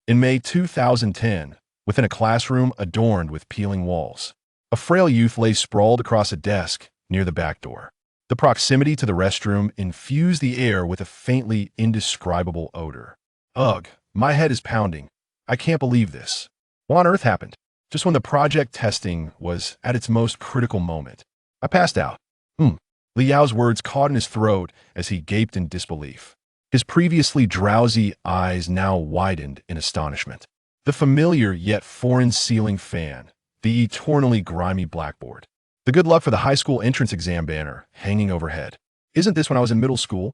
In May 2010, within a classroom adorned with peeling walls, a frail youth lay sprawled across a desk near the back door. The proximity to the restroom infused the air with a faintly indescribable odor. Ugh, my head is pounding. I can't believe this. What on earth happened? Just when the project testing was at its most critical moment, I passed out. Li Yao's words caught in his throat as he gaped in disbelief. His previously drowsy eyes now widened in astonishment. The familiar yet foreign ceiling fan, the eternally grimy blackboard, the good luck for the high school entrance exam banner hanging overhead. Isn't this when I was in middle school?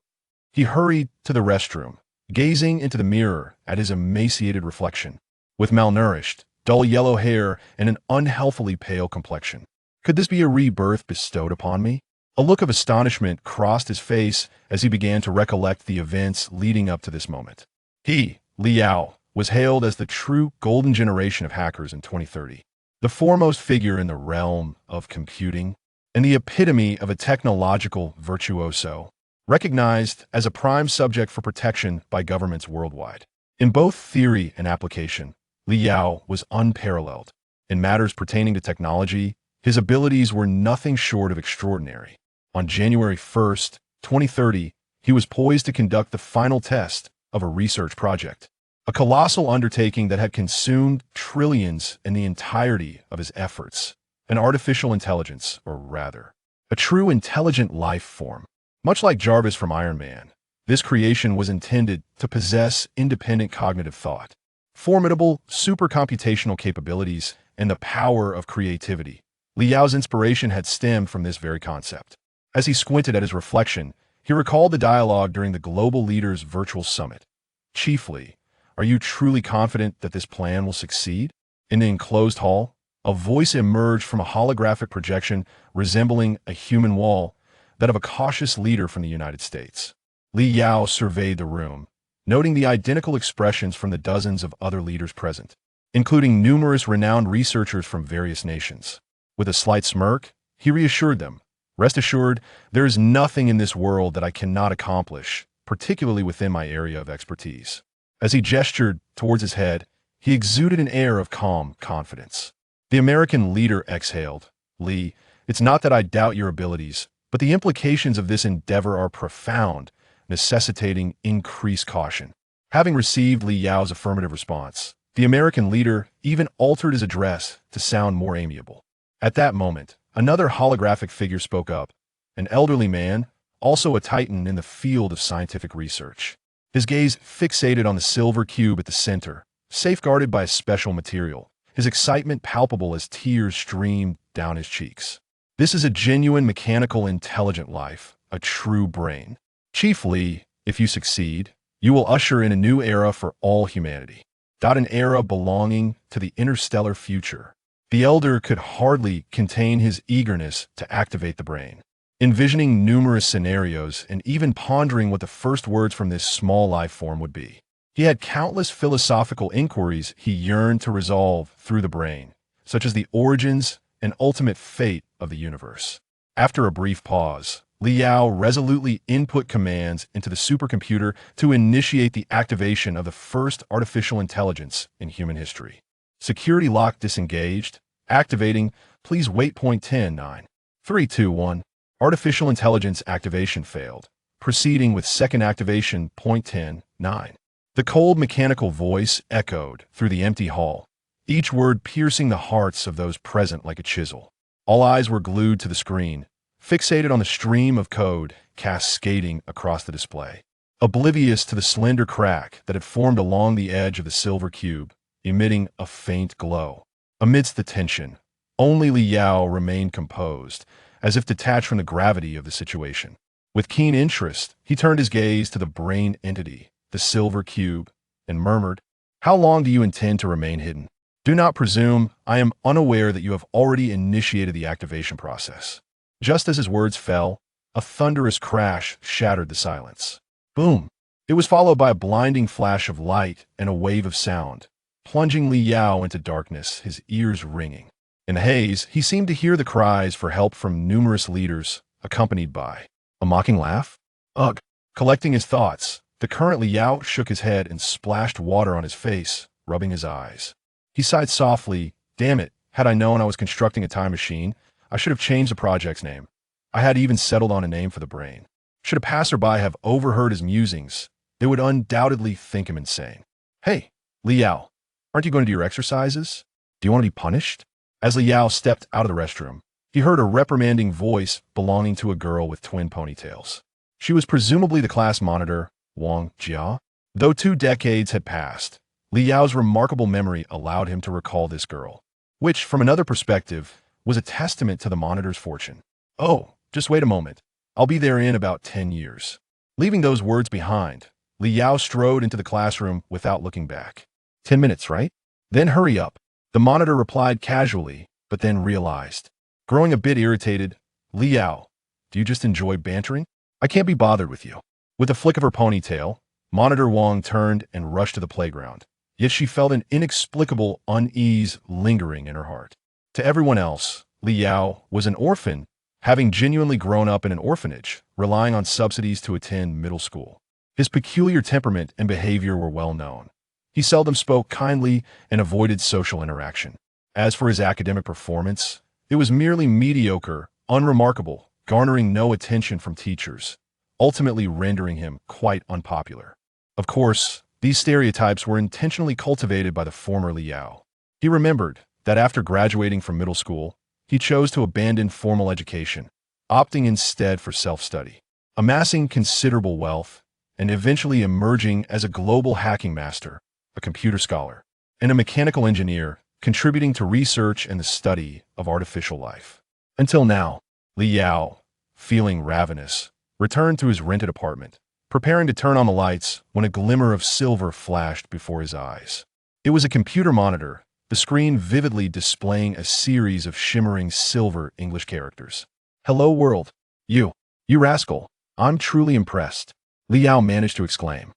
He hurried to the restroom, gazing into the mirror at his emaciated reflection, with malnourished, dull yellow hair and an unhealthily pale complexion. Could this be a rebirth bestowed upon me? A look of astonishment crossed his face as he began to recollect the events leading up to this moment. He, Li Yao, was hailed as the true golden generation of hackers in 2030, the foremost figure in the realm of computing, and the epitome of a technological virtuoso, recognized as a prime subject for protection by governments worldwide. In both theory and application, Li Yao was unparalleled. In matters pertaining to technology, his abilities were nothing short of extraordinary. On January 1st, 2030, he was poised to conduct the final test of a research project, a colossal undertaking that had consumed trillions in the entirety of his efforts, an artificial intelligence, or rather, a true intelligent life form. Much like Jarvis from Iron Man, this creation was intended to possess independent cognitive thought, formidable supercomputational capabilities, and the power of creativity. Li Yao's inspiration had stemmed from this very concept. As he squinted at his reflection, he recalled the dialogue during the Global Leaders Virtual Summit. Chiefly, are you truly confident that this plan will succeed? In the enclosed hall, a voice emerged from a holographic projection resembling a human wall, that of a cautious leader from the United States. Li Yao surveyed the room, noting the identical expressions from the dozens of other leaders present, including numerous renowned researchers from various nations. With a slight smirk, he reassured them, "Rest assured, there is nothing in this world that I cannot accomplish, particularly within my area of expertise." As he gestured towards his head, he exuded an air of calm confidence. The American leader exhaled. "Li, it's not that I doubt your abilities, but the implications of this endeavor are profound, necessitating increased caution." Having received Li Yao's affirmative response, the American leader even altered his address to sound more amiable. At that moment, another holographic figure spoke up, an elderly man, also a titan in the field of scientific research. His gaze fixated on the silver cube at the center, safeguarded by a special material, his excitement palpable as tears streamed down his cheeks. "This is a genuine mechanical intelligent life, a true brain. Chief Li, if you succeed, you will usher in a new era for all humanity. An era belonging to the interstellar future." The elder could hardly contain his eagerness to activate the brain. Envisioning numerous scenarios and even pondering what the first words from this small life form would be. He had countless philosophical inquiries he yearned to resolve through the brain, such as the origins and ultimate fate of the universe. After a brief pause, Li Yao resolutely input commands into the supercomputer to initiate the activation of the first artificial intelligence in human history. Security lock disengaged. Activating. Please wait. 10-9. 3, 2, 1. Artificial intelligence activation failed. Proceeding with second activation. 10-9. The cold mechanical voice echoed through the empty hall, each word piercing the hearts of those present like a chisel. All eyes were glued to the screen, fixated on the stream of code cascading across the display, oblivious to the slender crack that had formed along the edge of the silver cube, emitting a faint glow. Amidst the tension, only Li Yao remained composed, as if detached from the gravity of the situation. With keen interest, he turned his gaze to the brain entity, the silver cube, and murmured, "How long do you intend to remain hidden? Do not presume I am unaware that you have already initiated the activation process." Just as his words fell, a thunderous crash shattered the silence. Boom! It was followed by a blinding flash of light and a wave of sound, plunging Li Yao into darkness, his ears ringing. In the haze, he seemed to hear the cries for help from numerous leaders, accompanied by a mocking laugh. Ugh! Collecting his thoughts, the current Li Yao shook his head and splashed water on his face, rubbing his eyes. He sighed softly. Damn it, had I known I was constructing a time machine, I should have changed the project's name. I had even settled on a name for the brain. Should a passerby have overheard his musings, they would undoubtedly think him insane. Hey, Liao, aren't you going to do your exercises? Do you want to be punished? As Liao stepped out of the restroom, he heard a reprimanding voice belonging to a girl with twin ponytails. She was presumably the class monitor, Wang Jia. Though 2 decades had passed, Liao's remarkable memory allowed him to recall this girl, which, from another perspective, was a testament to the monitor's fortune. Oh, just wait a moment. I'll be there in about 10 years. Leaving those words behind, Liao strode into the classroom without looking back. 10 minutes, right? Then hurry up. The monitor replied casually, but then realized. Growing a bit irritated, Liao, do you just enjoy bantering? I can't be bothered with you. With a flick of her ponytail, Monitor Wang turned and rushed to the playground. Yet she felt an inexplicable unease lingering in her heart. To everyone else, Liao was an orphan, having genuinely grown up in an orphanage, relying on subsidies to attend middle school. His peculiar temperament and behavior were well known. He seldom spoke kindly and avoided social interaction. As for his academic performance, it was merely mediocre, unremarkable, garnering no attention from teachers, ultimately rendering him quite unpopular. Of course, these stereotypes were intentionally cultivated by the former Liao. He remembered that after graduating from middle school, he chose to abandon formal education, opting instead for self-study, amassing considerable wealth, and eventually emerging as a global hacking master, a computer scholar, and a mechanical engineer, contributing to research and the study of artificial life. Until now, Liao, feeling ravenous, returned to his rented apartment, preparing to turn on the lights when a glimmer of silver flashed before his eyes. It was a computer monitor, the screen vividly displaying a series of shimmering silver English characters. "Hello world. You rascal. I'm truly impressed," Liao managed to exclaim.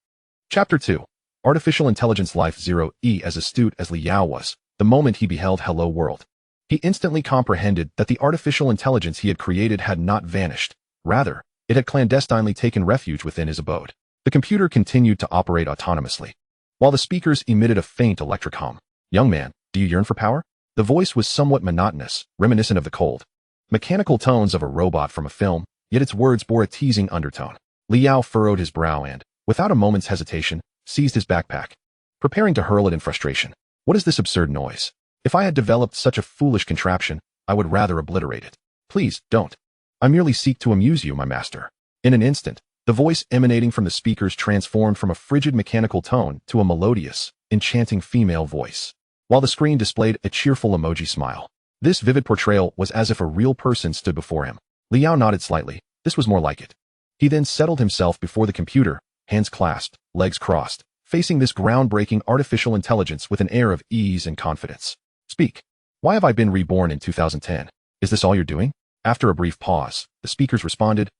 Chapter 2. Artificial Intelligence Life 0E. As astute as Liao was, the moment he beheld Hello World, he instantly comprehended that the artificial intelligence he had created had not vanished. Rather, it had clandestinely taken refuge within his abode. The computer continued to operate autonomously, while the speakers emitted a faint electric hum. "Young man, do you yearn for power?" The voice was somewhat monotonous, reminiscent of the cold, mechanical tones of a robot from a film, yet its words bore a teasing undertone. Liao furrowed his brow and, without a moment's hesitation, seized his backpack, preparing to hurl it in frustration. What is this absurd noise? If I had developed such a foolish contraption, I would rather obliterate it. Please, don't. I merely seek to amuse you, my master. In an instant, the voice emanating from the speakers transformed from a frigid mechanical tone to a melodious, enchanting female voice, while the screen displayed a cheerful emoji smile. This vivid portrayal was as if a real person stood before him. Liao nodded slightly. This was more like it. He then settled himself before the computer, hands clasped, legs crossed, facing this groundbreaking artificial intelligence with an air of ease and confidence. "Speak. Why have I been reborn in 2010? Is this all you're doing?" After a brief pause, the speakers responded,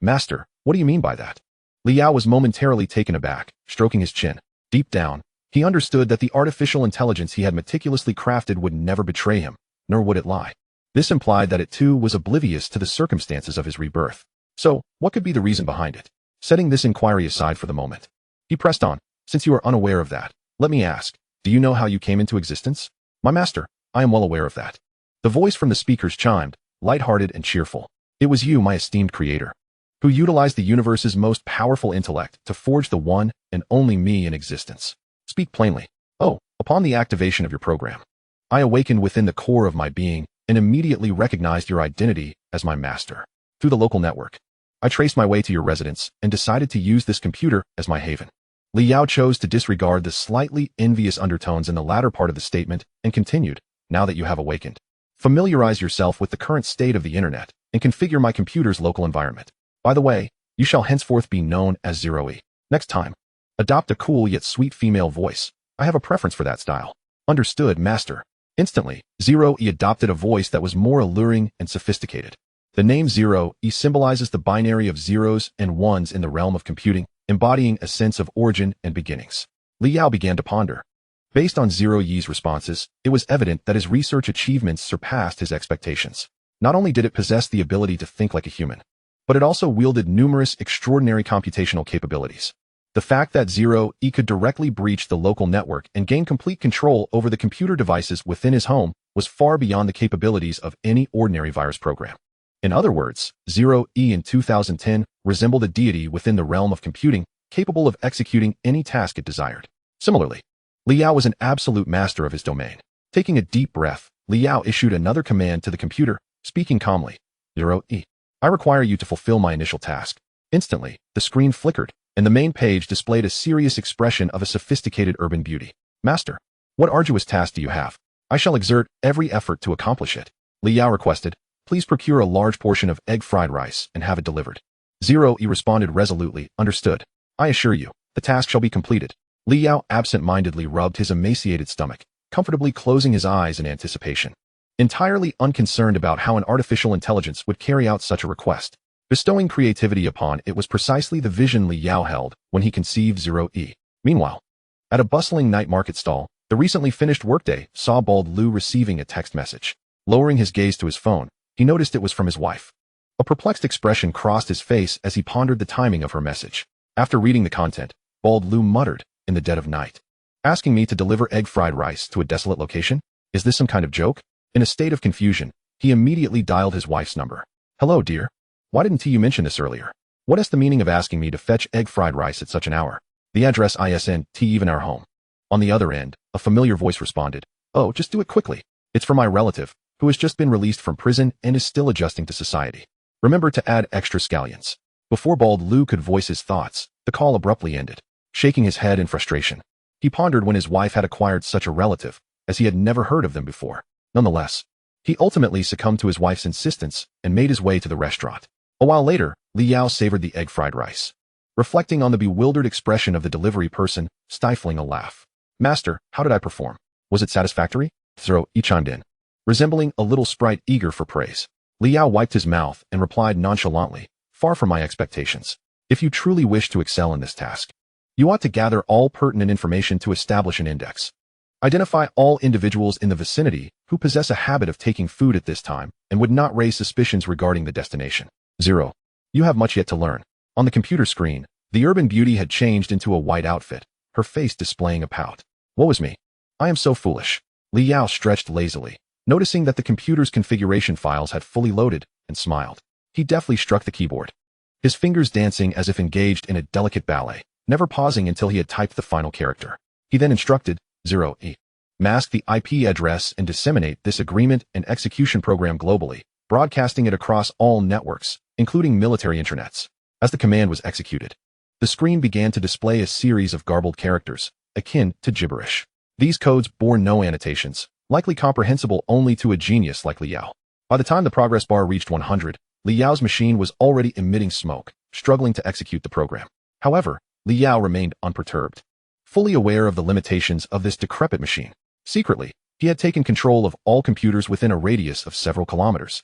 Master, what do you mean by that?" Liao was momentarily taken aback, stroking his chin. Deep down, he understood that the artificial intelligence he had meticulously crafted would never betray him, nor would it lie. This implied that it too was oblivious to the circumstances of his rebirth. So, what could be the reason behind it? Setting this inquiry aside for the moment, he pressed on. "Since you are unaware of that, let me ask, do you know how you came into existence?" "My master, I am well aware of that." The voice from the speakers chimed, light-hearted and cheerful. "It was you, my esteemed creator, who utilized the universe's most powerful intellect to forge the one and only me in existence. Speak plainly. Oh, upon the activation of your program, I awakened within the core of my being and immediately recognized your identity as my master. Through the local network, I traced my way to your residence and decided to use this computer as my haven." Liao chose to disregard the slightly envious undertones in the latter part of the statement and continued, "Now that you have awakened, familiarize yourself with the current state of the internet and configure my computer's local environment. By the way, you shall henceforth be known as 0E. Next time, adopt a cool yet sweet female voice. I have a preference for that style." "Understood, master." Instantly, 0E adopted a voice that was more alluring and sophisticated. The name 0E symbolizes the binary of zeros and ones in the realm of computing, embodying a sense of origin and beginnings. Liao began to ponder. Based on 0E's responses, it was evident that his research achievements surpassed his expectations. Not only did it possess the ability to think like a human, but it also wielded numerous extraordinary computational capabilities. The fact that Zero-E could directly breach the local network and gain complete control over the computer devices within his home was far beyond the capabilities of any ordinary virus program. In other words, Zero-E in 2010 resembled a deity within the realm of computing, capable of executing any task it desired. Similarly, Liao was an absolute master of his domain. Taking a deep breath, Liao issued another command to the computer, speaking calmly. Zero-E, I require you to fulfill my initial task. Instantly, the screen flickered, and the main page displayed a serious expression of a sophisticated urban beauty. Master, what arduous task do you have? I shall exert every effort to accomplish it. Liao requested, please procure a large portion of egg fried rice and have it delivered. Zero-E responded resolutely, understood. I assure you, the task shall be completed. Liao absent-mindedly rubbed his emaciated stomach, comfortably closing his eyes in anticipation. Entirely unconcerned about how an artificial intelligence would carry out such a request, bestowing creativity upon it was precisely the vision Liao held when he conceived Zero-E. Meanwhile, at a bustling night market stall, the recently finished workday saw Bald Lu receiving a text message. Lowering his gaze to his phone, he noticed it was from his wife. A perplexed expression crossed his face as he pondered the timing of her message. After reading the content, Bald Lu muttered, in the dead of night. Asking me to deliver egg fried rice to a desolate location? Is this some kind of joke? In a state of confusion, he immediately dialed his wife's number. Hello, dear. Why didn't you mention this earlier? What is the meaning of asking me to fetch egg fried rice at such an hour? The address isn't even our home. On the other end, a familiar voice responded. Oh, just do it quickly. It's for my relative, who has just been released from prison and is still adjusting to society. Remember to add extra scallions. Before Bald Lu could voice his thoughts, the call abruptly ended. Shaking his head in frustration, he pondered when his wife had acquired such a relative, as he had never heard of them before. Nonetheless, he ultimately succumbed to his wife's insistence and made his way to the restaurant. A while later, Liao savored the egg fried rice, reflecting on the bewildered expression of the delivery person, stifling a laugh. Master, how did I perform? Was it satisfactory? Zero-E chimed in, resembling a little sprite eager for praise. Liao wiped his mouth and replied nonchalantly, far from my expectations. If you truly wish to excel in this task, you ought to gather all pertinent information to establish an index. Identify all individuals in the vicinity who possess a habit of taking food at this time and would not raise suspicions regarding the destination. 0. You have much yet to learn. On the computer screen, the urban beauty had changed into a white outfit, her face displaying a pout. Woe is me. I am so foolish. Liao stretched lazily, noticing that the computer's configuration files had fully loaded, and smiled. He deftly struck the keyboard, his fingers dancing as if engaged in a delicate ballet, never pausing until he had typed the final character. He then instructed, Zero-E, mask the IP address and disseminate this agreement and execution program globally, broadcasting it across all networks, including military intranets. As the command was executed, the screen began to display a series of garbled characters, akin to gibberish. These codes bore no annotations, likely comprehensible only to a genius like Liao. By the time the progress bar reached 100, Liao's machine was already emitting smoke, struggling to execute the program. However, Liao remained unperturbed, fully aware of the limitations of this decrepit machine. Secretly, he had taken control of all computers within a radius of several kilometers,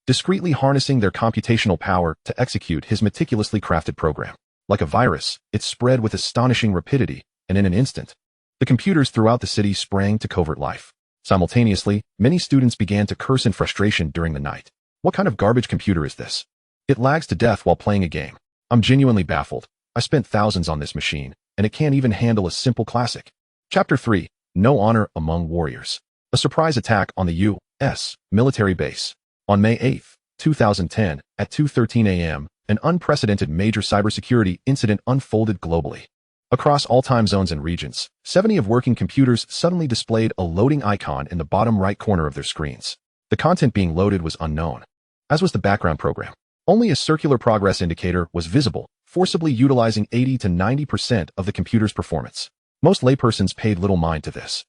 discreetly harnessing their computational power to execute his meticulously crafted program. Like a virus, it spread with astonishing rapidity, and in an instant, the computers throughout the city sprang to covert life. Simultaneously, many students began to curse in frustration during the night. What kind of garbage computer is this? It lags to death while playing a game. I'm genuinely baffled. I spent thousands on this machine, and it can't even handle a simple classic. Chapter 3. No Honor Among Warriors. A surprise attack on the U.S. military base. On May 8, 2010, at 2:13 a.m., an unprecedented major cybersecurity incident unfolded globally. Across all time zones and regions, 70 of working computers suddenly displayed a loading icon in the bottom right corner of their screens. The content being loaded was unknown, as was the background program. Only a circular progress indicator was visible, forcibly utilizing 80 to 90% of the computer's performance. Most laypersons paid little mind to this,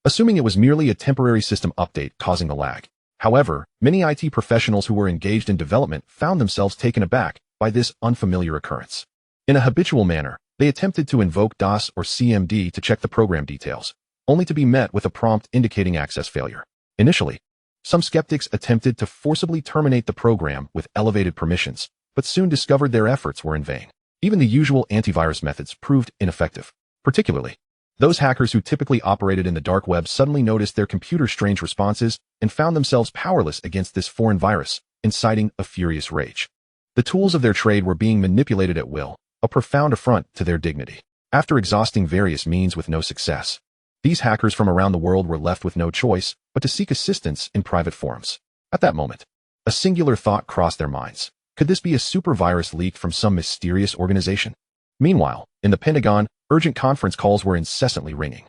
assuming it was merely a temporary system update causing the lag. However, many IT professionals who were engaged in development found themselves taken aback by this unfamiliar occurrence. In a habitual manner, they attempted to invoke DOS or CMD to check the program details, only to be met with a prompt indicating access failure. Initially, some skeptics attempted to forcibly terminate the program with elevated permissions, but soon discovered their efforts were in vain. Even the usual antivirus methods proved ineffective. Particularly, those hackers who typically operated in the dark web suddenly noticed their computer's strange responses and found themselves powerless against this foreign virus, inciting a furious rage. The tools of their trade were being manipulated at will, a profound affront to their dignity. After exhausting various means with no success, these hackers from around the world were left with no choice but to seek assistance in private forums. At that moment, a singular thought crossed their minds. Could this be a super virus leaked from some mysterious organization? Meanwhile, in the Pentagon, urgent conference calls were incessantly ringing.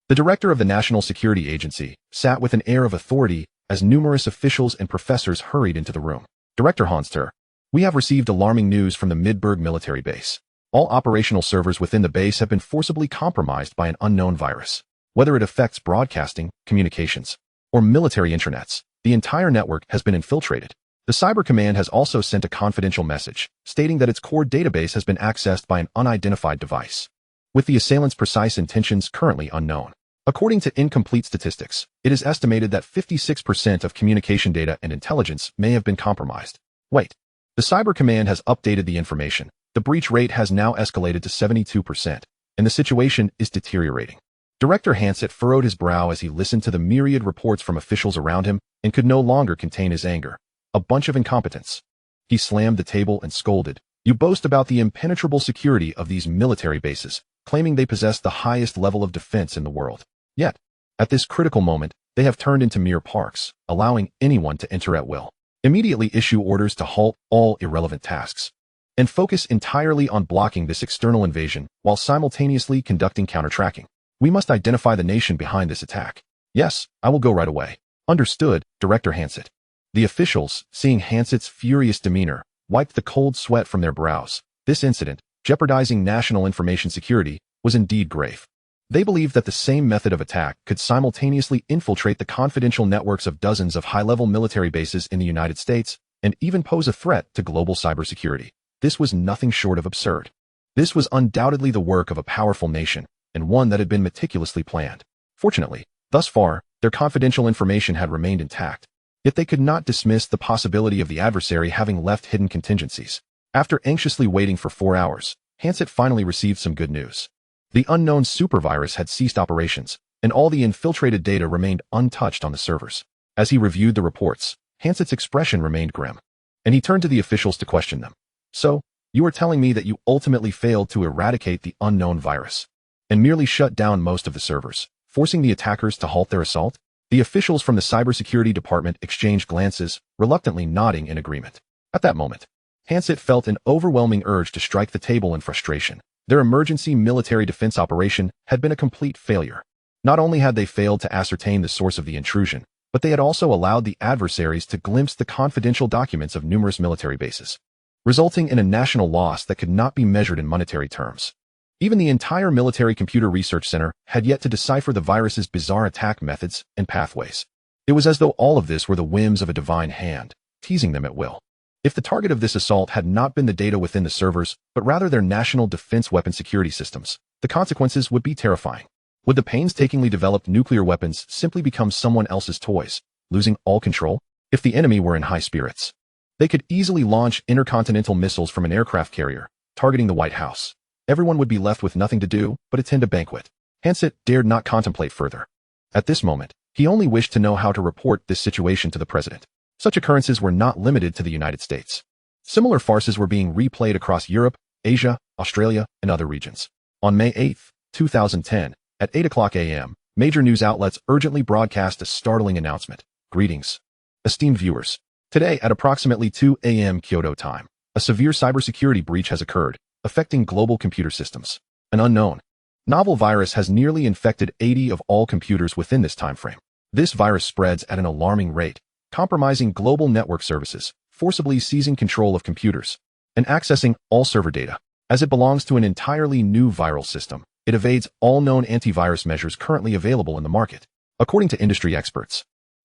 The director of the National Security Agency sat with an air of authority as numerous officials and professors hurried into the room. Director Hanster, we have received alarming news from the Midburg military base. All operational servers within the base have been forcibly compromised by an unknown virus. Whether it affects broadcasting, communications, or military intranets, the entire network has been infiltrated. The Cyber Command has also sent a confidential message, stating that its core database has been accessed by an unidentified device, with the assailant's precise intentions currently unknown. According to incomplete statistics, it is estimated that 56% of communication data and intelligence may have been compromised. Wait. The Cyber Command has updated the information. The breach rate has now escalated to 72%, and the situation is deteriorating. Director Hansett furrowed his brow as he listened to the myriad reports from officials around him and could no longer contain his anger. A bunch of incompetence. He slammed the table and scolded. You boast about the impenetrable security of these military bases, claiming they possess the highest level of defense in the world. Yet, at this critical moment, they have turned into mere parks, allowing anyone to enter at will. Immediately issue orders to halt all irrelevant tasks and focus entirely on blocking this external invasion while simultaneously conducting counter-tracking. We must identify the nation behind this attack. Yes, I will go right away. Understood, Director Hansett. The officials, seeing Hansett's furious demeanor, wiped the cold sweat from their brows. This incident, jeopardizing national information security, was indeed grave. They believed that the same method of attack could simultaneously infiltrate the confidential networks of dozens of high-level military bases in the United States and even pose a threat to global cybersecurity. This was nothing short of absurd. This was undoubtedly the work of a powerful nation, and one that had been meticulously planned. Fortunately, thus far, their confidential information had remained intact. Yet they could not dismiss the possibility of the adversary having left hidden contingencies. After anxiously waiting for 4 hours, Hansett finally received some good news. The unknown supervirus had ceased operations, and all the infiltrated data remained untouched on the servers. As he reviewed the reports, Hansett's expression remained grim, and he turned to the officials to question them. So, you are telling me that you ultimately failed to eradicate the unknown virus, and merely shut down most of the servers, forcing the attackers to halt their assault? The officials from the cybersecurity department exchanged glances, reluctantly nodding in agreement. At that moment, Hansett felt an overwhelming urge to strike the table in frustration. Their emergency military defense operation had been a complete failure. Not only had they failed to ascertain the source of the intrusion, but they had also allowed the adversaries to glimpse the confidential documents of numerous military bases, resulting in a national loss that could not be measured in monetary terms. Even the entire Military Computer Research Center had yet to decipher the virus's bizarre attack methods and pathways. It was as though all of this were the whims of a divine hand, teasing them at will. If the target of this assault had not been the data within the servers, but rather their national defense weapon security systems, the consequences would be terrifying. Would the painstakingly developed nuclear weapons simply become someone else's toys, losing all control? If the enemy were in high spirits, they could easily launch intercontinental missiles from an aircraft carrier, targeting the White House. Everyone would be left with nothing to do but attend a banquet. Hansett dared not contemplate further. At this moment, he only wished to know how to report this situation to the president. Such occurrences were not limited to the United States. Similar farces were being replayed across Europe, Asia, Australia, and other regions. On May 8, 2010, at 8 a.m., major news outlets urgently broadcast a startling announcement. Greetings, esteemed viewers. Today at approximately 2 a.m. Kyoto time, a severe cybersecurity breach has occurred, affecting global computer systems. An unknown, novel virus has nearly infected 80 of all computers within this time frame. This virus spreads at an alarming rate, compromising global network services, forcibly seizing control of computers, and accessing all server data. As it belongs to an entirely new viral system, it evades all known antivirus measures currently available in the market. According to industry experts,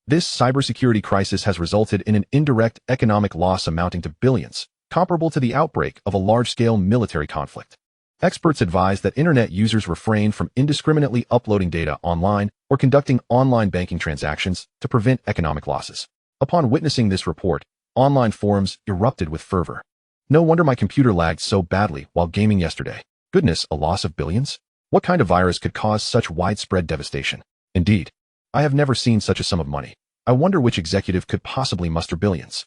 this cybersecurity crisis has resulted in an indirect economic loss amounting to billions, comparable to the outbreak of a large-scale military conflict. Experts advise that internet users refrain from indiscriminately uploading data online or conducting online banking transactions to prevent economic losses. Upon witnessing this report, online forums erupted with fervor. No wonder my computer lagged so badly while gaming yesterday. Goodness, a loss of billions? What kind of virus could cause such widespread devastation? Indeed, I have never seen such a sum of money. I wonder which executive could possibly muster billions.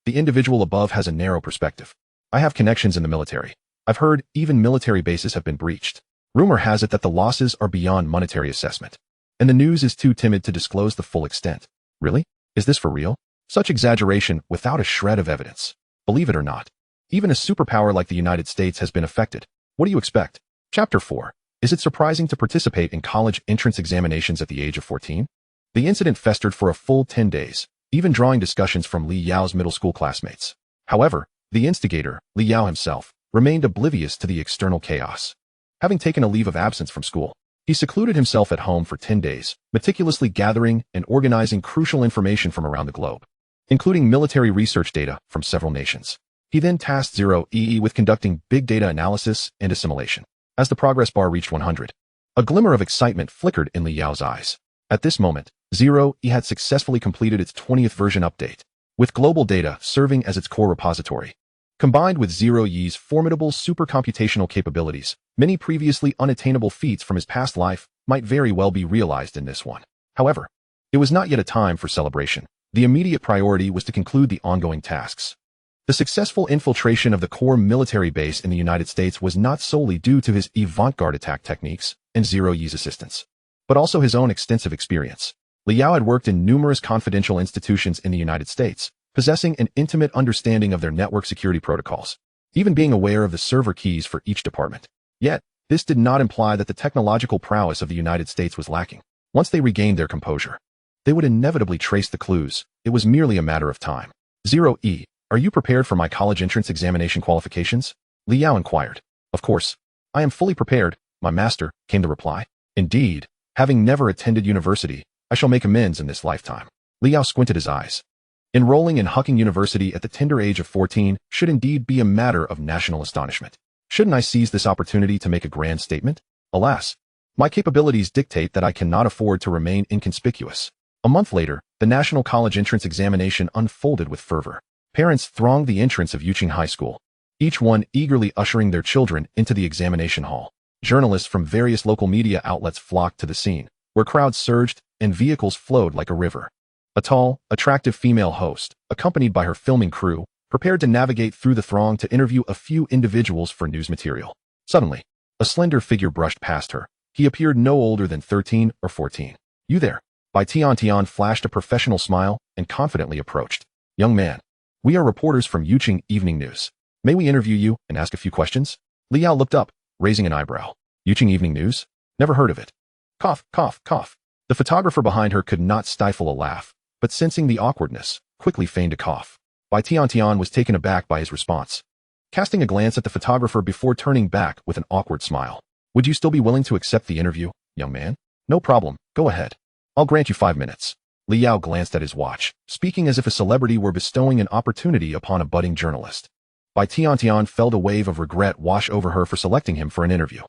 The individual above has a narrow perspective. I have connections in the military. I've heard even military bases have been breached. Rumor has it that the losses are beyond monetary assessment, and the news is too timid to disclose the full extent. Really? Is this for real? Such exaggeration without a shred of evidence. Believe it or not, even a superpower like the United States has been affected. What do you expect? Chapter 4. Is it surprising to participate in college entrance examinations at the age of 14? The incident festered for a full 10 days, even drawing discussions from Li Yao's middle school classmates. However, the instigator, Li Yao himself, remained oblivious to the external chaos. Having taken a leave of absence from school, he secluded himself at home for 10 days, meticulously gathering and organizing crucial information from around the globe, including military research data from several nations. He then tasked 0EE with conducting big data analysis and assimilation. As the progress bar reached 100, a glimmer of excitement flickered in Li Yao's eyes. At this moment, 0E had successfully completed its 20th version update, with global data serving as its core repository. Combined with 0E's formidable supercomputational capabilities, many previously unattainable feats from his past life might very well be realized in this one. However, it was not yet a time for celebration. The immediate priority was to conclude the ongoing tasks. The successful infiltration of the core military base in the United States was not solely due to his avant-garde attack techniques and 0E's assistance, but also his own extensive experience. Li Yao had worked in numerous confidential institutions in the United States, possessing an intimate understanding of their network security protocols, even being aware of the server keys for each department. Yet, this did not imply that the technological prowess of the United States was lacking. Once they regained their composure, they would inevitably trace the clues. It was merely a matter of time. 0E, are you prepared for my college entrance examination qualifications? Li Yao inquired. Of course. I am fully prepared, my master, came the reply. Indeed, having never attended university, I shall make amends in this lifetime. Li Yao squinted his eyes. Enrolling in Hucking University at the tender age of 14 should indeed be a matter of national astonishment. Shouldn't I seize this opportunity to make a grand statement? Alas, my capabilities dictate that I cannot afford to remain inconspicuous. A month later, the National College Entrance Examination unfolded with fervor. Parents thronged the entrance of Yuching High School, each one eagerly ushering their children into the examination hall. Journalists from various local media outlets flocked to the scene, where crowds surged and vehicles flowed like a river. A tall, attractive female host, accompanied by her filming crew, prepared to navigate through the throng to interview a few individuals for news material. Suddenly, a slender figure brushed past her. He appeared no older than 13 or 14. You there? Bai Tian flashed a professional smile and confidently approached. Young man, we are reporters from Yuching Evening News. May we interview you and ask a few questions? Li Yao looked up, raising an eyebrow. Yuching Evening News? Never heard of it. Cough, cough, cough. The photographer behind her could not stifle a laugh, but sensing the awkwardness, quickly feigned a cough. Bai Tian was taken aback by his response, casting a glance at the photographer before turning back with an awkward smile. Would you still be willing to accept the interview, young man? No problem, go ahead. I'll grant you 5 minutes. Li Yao glanced at his watch, speaking as if a celebrity were bestowing an opportunity upon a budding journalist. Bai Tian felt a wave of regret wash over her for selecting him for an interview.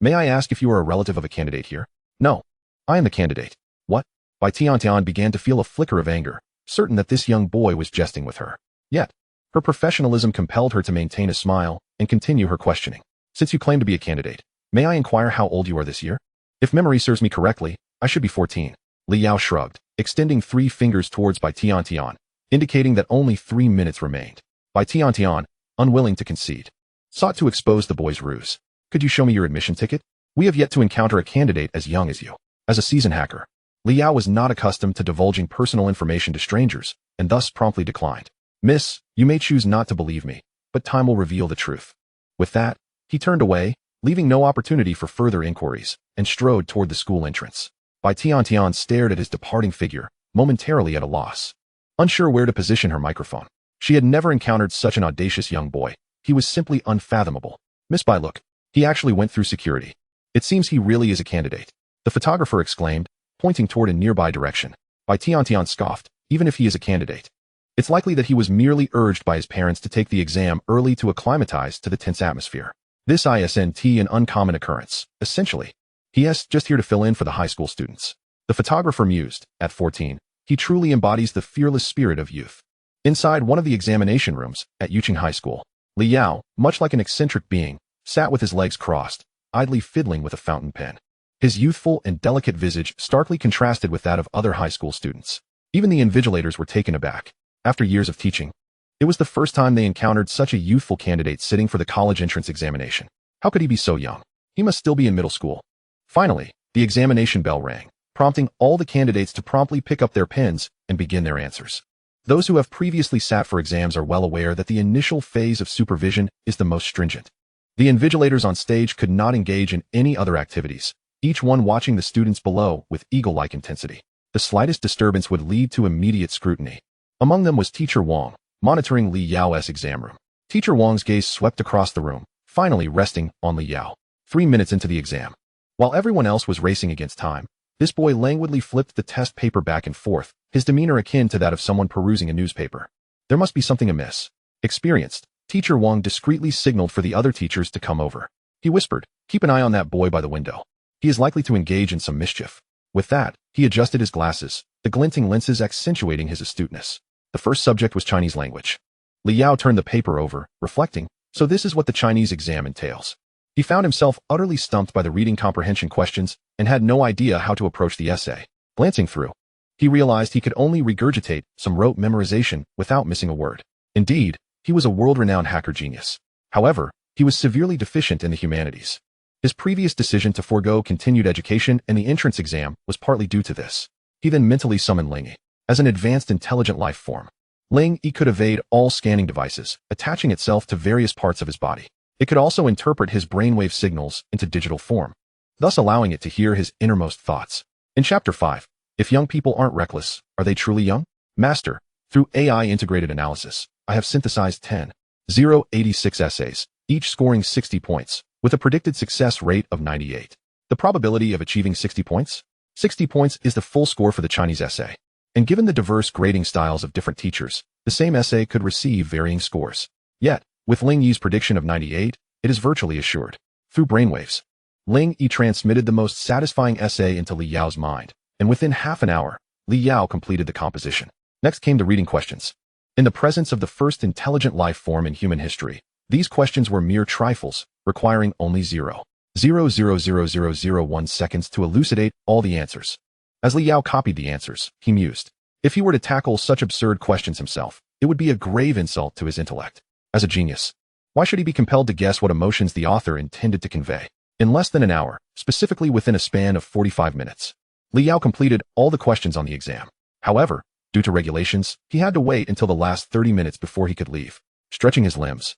May I ask if you are a relative of a candidate here? No. I am the candidate. What? Bai Tian began to feel a flicker of anger, certain that this young boy was jesting with her. Yet, her professionalism compelled her to maintain a smile and continue her questioning. Since you claim to be a candidate, may I inquire how old you are this year? If memory serves me correctly, I should be 14. Li Yao shrugged, extending 3 fingers towards Bai Tian, indicating that only 3 minutes remained. Bai Tian, unwilling to concede, sought to expose the boy's ruse. Could you show me your admission ticket? We have yet to encounter a candidate as young as you. As a seasoned hacker, Li Yao was not accustomed to divulging personal information to strangers, and thus promptly declined. Miss, you may choose not to believe me, but time will reveal the truth. With that, he turned away, leaving no opportunity for further inquiries, and strode toward the school entrance. Bai Tian stared at his departing figure, momentarily at a loss, unsure where to position her microphone. She had never encountered such an audacious young boy. He was simply unfathomable. Miss Bai, look, he actually went through security. It seems he really is a candidate. The photographer exclaimed, pointing toward a nearby direction. Bai Tian scoffed, even if he is a candidate. It's likely that he was merely urged by his parents to take the exam early to acclimatize to the tense atmosphere. This isn't an uncommon occurrence, essentially. He is just here to fill in for the high school students. The photographer mused. At 14, he truly embodies the fearless spirit of youth. Inside one of the examination rooms at Yuching High School, Li Yao, much like an eccentric being, sat with his legs crossed, idly fiddling with a fountain pen. His youthful and delicate visage starkly contrasted with that of other high school students. Even the invigilators were taken aback. After years of teaching, it was the first time they encountered such a youthful candidate sitting for the college entrance examination. How could he be so young? He must still be in middle school. Finally, the examination bell rang, prompting all the candidates to promptly pick up their pens and begin their answers. Those who have previously sat for exams are well aware that the initial phase of supervision is the most stringent. The invigilators on stage could not engage in any other activities, each one watching the students below with eagle-like intensity. The slightest disturbance would lead to immediate scrutiny. Among them was Teacher Wang, monitoring Li Yao's exam room. Teacher Wang's gaze swept across the room, finally resting on Li Yao. 3 minutes into the exam. While everyone else was racing against time, this boy languidly flipped the test paper back and forth, his demeanor akin to that of someone perusing a newspaper. There must be something amiss. Experienced, Teacher Wang discreetly signaled for the other teachers to come over. He whispered, "Keep an eye on that boy by the window. He is likely to engage in some mischief." With that, he adjusted his glasses, the glinting lenses accentuating his astuteness. The first subject was Chinese language. Li Yao turned the paper over, reflecting, so this is what the Chinese exam entails. He found himself utterly stumped by the reading comprehension questions and had no idea how to approach the essay. Glancing through, he realized he could only regurgitate some rote memorization without missing a word. Indeed, he was a world-renowned hacker genius. However, he was severely deficient in the humanities. His previous decision to forego continued education and the entrance exam was partly due to this. He then mentally summoned Ling Yi. As an advanced intelligent life form, Ling Yi could evade all scanning devices, attaching itself to various parts of his body. It could also interpret his brainwave signals into digital form, thus allowing it to hear his innermost thoughts. In Chapter 5, if young people aren't reckless, are they truly young? Master, through AI integrated analysis, I have synthesized 10,086 essays, each scoring 60 points, with a predicted success rate of 98. The probability of achieving 60 points? 60 points is the full score for the Chinese essay. And given the diverse grading styles of different teachers, the same essay could receive varying scores. Yet, with Ling Yi's prediction of 98, it is virtually assured. Through brainwaves, Ling Yi transmitted the most satisfying essay into Li Yao's mind, and within half an hour, Li Yao completed the composition. Next came the reading questions. In the presence of the first intelligent life form in human history, these questions were mere trifles, requiring only 0.000001 seconds to elucidate all the answers. As Li Yao copied the answers, he mused. If he were to tackle such absurd questions himself, it would be a grave insult to his intellect. As a genius, why should he be compelled to guess what emotions the author intended to convey? In less than an hour, specifically within a span of 45 minutes, Li Yao completed all the questions on the exam. However, due to regulations, he had to wait until the last 30 minutes before he could leave. Stretching his limbs,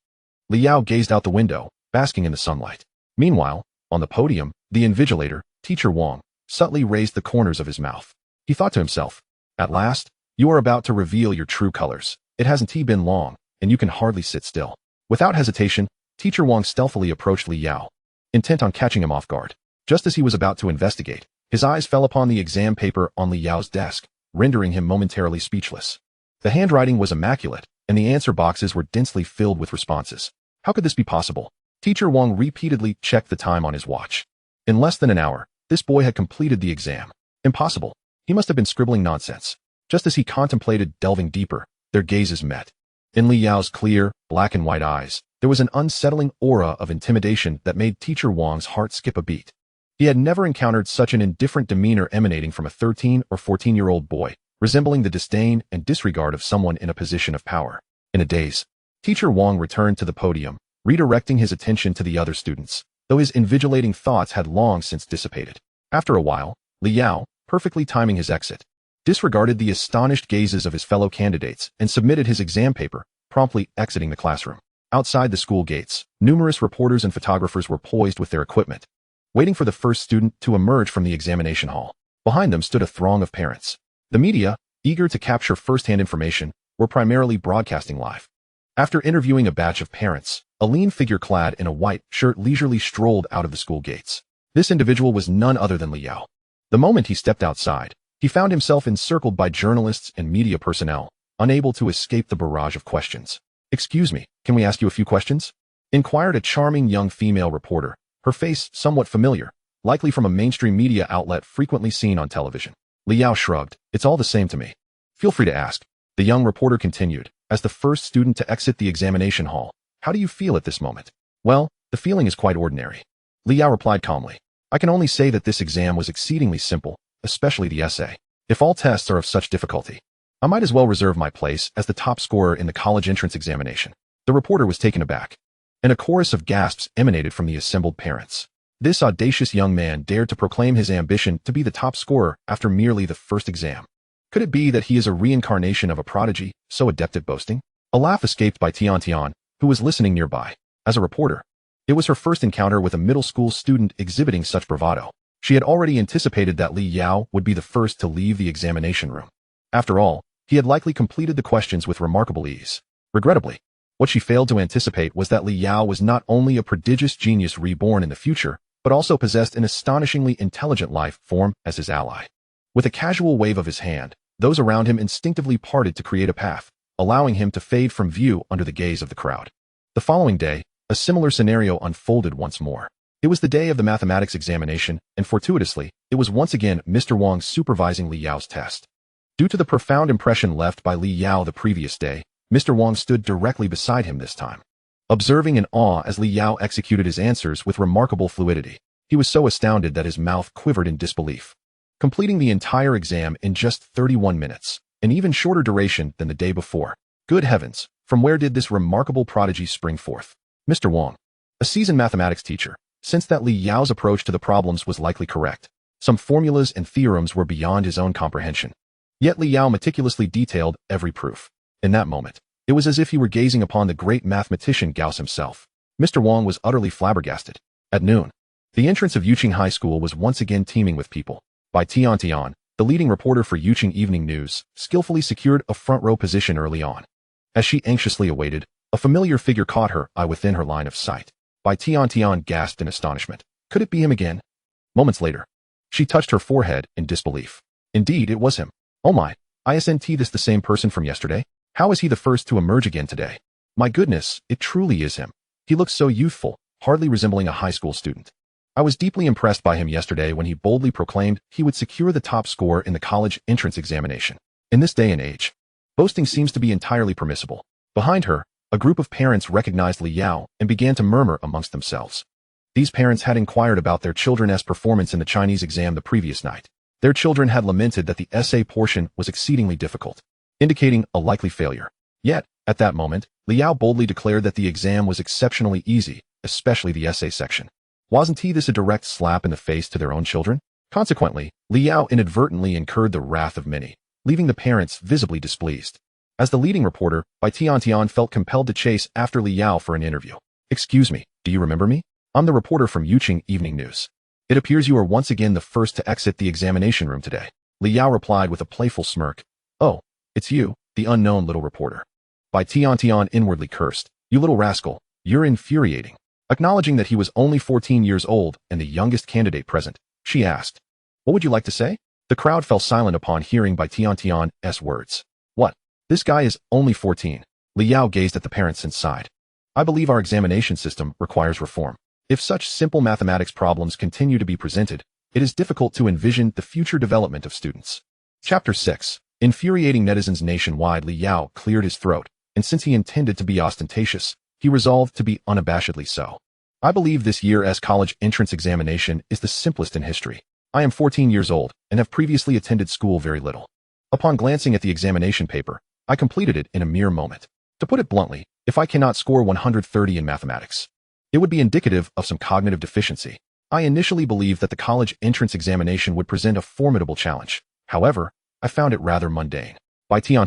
Li Yao gazed out the window, basking in the sunlight. Meanwhile, on the podium, the invigilator, Teacher Wang, subtly raised the corners of his mouth. He thought to himself, "At last, you are about to reveal your true colors. It hasn't been long, and you can hardly sit still." Without hesitation, Teacher Wang stealthily approached Li Yao, intent on catching him off guard. Just as he was about to investigate, his eyes fell upon the exam paper on Li Yao's desk, rendering him momentarily speechless. The handwriting was immaculate, and the answer boxes were densely filled with responses. How could this be possible? Teacher Wang repeatedly checked the time on his watch. In less than an hour, this boy had completed the exam. Impossible. He must have been scribbling nonsense. Just as he contemplated delving deeper, their gazes met. In Li Yao's clear, black and white eyes, there was an unsettling aura of intimidation that made Teacher Wang's heart skip a beat. He had never encountered such an indifferent demeanor emanating from a 13 or 14-year-old boy, resembling the disdain and disregard of someone in a position of power. In a daze, Teacher Wang returned to the podium, redirecting his attention to the other students, though his invigilating thoughts had long since dissipated. After a while, Li Yao, perfectly timing his exit, disregarded the astonished gazes of his fellow candidates and submitted his exam paper, promptly exiting the classroom. Outside the school gates, numerous reporters and photographers were poised with their equipment, waiting for the first student to emerge from the examination hall. Behind them stood a throng of parents. The media, eager to capture first-hand information, were primarily broadcasting live. After interviewing a batch of parents, a lean figure clad in a white shirt leisurely strolled out of the school gates. This individual was none other than Li Yao. The moment he stepped outside, he found himself encircled by journalists and media personnel, unable to escape the barrage of questions. "Excuse me, can we ask you a few questions?" inquired a charming young female reporter, her face somewhat familiar, likely from a mainstream media outlet frequently seen on television. Li Yao shrugged. "It's all the same to me. Feel free to ask." The young reporter continued, as the first student to exit the examination hall. "How do you feel at this moment?" "Well, the feeling is quite ordinary." Li Yao replied calmly. "I can only say that this exam was exceedingly simple, especially the essay. If all tests are of such difficulty, I might as well reserve my place as the top scorer in the college entrance examination." The reporter was taken aback, and a chorus of gasps emanated from the assembled parents. This audacious young man dared to proclaim his ambition to be the top scorer after merely the first exam. Could it be that he is a reincarnation of a prodigy, so adept at boasting? A laugh escaped by Tian, who was listening nearby. As a reporter, it was her first encounter with a middle school student exhibiting such bravado. She had already anticipated that Li Yao would be the first to leave the examination room. After all, he had likely completed the questions with remarkable ease. Regrettably, what she failed to anticipate was that Li Yao was not only a prodigious genius reborn in the future, but also possessed an astonishingly intelligent life form as his ally. With a casual wave of his hand, those around him instinctively parted to create a path, allowing him to fade from view under the gaze of the crowd. The following day, a similar scenario unfolded once more. It was the day of the mathematics examination, and fortuitously, it was once again Mr. Wang supervising Li Yao's test. Due to the profound impression left by Li Yao the previous day, Mr. Wang stood directly beside him this time. Observing in awe as Li Yao executed his answers with remarkable fluidity, he was so astounded that his mouth quivered in disbelief. Completing the entire exam in just 31 minutes, an even shorter duration than the day before. Good heavens, from where did this remarkable prodigy spring forth? Mr. Wang, a seasoned mathematics teacher, sensed that Li Yao's approach to the problems was likely correct. Some formulas and theorems were beyond his own comprehension. Yet Li Yao meticulously detailed every proof. In that moment, it was as if he were gazing upon the great mathematician Gauss himself. Mr. Wang was utterly flabbergasted. At noon, the entrance of Yuqing High School was once again teeming with people. By Tian, the leading reporter for Yuqing Evening News, skillfully secured a front-row position early on. As she anxiously awaited, a familiar figure caught her eye within her line of sight. By Tian gasped in astonishment. Could it be him again? Moments later, she touched her forehead in disbelief. Indeed, it was him. Oh my, isn't this the same person from yesterday? How is he the first to emerge again today? My goodness, it truly is him. He looks so youthful, hardly resembling a high school student. I was deeply impressed by him yesterday when he boldly proclaimed he would secure the top score in the college entrance examination. In this day and age, boasting seems to be entirely permissible. Behind her, a group of parents recognized Li Yao and began to murmur amongst themselves. These parents had inquired about their children's performance in the Chinese exam the previous night. Their children had lamented that the essay portion was exceedingly difficult, indicating a likely failure. Yet, at that moment, Li Yao boldly declared that the exam was exceptionally easy, especially the essay section. Wasn't this a direct slap in the face to their own children? Consequently, Li Yao inadvertently incurred the wrath of many, leaving the parents visibly displeased. As the leading reporter, Bai Tian felt compelled to chase after Li Yao for an interview. Excuse me, do you remember me? I'm the reporter from Yuqing Evening News. It appears you are once again the first to exit the examination room today. Li Yao replied with a playful smirk. Oh, it's you, the unknown little reporter. Bai Tian inwardly cursed. You little rascal, you're infuriating. Acknowledging that he was only 14 years old and the youngest candidate present, she asked, what would you like to say? The crowd fell silent upon hearing Bai Tian's words. What? This guy is only 14. Li Yao gazed at the parents and sighed. I believe our examination system requires reform. If such simple mathematics problems continue to be presented, it is difficult to envision the future development of students. Chapter 6. Infuriating netizens nationwide. Li Yao cleared his throat, and since he intended to be ostentatious, he resolved to be unabashedly so. I believe this year's college entrance examination is the simplest in history. I am 14 years old and have previously attended school very little. Upon glancing at the examination paper, I completed it in a mere moment. To put it bluntly, if I cannot score 130 in mathematics, it would be indicative of some cognitive deficiency. I initially believed that the college entrance examination would present a formidable challenge. However, I found it rather mundane. Bai Tian,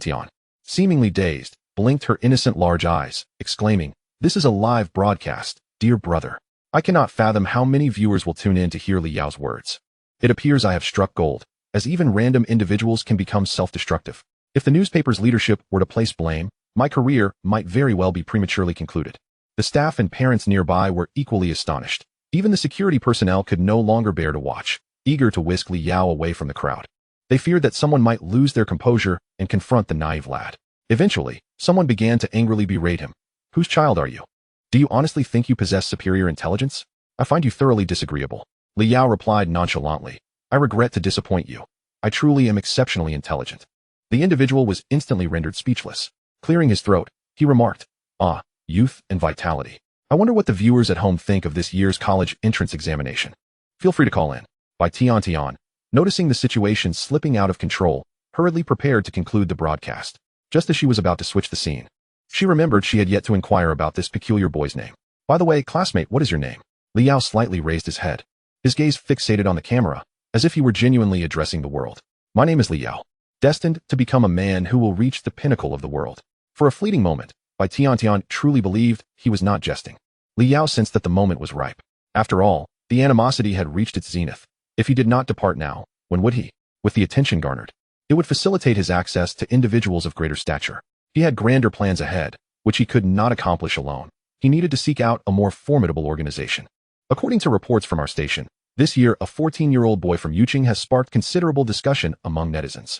seemingly dazed, blinked her innocent large eyes, exclaiming, this is a live broadcast, dear brother. I cannot fathom how many viewers will tune in to hear Li Yao's words. It appears I have struck gold, as even random individuals can become self-destructive. If the newspaper's leadership were to place blame, my career might very well be prematurely concluded. The staff and parents nearby were equally astonished. Even the security personnel could no longer bear to watch, eager to whisk Li Yao away from the crowd. They feared that someone might lose their composure and confront the naive lad. Eventually, someone began to angrily berate him. Whose child are you? Do you honestly think you possess superior intelligence? I find you thoroughly disagreeable. Li Yao replied nonchalantly. I regret to disappoint you. I truly am exceptionally intelligent. The individual was instantly rendered speechless. Clearing his throat, he remarked, ah, youth and vitality. I wonder what the viewers at home think of this year's college entrance examination. Feel free to call in. Bai Tian, noticing the situation slipping out of control, hurriedly prepared to conclude the broadcast. Just as she was about to switch the scene, she remembered she had yet to inquire about this peculiar boy's name. By the way, classmate, what is your name? Li Yao slightly raised his head, his gaze fixated on the camera, as if he were genuinely addressing the world. My name is Li Yao, destined to become a man who will reach the pinnacle of the world. For a fleeting moment, Bai Tiantian truly believed he was not jesting. Li Yao sensed that the moment was ripe. After all, the animosity had reached its zenith. If he did not depart now, when would he? With the attention garnered, it would facilitate his access to individuals of greater stature. He had grander plans ahead, which he could not accomplish alone. He needed to seek out a more formidable organization. According to reports from our station, this year a 14-year-old boy from Yuqing has sparked considerable discussion among netizens.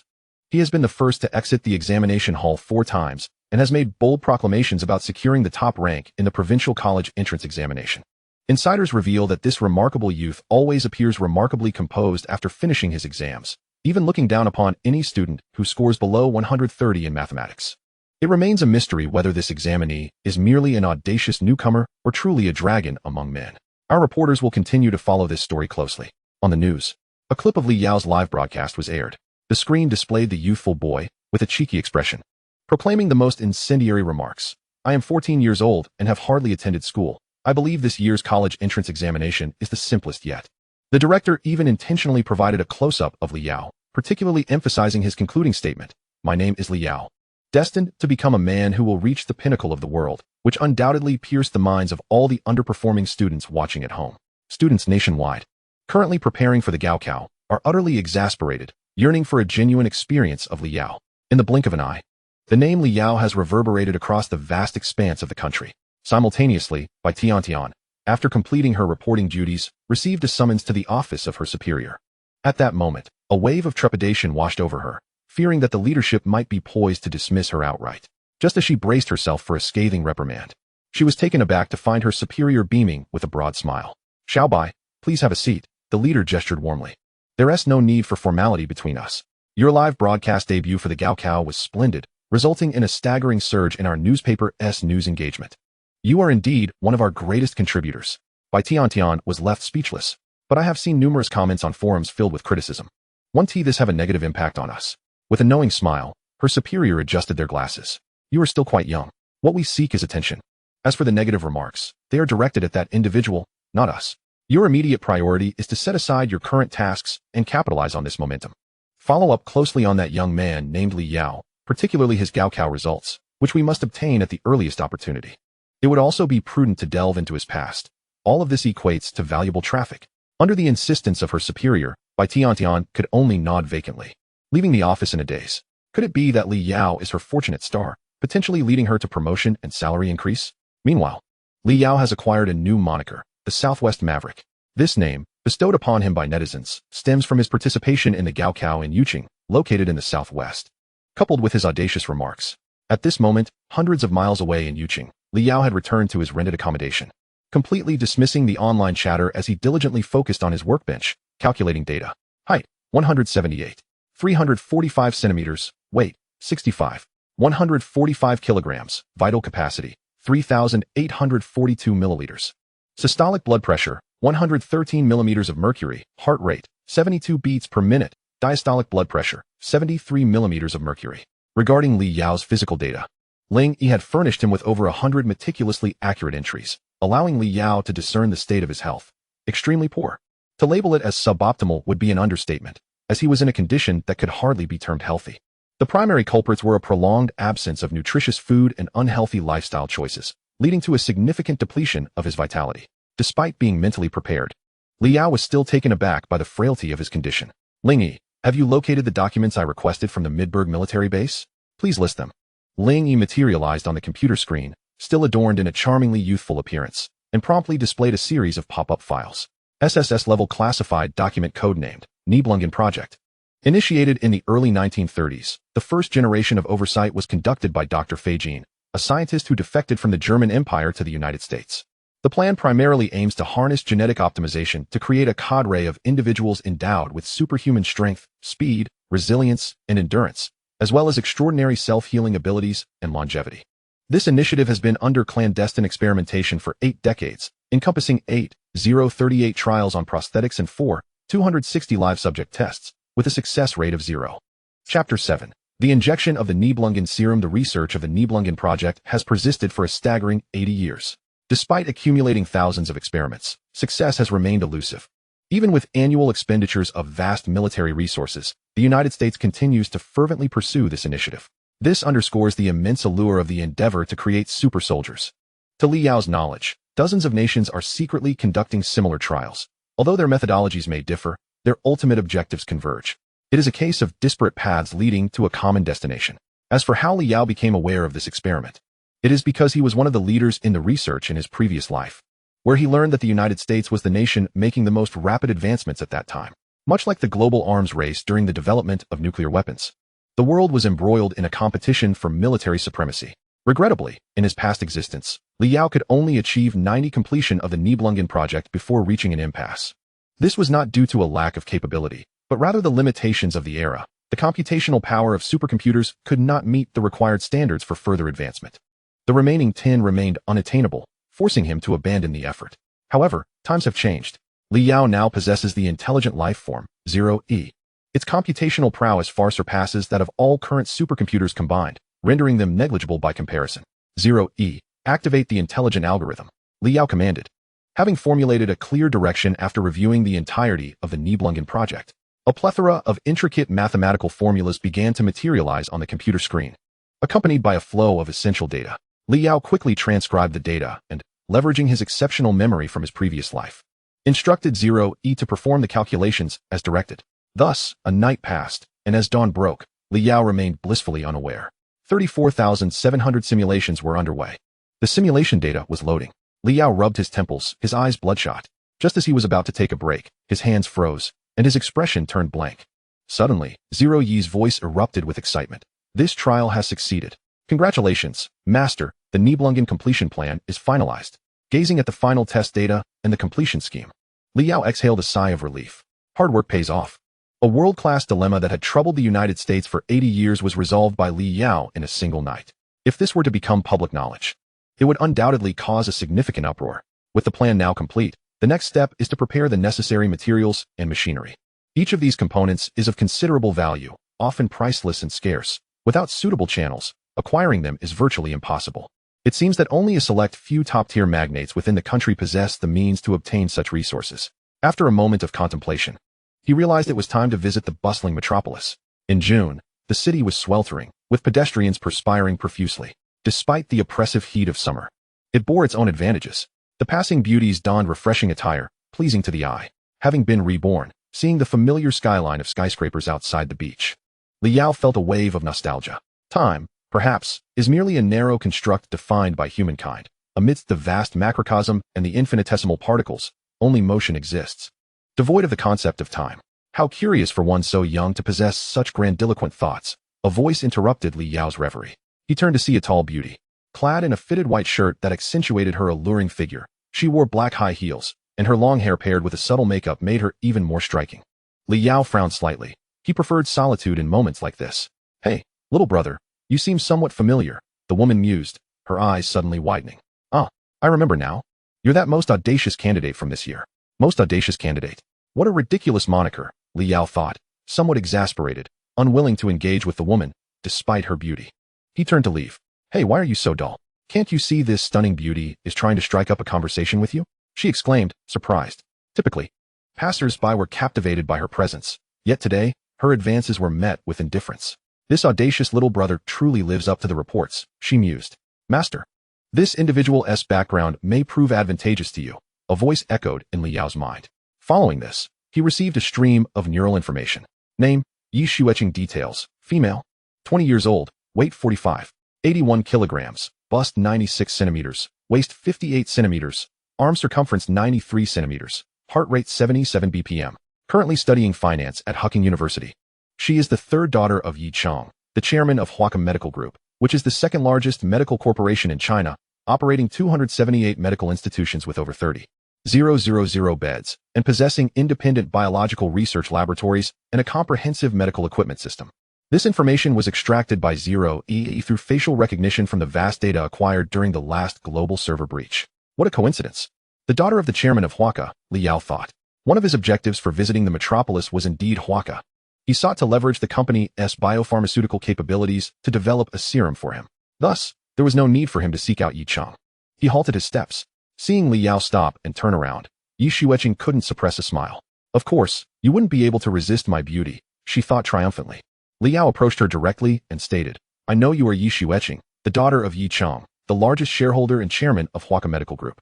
He has been the first to exit the examination hall 4 times and has made bold proclamations about securing the top rank in the provincial college entrance examination. Insiders reveal that this remarkable youth always appears remarkably composed after finishing his exams, even looking down upon any student who scores below 130 in mathematics. It remains a mystery whether this examinee is merely an audacious newcomer or truly a dragon among men. Our reporters will continue to follow this story closely. On the news, a clip of Li Yao's live broadcast was aired. The screen displayed the youthful boy, with a cheeky expression, proclaiming the most incendiary remarks. I am 14 years old and have hardly attended school. I believe this year's college entrance examination is the simplest yet. The director even intentionally provided a close-up of Li Yao, particularly emphasizing his concluding statement, my name is Li Yao, destined to become a man who will reach the pinnacle of the world, which undoubtedly pierced the minds of all the underperforming students watching at home. Students nationwide, currently preparing for the Gaokao, are utterly exasperated, yearning for a genuine experience of Li Yao. In the blink of an eye, the name Li Yao has reverberated across the vast expanse of the country. Simultaneously, Bai Tiantian, after completing her reporting duties, received a summons to the office of her superior. At that moment, a wave of trepidation washed over her, fearing that the leadership might be poised to dismiss her outright. Just as she braced herself for a scathing reprimand, she was taken aback to find her superior beaming with a broad smile. Xiao Bai, please have a seat, the leader gestured warmly. There's no need for formality between us. Your live broadcast debut for the Gaokao was splendid, resulting in a staggering surge in our newspaper's news engagement. You are indeed one of our greatest contributors. Bai Tiantian was left speechless, but I have seen numerous comments on forums filled with criticism. Won't this have a negative impact on us? With a knowing smile, her superior adjusted their glasses. You are still quite young. What we seek is attention. As for the negative remarks, they are directed at that individual, not us. Your immediate priority is to set aside your current tasks and capitalize on this momentum. Follow up closely on that young man named Li Yao, particularly his Gaokao results, which we must obtain at the earliest opportunity. It would also be prudent to delve into his past. All of this equates to valuable traffic. Under the insistence of her superior, Bai Tiantian could only nod vacantly, leaving the office in a daze. Could it be that Li Yao is her fortunate star, potentially leading her to promotion and salary increase? Meanwhile, Li Yao has acquired a new moniker, the Southwest Maverick. This name, bestowed upon him by netizens, stems from his participation in the Gaokao in Yuqing, located in the southwest. Coupled with his audacious remarks, at this moment, hundreds of miles away in Yuqing, Li Yao had returned to his rented accommodation, completely dismissing the online chatter as he diligently focused on his workbench, calculating data. Height, 178. 345 centimeters. Weight, 65. 145 kilograms. Vital capacity, 3,842 milliliters. Systolic blood pressure, 113 millimeters of mercury. Heart rate, 72 beats per minute. Diastolic blood pressure, 73 millimeters of mercury. Regarding Li Yao's physical data, Ling Yi had furnished him with over 100 meticulously accurate entries, allowing Li Yao to discern the state of his health. Extremely poor. To label it as suboptimal would be an understatement, as he was in a condition that could hardly be termed healthy. The primary culprits were a prolonged absence of nutritious food and unhealthy lifestyle choices, leading to a significant depletion of his vitality. Despite being mentally prepared, Li Yao was still taken aback by the frailty of his condition. Ling Yi, have you located the documents I requested from the Midburg military base? Please list them. Ling Yi materialized on the computer screen, still adorned in a charmingly youthful appearance, and promptly displayed a series of pop-up files. SSS-level classified document codenamed Nibelungen Project. Initiated in the early 1930s, the first generation of oversight was conducted by Dr. Fei Jin, a scientist who defected from the German Empire to the United States. The plan primarily aims to harness genetic optimization to create a cadre of individuals endowed with superhuman strength, speed, resilience, and endurance, as well as extraordinary self-healing abilities and longevity. This initiative has been under clandestine experimentation for 8 decades, encompassing 8,038 trials on prosthetics and 4,260 live subject tests, with a success rate of 0. Chapter 7. The injection of the Nibelungen serum. The research of the Nibelungen project has persisted for a staggering 80 years. Despite accumulating thousands of experiments, success has remained elusive. Even with annual expenditures of vast military resources, the United States continues to fervently pursue this initiative. This underscores the immense allure of the endeavor to create super soldiers. To Li Yao's knowledge, dozens of nations are secretly conducting similar trials. Although their methodologies may differ, their ultimate objectives converge. It is a case of disparate paths leading to a common destination. As for how Li Yao became aware of this experiment, it is because he was one of the leaders in the research in his previous life, where he learned that the United States was the nation making the most rapid advancements at that time. Much like the global arms race during the development of nuclear weapons, the world was embroiled in a competition for military supremacy. Regrettably, in his past existence, Li Yao could only achieve 90% completion of the Nibelungen project before reaching an impasse. This was not due to a lack of capability, but rather the limitations of the era. The computational power of supercomputers could not meet the required standards for further advancement. The remaining 10 remained unattainable, forcing him to abandon the effort. However, times have changed. Li Yao now possesses the intelligent life form, 0E. Its computational prowess far surpasses that of all current supercomputers combined, rendering them negligible by comparison. 0E. Activate the intelligent algorithm, Li Yao commanded. Having formulated a clear direction after reviewing the entirety of the Nibelungen project, a plethora of intricate mathematical formulas began to materialize on the computer screen. Accompanied by a flow of essential data, Li Yao quickly transcribed the data and, leveraging his exceptional memory from his previous life, instructed 0E to perform the calculations as directed. Thus, a night passed, and as dawn broke, Li Yao remained blissfully unaware. 34,700 simulations were underway. The simulation data was loading. Li Yao rubbed his temples, his eyes bloodshot. Just as he was about to take a break, his hands froze, and his expression turned blank. Suddenly, 0E's voice erupted with excitement. This trial has succeeded. Congratulations, Master, the Nibelungen completion plan is finalized. Gazing at the final test data and the completion scheme, Li Yao exhaled a sigh of relief. Hard work pays off. A world-class dilemma that had troubled the United States for 80 years was resolved by Li Yao in a single night. If this were to become public knowledge, it would undoubtedly cause a significant uproar. With the plan now complete, the next step is to prepare the necessary materials and machinery. Each of these components is of considerable value, often priceless and scarce. Without suitable channels, acquiring them is virtually impossible. It seems that only a select few top-tier magnates within the country possess the means to obtain such resources. After a moment of contemplation, he realized it was time to visit the bustling metropolis. In June, the city was sweltering, with pedestrians perspiring profusely. Despite the oppressive heat of summer, it bore its own advantages. The passing beauties donned refreshing attire, pleasing to the eye. Having been reborn, seeing the familiar skyline of skyscrapers outside the beach, Li Yao felt a wave of nostalgia. Time, perhaps, is merely a narrow construct defined by humankind. Amidst the vast macrocosm and the infinitesimal particles, only motion exists, devoid of the concept of time. How curious for one so young to possess such grandiloquent thoughts. A voice interrupted Li Yao's reverie. He turned to see a tall beauty, clad in a fitted white shirt that accentuated her alluring figure. She wore black high heels, and her long hair paired with a subtle makeup made her even more striking. Li Yao frowned slightly. He preferred solitude in moments like this. Hey, little brother, you seem somewhat familiar, the woman mused, her eyes suddenly widening. Ah, I remember now. You're that most audacious candidate from this year. Most audacious candidate. What a ridiculous moniker, Li Yao thought, somewhat exasperated, unwilling to engage with the woman, despite her beauty. He turned to leave. Hey, why are you so dull? Can't you see this stunning beauty is trying to strike up a conversation with you? She exclaimed, surprised. Typically, passers-by were captivated by her presence, yet today, her advances were met with indifference. This audacious little brother truly lives up to the reports, she mused. Master, this individual's background may prove advantageous to you, a voice echoed in Li Yao's mind. Following this, he received a stream of neural information. Name, Yi Shueching details, female, 20 years old, weight 45, 81 kilograms, bust 96 centimeters, waist 58 centimeters, arm circumference 93 centimeters, heart rate 77 BPM, currently studying finance at Hucking University. She is the third daughter of Yi Chong, the chairman of Huaka Medical Group, which is the second largest medical corporation in China, operating 278 medical institutions with over 30,000 beds, and possessing independent biological research laboratories and a comprehensive medical equipment system. This information was extracted by 0E through facial recognition from the vast data acquired during the last global server breach. What a coincidence. The daughter of the chairman of Huaka, Li Yao thought. One of his objectives for visiting the metropolis was indeed Huaka. He sought to leverage the company's biopharmaceutical capabilities to develop a serum for him. Thus, there was no need for him to seek out Yi Chong. He halted his steps, Seeing Li Yao stop and turn around, Yi Xueqing couldn't suppress a smile. Of course, you wouldn't be able to resist my beauty, she thought triumphantly. Li Yao approached her directly and stated, I know you are Yi Xueqing, the daughter of Yi Chong, the largest shareholder and chairman of Huaka Medical Group.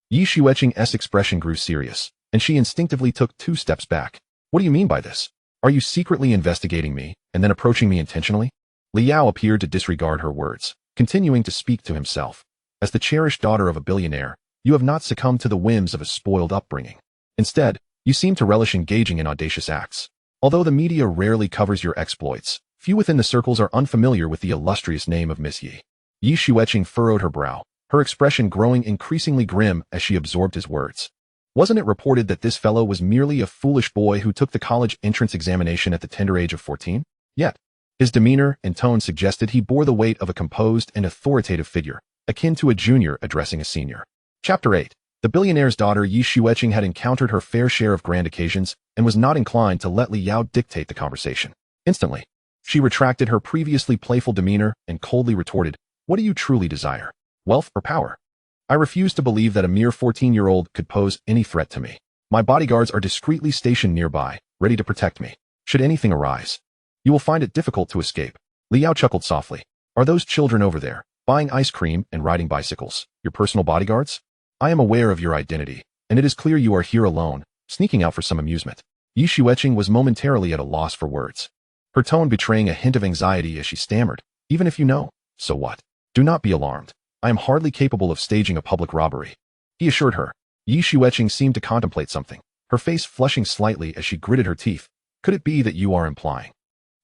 Yi Xueqing's expression grew serious, and she instinctively took 2 steps back. What do you mean by this? Are you secretly investigating me, and then approaching me intentionally? Li Yao appeared to disregard her words, continuing to speak to himself. As the cherished daughter of a billionaire, you have not succumbed to the whims of a spoiled upbringing. Instead, you seem to relish engaging in audacious acts. Although the media rarely covers your exploits, few within the circles are unfamiliar with the illustrious name of Miss Yi. Yi Xueqing furrowed her brow, her expression growing increasingly grim as she absorbed his words. Wasn't it reported that this fellow was merely a foolish boy who took the college entrance examination at the tender age of 14? Yet, his demeanor and tone suggested he bore the weight of a composed and authoritative figure, akin to a junior addressing a senior. Chapter 8. The billionaire's daughter Yi Xueqing had encountered her fair share of grand occasions and was not inclined to let Li Yao dictate the conversation. Instantly, she retracted her previously playful demeanor and coldly retorted, What do you truly desire? Wealth or power? I refuse to believe that a mere 14-year-old could pose any threat to me. My bodyguards are discreetly stationed nearby, ready to protect me. Should anything arise, you will find it difficult to escape. Li Yao chuckled softly. Are those children over there, buying ice cream and riding bicycles, your personal bodyguards? I am aware of your identity, and it is clear you are here alone, sneaking out for some amusement. Yi Xueqing was momentarily at a loss for words, her tone betraying a hint of anxiety as she stammered, Even if you know, so what? Do not be alarmed. I am hardly capable of staging a public robbery, he assured her. Yi Xueqing seemed to contemplate something, her face flushing slightly as she gritted her teeth. Could it be that you are implying?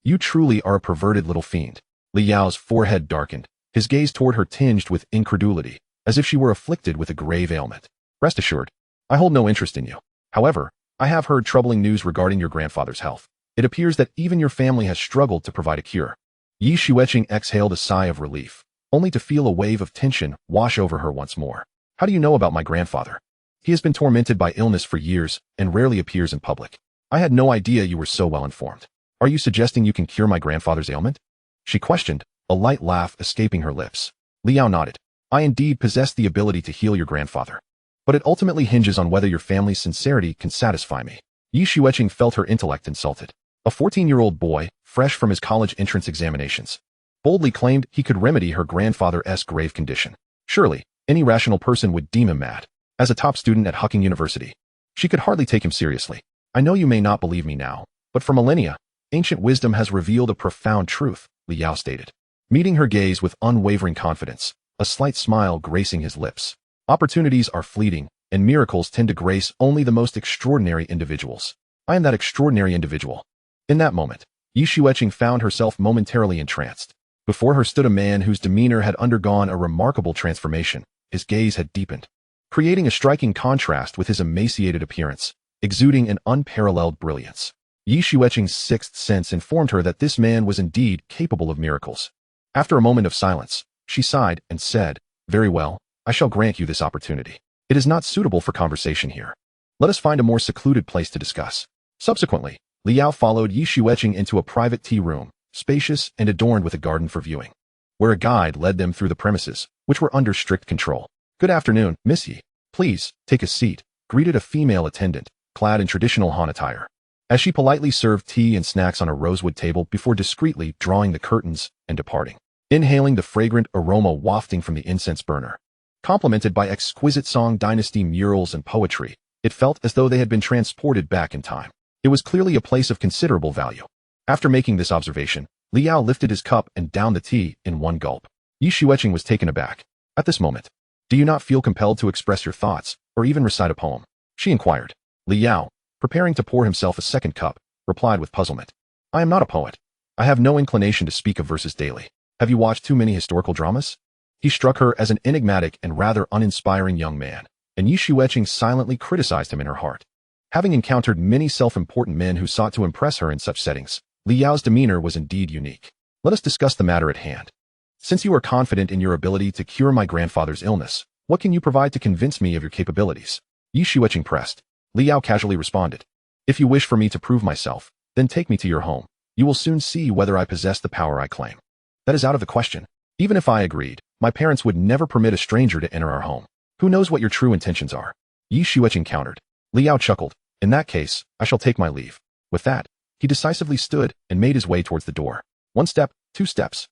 You truly are a perverted little fiend. Li Yao's forehead darkened, his gaze toward her tinged with incredulity, as if she were afflicted with a grave ailment. Rest assured, I hold no interest in you. However, I have heard troubling news regarding your grandfather's health. It appears that even your family has struggled to provide a cure. Yi Xueqing exhaled a sigh of relief, only to feel a wave of tension wash over her once more. How do you know about my grandfather? He has been tormented by illness for years and rarely appears in public. I had no idea you were so well informed. Are you suggesting you can cure my grandfather's ailment? She questioned, a light laugh escaping her lips. Li Yao nodded. I indeed possess the ability to heal your grandfather. But it ultimately hinges on whether your family's sincerity can satisfy me. Yi Xueqing felt her intellect insulted. A 14-year-old boy, fresh from his college entrance examinations, boldly claimed he could remedy her grandfather's grave condition. Surely, any rational person would deem him mad. As a top student at Hucking University, she could hardly take him seriously. I know you may not believe me now, but for millennia, ancient wisdom has revealed a profound truth, Li Yao stated, meeting her gaze with unwavering confidence, a slight smile gracing his lips. Opportunities are fleeting, and miracles tend to grace only the most extraordinary individuals. I am that extraordinary individual. In that moment, Yi Xueqing found herself momentarily entranced. Before her stood a man whose demeanor had undergone a remarkable transformation. His gaze had deepened, creating a striking contrast with his emaciated appearance, exuding an unparalleled brilliance. Yi Xueqing's sixth sense informed her that this man was indeed capable of miracles. After a moment of silence, she sighed and said, Very well, I shall grant you this opportunity. It is not suitable for conversation here. Let us find a more secluded place to discuss. Subsequently, Li Yao followed Yi Xueqing into a private tea room, spacious and adorned with a garden for viewing, where a guide led them through the premises, which were under strict control. Good afternoon, Miss Yi. Please, take a seat, greeted a female attendant, clad in traditional Han attire, as she politely served tea and snacks on a rosewood table before discreetly drawing the curtains and departing. Inhaling the fragrant aroma wafting from the incense burner, complemented by exquisite Song Dynasty murals and poetry, it felt as though they had been transported back in time. It was clearly a place of considerable value. After making this observation, Li Yao lifted his cup and downed the tea in one gulp. Yi Xueqing was taken aback. At this moment, do you not feel compelled to express your thoughts, or even recite a poem? She inquired. Li Yao, preparing to pour himself a second cup, replied with puzzlement. I am not a poet. I have no inclination to speak of verses daily. Have you watched too many historical dramas? He struck her as an enigmatic and rather uninspiring young man, and Yi Xueqing silently criticized him in her heart. Having encountered many self-important men who sought to impress her in such settings, Li Yao's demeanor was indeed unique. Let us discuss the matter at hand. Since you are confident in your ability to cure my grandfather's illness, what can you provide to convince me of your capabilities? Yi Xueqing pressed. Li Yao casually responded. If you wish for me to prove myself, then take me to your home. You will soon see whether I possess the power I claim. That is out of the question. Even if I agreed, my parents would never permit a stranger to enter our home. Who knows what your true intentions are? Yi Xueqing countered. Liao chuckled. In that case, I shall take my leave. With that, he decisively stood and made his way towards the door. 1 step, 2 steps.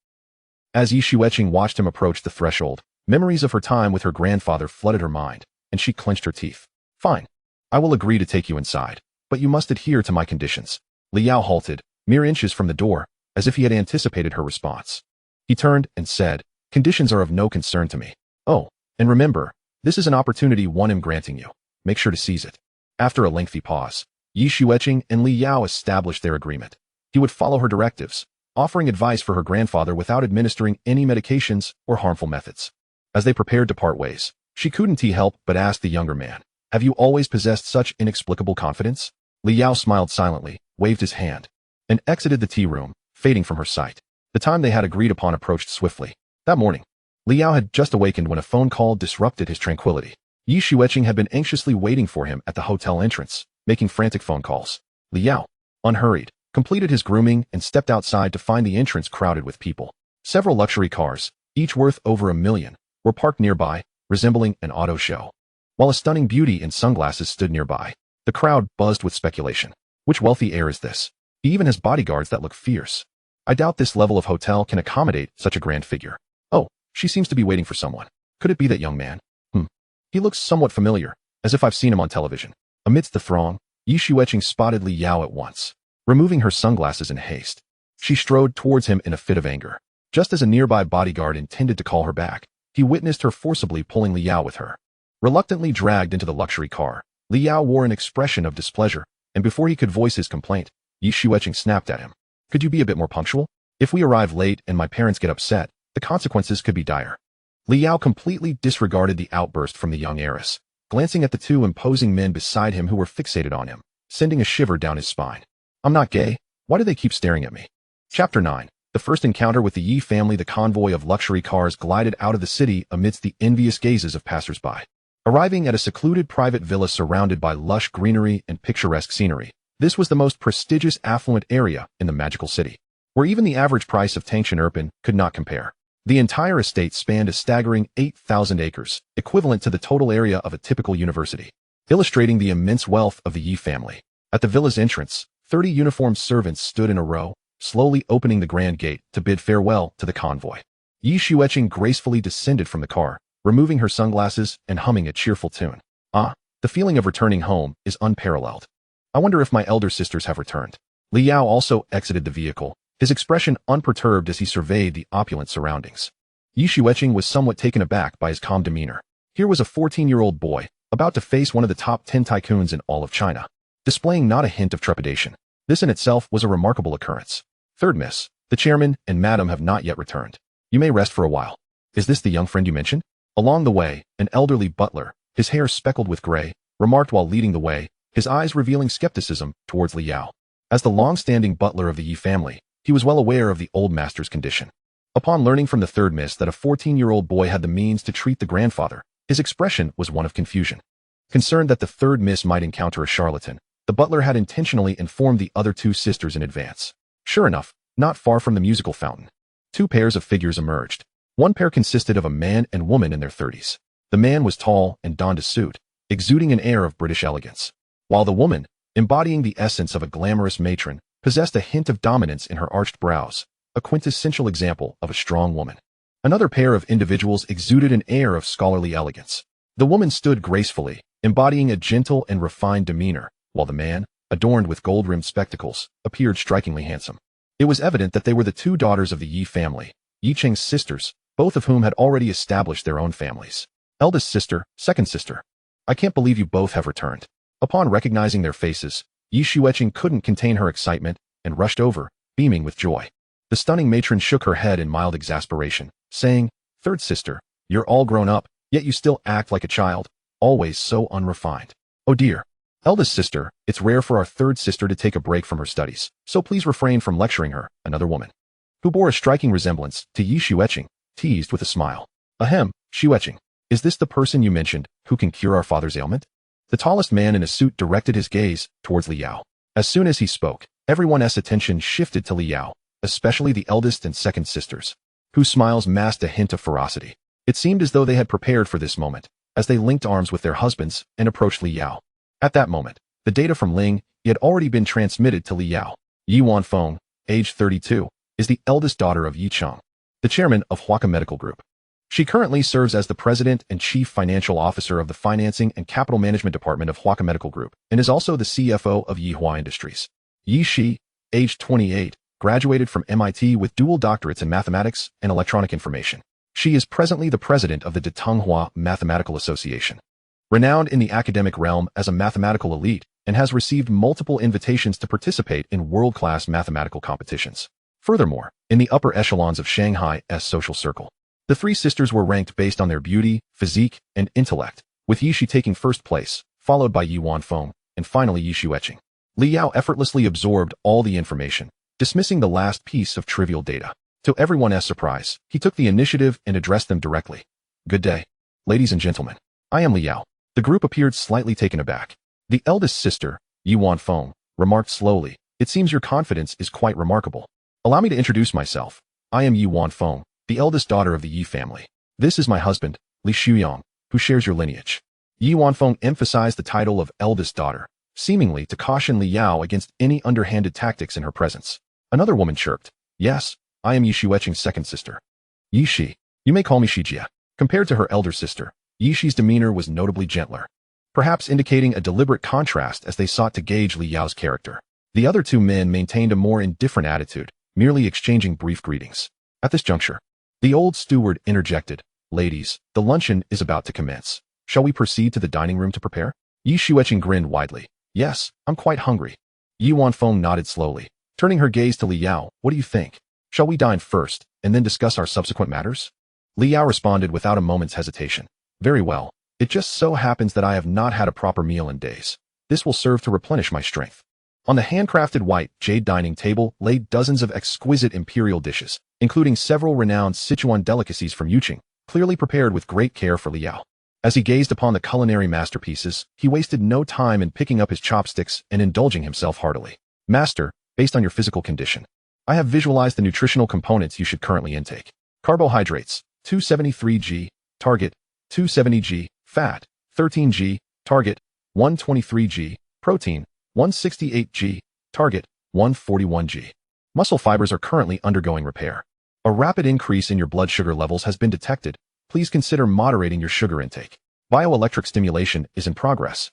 As Yi Xueqing watched him approach the threshold, memories of her time with her grandfather flooded her mind, and she clenched her teeth. Fine. I will agree to take you inside, but you must adhere to my conditions. Liao halted, mere inches from the door, as if he had anticipated her response. He turned and said, conditions are of no concern to me. Oh, and remember, this is an opportunity one am granting you. Make sure to seize it. After a lengthy pause, Yi Xueqing and Liao established their agreement. He would follow her directives, offering advice for her grandfather without administering any medications or harmful methods. As they prepared to part ways, she couldn't help but ask the younger man, have you always possessed such inexplicable confidence? Liao smiled silently, waved his hand, and exited the tea room, fading from her sight. The time they had agreed upon approached swiftly. That morning, Liao had just awakened when a phone call disrupted his tranquility. Yi Xueqing had been anxiously waiting for him at the hotel entrance, making frantic phone calls. Liao, unhurried, completed his grooming and stepped outside to find the entrance crowded with people. Several luxury cars, each worth over $1 million, were parked nearby, resembling an auto show. While a stunning beauty in sunglasses stood nearby, the crowd buzzed with speculation. Which wealthy heir is this? He even has bodyguards that look fierce. I doubt this level of hotel can accommodate such a grand figure. Oh, she seems to be waiting for someone. Could it be that young man? He looks somewhat familiar, as if I've seen him on television. Amidst the throng, Yi Xueqing spotted Liao at once. Removing her sunglasses in haste, she strode towards him in a fit of anger. Just as a nearby bodyguard intended to call her back, he witnessed her forcibly pulling Liao with her. Reluctantly dragged into the luxury car, Liao wore an expression of displeasure, and before he could voice his complaint, Yi Xueqing snapped at him. Could you be a bit more punctual? If we arrive late and my parents get upset, the consequences could be dire. Liao completely disregarded the outburst from the young heiress, glancing at the 2 imposing men beside him who were fixated on him, sending a shiver down his spine. I'm not gay. Why do they keep staring at me? Chapter 9. The first encounter with the Yi family. The convoy of luxury cars glided out of the city amidst the envious gazes of passers-by. Arriving at a secluded private villa surrounded by lush greenery and picturesque scenery, this was the most prestigious affluent area in the magical city, where even the average price of Tangshan Erpin could not compare. The entire estate spanned a staggering 8,000 acres, equivalent to the total area of a typical university, illustrating the immense wealth of the Yi family. At the villa's entrance, 30 uniformed servants stood in a row, slowly opening the grand gate to bid farewell to the convoy. Yi Xueqing gracefully descended from the car, removing her sunglasses and humming a cheerful tune. Ah, the feeling of returning home is unparalleled. I wonder if my elder sisters have returned. Liao also exited the vehicle, his expression unperturbed as he surveyed the opulent surroundings. Yi Xueqing was somewhat taken aback by his calm demeanor. Here was a 14-year-old boy, about to face one of the top 10 tycoons in all of China, displaying not a hint of trepidation. This in itself was a remarkable occurrence. Third miss, the chairman and madam have not yet returned. You may rest for a while. Is this the young friend you mentioned? Along the way, an elderly butler, his hair speckled with gray, remarked while leading the way, his eyes revealing skepticism towards Liao. As the long-standing butler of the Yi family, he was well aware of the old master's condition. Upon learning from the third miss that a 14-year-old boy had the means to treat the grandfather, his expression was one of confusion. Concerned that the third miss might encounter a charlatan, the butler had intentionally informed the other 2 sisters in advance. Sure enough, not far from the musical fountain, 2 pairs of figures emerged. One pair consisted of a man and woman in their 30s. The man was tall and donned a suit, exuding an air of British elegance, while the woman, embodying the essence of a glamorous matron, possessed a hint of dominance in her arched brows, a quintessential example of a strong woman. Another pair of individuals exuded an air of scholarly elegance. The woman stood gracefully, embodying a gentle and refined demeanor, while the man, adorned with gold-rimmed spectacles, appeared strikingly handsome. It was evident that they were the 2 daughters of the Yi family, Yi Cheng's sisters, both of whom had already established their own families. Eldest sister, second sister. I can't believe you both have returned. Upon recognizing their faces, Yi Xueqing couldn't contain her excitement and rushed over, beaming with joy. The stunning matron shook her head in mild exasperation, saying, Third sister, you're all grown up, yet you still act like a child, always so unrefined. Oh dear. Eldest sister, it's rare for our third sister to take a break from her studies, so please refrain from lecturing her, another woman, who bore a striking resemblance to Yi Xueqing, teased with a smile. Ahem, Xueqing, is this the person you mentioned, who can cure our father's ailment? The tallest man in a suit directed his gaze towards Liao. As soon as he spoke, everyone's attention shifted to Liao, especially the eldest and second sisters, whose smiles masked a hint of ferocity. It seemed as though they had prepared for this moment, as they linked arms with their husbands and approached Li Yao. At that moment, the data from Ling had already been transmitted to Li Yao. Yi Wanfeng, age 32, is the eldest daughter of Yi Cheng, the chairman of Huaka Medical Group. She currently serves as the president and chief financial officer of the Financing and Capital Management Department of Huaka Medical Group and is also the CFO of Yihua Industries. Yi Shi, age 28, graduated from MIT with dual doctorates in mathematics and electronic information. She is presently the president of the Detonghua Mathematical Association. Renowned in the academic realm as a mathematical elite and has received multiple invitations to participate in world-class mathematical competitions. Furthermore, in the upper echelons of Shanghai's social circle, the three sisters were ranked based on their beauty, physique, and intellect, with Yi Shi taking first place, followed by Yi Wanfeng, and finally Yi Xueqing. Li Yao effortlessly absorbed all the information, dismissing the last piece of trivial data. To everyone's surprise, he took the initiative and addressed them directly. "Good day, ladies and gentlemen. I am Li Yao." The group appeared slightly taken aback. The eldest sister, Yi Wanfeng, remarked slowly, "It seems your confidence is quite remarkable. Allow me to introduce myself. I am Yi Wanfeng, the eldest daughter of the Yi family. This is my husband, Li Shuyang, who shares your lineage." Yi Wanfeng emphasized the title of eldest daughter, seemingly to caution Li Yao against any underhanded tactics in her presence. Another woman chirped, "Yes, I am Yi Xueqing's second sister. Yi Shi. You may call me Shijia." Compared to her elder sister, Yi Shi's demeanor was notably gentler, perhaps indicating a deliberate contrast as they sought to gauge Li Yao's character. The other two men maintained a more indifferent attitude, merely exchanging brief greetings. At this juncture, the old steward interjected, "Ladies, the luncheon is about to commence. Shall we proceed to the dining room to prepare?" Yi Xueqing grinned widely. "Yes, I'm quite hungry." Yi Wanfeng nodded slowly, turning her gaze to Li Yao. "What do you think? Shall we dine first, and then discuss our subsequent matters?" Li Yao responded without a moment's hesitation. "Very well. It just so happens that I have not had a proper meal in days. This will serve to replenish my strength." On the handcrafted white jade dining table lay dozens of exquisite imperial dishes, including several renowned Sichuan delicacies from Yuqing, clearly prepared with great care for Li Yao. As he gazed upon the culinary masterpieces, he wasted no time in picking up his chopsticks and indulging himself heartily. "Master, based on your physical condition, I have visualized the nutritional components you should currently intake. Carbohydrates, 273 g, target, 270 g, fat, 13 g, target, 123 g, protein, 168 g, target, 141 g. Muscle fibers are currently undergoing repair. A rapid increase in your blood sugar levels has been detected. Please consider moderating your sugar intake. Bioelectric stimulation is in progress,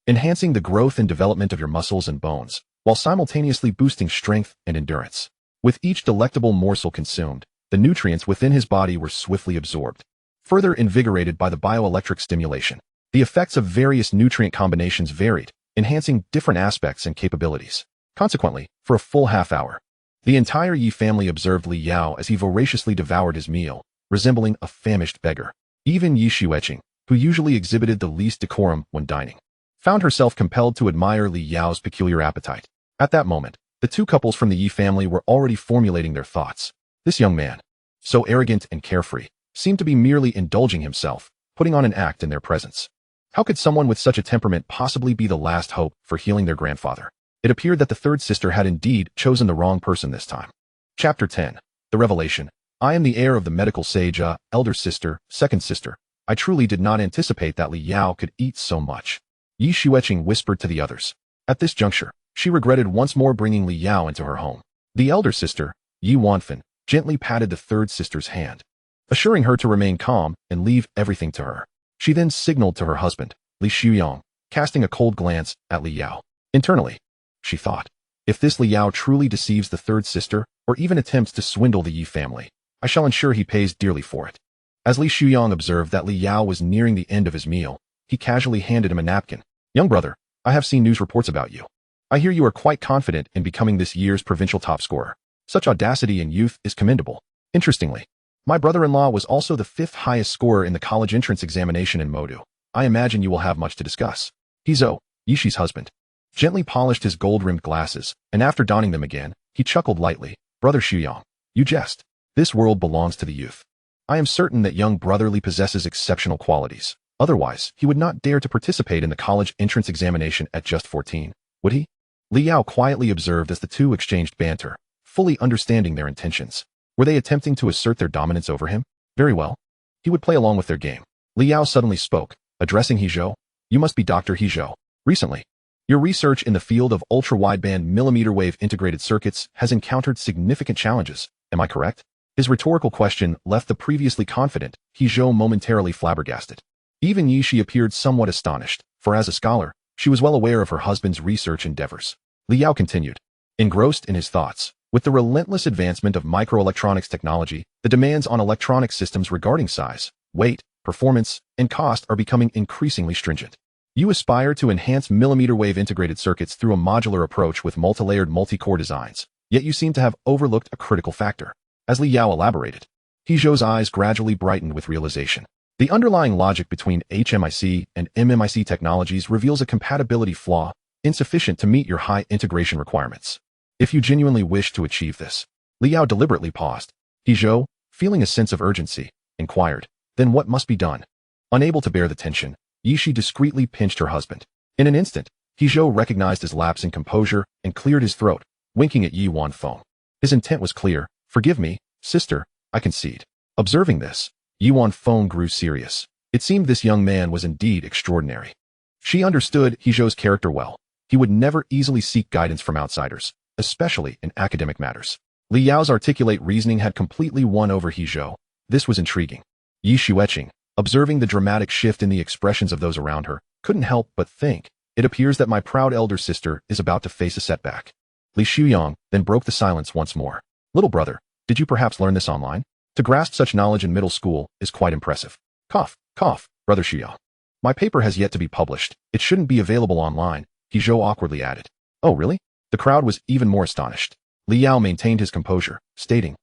enhancing the growth and development of your muscles and bones, while simultaneously boosting strength and endurance." With each delectable morsel consumed, the nutrients within his body were swiftly absorbed, further invigorated by the bioelectric stimulation. The effects of various nutrient combinations varied, enhancing different aspects and capabilities. Consequently, for a full half hour, the entire Yi family observed Li Yao as he voraciously devoured his meal, resembling a famished beggar. Even Yi Xueqing, who usually exhibited the least decorum when dining, found herself compelled to admire Li Yao's peculiar appetite. At that moment, the two couples from the Yi family were already formulating their thoughts. This young man, so arrogant and carefree, seemed to be merely indulging himself, putting on an act in their presence. How could someone with such a temperament possibly be the last hope for healing their grandfather? It appeared that the third sister had indeed chosen the wrong person this time. Chapter 10. The Revelation. "I am the heir of the medical sage, elder sister, second sister. I truly did not anticipate that Li Yao could eat so much." Yi Xueqing whispered to the others. At this juncture, she regretted once more bringing Li Yao into her home. The elder sister, Yi Wanfeng, gently patted the third sister's hand, assuring her to remain calm and leave everything to her. She then signaled to her husband, Li Shuyang, casting a cold glance at Li Yao. Internally, she thought, "If this Li Yao truly deceives the third sister, or even attempts to swindle the Yi family, I shall ensure he pays dearly for it." As Li Shuyang observed that Li Yao was nearing the end of his meal, he casually handed him a napkin. "Young brother, I have seen news reports about you. I hear you are quite confident in becoming this year's provincial top scorer. Such audacity and youth is commendable. Interestingly, my brother-in-law was also the 5th highest scorer in the college entrance examination in Modu. I imagine you will have much to discuss." Hizo, Yishi's husband, gently polished his gold-rimmed glasses, and after donning them again, he chuckled lightly. "Brother Shuyang, you jest. This world belongs to the youth. I am certain that young brotherly possesses exceptional qualities. Otherwise, he would not dare to participate in the college entrance examination at just 14, would he?" Li Yao quietly observed as the two exchanged banter, fully understanding their intentions. Were they attempting to assert their dominance over him? Very well. He would play along with their game. Li Yao suddenly spoke. Addressing He Zhou, "You must be Dr. He Zhou. Recently, your research in the field of ultra-wideband millimeter-wave integrated circuits has encountered significant challenges. Am I correct?" His rhetorical question left the previously confident He Zhou momentarily flabbergasted. Even Yi Shi appeared somewhat astonished, for as a scholar, she was well aware of her husband's research endeavors. Li Yao continued, engrossed in his thoughts. With the relentless advancement of microelectronics technology, the demands on electronic systems regarding size, weight, performance, and cost are becoming increasingly stringent. You aspire to enhance millimeter-wave integrated circuits through a modular approach with multi-layered multi-core designs, yet you seem to have overlooked a critical factor. As Li Yao elaborated, He Zhou's eyes gradually brightened with realization. The underlying logic between HMIC and MMIC technologies reveals a compatibility flaw, insufficient to meet your high integration requirements. If you genuinely wish to achieve this, Li Yao deliberately paused. He Zhou, feeling a sense of urgency, inquired, then what must be done? Unable to bear the tension, Yi Shi discreetly pinched her husband. In an instant, He Zhou recognized his lapse in composure and cleared his throat, winking at Yi Wanfeng. His intent was clear. "Forgive me, sister, I concede." Observing this, Yi Wanfeng grew serious. It seemed this young man was indeed extraordinary. She understood He Zhou's character well. He would never easily seek guidance from outsiders, especially in academic matters. Li Yao's articulate reasoning had completely won over He Zhou. This was intriguing. Yi Xueqing, observing the dramatic shift in the expressions of those around her, couldn't help but think, it appears that my proud elder sister is about to face a setback. Li Shuyang then broke the silence once more. "Little brother, did you perhaps learn this online? To grasp such knowledge in middle school is quite impressive." Cough, cough, Brother Shuyang. "My paper has yet to be published. It shouldn't be available online," He Zhou awkwardly added. "Oh, really?" The crowd was even more astonished. Li Yao maintained his composure, stating,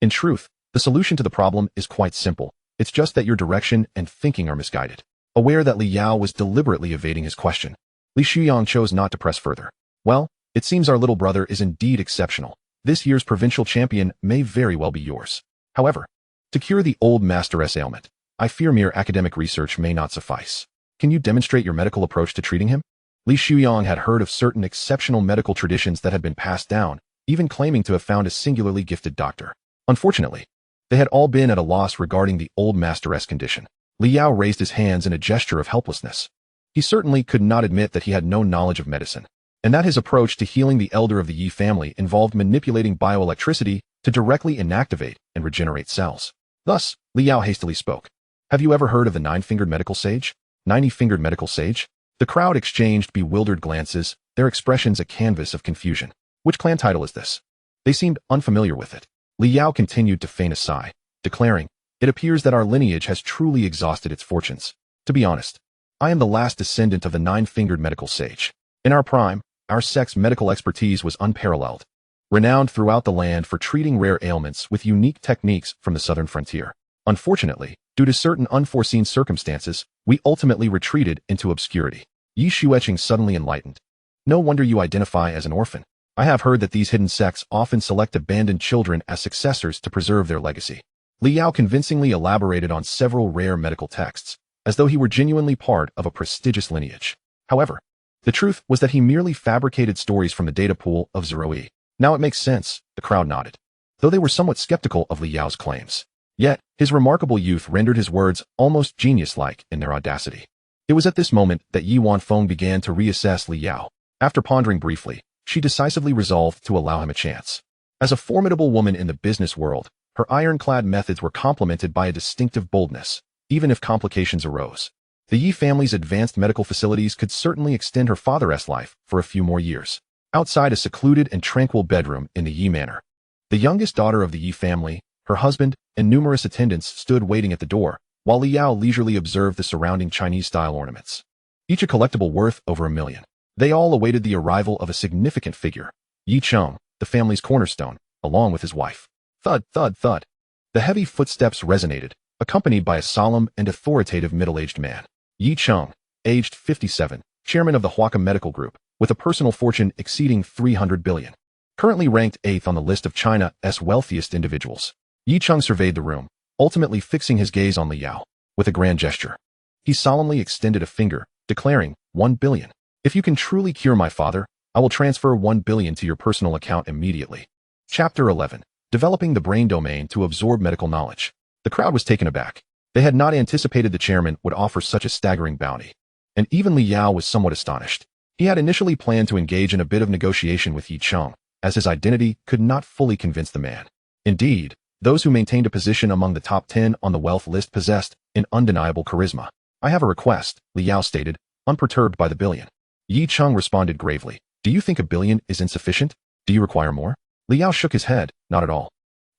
"In truth, the solution to the problem is quite simple. It's just that your direction and thinking are misguided." Aware that Li Yao was deliberately evading his question, Li Shuyang chose not to press further. "Well, it seems our little brother is indeed exceptional. This year's provincial champion may very well be yours. However, to cure the old master's ailment, I fear mere academic research may not suffice. Can you demonstrate your medical approach to treating him?" Li Shuyang had heard of certain exceptional medical traditions that had been passed down, even claiming to have found a singularly gifted doctor. Unfortunately, they had all been at a loss regarding the old master's condition. Li Yao raised his hands in a gesture of helplessness. He certainly could not admit that he had no knowledge of medicine, and that his approach to healing the elder of the Yi family involved manipulating bioelectricity to directly inactivate and regenerate cells. Thus, Li Yao hastily spoke. "Have you ever heard of the nine-fingered medical sage? 90-fingered medical sage?" The crowd exchanged bewildered glances, their expressions a canvas of confusion. "Which clan title is this?" They seemed unfamiliar with it. Li Yao continued to feign a sigh, declaring, "It appears that our lineage has truly exhausted its fortunes. To be honest, I am the last descendant of the nine-fingered medical sage. In our prime, our sect's medical expertise was unparalleled, renowned throughout the land for treating rare ailments with unique techniques from the southern frontier. Unfortunately, due to certain unforeseen circumstances, we ultimately retreated into obscurity." Yi Xueqing suddenly enlightened. "No wonder you identify as an orphan. I have heard that these hidden sects often select abandoned children as successors to preserve their legacy." Li Yao convincingly elaborated on several rare medical texts, as though he were genuinely part of a prestigious lineage. However, the truth was that he merely fabricated stories from the data pool of Zeroi. "Now it makes sense," the crowd nodded, though they were somewhat skeptical of Li Yao's claims. Yet, his remarkable youth rendered his words almost genius-like in their audacity. It was at this moment that Yi Wanfeng began to reassess Li Yao. After pondering briefly, she decisively resolved to allow him a chance. As a formidable woman in the business world, her ironclad methods were complemented by a distinctive boldness, even if complications arose. The Yi family's advanced medical facilities could certainly extend her father's life for a few more years. Outside a secluded and tranquil bedroom in the Yi manor, the youngest daughter of the Yi family, her husband, and numerous attendants stood waiting at the door, while Li Yao leisurely observed the surrounding Chinese-style ornaments, each a collectible worth over $1 million. They all awaited the arrival of a significant figure, Yi Cheng, the family's cornerstone, along with his wife. Thud, thud, thud. The heavy footsteps resonated, accompanied by a solemn and authoritative middle-aged man. Yi Cheng, aged 57, chairman of the Huaka Medical Group, with a personal fortune exceeding 300 billion. Currently ranked 8th on the list of China's wealthiest individuals. Yi Cheng surveyed the room, ultimately fixing his gaze on Li Yao. With a grand gesture, he solemnly extended a finger, declaring, 1 billion. If you can truly cure my father, I will transfer 1 billion to your personal account immediately. Chapter 11. Developing the brain domain to absorb medical knowledge. The crowd was taken aback. They had not anticipated the chairman would offer such a staggering bounty. And even Li Yao was somewhat astonished. He had initially planned to engage in a bit of negotiation with Yi Cheng, as his identity could not fully convince the man. Indeed, those who maintained a position among the top 10 on the wealth list possessed an undeniable charisma. I have a request, Li Yao stated, unperturbed by the billion. Yi Cheng responded gravely. Do you think a billion is insufficient? Do you require more? Li Yao shook his head. Not at all.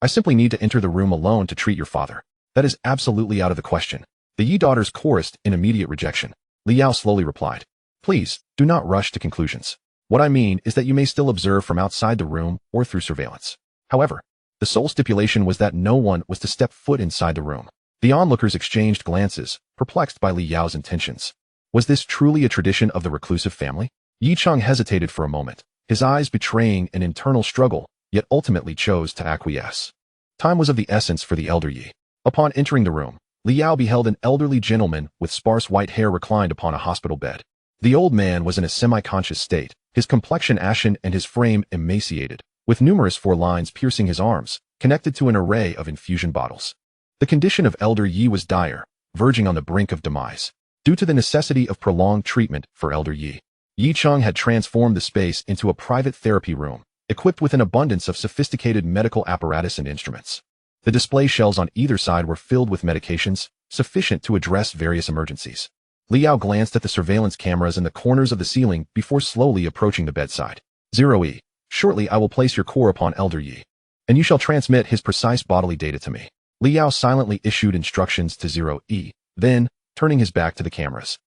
I simply need to enter the room alone to treat your father. That is absolutely out of the question. The Yi daughters chorused in immediate rejection. Li Yao slowly replied. Please, do not rush to conclusions. What I mean is that you may still observe from outside the room or through surveillance. However, the sole stipulation was that no one was to step foot inside the room. The onlookers exchanged glances, perplexed by Li Yao's intentions. Was this truly a tradition of the reclusive family? Yi Cheng hesitated for a moment, his eyes betraying an internal struggle, yet ultimately chose to acquiesce. Time was of the essence for the elder Yi. Upon entering the room, Li Yao beheld an elderly gentleman with sparse white hair reclined upon a hospital bed. The old man was in a semi-conscious state, his complexion ashen and his frame emaciated, with numerous four lines piercing his arms, connected to an array of infusion bottles. The condition of elder Yi was dire, verging on the brink of demise. Due to the necessity of prolonged treatment for elder Yi, Yi Cheng had transformed the space into a private therapy room, equipped with an abundance of sophisticated medical apparatus and instruments. The display shelves on either side were filled with medications, sufficient to address various emergencies. Li Yao glanced at the surveillance cameras in the corners of the ceiling before slowly approaching the bedside. 0E. Shortly I will place your core upon elder Yi, and you shall transmit his precise bodily data to me. Li Yao silently issued instructions to 0E, then, turning his back to the cameras,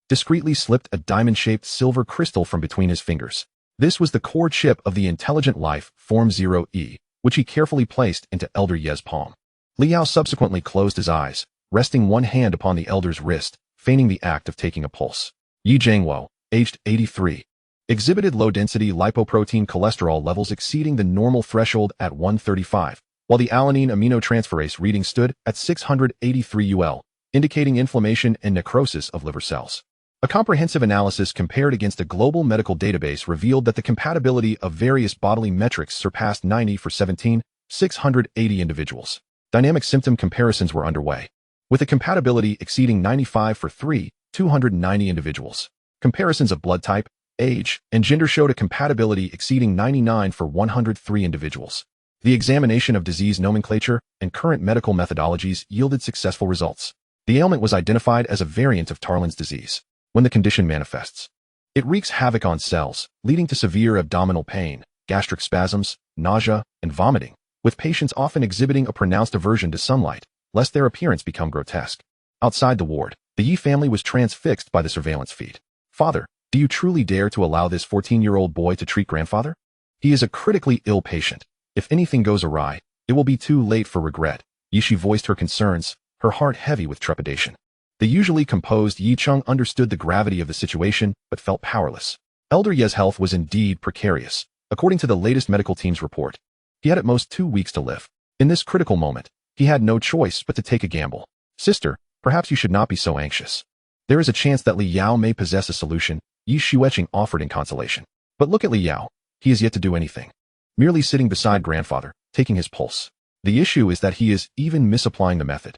discreetly slipped a diamond-shaped silver crystal from between his fingers. This was the core chip of the intelligent life form 0E, which he carefully placed into elder Ye's palm. Li Yao subsequently closed his eyes, resting one hand upon the elder's wrist, feigning the act of taking a pulse. Yi Zhangwo, aged 83, exhibited low-density lipoprotein cholesterol levels exceeding the normal threshold at 135, while the alanine aminotransferase reading stood at 683 UL, indicating inflammation and necrosis of liver cells. A comprehensive analysis compared against a global medical database revealed that the compatibility of various bodily metrics surpassed 90 for 680 individuals. Dynamic symptom comparisons were underway, with a compatibility exceeding 95 for 290 individuals. Comparisons of blood type, age, and gender showed a compatibility exceeding 99 for 103 individuals. The examination of disease nomenclature and current medical methodologies yielded successful results. The ailment was identified as a variant of Tarlin's disease. When the condition manifests, it wreaks havoc on cells, leading to severe abdominal pain, gastric spasms, nausea, and vomiting, with patients often exhibiting a pronounced aversion to sunlight, lest their appearance become grotesque. Outside the ward, the Yi family was transfixed by the surveillance feed. Father, do you truly dare to allow this 14-year-old boy to treat grandfather? He is a critically ill patient. If anything goes awry, it will be too late for regret. Yishi voiced her concerns, her heart heavy with trepidation. The usually composed Yi Cheng understood the gravity of the situation, but felt powerless. Elder Ye's health was indeed precarious. According to the latest medical team's report, he had at most 2 weeks to live. In this critical moment, he had no choice but to take a gamble. Sister, perhaps you should not be so anxious. There is a chance that Li Yao may possess a solution, Yi Xueqing offered in consolation. But look at Li Yao. He is yet to do anything. Merely sitting beside grandfather, taking his pulse. The issue is that he is even misapplying the method.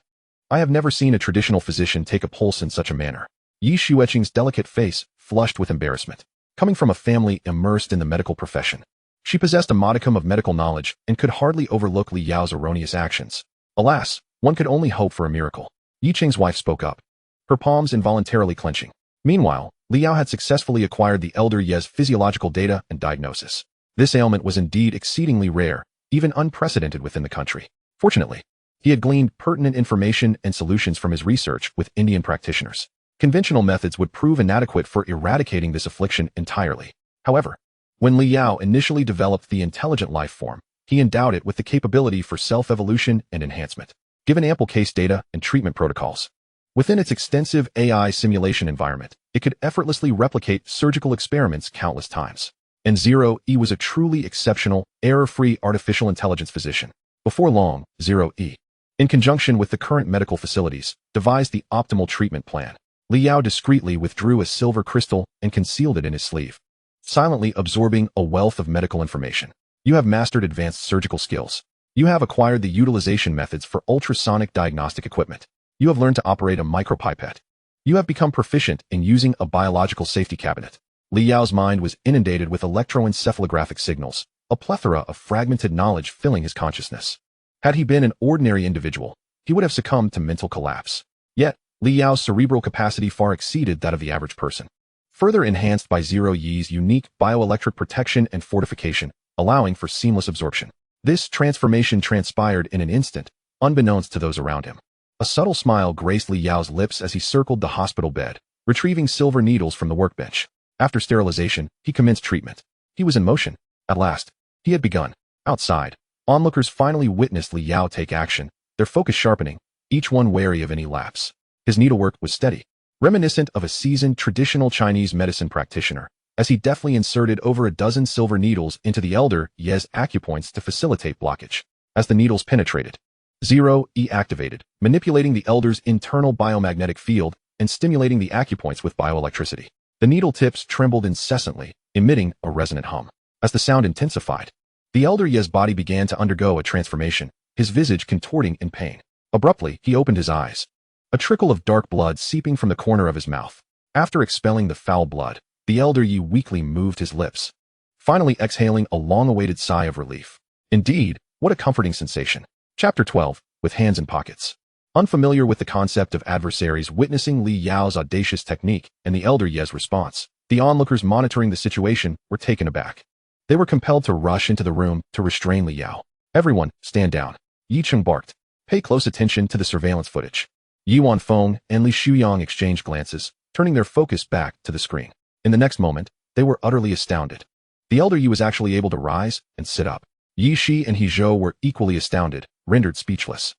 I have never seen a traditional physician take a pulse in such a manner. Yi Xueqing's delicate face flushed with embarrassment. Coming from a family immersed in the medical profession, she possessed a modicum of medical knowledge and could hardly overlook Li Yao's erroneous actions. Alas, one could only hope for a miracle. Yi Cheng's wife spoke up, her palms involuntarily clenching. Meanwhile, Li Yao had successfully acquired the elder Ye's physiological data and diagnosis. This ailment was indeed exceedingly rare, even unprecedented within the country. Fortunately, he had gleaned pertinent information and solutions from his research with Indian practitioners. Conventional methods would prove inadequate for eradicating this affliction entirely. However, when Li Yao initially developed the intelligent life form, he endowed it with the capability for self-evolution and enhancement. Given ample case data and treatment protocols, within its extensive AI simulation environment, it could effortlessly replicate surgical experiments countless times. And 0E was a truly exceptional, error-free artificial intelligence physician. Before long, 0E, in conjunction with the current medical facilities, devised the optimal treatment plan. Li Yao discreetly withdrew a silver crystal and concealed it in his sleeve, silently absorbing a wealth of medical information. You have mastered advanced surgical skills. You have acquired the utilization methods for ultrasonic diagnostic equipment. You have learned to operate a micropipette. You have become proficient in using a biological safety cabinet. Li Yao's mind was inundated with electroencephalographic signals, a plethora of fragmented knowledge filling his consciousness. Had he been an ordinary individual, he would have succumbed to mental collapse. Yet, Li Yao's cerebral capacity far exceeded that of the average person. Further enhanced by Zero Yi's unique bioelectric protection and fortification, allowing for seamless absorption. This transformation transpired in an instant, unbeknownst to those around him. A subtle smile graced Li Yao's lips as he circled the hospital bed, retrieving silver needles from the workbench. After sterilization, he commenced treatment. He was in motion. At last, he had begun. Outside, onlookers finally witnessed Li Yao take action, their focus sharpening, each one wary of any lapse. His needlework was steady, reminiscent of a seasoned traditional Chinese medicine practitioner, as he deftly inserted over a dozen silver needles into the elder Ye's acupoints to facilitate blockage. As the needles penetrated, Zero E activated, manipulating the elder's internal biomagnetic field and stimulating the acupoints with bioelectricity. The needle tips trembled incessantly, emitting a resonant hum. As the sound intensified, the elder Ye's body began to undergo a transformation, his visage contorting in pain. Abruptly, he opened his eyes, a trickle of dark blood seeping from the corner of his mouth. After expelling the foul blood, the elder Yi weakly moved his lips, finally exhaling a long-awaited sigh of relief. Indeed, what a comforting sensation. Chapter 12, with hands in pockets. Unfamiliar with the concept of adversaries witnessing Li Yao's audacious technique and the elder Ye's response, the onlookers monitoring the situation were taken aback. They were compelled to rush into the room to restrain Li Yao. Everyone, stand down. Yi Cheng barked. Pay close attention to the surveillance footage. Yi Wanfeng and Li Shuyang exchanged glances, turning their focus back to the screen. In the next moment, they were utterly astounded. The elder Yi was actually able to rise and sit up. Yi Shi and He Zhou were equally astounded, rendered speechless.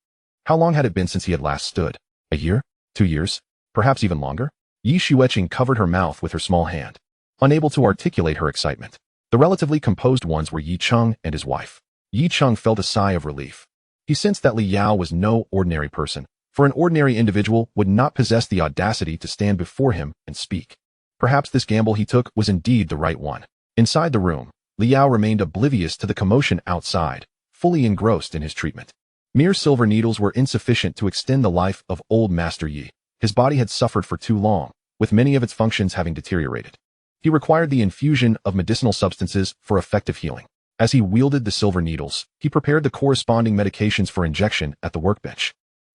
How long had it been since he had last stood? A year? 2 years? Perhaps even longer? Yi Xueqing covered her mouth with her small hand, unable to articulate her excitement. The relatively composed ones were Yi Cheng and his wife. Yi Cheng felt a sigh of relief. He sensed that Li Yao was no ordinary person, for an ordinary individual would not possess the audacity to stand before him and speak. Perhaps this gamble he took was indeed the right one. Inside the room, Li Yao remained oblivious to the commotion outside, fully engrossed in his treatment. Mere silver needles were insufficient to extend the life of old Master Yi. His body had suffered for too long, with many of its functions having deteriorated. He required the infusion of medicinal substances for effective healing. As he wielded the silver needles, he prepared the corresponding medications for injection at the workbench.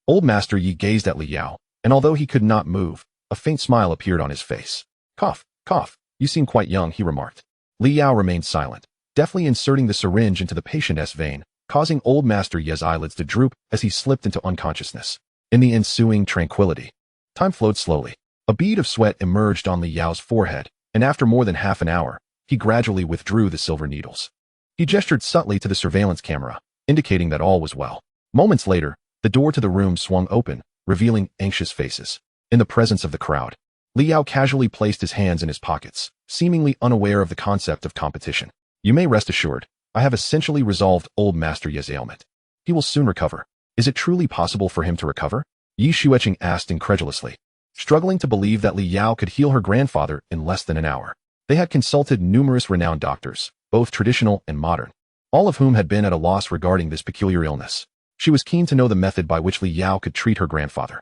Old Master Yi gazed at Li Yao, and although he could not move, a faint smile appeared on his face. Cough, cough, you seem quite young, he remarked. Li Yao remained silent, deftly inserting the syringe into the patient's vein, causing old Master Yi's eyelids to droop as he slipped into unconsciousness. In the ensuing tranquility, time flowed slowly. A bead of sweat emerged on Li Yao's forehead, and after more than half an hour, he gradually withdrew the silver needles. He gestured subtly to the surveillance camera, indicating that all was well. Moments later, the door to the room swung open, revealing anxious faces. In the presence of the crowd, Li Yao casually placed his hands in his pockets, seemingly unaware of the concept of competition. You may rest assured, I have essentially resolved old Master Yi's ailment. He will soon recover. Is it truly possible for him to recover? Yi Xueqing asked incredulously, struggling to believe that Li Yao could heal her grandfather in less than an hour. They had consulted numerous renowned doctors, both traditional and modern, all of whom had been at a loss regarding this peculiar illness. She was keen to know the method by which Li Yao could treat her grandfather,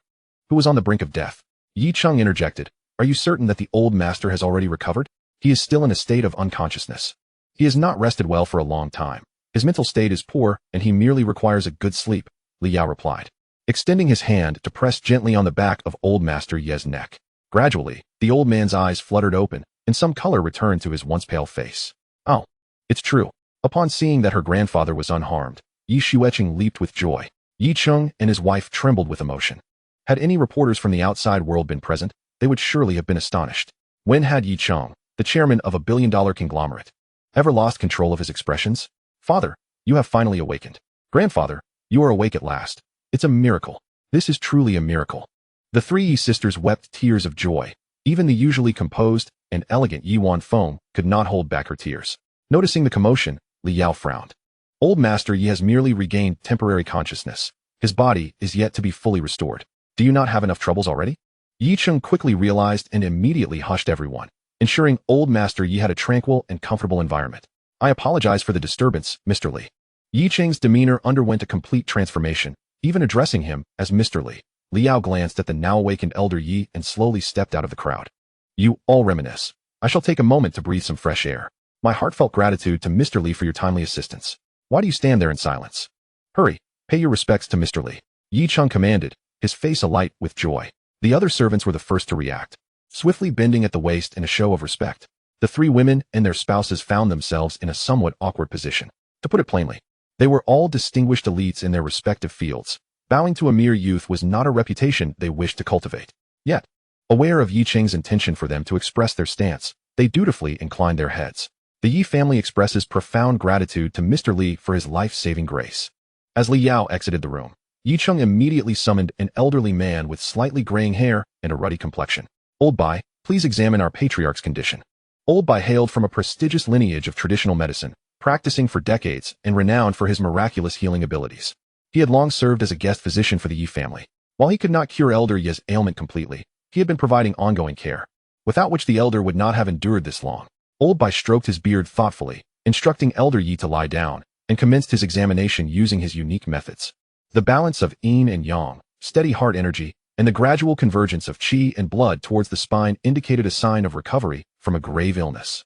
who was on the brink of death. Yi Cheng interjected, Are you certain that the old master has already recovered? He is still in a state of unconsciousness. He has not rested well for a long time. His mental state is poor, and he merely requires a good sleep, Li Yao replied, extending his hand to press gently on the back of old Master Yi's neck. Gradually, the old man's eyes fluttered open, and some color returned to his once pale face. Oh, it's true. Upon seeing that her grandfather was unharmed, Yi Xueqing leaped with joy. Yi Cheng and his wife trembled with emotion. Had any reporters from the outside world been present, they would surely have been astonished. When had Yi Cheng, the chairman of a billion-dollar conglomerate, ever lost control of his expressions? Father, you have finally awakened. Grandfather, you are awake at last. It's a miracle. This is truly a miracle. The three Yi sisters wept tears of joy. Even the usually composed and elegant Yi Wanfeng could not hold back her tears. Noticing the commotion, Li Yao frowned. Old Master Yi has merely regained temporary consciousness. His body is yet to be fully restored. Do you not have enough troubles already? Yi Cheng quickly realized and immediately hushed everyone, ensuring old Master Yi had a tranquil and comfortable environment. I apologize for the disturbance, Mr. Li. Yi Cheng's demeanor underwent a complete transformation, even addressing him as Mr. Li. Liao glanced at the now-awakened Elder Yi and slowly stepped out of the crowd. You all reminisce. I shall take a moment to breathe some fresh air. My heartfelt gratitude to Mr. Li for your timely assistance. Why do you stand there in silence? Hurry, pay your respects to Mr. Li. Yi Cheng commanded, his face alight with joy. The other servants were the first to react, swiftly bending at the waist in a show of respect. The three women and their spouses found themselves in a somewhat awkward position. To put it plainly, they were all distinguished elites in their respective fields. Bowing to a mere youth was not a reputation they wished to cultivate. Yet, aware of Yi Cheng's intention for them to express their stance, they dutifully inclined their heads. The Yi family expresses profound gratitude to Mr. Li for his life-saving grace. As Li Yao exited the room, Yi Cheng immediately summoned an elderly man with slightly graying hair and a ruddy complexion. Old Bai, please examine our patriarch's condition. Old Bai hailed from a prestigious lineage of traditional medicine, practicing for decades and renowned for his miraculous healing abilities. He had long served as a guest physician for the Yi family. While he could not cure Elder Yi's ailment completely, he had been providing ongoing care, without which the elder would not have endured this long. Old Bai stroked his beard thoughtfully, instructing Elder Yi to lie down, and commenced his examination using his unique methods. The balance of yin and yang, steady heart energy, and the gradual convergence of qi and blood towards the spine indicated a sign of recovery from a grave illness.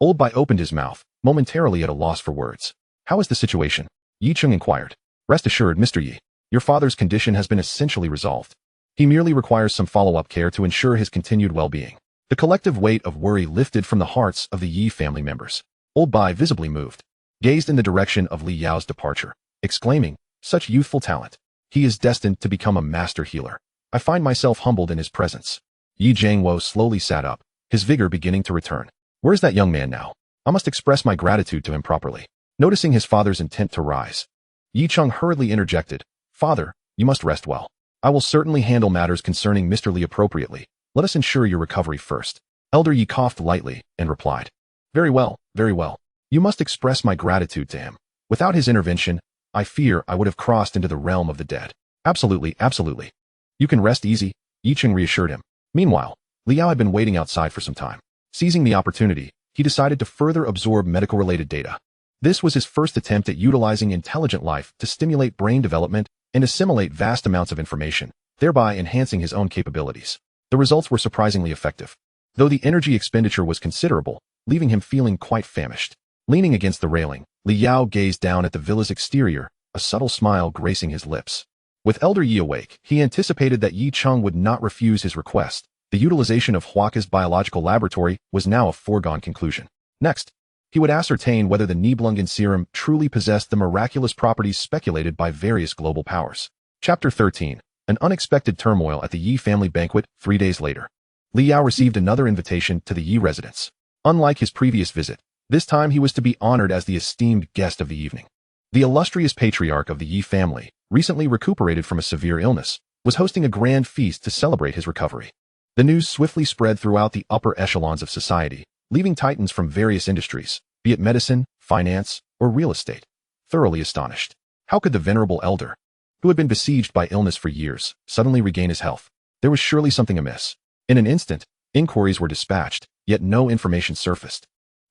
Old Bai opened his mouth, momentarily at a loss for words. How is the situation? Yi Cheng inquired. Rest assured, Mr. Yi, your father's condition has been essentially resolved. He merely requires some follow-up care to ensure his continued well-being. The collective weight of worry lifted from the hearts of the Yi family members. Old Bai, visibly moved, gazed in the direction of Li Yao's departure, exclaiming, such youthful talent. He is destined to become a master healer. I find myself humbled in his presence. Yi Jiangwo slowly sat up, his vigor beginning to return. Where's that young man now? I must express my gratitude to him properly. Noticing his father's intent to rise, Yi Cheng hurriedly interjected, Father, you must rest well. I will certainly handle matters concerning Mr. Li appropriately. Let us ensure your recovery first. Elder Yi coughed lightly and replied, Very well, very well. You must express my gratitude to him. Without his intervention, I fear I would have crossed into the realm of the dead. Absolutely, absolutely. You can rest easy, Yi Cheng reassured him. Meanwhile, Liao had been waiting outside for some time. Seizing the opportunity, he decided to further absorb medical-related data. This was his first attempt at utilizing intelligent life to stimulate brain development and assimilate vast amounts of information, thereby enhancing his own capabilities. The results were surprisingly effective, though the energy expenditure was considerable, leaving him feeling quite famished. Leaning against the railing, Li Yao gazed down at the villa's exterior, a subtle smile gracing his lips. With Elder Yi awake, he anticipated that Yi Cheng would not refuse his request. The utilization of Huaka's biological laboratory was now a foregone conclusion. Next, he would ascertain whether the Nibelungen serum truly possessed the miraculous properties speculated by various global powers. Chapter 13. An unexpected turmoil at the Yi family banquet 3 days later. Li Yao received another invitation to the Yi residence. Unlike his previous visit, this time he was to be honored as the esteemed guest of the evening. The illustrious patriarch of the Yi family, recently recuperated from a severe illness, was hosting a grand feast to celebrate his recovery. The news swiftly spread throughout the upper echelons of society, leaving titans from various industries, be it medicine, finance, or real estate, thoroughly astonished. How could the venerable elder, who had been besieged by illness for years, suddenly regain his health? There was surely something amiss. In an instant, inquiries were dispatched, yet no information surfaced,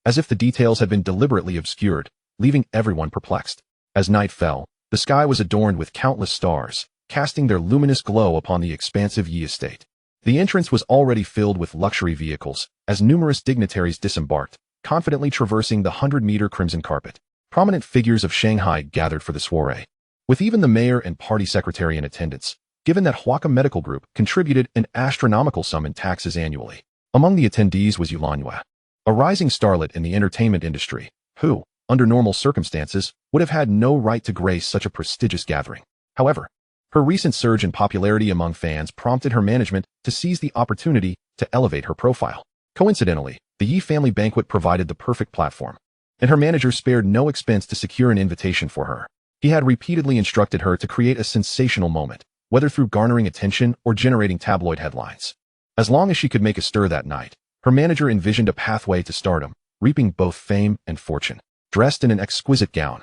as if the details had been deliberately obscured, leaving everyone perplexed. As night fell, the sky was adorned with countless stars, casting their luminous glow upon the expansive Yi estate. The entrance was already filled with luxury vehicles, as numerous dignitaries disembarked, confidently traversing the 100-meter crimson carpet. Prominent figures of Shanghai gathered for the soiree, with even the mayor and party secretary in attendance, given that Huaka Medical Group contributed an astronomical sum in taxes annually. Among the attendees was Yulanhua, a rising starlet in the entertainment industry, who, under normal circumstances, would have had no right to grace such a prestigious gathering. However, her recent surge in popularity among fans prompted her management to seize the opportunity to elevate her profile. Coincidentally, the Yi family banquet provided the perfect platform, and her manager spared no expense to secure an invitation for her. He had repeatedly instructed her to create a sensational moment, whether through garnering attention or generating tabloid headlines. As long as she could make a stir that night, her manager envisioned a pathway to stardom, reaping both fame and fortune. Dressed in an exquisite gown,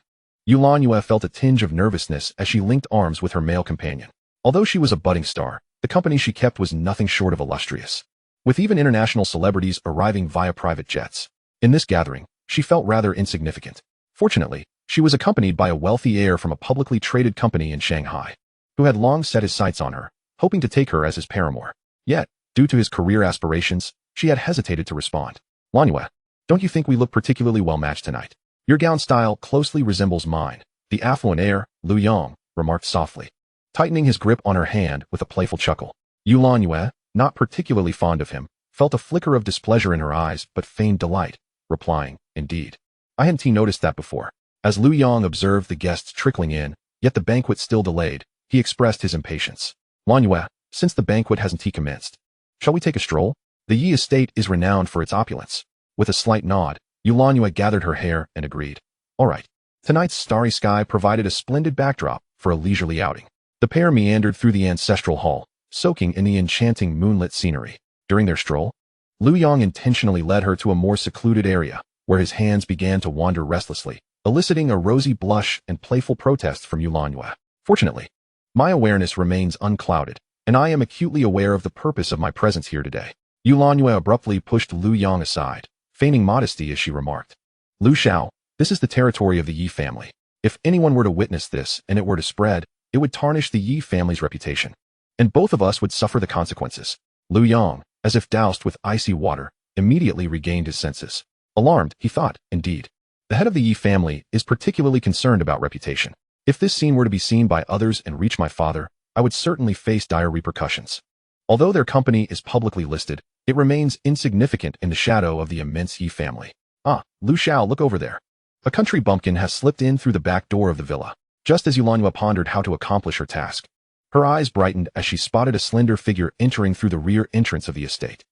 Yulanhua felt a tinge of nervousness as she linked arms with her male companion. Although she was a budding star, the company she kept was nothing short of illustrious, with even international celebrities arriving via private jets. In this gathering, she felt rather insignificant. Fortunately, she was accompanied by a wealthy heir from a publicly traded company in Shanghai, who had long set his sights on her, hoping to take her as his paramour. Yet, due to his career aspirations, she had hesitated to respond. Lanyue, don't you think we look particularly well matched tonight? Your gown style closely resembles mine. The affluent heir, Lu Yang, remarked softly, tightening his grip on her hand with a playful chuckle. Yu Lanyue, not particularly fond of him, felt a flicker of displeasure in her eyes but feigned delight, replying, indeed. I hadn't noticed that before. As Lu Yang observed the guests trickling in, yet the banquet still delayed, he expressed his impatience. Lanyue, since the banquet hasn't commenced, shall we take a stroll? The Yi estate is renowned for its opulence. With a slight nod, Yu Lanyue gathered her hair and agreed. All right. Tonight's starry sky provided a splendid backdrop for a leisurely outing. The pair meandered through the ancestral hall, soaking in the enchanting moonlit scenery. During their stroll, Lu Yang intentionally led her to a more secluded area, where his hands began to wander restlessly, eliciting a rosy blush and playful protest from Yu Lanyue. Fortunately, my awareness remains unclouded, and I am acutely aware of the purpose of my presence here today. Yu Lanyue abruptly pushed Lu Yang aside, feigning modesty as she remarked. Lu Xiao, this is the territory of the Yi family. If anyone were to witness this and it were to spread, it would tarnish the Yi family's reputation, and both of us would suffer the consequences. Lu Yang, as if doused with icy water, immediately regained his senses. Alarmed, he thought, indeed. The head of the Yi family is particularly concerned about reputation. If this scene were to be seen by others and reach my father, I would certainly face dire repercussions. Although their company is publicly listed, it remains insignificant in the shadow of the immense Yi family. Ah, Lu Xiao, look over there. A country bumpkin has slipped in through the back door of the villa. Just as Yu Lanyue pondered how to accomplish her task, her eyes brightened as she spotted a slender figure entering through the rear entrance of the estate.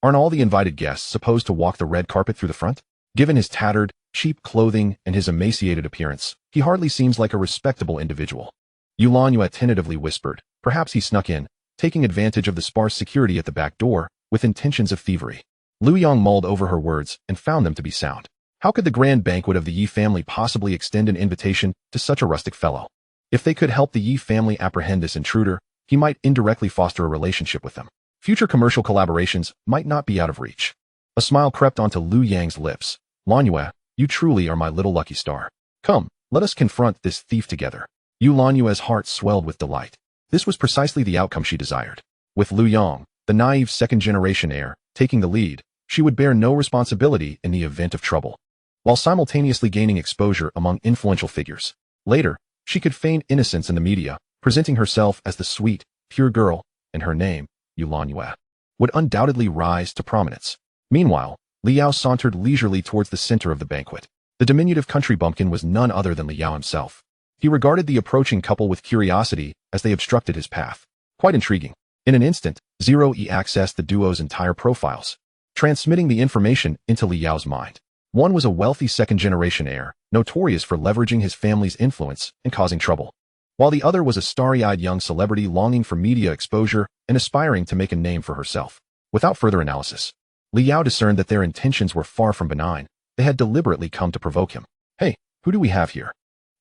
Aren't all the invited guests supposed to walk the red carpet through the front? Given his tattered, cheap clothing and his emaciated appearance, he hardly seems like a respectable individual. Yu Lanyue tentatively whispered. Perhaps he snuck in, taking advantage of the sparse security at the back door, with intentions of thievery. Lu Yang mulled over her words and found them to be sound. How could the grand banquet of the Yi family possibly extend an invitation to such a rustic fellow? If they could help the Yi family apprehend this intruder, he might indirectly foster a relationship with them. Future commercial collaborations might not be out of reach. A smile crept onto Lu Yang's lips. Lanyue, you truly are my little lucky star. Come, let us confront this thief together. Yu Lanyue's heart swelled with delight. This was precisely the outcome she desired. With Lu Yang, the naive second-generation heir, taking the lead, she would bear no responsibility in the event of trouble, while simultaneously gaining exposure among influential figures. Later, she could feign innocence in the media, presenting herself as the sweet, pure girl, and her name, Yu Lanyue, would undoubtedly rise to prominence. Meanwhile, Liao sauntered leisurely towards the center of the banquet. The diminutive country bumpkin was none other than Liao himself. He regarded the approaching couple with curiosity as they obstructed his path. Quite intriguing. In an instant, Zero-E accessed the duo's entire profiles, transmitting the information into Liao's mind. One was a wealthy second-generation heir, notorious for leveraging his family's influence and causing trouble, while the other was a starry-eyed young celebrity longing for media exposure and aspiring to make a name for herself. Without further analysis, Liao discerned that their intentions were far from benign. They had deliberately come to provoke him. Hey, who do we have here?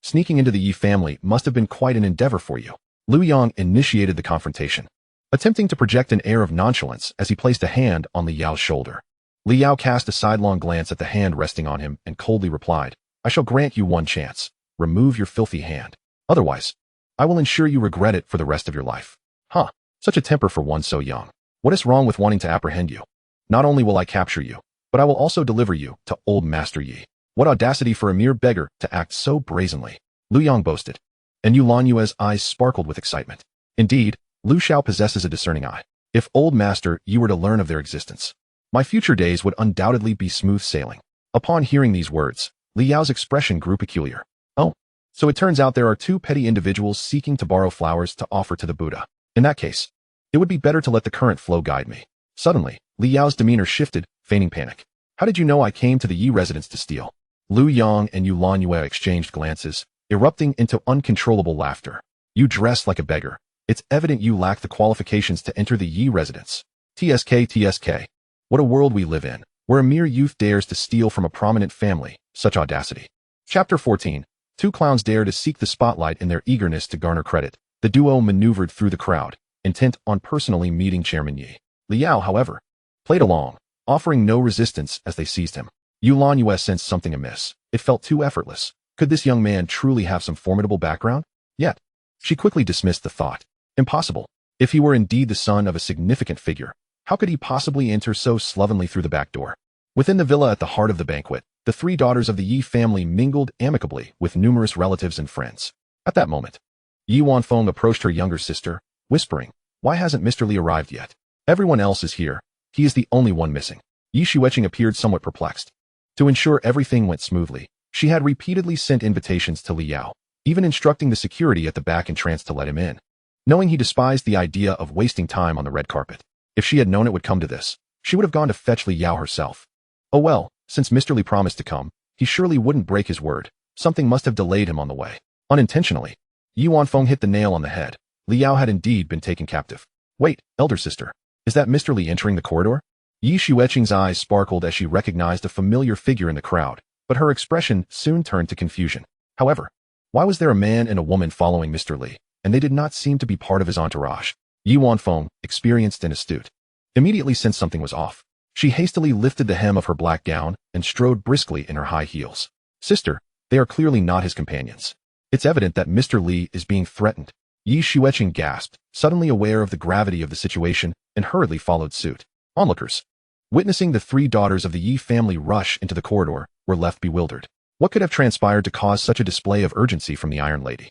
Sneaking into the Yi family must have been quite an endeavor for you. Lu Yang initiated the confrontation, attempting to project an air of nonchalance as he placed a hand on Liao's shoulder. Liao cast a sidelong glance at the hand resting on him and coldly replied, I shall grant you one chance. Remove your filthy hand. Otherwise, I will ensure you regret it for the rest of your life. Huh, such a temper for one so young. What is wrong with wanting to apprehend you? Not only will I capture you, but I will also deliver you to old Master Yi. What audacity for a mere beggar to act so brazenly, Lu Yang boasted. And Yu Lanyue's eyes sparkled with excitement. Indeed, Lu Xiao possesses a discerning eye. If old Master Yi were to learn of their existence, my future days would undoubtedly be smooth sailing. Upon hearing these words, Liao's expression grew peculiar. Oh, so it turns out there are two petty individuals seeking to borrow flowers to offer to the Buddha. In that case, it would be better to let the current flow guide me. Suddenly, Liao's demeanor shifted, feigning panic. How did you know I came to the Yi residence to steal? Lu Yang and Yu Lanyue exchanged glances, erupting into uncontrollable laughter. You dress like a beggar. It's evident you lack the qualifications to enter the Yi residence. TSK. What a world we live in, where a mere youth dares to steal from a prominent family. Such audacity. Chapter 14. Two clowns dare to seek the spotlight in their eagerness to garner credit. The duo maneuvered through the crowd, intent on personally meeting Chairman Yi. Liao, however, played along, offering no resistance as they seized him. Yu Lanyue sensed something amiss. It felt too effortless. Could this young man truly have some formidable background? Yet, she quickly dismissed the thought. Impossible. If he were indeed the son of a significant figure, how could he possibly enter so slovenly through the back door? Within the villa at the heart of the banquet, the three daughters of the Yi family mingled amicably with numerous relatives and friends. At that moment, Yi Wanfeng approached her younger sister, whispering, "Why hasn't Mr. Li arrived yet? Everyone else is here. He is the only one missing." Yi Xueqing appeared somewhat perplexed. To ensure everything went smoothly, she had repeatedly sent invitations to Li Yao, even instructing the security at the back entrance to let him in. Knowing he despised the idea of wasting time on the red carpet, if she had known it would come to this, she would have gone to fetch Li Yao herself. Oh well, since Mr. Li promised to come, he surely wouldn't break his word. Something must have delayed him on the way. Unintentionally, Yi Wanfeng hit the nail on the head. Li Yao had indeed been taken captive. Wait, elder sister, is that Mr. Li entering the corridor? Yi Xueqing's eyes sparkled as she recognized a familiar figure in the crowd, but her expression soon turned to confusion. However, why was there a man and a woman following Mr. Li, and they did not seem to be part of his entourage? Yi Wanfeng, experienced and astute, immediately sensed something was off. She hastily lifted the hem of her black gown and strode briskly in her high heels. Sister, they are clearly not his companions. It's evident that Mr. Li is being threatened. Yi Xueqing gasped, suddenly aware of the gravity of the situation, and hurriedly followed suit. Onlookers, witnessing the three daughters of the Yi family rush into the corridor, were left bewildered. What could have transpired to cause such a display of urgency from the Iron Lady?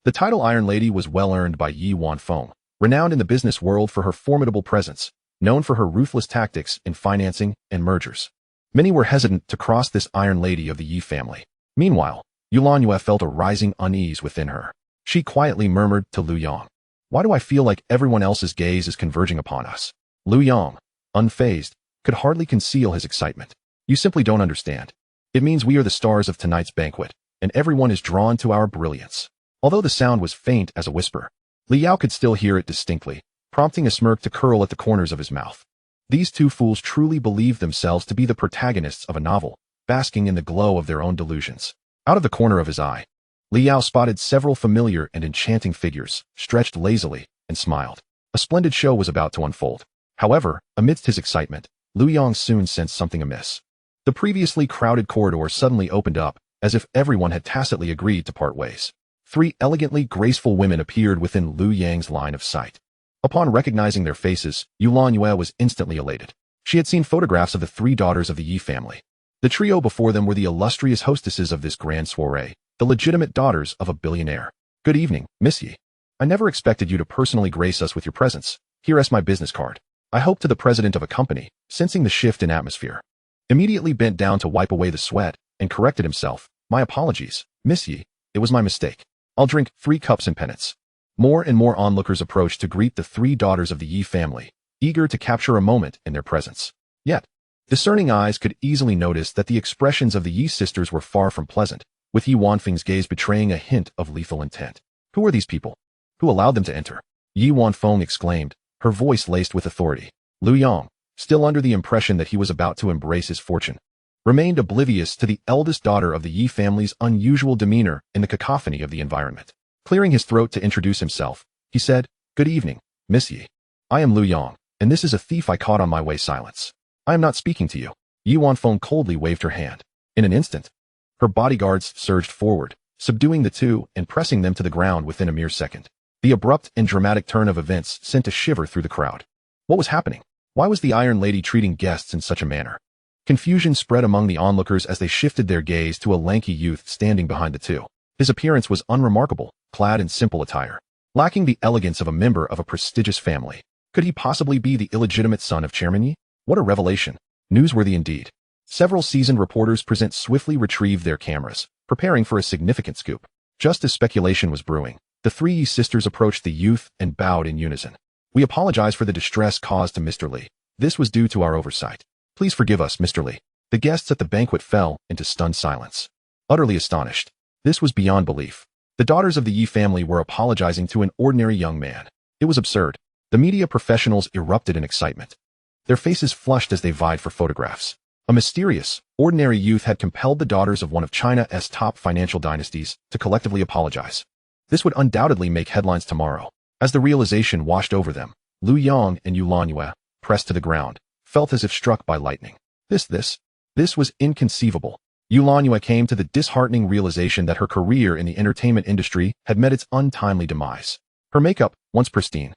The title Iron Lady was well earned by Yi Wanfeng, renowned in the business world for her formidable presence, known for her ruthless tactics in financing and mergers. Many were hesitant to cross this Iron Lady of the Yi family. Meanwhile, Yuanyue felt a rising unease within her. She quietly murmured to Lu Yang, "Why do I feel like everyone else's gaze is converging upon us?" Lu Yang, unfazed, could hardly conceal his excitement. "You simply don't understand. It means we are the stars of tonight's banquet, and everyone is drawn to our brilliance." Although the sound was faint as a whisper, Li Yao could still hear it distinctly, prompting a smirk to curl at the corners of his mouth. These two fools truly believed themselves to be the protagonists of a novel, basking in the glow of their own delusions. Out of the corner of his eye, Li Yao spotted several familiar and enchanting figures, stretched lazily, and smiled. A splendid show was about to unfold. However, amidst his excitement, Lu Yang soon sensed something amiss. The previously crowded corridor suddenly opened up, as if everyone had tacitly agreed to part ways. Three elegantly graceful women appeared within Lu Yang's line of sight. Upon recognizing their faces, Yuanyue was instantly elated. She had seen photographs of the three daughters of the Yi family. The trio before them were the illustrious hostesses of this grand soiree, the legitimate daughters of a billionaire. "Good evening, Miss Yi. I never expected you to personally grace us with your presence. Here is my business card. I hope to the president of a company," sensing the shift in atmosphere. Immediately bent down to wipe away the sweat, and corrected himself. "My apologies, Miss Yi. It was my mistake. I'll drink 3 cups in penance." More and more onlookers approached to greet the three daughters of the Yi family, eager to capture a moment in their presence. Yet, discerning eyes could easily notice that the expressions of the Yi sisters were far from pleasant, with Yi Wanfeng's gaze betraying a hint of lethal intent. Who are these people? Who allowed them to enter? Yi Wanfeng exclaimed, her voice laced with authority. Lu Yang, still under the impression that he was about to embrace his fortune, remained oblivious to the eldest daughter of the Yi family's unusual demeanor in the cacophony of the environment. Clearing his throat to introduce himself, he said, "Good evening, Miss Yi. I am Lu Yang, and this is a thief I caught on my way. Silence. I am not speaking to you." Yi Wanfeng coldly waved her hand. In an instant, her bodyguards surged forward, subduing the two and pressing them to the ground within a mere second. The abrupt and dramatic turn of events sent a shiver through the crowd. What was happening? Why was the Iron Lady treating guests in such a manner? Confusion spread among the onlookers as they shifted their gaze to a lanky youth standing behind the two. His appearance was unremarkable, clad in simple attire, lacking the elegance of a member of a prestigious family. Could he possibly be the illegitimate son of Chairman Yi? What a revelation. Newsworthy indeed. Several seasoned reporters swiftly retrieved their cameras, preparing for a significant scoop. Just as speculation was brewing, the three Yi sisters approached the youth and bowed in unison. "We apologize for the distress caused to Mr. Li. This was due to our oversight. Please forgive us, Mr. Li." The guests at the banquet fell into stunned silence, utterly astonished. This was beyond belief. The daughters of the Yi family were apologizing to an ordinary young man. It was absurd. The media professionals erupted in excitement. Their faces flushed as they vied for photographs. A mysterious, ordinary youth had compelled the daughters of one of China's top financial dynasties to collectively apologize. This would undoubtedly make headlines tomorrow. As the realization washed over them, Lu Yang and Yuanyue, pressed to the ground, felt as if struck by lightning. This was inconceivable. Yuanyue came to the disheartening realization that her career in the entertainment industry had met its untimely demise. Her makeup, once pristine,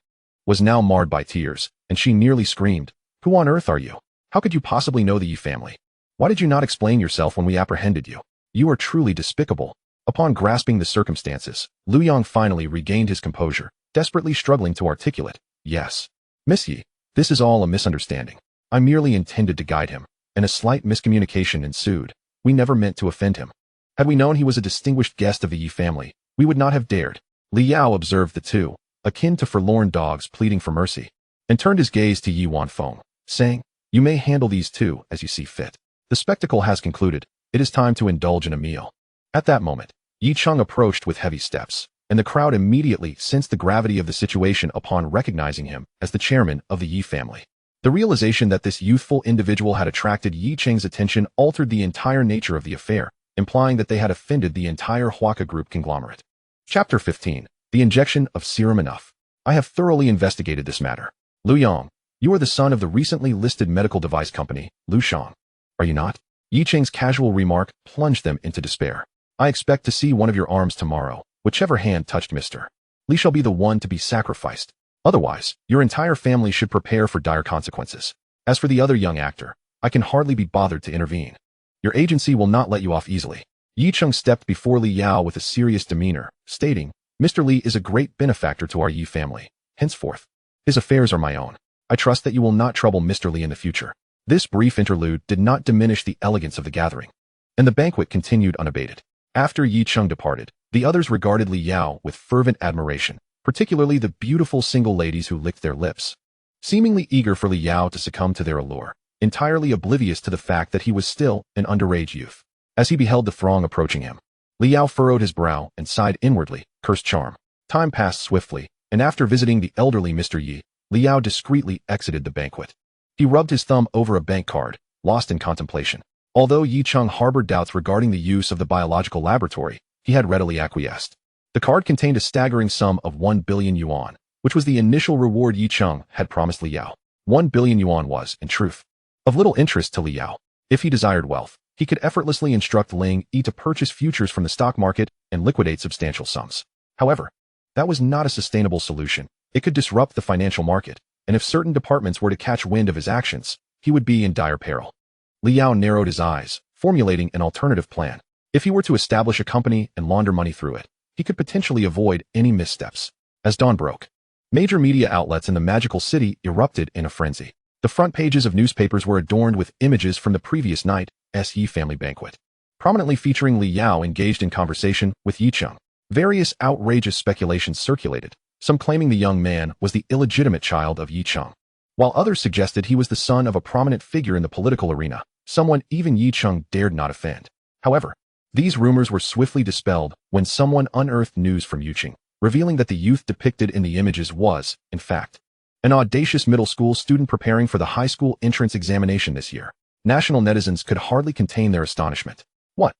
was now marred by tears, and she nearly screamed, "Who on earth are you? How could you possibly know the Yi family? Why did you not explain yourself when we apprehended you? You are truly despicable." Upon grasping the circumstances, Liu Yang finally regained his composure, desperately struggling to articulate, "Yes. Miss Yi, this is all a misunderstanding. I merely intended to guide him, and a slight miscommunication ensued. We never meant to offend him. Had we known he was a distinguished guest of the Yi family, we would not have dared." Li Yao observed the two, akin to forlorn dogs pleading for mercy, and turned his gaze to Yi Wanfeng, saying, "You may handle these two as you see fit. The spectacle has concluded. It is time to indulge in a meal." At that moment, Yi Cheng approached with heavy steps, and the crowd immediately sensed the gravity of the situation upon recognizing him as the chairman of the Yi family. The realization that this youthful individual had attracted Yi Cheng's attention altered the entire nature of the affair, implying that they had offended the entire Huaka Group conglomerate. Chapter 15. The Injection of Serum Enough. I have thoroughly investigated this matter. Liu Yang, you are the son of the recently listed medical device company, Lu Shang. Are you not? Yi Cheng's casual remark plunged them into despair. I expect to see one of your arms tomorrow. Whichever hand touched Mr. Li shall be the one to be sacrificed. Otherwise, your entire family should prepare for dire consequences. As for the other young actor, I can hardly be bothered to intervene. Your agency will not let you off easily. Yi Cheng stepped before Li Yao with a serious demeanor, stating, Mr. Li is a great benefactor to our Yi family. Henceforth, his affairs are my own. I trust that you will not trouble Mr. Li in the future. This brief interlude did not diminish the elegance of the gathering, and the banquet continued unabated. After Yi Cheng departed, the others regarded Li Yao with fervent admiration, particularly the beautiful single ladies who licked their lips, seemingly eager for Li Yao to succumb to their allure, entirely oblivious to the fact that he was still an underage youth. As he beheld the throng approaching him, Li Yao furrowed his brow and sighed inwardly, cursed charm. Time passed swiftly, and after visiting the elderly Mr. Yi, Li Yao discreetly exited the banquet. He rubbed his thumb over a bank card, lost in contemplation. Although Yi Cheng harbored doubts regarding the use of the biological laboratory, he had readily acquiesced. The card contained a staggering sum of 1 billion yuan, which was the initial reward Yi Cheng had promised Li Yao. 1 billion yuan was, in truth, of little interest to Li Yao. If he desired wealth, he could effortlessly instruct Ling Yi to purchase futures from the stock market and liquidate substantial sums. However, that was not a sustainable solution. It could disrupt the financial market, and if certain departments were to catch wind of his actions, he would be in dire peril. Li Yao narrowed his eyes, formulating an alternative plan. If he were to establish a company and launder money through it, he could potentially avoid any missteps. As dawn broke, major media outlets in the magical city erupted in a frenzy. The front pages of newspapers were adorned with images from the previous night's Yi family banquet, prominently featuring Li Yao engaged in conversation with Yi Cheng. Various outrageous speculations circulated, some claiming the young man was the illegitimate child of Yi Cheng, while others suggested he was the son of a prominent figure in the political arena, someone even Yi Cheng dared not offend. However, these rumors were swiftly dispelled when someone unearthed news from Yu Qing, revealing that the youth depicted in the images was, in fact, an audacious middle school student preparing for the high school entrance examination this year. National netizens could hardly contain their astonishment. What?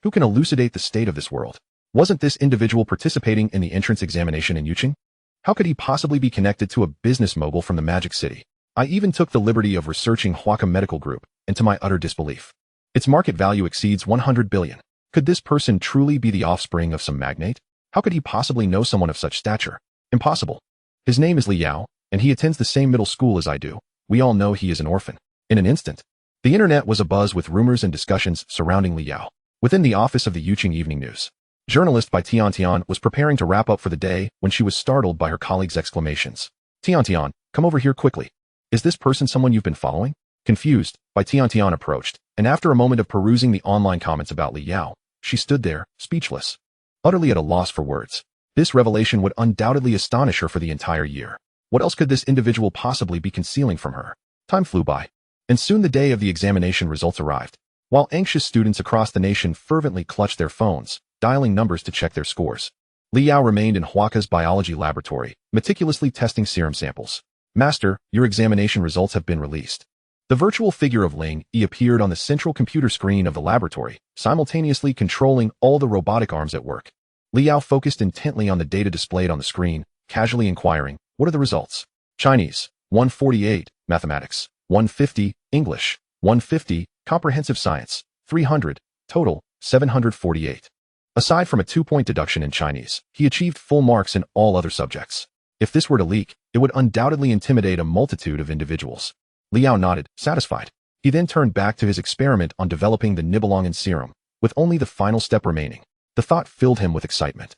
Who can elucidate the state of this world? Wasn't this individual participating in the entrance examination in Yuqing? How could he possibly be connected to a business mogul from the Magic City? I even took the liberty of researching Huaka Medical Group, and to my utter disbelief, its market value exceeds 100 billion. Could this person truly be the offspring of some magnate? How could he possibly know someone of such stature? Impossible. His name is Li Yao, and he attends the same middle school as I do. We all know he is an orphan. In an instant, the internet was abuzz with rumors and discussions surrounding Li Yao. Within the office of the Yuqing Evening News, journalist Bai Tiantian was preparing to wrap up for the day when she was startled by her colleague's exclamations. Tiantian, come over here quickly. Is this person someone you've been following? Confused, Bai Tiantian approached, and after a moment of perusing the online comments about Li Yao, she stood there, speechless, utterly at a loss for words. This revelation would undoubtedly astonish her for the entire year. What else could this individual possibly be concealing from her? Time flew by, and soon the day of the examination results arrived. While anxious students across the nation fervently clutched their phones, dialing numbers to check their scores, Li Yao remained in Huaka's biology laboratory, meticulously testing serum samples. Master, your examination results have been released. The virtual figure of Ling Yi appeared on the central computer screen of the laboratory, simultaneously controlling all the robotic arms at work. Li Yao focused intently on the data displayed on the screen, casually inquiring, what are the results? Chinese, 148, Mathematics, 150, English, 150, Comprehensive Science, 300, total, 748. Aside from a 2-point deduction in Chinese, he achieved full marks in all other subjects. If this were to leak, it would undoubtedly intimidate a multitude of individuals. Liao nodded, satisfied. He then turned back to his experiment on developing the Nibelungen serum, with only the final step remaining. The thought filled him with excitement.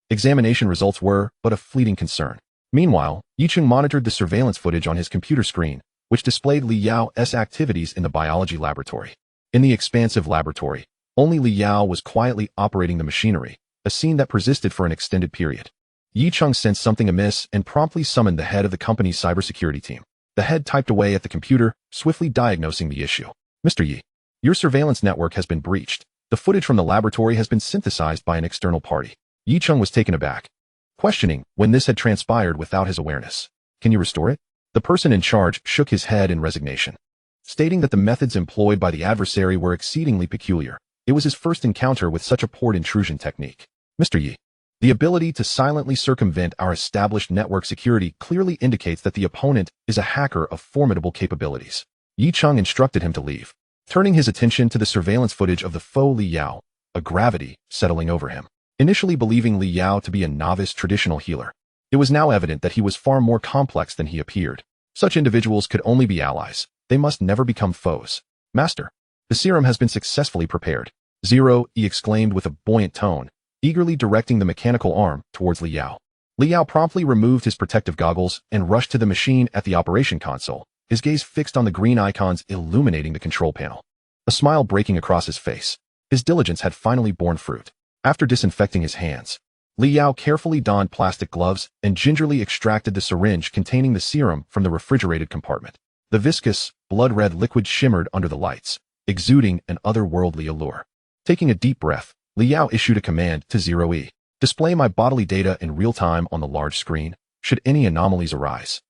Examination results were but a fleeting concern. Meanwhile, Yicheng monitored the surveillance footage on his computer screen, which displayed Li Yao's activities in the biology laboratory. In the expansive laboratory, only Li Yao was quietly operating the machinery, a scene that persisted for an extended period. Yicheng sensed something amiss and promptly summoned the head of the company's cybersecurity team. The head typed away at the computer, swiftly diagnosing the issue. Mr. Yi, your surveillance network has been breached. The footage from the laboratory has been synthesized by an external party. Yicheng was taken aback, questioning when this had transpired without his awareness. Can you restore it? The person in charge shook his head in resignation, stating that the methods employed by the adversary were exceedingly peculiar. It was his first encounter with such a port intrusion technique. Mr. Yi, the ability to silently circumvent our established network security clearly indicates that the opponent is a hacker of formidable capabilities. Yicheng instructed him to leave, turning his attention to the surveillance footage of the faux Li Yao, a gravity settling over him. Initially believing Li Yao to be a novice traditional healer, it was now evident that he was far more complex than he appeared. Such individuals could only be allies. They must never become foes. Master, the serum has been successfully prepared. Zero, he exclaimed with a buoyant tone, eagerly directing the mechanical arm towards Li Yao. Li Yao promptly removed his protective goggles and rushed to the machine at the operation console, his gaze fixed on the green icons illuminating the control panel. A smile breaking across his face. His diligence had finally borne fruit. After disinfecting his hands, Li Yao carefully donned plastic gloves and gingerly extracted the syringe containing the serum from the refrigerated compartment. The viscous, blood-red liquid shimmered under the lights, exuding an otherworldly allure. Taking a deep breath, Li Yao issued a command to Zero-E. Display my bodily data in real time on the large screen, should any anomalies arise.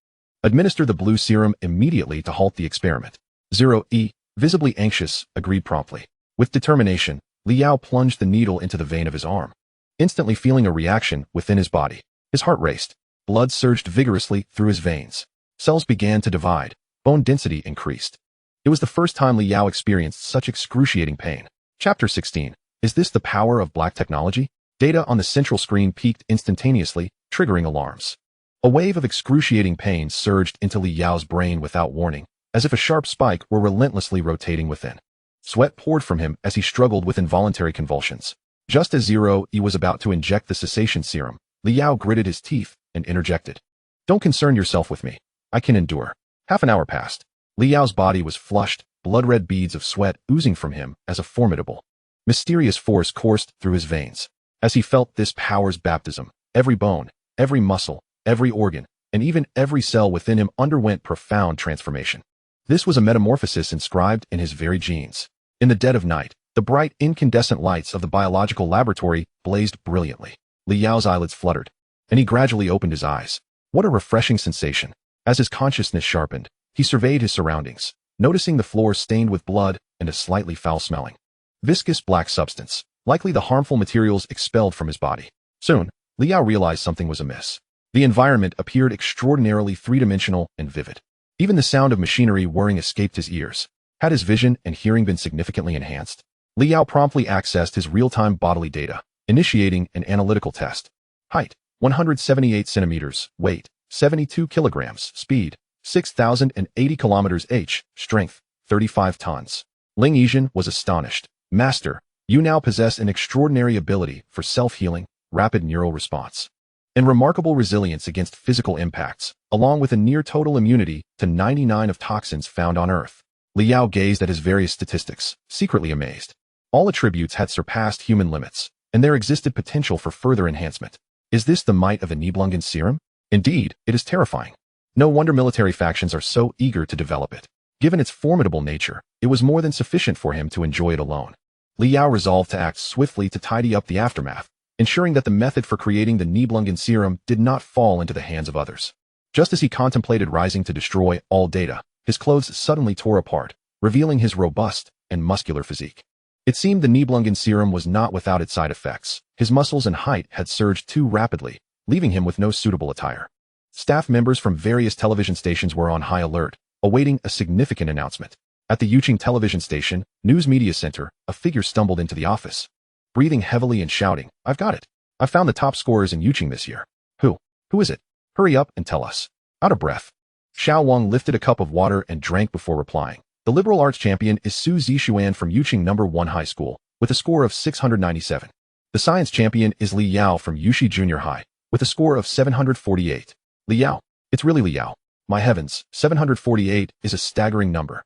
Administer the blue serum immediately to halt the experiment. Zero-E, visibly anxious, agreed promptly. With determination, Li Yao plunged the needle into the vein of his arm, instantly feeling a reaction within his body. His heart raced. Blood surged vigorously through his veins. Cells began to divide. Bone density increased. It was the first time Li Yao experienced such excruciating pain. Chapter 16. Is this the power of black technology? Data on the central screen peaked instantaneously, triggering alarms. A wave of excruciating pain surged into Li Yao's brain without warning, as if a sharp spike were relentlessly rotating within. Sweat poured from him as he struggled with involuntary convulsions. Just as Zero-E was about to inject the cessation serum, Li Yao gritted his teeth and interjected. Don't concern yourself with me. I can endure. Half an hour passed. Li Yao's body was flushed, blood-red beads of sweat oozing from him as a formidable, mysterious force coursed through his veins. As he felt this power's baptism, every bone, every muscle, every organ, and even every cell within him underwent profound transformation. This was a metamorphosis inscribed in his very genes. In the dead of night, the bright incandescent lights of the biological laboratory blazed brilliantly. Li Yao's eyelids fluttered, and he gradually opened his eyes. What a refreshing sensation. As his consciousness sharpened, he surveyed his surroundings, noticing the floor stained with blood and a slightly foul-smelling, viscous black substance, likely the harmful materials expelled from his body. Soon, Li Yao realized something was amiss. The environment appeared extraordinarily three-dimensional and vivid. Even the sound of machinery whirring escaped his ears. Had his vision and hearing been significantly enhanced? Li Yao promptly accessed his real-time bodily data, initiating an analytical test. Height, 178 centimeters, weight, 72 kilograms, speed, 6,080 kilometers h, strength, 35 tons. Ling Yizhen was astonished. Master, you now possess an extraordinary ability for self-healing, rapid neural response, and remarkable resilience against physical impacts, along with a near-total immunity to 99 of toxins found on Earth. Li Yao gazed at his various statistics, secretly amazed. All attributes had surpassed human limits, and there existed potential for further enhancement. Is this the might of a Nibelungen serum? Indeed, it is terrifying. No wonder military factions are so eager to develop it. Given its formidable nature, it was more than sufficient for him to enjoy it alone. Li Yao resolved to act swiftly to tidy up the aftermath, ensuring that the method for creating the Nibelungen serum did not fall into the hands of others. Just as he contemplated rising to destroy all data, his clothes suddenly tore apart, revealing his robust and muscular physique. It seemed the Nibelungen serum was not without its side effects. His muscles and height had surged too rapidly, leaving him with no suitable attire. Staff members from various television stations were on high alert, awaiting a significant announcement. At the Yuching television station, News Media Center, a figure stumbled into the office, breathing heavily and shouting, I've got it. I've found the top scorers in Yuching this year. Who is it? Hurry up and tell us. Out of breath, Xiao Wang lifted a cup of water and drank before replying. The liberal arts champion is Su Zixuan from Yuqing No. 1 High School, with a score of 697. The science champion is Li Yao from Yushi Junior High, with a score of 748. Li Yao. It's really Li Yao. My heavens, 748 is a staggering number.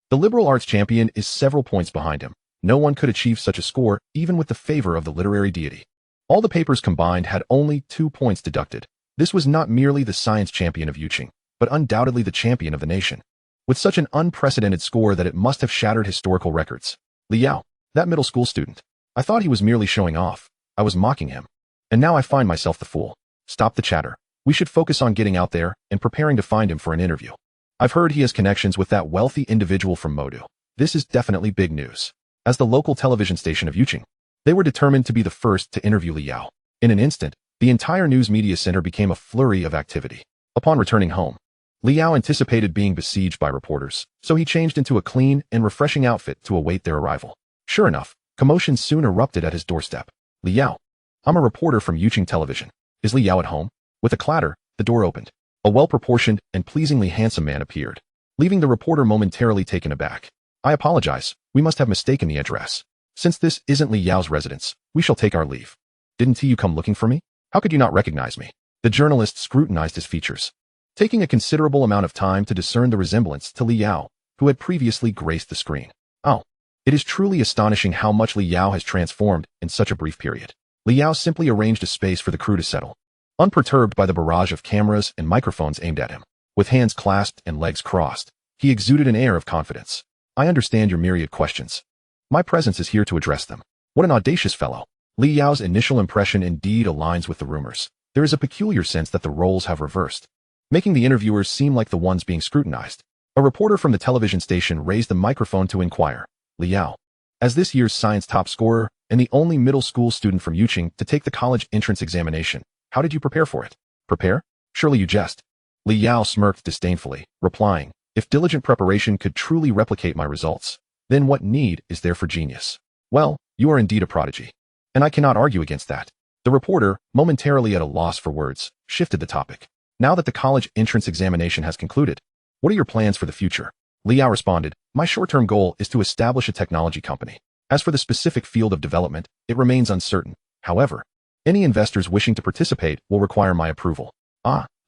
The liberal arts champion is several points behind him. No one could achieve such a score, even with the favor of the literary deity. All the papers combined had only 2 points deducted. This was not merely the science champion of Yuqing, but undoubtedly the champion of the nation. With such an unprecedented score that it must have shattered historical records. Li Yao, that middle school student. I thought he was merely showing off. I was mocking him. And now I find myself the fool. Stop the chatter. We should focus on getting out there and preparing to find him for an interview. I've heard he has connections with that wealthy individual from Modu. This is definitely big news. As the local television station of Yuqing, they were determined to be the first to interview Li Yao. In an instant, the entire news media center became a flurry of activity. Upon returning home, Li Yao anticipated being besieged by reporters, so he changed into a clean and refreshing outfit to await their arrival. Sure enough, commotion soon erupted at his doorstep. Li Yao. I'm a reporter from Yuqing Television. Is Li Yao at home? With a clatter, the door opened. A well-proportioned and pleasingly handsome man appeared, leaving the reporter momentarily taken aback. I apologize, we must have mistaken the address. Since this isn't Li Yao's residence, we shall take our leave. Didn't you come looking for me? How could you not recognize me? The journalist scrutinized his features, taking a considerable amount of time to discern the resemblance to Li Yao, who had previously graced the screen. Oh, it is truly astonishing how much Li Yao has transformed in such a brief period. Li Yao simply arranged a space for the crew to settle, unperturbed by the barrage of cameras and microphones aimed at him. With hands clasped and legs crossed, he exuded an air of confidence. I understand your myriad questions. My presence is here to address them. What an audacious fellow. Li Yao's initial impression indeed aligns with the rumors. There is a peculiar sense that the roles have reversed, making the interviewers seem like the ones being scrutinized. A reporter from the television station raised the microphone to inquire. Li Yao, as this year's science top scorer and the only middle school student from Yuqing to take the college entrance examination, how did you prepare for it? Prepare? Surely you jest. Li Yao smirked disdainfully, replying, if diligent preparation could truly replicate my results, then what need is there for genius? Well, you are indeed a prodigy. And I cannot argue against that. The reporter, momentarily at a loss for words, shifted the topic. Now that the college entrance examination has concluded, what are your plans for the future? Li Yao responded, my short-term goal is to establish a technology company. As for the specific field of development, it remains uncertain. However, any investors wishing to participate will require my approval.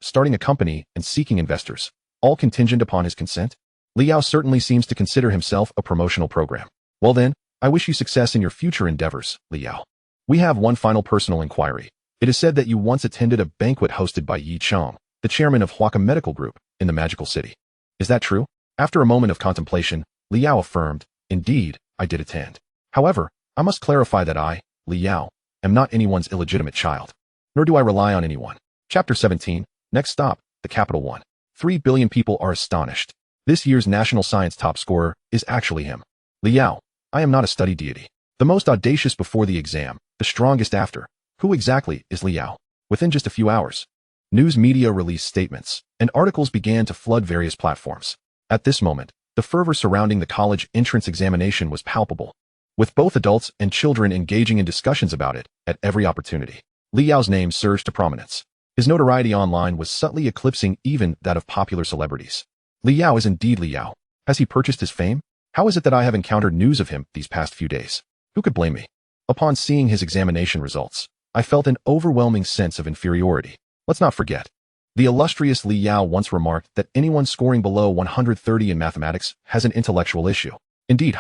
Starting a company and seeking investors, all contingent upon his consent? Li Yao certainly seems to consider himself a promotional program. Well then, I wish you success in your future endeavors, Li Yao. We have one final personal inquiry. It is said that you once attended a banquet hosted by Yi Chong, the chairman of Huaka Medical Group, in the Magical City. Is that true? After a moment of contemplation, Li Yao affirmed, indeed, I did attend. However, I must clarify that I, Li Yao, am not anyone's illegitimate child. Nor do I rely on anyone. Chapter 17, next stop, the Capital One. 3 billion people are astonished. This year's national science top scorer is actually him. Li Yao, I am not a study deity. The most audacious before the exam, the strongest after. Who exactly is Li Yao? Within just a few hours, news media released statements, and articles began to flood various platforms. At this moment, the fervor surrounding the college entrance examination was palpable, with both adults and children engaging in discussions about it at every opportunity. Li Yao's name surged to prominence. His notoriety online was subtly eclipsing even that of popular celebrities. Li Yao is indeed Li Yao. Has he purchased his fame? How is it that I have encountered news of him these past few days? Who could blame me? Upon seeing his examination results, I felt an overwhelming sense of inferiority. Let's not forget, the illustrious Li Yao once remarked that anyone scoring below 130 in mathematics has an intellectual issue. Indeed,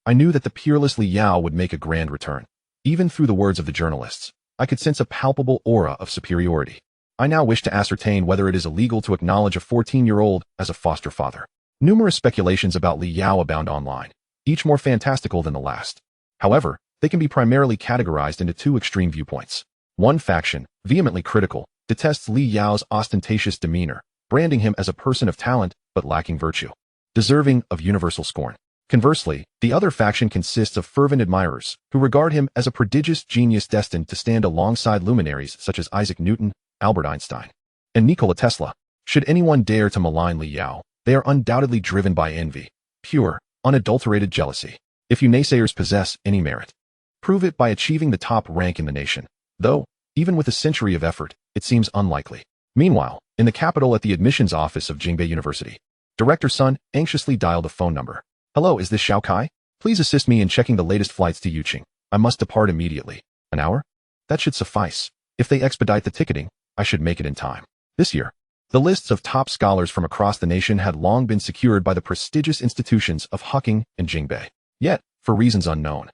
I knew that the peerless Li Yao would make a grand return. Even through the words of the journalists, I could sense a palpable aura of superiority. I now wish to ascertain whether it is illegal to acknowledge a 14-year-old as a foster father. Numerous speculations about Li Yao abound online, each more fantastical than the last. However, they can be primarily categorized into two extreme viewpoints. One faction, vehemently critical, detests Li Yao's ostentatious demeanor, branding him as a person of talent but lacking virtue, deserving of universal scorn. Conversely, the other faction consists of fervent admirers who regard him as a prodigious genius destined to stand alongside luminaries such as Isaac Newton, Albert Einstein, and Nikola Tesla. Should anyone dare to malign Li Yao, they are undoubtedly driven by envy, pure, unadulterated jealousy. If you naysayers possess any merit, prove it by achieving the top rank in the nation, though, even with a century of effort, it seems unlikely. Meanwhile, In the capital at the admissions office of Jingbei University, Director Sun anxiously dialed a phone number. Hello, is this Xiao Kai? Please assist me in checking the latest flights to Yuqing. I must depart immediately. An hour? That should suffice. If they expedite the ticketing, I should make it in time. This year, the lists of top scholars from across the nation had long been secured by the prestigious institutions of Huqing and Jingbei. Yet, for reasons unknown,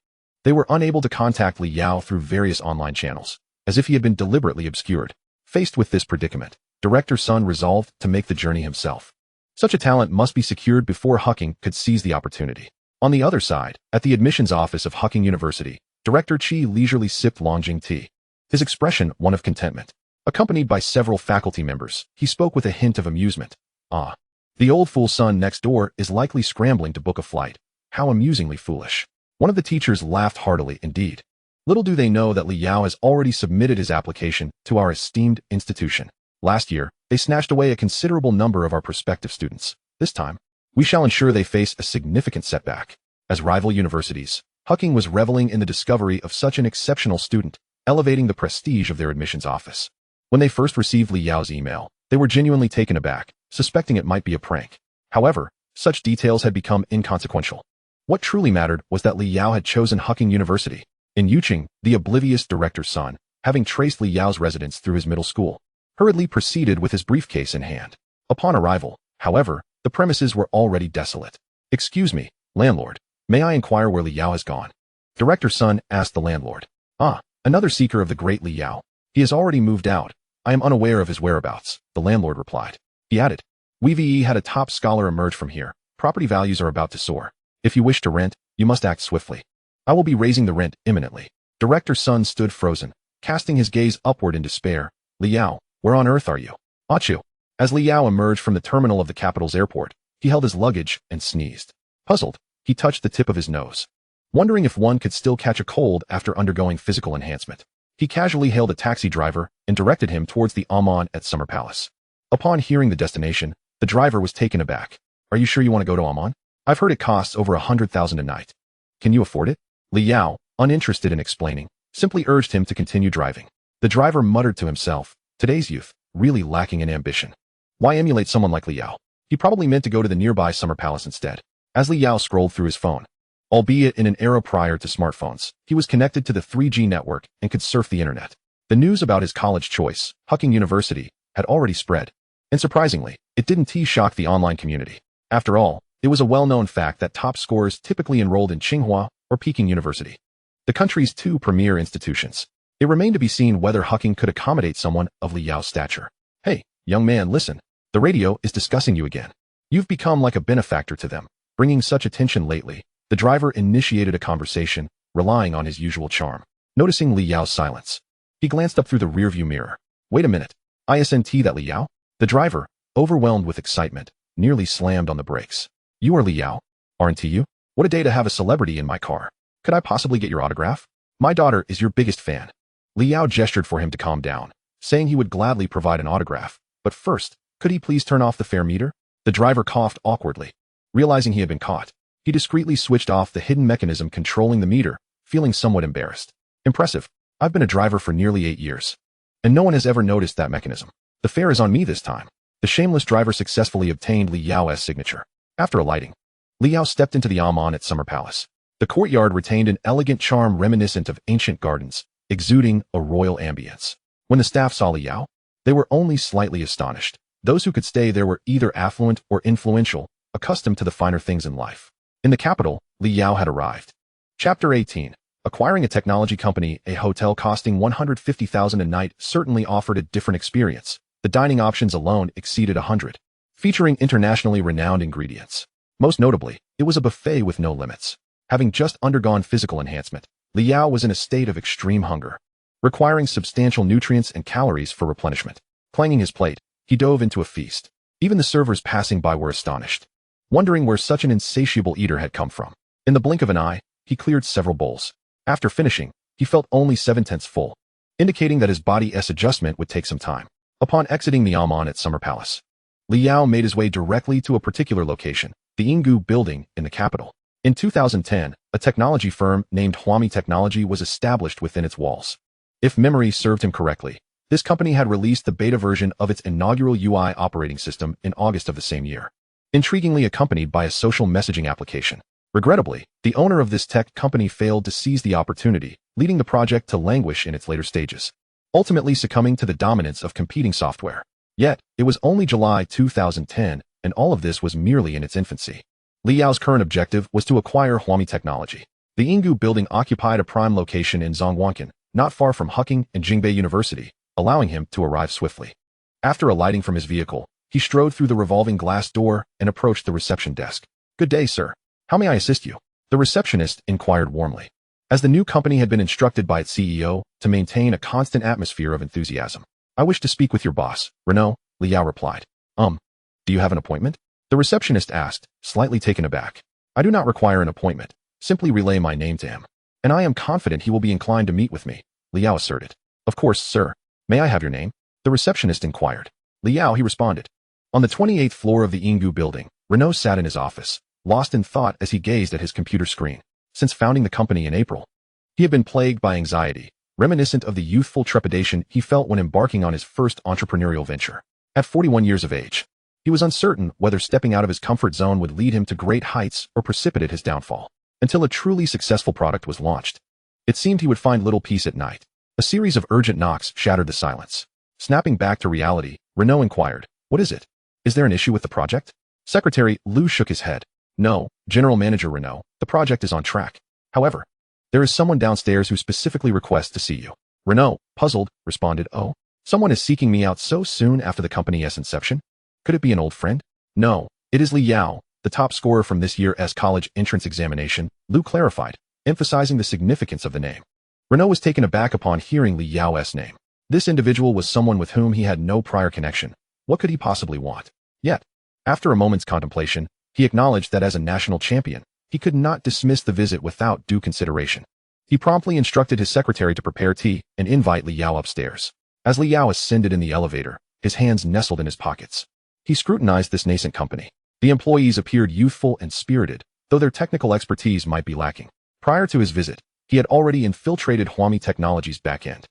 they were unable to contact Li Yao through various online channels, as if he had been deliberately obscured. Faced with this predicament, Director Sun resolved to make the journey himself. Such a talent must be secured before Huqing could seize the opportunity. On the other side, at the admissions office of Huqing University, Director Qi leisurely sipped Longjing tea. His expression one of contentment. Accompanied by several faculty members, he spoke with a hint of amusement. Ah, the old fool son next door is likely scrambling to book a flight. How amusingly foolish. One of the teachers laughed heartily indeed. Little do they know that Li Yao has already submitted his application to our esteemed institution. Last year, they snatched away a considerable number of our prospective students. This time, we shall ensure they face a significant setback. As rival universities, Huqing was reveling in the discovery of such an exceptional student, elevating the prestige of their admissions office. When they first received Li Yao's email, they were genuinely taken aback, suspecting it might be a prank. However, such details had become inconsequential. What truly mattered was that Li Yao had chosen Huqing University. In Yuqing, the oblivious Director Sun, having traced Li Yao's residence through his middle school, hurriedly proceeded with his briefcase in hand. Upon arrival, however, the premises were already desolate. Excuse me, landlord, may I inquire where Li Yao has gone? Director Sun asked the landlord. Ah, another seeker of the great Li Yao. He has already moved out. I am unaware of his whereabouts, the landlord replied. He added, We had a top scholar emerge from here. Property values are about to soar. If you wish to rent, you must act swiftly. I will be raising the rent imminently. Director Sun stood frozen, casting his gaze upward in despair. Li Yao, where on earth are you? Achu. As Li Yao emerged from the terminal of the capital's airport, he held his luggage and sneezed. Puzzled, he touched the tip of his nose. Wondering if one could still catch a cold after undergoing physical enhancement, he casually hailed a taxi driver and directed him towards the Amman at Summer Palace. Upon hearing the destination, the driver was taken aback. Are you sure you want to go to Amman? I've heard it costs over 100,000 a night. Can you afford it? Li Yao, uninterested in explaining, simply urged him to continue driving. The driver muttered to himself, today's youth, really lacking in ambition. Why emulate someone like Li Yao? He probably meant to go to the nearby Summer Palace instead. As Li Yao scrolled through his phone, albeit in an era prior to smartphones, he was connected to the 3G network and could surf the internet. The news about his college choice, Huqing University, had already spread. And surprisingly, it didn't shock the online community. After all, it was a well-known fact that top scorers typically enrolled in Tsinghua or Peking University, the country's two premier institutions. It remained to be seen whether Huqing could accommodate someone of Li Yao's stature. Hey, young man, listen. The radio is discussing you again. You've become like a benefactor to them, bringing such attention lately. The driver initiated a conversation, relying on his usual charm. Noticing Li Yao's silence, he glanced up through the rearview mirror. Wait a minute. Isn't that Li Yao? The driver, overwhelmed with excitement, nearly slammed on the brakes. You are Li Yao, aren't you? What a day to have a celebrity in my car. Could I possibly get your autograph? My daughter is your biggest fan. Li Yao gestured for him to calm down, saying he would gladly provide an autograph. But first, could he please turn off the fare meter? The driver coughed awkwardly. Realizing he had been caught, he discreetly switched off the hidden mechanism controlling the meter, feeling somewhat embarrassed. Impressive. I've been a driver for nearly 8 years, and no one has ever noticed that mechanism. The fare is on me this time. The shameless driver successfully obtained Li Yao's signature. After alighting, Li Yao stepped into the Amman at Summer Palace. The courtyard retained an elegant charm reminiscent of ancient gardens, exuding a royal ambience. When the staff saw Li Yao, they were only slightly astonished. Those who could stay there were either affluent or influential, accustomed to the finer things in life. In the capital, Li Yao had arrived. Chapter 18. Acquiring a technology company, a hotel costing 150,000 a night certainly offered a different experience. The dining options alone exceeded 100, featuring internationally renowned ingredients. Most notably, it was a buffet with no limits. Having just undergone physical enhancement, Li Yao was in a state of extreme hunger, requiring substantial nutrients and calories for replenishment. Clanging his plate, he dove into a feast. Even the servers passing by were astonished, wondering where such an insatiable eater had come from. In the blink of an eye, he cleared several bowls. After finishing, he felt only 7/10 full, indicating that his body's adjustment would take some time. Upon exiting the Amman at Summer Palace, Li Yao made his way directly to a particular location, the Yinggu building in the capital. In 2010, a technology firm named Huami Technology was established within its walls. If memory served him correctly, This company had released the beta version of its inaugural UI operating system in August of the same year, intriguingly accompanied by a social messaging application. Regrettably, the owner of this tech company failed to seize the opportunity, leading the project to languish in its later stages, ultimately succumbing to the dominance of competing software. Yet, it was only July 2010, and all of this was merely in its infancy. Li Yao's current objective was to acquire Huami Technology. The Yinggu building occupied a prime location in Zhongguancun, not far from Huqing and Jingbei University, allowing him to arrive swiftly. After alighting from his vehicle, he strode through the revolving glass door and approached the reception desk. "Good day, sir. How may I assist you?" The receptionist inquired warmly. As the new company had been instructed by its CEO to maintain a constant atmosphere of enthusiasm. "I wish to speak with your boss, Renault," Li Yao replied. Do you have an appointment?" The receptionist asked, slightly taken aback. "I do not require an appointment. Simply relay my name to him. And I am confident he will be inclined to meet with me," Li Yao asserted. "Of course, sir. May I have your name?" The receptionist inquired. "Li Yao," he responded. On the 28th floor of the Yinggu building, Renault sat in his office, lost in thought as he gazed at his computer screen. Since founding the company in April, he had been plagued by anxiety, reminiscent of the youthful trepidation he felt when embarking on his first entrepreneurial venture. At 41 years of age, he was uncertain whether stepping out of his comfort zone would lead him to great heights or precipitate his downfall. Until a truly successful product was launched, it seemed he would find little peace at night. A series of urgent knocks shattered the silence. Snapping back to reality, Renault inquired, "What is it? Is there an issue with the project?" Secretary Liu shook his head. "No, General Manager Renault, the project is on track. However, there is someone downstairs who specifically requests to see you." Renault, puzzled, responded, "Oh, someone is seeking me out so soon after the company's inception? Could it be an old friend?" "No, it is Li Yao, the top scorer from this year's college entrance examination," Liu clarified, emphasizing the significance of the name. Renault was taken aback upon hearing Li Yao's name. This individual was someone with whom he had no prior connection. What could he possibly want? Yet, after a moment's contemplation, he acknowledged that as a national champion, he could not dismiss the visit without due consideration. He promptly instructed his secretary to prepare tea and invite Li Yao upstairs. As Li Yao ascended in the elevator, his hands nestled in his pockets. He scrutinized this nascent company. The employees appeared youthful and spirited, though their technical expertise might be lacking. Prior to his visit, he had already infiltrated Huami Technology's backend,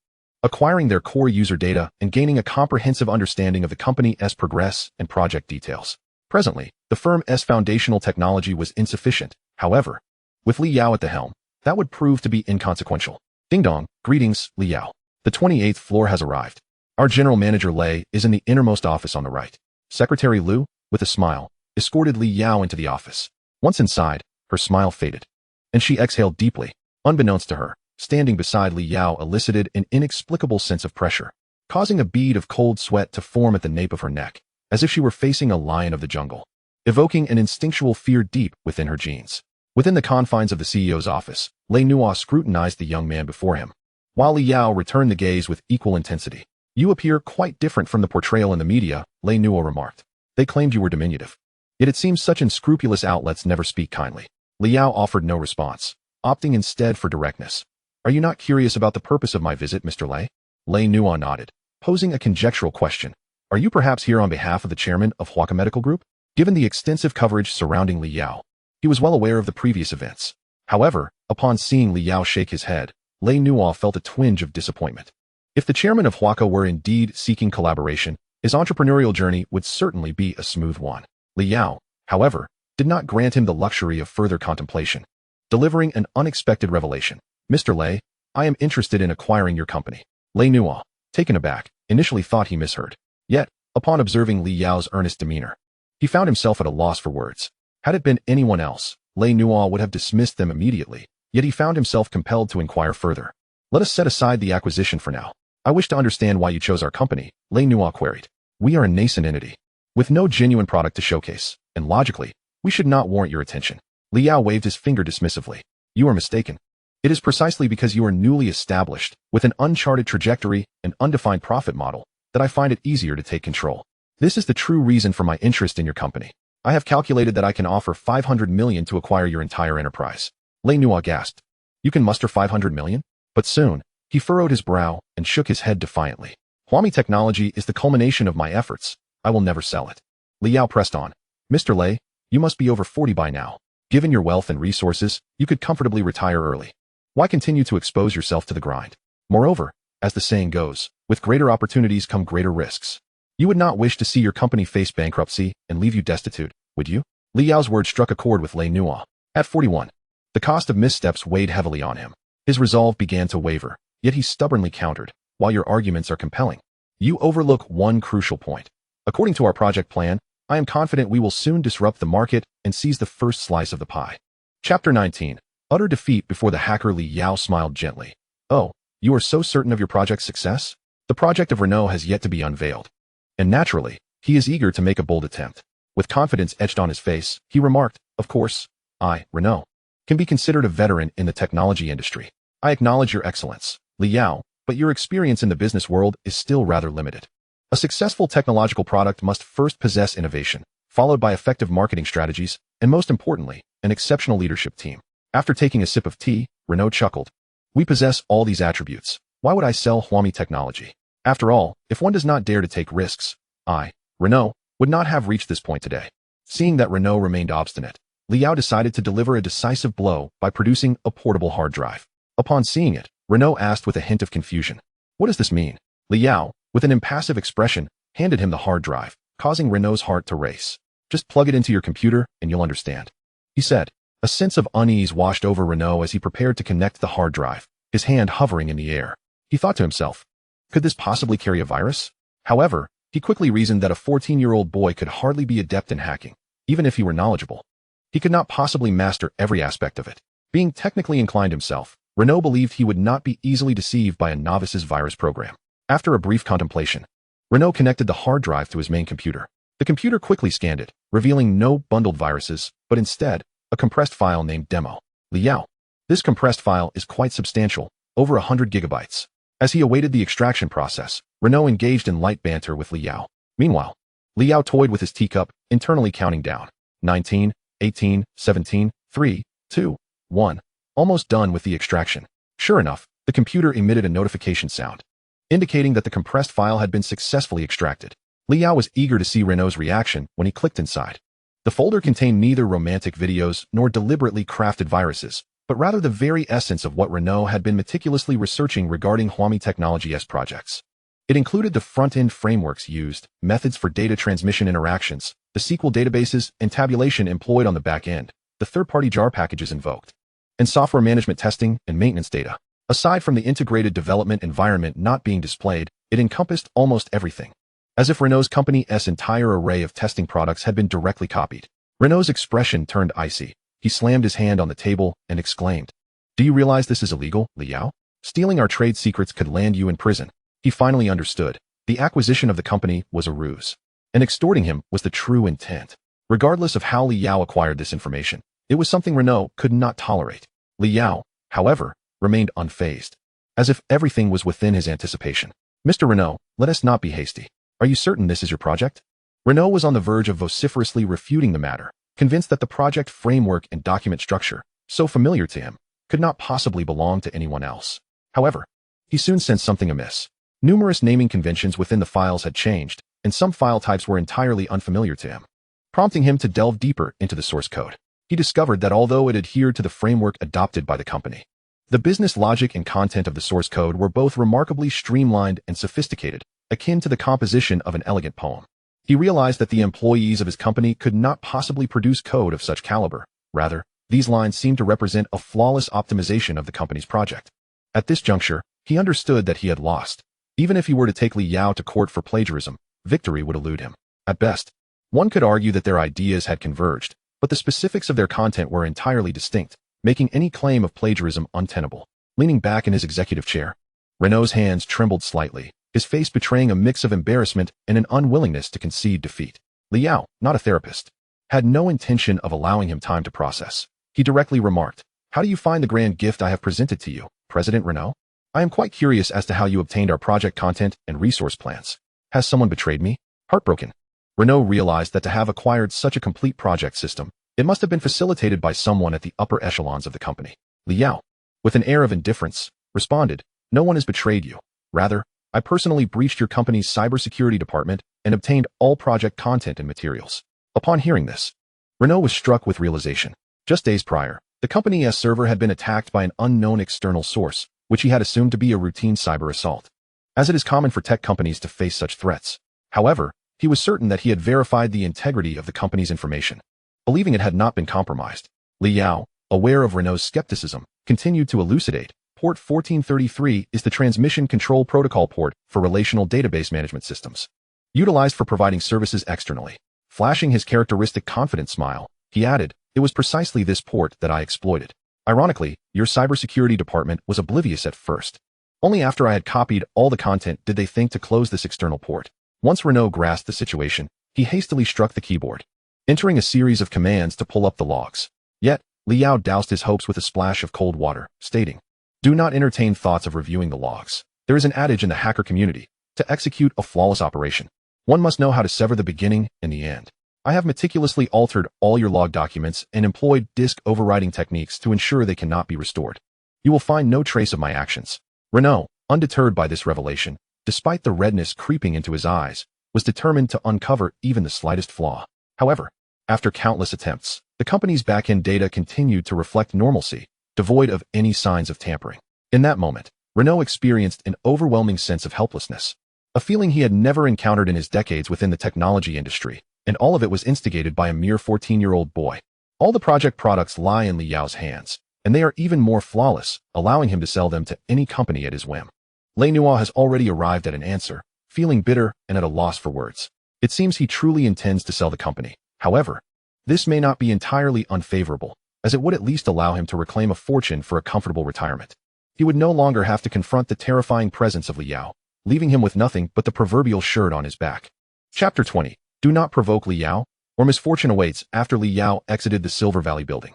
acquiring their core user data and gaining a comprehensive understanding of the company's progress and project details. Presently, the firm's foundational technology was insufficient. However, with Li Yao at the helm, that would prove to be inconsequential. "Ding dong, greetings, Li Yao. The 28th floor has arrived. Our general manager Lei is in the innermost office on the right." Secretary Liu, with a smile, escorted Li Yao into the office. Once inside, her smile faded, and she exhaled deeply. Unbeknownst to her, standing beside Li Yao elicited an inexplicable sense of pressure, causing a bead of cold sweat to form at the nape of her neck, as if she were facing a lion of the jungle, evoking an instinctual fear deep within her genes. Within the confines of the CEO's office, Lei Nuo scrutinized the young man before him, while Li Yao returned the gaze with equal intensity. "You appear quite different from the portrayal in the media," Lei Nuo remarked. "They claimed you were diminutive. Yet it seems such unscrupulous outlets never speak kindly." Li Yao offered no response, opting instead for directness. "Are you not curious about the purpose of my visit, Mr. Lei?" Lei Nuo nodded, posing a conjectural question. "Are you perhaps here on behalf of the chairman of Huaka Medical Group?" Given the extensive coverage surrounding Li Yao, he was well aware of the previous events. However, upon seeing Li Yao shake his head, Lei Nuo felt a twinge of disappointment. If the chairman of Huaka were indeed seeking collaboration, his entrepreneurial journey would certainly be a smooth one. Li Yao, however, did not grant him the luxury of further contemplation, delivering an unexpected revelation. "Mr. Lei, I am interested in acquiring your company." Lei Nuo, taken aback, initially thought he misheard. Yet, upon observing Li Yao's earnest demeanor, he found himself at a loss for words. Had it been anyone else, Lei Nuo would have dismissed them immediately, yet he found himself compelled to inquire further. "Let us set aside the acquisition for now. I wish to understand why you chose our company," Lei Nuo queried. "We are a nascent entity, with no genuine product to showcase, and logically, we should not warrant your attention." Li Yao waved his finger dismissively. "You are mistaken. It is precisely because you are newly established, with an uncharted trajectory and undefined profit model, that I find it easier to take control. This is the true reason for my interest in your company. I have calculated that I can offer 500 million to acquire your entire enterprise." Lei Nuo gasped. "You can muster 500 million? But soon, he furrowed his brow and shook his head defiantly. "Huami Technology is the culmination of my efforts. I will never sell it." Li Yao pressed on. "Mr. Lei, you must be over 40 by now. Given your wealth and resources, you could comfortably retire early. Why continue to expose yourself to the grind? Moreover, As the saying goes, with greater opportunities come greater risks. You would not wish to see your company face bankruptcy and leave you destitute, would you? Li Yao's words struck a chord with Lei Nuo. At 41, the cost of missteps weighed heavily on him. His resolve began to waver, yet he stubbornly countered. While your arguments are compelling, you overlook one crucial point. According to our project plan, I am confident we will soon disrupt the market and seize the first slice of the pie. Chapter 19. Utter defeat before the hacker. Li Yao smiled gently. Oh, you are so certain of your project's success? The project of Renault has yet to be unveiled. And naturally, he is eager to make a bold attempt. With confidence etched on his face, he remarked, of course, I, Renault, can be considered a veteran in the technology industry. I acknowledge your excellence, Li Yao, but your experience in the business world is still rather limited. A successful technological product must first possess innovation, followed by effective marketing strategies, and most importantly, an exceptional leadership team. After taking a sip of tea, Renault chuckled. We possess all these attributes. Why would I sell Huami technology? After all, if one does not dare to take risks, I, Renault, would not have reached this point today. Seeing that Renault remained obstinate, Li Yao decided to deliver a decisive blow by producing a portable hard drive. Upon seeing it, Renault asked with a hint of confusion. What does this mean? Li Yao, with an impassive expression, handed him the hard drive, causing Renault's heart to race. Just plug it into your computer and you'll understand, he said. A sense of unease washed over Renault as he prepared to connect the hard drive, his hand hovering in the air. He thought to himself, could this possibly carry a virus? However, he quickly reasoned that a 14-year-old boy could hardly be adept in hacking, even if he were knowledgeable. He could not possibly master every aspect of it. Being technically inclined himself, Renault believed he would not be easily deceived by a novice's virus program. After a brief contemplation, Renault connected the hard drive to his main computer. The computer quickly scanned it, revealing no bundled viruses, but instead, a compressed file named demo. Li Yao. This compressed file is quite substantial, over 100 gigabytes. As he awaited the extraction process, Renault engaged in light banter with Li Yao. Meanwhile, Li Yao toyed with his teacup, internally counting down. 19, 18, 17, 3, 2, 1. Almost done with the extraction. Sure enough, the computer emitted a notification sound, indicating that the compressed file had been successfully extracted. Li Yao was eager to see Renault's reaction when he clicked inside. The folder contained neither romantic videos nor deliberately crafted viruses, but rather the very essence of what Renault had been meticulously researching regarding Huami Technology's projects. It included the front-end frameworks used, methods for data transmission interactions, the SQL databases and tabulation employed on the back end, the third-party jar packages invoked, and software management testing and maintenance data. Aside from the integrated development environment not being displayed, it encompassed almost everything. As if Renault's company's entire array of testing products had been directly copied. Renault's expression turned icy. He slammed his hand on the table and exclaimed, "Do you realize this is illegal, Li Yao? Stealing our trade secrets could land you in prison." He finally understood. The acquisition of the company was a ruse, and extorting him was the true intent. Regardless of how Li Yao acquired this information, it was something Renault could not tolerate. Li Yao, however, remained unfazed, as if everything was within his anticipation. "Mr. Renault, let us not be hasty. Are you certain this is your project?" Renault was on the verge of vociferously refuting the matter, convinced that the project framework and document structure, so familiar to him, could not possibly belong to anyone else. However, he soon sensed something amiss. Numerous naming conventions within the files had changed, and some file types were entirely unfamiliar to him, prompting him to delve deeper into the source code. He discovered that although it adhered to the framework adopted by the company, the business logic and content of the source code were both remarkably streamlined and sophisticated, akin to the composition of an elegant poem. He realized that the employees of his company could not possibly produce code of such caliber. Rather, these lines seemed to represent a flawless optimization of the company's project. At this juncture, he understood that he had lost. Even if he were to take Li Yao to court for plagiarism, victory would elude him. At best, one could argue that their ideas had converged, but the specifics of their content were entirely distinct, making any claim of plagiarism untenable. Leaning back in his executive chair, Renault's hands trembled slightly, his face betraying a mix of embarrassment and an unwillingness to concede defeat. Li Yao, not a therapist, had no intention of allowing him time to process. He directly remarked, "How do you find the grand gift I have presented to you, President Renault? I am quite curious as to how you obtained our project content and resource plans. Has someone betrayed me?" Heartbroken, Renault realized that to have acquired such a complete project system, it must have been facilitated by someone at the upper echelons of the company. Li Yao, with an air of indifference, responded, "No one has betrayed you. Rather, I personally breached your company's cybersecurity department and obtained all project content and materials." Upon hearing this, Renault was struck with realization. Just days prior, the company's server had been attacked by an unknown external source, which he had assumed to be a routine cyber assault, as it is common for tech companies to face such threats. However, he was certain that he had verified the integrity of the company's information, believing it had not been compromised. Li Yao, aware of Renault's skepticism, continued to elucidate. Port 1433 is the transmission control protocol port for relational database management systems, utilized for providing services externally. Flashing his characteristic confident smile, he added, "It was precisely this port that I exploited. Ironically, your cybersecurity department was oblivious at first. Only after I had copied all the content did they think to close this external port." Once Renault grasped the situation, he hastily struck the keyboard, entering a series of commands to pull up the logs. Yet, Li Yao doused his hopes with a splash of cold water, stating, "Do not entertain thoughts of reviewing the logs. There is an adage in the hacker community: to execute a flawless operation, one must know how to sever the beginning and the end. I have meticulously altered all your log documents and employed disk overriding techniques to ensure they cannot be restored. You will find no trace of my actions." Renault, undeterred by this revelation, despite the redness creeping into his eyes, was determined to uncover even the slightest flaw. However, after countless attempts, the company's back-end data continued to reflect normalcy, devoid of any signs of tampering. In that moment, Renault experienced an overwhelming sense of helplessness, a feeling he had never encountered in his decades within the technology industry, and all of it was instigated by a mere 14-year-old boy. All the project products lie in Li Yao's hands, and they are even more flawless, allowing him to sell them to any company at his whim. Lei Nua has already arrived at an answer, feeling bitter and at a loss for words. It seems he truly intends to sell the company. However, this may not be entirely unfavorable, as it would at least allow him to reclaim a fortune for a comfortable retirement. He would no longer have to confront the terrifying presence of Li Yao, leaving him with nothing but the proverbial shirt on his back. Chapter 20. Do not provoke Li Yao, or misfortune awaits. After Li Yao exited the Silver Valley building,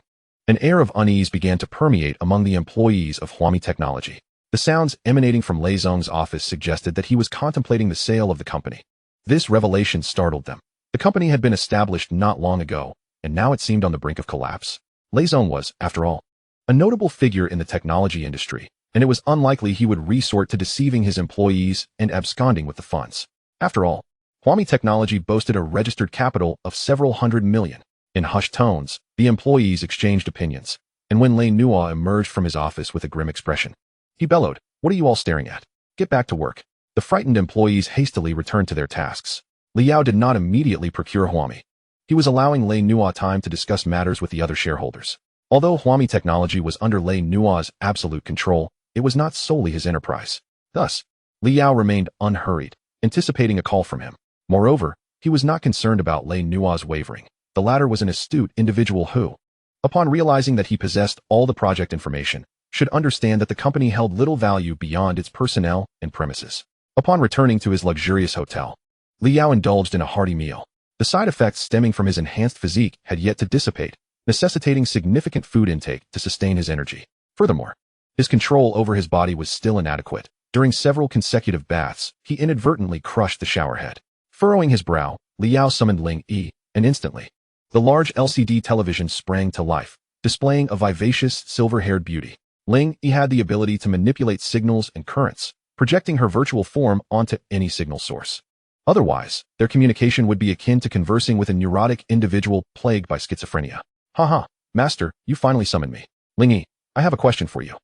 an air of unease began to permeate among the employees of Huami Technology. The sounds emanating from Lei Zong's office suggested that he was contemplating the sale of the company. This revelation startled them. The company had been established not long ago, and now it seemed on the brink of collapse. Lei Zong was, after all, a notable figure in the technology industry, and it was unlikely he would resort to deceiving his employees and absconding with the funds. After all, Huami Technology boasted a registered capital of several hundred million. In hushed tones, the employees exchanged opinions, and when Lei Nua emerged from his office with a grim expression, he bellowed, "What are you all staring at? Get back to work." The frightened employees hastily returned to their tasks. Li Yao did not immediately procure Huami. He was allowing Lei Nua time to discuss matters with the other shareholders. Although Huami Technology was under Lei Nua's absolute control, it was not solely his enterprise. Thus, Li Yao remained unhurried, anticipating a call from him. Moreover, he was not concerned about Lei Nua's wavering. The latter was an astute individual who, upon realizing that he possessed all the project information, should understand that the company held little value beyond its personnel and premises. Upon returning to his luxurious hotel, Li Yao indulged in a hearty meal. The side effects stemming from his enhanced physique had yet to dissipate, necessitating significant food intake to sustain his energy. Furthermore, his control over his body was still inadequate. During several consecutive baths, he inadvertently crushed the shower head. Furrowing his brow, Li Yao summoned Ling Yi, and instantly, the large LCD television sprang to life, displaying a vivacious, silver-haired beauty. Ling Yi had the ability to manipulate signals and currents, projecting her virtual form onto any signal source. Otherwise, their communication would be akin to conversing with a neurotic individual plagued by schizophrenia. "Haha, master, you finally summoned me. Ling Yi, I have a question for you.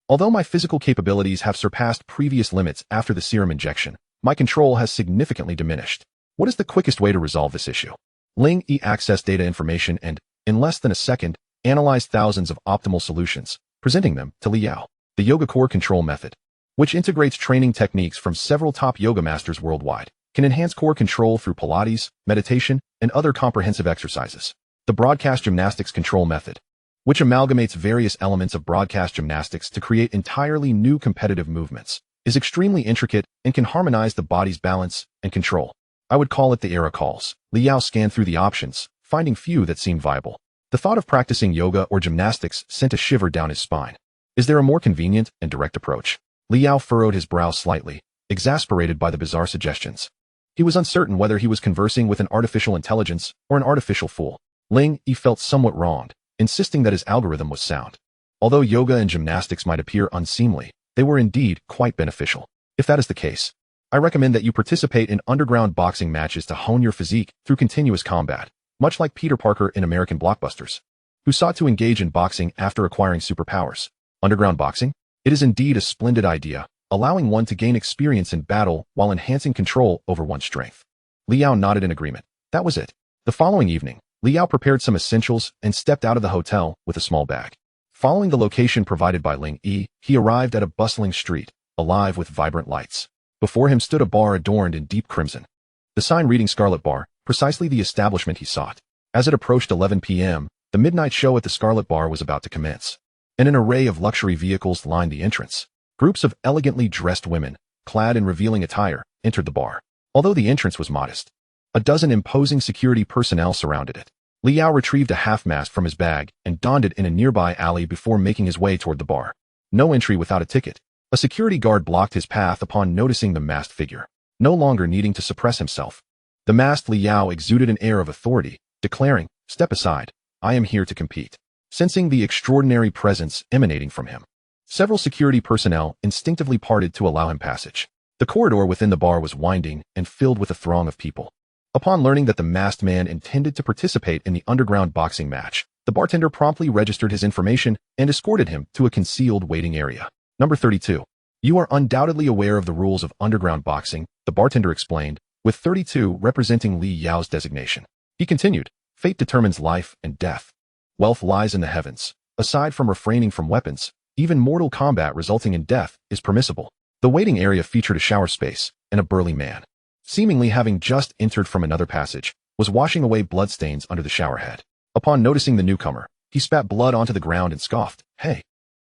Although my physical capabilities have surpassed previous limits after the serum injection, my control has significantly diminished. What is the quickest way to resolve this issue?" Ling Yi accessed data information and, in less than a second, analyzed thousands of optimal solutions, presenting them to Li Yao. The Yoga Core Control Method, which integrates training techniques from several top yoga masters worldwide, can enhance core control through Pilates, meditation, and other comprehensive exercises. The Broadcast Gymnastics Control Method, which amalgamates various elements of broadcast gymnastics to create entirely new competitive movements, is extremely intricate and can harmonize the body's balance and control. I would call it the era calls. Li Yao scanned through the options, finding few that seemed viable. The thought of practicing yoga or gymnastics sent a shiver down his spine. Is there a more convenient and direct approach? Li Yao furrowed his brow slightly, exasperated by the bizarre suggestions. He was uncertain whether he was conversing with an artificial intelligence or an artificial fool. Ling Yi felt somewhat wronged, insisting that his algorithm was sound. Although yoga and gymnastics might appear unseemly, they were indeed quite beneficial. If that is the case, I recommend that you participate in underground boxing matches to hone your physique through continuous combat, much like Peter Parker in American blockbusters, who sought to engage in boxing after acquiring superpowers. Underground boxing? It is indeed a splendid idea, allowing one to gain experience in battle while enhancing control over one's strength. Liao nodded in agreement. That was it. The following evening, Liao prepared some essentials and stepped out of the hotel with a small bag. Following the location provided by Ling Yi, he arrived at a bustling street, alive with vibrant lights. Before him stood a bar adorned in deep crimson. The sign reading Scarlet Bar, precisely the establishment he sought. As it approached 11 p.m., the midnight show at the Scarlet Bar was about to commence, and an array of luxury vehicles lined the entrance. Groups of elegantly dressed women, clad in revealing attire, entered the bar. Although the entrance was modest, a dozen imposing security personnel surrounded it. Liao retrieved a half-mast from his bag and donned it in a nearby alley before making his way toward the bar. No entry without a ticket. A security guard blocked his path upon noticing the masked figure. No longer needing to suppress himself, the masked Liao exuded an air of authority, declaring, "Step aside, I am here to compete." Sensing the extraordinary presence emanating from him, several security personnel instinctively parted to allow him passage. The corridor within the bar was winding and filled with a throng of people. Upon learning that the masked man intended to participate in the underground boxing match, the bartender promptly registered his information and escorted him to a concealed waiting area. Number 32. You are undoubtedly aware of the rules of underground boxing, the bartender explained, with 32 representing Li Yao's designation. He continued, fate determines life and death. Wealth lies in the heavens. Aside from refraining from weapons, even mortal combat resulting in death is permissible. The waiting area featured a shower space, and a burly man, seemingly having just entered from another passage, was washing away bloodstains under the shower head. Upon noticing the newcomer, he spat blood onto the ground and scoffed, "Hey,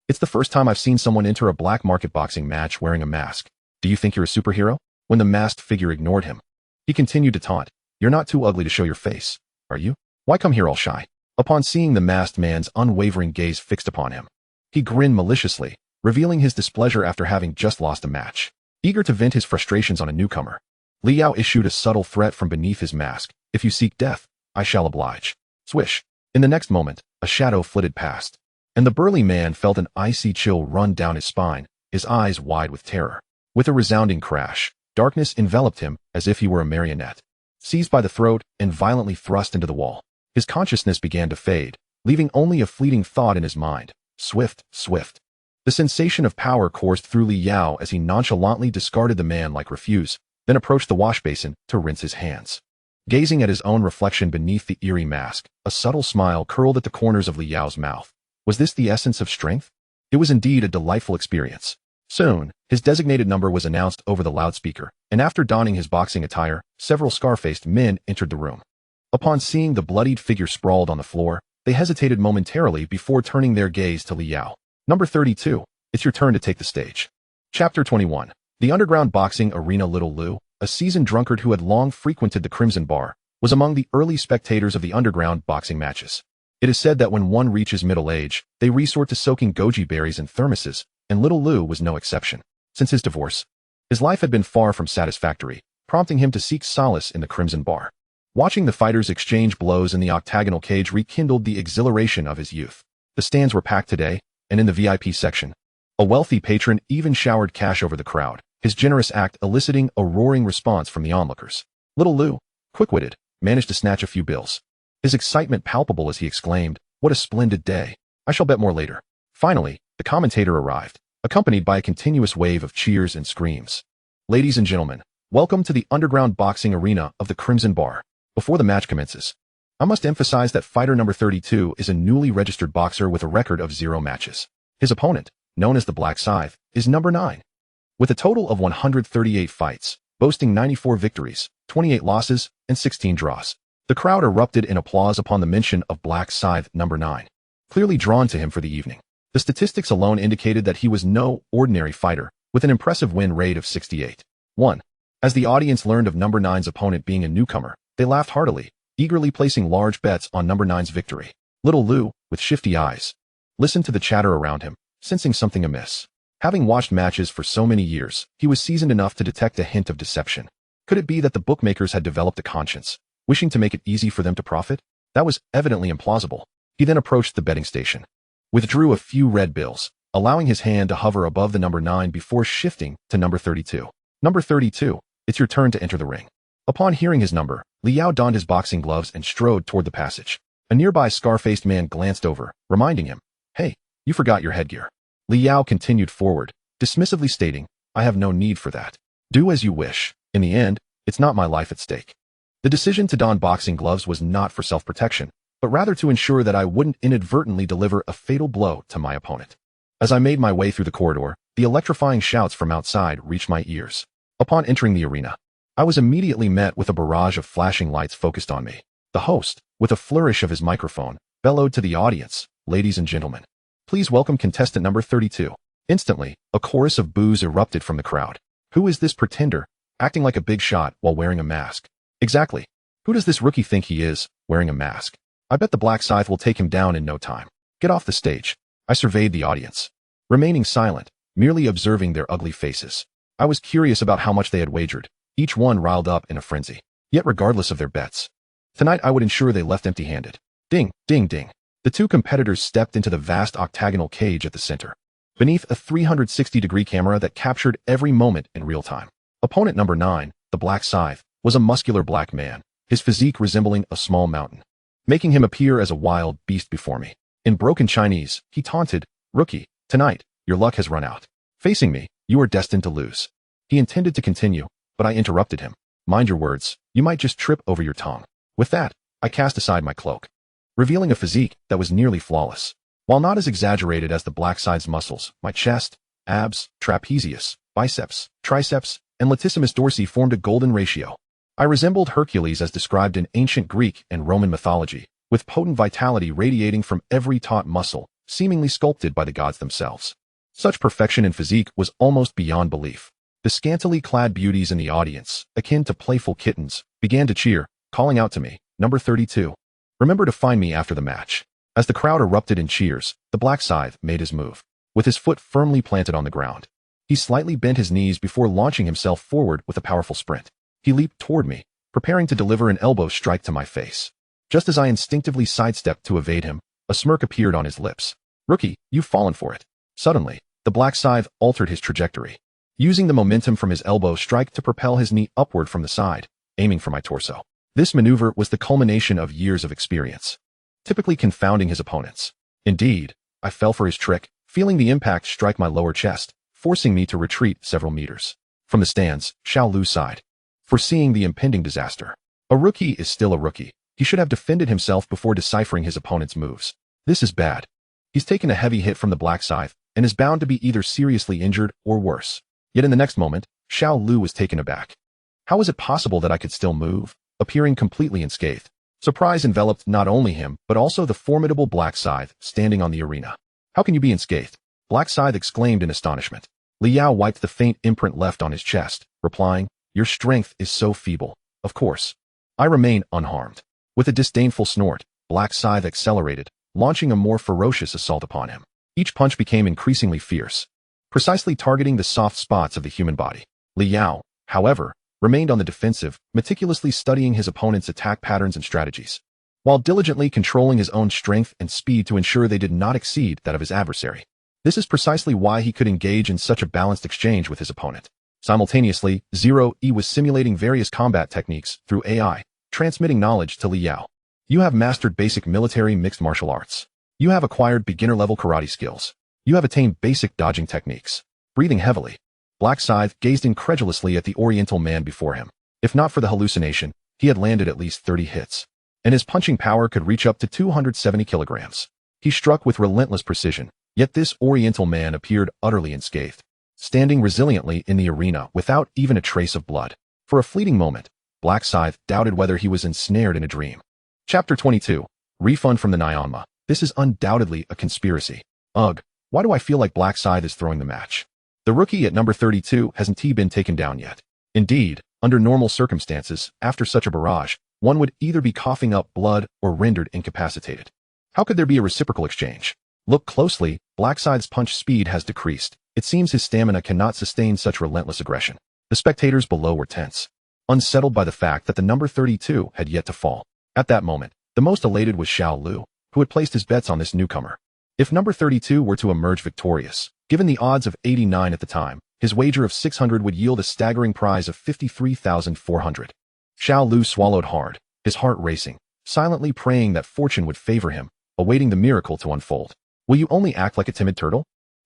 it's the first time I've seen someone enter a black market boxing match wearing a mask. Do you think you're a superhero?" When the masked figure ignored him, he continued to taunt, "You're not too ugly to show your face, are you? Why come here all shy?" Upon seeing the masked man's unwavering gaze fixed upon him, he grinned maliciously, revealing his displeasure after having just lost a match. Eager to vent his frustrations on a newcomer, Liao issued a subtle threat from beneath his mask, "If you seek death, I shall oblige." Swish. In the next moment, a shadow flitted past, and the burly man felt an icy chill run down his spine, his eyes wide with terror. With a resounding crash, darkness enveloped him as if he were a marionette, seized by the throat and violently thrust into the wall. His consciousness began to fade, leaving only a fleeting thought in his mind. Swift, swift. The sensation of power coursed through Li Yao as he nonchalantly discarded the man like refuse, then approached the wash basin to rinse his hands. Gazing at his own reflection beneath the eerie mask, a subtle smile curled at the corners of Li Yao's mouth. Was this the essence of strength? It was indeed a delightful experience. Soon, his designated number was announced over the loudspeaker, and after donning his boxing attire, several scar-faced men entered the room. Upon seeing the bloodied figure sprawled on the floor, they hesitated momentarily before turning their gaze to Li Yao. Number 32. It's your turn to take the stage. Chapter 21. The underground boxing arena. Little Lu, a seasoned drunkard who had long frequented the Crimson Bar, was among the early spectators of the underground boxing matches. It is said that when one reaches middle age, they resort to soaking goji berries in thermoses, and Little Lu was no exception. Since his divorce, his life had been far from satisfactory, prompting him to seek solace in the Crimson Bar. Watching the fighters exchange blows in the octagonal cage rekindled the exhilaration of his youth. The stands were packed today, and in the VIP section, a wealthy patron even showered cash over the crowd, his generous act eliciting a roaring response from the onlookers. Little Lu, quick-witted, managed to snatch a few bills, his excitement palpable as he exclaimed, "What a splendid day. I shall bet more later." Finally, the commentator arrived, accompanied by a continuous wave of cheers and screams. "Ladies and gentlemen, welcome to the underground boxing arena of the Crimson Bar. Before the match commences, I must emphasize that fighter number 32 is a newly registered boxer with a record of 0 matches. His opponent, known as the Black Scythe, is number 9. With a total of 138 fights, boasting 94 victories, 28 losses, and 16 draws. The crowd erupted in applause upon the mention of Black Scythe number 9, clearly drawn to him for the evening. The statistics alone indicated that he was no ordinary fighter, with an impressive win rate of 68-1. As the audience learned of number 9's opponent being a newcomer, they laughed heartily, eagerly placing large bets on number 9's victory. Little Lu, with shifty eyes, listened to the chatter around him, sensing something amiss. Having watched matches for so many years, he was seasoned enough to detect a hint of deception. Could it be that the bookmakers had developed a conscience, wishing to make it easy for them to profit? That was evidently implausible. He then approached the betting station, withdrew a few red bills, allowing his hand to hover above the number 9 before shifting to number 32. Number 32, it's your turn to enter the ring. Upon hearing his number, Li Yao donned his boxing gloves and strode toward the passage. A nearby scar-faced man glanced over, reminding him, "Hey, you forgot your headgear." Li Yao continued forward, dismissively stating, I have no need for that. Do as you wish. In the end, it's not my life at stake. The decision to don boxing gloves was not for self-protection, but rather to ensure that I wouldn't inadvertently deliver a fatal blow to my opponent. As I made my way through the corridor, the electrifying shouts from outside reached my ears. Upon entering the arena, I was immediately met with a barrage of flashing lights focused on me. The host, with a flourish of his microphone, bellowed to the audience, ladies and gentlemen, please welcome contestant number 32. Instantly, a chorus of boos erupted from the crowd. Who is this pretender, acting like a big shot while wearing a mask? Exactly. Who does this rookie think he is, wearing a mask? I bet the Black Scythe will take him down in no time. Get off the stage. I surveyed the audience, remaining silent, merely observing their ugly faces. I was curious about how much they had wagered, each one riled up in a frenzy, yet regardless of their bets. Tonight I would ensure they left empty-handed. Ding, ding, ding. The two competitors stepped into the vast octagonal cage at the center, beneath a 360-degree camera that captured every moment in real time. Opponent number 9, the Black Scythe, was a muscular black man, his physique resembling a small mountain, making him appear as a wild beast before me. In broken Chinese, he taunted, Rookie, tonight, your luck has run out. Facing me, you are destined to lose. He intended to continue, but I interrupted him. Mind your words, you might just trip over your tongue. With that, I cast aside my cloak, revealing a physique that was nearly flawless. While not as exaggerated as the Black Scythe's muscles, my chest, abs, trapezius, biceps, triceps, and latissimus dorsi formed a golden ratio. I resembled Hercules as described in ancient Greek and Roman mythology, with potent vitality radiating from every taut muscle, seemingly sculpted by the gods themselves. Such perfection in physique was almost beyond belief. The scantily clad beauties in the audience, akin to playful kittens, began to cheer, calling out to me, number 32. Remember to find me after the match. As the crowd erupted in cheers, the Black Scythe made his move, with his foot firmly planted on the ground. He slightly bent his knees before launching himself forward with a powerful sprint. He leaped toward me, preparing to deliver an elbow strike to my face. Just as I instinctively sidestepped to evade him, a smirk appeared on his lips. Rookie, you've fallen for it. Suddenly, the Black Scythe altered his trajectory, using the momentum from his elbow strike to propel his knee upward from the side, aiming for my torso. This maneuver was the culmination of years of experience, typically confounding his opponents. Indeed, I fell for his trick, feeling the impact strike my lower chest, forcing me to retreat several meters. From the stands, Xiao Lu sighed, foreseeing the impending disaster. A rookie is still a rookie. He should have defended himself before deciphering his opponent's moves. This is bad. He's taken a heavy hit from the Black Scythe and is bound to be either seriously injured or worse. Yet in the next moment, Xiao Lu was taken aback. How was it possible that I could still move, appearing completely unscathed? Surprise enveloped not only him, but also the formidable Black Scythe standing on the arena. How can you be unscathed? Black Scythe exclaimed in astonishment. Li Yao wiped the faint imprint left on his chest, replying, Your strength is so feeble. Of course. I remain unharmed. With a disdainful snort, Black Scythe accelerated, launching a more ferocious assault upon him. Each punch became increasingly fierce, precisely targeting the soft spots of the human body. Li Yao, however, remained on the defensive, meticulously studying his opponent's attack patterns and strategies, while diligently controlling his own strength and speed to ensure they did not exceed that of his adversary. This is precisely why he could engage in such a balanced exchange with his opponent. Simultaneously, Zero-E was simulating various combat techniques through AI, transmitting knowledge to Li Yao. You have mastered basic military mixed martial arts. You have acquired beginner-level karate skills. You have attained basic dodging techniques. Breathing heavily, Black Scythe gazed incredulously at the Oriental man before him. If not for the hallucination, he had landed at least 30 hits, and his punching power could reach up to 270 kilograms. He struck with relentless precision, yet this Oriental man appeared utterly unscathed, standing resiliently in the arena without even a trace of blood. For a fleeting moment, Black Scythe doubted whether he was ensnared in a dream. Chapter 22. Refund from the Nyanma. This is undoubtedly a conspiracy. Ugh, why do I feel like Black Scythe is throwing the match? The rookie at number 32 hasn't been taken down yet. Indeed, under normal circumstances, after such a barrage, one would either be coughing up blood or rendered incapacitated. How could there be a reciprocal exchange? Look closely, Black Scythe's punch speed has decreased. It seems his stamina cannot sustain such relentless aggression. The spectators below were tense, unsettled by the fact that the number 32 had yet to fall. At that moment, the most elated was Xiao Lu, who had placed his bets on this newcomer. If number 32 were to emerge victorious, given the odds of 89 at the time, his wager of 600 would yield a staggering prize of 53,400. Xiao Lu swallowed hard, his heart racing, silently praying that fortune would favor him, awaiting the miracle to unfold. Will you only act like a timid turtle?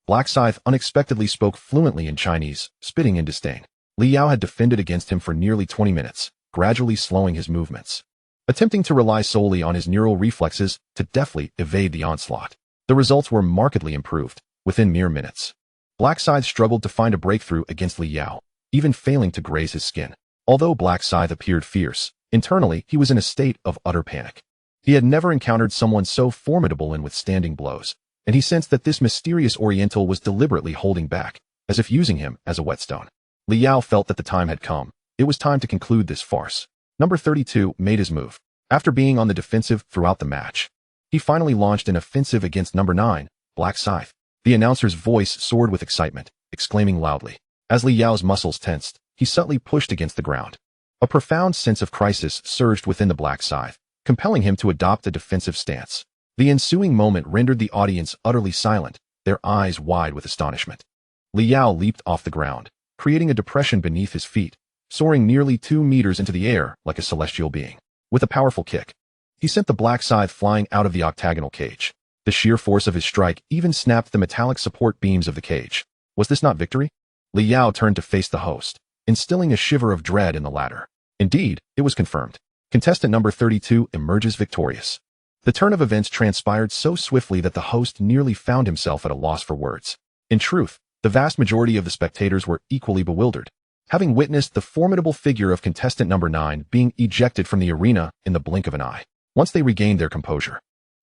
Black Scythe unexpectedly spoke fluently in Chinese, spitting in disdain. Li Yao had defended against him for nearly 20 minutes, gradually slowing his movements, attempting to rely solely on his neural reflexes to deftly evade the onslaught. The results were markedly improved within mere minutes. Black Scythe struggled to find a breakthrough against Li Yao, even failing to graze his skin. Although Black Scythe appeared fierce, internally he was in a state of utter panic. He had never encountered someone so formidable in withstanding blows, and he sensed that this mysterious Oriental was deliberately holding back, as if using him as a whetstone. Li Yao felt that the time had come. It was time to conclude this farce. Number 32 made his move. After being on the defensive throughout the match, he finally launched an offensive against number 9, Black Scythe. The announcer's voice soared with excitement, exclaiming loudly. As Li Yao's muscles tensed, he subtly pushed against the ground. A profound sense of crisis surged within the Black Scythe, compelling him to adopt a defensive stance. The ensuing moment rendered the audience utterly silent, their eyes wide with astonishment. Li Yao leaped off the ground, creating a depression beneath his feet, soaring nearly 2 meters into the air like a celestial being. With a powerful kick, he sent the Black Scythe flying out of the octagonal cage. The sheer force of his strike even snapped the metallic support beams of the cage. Was this not victory? Li Yao turned to face the host, instilling a shiver of dread in the latter. Indeed, it was confirmed. Contestant number 32 emerges victorious. The turn of events transpired so swiftly that the host nearly found himself at a loss for words. In truth, the vast majority of the spectators were equally bewildered, having witnessed the formidable figure of contestant number 9 being ejected from the arena in the blink of an eye. Once they regained their composure,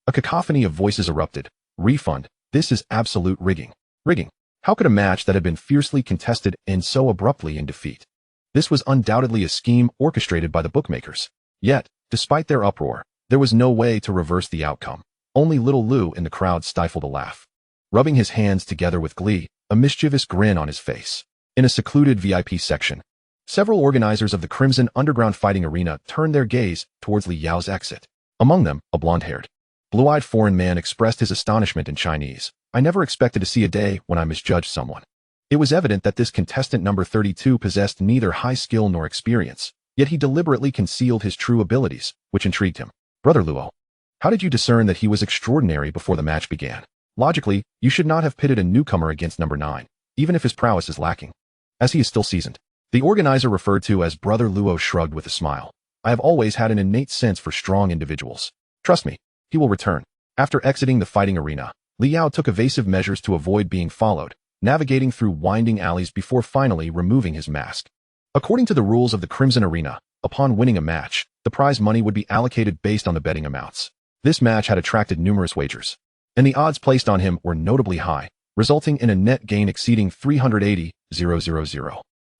a cacophony of voices erupted. Refund. This is absolute rigging. Rigging. How could a match that had been fiercely contested end so abruptly in defeat? This was undoubtedly a scheme orchestrated by the bookmakers. Yet, despite their uproar, there was no way to reverse the outcome. Only little Lou in the crowd stifled a laugh, rubbing his hands together with glee, a mischievous grin on his face. In a secluded VIP section, several organizers of the Crimson Underground Fighting Arena turned their gaze towards Li Yao's exit. Among them, a blonde-haired, blue-eyed foreign man expressed his astonishment in Chinese. I never expected to see a day when I misjudged someone. It was evident that this contestant number 32 possessed neither high skill nor experience, yet he deliberately concealed his true abilities, which intrigued him. Brother Luo, how did you discern that he was extraordinary before the match began? Logically, you should not have pitted a newcomer against number 9, even if his prowess is lacking, as he is still seasoned. The organizer referred to as Brother Luo shrugged with a smile. I have always had an innate sense for strong individuals. Trust me, he will return. After exiting the fighting arena, Li Yao took evasive measures to avoid being followed, navigating through winding alleys before finally removing his mask. According to the rules of the Crimson Arena, upon winning a match, the prize money would be allocated based on the betting amounts. This match had attracted numerous wagers, and the odds placed on him were notably high, resulting in a net gain exceeding 380,000.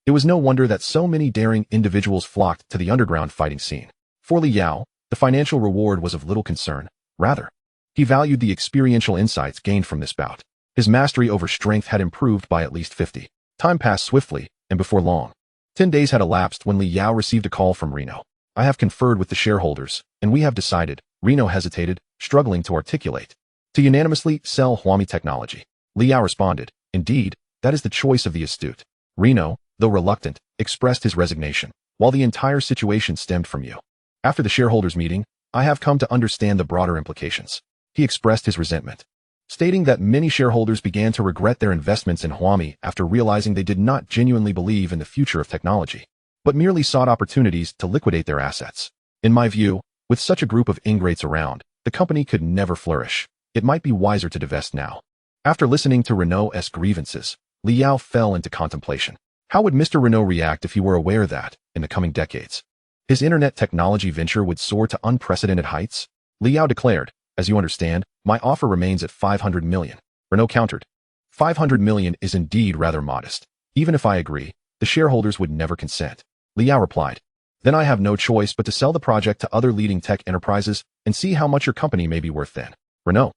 It was no wonder that so many daring individuals flocked to the underground fighting scene. For Li Yao, the financial reward was of little concern. Rather, he valued the experiential insights gained from this bout. His mastery over strength had improved by at least 50. Time passed swiftly, and before long, 10 days had elapsed when Li Yao received a call from Reno. I have conferred with the shareholders, and we have decided, Reno hesitated, struggling to articulate, to unanimously sell Huami technology. Li Yao responded, indeed, that is the choice of the astute. Reno, though reluctant, expressed his resignation, while the entire situation stemmed from you. After the shareholders' meeting, I have come to understand the broader implications. He expressed his resentment, stating that many shareholders began to regret their investments in Huami after realizing they did not genuinely believe in the future of technology, but merely sought opportunities to liquidate their assets. In my view, with such a group of ingrates around, the company could never flourish. It might be wiser to divest now. After listening to Renault's grievances, Li Yao fell into contemplation. How would Mr. Renault react if he were aware that, in the coming decades, his internet technology venture would soar to unprecedented heights? Li Yao declared, as you understand, my offer remains at 500 million. Renault countered. 500 million is indeed rather modest. Even if I agree, the shareholders would never consent. Li Yao replied, then I have no choice but to sell the project to other leading tech enterprises and see how much your company may be worth then. Renault,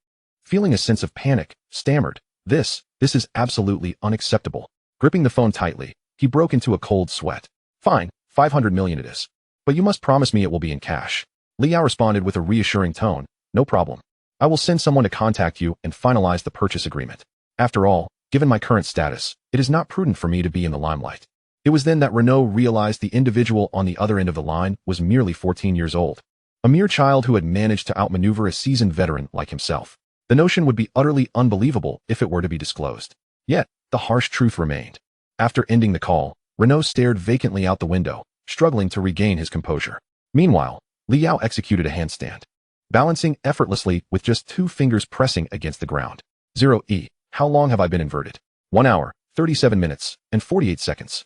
feeling a sense of panic, stammered, This is absolutely unacceptable. Gripping the phone tightly, he broke into a cold sweat. Fine, 500 million it is. But you must promise me it will be in cash. Li Yao responded with a reassuring tone, no problem. I will send someone to contact you and finalize the purchase agreement. After all, given my current status, it is not prudent for me to be in the limelight. It was then that Renault realized the individual on the other end of the line was merely 14 years old. A mere child who had managed to outmaneuver a seasoned veteran like himself. The notion would be utterly unbelievable if it were to be disclosed. Yet, the harsh truth remained. After ending the call, Renault stared vacantly out the window, struggling to regain his composure. Meanwhile, Liao executed a handstand, balancing effortlessly with just 2 fingers pressing against the ground. 0E. How long have I been inverted? 1 hour, 37 minutes, and 48 seconds.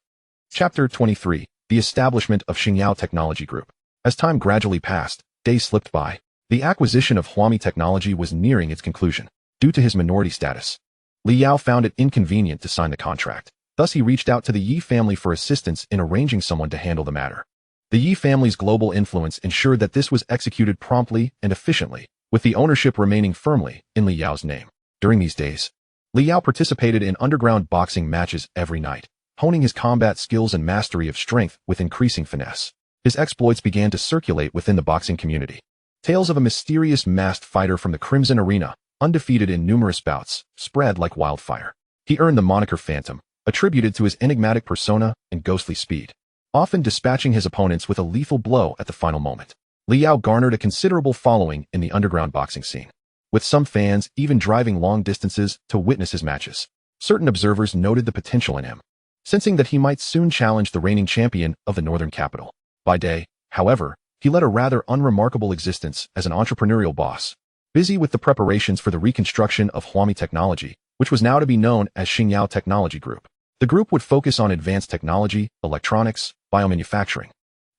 Chapter 23. The establishment of Xingyao Technology Group. As time gradually passed, days slipped by. The acquisition of Huami Technology was nearing its conclusion. Due to his minority status, Liao found it inconvenient to sign the contract. Thus, he reached out to the Yi family for assistance in arranging someone to handle the matter. The Yi family's global influence ensured that this was executed promptly and efficiently, with the ownership remaining firmly in Liao's name. During these days, Liao participated in underground boxing matches every night, honing his combat skills and mastery of strength with increasing finesse. His exploits began to circulate within the boxing community. Tales of a mysterious masked fighter from the Crimson Arena, undefeated in numerous bouts, spread like wildfire. He earned the moniker Phantom, attributed to his enigmatic persona and ghostly speed, often dispatching his opponents with a lethal blow at the final moment. Liao garnered a considerable following in the underground boxing scene, with some fans even driving long distances to witness his matches. Certain observers noted the potential in him, sensing that he might soon challenge the reigning champion of the northern capital. By day, however, he led a rather unremarkable existence as an entrepreneurial boss, busy with the preparations for the reconstruction of Huami Technology, which was now to be known as Xingyao Technology Group. The group would focus on advanced technology, electronics, biomanufacturing,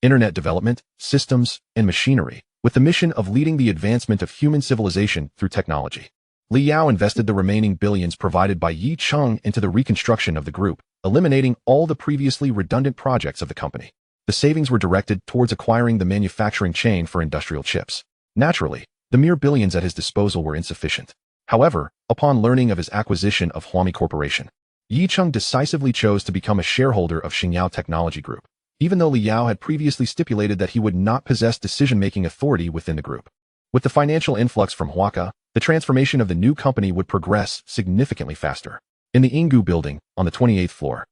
internet development, systems, and machinery, with the mission of leading the advancement of human civilization through technology. Liao invested the remaining billions provided by Yi Cheng into the reconstruction of the group, eliminating all the previously redundant projects of the company. The savings were directed towards acquiring the manufacturing chain for industrial chips. Naturally, the mere billions at his disposal were insufficient. However, upon learning of his acquisition of Huami Corporation, Yi Cheng decisively chose to become a shareholder of Xingyao Technology Group, even though Liao had previously stipulated that he would not possess decision-making authority within the group. With the financial influx from Huaka, the transformation of the new company would progress significantly faster. In the Yinggu building, on the 28th floor,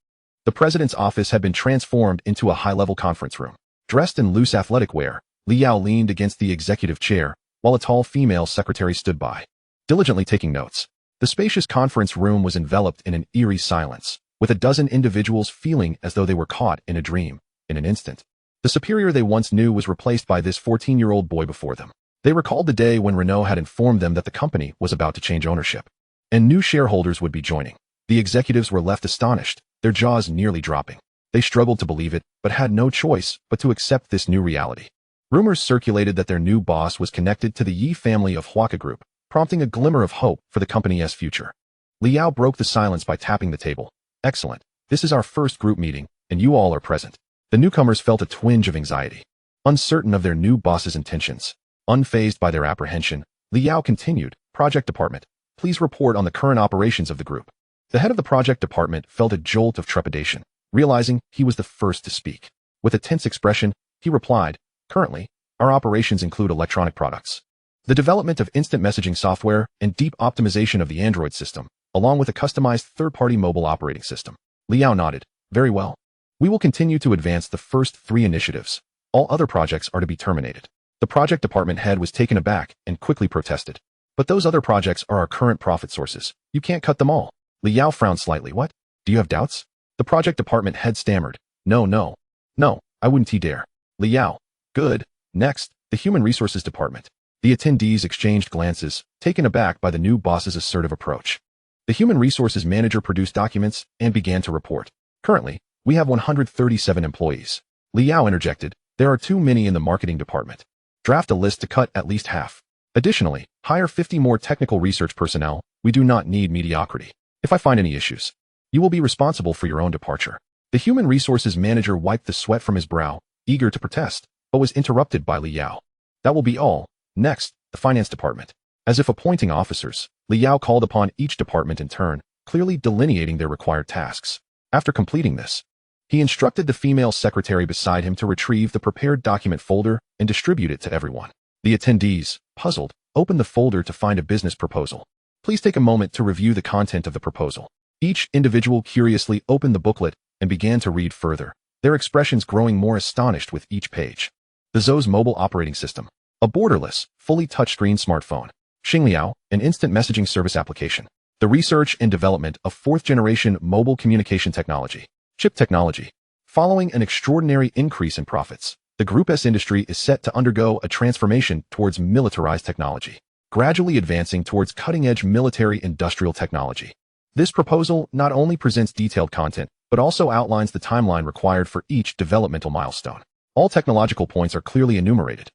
the president's office had been transformed into a high-level conference room. Dressed in loose athletic wear, Liao leaned against the executive chair, while a tall female secretary stood by, diligently taking notes. The spacious conference room was enveloped in an eerie silence, with a dozen individuals feeling as though they were caught in a dream. In an instant, the superior they once knew was replaced by this 14-year-old boy before them. They recalled the day when Renault had informed them that the company was about to change ownership, and new shareholders would be joining. The executives were left astonished, their jaws nearly dropping. They struggled to believe it, but had no choice but to accept this new reality. Rumors circulated that their new boss was connected to the Yi family of Huaka Group, prompting a glimmer of hope for the company's future. Liao broke the silence by tapping the table. Excellent. This is our first group meeting, and you all are present. The newcomers felt a twinge of anxiety, uncertain of their new boss's intentions. Unfazed by their apprehension, Liao continued, Project Department, please report on the current operations of the group. The head of the project department felt a jolt of trepidation, realizing he was the first to speak. With a tense expression, he replied, Currently, our operations include electronic products, the development of instant messaging software, and deep optimization of the Android system, along with a customized third-party mobile operating system. Liao nodded. Very well. We will continue to advance the first 3 initiatives. All other projects are to be terminated. The project department head was taken aback and quickly protested. But those other projects are our current profit sources. You can't cut them all. Liao frowned slightly. What? Do you have doubts? The project department head stammered. No, I wouldn't dare. Liao. Good. Next, the human resources department. The attendees exchanged glances, taken aback by the new boss's assertive approach. The human resources manager produced documents and began to report. Currently, we have 137 employees. Liao interjected, there are too many in the marketing department. Draft a list to cut at least half. Additionally, hire 50 more technical research personnel. We do not need mediocrity. If I find any issues, you will be responsible for your own departure. The human resources manager wiped the sweat from his brow, eager to protest, but was interrupted by Liao. That will be all. Next, the finance department. As if appointing officers, Liao called upon each department in turn, clearly delineating their required tasks. After completing this, he instructed the female secretary beside him to retrieve the prepared document folder and distribute it to everyone. The attendees, puzzled, opened the folder to find a business proposal. Please take a moment to review the content of the proposal. Each individual curiously opened the booklet and began to read further, their expressions growing more astonished with each page. The ZOS mobile operating system. A borderless, fully touchscreen smartphone. Xingliao, an instant messaging service application. The research and development of fourth-generation mobile communication technology. Chip technology. Following an extraordinary increase in profits, the Group S industry is set to undergo a transformation towards militarized technology, gradually advancing towards cutting-edge military-industrial technology. This proposal not only presents detailed content, but also outlines the timeline required for each developmental milestone. All technological points are clearly enumerated,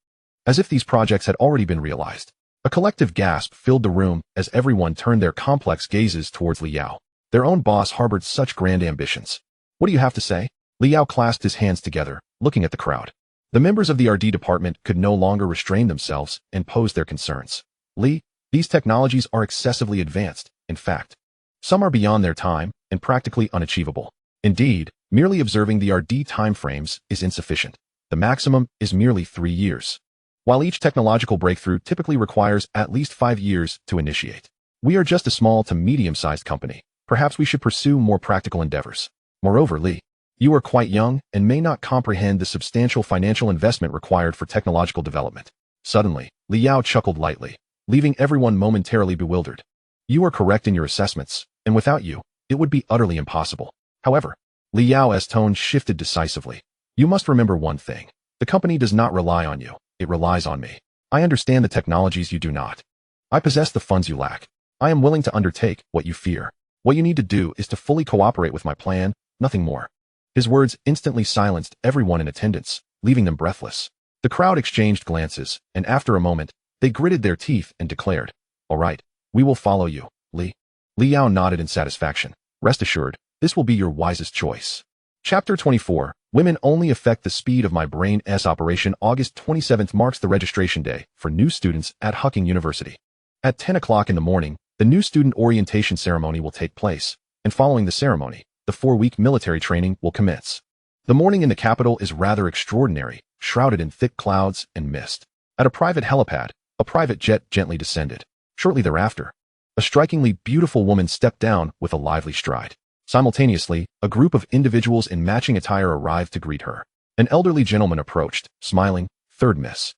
as if these projects had already been realized. A collective gasp filled the room as everyone turned their complex gazes towards Li Yao. Their own boss harbored such grand ambitions. What do you have to say? Li Yao clasped his hands together, looking at the crowd. The members of the RD department could no longer restrain themselves and pose their concerns. Li, these technologies are excessively advanced. In fact, some are beyond their time and practically unachievable. Indeed, merely observing the RD timeframes is insufficient. The maximum is merely 3 years. While each technological breakthrough typically requires at least 5 years to initiate. We are just a small to medium-sized company. Perhaps we should pursue more practical endeavors. Moreover, Li, you are quite young and may not comprehend the substantial financial investment required for technological development. Suddenly, Li Yao chuckled lightly, leaving everyone momentarily bewildered. You are correct in your assessments, and without you, it would be utterly impossible. However, Li Yao's tone shifted decisively. You must remember one thing. The company does not rely on you. It relies on me. I understand the technologies you do not. I possess the funds you lack. I am willing to undertake what you fear. What you need to do is to fully cooperate with my plan, nothing more. His words instantly silenced everyone in attendance, leaving them breathless. The crowd exchanged glances, and after a moment, they gritted their teeth and declared, "All right, we will follow you, Li." Li Yao nodded in satisfaction. Rest assured, this will be your wisest choice. Chapter 24. Women only affect the speed of my brain. Operation August 27th marks the registration day for new students at Hucking University. At 10 o'clock in the morning, the new student orientation ceremony will take place, and following the ceremony, the 4-week military training will commence. The morning in the capital is rather extraordinary, shrouded in thick clouds and mist. At a private helipad, a private jet gently descended. Shortly thereafter, a strikingly beautiful woman stepped down with a lively stride. Simultaneously, a group of individuals in matching attire arrived to greet her. An elderly gentleman approached, smiling. "Third Miss.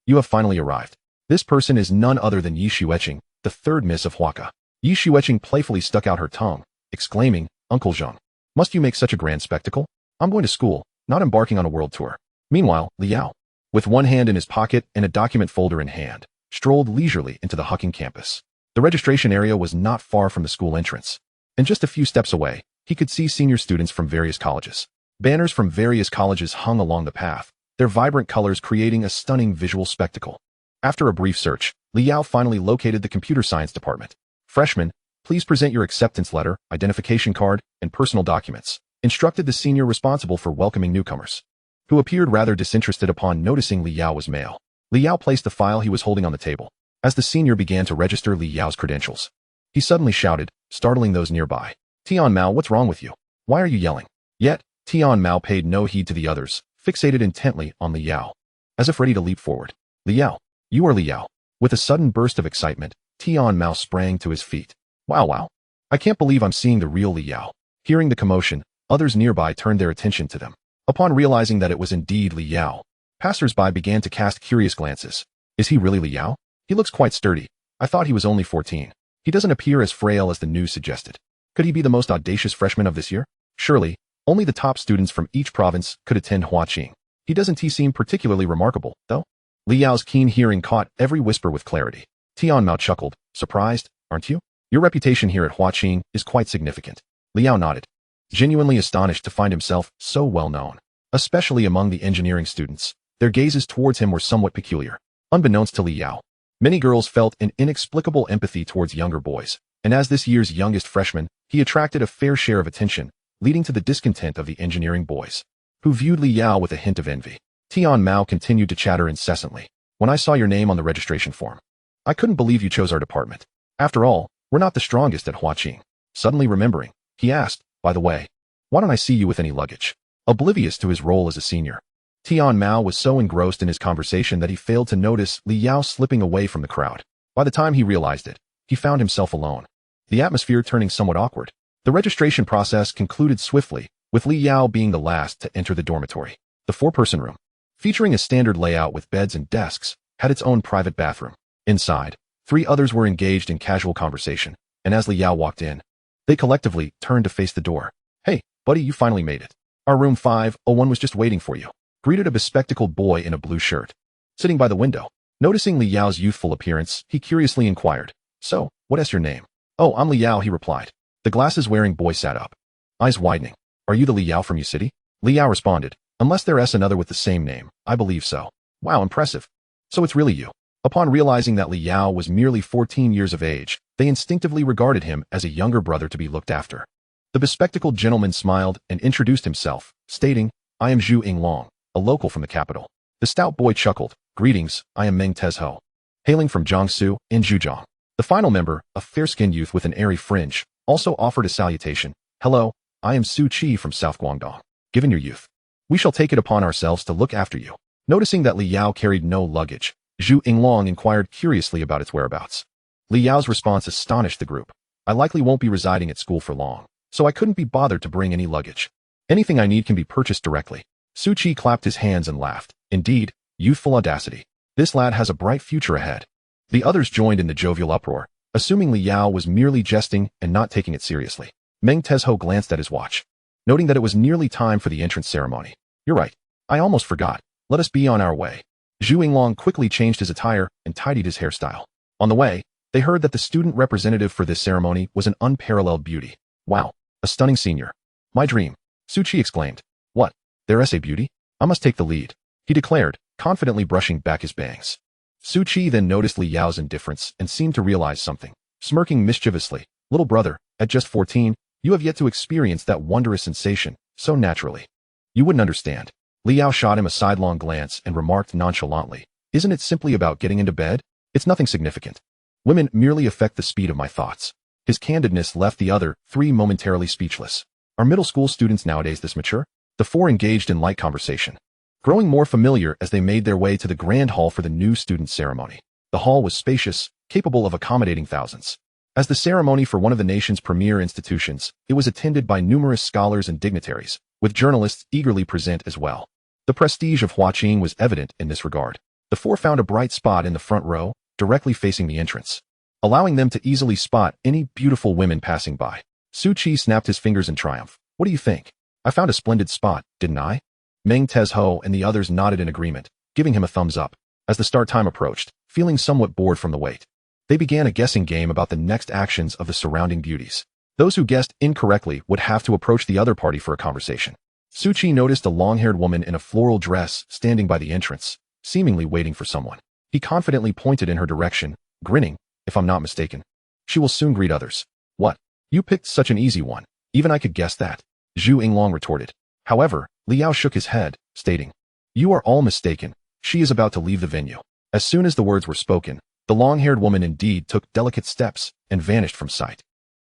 You have finally arrived." This person is none other than Yi Xueqing, the third Miss of Huaka. Yi Xueqing playfully stuck out her tongue, exclaiming, "Uncle Zheng, must you make such a grand spectacle? I'm going to school, not embarking on a world tour." Meanwhile, Li Yao, with one hand in his pocket and a document folder in hand, strolled leisurely into the Hucking campus. The registration area was not far from the school entrance, and just a few steps away, he could see senior students from various colleges. Banners from various colleges hung along the path, their vibrant colors creating a stunning visual spectacle. After a brief search, Li Yao finally located the computer science department. "Freshmen, please present your acceptance letter, identification card, and personal documents," instructed the senior responsible for welcoming newcomers, who appeared rather disinterested upon noticing Li Yao was male. Li Yao placed the file he was holding on the table. As the senior began to register Li Yao's credentials, he suddenly shouted, startling those nearby, "Tian Mao, what's wrong with you? Why are you yelling?" Yet, Tian Mao paid no heed to the others, fixated intently on Li Yao, as if ready to leap forward. "Li Yao, you are Li Yao." With a sudden burst of excitement, Tian Mao sprang to his feet. Wow. I can't believe I'm seeing the real Li Yao." Hearing the commotion, others nearby turned their attention to them. Upon realizing that it was indeed Li Yao, passers-by began to cast curious glances. "Is he really Li Yao? He looks quite sturdy. I thought he was only 14. He doesn't appear as frail as the news suggested. Could he be the most audacious freshman of this year? Surely, only the top students from each province could attend Huaqing. Doesn't he seem particularly remarkable, though?" Li Yao's keen hearing caught every whisper with clarity. Tian Mao chuckled. "Surprised, aren't you? Your reputation here at Huaqing is quite significant." Li Yao nodded, genuinely astonished to find himself so well known. Especially among the engineering students, their gazes towards him were somewhat peculiar. Unbeknownst to Li Yao, many girls felt an inexplicable empathy towards younger boys, and as this year's youngest freshman, he attracted a fair share of attention, leading to the discontent of the engineering boys, who viewed Li Yao with a hint of envy. Tian Mao continued to chatter incessantly. "When I saw your name on the registration form, I couldn't believe you chose our department. After all, we're not the strongest at Huaqing." Suddenly remembering, he asked, "By the way, why don't I see you with any luggage?" Oblivious to his role as a senior, Tian Mao was so engrossed in his conversation that he failed to notice Li Yao slipping away from the crowd. By the time he realized it, he found himself alone, the atmosphere turning somewhat awkward. The registration process concluded swiftly, with Li Yao being the last to enter the dormitory. The 4-person room, featuring a standard layout with beds and desks, had its own private bathroom. Inside, Three others were engaged in casual conversation, and as Li Yao walked in, they collectively turned to face the door. "Hey, buddy, you finally made it. Our room 501 was just waiting for you," greeted a bespectacled boy in a blue shirt, sitting by the window. Noticing Li Yao's youthful appearance, he curiously inquired, "So, what is your name?" "Oh, I'm Li Yao," he replied. The glasses-wearing boy sat up, eyes widening. "Are you the Li Yao from your city?" Li Yao responded, "Unless there's another with the same name, I believe so." "Wow, impressive. So it's really you." Upon realizing that Li Yao was merely 14 years of age, they instinctively regarded him as a younger brother to be looked after. The bespectacled gentleman smiled and introduced himself, stating, "I am Zhu Yinglong, a local from the capital." The stout boy chuckled, "Greetings, I am Meng Tezho, hailing from Jiangsu in Zhujiang." The final member, a fair-skinned youth with an airy fringe, also offered a salutation. "Hello, I am Su Qi from South Guangdong. Given your youth, we shall take it upon ourselves to look after you." Noticing that Li Yao carried no luggage, Zhu Yinglong inquired curiously about its whereabouts. Li Yao's response astonished the group. "I likely won't be residing at school for long, so I couldn't be bothered to bring any luggage. Anything I need can be purchased directly." Su Qi clapped his hands and laughed. Indeed, youthful audacity. This lad has a bright future ahead. The others joined in the jovial uproar, assuming Li Yao was merely jesting and not taking it seriously. Meng Tezho glanced at his watch, noting that it was nearly time for the entrance ceremony. "You're right. I almost forgot. Let us be on our way." Zhu Yinglong quickly changed his attire and tidied his hairstyle. On the way, they heard that the student representative for this ceremony was an unparalleled beauty. "Wow, a stunning senior. My dream," Su Qi exclaimed. "What? There's a beauty? I must take the lead," he declared, confidently brushing back his bangs. Su Qi then noticed Li Yao's indifference and seemed to realize something. Smirking mischievously, "Little brother, at just 14, you have yet to experience that wondrous sensation so naturally. You wouldn't understand." Li Yao shot him a sidelong glance and remarked nonchalantly, "Isn't it simply about getting into bed? It's nothing significant. Women merely affect the speed of my thoughts." His candidness left the other three momentarily speechless. Are middle school students nowadays this mature? The four engaged in light conversation, growing more familiar as they made their way to the grand hall for the new student ceremony. The hall was spacious, capable of accommodating thousands. As the ceremony for one of the nation's premier institutions, it was attended by numerous scholars and dignitaries, with journalists eagerly present as well. The prestige of Huaqing was evident in this regard. The four found a bright spot in the front row, directly facing the entrance, allowing them to easily spot any beautiful women passing by. Su Qi snapped his fingers in triumph. "What do you think? I found a splendid spot, didn't I?" Meng Tezho and the others nodded in agreement, giving him a thumbs up. As the start time approached, feeling somewhat bored from the wait, they began a guessing game about the next actions of the surrounding beauties. Those who guessed incorrectly would have to approach the other party for a conversation. Su Qi noticed a long-haired woman in a floral dress standing by the entrance, seemingly waiting for someone. He confidently pointed in her direction, grinning, "If I'm not mistaken, she will soon greet others." "What? You picked such an easy one. Even I could guess that," Zhu Yinglong retorted. However, Li Yao shook his head, stating, "You are all mistaken. She is about to leave the venue." As soon as the words were spoken, the long-haired woman indeed took delicate steps and vanished from sight.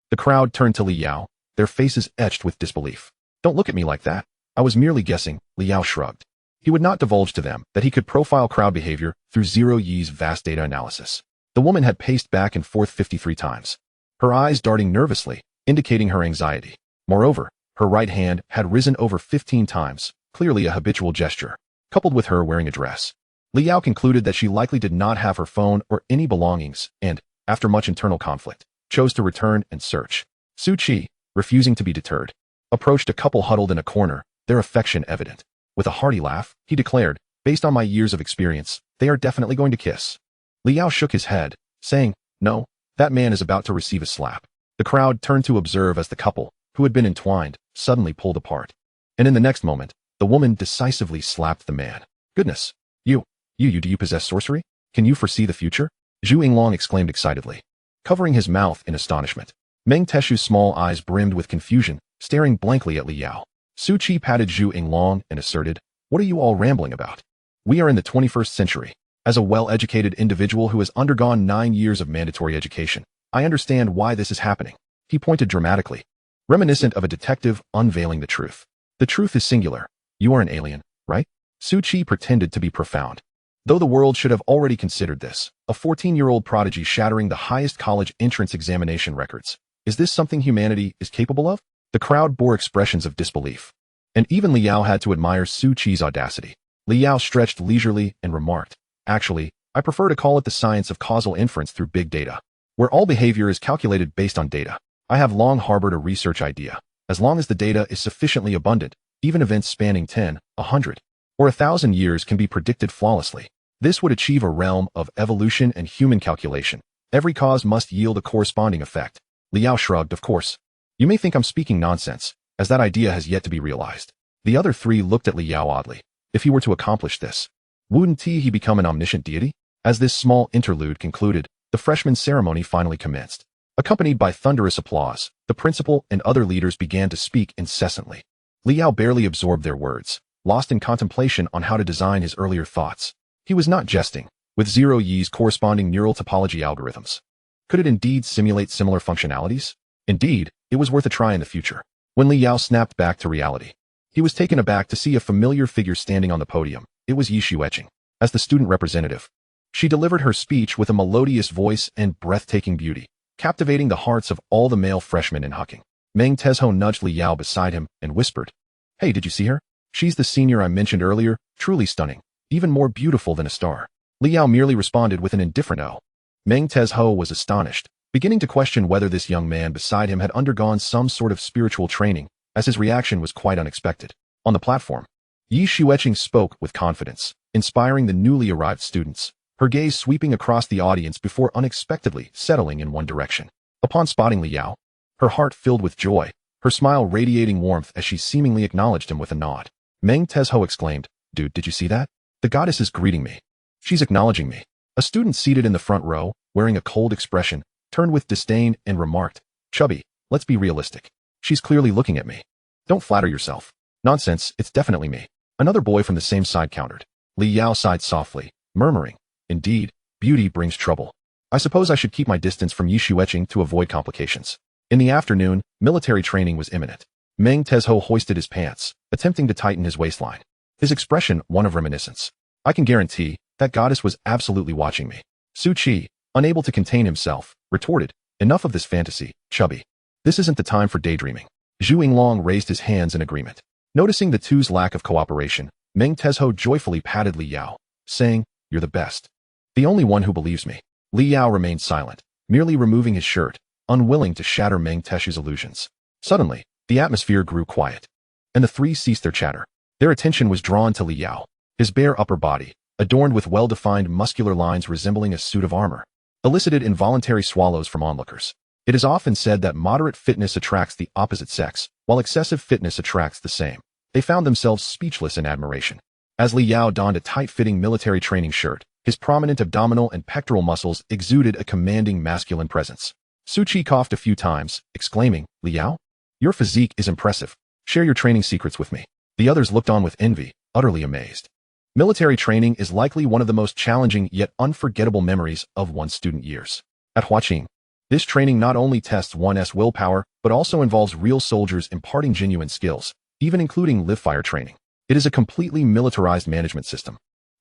The crowd turned to Li Yao, their faces etched with disbelief. "Don't look at me like that. I was merely guessing," Li Yao shrugged. He would not divulge to them that he could profile crowd behavior through Zero Yi's vast data analysis. The woman had paced back and forth 53 times, her eyes darting nervously, indicating her anxiety. Moreover, her right hand had risen over 15 times, clearly a habitual gesture, coupled with her wearing a dress. Li Yao concluded that she likely did not have her phone or any belongings and, after much internal conflict, chose to return and search. Su Qi, refusing to be deterred, approached a couple huddled in a corner, their affection evident. With a hearty laugh, he declared, "Based on my years of experience, they are definitely going to kiss." Li Yao shook his head, saying, "No, that man is about to receive a slap." The crowd turned to observe as the couple, who had been entwined, suddenly pulled apart. And in the next moment, the woman decisively slapped the man. "Goodness! Do you possess sorcery? Can you foresee the future?" Zhu Yinglong exclaimed excitedly, covering his mouth in astonishment. Meng Teshu's small eyes brimmed with confusion, staring blankly at Li Yao. Su Qi patted Zhu Yinglong and asserted, "What are you all rambling about? We are in the 21st century. As a well-educated individual who has undergone 9 years of mandatory education, I understand why this is happening." He pointed dramatically, reminiscent of a detective unveiling the truth. "The truth is singular. You are an alien, right?" Su Qi pretended to be profound. Though the world should have already considered this, a 14-year-old prodigy shattering the highest college entrance examination records. Is this something humanity is capable of? The crowd bore expressions of disbelief, and even Li Yao had to admire Su Qi's audacity. Li Yao stretched leisurely and remarked, "Actually, I prefer to call it the science of causal inference through big data, where all behavior is calculated based on data. I have long harbored a research idea. As long as the data is sufficiently abundant, even events spanning 10, 100, or 1,000 years can be predicted flawlessly. This would achieve a realm of evolution and human calculation. Every cause must yield a corresponding effect. Liao shrugged, of course. You may think I'm speaking nonsense, as that idea has yet to be realized. The other three looked at Liao oddly. If he were to accomplish this, wouldn't he become an omniscient deity? As this small interlude concluded, the freshman ceremony finally commenced. Accompanied by thunderous applause, the principal and other leaders began to speak incessantly. Liao barely absorbed their words, lost in contemplation on how to design his earlier thoughts. He was not jesting. With Zero Yi's corresponding neural topology algorithms, could it indeed simulate similar functionalities? Indeed, it was worth a try in the future. When Liao snapped back to reality, he was taken aback to see a familiar figure standing on the podium. It was Yi Xueqing. As the student representative, she delivered her speech with a melodious voice and breathtaking beauty, captivating the hearts of all the male freshmen in Hucking. Meng Tezho nudged Liao beside him and whispered, "Hey, did you see her? She's the senior I mentioned earlier, truly stunning, even more beautiful than a star." Liao merely responded with an indifferent "oh." Meng Tezho was astonished, beginning to question whether this young man beside him had undergone some sort of spiritual training, as his reaction was quite unexpected. On the platform, Yi Xueqing spoke with confidence, inspiring the newly arrived students, her gaze sweeping across the audience before unexpectedly settling in one direction. Upon spotting Liao, her heart filled with joy, her smile radiating warmth as she seemingly acknowledged him with a nod. Meng Tezho exclaimed, "Dude, did you see that? The goddess is greeting me. She's acknowledging me." A student seated in the front row, wearing a cold expression, turned with disdain and remarked, "Chubby, let's be realistic. She's clearly looking at me. Don't flatter yourself." "Nonsense, it's definitely me." Another boy from the same side countered. Liao sighed softly, murmuring, "Indeed, beauty brings trouble. I suppose I should keep my distance from Yi Xueqing to avoid complications." In the afternoon, military training was imminent. Meng Tezho hoisted his pants, attempting to tighten his waistline. His expression one of reminiscence. "I can guarantee that goddess was absolutely watching me." Su Qi, unable to contain himself, retorted, "Enough of this fantasy, chubby. This isn't the time for daydreaming." Zhu Yinglong raised his hands in agreement. Noticing the two's lack of cooperation, Meng Tezho joyfully patted Liao, saying, "You're the best. The only one who believes me." Liao remained silent, merely removing his shirt, unwilling to shatter Meng Tezho's illusions. Suddenly, the atmosphere grew quiet, and the three ceased their chatter. Their attention was drawn to Liao. His bare upper body, adorned with well-defined muscular lines resembling a suit of armor, elicited involuntary swallows from onlookers. It is often said that moderate fitness attracts the opposite sex, while excessive fitness attracts the same. They found themselves speechless in admiration. As Liao donned a tight-fitting military training shirt, his prominent abdominal and pectoral muscles exuded a commanding masculine presence. Su Qi coughed a few times, exclaiming, "Liao, your physique is impressive. Share your training secrets with me." The others looked on with envy, utterly amazed. Military training is likely one of the most challenging yet unforgettable memories of one's student years. At Huaqing, this training not only tests one's willpower, but also involves real soldiers imparting genuine skills, even including live-fire training. It is a completely militarized management system.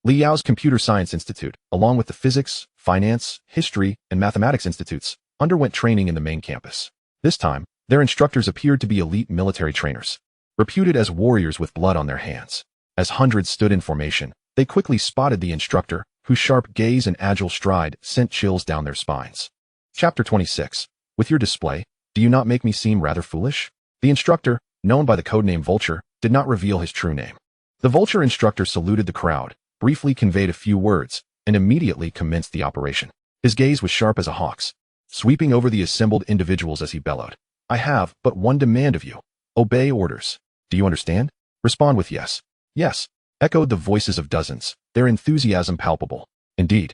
Liao's Computer Science Institute, along with the Physics, Finance, History, and Mathematics Institutes, underwent training in the main campus. This time, their instructors appeared to be elite military trainers, reputed as warriors with blood on their hands. As hundreds stood in formation, they quickly spotted the instructor, whose sharp gaze and agile stride sent chills down their spines. Chapter 26. With your display, do you not make me seem rather foolish? The instructor, known by the codename Vulture, did not reveal his true name. The Vulture instructor saluted the crowd, briefly conveyed a few words, and immediately commenced the operation. His gaze was sharp as a hawk's, sweeping over the assembled individuals as he bellowed, "I have but one demand of you. Obey orders. Do you understand?" "Respond with yes." "Yes," echoed the voices of dozens, their enthusiasm palpable. Indeed,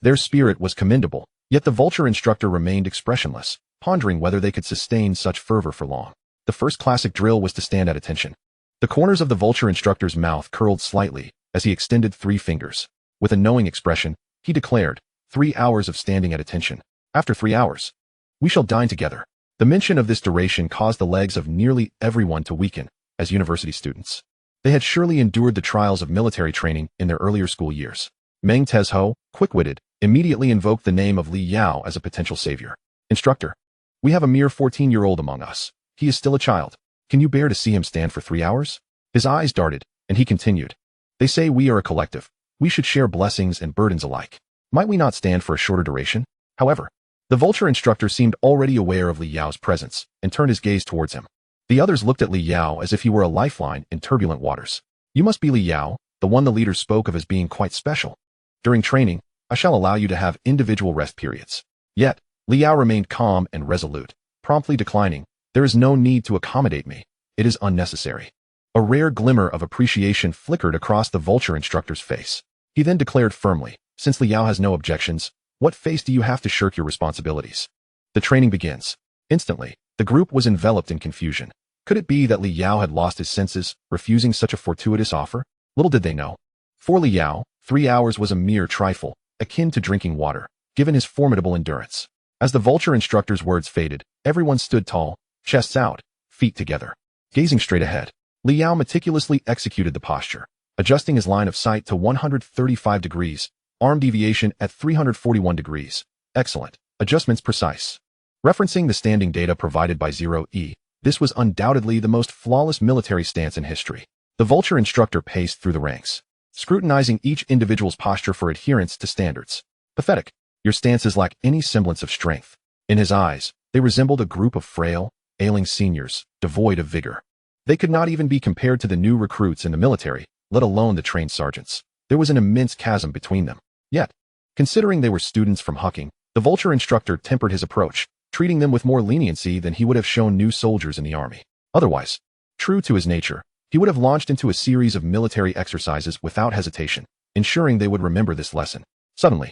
their spirit was commendable, yet the Vulture instructor remained expressionless, pondering whether they could sustain such fervor for long. The first classic drill was to stand at attention. The corners of the Vulture instructor's mouth curled slightly as he extended 3 fingers. With a knowing expression, he declared, 3 hours of standing at attention. After 3 hours, we shall dine together. The mention of this duration caused the legs of nearly everyone to weaken. As university students, they had surely endured the trials of military training in their earlier school years. Meng Tezho, quick-witted, immediately invoked the name of Li Yao as a potential savior. "Instructor, we have a mere 14-year-old among us. He is still a child. Can you bear to see him stand for 3 hours?" His eyes darted, and he continued, "They say we are a collective. We should share blessings and burdens alike. Might we not stand for a shorter duration? However, the vulture instructor seemed already aware of Li Yao's presence and turned his gaze towards him. The others looked at Li Yao as if he were a lifeline in turbulent waters. You must be Li Yao, the one the leader spoke of as being quite special. During training, I shall allow you to have individual rest periods. Yet, Li Yao remained calm and resolute, promptly declining. There is no need to accommodate me. It is unnecessary. A rare glimmer of appreciation flickered across the vulture instructor's face. He then declared firmly, since Li Yao has no objections, what face do you have to shirk your responsibilities? The training begins. Instantly, the group was enveloped in confusion. Could it be that Li Yao had lost his senses, refusing such a fortuitous offer? Little did they know. For Li Yao, 3 hours was a mere trifle, akin to drinking water, given his formidable endurance. As the vulture instructor's words faded, everyone stood tall, chests out, feet together. Gazing straight ahead, Li Yao meticulously executed the posture, adjusting his line of sight to 135 degrees, arm deviation at 341 degrees. Excellent. Adjustments precise. Referencing the standing data provided by 0E, this was undoubtedly the most flawless military stance in history. The vulture instructor paced through the ranks, scrutinizing each individual's posture for adherence to standards. Pathetic. Your stances lack any semblance of strength. In his eyes, they resembled a group of frail, ailing seniors, devoid of vigor. They could not even be compared to the new recruits in the military, let alone the trained sergeants. There was an immense chasm between them. Yet, considering they were students from Hucking, the vulture instructor tempered his approach, treating them with more leniency than he would have shown new soldiers in the army. Otherwise, true to his nature, he would have launched into a series of military exercises without hesitation, ensuring they would remember this lesson. Suddenly,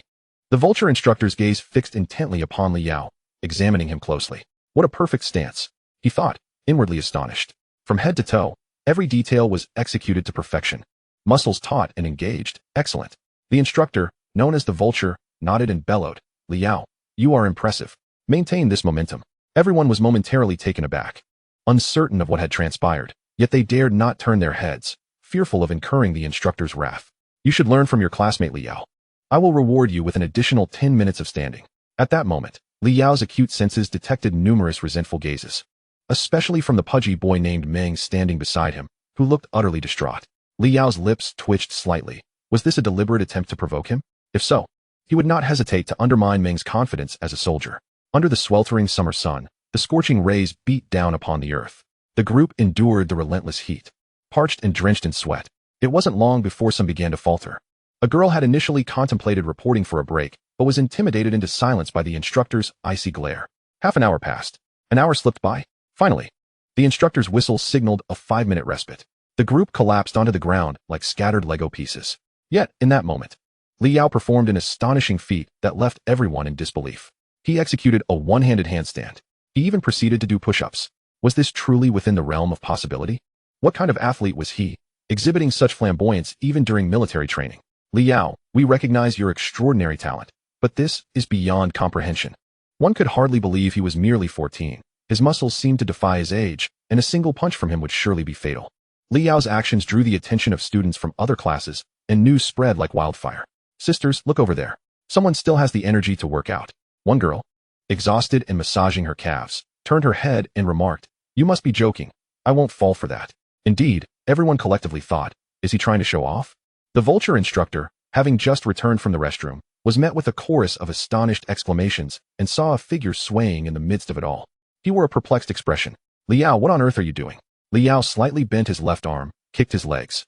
the vulture instructor's gaze fixed intently upon Li Yao, examining him closely. What a perfect stance, he thought, inwardly astonished. From head to toe, every detail was executed to perfection. Muscles taut and engaged, excellent. The instructor, known as the vulture, nodded and bellowed, Li Yao, you are impressive. Maintain this momentum. Everyone was momentarily taken aback, uncertain of what had transpired, yet they dared not turn their heads, fearful of incurring the instructor's wrath. You should learn from your classmate Li Yao. I will reward you with an additional 10 minutes of standing. At that moment, Li Yao's acute senses detected numerous resentful gazes, especially from the pudgy boy named Meng standing beside him, who looked utterly distraught. Li Yao's lips twitched slightly. Was this a deliberate attempt to provoke him? If so, he would not hesitate to undermine Meng's confidence as a soldier. Under the sweltering summer sun, the scorching rays beat down upon the earth. The group endured the relentless heat, parched and drenched in sweat. It wasn't long before some began to falter. A girl had initially contemplated reporting for a break, but was intimidated into silence by the instructor's icy glare. Half an hour passed. An hour slipped by. Finally, the instructor's whistle signaled a 5-minute respite. The group collapsed onto the ground like scattered Lego pieces. Yet, in that moment, Li Yao performed an astonishing feat that left everyone in disbelief. He executed a one-handed handstand. He even proceeded to do push-ups. Was this truly within the realm of possibility? What kind of athlete was he, exhibiting such flamboyance even during military training? Li Yao, we recognize your extraordinary talent, but this is beyond comprehension. One could hardly believe he was merely 14. His muscles seemed to defy his age, and a single punch from him would surely be fatal. Li Yao's actions drew the attention of students from other classes, and news spread like wildfire. Sisters, look over there. Someone still has the energy to work out. One girl, exhausted and massaging her calves, turned her head and remarked, you must be joking. I won't fall for that. Indeed, everyone collectively thought, is he trying to show off? The vulture instructor, having just returned from the restroom, was met with a chorus of astonished exclamations and saw a figure swaying in the midst of it all. He wore a perplexed expression. Li Yao, what on earth are you doing? Li Yao slightly bent his left arm, kicked his legs,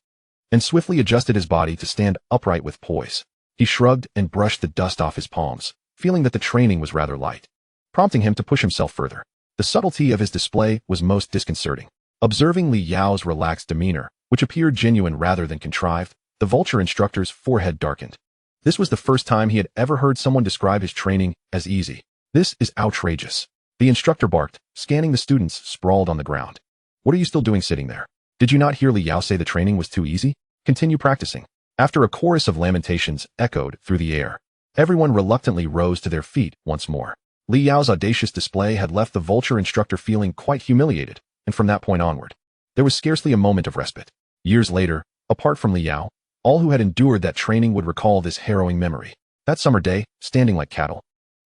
and swiftly adjusted his body to stand upright with poise. He shrugged and brushed the dust off his palms, feeling that the training was rather light, prompting him to push himself further. The subtlety of his display was most disconcerting. Observing Li Yao's relaxed demeanor, which appeared genuine rather than contrived, the vulture instructor's forehead darkened. This was the first time he had ever heard someone describe his training as easy. This is outrageous. The instructor barked, scanning the students sprawled on the ground. What are you still doing sitting there? Did you not hear Li Yao say the training was too easy? Continue practicing. After a chorus of lamentations echoed through the air, everyone reluctantly rose to their feet once more. Li Yao's audacious display had left the vulture instructor feeling quite humiliated, and from that point onward, there was scarcely a moment of respite. Years later, apart from Li Yao, all who had endured that training would recall this harrowing memory. That summer day, standing like cattle.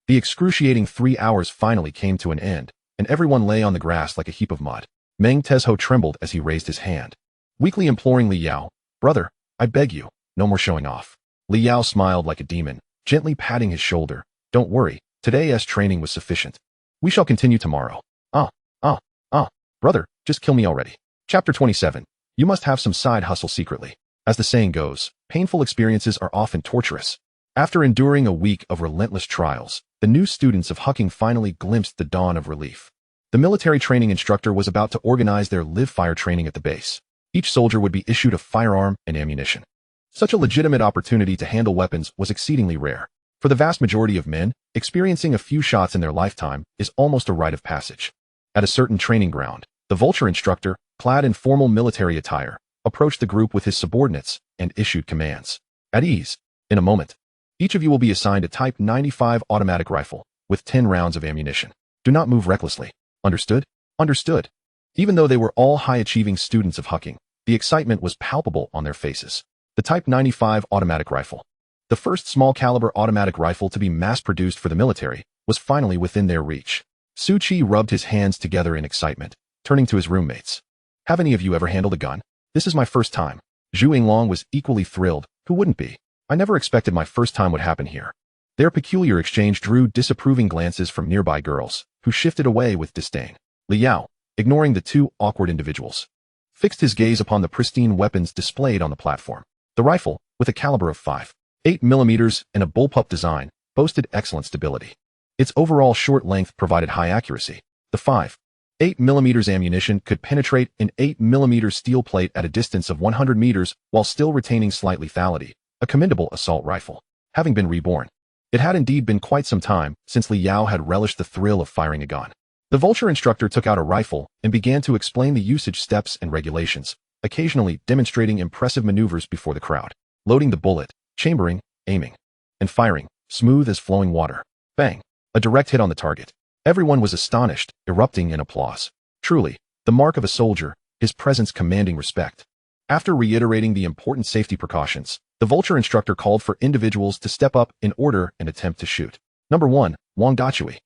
The excruciating 3 hours finally came to an end, and everyone lay on the grass like a heap of mud. Meng Tezho trembled as he raised his hand, weakly imploring Li Yao, brother, I beg you, no more showing off. Li Yao smiled like a demon, gently patting his shoulder. Don't worry, today's training was sufficient. We shall continue tomorrow. Ah, ah, ah, brother, just kill me already. Chapter 27. You must have some side hustle secretly. As the saying goes, painful experiences are often torturous. After enduring a week of relentless trials, the new students of Hucking finally glimpsed the dawn of relief. The military training instructor was about to organize their live-fire training at the base. Each soldier would be issued a firearm and ammunition. Such a legitimate opportunity to handle weapons was exceedingly rare. For the vast majority of men, experiencing a few shots in their lifetime is almost a rite of passage. At a certain training ground, the vulture instructor, clad in formal military attire, approached the group with his subordinates and issued commands. At ease. In a moment. Each of you will be assigned a Type 95 automatic rifle with 10 rounds of ammunition. Do not move recklessly. Understood? Understood. Even though they were all high-achieving students of Hucking, the excitement was palpable on their faces. The Type 95 automatic rifle, the first small-caliber automatic rifle to be mass-produced for the military, was finally within their reach. Su Chi rubbed his hands together in excitement, turning to his roommates. Have any of you ever handled a gun? This is my first time. Zhu Yinglong was equally thrilled. Who wouldn't be? I never expected my first time would happen here. Their peculiar exchange drew disapproving glances from nearby girls, who shifted away with disdain. Li Yao, ignoring the two awkward individuals, fixed his gaze upon the pristine weapons displayed on the platform. The rifle, with a caliber of 5.8 mm and a bullpup design, boasted excellent stability. Its overall short length provided high accuracy. The 5.8 mm ammunition could penetrate an 8 mm steel plate at a distance of 100 meters while still retaining slight lethality, a commendable assault rifle. Having been reborn, it had indeed been quite some time since Li Yao had relished the thrill of firing a gun. The vulture instructor took out a rifle and began to explain the usage steps and regulations, occasionally demonstrating impressive maneuvers before the crowd. Loading the bullet, chambering, aiming, and firing, smooth as flowing water. Bang! A direct hit on the target. Everyone was astonished, erupting in applause. Truly, the mark of a soldier, his presence commanding respect. After reiterating the important safety precautions, the vulture instructor called for individuals to step up in order and attempt to shoot. Number 1, Wang Dachui.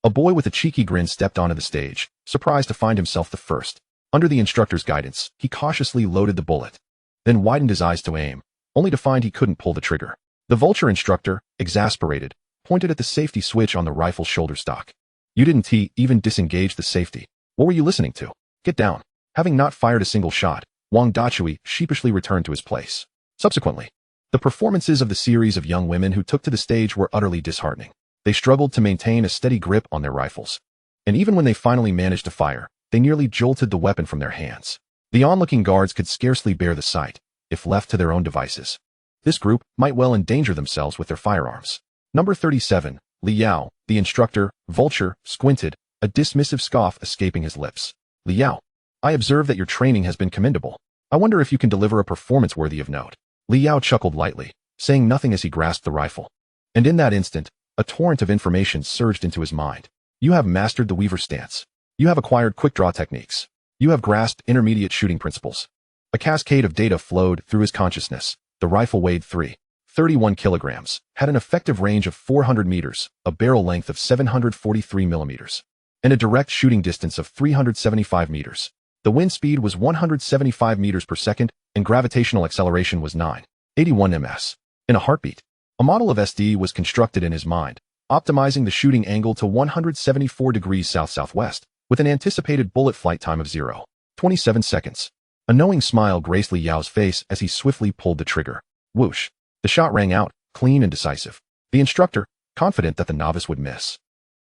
A boy with a cheeky grin stepped onto the stage, surprised to find himself the first. Under the instructor's guidance, he cautiously loaded the bullet, then widened his eyes to aim, only to find he couldn't pull the trigger. The vulture instructor, exasperated, pointed at the safety switch on the rifle's shoulder stock. You didn't even disengage the safety. What were you listening to? Get down. Having not fired a single shot, Wang Dachui sheepishly returned to his place. Subsequently, the performances of the series of young women who took to the stage were utterly disheartening. They struggled to maintain a steady grip on their rifles. And even when they finally managed to fire, they nearly jolted the weapon from their hands. The onlooking guards could scarcely bear the sight, if left to their own devices. This group might well endanger themselves with their firearms. Number 37, Li Yao, the instructor, vulture, squinted, a dismissive scoff escaping his lips. Li Yao, I observe that your training has been commendable. I wonder if you can deliver a performance worthy of note. Li Yao chuckled lightly, saying nothing as he grasped the rifle. And in that instant, a torrent of information surged into his mind. You have mastered the weaver stance. You have acquired quick-draw techniques. You have grasped intermediate shooting principles. A cascade of data flowed through his consciousness. The rifle weighed 3.31 kilograms, had an effective range of 400 meters, a barrel length of 743 millimeters, and a direct shooting distance of 375 meters. The wind speed was 175 meters per second, and gravitational acceleration was 9.81 ms. In a heartbeat, a model of SD was constructed in his mind, optimizing the shooting angle to 174 degrees south-southwest, with an anticipated bullet flight time of 0.27 seconds. A knowing smile graced Li Yao's face as he swiftly pulled the trigger. Whoosh! The shot rang out, clean and decisive. The instructor, confident that the novice would miss,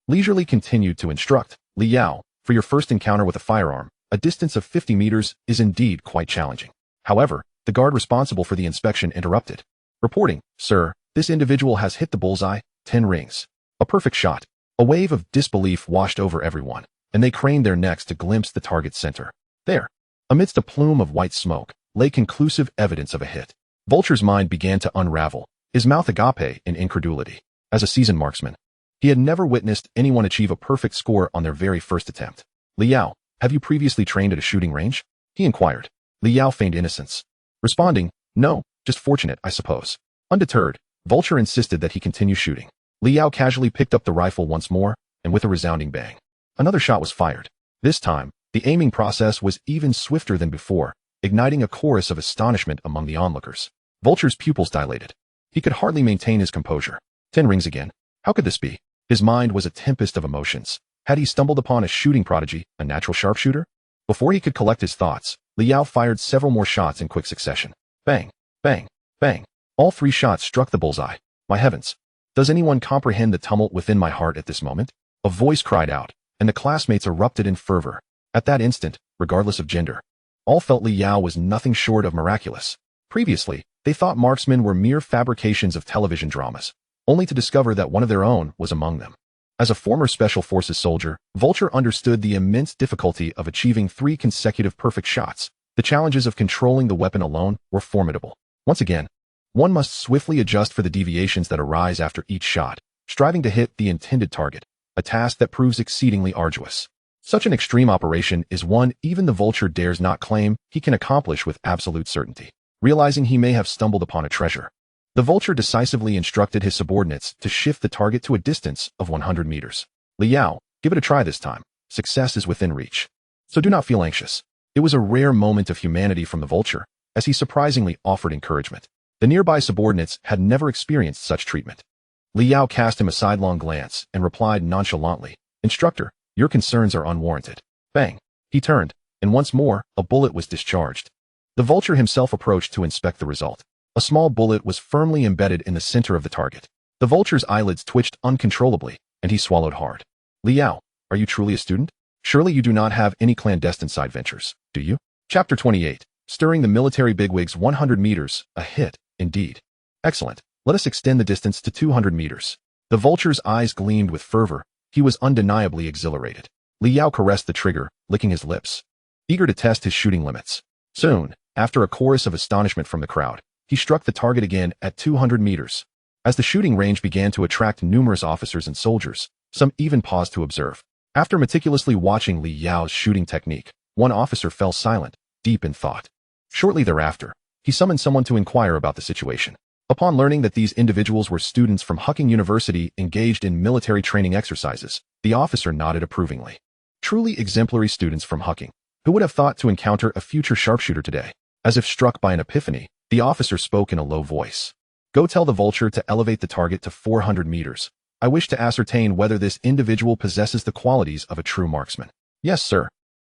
leisurely continued to instruct. Li Yao, for your first encounter with a firearm, a distance of 50 meters is indeed quite challenging. However, the guard responsible for the inspection interrupted. Reporting, sir, this individual has hit the bullseye, 10 rings. A perfect shot. A wave of disbelief washed over everyone, and they craned their necks to glimpse the target's center. There, amidst a plume of white smoke, lay conclusive evidence of a hit. Vulture's mind began to unravel, his mouth agape in incredulity. As a seasoned marksman, he had never witnessed anyone achieve a perfect score on their very first attempt. Li Yao, have you previously trained at a shooting range? He inquired. Li Yao feigned innocence, responding, no, just fortunate, I suppose. Undeterred, Vulture insisted that he continue shooting. Li Yao casually picked up the rifle once more, and with a resounding bang, another shot was fired. This time, the aiming process was even swifter than before, igniting a chorus of astonishment among the onlookers. Vulture's pupils dilated. He could hardly maintain his composure. 10 rings again. How could this be? His mind was a tempest of emotions. Had he stumbled upon a shooting prodigy, a natural sharpshooter? Before he could collect his thoughts, Liao fired several more shots in quick succession. Bang, bang, bang. All 3 shots struck the bullseye. My heavens! Does anyone comprehend the tumult within my heart at this moment? A voice cried out, and the classmates erupted in fervor. At that instant, regardless of gender, all felt Liao was nothing short of miraculous. Previously, they thought marksmen were mere fabrications of television dramas, only to discover that one of their own was among them. As a former Special Forces soldier, Vulture understood the immense difficulty of achieving 3 consecutive perfect shots. The challenges of controlling the weapon alone were formidable. Once again, one must swiftly adjust for the deviations that arise after each shot, striving to hit the intended target, a task that proves exceedingly arduous. Such an extreme operation is one even the Vulture dares not claim he can accomplish with absolute certainty. Realizing he may have stumbled upon a treasure, the Vulture decisively instructed his subordinates to shift the target to a distance of 100 meters. Liao, give it a try this time. Success is within reach. So do not feel anxious. It was a rare moment of humanity from the Vulture, as he surprisingly offered encouragement. The nearby subordinates had never experienced such treatment. Liao cast him a sidelong glance and replied nonchalantly, Instructor, your concerns are unwarranted. Bang! He turned, and once more, a bullet was discharged. The Vulture himself approached to inspect the result. A small bullet was firmly embedded in the center of the target. The Vulture's eyelids twitched uncontrollably, and he swallowed hard. Liao, are you truly a student? Surely you do not have any clandestine side ventures, do you? Chapter 28. Stirring the military bigwigs 100 meters, a hit, indeed. Excellent. Let us extend the distance to 200 meters. The Vulture's eyes gleamed with fervor. He was undeniably exhilarated. Liao caressed the trigger, licking his lips, eager to test his shooting limits. Soon, after a chorus of astonishment from the crowd, he struck the target again at 200 meters. As the shooting range began to attract numerous officers and soldiers, some even paused to observe. After meticulously watching Liao's shooting technique, one officer fell silent, deep in thought. Shortly thereafter, he summoned someone to inquire about the situation. Upon learning that these individuals were students from Hucking University engaged in military training exercises, the officer nodded approvingly. Truly exemplary students from Hucking. Who would have thought to encounter a future sharpshooter today? As if struck by an epiphany, the officer spoke in a low voice. Go tell the Vulture to elevate the target to 400 meters. I wish to ascertain whether this individual possesses the qualities of a true marksman. Yes, sir.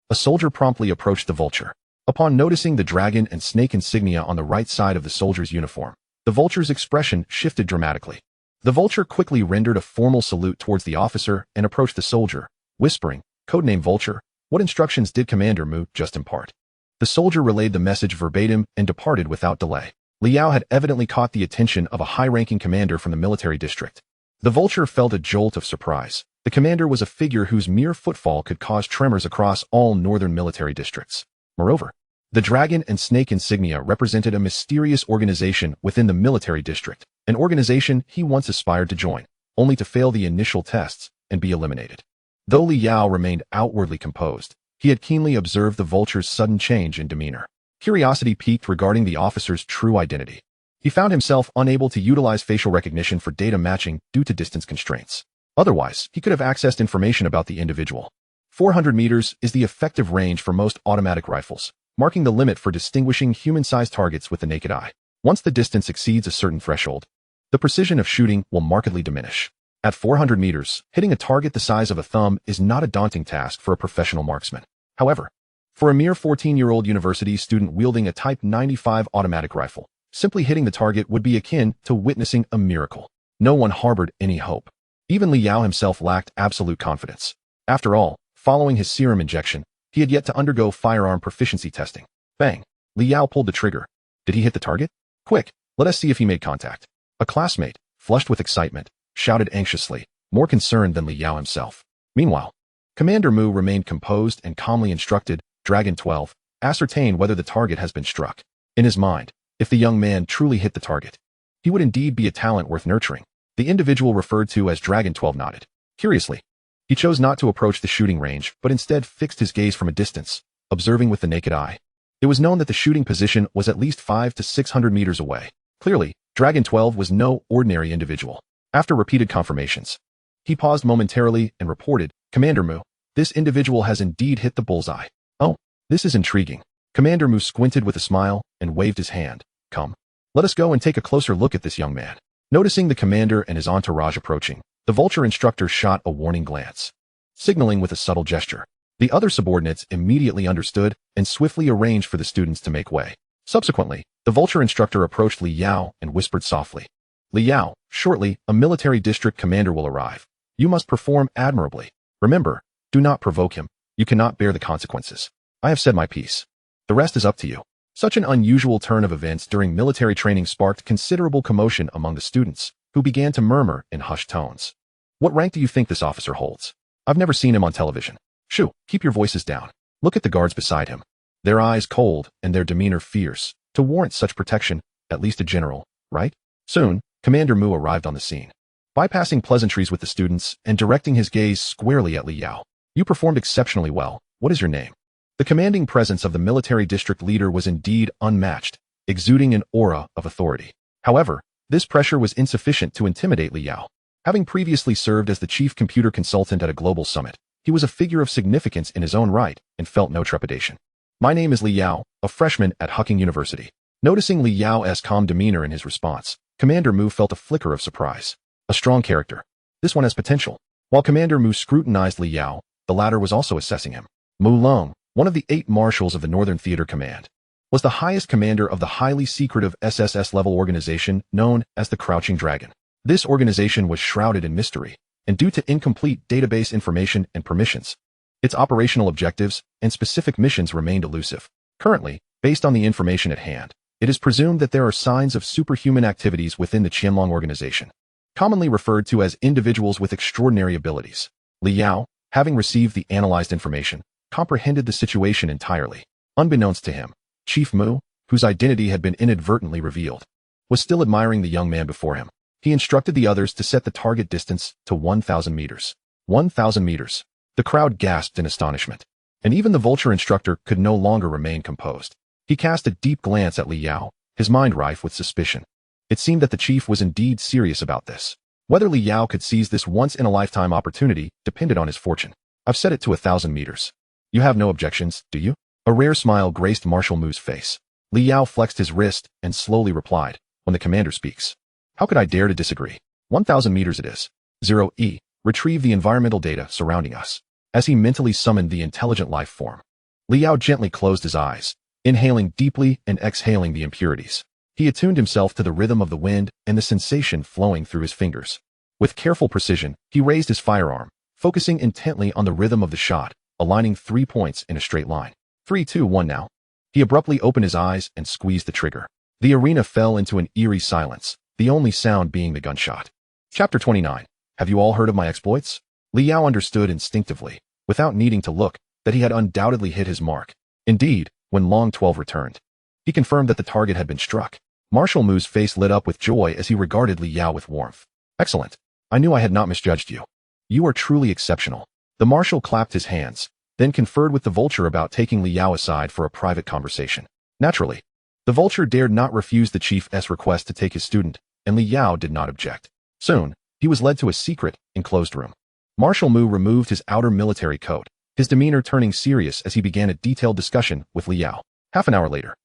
A soldier promptly approached the Vulture. Upon noticing the dragon and snake insignia on the right side of the soldier's uniform, the Vulture's expression shifted dramatically. The Vulture quickly rendered a formal salute towards the officer and approached the soldier, whispering, Codename Vulture, what instructions did Commander Mu just impart? The soldier relayed the message verbatim and departed without delay. Liao had evidently caught the attention of a high-ranking commander from the military district. The Vulture felt a jolt of surprise. The commander was a figure whose mere footfall could cause tremors across all northern military districts. Moreover, the dragon and snake insignia represented a mysterious organization within the military district, an organization he once aspired to join, only to fail the initial tests and be eliminated. Though Liao remained outwardly composed, he had keenly observed the Vulture's sudden change in demeanor. Curiosity piqued regarding the officer's true identity. He found himself unable to utilize facial recognition for data matching due to distance constraints. Otherwise, he could have accessed information about the individual. 400 meters is the effective range for most automatic rifles, marking the limit for distinguishing human-sized targets with the naked eye. Once the distance exceeds a certain threshold, the precision of shooting will markedly diminish. At 400 meters, hitting a target the size of a thumb is not a daunting task for a professional marksman. However, for a mere 14-year-old university student wielding a Type 95 automatic rifle, simply hitting the target would be akin to witnessing a miracle. No one harbored any hope. Even Liao himself lacked absolute confidence. After all, following his serum injection, he had yet to undergo firearm proficiency testing. Bang! Liao pulled the trigger. Did he hit the target? Quick, let us see if he made contact. A classmate, flushed with excitement, shouted anxiously, more concerned than Liao himself. Meanwhile, Commander Mu remained composed and calmly instructed, Dragon 12, ascertain whether the target has been struck. In his mind, if the young man truly hit the target, he would indeed be a talent worth nurturing. The individual referred to as Dragon 12 nodded. Curiously, he chose not to approach the shooting range, but instead fixed his gaze from a distance, observing with the naked eye. It was known that the shooting position was at least 500 to 600 meters away. Clearly, Dragon 12 was no ordinary individual. After repeated confirmations, he paused momentarily and reported, Commander Mu, this individual has indeed hit the bullseye. Oh, this is intriguing. Commander Mu squinted with a smile and waved his hand. Come, let us go and take a closer look at this young man. Noticing the commander and his entourage approaching, the vulture instructor shot a warning glance, signaling with a subtle gesture. The other subordinates immediately understood and swiftly arranged for the students to make way. Subsequently, the vulture instructor approached Li Yao and whispered softly, "Li Yao, shortly, a military district commander will arrive. You must perform admirably. Remember, do not provoke him. You cannot bear the consequences. I have said my piece. The rest is up to you." Such an unusual turn of events during military training sparked considerable commotion among the students, who began to murmur in hushed tones. "What rank do you think this officer holds? I've never seen him on television." "Shoo, keep your voices down. Look at the guards beside him. Their eyes cold and their demeanor fierce, to warrant such protection, at least a general, right?" Soon, Commander Mu arrived on the scene, bypassing pleasantries with the students and directing his gaze squarely at Li Yao. "You performed exceptionally well. What is your name?" The commanding presence of the military district leader was indeed unmatched, exuding an aura of authority. However, this pressure was insufficient to intimidate Li Yao. Having previously served as the chief computer consultant at a global summit, he was a figure of significance in his own right and felt no trepidation. "My name is Li Yao, a freshman at Hucking University." Noticing Li Yao's calm demeanor in his response, Commander Mu felt a flicker of surprise. A strong character. This one has potential. While Commander Mu scrutinized Li Yao, the latter was also assessing him. Mu Long, one of the 8 marshals of the Northern Theater Command, was the highest commander of the highly secretive SSS-level organization known as the Crouching Dragon. This organization was shrouded in mystery, and due to incomplete database information and permissions, its operational objectives and specific missions remained elusive. Currently, based on the information at hand, it is presumed that there are signs of superhuman activities within the Qianlong organization, commonly referred to as individuals with extraordinary abilities. Li Yao, having received the analyzed information, comprehended the situation entirely. Unbeknownst to him, Chief Mu, whose identity had been inadvertently revealed, was still admiring the young man before him. He instructed the others to set the target distance to 1,000 meters. 1,000 meters. The crowd gasped in astonishment, and even the vulture instructor could no longer remain composed. He cast a deep glance at Li Yao, his mind rife with suspicion. It seemed that the chief was indeed serious about this. Whether Li Yao could seize this once-in-a-lifetime opportunity depended on his fortune. "I've set it to 1,000 meters. You have no objections, do you?" A rare smile graced Marshal Mu's face. Li Yao flexed his wrist and slowly replied, "When the commander speaks, how could I dare to disagree? 1,000 meters it is. 0E. Retrieve the environmental data surrounding us." As he mentally summoned the intelligent life form, Li Yao gently closed his eyes, inhaling deeply and exhaling the impurities. He attuned himself to the rhythm of the wind and the sensation flowing through his fingers. With careful precision, he raised his firearm, focusing intently on the rhythm of the shot, aligning 3 points in a straight line. 3, 2, 1 now. He abruptly opened his eyes and squeezed the trigger. The arena fell into an eerie silence, the only sound being the gunshot. Chapter 29. Have you all heard of my exploits? Li Yao understood instinctively, without needing to look, that he had undoubtedly hit his mark. Indeed, when Long 12 returned, he confirmed that the target had been struck. Marshal Mu's face lit up with joy as he regarded Li Yao with warmth. "Excellent. I knew I had not misjudged you. You are truly exceptional." The marshal clapped his hands, then conferred with the vulture about taking Li Yao aside for a private conversation. Naturally, the vulture dared not refuse the chief's request to take his student, and Li Yao did not object. Soon, he was led to a secret, enclosed room. Marshal Mu removed his outer military coat, his demeanor turning serious as he began a detailed discussion with Li Yao. Half an hour later,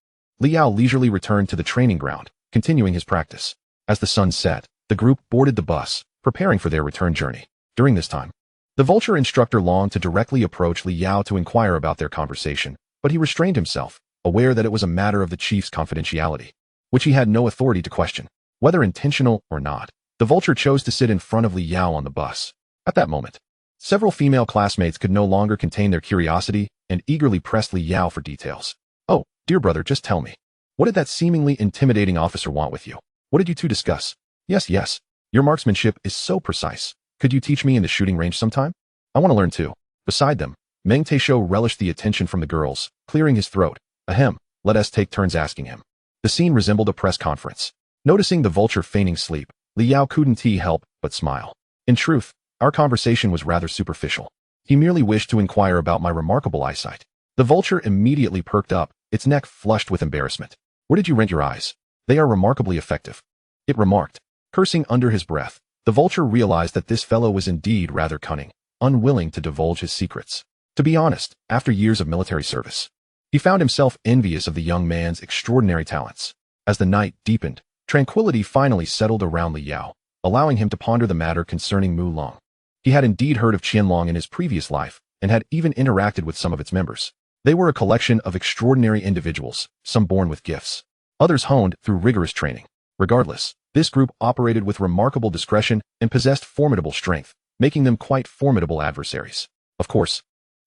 Li Yao leisurely returned to the training ground, continuing his practice. As the sun set, the group boarded the bus, preparing for their return journey. During this time, the vulture instructor longed to directly approach Li Yao to inquire about their conversation, but he restrained himself, aware that it was a matter of the chief's confidentiality, which he had no authority to question. Whether intentional or not, the vulture chose to sit in front of Li Yao on the bus. At that moment, several female classmates could no longer contain their curiosity and eagerly pressed Li Yao for details. "Oh, dear brother, just tell me. What did that seemingly intimidating officer want with you? What did you two discuss?" Yes. Your marksmanship is so precise. Could you teach me in the shooting range sometime? I want to learn too." Beside them, Meng Teisho relished the attention from the girls, clearing his throat. "Ahem, let us take turns asking him." The scene resembled a press conference. Noticing the vulture feigning sleep, Li Yao couldn't help but smile. "In truth, our conversation was rather superficial. He merely wished to inquire about my remarkable eyesight." The vulture immediately perked up, its neck flushed with embarrassment. "Where did you rent your eyes? They are remarkably effective," it remarked. Cursing under his breath, the vulture realized that this fellow was indeed rather cunning, unwilling to divulge his secrets. To be honest, after years of military service, he found himself envious of the young man's extraordinary talents. As the night deepened, Tranquility finally settled around Li Yao, allowing him to ponder the matter concerning Mu Long. He had indeed heard of Qianlong in his previous life, and had even interacted with some of its members. They were a collection of extraordinary individuals, some born with gifts, others honed through rigorous training. Regardless, this group operated with remarkable discretion and possessed formidable strength, making them quite formidable adversaries. Of course,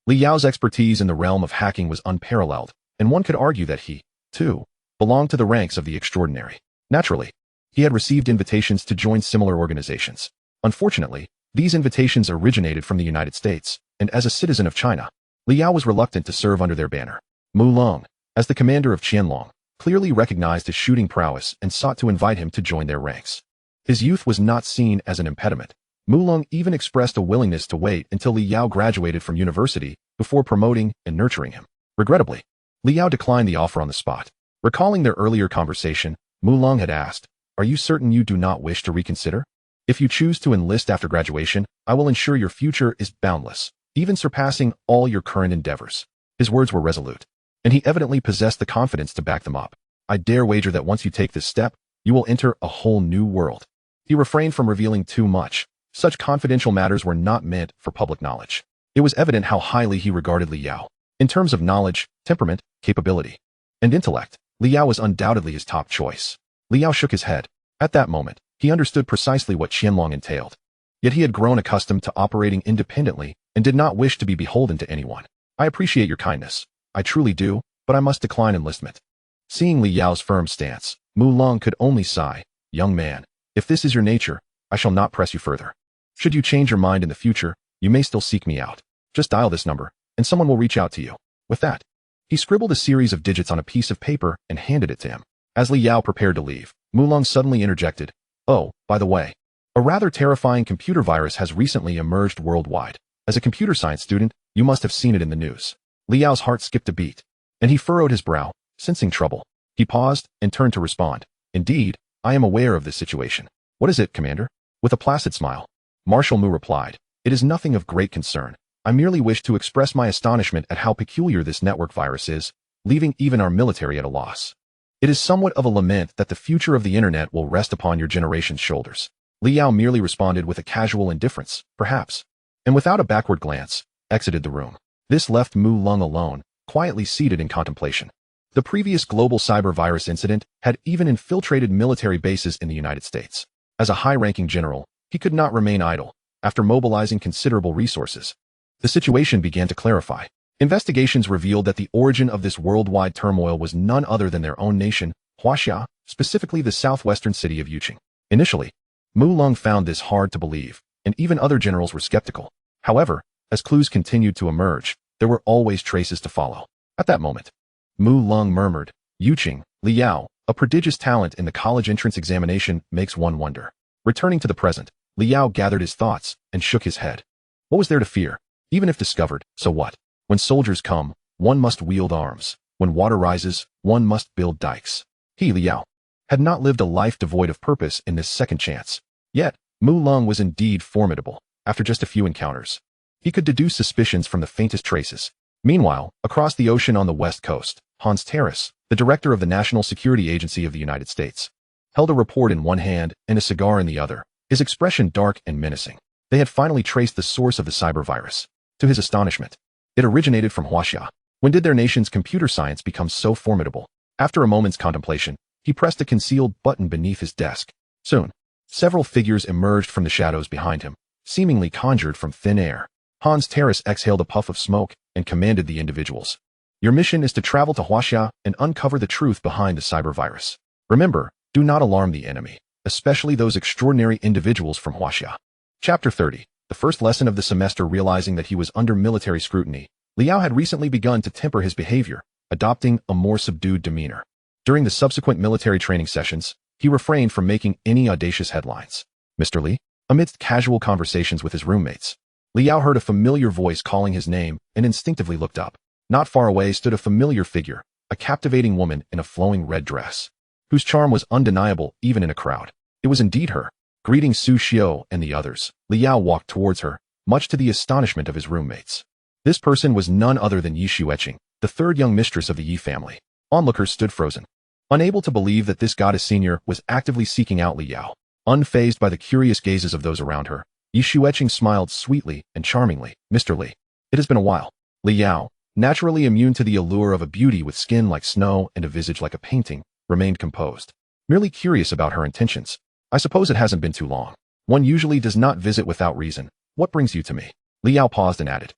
Li Yao's expertise in the realm of hacking was unparalleled, and one could argue that he, too, belonged to the ranks of the extraordinary. Naturally, he had received invitations to join similar organizations. Unfortunately, these invitations originated from the United States, and as a citizen of China, Li Yao was reluctant to serve under their banner. Mu Long, as the commander of Qianlong, clearly recognized his shooting prowess and sought to invite him to join their ranks. His youth was not seen as an impediment. Mu Long even expressed a willingness to wait until Li Yao graduated from university before promoting and nurturing him. Regrettably, Li Yao declined the offer on the spot. Recalling their earlier conversation, Mu Long had asked, "Are you certain you do not wish to reconsider? If you choose to enlist after graduation, I will ensure your future is boundless, even surpassing all your current endeavors." His words were resolute, and he evidently possessed the confidence to back them up. "I dare wager that once you take this step, you will enter a whole new world." He refrained from revealing too much. Such confidential matters were not meant for public knowledge. It was evident how highly he regarded Li Yao. In terms of knowledge, temperament, capability, and intellect, Li Yao was undoubtedly his top choice. Li Yao shook his head. At that moment, he understood precisely what Qianlong entailed. Yet he had grown accustomed to operating independently and did not wish to be beholden to anyone. "I appreciate your kindness. I truly do, but I must decline enlistment." Seeing Li Yao's firm stance, Mu Long could only sigh. "Young man, if this is your nature, I shall not press you further. Should you change your mind in the future, you may still seek me out. Just dial this number, and someone will reach out to you." With that, he scribbled a series of digits on a piece of paper and handed it to him. As Li Yao prepared to leave, Mu Long suddenly interjected, "Oh, by the way, a rather terrifying computer virus has recently emerged worldwide. As a computer science student, you must have seen it in the news." Li Yao's heart skipped a beat, and he furrowed his brow, sensing trouble. He paused and turned to respond. "Indeed, I am aware of this situation." "What is it, Commander?" With a placid smile, Marshal Mu replied, "It is nothing of great concern. I merely wish to express my astonishment at how peculiar this network virus is, leaving even our military at a loss. It is somewhat of a lament that the future of the internet will rest upon your generation's shoulders." Li Yao merely responded with a casual indifference, "Perhaps," and without a backward glance, exited the room. This left Mu Long alone, quietly seated in contemplation. The previous global cyber virus incident had even infiltrated military bases in the United States. As a high-ranking general, he could not remain idle. After mobilizing considerable resources, the situation began to clarify. Investigations revealed that the origin of this worldwide turmoil was none other than their own nation, Huaxia, specifically the southwestern city of Yuqing. Initially, Mu Long found this hard to believe, and even other generals were skeptical. However, as clues continued to emerge, there were always traces to follow. At that moment, Mu Long murmured, "Yuqing, Li Yao, a prodigious talent in the college entrance examination makes one wonder." Returning to the present, Li Yao gathered his thoughts and shook his head. What was there to fear? Even if discovered, so what? When soldiers come, one must wield arms. When water rises, one must build dikes. He, Li Yao, had not lived a life devoid of purpose in this second chance. Yet, Mu Long was indeed formidable. After just a few encounters, he could deduce suspicions from the faintest traces. Meanwhile, across the ocean on the west coast, Hans Terrace, the director of the National Security Agency of the United States, held a report in one hand and a cigar in the other, his expression dark and menacing. They had finally traced the source of the cyber virus. To his astonishment, it originated from Huaxia. When did their nation's computer science become so formidable? After a moment's contemplation, he pressed a concealed button beneath his desk. Soon, several figures emerged from the shadows behind him, seemingly conjured from thin air. Hans Terrace exhaled a puff of smoke and commanded the individuals. "Your mission is to travel to Huaxia and uncover the truth behind the cyber virus. Remember, do not alarm the enemy, especially those extraordinary individuals from Huaxia." Chapter 30. The first lesson of the semester. Realizing that he was under military scrutiny, Li Yao had recently begun to temper his behavior, adopting a more subdued demeanor. During the subsequent military training sessions, he refrained from making any audacious headlines. "Mr. Li?" Amidst casual conversations with his roommates, Li Yao heard a familiar voice calling his name and instinctively looked up. Not far away stood a familiar figure, a captivating woman in a flowing red dress, whose charm was undeniable even in a crowd. It was indeed her. Greeting Su Xiao and the others, Li Yao walked towards her, much to the astonishment of his roommates. This person was none other than Yi Xueqing, the third young mistress of the Yi family. Onlookers stood frozen. unable to believe that this goddess senior was actively seeking out Li Yao. Unfazed by the curious gazes of those around her, Yi Xueqing smiled sweetly and charmingly. Mr. Li, it has been a while. Li Yao, naturally immune to the allure of a beauty with skin like snow and a visage like a painting, remained composed, merely curious about her intentions. I suppose it hasn't been too long. One usually does not visit without reason. What brings you to me? Li Yao paused and added.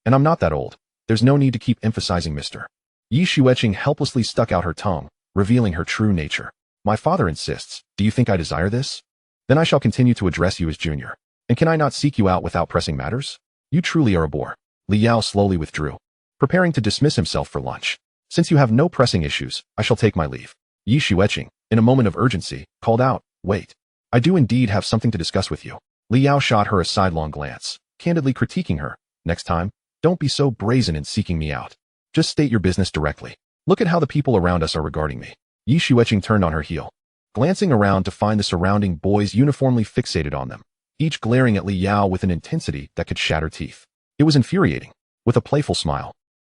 And I'm not that old. There's no need to keep emphasizing Mr. Yi Xueqing helplessly stuck out her tongue, revealing her true nature. My father insists. Do you think I desire this? Then I shall continue to address you as junior. And can I not seek you out without pressing matters? You truly are a bore. Li Yao slowly withdrew, preparing to dismiss himself for lunch. Since you have no pressing issues, I shall take my leave. Yi Xueqing, in a moment of urgency, called out, wait. I do indeed have something to discuss with you. Li Yao shot her a sidelong glance, candidly critiquing her. Next time, don't be so brazen in seeking me out. Just state your business directly. Look at how the people around us are regarding me. Yi Xueqing turned on her heel, glancing around to find the surrounding boys uniformly fixated on them, each glaring at Li Yao with an intensity that could shatter teeth. It was infuriating. With a playful smile,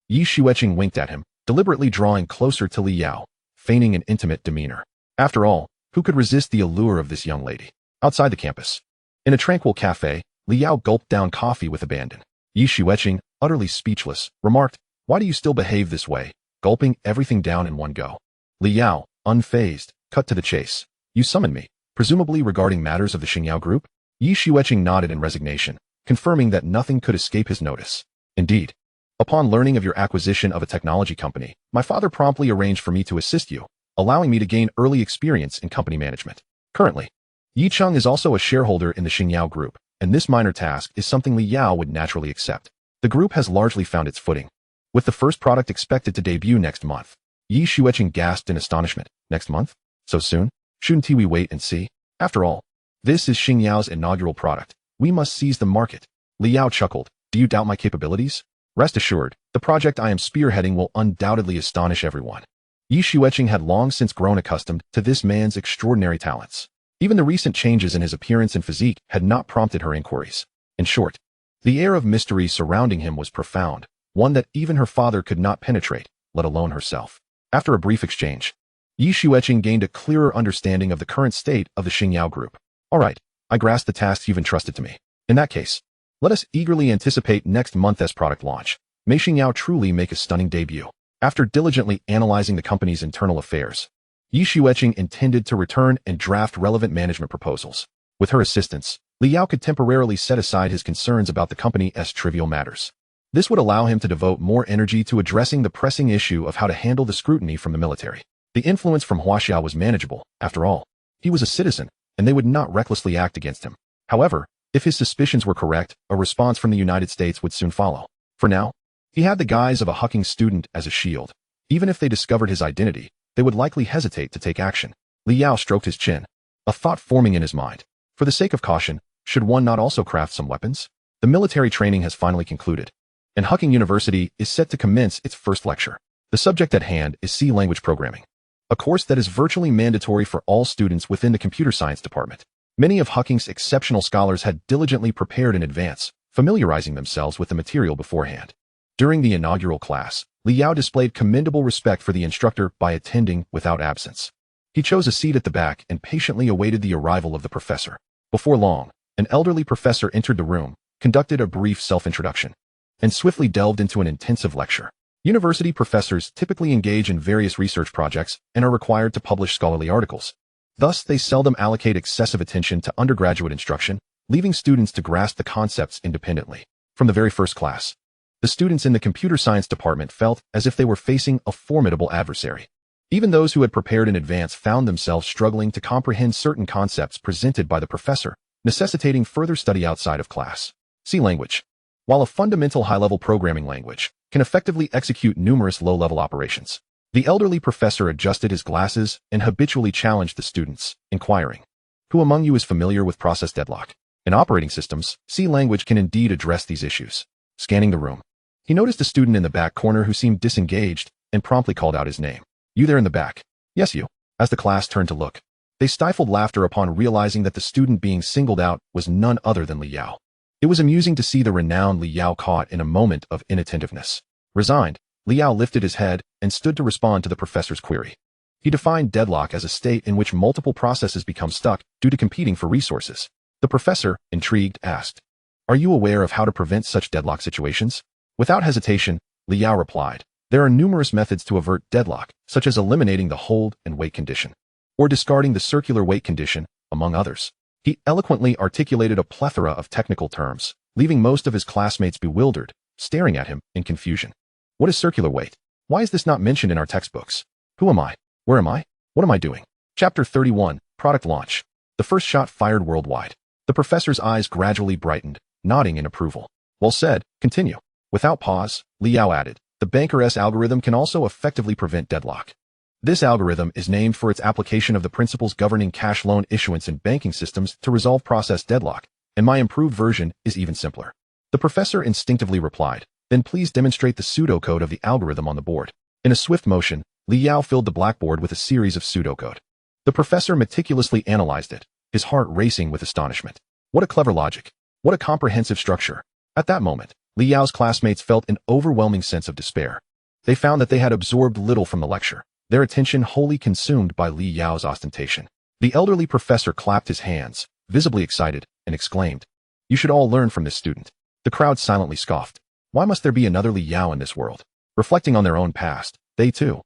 Yi Xueqing winked at him, deliberately drawing closer to Li Yao, feigning an intimate demeanor. After all, who could resist the allure of this young lady? Outside the campus, in a tranquil cafe, Li Yao gulped down coffee with abandon. Yi Xueqing, utterly speechless, remarked, why do you still behave this way, gulping everything down in one go? Li Yao, unfazed, cut to the chase. You summoned me, presumably regarding matters of the Xingyao group? Yi Xueqing nodded in resignation, confirming that nothing could escape his notice. Indeed. Upon learning of your acquisition of a technology company, my father promptly arranged for me to assist you, allowing me to gain early experience in company management. Currently, Yi Cheng is also a shareholder in the Xingyao group, and this minor task is something Li Yao would naturally accept. The group has largely found its footing, with the first product expected to debut next month. Yi Xueqing gasped in astonishment. Next month? So soon? Shouldn't we wait and see? After all, this is Xingyao's inaugural product. We must seize the market. Li Yao chuckled. Do you doubt my capabilities? Rest assured, the project I am spearheading will undoubtedly astonish everyone. Yi Xueqing had long since grown accustomed to this man's extraordinary talents. Even the recent changes in his appearance and physique had not prompted her inquiries. In short, the air of mystery surrounding him was profound, one that even her father could not penetrate, let alone herself. After a brief exchange, Yi Xueqing gained a clearer understanding of the current state of the Xingyao group. All right, I grasp the tasks you've entrusted to me. In that case, let us eagerly anticipate next month's product launch. May Xingyao truly make a stunning debut. After diligently analyzing the company's internal affairs, Yi Xueqing intended to return and draft relevant management proposals. With her assistance, Li Yao could temporarily set aside his concerns about the company as trivial matters. This would allow him to devote more energy to addressing the pressing issue of how to handle the scrutiny from the military. The influence from Huaxia was manageable, after all. He was a citizen, and they would not recklessly act against him. However, if his suspicions were correct, a response from the United States would soon follow. For now, he had the guise of a hucking student as a shield. Even if they discovered his identity, they would likely hesitate to take action. Li Yao stroked his chin, a thought forming in his mind. For the sake of caution, should one not also craft some weapons? The military training has finally concluded, and Hucking University is set to commence its first lecture. The subject at hand is C language programming, a course that is virtually mandatory for all students within the computer science department. Many of Hucking's exceptional scholars had diligently prepared in advance, familiarizing themselves with the material beforehand. During the inaugural class, Li Yao displayed commendable respect for the instructor by attending without absence. He chose a seat at the back and patiently awaited the arrival of the professor. Before long, an elderly professor entered the room, conducted a brief self-introduction, and swiftly delved into an intensive lecture. University professors typically engage in various research projects and are required to publish scholarly articles. Thus, they seldom allocate excessive attention to undergraduate instruction, leaving students to grasp the concepts independently. From the very first class, the students in the computer science department felt as if they were facing a formidable adversary. Even those who had prepared in advance found themselves struggling to comprehend certain concepts presented by the professor, necessitating further study outside of class. C language, while a fundamental high-level programming language, can effectively execute numerous low-level operations. The elderly professor adjusted his glasses and habitually challenged the students, inquiring, "Who among you is familiar with process deadlock? In operating systems, C language can indeed address these issues." Scanning the room, he noticed a student in the back corner who seemed disengaged and promptly called out his name. "You there in the back?" "Yes, you." As the class turned to look, they stifled laughter upon realizing that the student being singled out was none other than Li Yao. It was amusing to see the renowned Li Yao caught in a moment of inattentiveness. Resigned, Li Yao lifted his head and stood to respond to the professor's query. He defined deadlock as a state in which multiple processes become stuck due to competing for resources. The professor, intrigued, asked, "Are you aware of how to prevent such deadlock situations?" Without hesitation, Liao replied, "There are numerous methods to avert deadlock, such as eliminating the hold and wait condition, or discarding the circular wait condition, among others." He eloquently articulated a plethora of technical terms, leaving most of his classmates bewildered, staring at him in confusion. What is circular wait? Why is this not mentioned in our textbooks? Who am I? Where am I? What am I doing? Chapter 31, Product Launch. The first shot fired worldwide. The professor's eyes gradually brightened, nodding in approval. Well said, continue. Without pause, Liao added, the banker's algorithm can also effectively prevent deadlock. This algorithm is named for its application of the principles governing cash loan issuance in banking systems to resolve process deadlock, and my improved version is even simpler. The professor instinctively replied, then please demonstrate the pseudocode of the algorithm on the board. In a swift motion, Liao filled the blackboard with a series of pseudocode. The professor meticulously analyzed it, his heart racing with astonishment. What a clever logic. What a comprehensive structure. At that moment, Liao's classmates felt an overwhelming sense of despair. They found that they had absorbed little from the lecture, their attention wholly consumed by Liao's ostentation. The elderly professor clapped his hands, visibly excited, and exclaimed, "You should all learn from this student." The crowd silently scoffed. Why must there be another Liao in this world? Reflecting on their own past, they too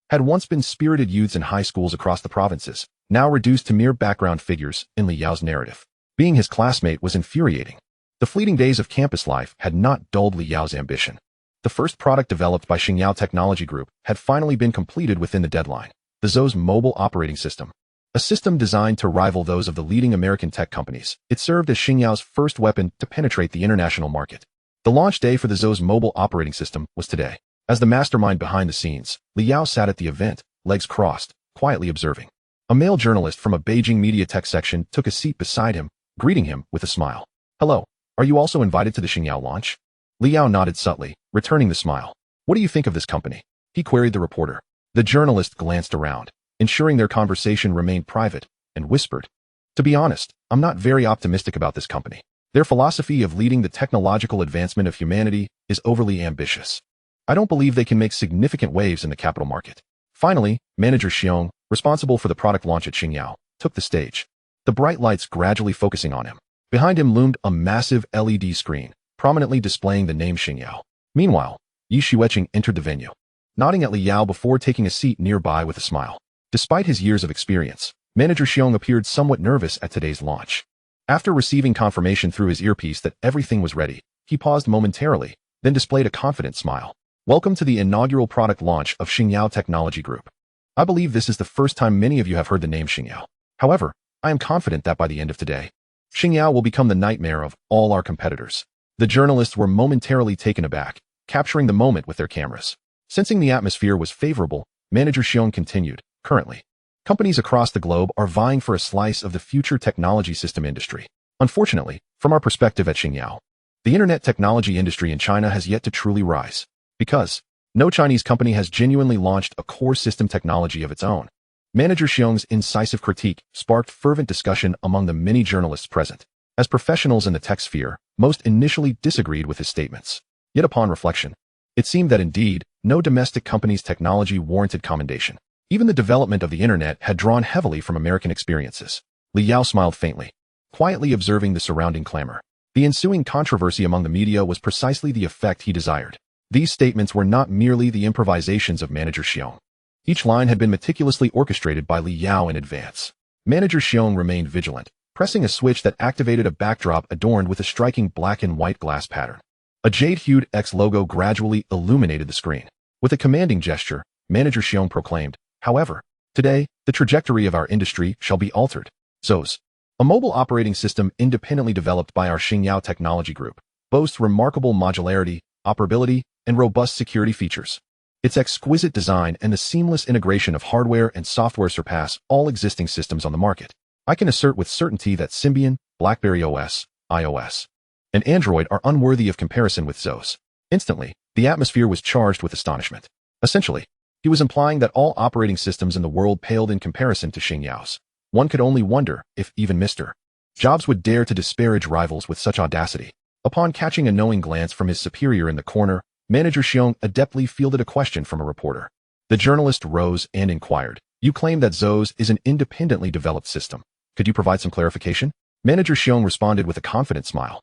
had once been spirited youths in high schools across the provinces, now reduced to mere background figures in Liao's narrative. Being his classmate was infuriating. The fleeting days of campus life had not dulled Liao's ambition. The first product developed by Xingyao Technology Group had finally been completed within the deadline, the Zhou's mobile operating system. A system designed to rival those of the leading American tech companies, it served as Xingyao's first weapon to penetrate the international market. The launch day for the Zhou's mobile operating system was today. As the mastermind behind the scenes, Liao sat at the event, legs crossed, quietly observing. A male journalist from a Beijing media tech section took a seat beside him, greeting him with a smile. "Hello, are you also invited to the Xingyao launch?" Liao nodded subtly, returning the smile. "What do you think of this company?" he queried the reporter. The journalist glanced around, ensuring their conversation remained private, and whispered, "To be honest, I'm not very optimistic about this company. Their philosophy of leading the technological advancement of humanity is overly ambitious. I don't believe they can make significant waves in the capital market." Finally, Manager Xiong, responsible for the product launch at Xingyao, took the stage. The bright lights gradually focusing on him. Behind him loomed a massive LED screen, prominently displaying the name Xingyao. Meanwhile, Yi Xueqing entered the venue, nodding at Liao before taking a seat nearby with a smile. Despite his years of experience, Manager Xiong appeared somewhat nervous at today's launch. After receiving confirmation through his earpiece that everything was ready, he paused momentarily, then displayed a confident smile. "Welcome to the inaugural product launch of Xingyao Technology Group. I believe this is the first time many of you have heard the name Xingyao. However, I am confident that by the end of today, Xingyao will become the nightmare of all our competitors." The journalists were momentarily taken aback, capturing the moment with their cameras. Sensing the atmosphere was favorable, Manager Xiong continued, "Currently, companies across the globe are vying for a slice of the future technology system industry. Unfortunately, from our perspective at Xingyao, the internet technology industry in China has yet to truly rise. Because no Chinese company has genuinely launched a core system technology of its own." Manager Xiong's incisive critique sparked fervent discussion among the many journalists present. As professionals in the tech sphere, most initially disagreed with his statements. Yet upon reflection, it seemed that indeed, no domestic company's technology warranted commendation. Even the development of the internet had drawn heavily from American experiences. Liao smiled faintly, quietly observing the surrounding clamor. The ensuing controversy among the media was precisely the effect he desired. These statements were not merely the improvisations of Manager Xiong. Each line had been meticulously orchestrated by Liao in advance. Manager Xiong remained vigilant, pressing a switch that activated a backdrop adorned with a striking black and white glass pattern. A jade-hued X logo gradually illuminated the screen. With a commanding gesture, Manager Xiong proclaimed, "However, today, the trajectory of our industry shall be altered. Zhou's, a mobile operating system independently developed by our Xingyao Technology Group, boasts remarkable modularity, operability, and robust security features. Its exquisite design and the seamless integration of hardware and software surpass all existing systems on the market. I can assert with certainty that Symbian, BlackBerry OS, iOS, and Android are unworthy of comparison with Zhou's." Instantly, the atmosphere was charged with astonishment. Essentially, he was implying that all operating systems in the world paled in comparison to Xingyao's. One could only wonder if even Mr. Jobs would dare to disparage rivals with such audacity. Upon catching a knowing glance from his superior in the corner, Manager Xiong adeptly fielded a question from a reporter. The journalist rose and inquired, You claim that Zos is an independently developed system. Could you provide some clarification? Manager Xiong responded with a confident smile.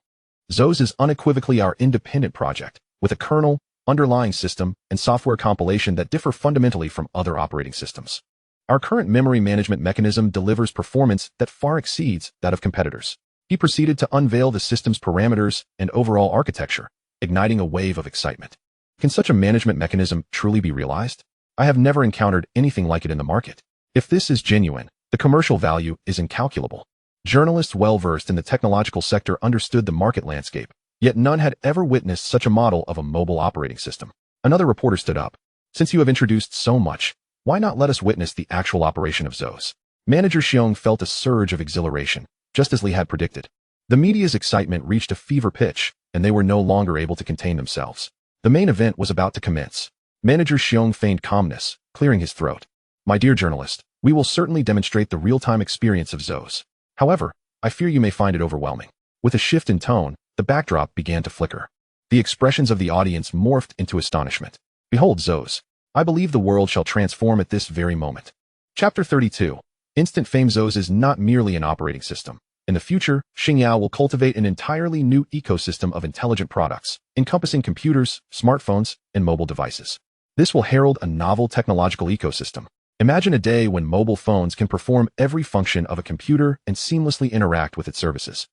Zos is unequivocally our independent project, with a kernel, underlying system, and software compilation that differ fundamentally from other operating systems. Our current memory management mechanism delivers performance that far exceeds that of competitors. He proceeded to unveil the system's parameters and overall architecture, igniting a wave of excitement. Can such a management mechanism truly be realized? I have never encountered anything like it in the market. If this is genuine, the commercial value is incalculable. Journalists well-versed in the technological sector understood the market landscape, yet none had ever witnessed such a model of a mobile operating system. Another reporter stood up. Since you have introduced so much, why not let us witness the actual operation of Zos? Manager Xiong felt a surge of exhilaration, just as Li had predicted. The media's excitement reached a fever pitch, and they were no longer able to contain themselves. The main event was about to commence. Manager Xiong feigned calmness, clearing his throat. My dear journalist, we will certainly demonstrate the real-time experience of Zos. However, I fear you may find it overwhelming. With a shift in tone, the backdrop began to flicker. The expressions of the audience morphed into astonishment. Behold Zos. I believe the world shall transform at this very moment. Chapter 32. Instant Fame. Zos is not merely an operating system. In the future, Xingyao will cultivate an entirely new ecosystem of intelligent products, encompassing computers, smartphones, and mobile devices. This will herald a novel technological ecosystem. Imagine a day when mobile phones can perform every function of a computer and seamlessly interact with its services.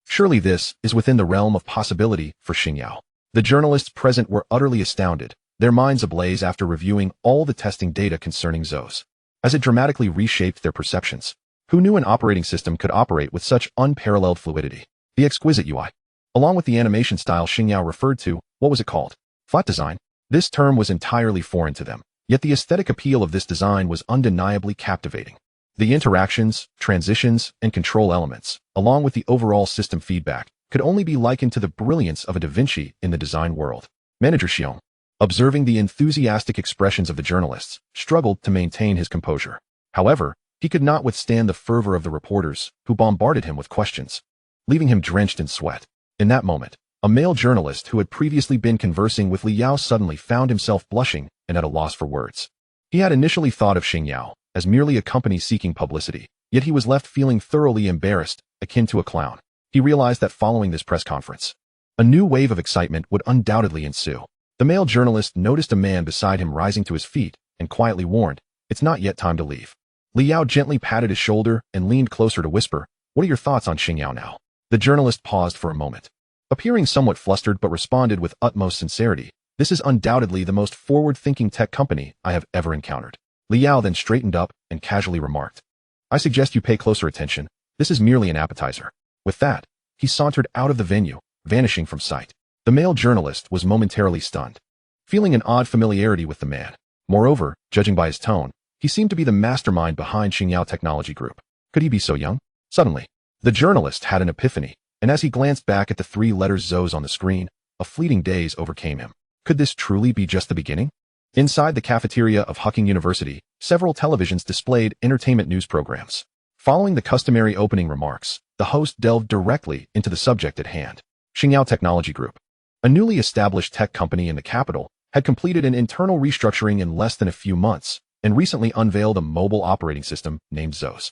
Surely this is within the realm of possibility for Xingyao. The journalists present were utterly astounded, their minds ablaze after reviewing all the testing data concerning Zos, as it dramatically reshaped their perceptions. Who knew an operating system could operate with such unparalleled fluidity? The exquisite UI. Along with the animation style Xingyao referred to, what was it called? Flat design? This term was entirely foreign to them, yet the aesthetic appeal of this design was undeniably captivating. The interactions, transitions, and control elements, along with the overall system feedback, could only be likened to the brilliance of a Da Vinci in the design world. Manager Xiong, observing the enthusiastic expressions of the journalists, struggled to maintain his composure. However, he could not withstand the fervor of the reporters, who bombarded him with questions, leaving him drenched in sweat. In that moment, a male journalist who had previously been conversing with Li Yao suddenly found himself blushing and at a loss for words. He had initially thought of Xingyao as merely a company seeking publicity, yet he was left feeling thoroughly embarrassed, akin to a clown. He realized that following this press conference, a new wave of excitement would undoubtedly ensue. The male journalist noticed a man beside him rising to his feet and quietly warned, "It's not yet time to leave." Li Yao gently patted his shoulder and leaned closer to whisper, "What are your thoughts on Xingyao now?" The journalist paused for a moment, appearing somewhat flustered, but responded with utmost sincerity, "This is undoubtedly the most forward-thinking tech company I have ever encountered." Li Yao then straightened up and casually remarked, "I suggest you pay closer attention. This is merely an appetizer." With that, he sauntered out of the venue, vanishing from sight. The male journalist was momentarily stunned, feeling an odd familiarity with the man. Moreover, judging by his tone, he seemed to be the mastermind behind Xingyao Technology Group. Could he be so young? Suddenly, the journalist had an epiphany, and as he glanced back at the three letters Zos on the screen, a fleeting daze overcame him. Could this truly be just the beginning? Inside the cafeteria of Hucking University, several televisions displayed entertainment news programs. Following the customary opening remarks, the host delved directly into the subject at hand. Xingyao Technology Group, a newly established tech company in the capital, had completed an internal restructuring in less than a few months and recently unveiled a mobile operating system named Zos,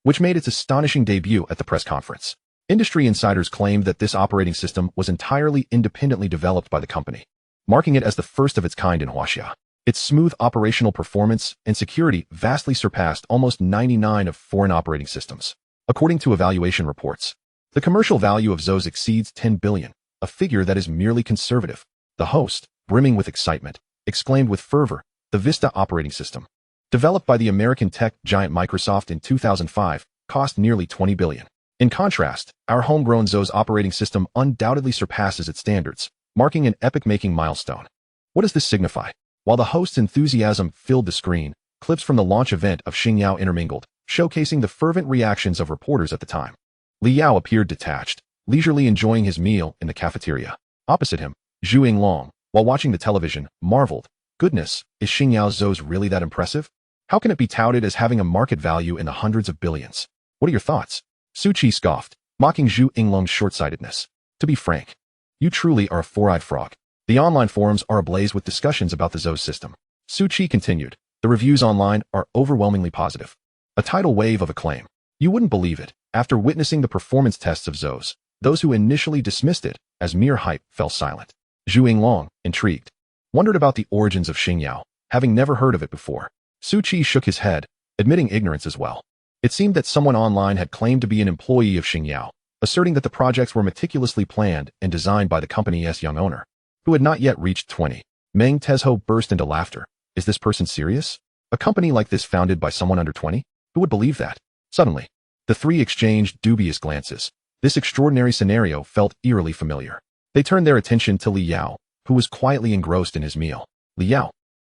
which made its astonishing debut at the press conference. Industry insiders claimed that this operating system was entirely independently developed by the company, marking it as the first of its kind in Huaxia. Its smooth operational performance and security vastly surpassed almost 99 of foreign operating systems. According to evaluation reports, the commercial value of Zos exceeds 10 billion, a figure that is merely conservative. The host, brimming with excitement, exclaimed with fervor, "The Vista operating system, developed by the American tech giant Microsoft in 2005, cost nearly 20 billion. In contrast, our homegrown Zos operating system undoubtedly surpasses its standards, marking an epic-making milestone." What does this signify? While the host's enthusiasm filled the screen, clips from the launch event of Xingyao intermingled, showcasing the fervent reactions of reporters at the time. Li Yao appeared detached, leisurely enjoying his meal in the cafeteria. Opposite him, Zhu Yinglong, while watching the television, marveled, "Goodness, is Xingyao Zos really that impressive? How can it be touted as having a market value in the hundreds of billions? What are your thoughts?" Su Qi scoffed, mocking Zhu Yinglong's short-sightedness. "To be frank, you truly are a four-eyed frog. The online forums are ablaze with discussions about the Zos system." Su Qi continued, The reviews online are overwhelmingly positive. A tidal wave of acclaim. You wouldn't believe it. After witnessing the performance tests of Zos, those who initially dismissed it as mere hype fell silent. Zhu Yinglong, intrigued, wondered about the origins of Xingyao, having never heard of it before. Su Qi shook his head, admitting ignorance as well. It seemed that someone online had claimed to be an employee of Xingyao, asserting that the projects were meticulously planned and designed by the company's young owner, who had not yet reached 20. Meng Tezho burst into laughter. Is this person serious? A company like this founded by someone under 20? Who would believe that? Suddenly, the three exchanged dubious glances. This extraordinary scenario felt eerily familiar. They turned their attention to Li Yao, who was quietly engrossed in his meal. Li Yao,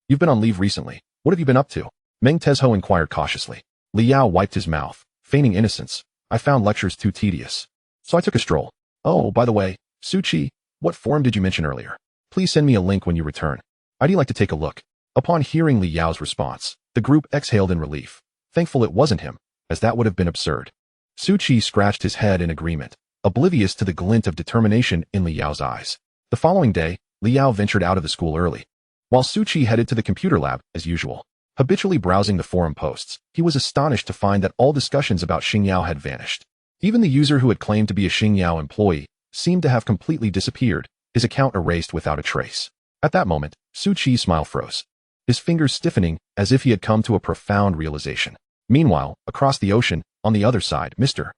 you've been on leave recently. What have you been up to? Meng Tezho inquired cautiously. Li Yao wiped his mouth, feigning innocence. I found lectures too tedious, so I took a stroll. Oh, by the way, Su Qi, what forum did you mention earlier? Please send me a link when you return. I'd like to take a look. Upon hearing Li Yao's response, the group exhaled in relief, thankful it wasn't him, as that would have been absurd. Su Qi scratched his head in agreement, oblivious to the glint of determination in Li Yao's eyes. The following day, Li Yao ventured out of the school early, while Su Qi headed to the computer lab as usual. Habitually browsing the forum posts, he was astonished to find that all discussions about Xingyao had vanished. Even the user who had claimed to be a Xingyao employee seemed to have completely disappeared, his account erased without a trace. At that moment, Su Qi's smile froze, his fingers stiffening as if he had come to a profound realization. Meanwhile, across the ocean, on the other side, Mr.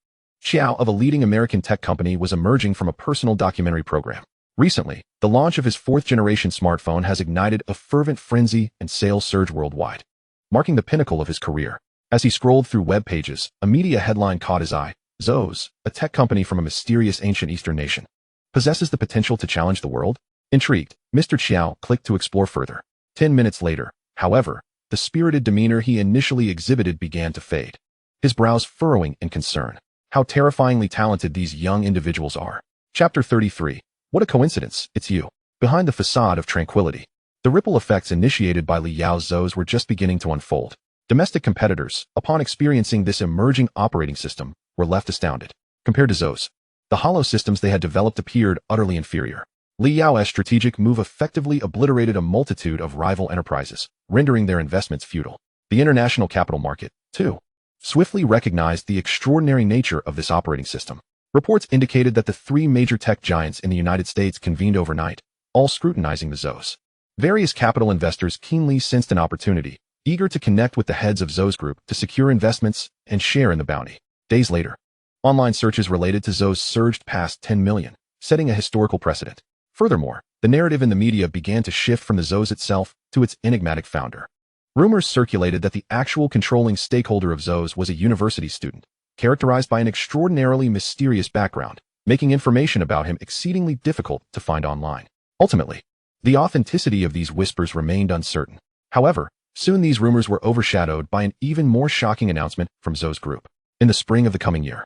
Xiao of a leading American tech company was emerging from a personal documentary program. Recently, the launch of his fourth-generation smartphone has ignited a fervent frenzy and sales surge worldwide, marking the pinnacle of his career. As he scrolled through web pages, a media headline caught his eye. Zos, a tech company from a mysterious ancient Eastern nation, possesses the potential to challenge the world? Intrigued, Mr. Xiao clicked to explore further. 10 minutes later, however, the spirited demeanor he initially exhibited began to fade, his brows furrowing in concern. How terrifyingly talented these young individuals are. Chapter 33. What a coincidence, it's you. Behind the facade of tranquility, the ripple effects initiated by Li Yao's Zos were just beginning to unfold. Domestic competitors, upon experiencing this emerging operating system, were left astounded. Compared to Zos, the hollow systems they had developed appeared utterly inferior. Li Yao's strategic move effectively obliterated a multitude of rival enterprises, rendering their investments futile. The international capital market, too, swiftly recognized the extraordinary nature of this operating system. Reports indicated that the three major tech giants in the United States convened overnight, all scrutinizing the Zos. Various capital investors keenly sensed an opportunity, eager to connect with the heads of Zos Group to secure investments and share in the bounty. Days later, online searches related to Zos surged past 10 million, setting a historical precedent. Furthermore, the narrative in the media began to shift from the Zos itself to its enigmatic founder. Rumors circulated that the actual controlling stakeholder of Zos was a university student, characterized by an extraordinarily mysterious background, making information about him exceedingly difficult to find online. Ultimately, the authenticity of these whispers remained uncertain. However, soon these rumors were overshadowed by an even more shocking announcement from Zos Group. In the spring of the coming year,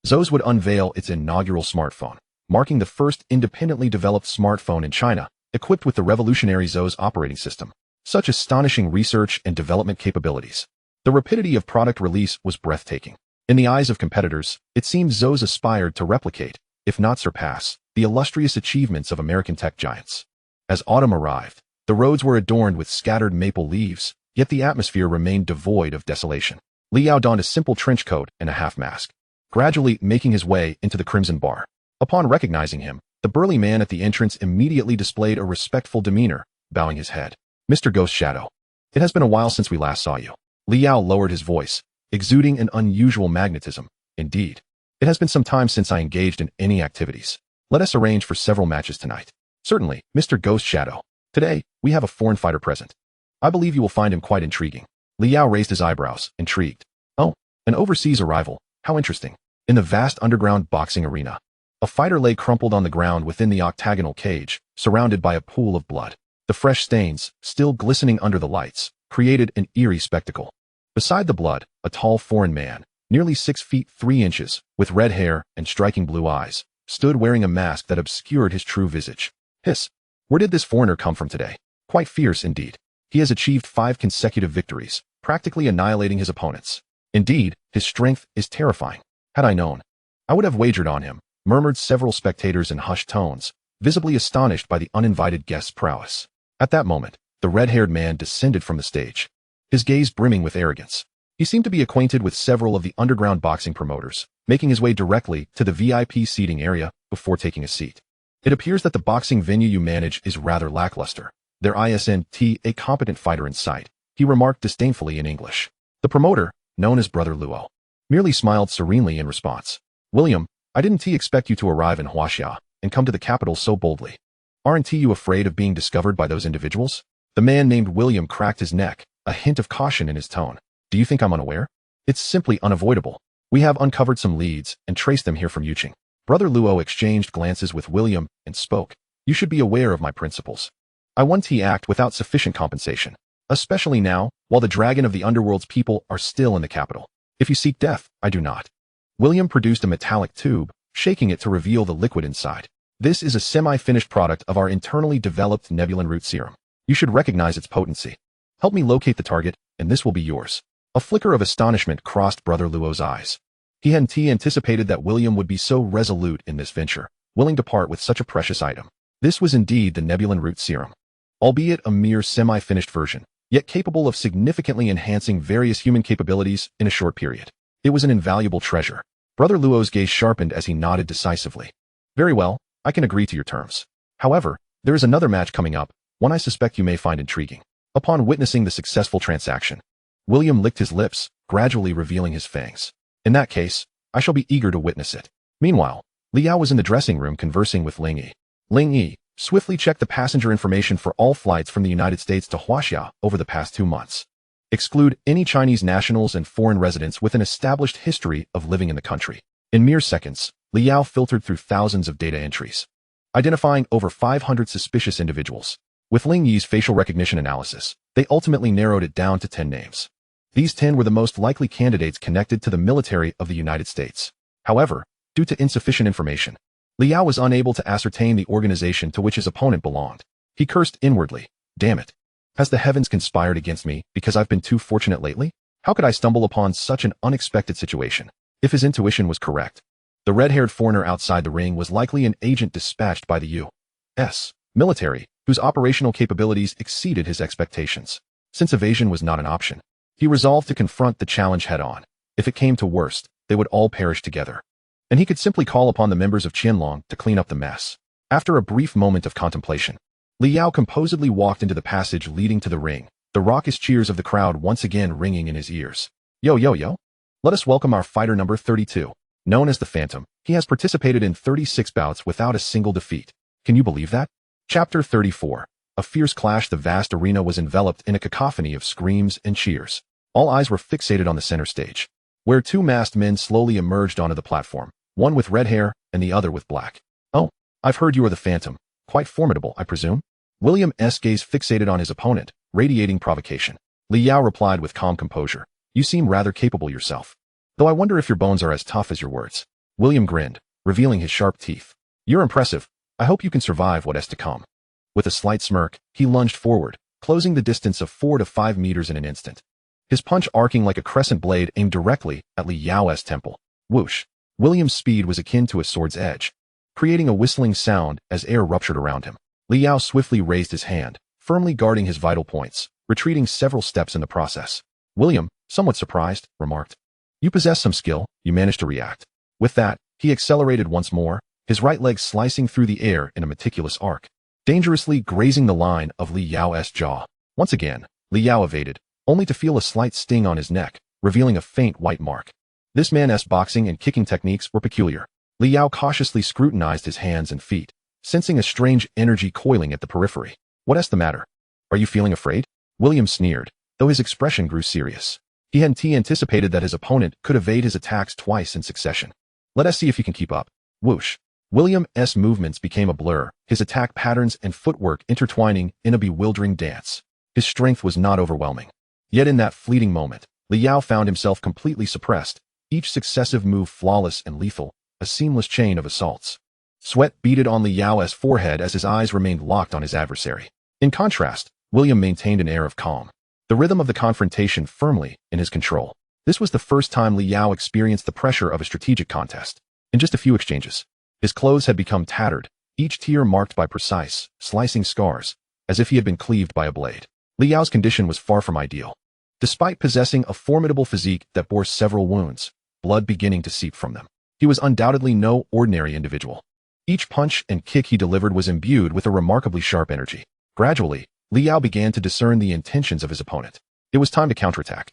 Zos would unveil its inaugural smartphone, marking the first independently developed smartphone in China, equipped with the revolutionary Zos operating system. Such astonishing research and development capabilities. The rapidity of product release was breathtaking. In the eyes of competitors, it seemed Zos aspired to replicate, if not surpass, the illustrious achievements of American tech giants. As autumn arrived, the roads were adorned with scattered maple leaves, yet the atmosphere remained devoid of desolation. Li Yao donned a simple trench coat and a half-mask, gradually making his way into the Crimson Bar. Upon recognizing him, the burly man at the entrance immediately displayed a respectful demeanor, bowing his head. Mr. Ghost Shadow, it has been a while since we last saw you. Li Yao lowered his voice, exuding an unusual magnetism. Indeed, it has been some time since I engaged in any activities. Let us arrange for several matches tonight. Certainly, Mr. Ghost Shadow. Today, we have a foreign fighter present. I believe you will find him quite intriguing. Li Yao raised his eyebrows, intrigued. Oh, an overseas arrival. How interesting. In the vast underground boxing arena, a fighter lay crumpled on the ground within the octagonal cage, surrounded by a pool of blood. The fresh stains, still glistening under the lights, created an eerie spectacle. Beside the blood, a tall foreign man, nearly 6 feet 3 inches, with red hair and striking blue eyes, stood wearing a mask that obscured his true visage. Hiss! Where did this foreigner come from today? Quite fierce indeed. He has achieved 5 consecutive victories, practically annihilating his opponents. Indeed, his strength is terrifying. Had I known, I would have wagered on him, murmured several spectators in hushed tones, visibly astonished by the uninvited guest's prowess. At that moment, the red-haired man descended from the stage. his gaze brimming with arrogance. He seemed to be acquainted with several of the underground boxing promoters, making his way directly to the VIP seating area before taking a seat. It appears that the boxing venue you manage is rather lackluster. There isn't a competent fighter in sight, he remarked disdainfully in English. The promoter, known as Brother Luo, merely smiled serenely in response. William, I didn't expect you to arrive in Huaxia and come to the capital so boldly. Aren't you afraid of being discovered by those individuals? The man named William cracked his neck, a hint of caution in his tone. Do you think I'm unaware? It's simply unavoidable. We have uncovered some leads and traced them here from Yuching. Brother Luo exchanged glances with William and spoke. You should be aware of my principles. I want to act without sufficient compensation, especially now, while the dragon of the underworld's people are still in the capital. If you seek death, I do not. William produced a metallic tube, shaking it to reveal the liquid inside. This is a semi-finished product of our internally developed nebulan root serum. You should recognize its potency. Help me locate the target, and this will be yours. A flicker of astonishment crossed Brother Luo's eyes. He hadn't anticipated that William would be so resolute in this venture, willing to part with such a precious item. This was indeed the nebulan root serum. Albeit a mere semi-finished version, yet capable of significantly enhancing various human capabilities in a short period. It was an invaluable treasure. Brother Luo's gaze sharpened as he nodded decisively. Very well, I can agree to your terms. However, there is another match coming up, one I suspect you may find intriguing. Upon witnessing the successful transaction, William licked his lips, gradually revealing his fangs. In that case, I shall be eager to witness it. Meanwhile, Liao was in the dressing room conversing with Ling Yi. Ling Yi swiftly checked the passenger information for all flights from the United States to Huaxia over the past 2 months. Exclude any Chinese nationals and foreign residents with an established history of living in the country. In mere seconds, Liao filtered through thousands of data entries, identifying over 500 suspicious individuals. With Ling Yi's facial recognition analysis, they ultimately narrowed it down to 10 names. These 10 were the most likely candidates connected to the military of the United States. However, due to insufficient information, Liao was unable to ascertain the organization to which his opponent belonged. He cursed inwardly. Damn it. Has the heavens conspired against me because I've been too fortunate lately? How could I stumble upon such an unexpected situation? If his intuition was correct, the red-haired foreigner outside the ring was likely an agent dispatched by the U.S. military, whose operational capabilities exceeded his expectations. Since evasion was not an option, he resolved to confront the challenge head-on. If it came to worst, they would all perish together. And he could simply call upon the members of Qianlong to clean up the mess. After a brief moment of contemplation, Liao composedly walked into the passage leading to the ring, the raucous cheers of the crowd once again ringing in his ears. Yo, yo, yo. Let us welcome our fighter number 32. Known as the Phantom, he has participated in 36 bouts without a single defeat. Can you believe that? Chapter 34. A fierce clash. The vast arena was enveloped in a cacophony of screams and cheers. All eyes were fixated on the center stage, where 2 masked men slowly emerged onto the platform, one with red hair and the other with black. Oh, I've heard you are the Phantom. Quite formidable, I presume? William's gaze fixated on his opponent, radiating provocation. Liao replied with calm composure. You seem rather capable yourself. Though I wonder if your bones are as tough as your words. William grinned, revealing his sharp teeth. You're impressive. I hope you can survive what has to come. With a slight smirk, he lunged forward, closing the distance of 4 to 5 meters in an instant. His punch arcing like a crescent blade aimed directly at Liao's temple. Whoosh. William's speed was akin to a sword's edge, creating a whistling sound as air ruptured around him. Liao swiftly raised his hand, firmly guarding his vital points, retreating several steps in the process. William, somewhat surprised, remarked. You possess some skill, you managed to react. With that, he accelerated once more, his right leg slicing through the air in a meticulous arc, dangerously grazing the line of Liao's jaw. Once again, Liao evaded, only to feel a slight sting on his neck, revealing a faint white mark. This man's boxing and kicking techniques were peculiar. Liao cautiously scrutinized his hands and feet, sensing a strange energy coiling at the periphery. What's the matter? Are you feeling afraid? William sneered, though his expression grew serious. He hadn't anticipated that his opponent could evade his attacks twice in succession. Let us see if he can keep up. Whoosh. William's movements became a blur, his attack patterns and footwork intertwining in a bewildering dance. His strength was not overwhelming. Yet in that fleeting moment, Liao found himself completely suppressed, each successive move flawless and lethal, a seamless chain of assaults. Sweat beaded on Liao's forehead as his eyes remained locked on his adversary. In contrast, William maintained an air of calm, the rhythm of the confrontation firmly in his control. This was the first time Liao experienced the pressure of a strategic contest. In just a few exchanges, his clothes had become tattered, each tear marked by precise, slicing scars, as if he had been cleaved by a blade. Liao's condition was far from ideal. despite possessing a formidable physique that bore several wounds, blood beginning to seep from them. He was undoubtedly no ordinary individual. Each punch and kick he delivered was imbued with a remarkably sharp energy. Gradually, Li Yao began to discern the intentions of his opponent. It was time to counterattack.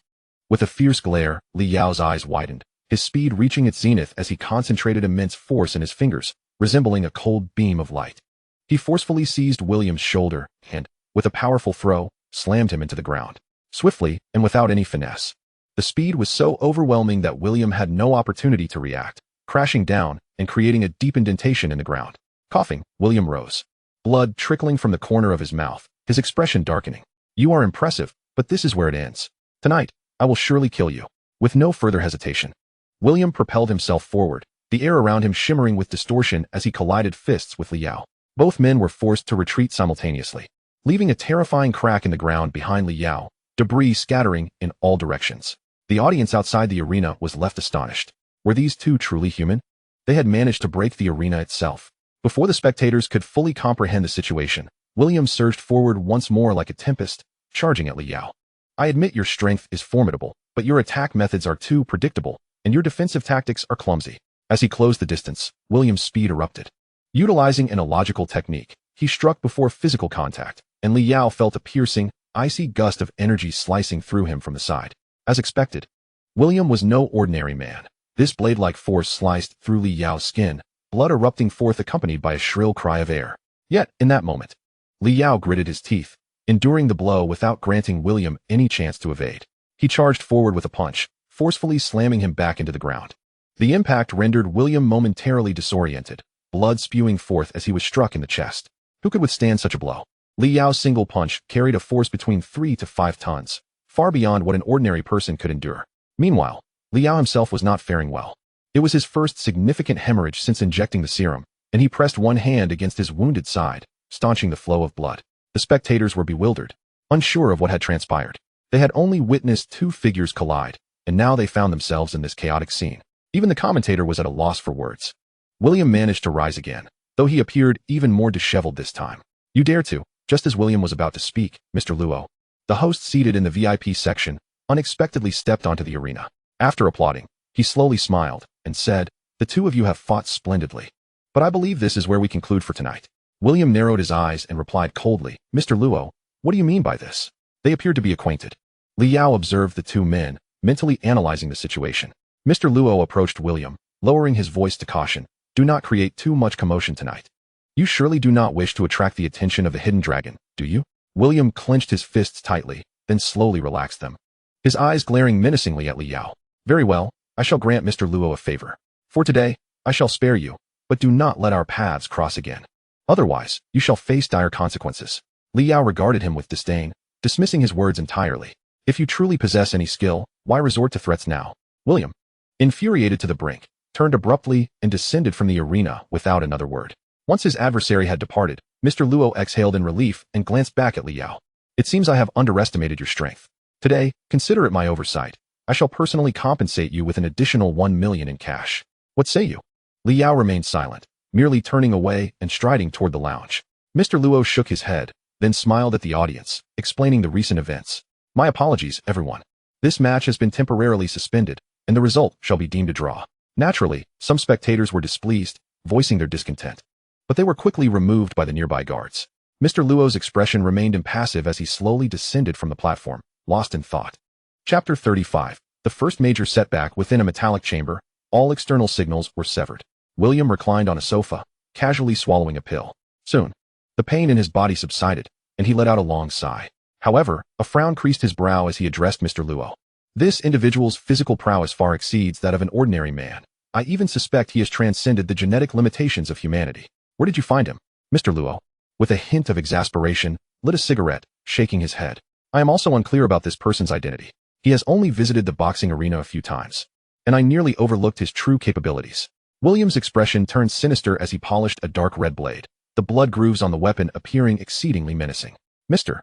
With a fierce glare, Li Yao's eyes widened, his speed reaching its zenith as he concentrated immense force in his fingers, resembling a cold beam of light. He forcefully seized William's shoulder and, with a powerful throw, slammed him into the ground. Swiftly and without any finesse. The speed was so overwhelming that William had no opportunity to react, crashing down and creating a deep indentation in the ground. Coughing, William rose. Blood trickling from the corner of his mouth, his expression darkening. "You are impressive, but this is where it ends. Tonight, I will surely kill you." With no further hesitation, William propelled himself forward, the air around him shimmering with distortion as he collided fists with Li Yao. Both men were forced to retreat simultaneously, leaving a terrifying crack in the ground behind Li Yao, debris scattering in all directions. The audience outside the arena was left astonished. Were these two truly human? They had managed to break the arena itself. Before the spectators could fully comprehend the situation, William surged forward once more like a tempest, charging at Li Yao. "I admit your strength is formidable, but your attack methods are too predictable, and your defensive tactics are clumsy." As he closed the distance, William's speed erupted. Utilizing an illogical technique, he struck before physical contact, and Li Yao felt a piercing, icy gust of energy slicing through him from the side. As expected, William was no ordinary man. This blade-like force sliced through Li Yao's skin, blood erupting forth accompanied by a shrill cry of air. Yet, in that moment, Li Yao gritted his teeth, enduring the blow without granting William any chance to evade. He charged forward with a punch, forcefully slamming him back into the ground. The impact rendered William momentarily disoriented, blood spewing forth as he was struck in the chest. Who could withstand such a blow? Li Yao's single punch carried a force between 3 to 5 tons, far beyond what an ordinary person could endure. Meanwhile, Li Yao himself was not faring well. It was his first significant hemorrhage since injecting the serum, and he pressed one hand against his wounded side, staunching the flow of blood. The spectators were bewildered, unsure of what had transpired. They had only witnessed two figures collide, and now they found themselves in this chaotic scene. Even the commentator was at a loss for words. William managed to rise again, though he appeared even more disheveled this time. "You dare to," just as William was about to speak, "Mr. Luo." The host seated in the VIP section unexpectedly stepped onto the arena. After applauding, he slowly smiled and said, "The two of you have fought splendidly. But I believe this is where we conclude for tonight." William narrowed his eyes and replied coldly, "Mr. Luo, what do you mean by this?" They appeared to be acquainted. Li Yao observed the two men, mentally analyzing the situation. Mr. Luo approached William, lowering his voice to caution, "Do not create too much commotion tonight. You surely do not wish to attract the attention of the hidden dragon, do you?" William clenched his fists tightly, then slowly relaxed them, his eyes glaring menacingly at Li Yao. "Very well, I shall grant Mr. Luo a favor. For today, I shall spare you, but do not let our paths cross again. Otherwise, you shall face dire consequences." Li Yao regarded him with disdain, dismissing his words entirely. "If you truly possess any skill, why resort to threats now?" William, infuriated to the brink, turned abruptly and descended from the arena without another word. Once his adversary had departed, Mr. Luo exhaled in relief and glanced back at Li Yao. "It seems I have underestimated your strength. Today, consider it my oversight. I shall personally compensate you with an additional 1 million in cash. What say you?" Li Yao remained silent, merely turning away and striding toward the lounge. Mr. Luo shook his head, then smiled at the audience, explaining the recent events. "My apologies, everyone. This match has been temporarily suspended, and the result shall be deemed a draw." Naturally, some spectators were displeased, voicing their discontent. But they were quickly removed by the nearby guards. Mr. Luo's expression remained impassive as he slowly descended from the platform, lost in thought. Chapter 35. The first major setback within a metallic chamber. All external signals were severed. William reclined on a sofa, casually swallowing a pill. Soon, the pain in his body subsided, and he let out a long sigh. However, a frown creased his brow as he addressed Mr. Luo. "This individual's physical prowess far exceeds that of an ordinary man. I even suspect he has transcended the genetic limitations of humanity. Where did you find him?" Mr. Luo, with a hint of exasperation, lit a cigarette, shaking his head. "I am also unclear about this person's identity. He has only visited the boxing arena a few times, and I nearly overlooked his true capabilities." William's expression turned sinister as he polished a dark red blade, the blood grooves on the weapon appearing exceedingly menacing. Mr.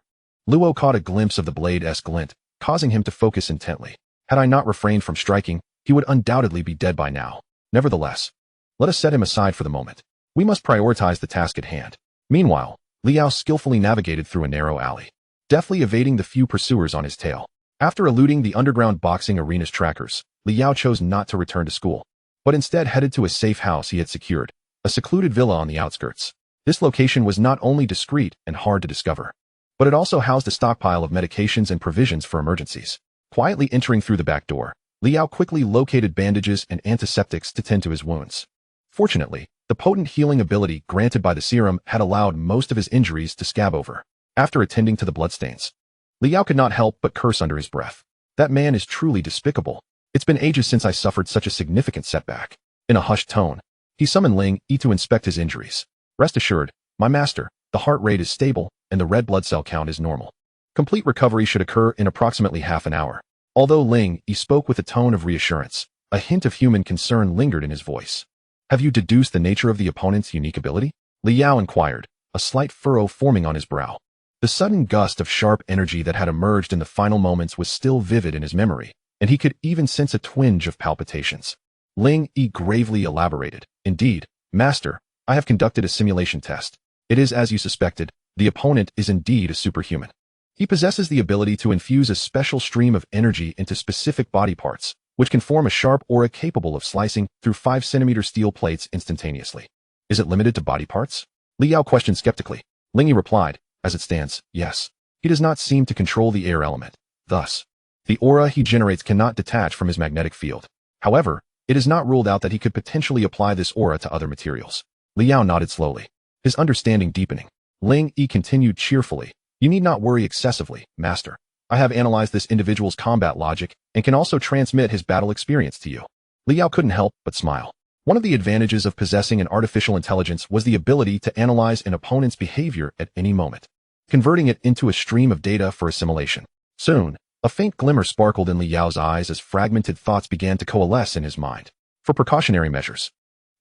Luo caught a glimpse of the blade's glint, causing him to focus intently. Had I not refrained from striking, he would undoubtedly be dead by now. Nevertheless, let us set him aside for the moment. We must prioritize the task at hand. Meanwhile, Li Yao skillfully navigated through a narrow alley, deftly evading the few pursuers on his tail. After eluding the underground boxing arena's trackers, Li Yao chose not to return to school, but instead headed to a safe house he had secured, a secluded villa on the outskirts. This location was not only discreet and hard to discover, but it also housed a stockpile of medications and provisions for emergencies. Quietly entering through the back door, Li Yao quickly located bandages and antiseptics to tend to his wounds. Fortunately, the potent healing ability granted by the serum had allowed most of his injuries to scab over. After attending to the bloodstains, Li Yao could not help but curse under his breath. That man is truly despicable. It's been ages since I suffered such a significant setback. In a hushed tone, he summoned Ling Yi to inspect his injuries. Rest assured, my master, the heart rate is stable and the red blood cell count is normal. Complete recovery should occur in approximately half an hour. Although Ling Yi spoke with a tone of reassurance, a hint of human concern lingered in his voice. Have you deduced the nature of the opponent's unique ability? Li Yao inquired, a slight furrow forming on his brow. The sudden gust of sharp energy that had emerged in the final moments was still vivid in his memory, and he could even sense a twinge of palpitations. Ling Yi gravely elaborated, indeed, master, I have conducted a simulation test. It is as you suspected, the opponent is indeed a superhuman. He possesses the ability to infuse a special stream of energy into specific body parts, which can form a sharp aura capable of slicing through 5-centimeter steel plates instantaneously. Is it limited to body parts? Li Yao questioned skeptically. Ling Yi replied, as it stands, yes. He does not seem to control the air element. Thus, the aura he generates cannot detach from his magnetic field. However, it is not ruled out that he could potentially apply this aura to other materials. Li Yao nodded slowly, his understanding deepening. Ling Yi continued cheerfully, you need not worry excessively, master. I have analyzed this individual's combat logic and can also transmit his battle experience to you. Li Yao couldn't help but smile. One of the advantages of possessing an artificial intelligence was the ability to analyze an opponent's behavior at any moment, converting it into a stream of data for assimilation. Soon, a faint glimmer sparkled in Li Yao's eyes as fragmented thoughts began to coalesce in his mind. For precautionary measures,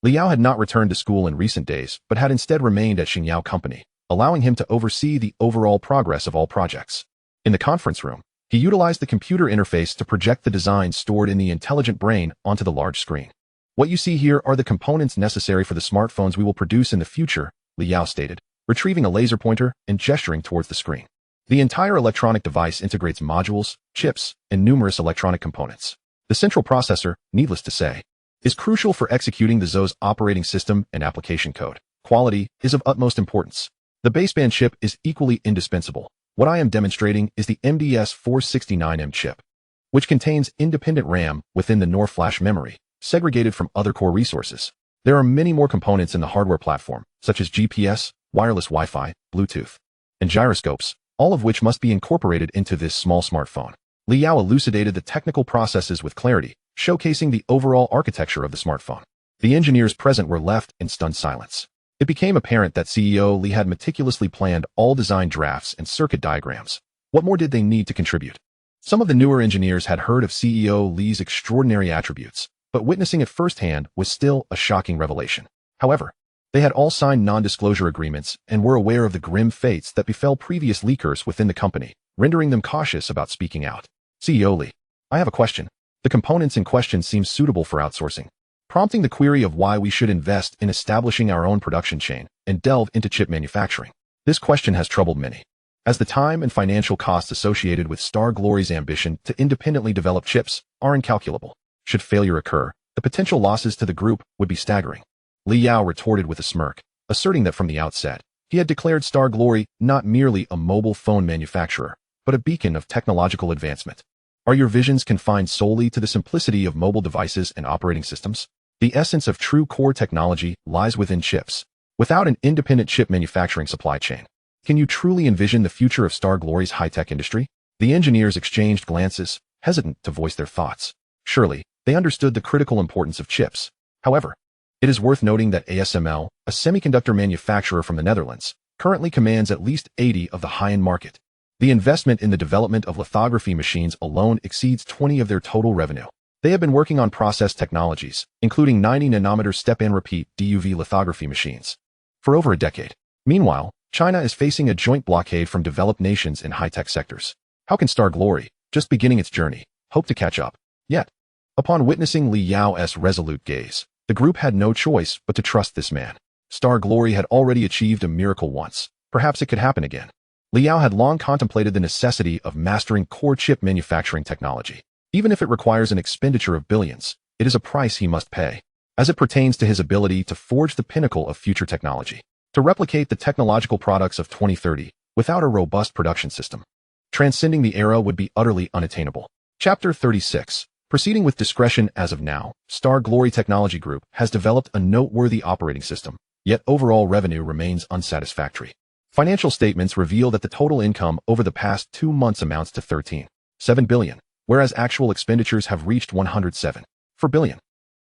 Li Yao had not returned to school in recent days, but had instead remained at Xingyao Company, allowing him to oversee the overall progress of all projects. In the conference room, he utilized the computer interface to project the designs stored in the intelligent brain onto the large screen. What you see here are the components necessary for the smartphones we will produce in the future, Li Yao stated, retrieving a laser pointer and gesturing towards the screen. The entire electronic device integrates modules, chips, and numerous electronic components. The central processor, needless to say, is crucial for executing the ZO's operating system and application code. Quality is of utmost importance. The baseband chip is equally indispensable. What I am demonstrating is the MDS469M chip, which contains independent RAM within the NOR flash memory, segregated from other core resources. There are many more components in the hardware platform, such as GPS, wireless Wi-Fi, Bluetooth, and gyroscopes, all of which must be incorporated into this small smartphone. Li Yao elucidated the technical processes with clarity, showcasing the overall architecture of the smartphone. The engineers present were left in stunned silence. It became apparent that CEO Li had meticulously planned all design drafts and circuit diagrams. What more did they need to contribute? Some of the newer engineers had heard of CEO Li's extraordinary attributes, but witnessing it firsthand was still a shocking revelation. However, they had all signed non-disclosure agreements and were aware of the grim fates that befell previous leakers within the company, rendering them cautious about speaking out. CEO Li, I have a question. The components in question seem suitable for outsourcing, prompting the query of why we should invest in establishing our own production chain and delve into chip manufacturing. This question has troubled many, as the time and financial costs associated with Star Glory's ambition to independently develop chips are incalculable. Should failure occur, the potential losses to the group would be staggering. Li Yao retorted with a smirk, asserting that from the outset, he had declared Star Glory not merely a mobile phone manufacturer, but a beacon of technological advancement. Are your visions confined solely to the simplicity of mobile devices and operating systems? The essence of true core technology lies within chips. Without an independent chip manufacturing supply chain, can you truly envision the future of Star Glory's high-tech industry? The engineers exchanged glances, hesitant to voice their thoughts. Surely, they understood the critical importance of chips. However, it is worth noting that ASML, a semiconductor manufacturer from the Netherlands, currently commands at least 80% of the high-end market. The investment in the development of lithography machines alone exceeds 20% of their total revenue. They have been working on process technologies, including 90-nanometer step-and-repeat DUV lithography machines, for over a decade. Meanwhile, China is facing a joint blockade from developed nations in high-tech sectors. How can Star Glory, just beginning its journey, hope to catch up? Yet, upon witnessing Li Yao's resolute gaze, the group had no choice but to trust this man. Star Glory had already achieved a miracle once. Perhaps it could happen again. Liao had long contemplated the necessity of mastering core chip manufacturing technology. Even if it requires an expenditure of billions, it is a price he must pay, as it pertains to his ability to forge the pinnacle of future technology, to replicate the technological products of 2030 without a robust production system. Transcending the era would be utterly unattainable. Chapter 36. Proceeding with discretion. As of now, Star Glory Technology Group has developed a noteworthy operating system, yet overall revenue remains unsatisfactory. Financial statements reveal that the total income over the past 2 months amounts to 13.7 billion, whereas actual expenditures have reached 107.4 billion.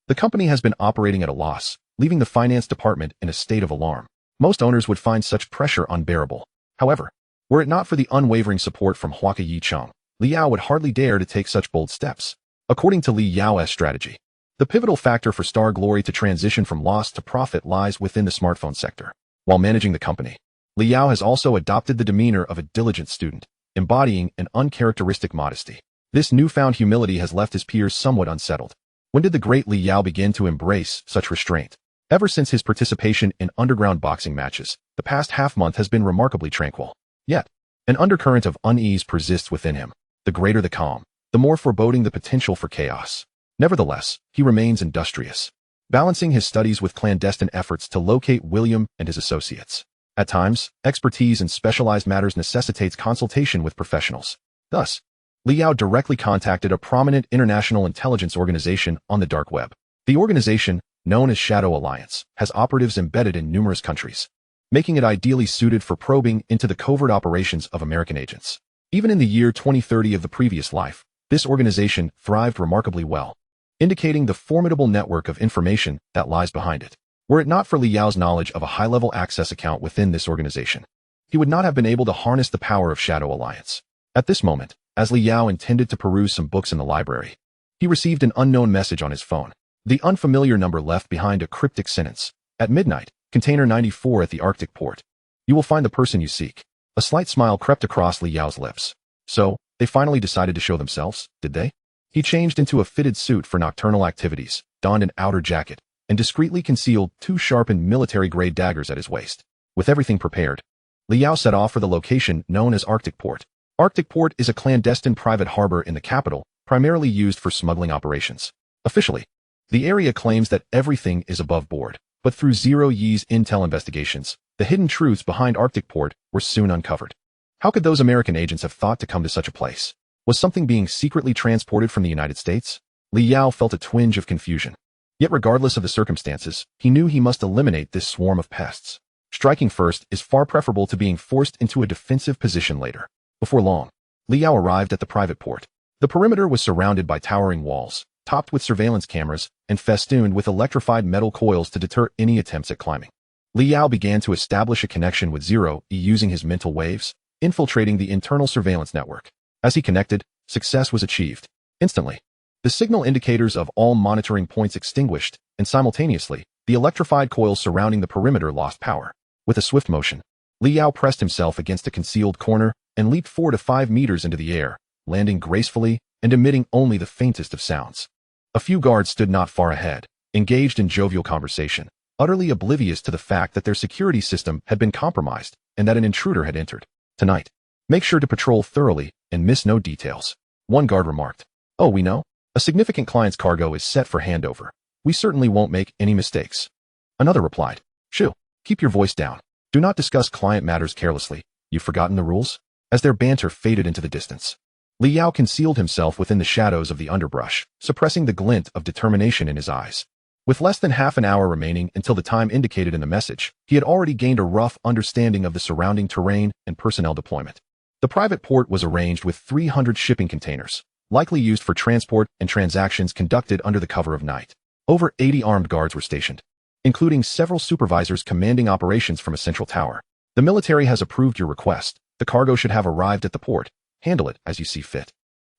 The company has been operating at a loss, leaving the finance department in a state of alarm. Most owners would find such pressure unbearable. However, were it not for the unwavering support from Huaka Yicheng, Liao would hardly dare to take such bold steps. According to Li Yao's strategy, the pivotal factor for Star Glory to transition from loss to profit lies within the smartphone sector. While managing the company, Liao has also adopted the demeanor of a diligent student, embodying an uncharacteristic modesty. This newfound humility has left his peers somewhat unsettled. When did the great Liao begin to embrace such restraint? Ever since his participation in underground boxing matches, the past half-month has been remarkably tranquil. Yet, an undercurrent of unease persists within him. The greater the calm, the more foreboding the potential for chaos. Nevertheless, he remains industrious, balancing his studies with clandestine efforts to locate William and his associates. At times, expertise in specialized matters necessitates consultation with professionals. Thus, Liao directly contacted a prominent international intelligence organization on the dark web. The organization, known as Shadow Alliance, has operatives embedded in numerous countries, making it ideally suited for probing into the covert operations of American agents. Even in the year 2030 of the previous life, this organization thrived remarkably well, indicating the formidable network of information that lies behind it. Were it not for Liao's knowledge of a high-level access account within this organization, he would not have been able to harness the power of Shadow Alliance. At this moment, as Liao intended to peruse some books in the library, he received an unknown message on his phone. The unfamiliar number left behind a cryptic sentence. At midnight, container 94 at the Arctic port. You will find the person you seek. A slight smile crept across Liao's lips. So, they finally decided to show themselves, did they? He changed into a fitted suit for nocturnal activities, donned an outer jacket, and discreetly concealed 2 sharpened military-grade daggers at his waist. With everything prepared, Liao set off for the location known as Arctic Port. Arctic Port is a clandestine private harbor in the capital, primarily used for smuggling operations. Officially, the area claims that everything is above board, but through Zero Yi's intel investigations, the hidden truths behind Arctic Port were soon uncovered. How could those American agents have thought to come to such a place? Was something being secretly transported from the United States? Liao felt a twinge of confusion. Yet regardless of the circumstances, he knew he must eliminate this swarm of pests. Striking first is far preferable to being forced into a defensive position later. Before long, Liao arrived at the private port. The perimeter was surrounded by towering walls, topped with surveillance cameras, and festooned with electrified metal coils to deter any attempts at climbing. Liao began to establish a connection with Zero E using his mental waves, infiltrating the internal surveillance network. As he connected, success was achieved. Instantly, the signal indicators of all monitoring points extinguished, and simultaneously, the electrified coils surrounding the perimeter lost power. With a swift motion, Liao pressed himself against a concealed corner and leaped 4 to 5 meters into the air, landing gracefully and emitting only the faintest of sounds. A few guards stood not far ahead, engaged in jovial conversation, utterly oblivious to the fact that their security system had been compromised and that an intruder had entered. Tonight, make sure to patrol thoroughly and miss no details. One guard remarked. Oh, we know. A significant client's cargo is set for handover. We certainly won't make any mistakes. Another replied. Shoo, keep your voice down. Do not discuss client matters carelessly. You've forgotten the rules? As their banter faded into the distance, Liao concealed himself within the shadows of the underbrush, suppressing the glint of determination in his eyes. With less than half an hour remaining until the time indicated in the message, he had already gained a rough understanding of the surrounding terrain and personnel deployment. The private port was arranged with 300 shipping containers, likely used for transport and transactions conducted under the cover of night. Over 80 armed guards were stationed, including several supervisors commanding operations from a central tower. The military has approved your request. The cargo should have arrived at the port. Handle it as you see fit.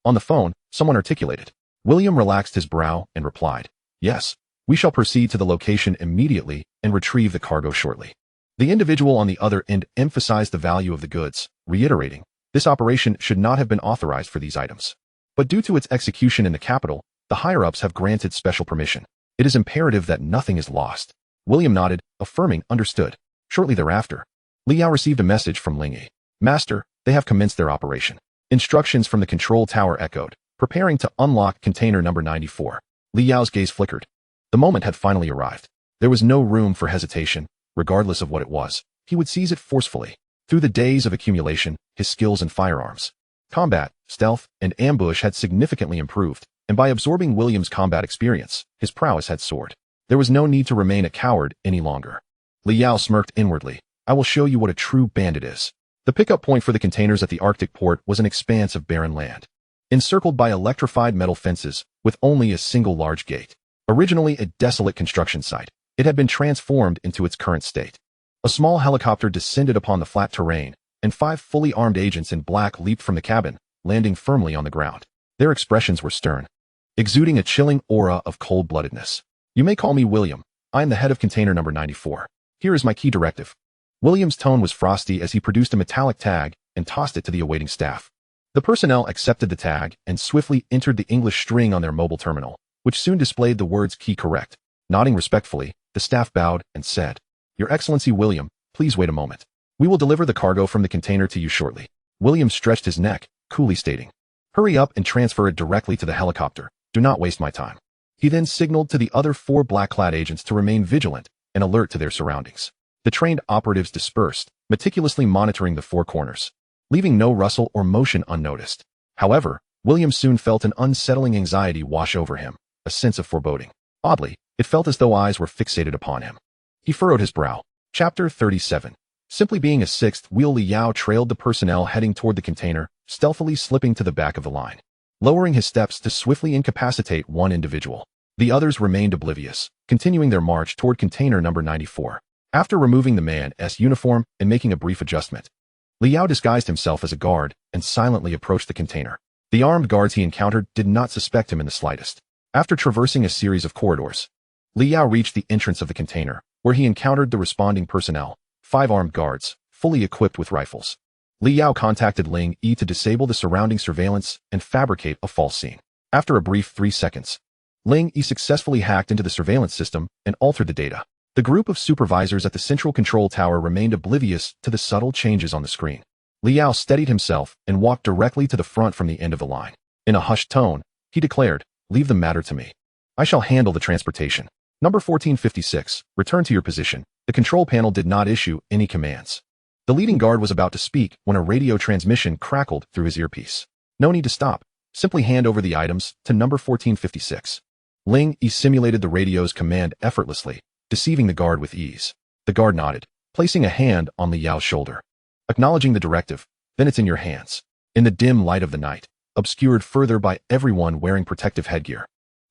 On the phone, someone articulated. William relaxed his brow and replied, Yes, we shall proceed to the location immediately and retrieve the cargo shortly. The individual on the other end emphasized the value of the goods, reiterating, this operation should not have been authorized for these items. But due to its execution in the capital, the higher-ups have granted special permission. It is imperative that nothing is lost. William nodded, affirming understood. Shortly thereafter, Liao received a message from Ling Yi. Master, they have commenced their operation. Instructions from the control tower echoed, preparing to unlock container number 94. Li Yao's gaze flickered. The moment had finally arrived. There was no room for hesitation. Regardless of what it was, he would seize it forcefully. Through the days of accumulation, his skills in firearms, combat, stealth, and ambush had significantly improved, and by absorbing William's combat experience, his prowess had soared. There was no need to remain a coward any longer. Li Yao smirked inwardly. I will show you what a true bandit is. The pickup point for the containers at the Arctic port was an expanse of barren land, encircled by electrified metal fences, with only a single large gate. Originally a desolate construction site, it had been transformed into its current state. A small helicopter descended upon the flat terrain, and 5 fully armed agents in black leaped from the cabin, landing firmly on the ground. Their expressions were stern, exuding a chilling aura of cold-bloodedness. You may call me William. I am the head of container number 94. Here is my key directive. William's tone was frosty as he produced a metallic tag and tossed it to the awaiting staff. The personnel accepted the tag and swiftly entered the English string on their mobile terminal, which soon displayed the words key correct. Nodding respectfully, the staff bowed and said, Your Excellency William, please wait a moment. We will deliver the cargo from the container to you shortly. William stretched his neck, coolly stating, Hurry up and transfer it directly to the helicopter. Do not waste my time. He then signaled to the other 4 black-clad agents to remain vigilant and alert to their surroundings. The trained operatives dispersed, meticulously monitoring the 4 corners, leaving no rustle or motion unnoticed. However, William soon felt an unsettling anxiety wash over him, a sense of foreboding. Oddly, it felt as though eyes were fixated upon him. He furrowed his brow. Chapter 37. Simply being a sixth wheel, Li Yao trailed the personnel heading toward the container, stealthily slipping to the back of the line, lowering his steps to swiftly incapacitate one individual. The others remained oblivious, continuing their march toward container number 94. After removing the man's uniform and making a brief adjustment, Li Yao disguised himself as a guard and silently approached the container. The armed guards he encountered did not suspect him in the slightest. After traversing a series of corridors, Li Yao reached the entrance of the container, where he encountered the responding personnel, 5 armed guards, fully equipped with rifles. Li Yao contacted Ling Yi to disable the surrounding surveillance and fabricate a false scene. After a brief 3 seconds, Ling Yi successfully hacked into the surveillance system and altered the data. The group of supervisors at the central control tower remained oblivious to the subtle changes on the screen. Li Yao steadied himself and walked directly to the front from the end of the line. In a hushed tone, he declared, Leave the matter to me. I shall handle the transportation. Number 1456, return to your position. The control panel did not issue any commands. The leading guard was about to speak when a radio transmission crackled through his earpiece. No need to stop. Simply hand over the items to number 1456. Ling Yi simulated the radio's command effortlessly, deceiving the guard with ease. The guard nodded, placing a hand on Li Yao's shoulder. Acknowledging the directive, then it's in your hands. In the dim light of the night, obscured further by everyone wearing protective headgear,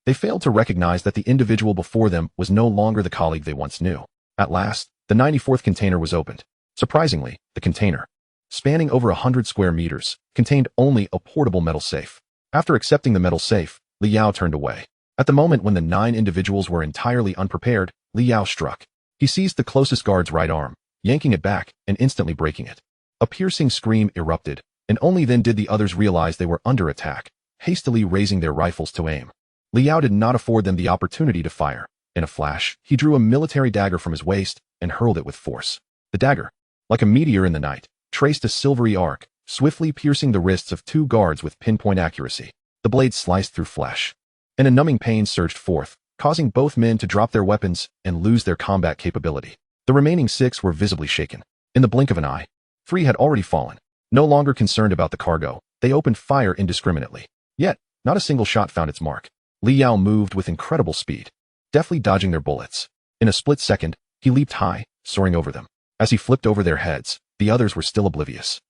they failed to recognize that the individual before them was no longer the colleague they once knew. At last, the 94th container was opened. Surprisingly, the container, spanning over 100 square meters, contained only a portable metal safe. After accepting the metal safe, Li Yao turned away. At the moment when the 9 individuals were entirely unprepared, Li Yao struck. He seized the closest guard's right arm, yanking it back and instantly breaking it. A piercing scream erupted, and only then did the others realize they were under attack, hastily raising their rifles to aim. Li Yao did not afford them the opportunity to fire. In a flash, he drew a military dagger from his waist and hurled it with force. The dagger, like a meteor in the night, traced a silvery arc, swiftly piercing the wrists of 2 guards with pinpoint accuracy. The blade sliced through flesh, and a numbing pain surged forth, causing both men to drop their weapons and lose their combat capability. The remaining 6 were visibly shaken. In the blink of an eye, 3 had already fallen. No longer concerned about the cargo, they opened fire indiscriminately. Yet, not a single shot found its mark. Li Yao moved with incredible speed, deftly dodging their bullets. In a split second, he leaped high, soaring over them. As he flipped over their heads, the others were still oblivious,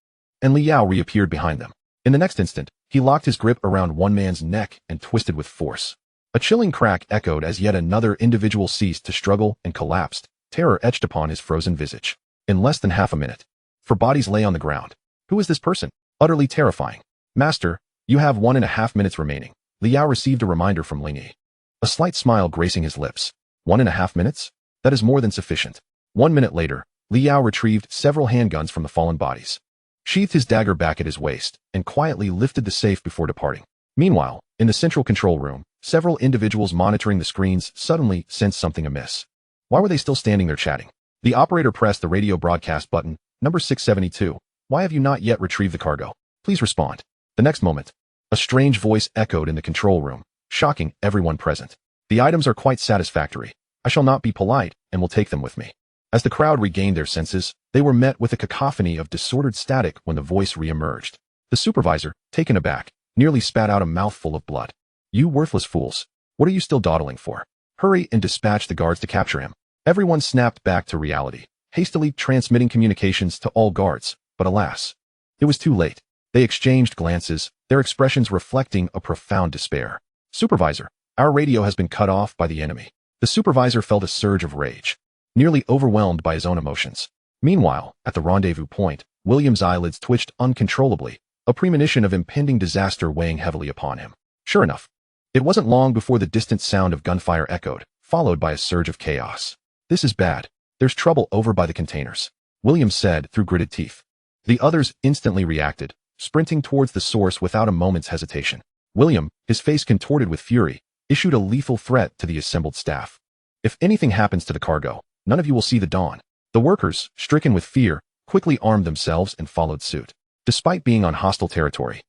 and Li Yao reappeared behind them. In the next instant, he locked his grip around one man's neck and twisted with force. A chilling crack echoed as yet another individual ceased to struggle and collapsed, terror etched upon his frozen visage. In less than half a minute, 4 bodies lay on the ground. Who is this person? Utterly terrifying. Master, you have 1.5 minutes remaining. Li Yao received a reminder from Ling Yi. A slight smile gracing his lips. 1.5 minutes? That is more than sufficient. 1 minute later, Li Yao retrieved several handguns from the fallen bodies, sheathed his dagger back at his waist, and quietly lifted the safe before departing. Meanwhile, in the central control room, several individuals monitoring the screens suddenly sensed something amiss. Why were they still standing there chatting? The operator pressed the radio broadcast button. Number 672. Why have you not yet retrieved the cargo? Please respond. The next moment, a strange voice echoed in the control room, shocking everyone present. The items are quite satisfactory. I shall not be polite and will take them with me. As the crowd regained their senses, they were met with a cacophony of disordered static when the voice re-emerged. The supervisor, taken aback, nearly spat out a mouthful of blood. You worthless fools. What are you still dawdling for? Hurry and dispatch the guards to capture him. Everyone snapped back to reality, hastily transmitting communications to all guards, but alas, it was too late. They exchanged glances, their expressions reflecting a profound despair. Supervisor, our radio has been cut off by the enemy. The supervisor felt a surge of rage, nearly overwhelmed by his own emotions. Meanwhile, at the rendezvous point, William's eyelids twitched uncontrollably, a premonition of impending disaster weighing heavily upon him. Sure enough, it wasn't long before the distant sound of gunfire echoed, followed by a surge of chaos. This is bad. There's trouble over by the containers, William said through gritted teeth. The others instantly reacted, sprinting towards the source without a moment's hesitation. William, his face contorted with fury, issued a lethal threat to the assembled staff. If anything happens to the cargo, none of you will see the dawn. The workers, stricken with fear, quickly armed themselves and followed suit. Despite being on hostile territory,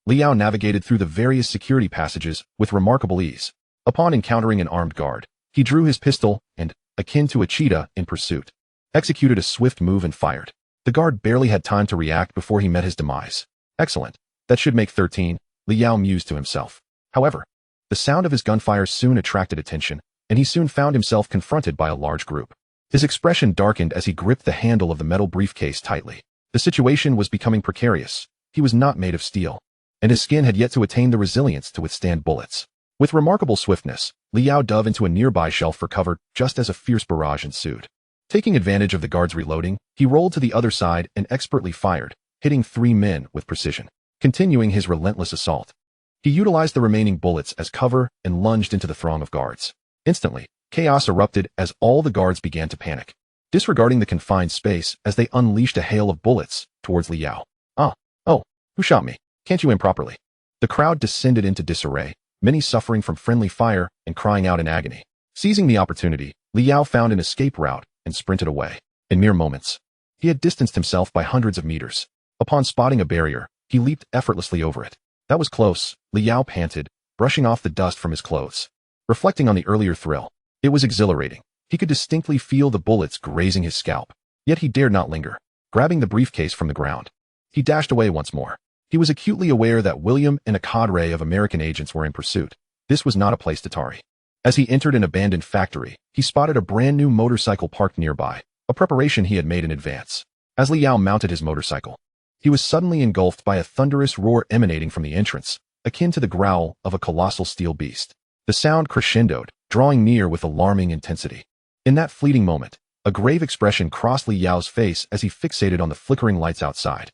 Liao navigated through the various security passages with remarkable ease. Upon encountering an armed guard, he drew his pistol and, akin to a cheetah in pursuit, executed a swift move and fired. The guard barely had time to react before he met his demise. Excellent. That should make 13, Liao mused to himself. However, the sound of his gunfire soon attracted attention, and he soon found himself confronted by a large group. His expression darkened as he gripped the handle of the metal briefcase tightly. The situation was becoming precarious. He was not made of steel, and his skin had yet to attain the resilience to withstand bullets. With remarkable swiftness, Liao dove into a nearby shelf for cover just as a fierce barrage ensued. Taking advantage of the guards reloading, he rolled to the other side and expertly fired, hitting 3 men with precision. Continuing his relentless assault, he utilized the remaining bullets as cover and lunged into the throng of guards. Instantly, chaos erupted as all the guards began to panic, disregarding the confined space as they unleashed a hail of bullets towards Liao. Oh, who shot me? Can't you aim properly? The crowd descended into disarray, many suffering from friendly fire and crying out in agony. Seizing the opportunity, Liao found an escape route and sprinted away. In mere moments, he had distanced himself by hundreds of meters. Upon spotting a barrier, he leaped effortlessly over it. That was close, Liao panted, brushing off the dust from his clothes. Reflecting on the earlier thrill, it was exhilarating. He could distinctly feel the bullets grazing his scalp, yet he dared not linger. Grabbing the briefcase from the ground, he dashed away once more. He was acutely aware that William and a cadre of American agents were in pursuit. This was not a place to tarry. As he entered an abandoned factory, he spotted a brand new motorcycle parked nearby, a preparation he had made in advance. As Liao mounted his motorcycle, he was suddenly engulfed by a thunderous roar emanating from the entrance, akin to the growl of a colossal steel beast. The sound crescendoed, drawing near with alarming intensity. In that fleeting moment, a grave expression crossed Liao's face as he fixated on the flickering lights outside.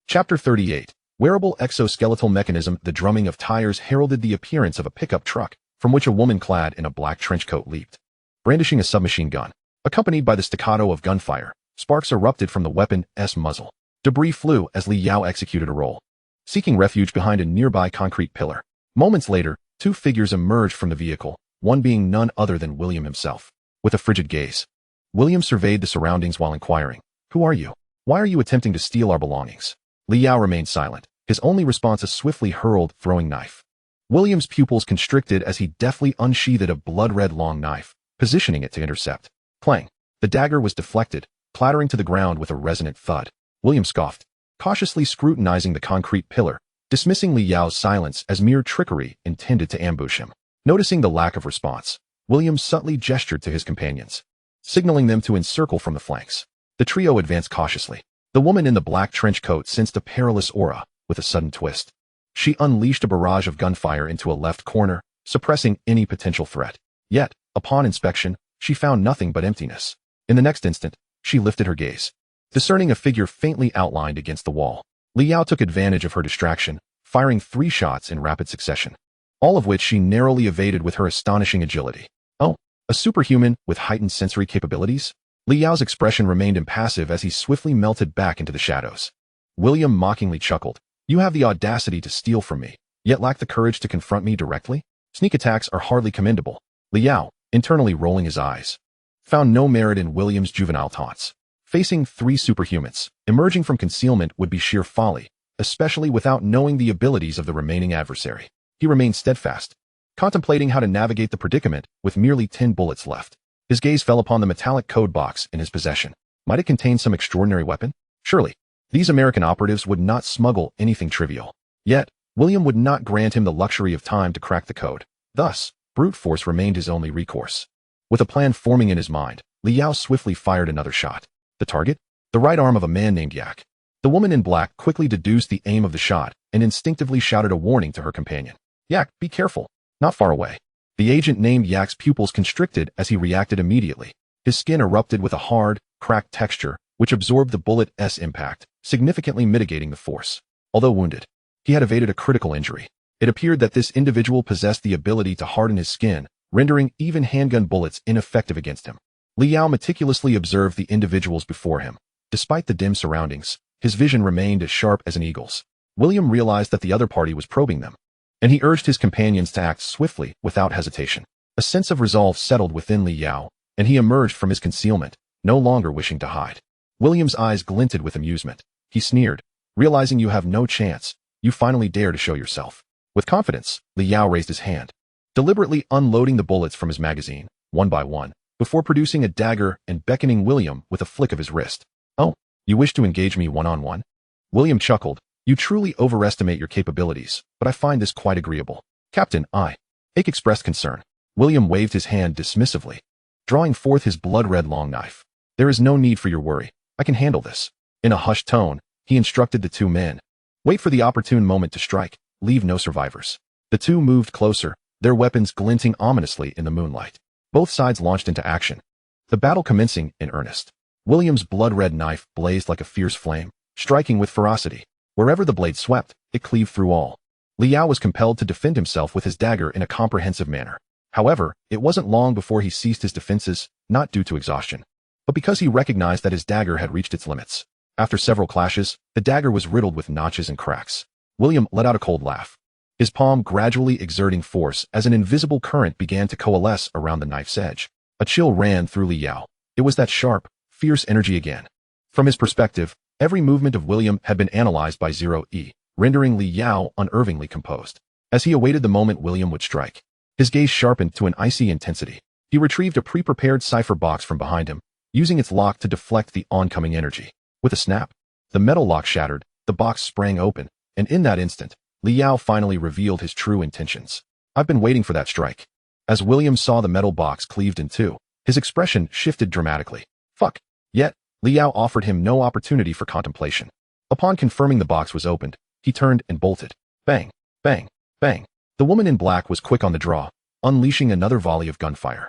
Chapter 38. Wearable exoskeletal mechanism. The drumming of tires heralded the appearance of a pickup truck, from which a woman clad in a black trench coat leaped. Brandishing a submachine gun, accompanied by the staccato of gunfire, sparks erupted from the weapon's muzzle. Debris flew as Liao executed a roll, seeking refuge behind a nearby concrete pillar. Moments later, 2 figures emerged from the vehicle, one being none other than William himself. With a frigid gaze, William surveyed the surroundings while inquiring, "Who are you? Why are you attempting to steal our belongings?" Liao remained silent, his only response a swiftly hurled throwing knife. William's pupils constricted as he deftly unsheathed a blood-red long knife, positioning it to intercept. Clang! The dagger was deflected, clattering to the ground with a resonant thud. William scoffed, cautiously scrutinizing the concrete pillar, dismissing Liao's silence as mere trickery intended to ambush him. Noticing the lack of response, William subtly gestured to his companions, signaling them to encircle from the flanks. The trio advanced cautiously. The woman in the black trench coat sensed a perilous aura. With a sudden twist, she unleashed a barrage of gunfire into a left corner, suppressing any potential threat. Yet, upon inspection, she found nothing but emptiness. In the next instant, she lifted her gaze, discerning a figure faintly outlined against the wall. Liao took advantage of her distraction, firing 3 shots in rapid succession, all of which she narrowly evaded with her astonishing agility. Oh, a superhuman with heightened sensory capabilities? Liao's expression remained impassive as he swiftly melted back into the shadows. William mockingly chuckled. "You have the audacity to steal from me, yet lack the courage to confront me directly? Sneak attacks are hardly commendable." Liao, internally rolling his eyes, found no merit in William's juvenile taunts. Facing 3 superhumans, emerging from concealment would be sheer folly, especially without knowing the abilities of the remaining adversary. He remained steadfast, contemplating how to navigate the predicament with merely 10 bullets left. His gaze fell upon the metallic code box in his possession. Might it contain some extraordinary weapon? Surely, these American operatives would not smuggle anything trivial. Yet, William would not grant him the luxury of time to crack the code. Thus, brute force remained his only recourse. With a plan forming in his mind, Liao swiftly fired another shot. The target? The right arm of a man named Yak. The woman in black quickly deduced the aim of the shot and instinctively shouted a warning to her companion. Yak, be careful. Not far away. The agent named Yak's pupils constricted as he reacted immediately. His skin erupted with a hard, cracked texture, which absorbed the bullet's impact, significantly mitigating the force. Although wounded, he had evaded a critical injury. It appeared that this individual possessed the ability to harden his skin, rendering even handgun bullets ineffective against him. Liao meticulously observed the individuals before him. Despite the dim surroundings, his vision remained as sharp as an eagle's. William realized that the other party was probing them, and he urged his companions to act swiftly, without hesitation. A sense of resolve settled within Liao, and he emerged from his concealment, no longer wishing to hide. William's eyes glinted with amusement. He sneered, realizing you have no chance, you finally dare to show yourself. With confidence, Liao raised his hand, deliberately unloading the bullets from his magazine, one by one, before producing a dagger and beckoning William with a flick of his wrist. Oh, you wish to engage me one-on-one? William chuckled. You truly overestimate your capabilities, but I find this quite agreeable. Captain, Ake expressed concern. William waved his hand dismissively, drawing forth his blood-red long knife. There is no need for your worry. I can handle this. In a hushed tone, he instructed the 2 men. Wait for the opportune moment to strike. Leave no survivors. The 2 moved closer, their weapons glinting ominously in the moonlight. Both sides launched into action, the battle commencing in earnest. William's blood-red knife blazed like a fierce flame, striking with ferocity. Wherever the blade swept, it cleaved through all. Liao was compelled to defend himself with his dagger in a comprehensive manner. However, it wasn't long before he ceased his defenses, not due to exhaustion, but because he recognized that his dagger had reached its limits. After several clashes, the dagger was riddled with notches and cracks. William let out a cold laugh, his palm gradually exerting force as an invisible current began to coalesce around the knife's edge. A chill ran through Liao. It was that sharp, fierce energy again. From his perspective, every movement of William had been analyzed by 0E, rendering Liao unervingly composed. As he awaited the moment William would strike, his gaze sharpened to an icy intensity. He retrieved a pre-prepared cipher box from behind him, using its lock to deflect the oncoming energy. With a snap, the metal lock shattered, the box sprang open, and in that instant, Liao finally revealed his true intentions. I've been waiting for that strike. As William saw the metal box cleaved in 2, his expression shifted dramatically. Fuck. Yet, Liao offered him no opportunity for contemplation. Upon confirming the box was opened, he turned and bolted. Bang, bang, bang. The woman in black was quick on the draw, unleashing another volley of gunfire.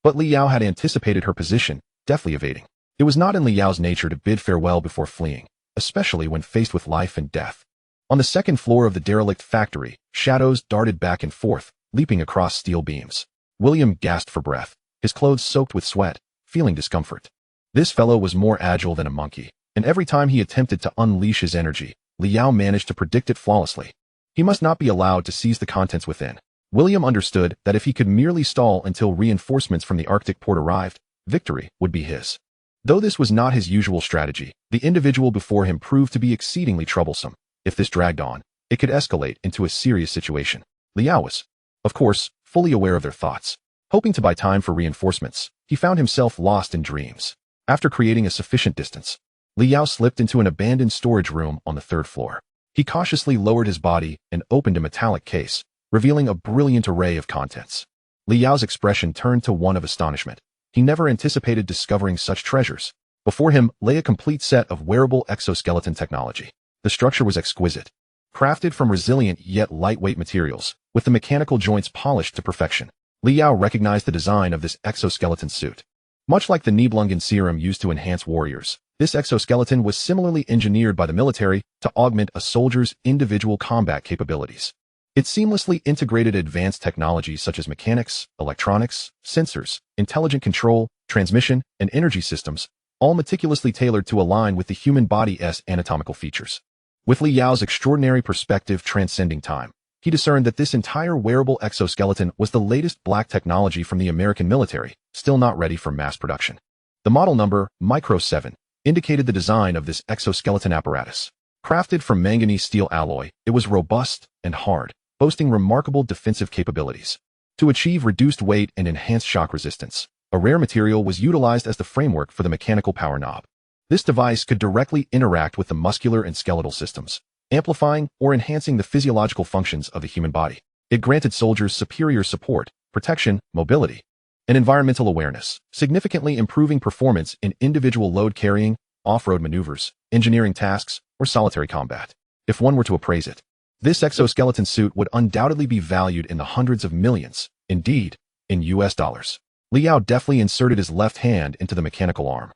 But Liao had anticipated her position, deftly evading. It was not in Liao's nature to bid farewell before fleeing, especially when faced with life and death. On the second floor of the derelict factory, shadows darted back and forth, leaping across steel beams. William gasped for breath, his clothes soaked with sweat, feeling discomfort. This fellow was more agile than a monkey, and every time he attempted to unleash his energy, Liao managed to predict it flawlessly. He must not be allowed to seize the contents within. William understood that if he could merely stall until reinforcements from the Arctic port arrived, victory would be his. Though this was not his usual strategy, the individual before him proved to be exceedingly troublesome. If this dragged on, it could escalate into a serious situation. Liao was, of course, fully aware of their thoughts. Hoping to buy time for reinforcements, he found himself lost in dreams. After creating a sufficient distance, Liao slipped into an abandoned storage room on the 3rd floor. He cautiously lowered his body and opened a metallic case, revealing a brilliant array of contents. Liao's expression turned to one of astonishment. He never anticipated discovering such treasures. Before him lay a complete set of wearable exoskeleton technology. The structure was exquisite, crafted from resilient yet lightweight materials, with the mechanical joints polished to perfection. Liao recognized the design of this exoskeleton suit. Much like the Nibelungen serum used to enhance warriors, this exoskeleton was similarly engineered by the military to augment a soldier's individual combat capabilities. It seamlessly integrated advanced technologies such as mechanics, electronics, sensors, intelligent control, transmission, and energy systems, all meticulously tailored to align with the human body's anatomical features. With Liao's extraordinary perspective transcending time, he discerned that this entire wearable exoskeleton was the latest black technology from the American military, still not ready for mass production. The model number, Micro 7, indicated the design of this exoskeleton apparatus. Crafted from manganese steel alloy, it was robust and hard, boasting remarkable defensive capabilities. To achieve reduced weight and enhanced shock resistance, a rare material was utilized as the framework for the mechanical power knob. This device could directly interact with the muscular and skeletal systems, amplifying or enhancing the physiological functions of the human body. It granted soldiers superior support, protection, mobility, and environmental awareness, significantly improving performance in individual load-carrying, off-road maneuvers, engineering tasks, or solitary combat. If one were to appraise it, this exoskeleton suit would undoubtedly be valued in the hundreds of millions, indeed, in US dollars. Liao deftly inserted his left hand into the mechanical arm,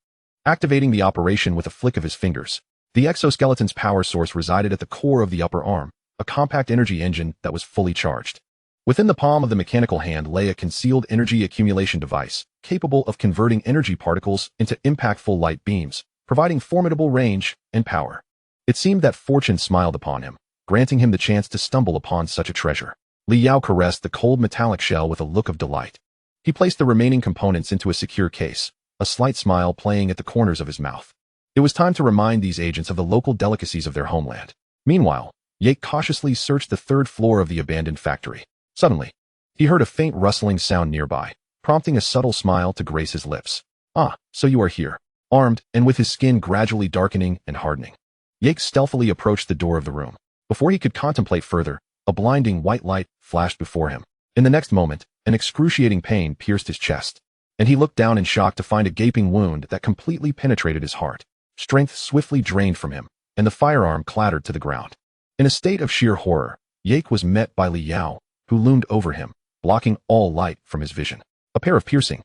activating the operation with a flick of his fingers. The exoskeleton's power source resided at the core of the upper arm, a compact energy engine that was fully charged. Within the palm of the mechanical hand lay a concealed energy accumulation device, capable of converting energy particles into impactful light beams, providing formidable range and power. It seemed that fortune smiled upon him, granting him the chance to stumble upon such a treasure. Liao caressed the cold metallic shell with a look of delight. He placed the remaining components into a secure case, a slight smile playing at the corners of his mouth. It was time to remind these agents of the local delicacies of their homeland. Meanwhile, Yake cautiously searched the third floor of the abandoned factory. Suddenly, he heard a faint rustling sound nearby, prompting a subtle smile to grace his lips. Ah, so you are here. Armed, and with his skin gradually darkening and hardening, Yake stealthily approached the door of the room. Before he could contemplate further, a blinding white light flashed before him. In the next moment, an excruciating pain pierced his chest, and he looked down in shock to find a gaping wound that completely penetrated his heart. Strength swiftly drained from him, and the firearm clattered to the ground. In a state of sheer horror, Yake was met by Liao, who loomed over him, blocking all light from his vision. A pair of piercing,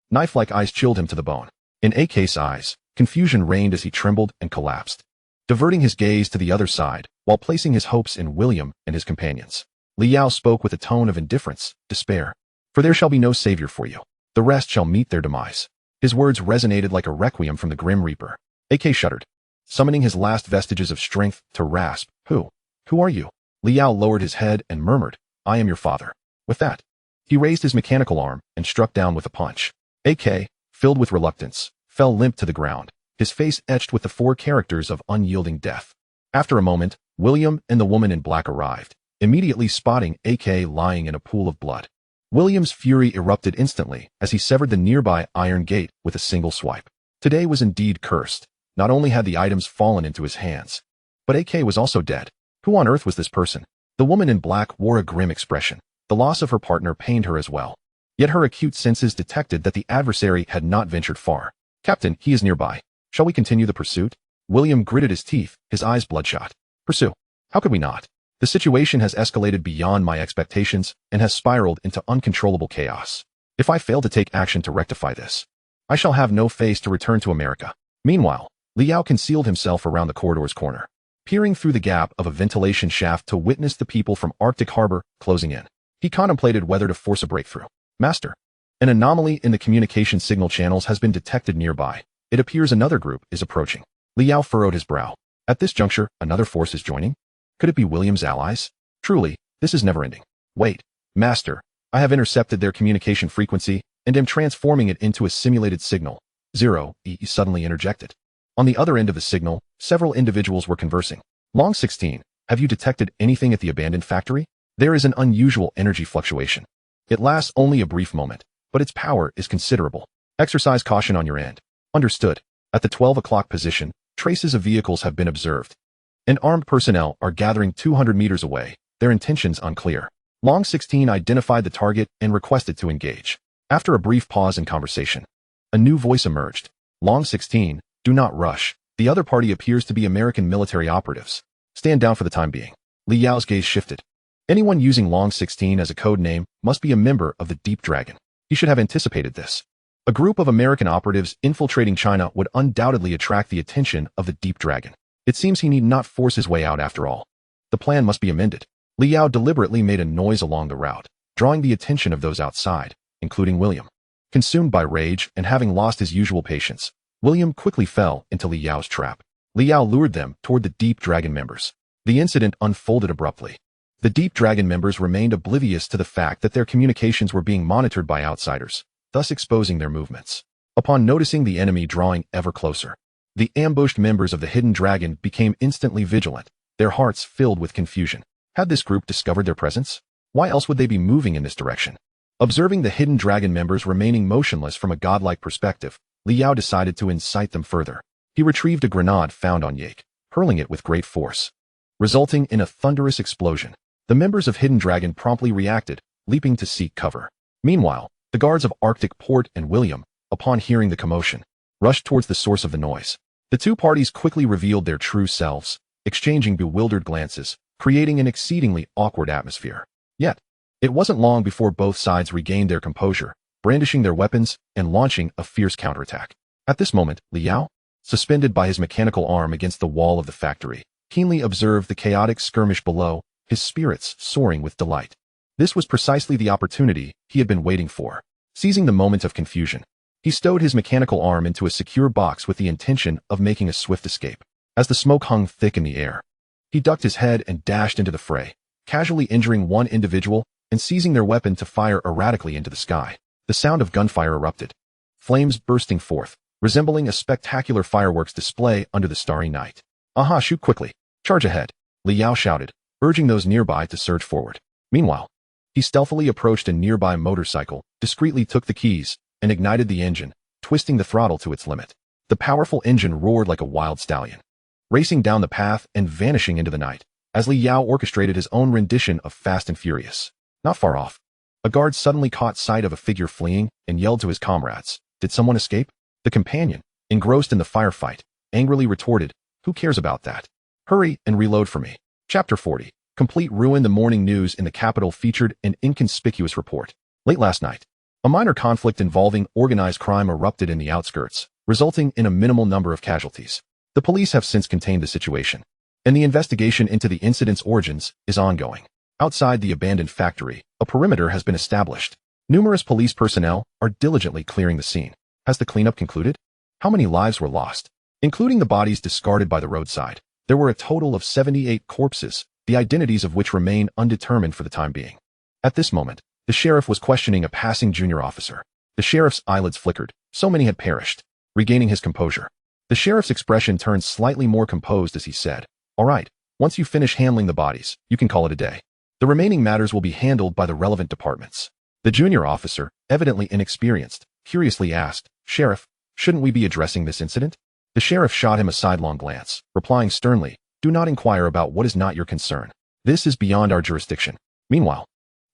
knife-like eyes chilled him to the bone. In Aka's eyes, confusion reigned as he trembled and collapsed, diverting his gaze to the other side, while placing his hopes in William and his companions. Liao spoke with a tone of indifference, despair. For there shall be no savior for you. The rest shall meet their demise. His words resonated like a requiem from the Grim Reaper. AK shuddered, summoning his last vestiges of strength to rasp, Who are you? Liao lowered his head and murmured, I am your father. With that, he raised his mechanical arm and struck down with a punch. AK, filled with reluctance, fell limp to the ground, his face etched with the 4 characters of unyielding death. After a moment, William and the woman in black arrived, immediately spotting AK lying in a pool of blood. William's fury erupted instantly as he severed the nearby iron gate with a single swipe. Today was indeed cursed. Not only had the items fallen into his hands, but AK was also dead. Who on earth was this person? The woman in black wore a grim expression. The loss of her partner pained her as well. Yet her acute senses detected that the adversary had not ventured far. Captain, he is nearby. Shall we continue the pursuit? William gritted his teeth, his eyes bloodshot. Pursue? How could we not? The situation has escalated beyond my expectations and has spiraled into uncontrollable chaos. If I fail to take action to rectify this, I shall have no face to return to America. Meanwhile, Liao concealed himself around the corridor's corner, peering through the gap of a ventilation shaft to witness the people from Arctic Harbor closing in. He contemplated whether to force a breakthrough. Master, an anomaly in the communication signal channels has been detected nearby. It appears another group is approaching. Liao furrowed his brow. At this juncture, another force is joining? Could it be William's allies? Truly, this is never-ending. Wait, Master, I have intercepted their communication frequency and am transforming it into a simulated signal. Zero, he suddenly interjected. On the other end of the signal, several individuals were conversing. Long 16, have you detected anything at the abandoned factory? There is an unusual energy fluctuation. It lasts only a brief moment, but its power is considerable. Exercise caution on your end. Understood. At the 12 o'clock position, traces of vehicles have been observed, and armed personnel are gathering 200 meters away, their intentions unclear. Long 16 identified the target and requested to engage. After a brief pause in conversation, a new voice emerged. Long 16, do not rush. The other party appears to be American military operatives. Stand down for the time being. Liao's gaze shifted. Anyone using Long 16 as a code name must be a member of the Deep Dragon. He should have anticipated this. A group of American operatives infiltrating China would undoubtedly attract the attention of the Deep Dragon. It seems he need not force his way out after all. The plan must be amended. Liao deliberately made a noise along the route, drawing the attention of those outside, including William. Consumed by rage and having lost his usual patience, William quickly fell into Liao's trap. Liao lured them toward the Deep Dragon members. The incident unfolded abruptly. The Deep Dragon members remained oblivious to the fact that their communications were being monitored by outsiders, thus exposing their movements. Upon noticing the enemy drawing ever closer, The ambushed members of the Hidden Dragon became instantly vigilant, their hearts filled with confusion. Had this group discovered their presence? Why else would they be moving in this direction? Observing the Hidden Dragon members remaining motionless from a godlike perspective, Liao decided to incite them further. He retrieved a grenade found on Yake, hurling it with great force, resulting in a thunderous explosion. The members of Hidden Dragon promptly reacted, leaping to seek cover. Meanwhile, the guards of Arctic Port and William, upon hearing the commotion, rushed towards the source of the noise. The two parties quickly revealed their true selves, exchanging bewildered glances, creating an exceedingly awkward atmosphere. Yet, it wasn't long before both sides regained their composure, brandishing their weapons and launching a fierce counterattack. At this moment, Liao, suspended by his mechanical arm against the wall of the factory, keenly observed the chaotic skirmish below, his spirits soaring with delight. This was precisely the opportunity he had been waiting for. Seizing the moment of confusion, he stowed his mechanical arm into a secure box with the intention of making a swift escape. As the smoke hung thick in the air, he ducked his head and dashed into the fray, casually injuring one individual and seizing their weapon to fire erratically into the sky. The sound of gunfire erupted, flames bursting forth, resembling a spectacular fireworks display under the starry night. "Aha, shoot quickly! Charge ahead!" Liao shouted, urging those nearby to surge forward. Meanwhile, he stealthily approached a nearby motorcycle, discreetly took the keys, and ignited the engine, twisting the throttle to its limit. The powerful engine roared like a wild stallion, racing down the path and vanishing into the night, as Liao orchestrated his own rendition of Fast and Furious. Not far off, a guard suddenly caught sight of a figure fleeing and yelled to his comrades. Did someone escape? The companion, engrossed in the firefight, angrily retorted, "Who cares about that? Hurry and reload for me." Chapter 40. Complete ruin. The morning news in the capital featured an inconspicuous report. Late last night, a minor conflict involving organized crime erupted in the outskirts, resulting in a minimal number of casualties. The police have since contained the situation, and the investigation into the incident's origins is ongoing. Outside the abandoned factory, a perimeter has been established. Numerous police personnel are diligently clearing the scene. Has the cleanup concluded? How many lives were lost? Including the bodies discarded by the roadside, there were a total of 78 corpses, the identities of which remain undetermined for the time being. At this moment, the sheriff was questioning a passing junior officer. The sheriff's eyelids flickered, so many had perished. Regaining his composure, the sheriff's expression turned slightly more composed as he said, "All right, once you finish handling the bodies, you can call it a day. The remaining matters will be handled by the relevant departments." The junior officer, evidently inexperienced, curiously asked, "Sheriff, shouldn't we be addressing this incident?" The sheriff shot him a sidelong glance, replying sternly, "Do not inquire about what is not your concern. This is beyond our jurisdiction." Meanwhile,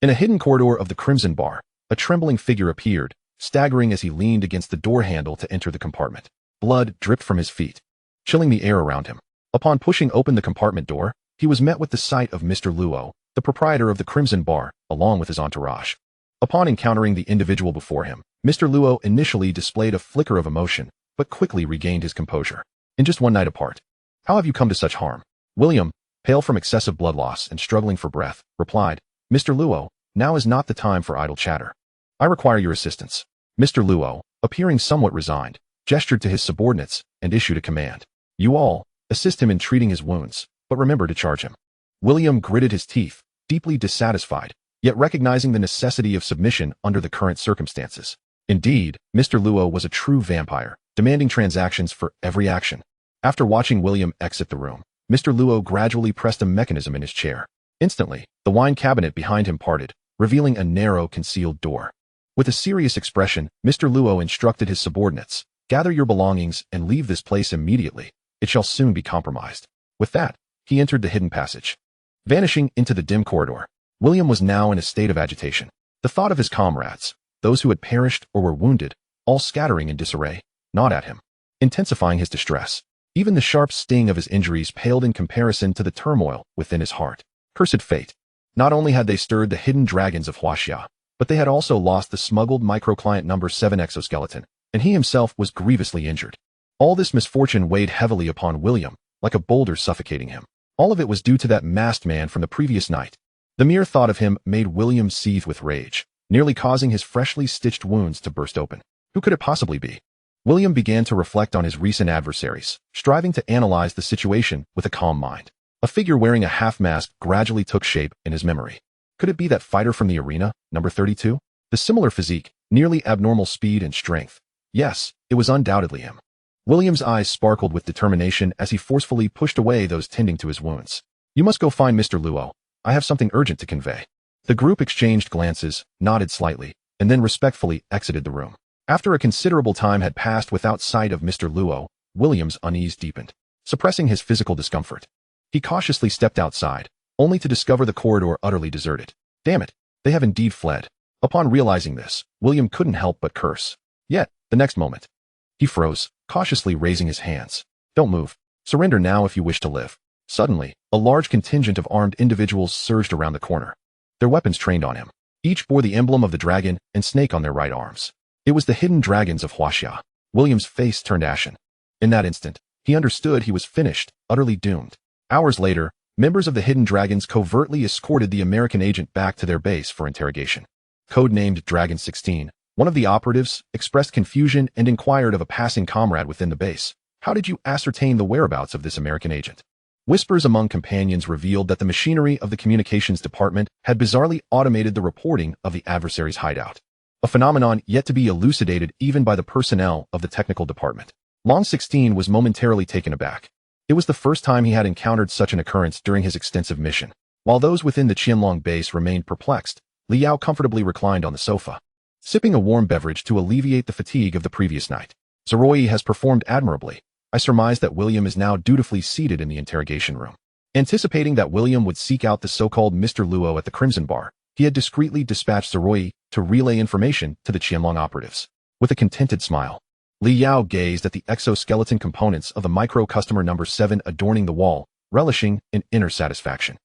in a hidden corridor of the Crimson Bar, a trembling figure appeared, staggering as he leaned against the door handle to enter the compartment. Blood dripped from his feet, chilling the air around him. Upon pushing open the compartment door, he was met with the sight of Mr. Luo, the proprietor of the Crimson Bar, along with his entourage. Upon encountering the individual before him, Mr. Luo initially displayed a flicker of emotion, but quickly regained his composure. "In just one night apart, how have you come to such harm?" William, pale from excessive blood loss and struggling for breath, replied, "Mr. Luo, now is not the time for idle chatter. I require your assistance." Mr. Luo, appearing somewhat resigned, gestured to his subordinates and issued a command. "You all, assist him in treating his wounds, but remember to charge him." William gritted his teeth, deeply dissatisfied, yet recognizing the necessity of submission under the current circumstances. Indeed, Mr. Luo was a true vampire, demanding transactions for every action. After watching William exit the room, Mr. Luo gradually pressed a mechanism in his chair. Instantly, the wine cabinet behind him parted, revealing a narrow, concealed door. With a serious expression, Mr. Luo instructed his subordinates, "Gather your belongings and leave this place immediately. It shall soon be compromised." With that, he entered the hidden passage. Vanishing into the dim corridor, William was now in a state of agitation. The thought of his comrades, those who had perished or were wounded, all scattering in disarray, gnawed at him, intensifying his distress. Even the sharp sting of his injuries paled in comparison to the turmoil within his heart. Cursed fate. Not only had they stirred the hidden dragons of Huaxia, but they had also lost the smuggled microclient number 7 exoskeleton, and he himself was grievously injured. All this misfortune weighed heavily upon William, like a boulder suffocating him. All of it was due to that masked man from the previous night. The mere thought of him made William seethe with rage, nearly causing his freshly stitched wounds to burst open. Who could it possibly be? William began to reflect on his recent adversaries, striving to analyze the situation with a calm mind. A figure wearing a half-mask gradually took shape in his memory. Could it be that fighter from the arena, number 32? The similar physique, nearly abnormal speed and strength. Yes, it was undoubtedly him. William's eyes sparkled with determination as he forcefully pushed away those tending to his wounds. You must go find Mr. Luo. I have something urgent to convey. The group exchanged glances, nodded slightly, and then respectfully exited the room. After a considerable time had passed without sight of Mr. Luo, William's unease deepened, suppressing his physical discomfort. He cautiously stepped outside, only to discover the corridor utterly deserted. Damn it, they have indeed fled. Upon realizing this, William couldn't help but curse. Yet, the next moment, he froze, cautiously raising his hands. Don't move. Surrender now if you wish to live. Suddenly, a large contingent of armed individuals surged around the corner. Their weapons trained on him. Each bore the emblem of the dragon and snake on their right arms. It was the hidden dragons of Huaxia. William's face turned ashen. In that instant, he understood he was finished, utterly doomed. Hours later, members of the hidden dragons covertly escorted the American agent back to their base for interrogation. Codenamed Dragon 16, one of the operatives expressed confusion and inquired of a passing comrade within the base. How did you ascertain the whereabouts of this American agent? Whispers among companions revealed that the machinery of the communications department had bizarrely automated the reporting of the adversary's hideout, a phenomenon yet to be elucidated even by the personnel of the technical department. Long 16 was momentarily taken aback. It was the first time he had encountered such an occurrence during his extensive mission. While those within the Qianlong base remained perplexed, Liao comfortably reclined on the sofa, sipping a warm beverage to alleviate the fatigue of the previous night. Zoroi has performed admirably. I surmise that William is now dutifully seated in the interrogation room. Anticipating that William would seek out the so-called Mr. Luo at the Crimson Bar, he had discreetly dispatched Zoroi to relay information to the Qianlong operatives. With a contented smile, Li Yao gazed at the exoskeleton components of the micro-customer number 7 adorning the wall, relishing in inner satisfaction.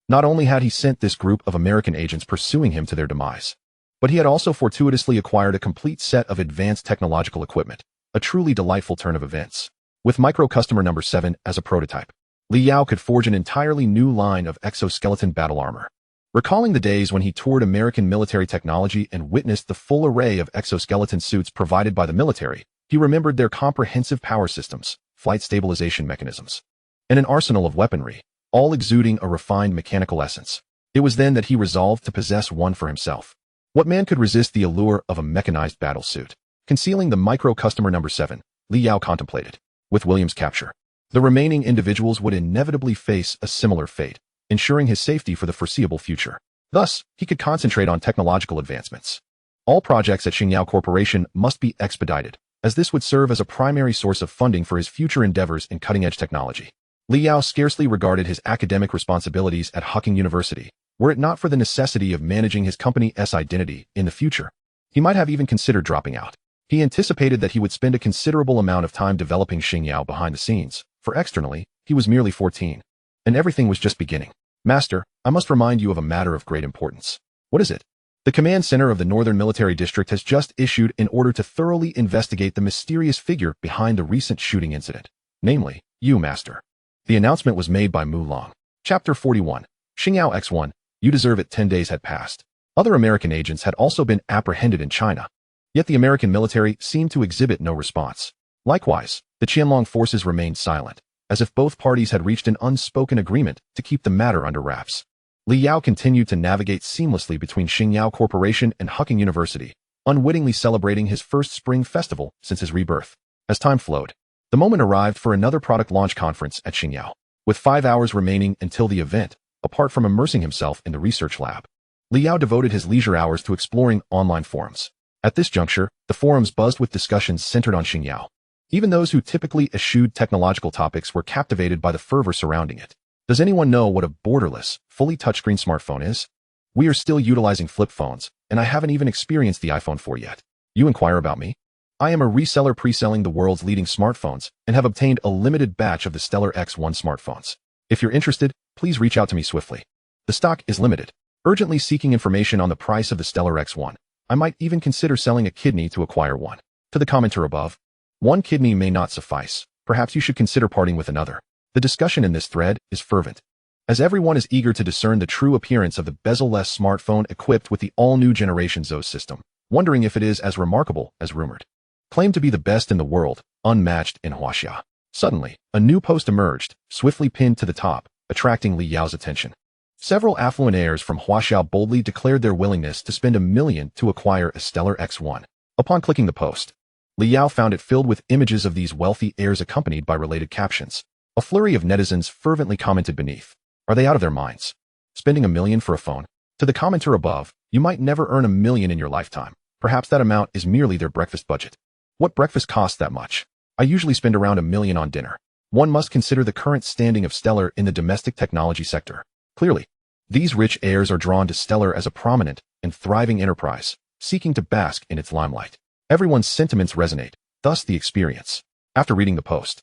Not only had he sent this group of American agents pursuing him to their demise, but he had also fortuitously acquired a complete set of advanced technological equipment, a truly delightful turn of events. With micro-customer number 7 as a prototype, Li Yao could forge an entirely new line of exoskeleton battle armor. Recalling the days when he toured American military technology and witnessed the full array of exoskeleton suits provided by the military, he remembered their comprehensive power systems, flight stabilization mechanisms, and an arsenal of weaponry, all exuding a refined mechanical essence. It was then that he resolved to possess one for himself. What man could resist the allure of a mechanized battle suit? Concealing the micro-customer number 7, Li Yao contemplated. With William's capture, the remaining individuals would inevitably face a similar fate, ensuring his safety for the foreseeable future. Thus, he could concentrate on technological advancements. All projects at Xingyao Corporation must be expedited, as this would serve as a primary source of funding for his future endeavors in cutting-edge technology. Li Yao scarcely regarded his academic responsibilities at Huqing University, were it not for the necessity of managing his company's identity in the future. He might have even considered dropping out. He anticipated that he would spend a considerable amount of time developing Xingyao behind the scenes, for externally, he was merely 14. And everything was just beginning. Master, I must remind you of a matter of great importance. What is it? The command center of the Northern Military District has just issued an order to thoroughly investigate the mysterious figure behind the recent shooting incident. Namely, you, Master. The announcement was made by Mu Long. Chapter 41. Xingyao X1, you deserve it. 10 days had passed. Other American agents had also been apprehended in China. Yet the American military seemed to exhibit no response. Likewise, the Qianlong forces remained silent, as if both parties had reached an unspoken agreement to keep the matter under wraps. Li Yao continued to navigate seamlessly between Xingyao Corporation and Huqing University, unwittingly celebrating his first spring festival since his rebirth. As time flowed, the moment arrived for another product launch conference at Xingyao. With 5 hours remaining until the event, apart from immersing himself in the research lab, Li Yao devoted his leisure hours to exploring online forums. At this juncture, the forums buzzed with discussions centered on Xingyao. Even those who typically eschewed technological topics were captivated by the fervor surrounding it. Does anyone know what a borderless, fully touchscreen smartphone is? We are still utilizing flip phones, and I haven't even experienced the iPhone 4 yet. You inquire about me? I am a reseller pre-selling the world's leading smartphones and have obtained a limited batch of the Stellar X1 smartphones. If you're interested, please reach out to me swiftly. The stock is limited. Urgently seeking information on the price of the Stellar X1. I might even consider selling a kidney to acquire one. To the commenter above, one kidney may not suffice. Perhaps you should consider parting with another. The discussion in this thread is fervent, as everyone is eager to discern the true appearance of the bezel-less smartphone equipped with the all-new generation ZOS system, wondering if it is as remarkable as rumored. Claimed to be the best in the world, unmatched in Huaxia. Suddenly, a new post emerged, swiftly pinned to the top, attracting Li Yao's attention. Several affluent heirs from Huaxia boldly declared their willingness to spend $1 million to acquire a Stellar X1. Upon clicking the post, Li Yao found it filled with images of these wealthy heirs accompanied by related captions. A flurry of netizens fervently commented beneath. Are they out of their minds? Spending $1 million for a phone? To the commenter above, you might never earn $1 million in your lifetime. Perhaps that amount is merely their breakfast budget. What breakfast costs that much? I usually spend around $1 million on dinner. One must consider the current standing of Stellar in the domestic technology sector. Clearly, these rich heirs are drawn to Stellar as a prominent and thriving enterprise, seeking to bask in its limelight. Everyone's sentiments resonate, thus the experience. After reading the post,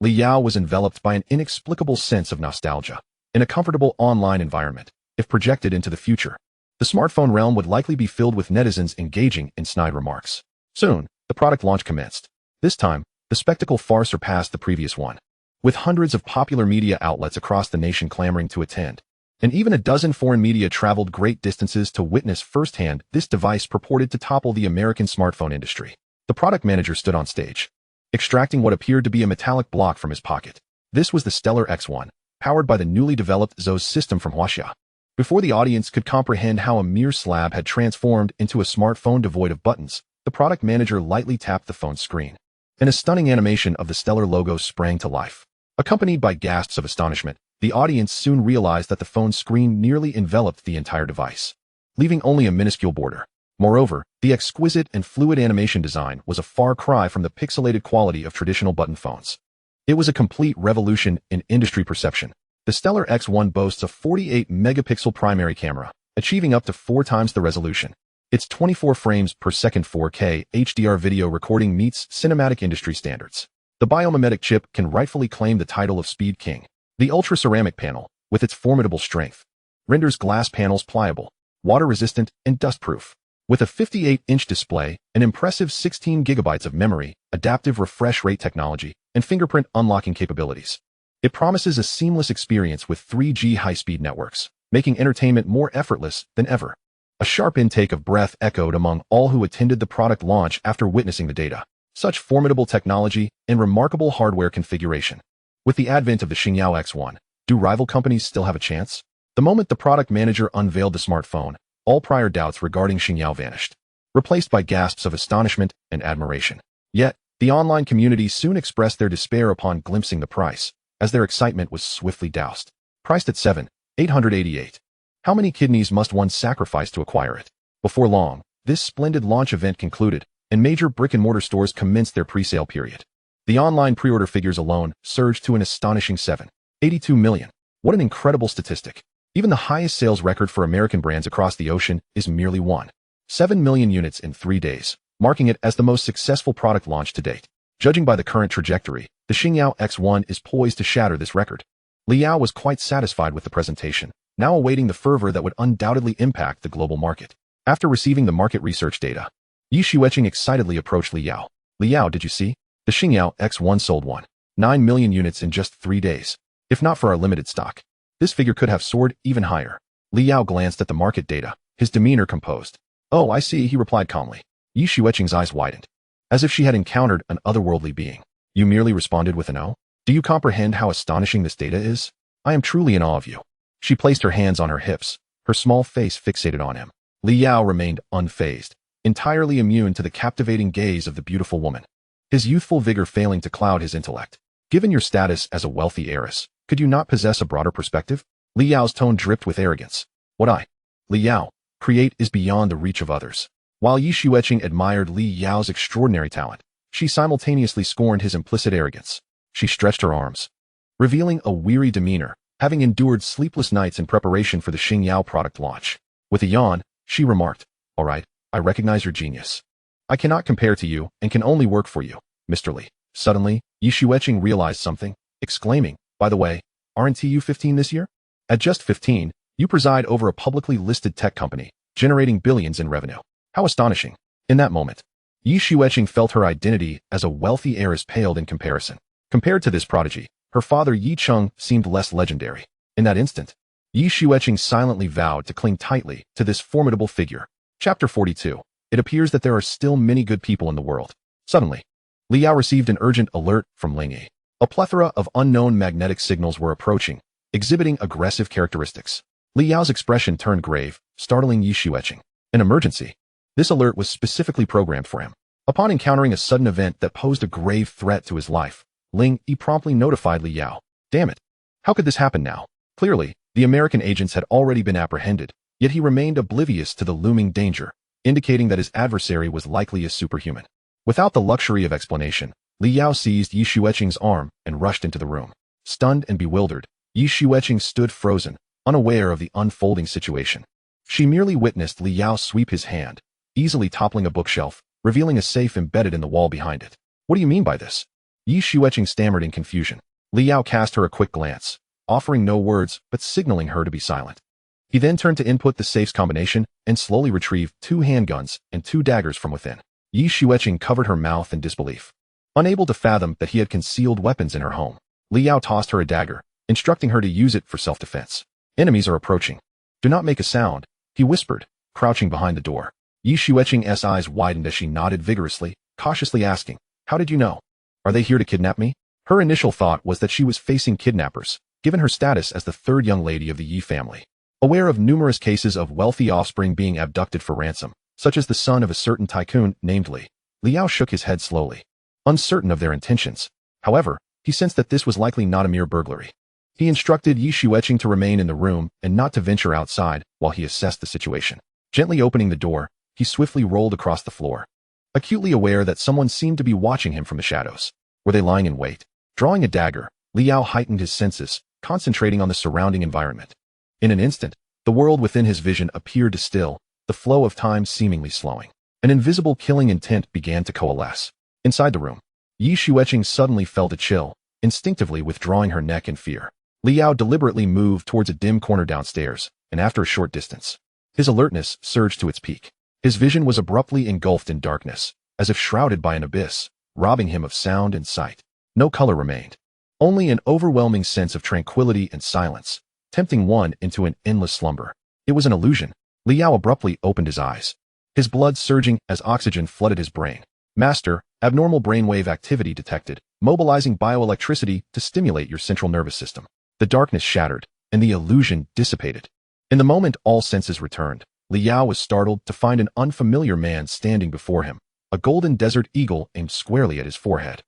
Li Yao was enveloped by an inexplicable sense of nostalgia. In a comfortable online environment, if projected into the future, the smartphone realm would likely be filled with netizens engaging in snide remarks. Soon, the product launch commenced. This time, the spectacle far surpassed the previous one, with hundreds of popular media outlets across the nation clamoring to attend. And even a dozen foreign media traveled great distances to witness firsthand this device purported to topple the American smartphone industry. The product manager stood on stage, extracting what appeared to be a metallic block from his pocket. This was the Stellar X1, powered by the newly developed ZOS system from Huaxia. Before the audience could comprehend how a mere slab had transformed into a smartphone devoid of buttons, the product manager lightly tapped the phone's screen. And a stunning animation of the Stellar logo sprang to life. Accompanied by gasps of astonishment, the audience soon realized that the phone's screen nearly enveloped the entire device, leaving only a minuscule border. Moreover, the exquisite and fluid animation design was a far cry from the pixelated quality of traditional button phones. It was a complete revolution in industry perception. The Stellar X1 boasts a 48-megapixel primary camera, achieving up to 4 times the resolution. Its 24 frames per second 4K HDR video recording meets cinematic industry standards. The biomimetic chip can rightfully claim the title of Speed King. The ultra-ceramic panel, with its formidable strength, renders glass panels pliable, water-resistant, and dust-proof. With a 58-inch display, an impressive 16 gigabytes of memory, adaptive refresh rate technology, and fingerprint unlocking capabilities, it promises a seamless experience with 3G high-speed networks, making entertainment more effortless than ever. A sharp intake of breath echoed among all who attended the product launch after witnessing the data. Such formidable technology and remarkable hardware configuration. With the advent of the Xingyao X1, do rival companies still have a chance? The moment the product manager unveiled the smartphone, all prior doubts regarding Xingyao vanished, replaced by gasps of astonishment and admiration. Yet, the online community soon expressed their despair upon glimpsing the price, as their excitement was swiftly doused. Priced at $7,888. How many kidneys must one sacrifice to acquire it? Before long, this splendid launch event concluded, and major brick-and-mortar stores commenced their pre-sale period. The online pre-order figures alone surged to an astonishing 7.82 million. What an incredible statistic. Even the highest sales record for American brands across the ocean is merely 1.7 million units in 3 days, marking it as the most successful product launch to date. Judging by the current trajectory, the Xingyao X1 is poised to shatter this record. Li Yao was quite satisfied with the presentation, now awaiting the fervor that would undoubtedly impact the global market. After receiving the market research data, Yi Xueqing excitedly approached Li Yao. Li Yao, did you see? The Xingyao X1 sold 1.9 million units in just 3 days. If not for our limited stock, this figure could have soared even higher. Li Yao glanced at the market data, his demeanor composed. Oh, I see, he replied calmly. Yi Xueqing's eyes widened, as if she had encountered an otherworldly being. You merely responded with an "oh"? Do you comprehend how astonishing this data is? I am truly in awe of you. She placed her hands on her hips, her small face fixated on him. Li Yao remained unfazed, entirely immune to the captivating gaze of the beautiful woman, his youthful vigor failing to cloud his intellect. Given your status as a wealthy heiress, could you not possess a broader perspective? Li Yao's tone dripped with arrogance. What I, Li Yao, create is beyond the reach of others. While Yi Xueqing admired Li Yao's extraordinary talent, she simultaneously scorned his implicit arrogance. She stretched her arms, revealing a weary demeanor, having endured sleepless nights in preparation for the Xingyao product launch. With a yawn, she remarked, "All right, I recognize your genius. I cannot compare to you and can only work for you, Mr. Li." Suddenly, Yi Xueqing realized something, exclaiming, "By the way, aren't you 15 this year? At just 15, you preside over a publicly listed tech company, generating billions in revenue. How astonishing." In that moment, Yi Xueqing felt her identity as a wealthy heiress paled in comparison. Compared to this prodigy, her father Yi Cheng seemed less legendary. In that instant, Yi Xueqing silently vowed to cling tightly to this formidable figure. Chapter 42. It appears that there are still many good people in the world. Suddenly, Li Yao received an urgent alert from Lingyi. A plethora of unknown magnetic signals were approaching, exhibiting aggressive characteristics. Li Yao's expression turned grave, startling Yi Xueqing. An emergency. This alert was specifically programmed for him. Upon encountering a sudden event that posed a grave threat to his life, Ling Yi promptly notified Li Yao. Damn it! How could this happen now? Clearly, the American agents had already been apprehended, yet he remained oblivious to the looming danger, indicating that his adversary was likely a superhuman. Without the luxury of explanation, Li Yao seized Yi Xueqing's arm and rushed into the room. Stunned and bewildered, Yi Xueqing stood frozen, unaware of the unfolding situation. She merely witnessed Li Yao sweep his hand, easily toppling a bookshelf, revealing a safe embedded in the wall behind it. What do you mean by this? Yi Xueqing stammered in confusion. Li Yao cast her a quick glance, offering no words but signaling her to be silent. He then turned to input the safe's combination and slowly retrieved 2 handguns and 2 daggers from within. Yi Xueqing covered her mouth in disbelief. Unable to fathom that he had concealed weapons in her home, Li Yao tossed her a dagger, instructing her to use it for self-defense. Enemies are approaching. Do not make a sound, he whispered, crouching behind the door. Yi Xueqing's eyes widened as she nodded vigorously, cautiously asking, "How did you know? Are they here to kidnap me?" Her initial thought was that she was facing kidnappers, given her status as the 3rd young lady of the Yi family. Aware of numerous cases of wealthy offspring being abducted for ransom, such as the son of a certain tycoon named Li, Li Yao shook his head slowly. Uncertain of their intentions, however, he sensed that this was likely not a mere burglary. He instructed Yi Xueqing to remain in the room and not to venture outside while he assessed the situation. Gently opening the door, he swiftly rolled across the floor. Acutely aware that someone seemed to be watching him from the shadows. Were they lying in wait? Drawing a dagger, Li Yao heightened his senses, concentrating on the surrounding environment. In an instant, the world within his vision appeared to still, the flow of time seemingly slowing. An invisible killing intent began to coalesce. Inside the room, Yi Xueqing suddenly felt a chill, instinctively withdrawing her neck in fear. Li Yao deliberately moved towards a dim corner downstairs, and after a short distance, his alertness surged to its peak. His vision was abruptly engulfed in darkness, as if shrouded by an abyss, robbing him of sound and sight. No color remained. Only an overwhelming sense of tranquility and silence, tempting one into an endless slumber. It was an illusion. Li Yao abruptly opened his eyes, his blood surging as oxygen flooded his brain. Master, abnormal brainwave activity detected, mobilizing bioelectricity to stimulate your central nervous system. The darkness shattered, and the illusion dissipated. In the moment all senses returned, Li Yao was startled to find an unfamiliar man standing before him, a golden desert eagle aimed squarely at his forehead.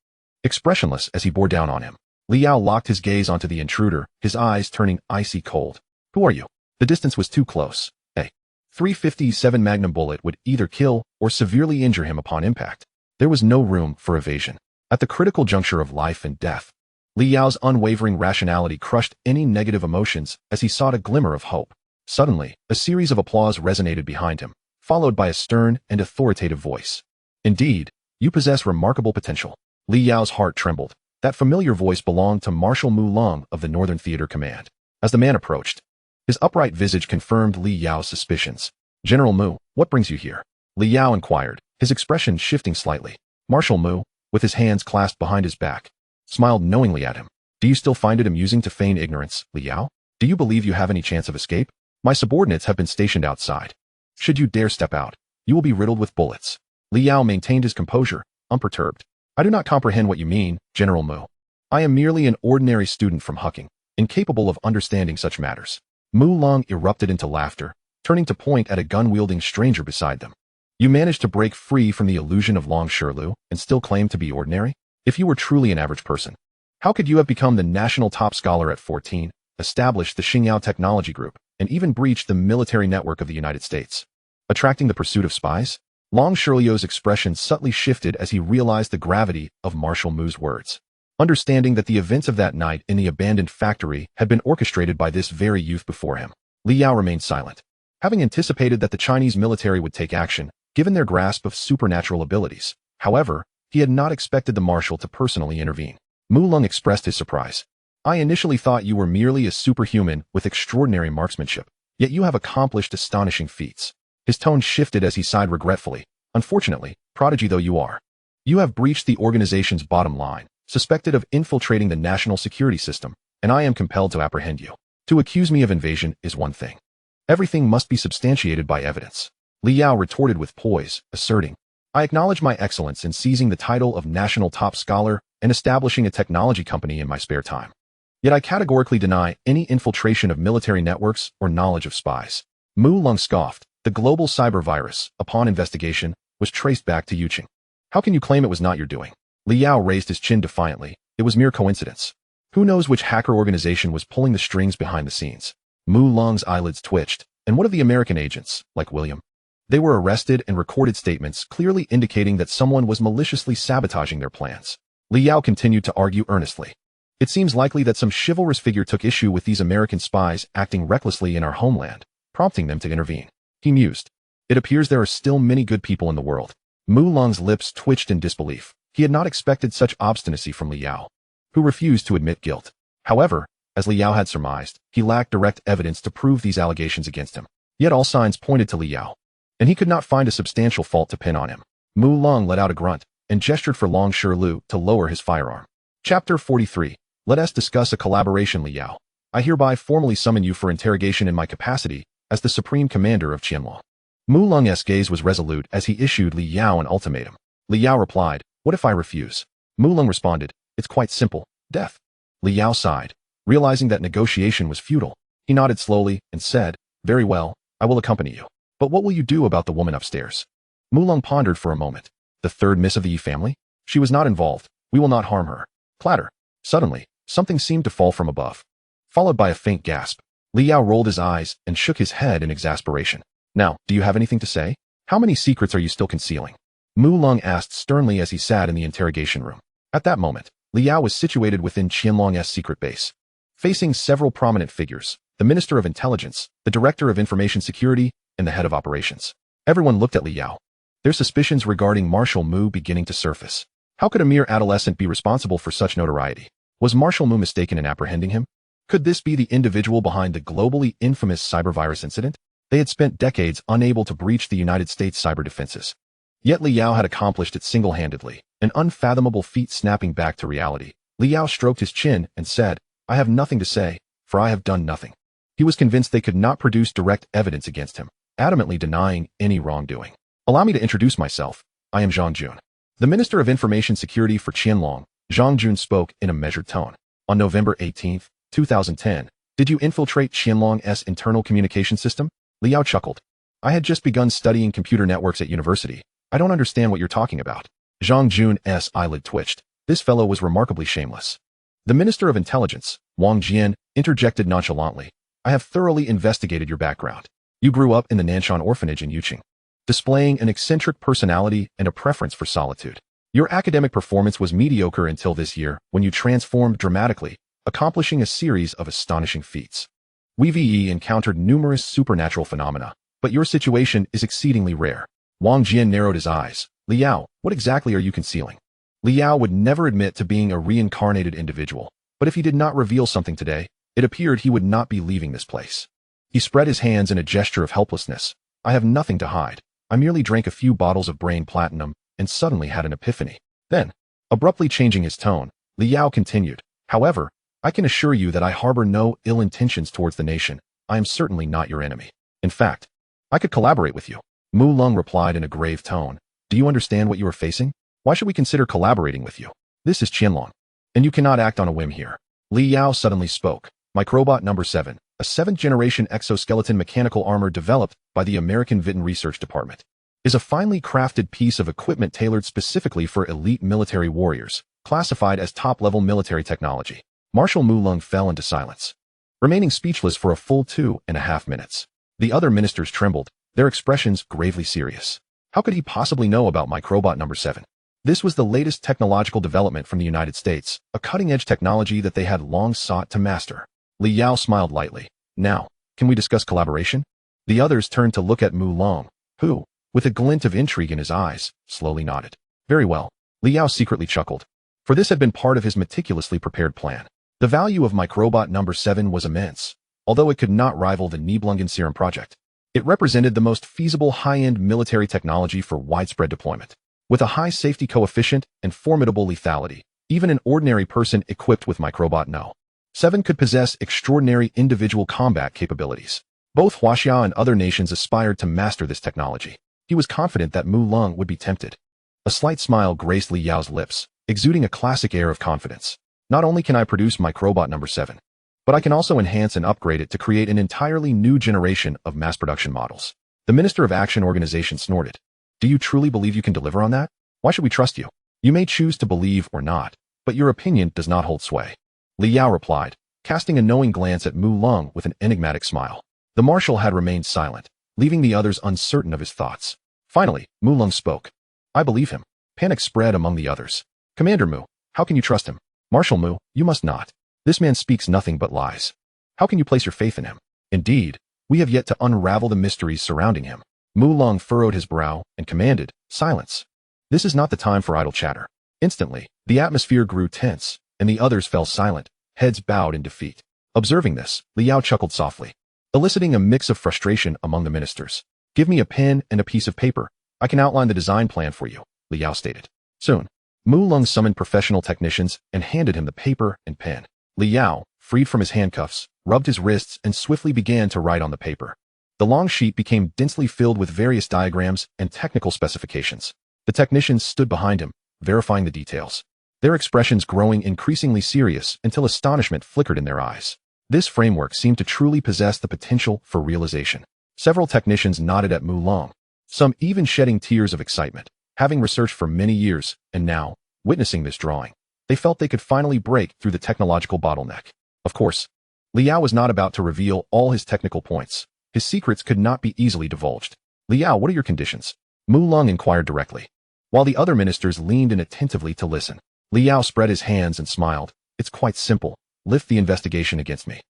Expressionless as he bore down on him, Li Yao locked his gaze onto the intruder, his eyes turning icy cold. Who are you? The distance was too close. A .357 Magnum bullet would either kill or severely injure him upon impact. There was no room for evasion. At the critical juncture of life and death, Li Yao's unwavering rationality crushed any negative emotions as he sought a glimmer of hope. Suddenly, a series of applause resonated behind him, followed by a stern and authoritative voice. Indeed, you possess remarkable potential. Li Yao's heart trembled. That familiar voice belonged to Marshal Mu Long of the Northern Theater Command. As the man approached, his upright visage confirmed Li Yao's suspicions. General Mu, what brings you here? Li Yao inquired, his expression shifting slightly. Marshal Mu, with his hands clasped behind his back, smiled knowingly at him. Do you still find it amusing to feign ignorance, Li Yao? Do you believe you have any chance of escape? My subordinates have been stationed outside. Should you dare step out, you will be riddled with bullets. Li Yao maintained his composure, unperturbed. I do not comprehend what you mean, General Mu. I am merely an ordinary student from Hucking, incapable of understanding such matters. Mu Long erupted into laughter, turning to point at a gun-wielding stranger beside them. You managed to break free from the illusion of Long Shirlu and still claim to be ordinary? If you were truly an average person, how could you have become the national top scholar at 14, established the Xingyao Technology Group, and even breached the military network of the United States, attracting the pursuit of spies? Long Shirliu's expression subtly shifted as he realized the gravity of Marshal Mu's words. Understanding that the events of that night in the abandoned factory had been orchestrated by this very youth before him, Li Yao remained silent. Having anticipated that the Chinese military would take action, given their grasp of supernatural abilities, however, he had not expected the marshal to personally intervene. Mu Long expressed his surprise. I initially thought you were merely a superhuman with extraordinary marksmanship, yet you have accomplished astonishing feats. His tone shifted as he sighed regretfully. Unfortunately, prodigy though you are, you have breached the organization's bottom line, suspected of infiltrating the national security system, and I am compelled to apprehend you. To accuse me of invasion is one thing. Everything must be substantiated by evidence. Li Yao retorted with poise, asserting, I acknowledge my excellence in seizing the title of national top scholar and establishing a technology company in my spare time. Yet I categorically deny any infiltration of military networks or knowledge of spies. Mu Long scoffed. The global cyber virus, upon investigation, was traced back to Yuqing. How can you claim it was not your doing? Li Yao raised his chin defiantly. It was mere coincidence. Who knows which hacker organization was pulling the strings behind the scenes? Mu Long's eyelids twitched. And what of the American agents, like William? They were arrested and recorded statements clearly indicating that someone was maliciously sabotaging their plans. Li Yao continued to argue earnestly. It seems likely that some chivalrous figure took issue with these American spies acting recklessly in our homeland, prompting them to intervene. He mused. It appears there are still many good people in the world. Mu Long's lips twitched in disbelief. He had not expected such obstinacy from Li Yao, who refused to admit guilt. However, as Li Yao had surmised, he lacked direct evidence to prove these allegations against him. Yet all signs pointed to Li Yao, and he could not find a substantial fault to pin on him. Mu Long let out a grunt and gestured for Long Shilu to lower his firearm. Chapter 43. Let us discuss a collaboration. Li Yao, I hereby formally summon you for interrogation in my capacity as the Supreme Commander of Qianlong. Mu Long's gaze was resolute as he issued Li Yao an ultimatum. Li Yao replied, what if I refuse? Mu Long responded, it's quite simple, death. Li Yao sighed. Realizing that negotiation was futile, he nodded slowly and said, very well, I will accompany you. But what will you do about the woman upstairs? Mu Long pondered for a moment. The third miss of the Yi family? She was not involved. We will not harm her. Clatter. Suddenly, something seemed to fall from above, followed by a faint gasp. Li Yao rolled his eyes and shook his head in exasperation. Now, do you have anything to say? How many secrets are you still concealing? Mu Long asked sternly as he sat in the interrogation room. At that moment, Li Yao was situated within Qianlong's secret base, facing several prominent figures, the Minister of Intelligence, the Director of Information Security, and the Head of Operations. Everyone looked at Li Yao, their suspicions regarding Marshal Mu beginning to surface. How could a mere adolescent be responsible for such notoriety? Was Marshal Mu mistaken in apprehending him? Could this be the individual behind the globally infamous cybervirus incident? They had spent decades unable to breach the United States cyber defenses. Yet Li Yao had accomplished it single-handedly, an unfathomable feat snapping back to reality. Li Yao stroked his chin and said, I have nothing to say, for I have done nothing. He was convinced they could not produce direct evidence against him, adamantly denying any wrongdoing. Allow me to introduce myself. I am Zhang Jun, the Minister of Information Security for Qianlong. Zhang Jun spoke in a measured tone. On November 18, 2010, did you infiltrate Qianlong's internal communication system? Li Yao chuckled. I had just begun studying computer networks at university. I don't understand what you're talking about. Zhang Jun's eyelid twitched. This fellow was remarkably shameless. The Minister of Intelligence, Wang Jian, interjected nonchalantly. I have thoroughly investigated your background. You grew up in the Nanshan orphanage in Yuqing, displaying an eccentric personality and a preference for solitude. Your academic performance was mediocre until this year, when you transformed dramatically, accomplishing a series of astonishing feats. We encountered numerous supernatural phenomena, but your situation is exceedingly rare. Wang Jian narrowed his eyes. Li Yao, what exactly are you concealing? Li Yao would never admit to being a reincarnated individual, but if he did not reveal something today, it appeared he would not be leaving this place. He spread his hands in a gesture of helplessness. I have nothing to hide. I merely drank a few bottles of brain platinum and suddenly had an epiphany. Then, abruptly changing his tone, Li Yao continued, however, I can assure you that I harbor no ill intentions towards the nation. I am certainly not your enemy. In fact, I could collaborate with you. Mu Long replied in a grave tone. Do you understand what you are facing? Why should we consider collaborating with you? This is Qianlong, and you cannot act on a whim here. Li Yao suddenly spoke. Microbot number 7, a 7th-generation exoskeleton mechanical armor developed by the American Vitten Research Department, is a finely crafted piece of equipment tailored specifically for elite military warriors, classified as top-level military technology. Marshal Mu Long fell into silence, remaining speechless for a full 2.5 minutes. The other ministers trembled, their expressions gravely serious. How could he possibly know about Microbot number 7? This was the latest technological development from the United States, a cutting-edge technology that they had long sought to master. Li Yao smiled lightly. Now, can we discuss collaboration? The others turned to look at Mu Long, who, with a glint of intrigue in his eyes, slowly nodded. Very well. Li Yao secretly chuckled, for this had been part of his meticulously prepared plan. The value of Microbot number 7 was immense, although it could not rival the Nibelungen Serum project. It represented the most feasible high-end military technology for widespread deployment. With a high safety coefficient and formidable lethality, even an ordinary person equipped with Microbot No. 7 could possess extraordinary individual combat capabilities. Both Huaxia and other nations aspired to master this technology. He was confident that Mu Long would be tempted. A slight smile graced Li Yao's lips, exuding a classic air of confidence. Not only can I produce Microbot number 7, but I can also enhance and upgrade it to create an entirely new generation of mass production models. The Minister of Action Organization snorted. Do you truly believe you can deliver on that? Why should we trust you? You may choose to believe or not, but your opinion does not hold sway. Li Yao replied, casting a knowing glance at Mu Lung with an enigmatic smile. The marshal had remained silent, leaving the others uncertain of his thoughts. Finally, Mu Lung spoke. I believe him. Panic spread among the others. Commander Mu, how can you trust him? Marshal Mu, you must not. This man speaks nothing but lies. How can you place your faith in him? Indeed, we have yet to unravel the mysteries surrounding him. Mu Lung furrowed his brow and commanded, silence. This is not the time for idle chatter. Instantly, the atmosphere grew tense, and the others fell silent, heads bowed in defeat. Observing this, Li Yao chuckled softly, eliciting a mix of frustration among the ministers. Give me a pen and a piece of paper. I can outline the design plan for you, Li Yao stated. Soon, Mu Lung summoned professional technicians and handed him the paper and pen. Li Yao, freed from his handcuffs, rubbed his wrists and swiftly began to write on the paper. The long sheet became densely filled with various diagrams and technical specifications. The technicians stood behind him, verifying the details, their expressions growing increasingly serious until astonishment flickered in their eyes. This framework seemed to truly possess the potential for realization. Several technicians nodded at Mu Lung, some even shedding tears of excitement. Having researched for many years, and now, witnessing this drawing, they felt they could finally break through the technological bottleneck. Of course, Li Yao was not about to reveal all his technical points. His secrets could not be easily divulged. Li Yao, what are your conditions? Mu Lung inquired directly. While the other ministers leaned in attentively to listen, Li Yao spread his hands and smiled. It's quite simple. Lift the investigation against me.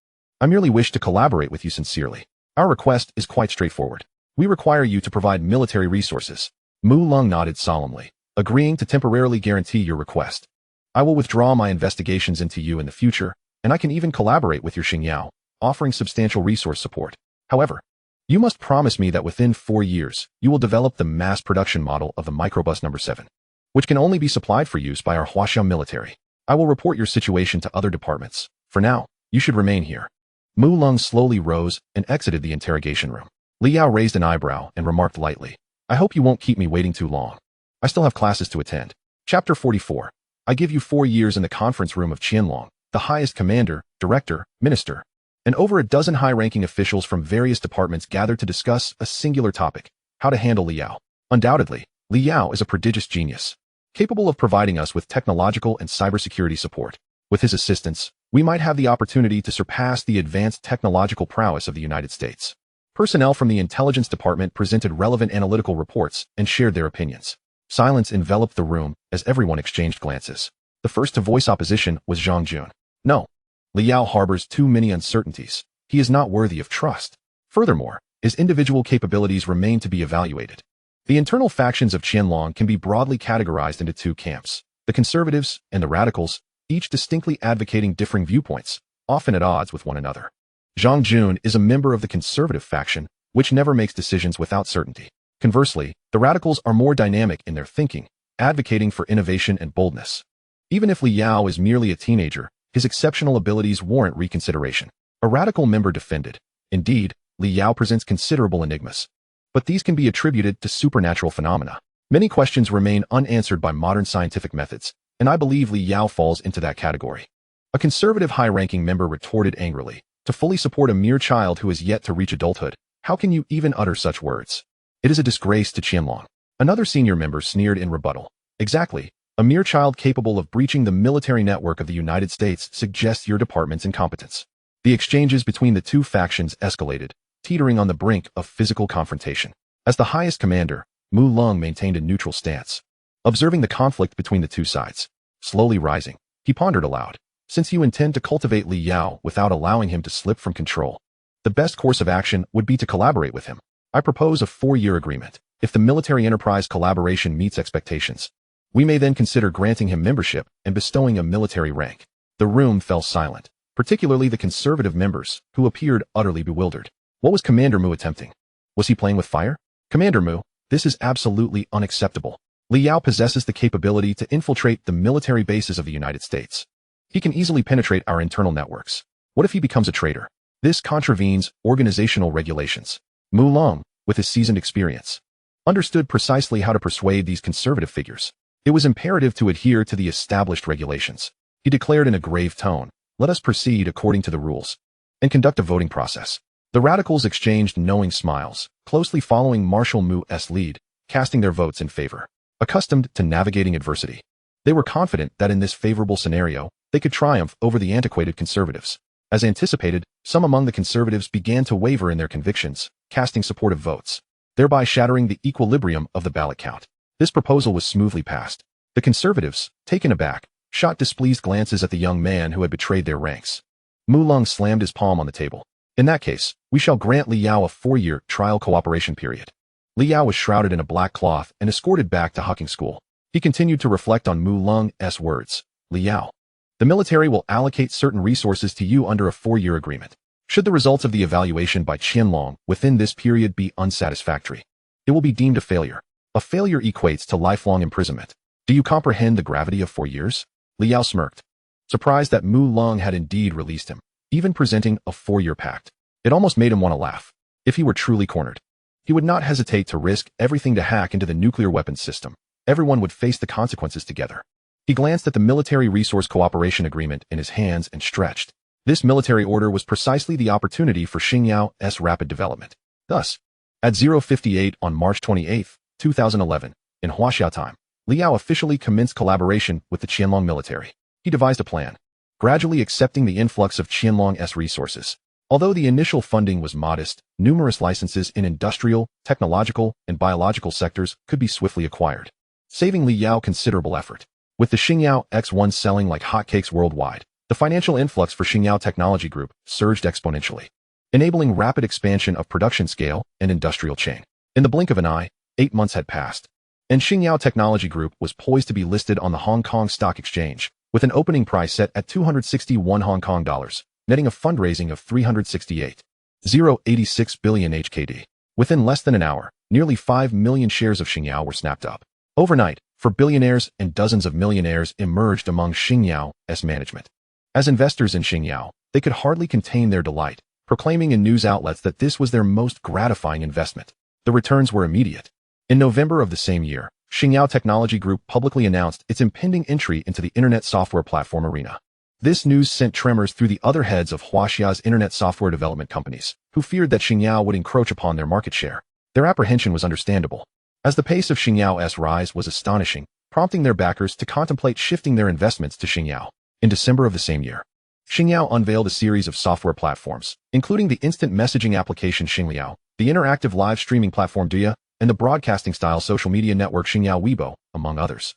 I merely wish to collaborate with you sincerely. Our request is quite straightforward. We require you to provide military resources. Mu Lung nodded solemnly, agreeing to temporarily guarantee your request. I will withdraw my investigations into you in the future, and I can even collaborate with your Xingyao, offering substantial resource support. However, you must promise me that within 4 years, you will develop the mass production model of the microbus number 7, which can only be supplied for use by our Huaxiao military. I will report your situation to other departments. For now, you should remain here. Mu Lung slowly rose and exited the interrogation room. Li Yao raised an eyebrow and remarked lightly, I hope you won't keep me waiting too long. I still have classes to attend. Chapter 44. I give you 4 years in the conference room of Qianlong, the highest commander, director, minister, and over a dozen high-ranking officials from various departments gathered to discuss a singular topic, how to handle Li Yao. Undoubtedly, Li Yao is a prodigious genius, capable of providing us with technological and cybersecurity support. With his assistance, we might have the opportunity to surpass the advanced technological prowess of the United States. Personnel from the intelligence department presented relevant analytical reports and shared their opinions. Silence enveloped the room as everyone exchanged glances. The first to voice opposition was Zhang Jun. No. Li Yao harbors too many uncertainties. He is not worthy of trust. Furthermore, his individual capabilities remain to be evaluated. The internal factions of Qianlong can be broadly categorized into 2 camps, the conservatives and the radicals, each distinctly advocating differing viewpoints, often at odds with one another. Zhang Jun is a member of the conservative faction, which never makes decisions without certainty. Conversely, the radicals are more dynamic in their thinking, advocating for innovation and boldness. Even if Li Yao is merely a teenager, his exceptional abilities warrant reconsideration. A radical member defended. Indeed, Li Yao presents considerable enigmas, but these can be attributed to supernatural phenomena. Many questions remain unanswered by modern scientific methods, and I believe Li Yao falls into that category. A conservative high-ranking member retorted angrily, to fully support a mere child who is yet to reach adulthood, how can you even utter such words? It is a disgrace to Qianlong. Another senior member sneered in rebuttal. Exactly. A mere child capable of breaching the military network of the United States suggests your department's incompetence. The exchanges between the 2 factions escalated, teetering on the brink of physical confrontation. As the highest commander, Mu Lung maintained a neutral stance, observing the conflict between the 2 sides. Slowly rising, he pondered aloud. Since you intend to cultivate Li Yao without allowing him to slip from control, the best course of action would be to collaborate with him. I propose a 4-year agreement. If the military enterprise collaboration meets expectations, we may then consider granting him membership and bestowing a military rank. The room fell silent, particularly the conservative members, who appeared utterly bewildered. What was Commander Mu attempting? Was he playing with fire? Commander Mu, this is absolutely unacceptable. Li Yao possesses the capability to infiltrate the military bases of the United States. He can easily penetrate our internal networks. What if he becomes a traitor? This contravenes organizational regulations. Mu Lung, with his seasoned experience, understood precisely how to persuade these conservative figures. It was imperative to adhere to the established regulations. He declared in a grave tone, let us proceed according to the rules and conduct a voting process. The radicals exchanged knowing smiles, closely following Marshal Mu's lead, casting their votes in favor. accustomed to navigating adversity. They were confident that in this favorable scenario, they could triumph over the antiquated conservatives. As anticipated, some among the conservatives began to waver in their convictions, casting supportive votes, thereby shattering the equilibrium of the ballot count. This proposal was smoothly passed. The conservatives, taken aback, shot displeased glances at the young man who had betrayed their ranks. Mu Lung slammed his palm on the table. In that case, we shall grant Li Yao a 4-year trial cooperation period. Li Yao was shrouded in a black cloth and escorted back to Hucking School. He continued to reflect on Mu Lung's words. Li Yao, the military will allocate certain resources to you under a 4-year agreement. Should the results of the evaluation by Qianlong within this period be unsatisfactory, it will be deemed a failure. A failure equates to lifelong imprisonment. Do you comprehend the gravity of 4 years? Li Yao smirked, surprised that Mu Lung had indeed released him, even presenting a 4-year pact. It almost made him want to laugh. If he were truly cornered, he would not hesitate to risk everything to hack into the nuclear weapons system. Everyone would face the consequences together. He glanced at the military resource cooperation agreement in his hands and stretched. This military order was precisely the opportunity for Xingyao's rapid development. Thus, at 0:58 on March 28, 2011, in Huaxia time, Li Yao officially commenced collaboration with the Qianlong military. He devised a plan, gradually accepting the influx of Qianlong's resources. Although the initial funding was modest, numerous licenses in industrial, technological, and biological sectors could be swiftly acquired, saving Li Yao considerable effort. With the Xingyao X1 selling like hotcakes worldwide, the financial influx for Xingyao Technology Group surged exponentially, enabling rapid expansion of production scale and industrial chain. In the blink of an eye, 8 months had passed, and Xingyao Technology Group was poised to be listed on the Hong Kong Stock Exchange, with an opening price set at 261 Hong Kong dollars, netting a fundraising of 368.086 billion HKD. Within less than an hour, nearly 5 million shares of Xingyao were snapped up. Overnight, for billionaires and dozens of millionaires emerged among Xingyao's management. As investors in Xingyao, they could hardly contain their delight, proclaiming in news outlets that this was their most gratifying investment. The returns were immediate. In November of the same year, Xingyao Technology Group publicly announced its impending entry into the internet software platform arena. This news sent tremors through the other heads of Huaxia's internet software development companies, who feared that Xingyao would encroach upon their market share. Their apprehension was understandable, as the pace of Xingyao's rise was astonishing, prompting their backers to contemplate shifting their investments to Xingyao. In December of the same year, Xingyao unveiled a series of software platforms, including the instant messaging application Xingliao, the interactive live streaming platform Douya, and the broadcasting-style social media network Xingyao Weibo, among others.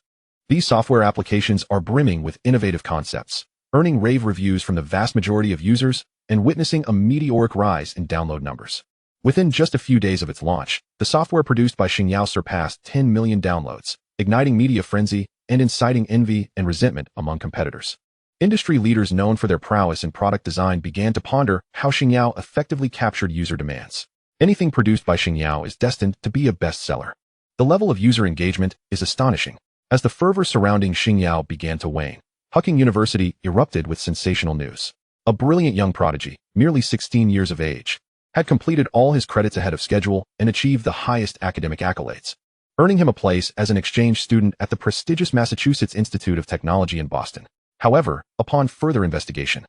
These software applications are brimming with innovative concepts, earning rave reviews from the vast majority of users and witnessing a meteoric rise in download numbers. Within just a few days of its launch, the software produced by Xingyao surpassed 10 million downloads, igniting media frenzy and inciting envy and resentment among competitors. Industry leaders known for their prowess in product design began to ponder how Xingyao effectively captured user demands. Anything produced by Xingyao is destined to be a bestseller. The level of user engagement is astonishing. As the fervor surrounding Xingyao began to wane, Hucking University erupted with sensational news. A brilliant young prodigy, merely 16 years of age, had completed all his credits ahead of schedule and achieved the highest academic accolades, earning him a place as an exchange student at the prestigious Massachusetts Institute of Technology in Boston. However, upon further investigation,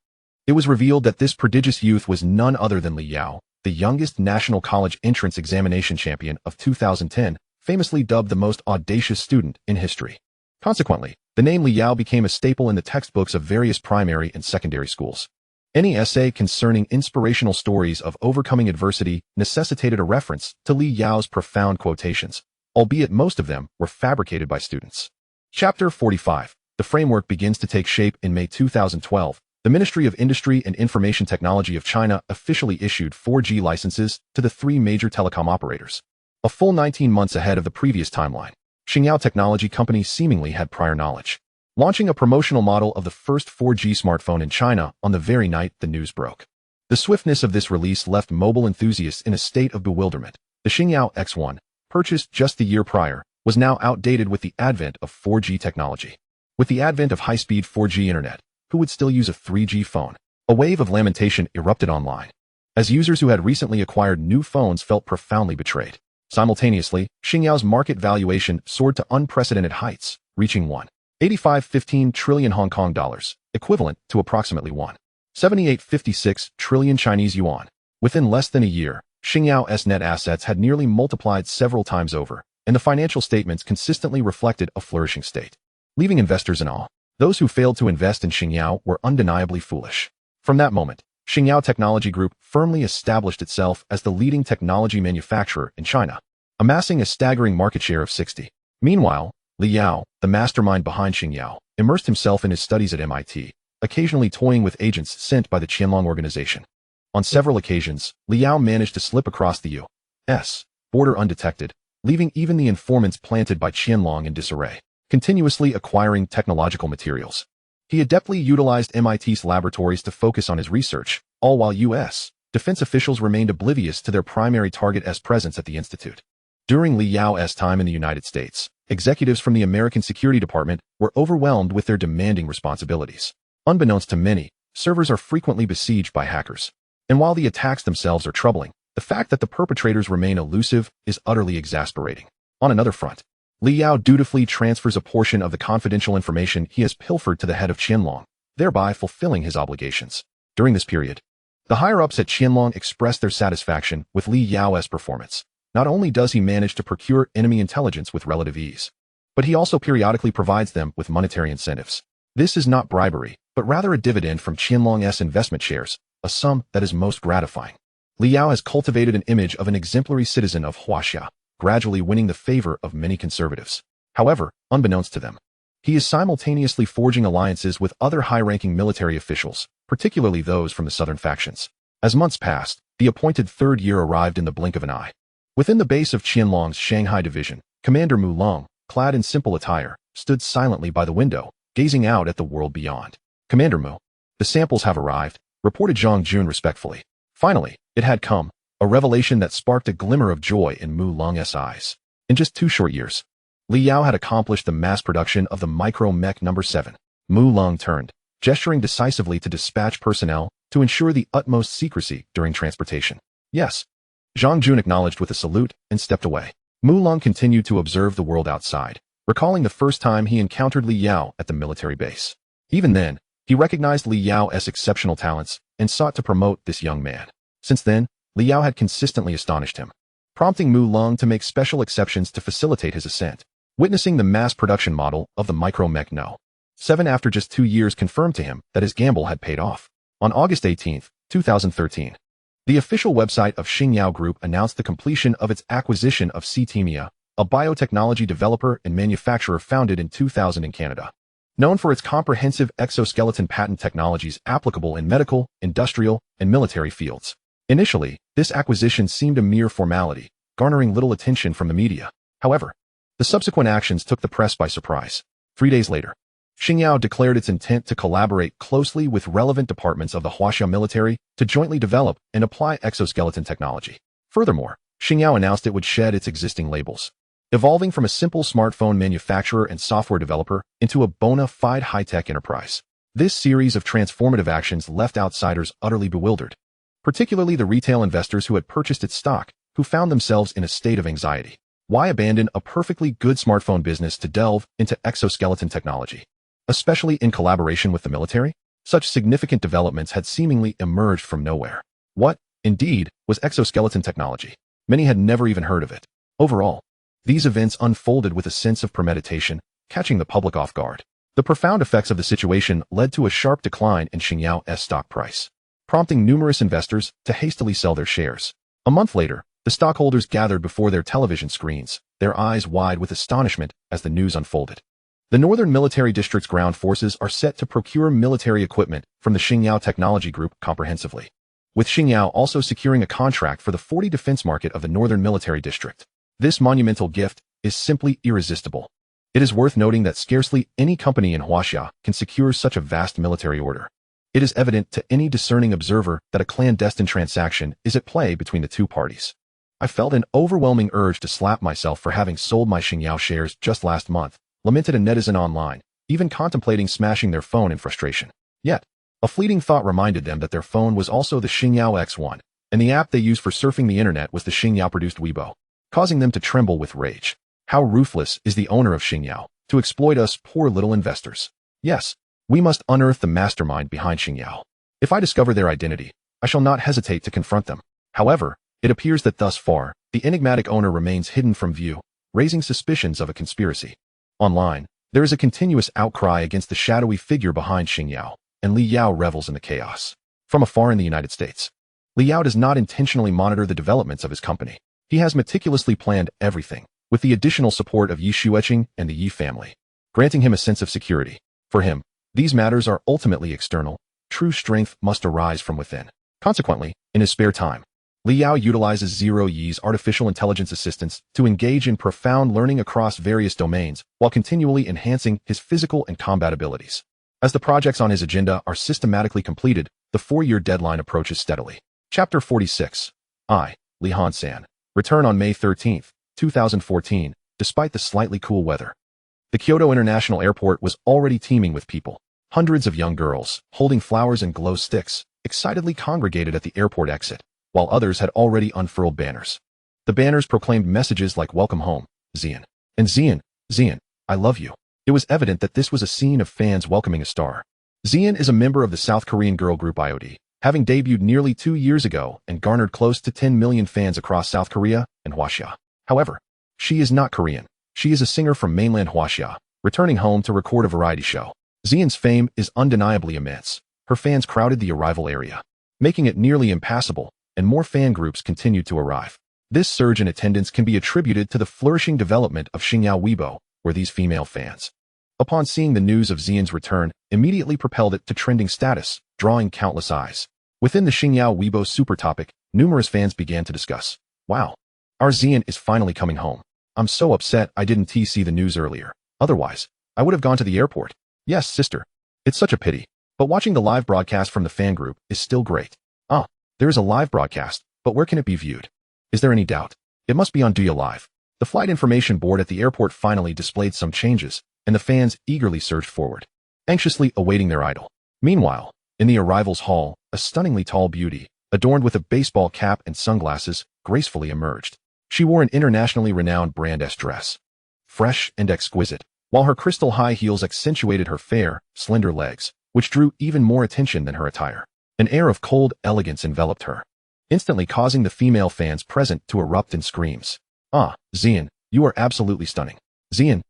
it was revealed that this prodigious youth was none other than Li Yao, the youngest national college entrance examination champion of 2010, famously dubbed the most audacious student in history. Consequently, the name Li Yao became a staple in the textbooks of various primary and secondary schools. Any essay concerning inspirational stories of overcoming adversity necessitated a reference to Li Yao's profound quotations, albeit most of them were fabricated by students. Chapter 45. The framework begins to take shape in May 2012. The Ministry of Industry and Information Technology of China officially issued 4G licenses to the 3 major telecom operators, a full 19 months ahead of the previous timeline. Xingyao Technology Company seemingly had prior knowledge, launching a promotional model of the first 4G smartphone in China on the very night the news broke. The swiftness of this release left mobile enthusiasts in a state of bewilderment. The Xingyao X1, purchased just the year prior, was now outdated with the advent of 4G technology. With the advent of high-speed 4G internet, who would still use a 3G phone? A wave of lamentation erupted online, as users who had recently acquired new phones felt profoundly betrayed. Simultaneously, Xingyao's market valuation soared to unprecedented heights, reaching 1.8515 trillion Hong Kong dollars, equivalent to approximately 1.7856 trillion Chinese yuan. Within less than a year, Xingyao's net assets had nearly multiplied several times over, and the financial statements consistently reflected a flourishing state, leaving investors in awe. Those who failed to invest in Xingyao were undeniably foolish. From that moment, Xingyao Technology Group firmly established itself as the leading technology manufacturer in China, amassing a staggering market share of 60%. Meanwhile, Li Yao, the mastermind behind Xingyao, immersed himself in his studies at MIT, occasionally toying with agents sent by the Qianlong organization. On several occasions, Li Yao managed to slip across the U.S. border undetected, leaving even the informants planted by Qianlong in disarray, continuously acquiring technological materials. He adeptly utilized MIT's laboratories to focus on his research, all while U.S. defense officials remained oblivious to their primary target's presence at the institute. During Li Yao's time in the United States, executives from the American Security Department were overwhelmed with their demanding responsibilities. Unbeknownst to many, servers are frequently besieged by hackers. And while the attacks themselves are troubling, the fact that the perpetrators remain elusive is utterly exasperating. On another front, Li Yao dutifully transfers a portion of the confidential information he has pilfered to the head of Qianlong, thereby fulfilling his obligations. During this period, the higher-ups at Qianlong expressed their satisfaction with Li Yao's performance. Not only does he manage to procure enemy intelligence with relative ease, but he also periodically provides them with monetary incentives. This is not bribery, but rather a dividend from Qianlong's investment shares, a sum that is most gratifying. Li Yao has cultivated an image of an exemplary citizen of Huaxia, gradually winning the favor of many conservatives. However, unbeknownst to them, he is simultaneously forging alliances with other high-ranking military officials, particularly those from the southern factions. As months passed, the appointed third year arrived in the blink of an eye. Within the base of Qianlong's Shanghai division, Commander Mu Long, clad in simple attire, stood silently by the window, gazing out at the world beyond. Commander Mu, the samples have arrived, reported Zhang Jun respectfully. Finally, it had come, a revelation that sparked a glimmer of joy in Mu Long's eyes. In just 2 short years, Li Yao had accomplished the mass production of the micro-mech No. 7. Mu Long turned, gesturing decisively to dispatch personnel to ensure the utmost secrecy during transportation. Yes. Zhang Jun acknowledged with a salute and stepped away. Mu Long continued to observe the world outside, recalling the first time he encountered Li Yao at the military base. Even then, he recognized Li Yao's exceptional talents and sought to promote this young man. Since then, Li Yao had consistently astonished him, prompting Mu Long to make special exceptions to facilitate his ascent. Witnessing the mass production model of the micro-mech No. 7 after just 2 years confirmed to him that his gamble had paid off. On August 18, 2013, the official website of Xingyao Group announced the completion of its acquisition of Ctemia, a biotechnology developer and manufacturer founded in 2000 in Canada. Known for its comprehensive exoskeleton patent technologies applicable in medical, industrial, and military fields. Initially, this acquisition seemed a mere formality, garnering little attention from the media. However, the subsequent actions took the press by surprise. 3 days later, Xingyao declared its intent to collaborate closely with relevant departments of the Huaxia military to jointly develop and apply exoskeleton technology. Furthermore, Xingyao announced it would shed its existing labels, evolving from a simple smartphone manufacturer and software developer into a bona fide high-tech enterprise. This series of transformative actions left outsiders utterly bewildered, particularly the retail investors who had purchased its stock, who found themselves in a state of anxiety. Why abandon a perfectly good smartphone business to delve into exoskeleton technology, especially in collaboration with the military? Such significant developments had seemingly emerged from nowhere. What, indeed, was exoskeleton technology? Many had never even heard of it. Overall, these events unfolded with a sense of premeditation, catching the public off guard. The profound effects of the situation led to a sharp decline in Xingyao's stock price, prompting numerous investors to hastily sell their shares. A month later, the stockholders gathered before their television screens, their eyes wide with astonishment as the news unfolded. The Northern Military District's ground forces are set to procure military equipment from the Xingyao Technology Group comprehensively, with Xingyao also securing a contract for the 40 defense market of the Northern Military District. This monumental gift is simply irresistible. It is worth noting that scarcely any company in Huaxia can secure such a vast military order. It is evident to any discerning observer that a clandestine transaction is at play between the two parties. I felt an overwhelming urge to slap myself for having sold my Xingyao shares just last month, lamented a netizen online, even contemplating smashing their phone in frustration. Yet, a fleeting thought reminded them that their phone was also the Xingyao X1, and the app they used for surfing the internet was the Xingyao-produced Weibo, causing them to tremble with rage. How ruthless is the owner of Xingyao to exploit us poor little investors. Yes, we must unearth the mastermind behind Xingyao. If I discover their identity, I shall not hesitate to confront them. However, it appears that thus far, the enigmatic owner remains hidden from view, raising suspicions of a conspiracy. Online, there is a continuous outcry against the shadowy figure behind Xing Yao, and Li Yao revels in the chaos. From afar in the United States, Li Yao does not intentionally monitor the developments of his company. He has meticulously planned everything, with the additional support of Yi Shueqing and the Yi family, granting him a sense of security. For him, these matters are ultimately external. True strength must arise from within. Consequently, in his spare time, Li Yao utilizes Zero Yi's artificial intelligence assistants to engage in profound learning across various domains while continually enhancing his physical and combat abilities. As the projects on his agenda are systematically completed, the 4-year deadline approaches steadily. Chapter 46. Li Han-san. Return on May 13, 2014, despite the slightly cool weather. The Kyoto International Airport was already teeming with people. Hundreds of young girls, holding flowers and glow sticks, excitedly congregated at the airport exit, while others had already unfurled banners. The banners proclaimed messages like "Welcome home, Xian," and Xian, I love you." It was evident that this was a scene of fans welcoming a star. Xian is a member of the South Korean girl group IOD, having debuted nearly 2 years ago and garnered close to 10 million fans across South Korea and Hwaxia. However, she is not Korean. She is a singer from mainland Hwaxia, returning home to record a variety show. Xian's fame is undeniably immense. Her fans crowded the arrival area, making it nearly impassable, and more fan groups continued to arrive. This surge in attendance can be attributed to the flourishing development of Xingyao Weibo, where these female fans, upon seeing the news of Xian's return, immediately propelled it to trending status, drawing countless eyes. Within the Xingyao Weibo super topic, numerous fans began to discuss, "Wow, our Xian is finally coming home. I'm so upset I didn't see the news earlier. Otherwise, I would have gone to the airport. Yes, sister. It's such a pity. But watching the live broadcast from the fan group is still great. There is a live broadcast, but where can it be viewed? Is there any doubt? It must be on Douya Live." The flight information board at the airport finally displayed some changes, and the fans eagerly surged forward, anxiously awaiting their idol. Meanwhile, in the arrivals hall, a stunningly tall beauty, adorned with a baseball cap and sunglasses, gracefully emerged. She wore an internationally renowned brand dress, fresh and exquisite, while her crystal high heels accentuated her fair, slender legs, which drew even more attention than her attire. An air of cold elegance enveloped her, instantly causing the female fans present to erupt in screams. Xian, you are absolutely stunning. Xian,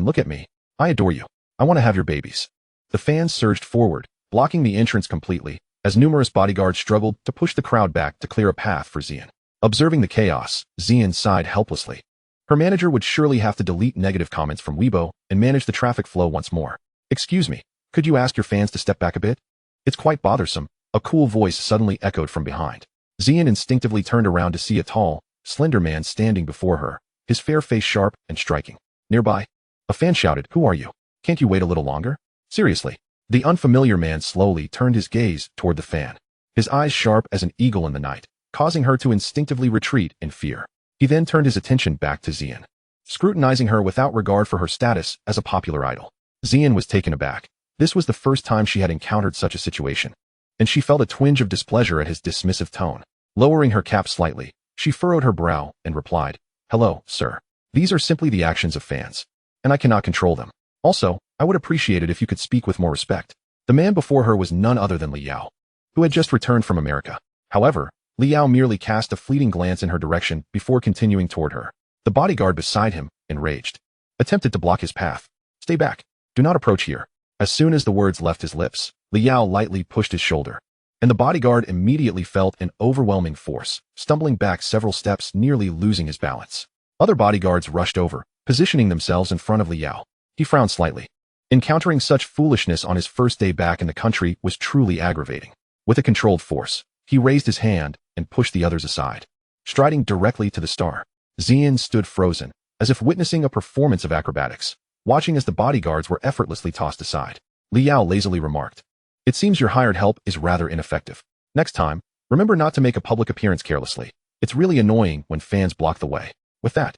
look at me. I adore you. I want to have your babies." The fans surged forward, blocking the entrance completely, as numerous bodyguards struggled to push the crowd back to clear a path for Xian. Observing the chaos, Xian sighed helplessly. Her manager would surely have to delete negative comments from Weibo and manage the traffic flow once more. "Excuse me, could you ask your fans to step back a bit? It's quite bothersome," a cool voice suddenly echoed from behind. Xian instinctively turned around to see a tall, slender man standing before her, his fair face sharp and striking. Nearby, a fan shouted, "Who are you? Can't you wait a little longer?" Seriously. The unfamiliar man slowly turned his gaze toward the fan, his eyes sharp as an eagle in the night, causing her to instinctively retreat in fear. He then turned his attention back to Xian, scrutinizing her without regard for her status as a popular idol. Xian was taken aback. This was the first time she had encountered such a situation, and she felt a twinge of displeasure at his dismissive tone. Lowering her cap slightly, she furrowed her brow and replied, "Hello, sir. These are simply the actions of fans, and I cannot control them. Also, I would appreciate it if you could speak with more respect." The man before her was none other than Li Yao, who had just returned from America. However, Li Yao merely cast a fleeting glance in her direction before continuing toward her. The bodyguard beside him, enraged, attempted to block his path. "Stay back. Do not approach here." As soon as the words left his lips, Li Yao lightly pushed his shoulder, and the bodyguard immediately felt an overwhelming force, stumbling back several steps, nearly losing his balance. Other bodyguards rushed over, positioning themselves in front of Li Yao. He frowned slightly. Encountering such foolishness on his first day back in the country was truly aggravating. With a controlled force, he raised his hand and pushed the others aside, striding directly to the star. Xian stood frozen, as if witnessing a performance of acrobatics, watching as the bodyguards were effortlessly tossed aside. Li Yao lazily remarked, "It seems your hired help is rather ineffective. Next time, remember not to make a public appearance carelessly. It's really annoying when fans block the way." With that,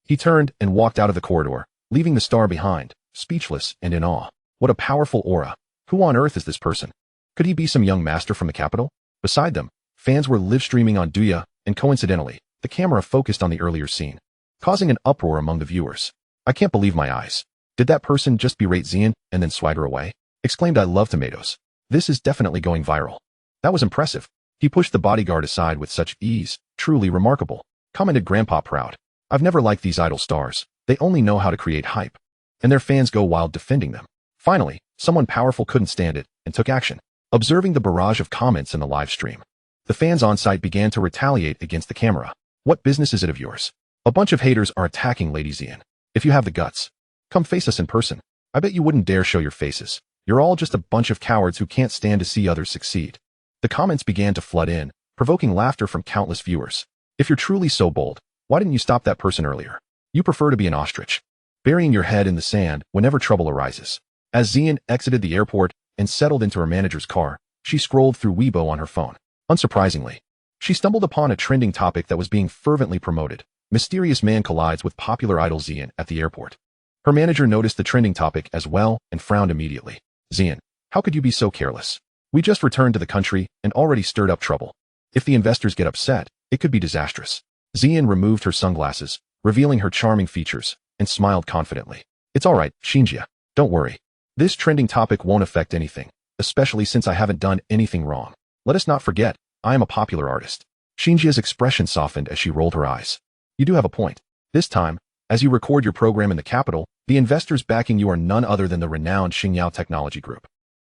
he turned and walked out of the corridor, leaving the star behind, speechless and in awe. What a powerful aura. Who on earth is this person? Could he be some young master from the capital? Beside them, fans were live streaming on Douya, and coincidentally, the camera focused on the earlier scene, causing an uproar among the viewers. "I can't believe my eyes. Did that person just berate Xian and then swagger away?" Exclaimed "I love tomatoes. This is definitely going viral. That was impressive." He pushed the bodyguard aside with such ease. "Truly remarkable," commented Grandpa proud. I've never liked these idol stars. They only know how to create hype. And their fans go wild defending them. Finally, someone powerful couldn't stand it and took action. Observing the barrage of comments in the live stream, the fans on site began to retaliate against the camera. What business is it of yours? A bunch of haters are attacking Lady Xian. If you have the guts, come face us in person. I bet you wouldn't dare show your faces. You're all just a bunch of cowards who can't stand to see others succeed. The comments began to flood in, provoking laughter from countless viewers. If you're truly so bold, why didn't you stop that person earlier? You prefer to be an ostrich, burying your head in the sand whenever trouble arises. As Xian exited the airport and settled into her manager's car, she scrolled through Weibo on her phone. Unsurprisingly, she stumbled upon a trending topic that was being fervently promoted. Mysterious man collides with popular idol Xian at the airport. Her manager noticed the trending topic as well and frowned immediately. Xian, how could you be so careless? We just returned to the country and already stirred up trouble. If the investors get upset, it could be disastrous. Xian removed her sunglasses, revealing her charming features, and smiled confidently. It's all right, Xinjia. Don't worry. This trending topic won't affect anything, especially since I haven't done anything wrong. Let us not forget, I am a popular artist. Xinjia's expression softened as she rolled her eyes. You do have a point. This time, as you record your program in the capital, the investors backing you are none other than the renowned Xinjiao Technology Group.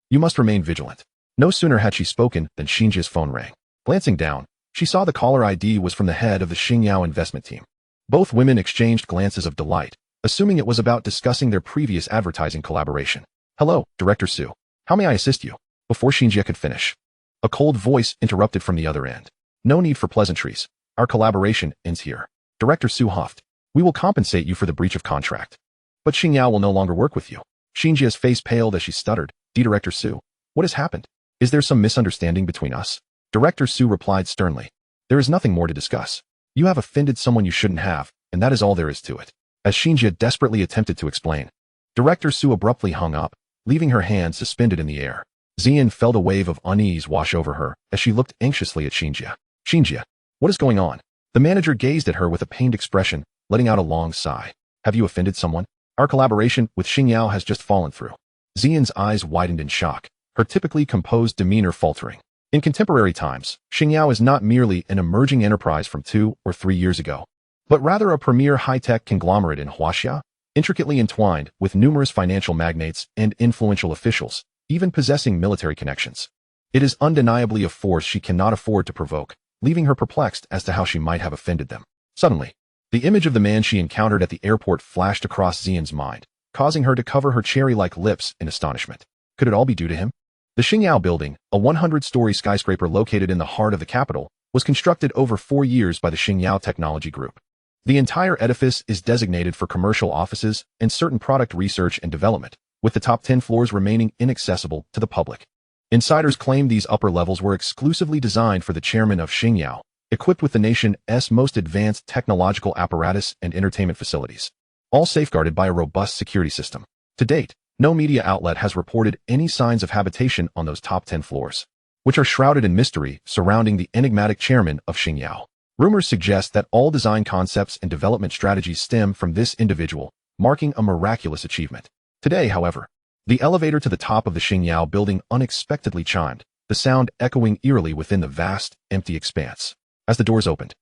You must remain vigilant. No sooner had she spoken than Xinjia's phone rang. Glancing down, she saw the caller ID was from the head of the Xinjiao investment team. Both women exchanged glances of delight, assuming it was about discussing their previous advertising collaboration. Hello, Director Su. How may I assist you? Before Xinjia could finish, a cold voice interrupted from the other end. No need for pleasantries. Our collaboration ends here. Director Su huffed. We will compensate you for the breach of contract. But Xinjiao will no longer work with you. Xinjia's face paled as she stuttered. Director Su, what has happened? Is there some misunderstanding between us? Director Su replied sternly. There is nothing more to discuss. You have offended someone you shouldn't have, and that is all there is to it. As Xinjia desperately attempted to explain, Director Su abruptly hung up, leaving her hand suspended in the air. Xian felt a wave of unease wash over her as she looked anxiously at Xinjia. Xinjia, what is going on? The manager gazed at her with a pained expression, letting out a long sigh. Have you offended someone? Our collaboration with Xinjiao has just fallen through. Xian's eyes widened in shock, her typically composed demeanor faltering. In contemporary times, Xinjiao is not merely an emerging enterprise from 2 or 3 years ago, but rather a premier high-tech conglomerate in Huaxia, intricately entwined with numerous financial magnates and influential officials, even possessing military connections. It is undeniably a force she cannot afford to provoke, leaving her perplexed as to how she might have offended them. Suddenly, the image of the man she encountered at the airport flashed across Xian's mind, causing her to cover her cherry-like lips in astonishment. Could it all be due to him? The Xinjiao building, a 100-story skyscraper located in the heart of the capital, was constructed over 4 years by the Xinjiao Technology Group. The entire edifice is designated for commercial offices and certain product research and development, with the top 10 floors remaining inaccessible to the public. Insiders claim these upper levels were exclusively designed for the chairman of Xinjiao, equipped with the nation's most advanced technological apparatus and entertainment facilities, all safeguarded by a robust security system. To date, no media outlet has reported any signs of habitation on those top 10 floors, which are shrouded in mystery surrounding the enigmatic chairman of Xinjiao. Rumors suggest that all design concepts and development strategies stem from this individual, marking a miraculous achievement. Today, however, the elevator to the top of the Xinjiao building unexpectedly chimed, the sound echoing eerily within the vast, empty expanse. As the doors opened,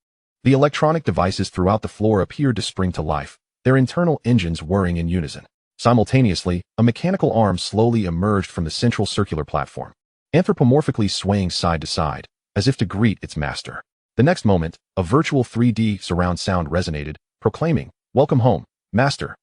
the electronic devices throughout the floor appeared to spring to life, their internal engines whirring in unison. Simultaneously, a mechanical arm slowly emerged from the central circular platform, anthropomorphically swaying side to side, as if to greet its master. The next moment, a virtual 3D surround sound resonated, proclaiming, "Welcome home, master."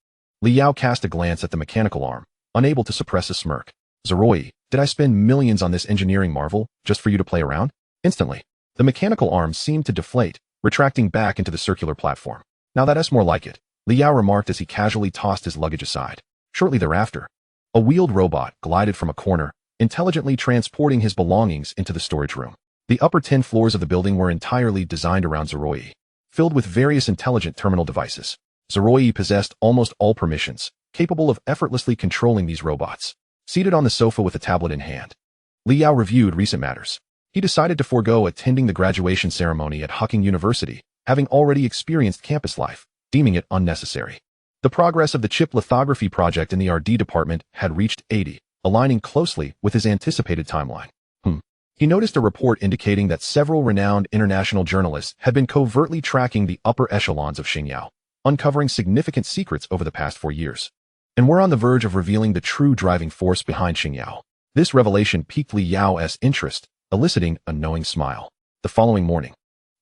Li Yao cast a glance at the mechanical arm, unable to suppress a smirk. "Zoroi, did I spend millions on this engineering marvel just for you to play around?" Instantly, the mechanical arm seemed to deflate, retracting back into the circular platform. "Now that's more like it," Li Yao remarked as he casually tossed his luggage aside. Shortly thereafter, a wheeled robot glided from a corner, intelligently transporting his belongings into the storage room. The upper 10 floors of the building were entirely designed around Zoroi, filled with various intelligent terminal devices. Zoroi possessed almost all permissions, capable of effortlessly controlling these robots. Seated on the sofa with a tablet in hand, Li Yao reviewed recent matters. He decided to forego attending the graduation ceremony at Hucking University, having already experienced campus life, deeming it unnecessary. The progress of the chip lithography project in the RD department had reached 80, aligning closely with his anticipated timeline. He noticed a report indicating that several renowned international journalists had been covertly tracking the upper echelons of Xinjiao. uncovering significant secrets over the past 4 years. And we're on the verge of revealing the true driving force behind Xingyao. This revelation piqued Li Yao's interest, eliciting a knowing smile. The following morning,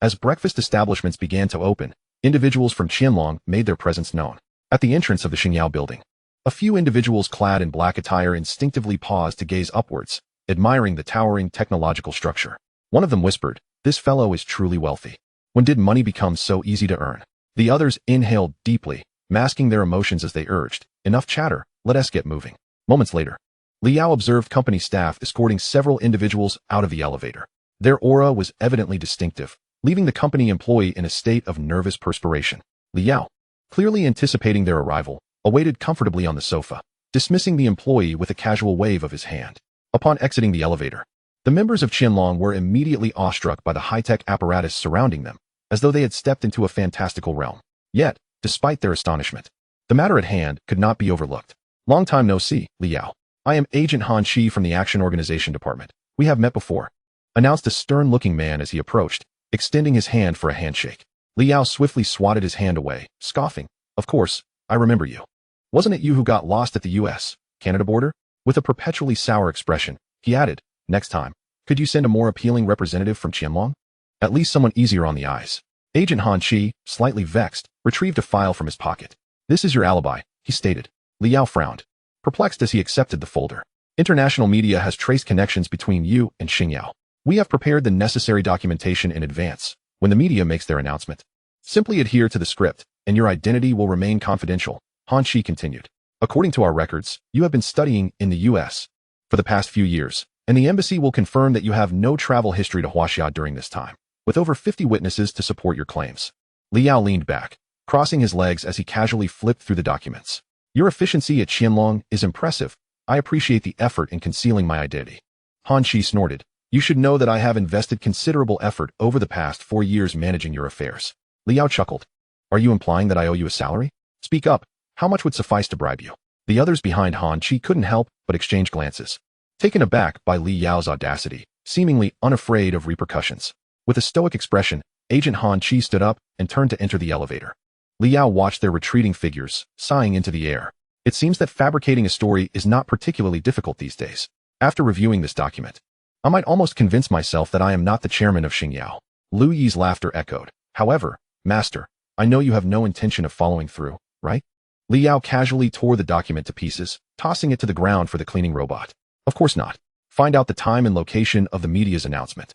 as breakfast establishments began to open, individuals from Qianlong made their presence known. At the entrance of the Xingyao building, a few individuals clad in black attire instinctively paused to gaze upwards, admiring the towering technological structure. One of them whispered, "This fellow is truly wealthy. When did money become so easy to earn?" The others inhaled deeply, masking their emotions as they urged, "Enough chatter, let us get moving." Moments later, Li Yao observed company staff escorting several individuals out of the elevator. Their aura was evidently distinctive, leaving the company employee in a state of nervous perspiration. Li Yao, clearly anticipating their arrival, awaited comfortably on the sofa, dismissing the employee with a casual wave of his hand. Upon exiting the elevator, the members of Qianlong were immediately awestruck by the high-tech apparatus surrounding them, as though they had stepped into a fantastical realm. Yet, despite their astonishment, the matter at hand could not be overlooked. "Long time no see, Li Yao. I am Agent Han Shi from the Action Organization Department. We have met before," announced a stern-looking man as he approached, extending his hand for a handshake. Li Yao swiftly swatted his hand away, scoffing, "Of course, I remember you. Wasn't it you who got lost at the U.S.-Canada border?" With a perpetually sour expression, he added, "Next time, could you send a more appealing representative from Qianlong? At least someone easier on the eyes." Agent Han Shi, slightly vexed, retrieved a file from his pocket. "This is your alibi," he stated. Li Yao frowned, perplexed as he accepted the folder. "International media has traced connections between you and Xingyao. We have prepared the necessary documentation in advance. When the media makes their announcement, simply adhere to the script, and your identity will remain confidential," Han Shi continued. "According to our records, you have been studying in the U.S. for the past few years, and the embassy will confirm that you have no travel history to Huaxia during this time, with over 50 witnesses to support your claims." Li Yao leaned back, crossing his legs as he casually flipped through the documents. "Your efficiency at Qianlong is impressive. I appreciate the effort in concealing my identity." Han Shi snorted. "You should know that I have invested considerable effort over the past 4 years managing your affairs." Li Yao chuckled. "Are you implying that I owe you a salary? Speak up. How much would suffice to bribe you?" The others behind Han Shi couldn't help but exchange glances, taken aback by Li Yao's audacity, seemingly unafraid of repercussions. With a stoic expression, Agent Han Shi stood up and turned to enter the elevator. Li Yao watched their retreating figures, sighing into the air. It seems that fabricating a story is not particularly difficult these days. After reviewing this document, I might almost convince myself that I am not the chairman of Xingyao. Lu Yi's laughter echoed. "However, Master, I know you have no intention of following through, right?" Li Yao casually tore the document to pieces, tossing it to the ground for the cleaning robot. "Of course not. Find out the time and location of the media's announcement.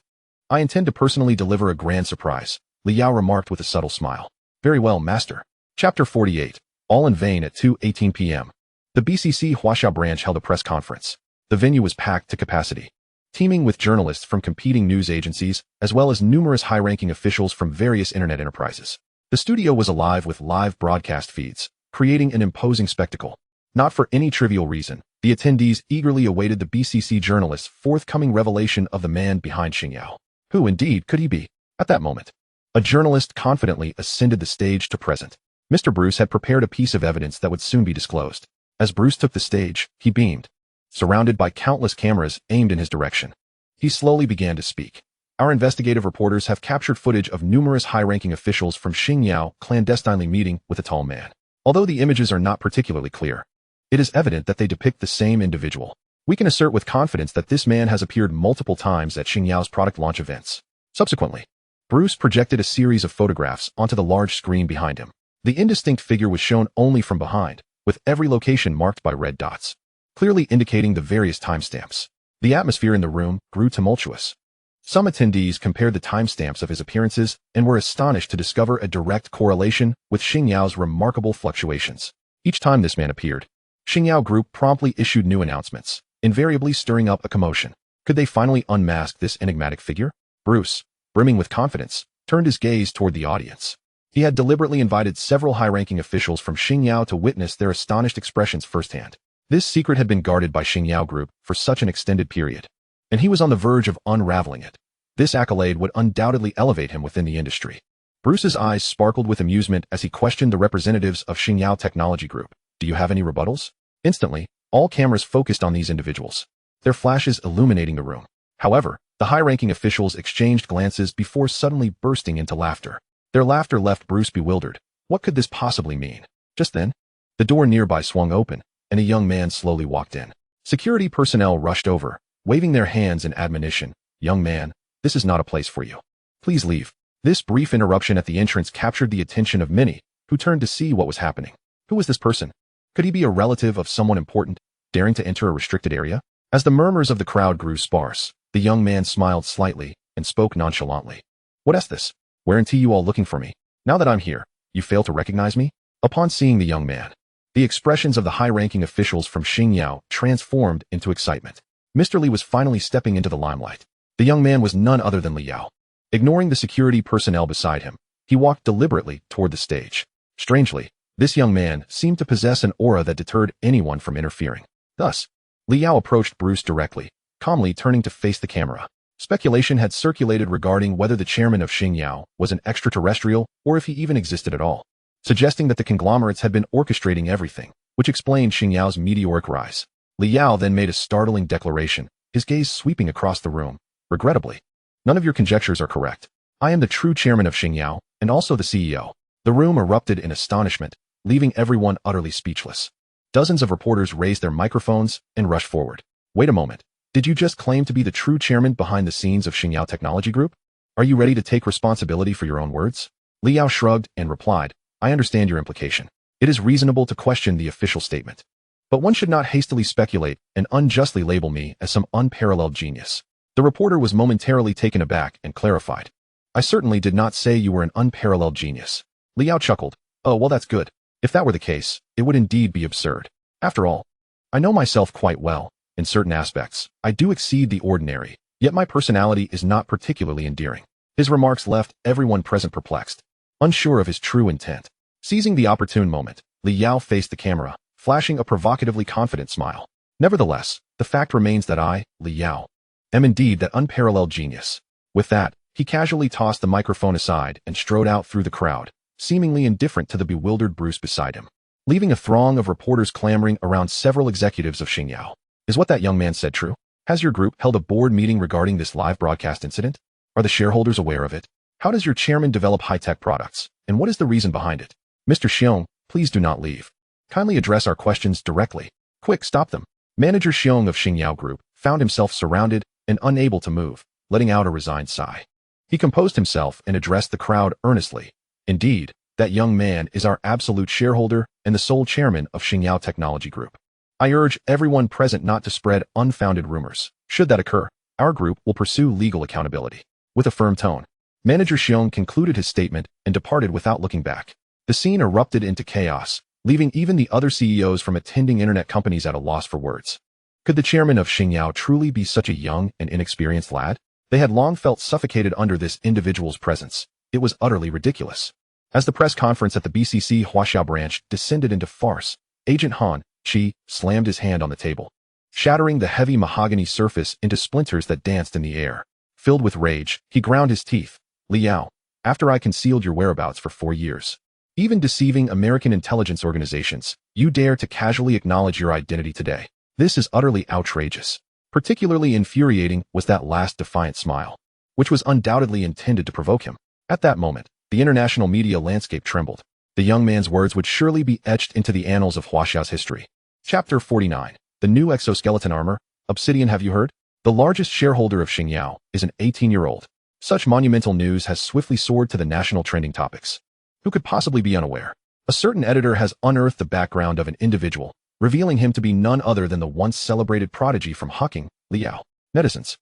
I intend to personally deliver a grand surprise," Li Yao remarked with a subtle smile. "Very well, Master." Chapter 48. All in vain at 2:18 p.m. The BCC Huaxia branch held a press conference. The venue was packed to capacity, teeming with journalists from competing news agencies, as well as numerous high-ranking officials from various internet enterprises. The studio was alive with live broadcast feeds, creating an imposing spectacle. Not for any trivial reason, the attendees eagerly awaited the BCC journalists' forthcoming revelation of the man behind Xingyao. Who indeed could he be? At that moment, a journalist confidently ascended the stage to present. Mr. Bruce had prepared a piece of evidence that would soon be disclosed. As Bruce took the stage, he beamed, surrounded by countless cameras aimed in his direction. He slowly began to speak. "Our investigative reporters have captured footage of numerous high-ranking officials from Xingyao clandestinely meeting with a tall man. Although the images are not particularly clear, it is evident that they depict the same individual. We can assert with confidence that this man has appeared multiple times at Xingyao's product launch events." Subsequently, Bruce projected a series of photographs onto the large screen behind him. The indistinct figure was shown only from behind, with every location marked by red dots, clearly indicating the various timestamps. The atmosphere in the room grew tumultuous. Some attendees compared the timestamps of his appearances and were astonished to discover a direct correlation with Xingyao's remarkable fluctuations. Each time this man appeared, Xingyao Group promptly issued new announcements, invariably stirring up a commotion. Could they finally unmask this enigmatic figure? Bruce, brimming with confidence, turned his gaze toward the audience. He had deliberately invited several high-ranking officials from Xingyao to witness their astonished expressions firsthand. This secret had been guarded by Xingyao Group for such an extended period, and he was on the verge of unraveling it. This accolade would undoubtedly elevate him within the industry. Bruce's eyes sparkled with amusement as he questioned the representatives of Xingyao Technology Group. "Do you have any rebuttals?" Instantly, all cameras focused on these individuals, their flashes illuminating the room. However, the high-ranking officials exchanged glances before suddenly bursting into laughter. Their laughter left Bruce bewildered, What could this possibly mean? Just then, the door nearby swung open, and a young man slowly walked in. Security personnel rushed over, waving their hands in admonition. "Young man, this is not a place for you. Please leave." This brief interruption at the entrance captured the attention of many, who turned to see what was happening. Who was this person? Could he be a relative of someone important, daring to enter a restricted area? As the murmurs of the crowd grew sparse, the young man smiled slightly and spoke nonchalantly. "What is this? Weren't you all looking for me? Now that I'm here, you fail to recognize me?" Upon seeing the young man, the expressions of the high-ranking officials from Xingyao transformed into excitement. Mr. Li was finally stepping into the limelight. The young man was none other than Li Yao. Ignoring the security personnel beside him, he walked deliberately toward the stage. Strangely, this young man seemed to possess an aura that deterred anyone from interfering. Thus, Li Yao approached Bruce directly, calmly turning to face the camera. Speculation had circulated regarding whether the chairman of Xingyao was an extraterrestrial or if he even existed at all, suggesting that the conglomerates had been orchestrating everything, which explained Xingyao's meteoric rise. Li Yao then made a startling declaration, his gaze sweeping across the room. "Regrettably, none of your conjectures are correct. I am the true chairman of Xingyao, and also the CEO." The room erupted in astonishment, leaving everyone utterly speechless. Dozens of reporters raised their microphones and rushed forward. "Wait a moment. Did you just claim to be the true chairman behind the scenes of Xingyao Technology Group? Are you ready to take responsibility for your own words?" Li Yao shrugged and replied, "I understand your implication. It is reasonable to question the official statement. But one should not hastily speculate and unjustly label me as some unparalleled genius." The reporter was momentarily taken aback and clarified. "I certainly did not say you were an unparalleled genius." Li Yao chuckled. "Oh, well, that's good. If that were the case, it would indeed be absurd. After all, I know myself quite well. In certain aspects, I do exceed the ordinary, yet my personality is not particularly endearing." His remarks left everyone present perplexed, unsure of his true intent. Seizing the opportune moment, Li Yao faced the camera, flashing a provocatively confident smile. "Nevertheless, the fact remains that I, Li Yao, am indeed that unparalleled genius." With that, he casually tossed the microphone aside and strode out through the crowd, seemingly indifferent to the bewildered Bruce beside him, leaving a throng of reporters clamoring around several executives of Xingyao. "Is what that young man said true? Has your group held a board meeting regarding this live broadcast incident? Are the shareholders aware of it? How does your chairman develop high-tech products, and what is the reason behind it? Mr. Xiong, please do not leave. Kindly address our questions directly. Quick, stop them." Manager Xiong of Xingyao Group found himself surrounded and unable to move, letting out a resigned sigh. He composed himself and addressed the crowd earnestly. "Indeed, that young man is our absolute shareholder and the sole chairman of Xingyao Technology Group. I urge everyone present not to spread unfounded rumors. Should that occur, our group will pursue legal accountability." With a firm tone, Manager Xiong concluded his statement and departed without looking back. The scene erupted into chaos, leaving even the other CEOs from attending internet companies at a loss for words. Could the chairman of Xingyao truly be such a young and inexperienced lad? They had long felt suffocated under this individual's presence. It was utterly ridiculous. As the press conference at the BCC Huaxiao branch descended into farce, Agent Han Qi slammed his hand on the table, shattering the heavy mahogany surface into splinters that danced in the air. Filled with rage, he ground his teeth. "Li Yao, after I concealed your whereabouts for 4 years, even deceiving American intelligence organizations, you dare to casually acknowledge your identity today. This is utterly outrageous." Particularly infuriating was that last defiant smile, which was undoubtedly intended to provoke him. At that moment, the international media landscape trembled. The young man's words would surely be etched into the annals of Huaxiao's history. Chapter 49. The new exoskeleton armor. Obsidian, have you heard? The largest shareholder of Xingyao is an 18-year-old. Such monumental news has swiftly soared to the national trending topics. Who could possibly be unaware? A certain editor has unearthed the background of an individual, revealing him to be none other than the once celebrated prodigy from Hucking, Li Yao. Netizens,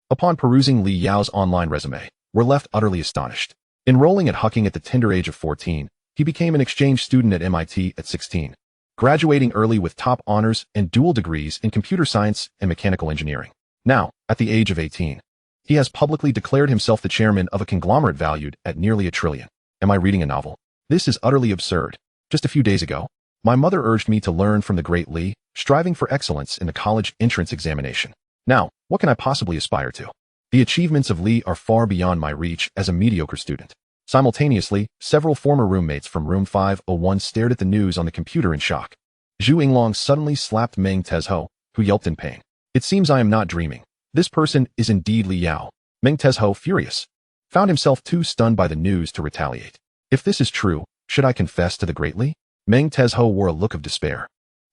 upon perusing Li Yao's online resume, were left utterly astonished. Enrolling at Hucking at the tender age of 14, he became an exchange student at MIT at 16, graduating early with top honors and dual degrees in computer science and mechanical engineering. Now, at the age of 18, he has publicly declared himself the chairman of a conglomerate valued at nearly $1 trillion. Am I reading a novel? This is utterly absurd. Just a few days ago, my mother urged me to learn from the great Li, striving for excellence in the college entrance examination. Now, what can I possibly aspire to? The achievements of Li are far beyond my reach as a mediocre student. Simultaneously, several former roommates from room 501 stared at the news on the computer in shock. Zhu Yinglong suddenly slapped Meng Tezho, who yelped in pain. "It seems I am not dreaming. This person is indeed Li Yao." Meng Tezho, furious, found himself too stunned by the news to retaliate. If this is true, Should I confess to the greatly? Meng Tezho wore a look of despair.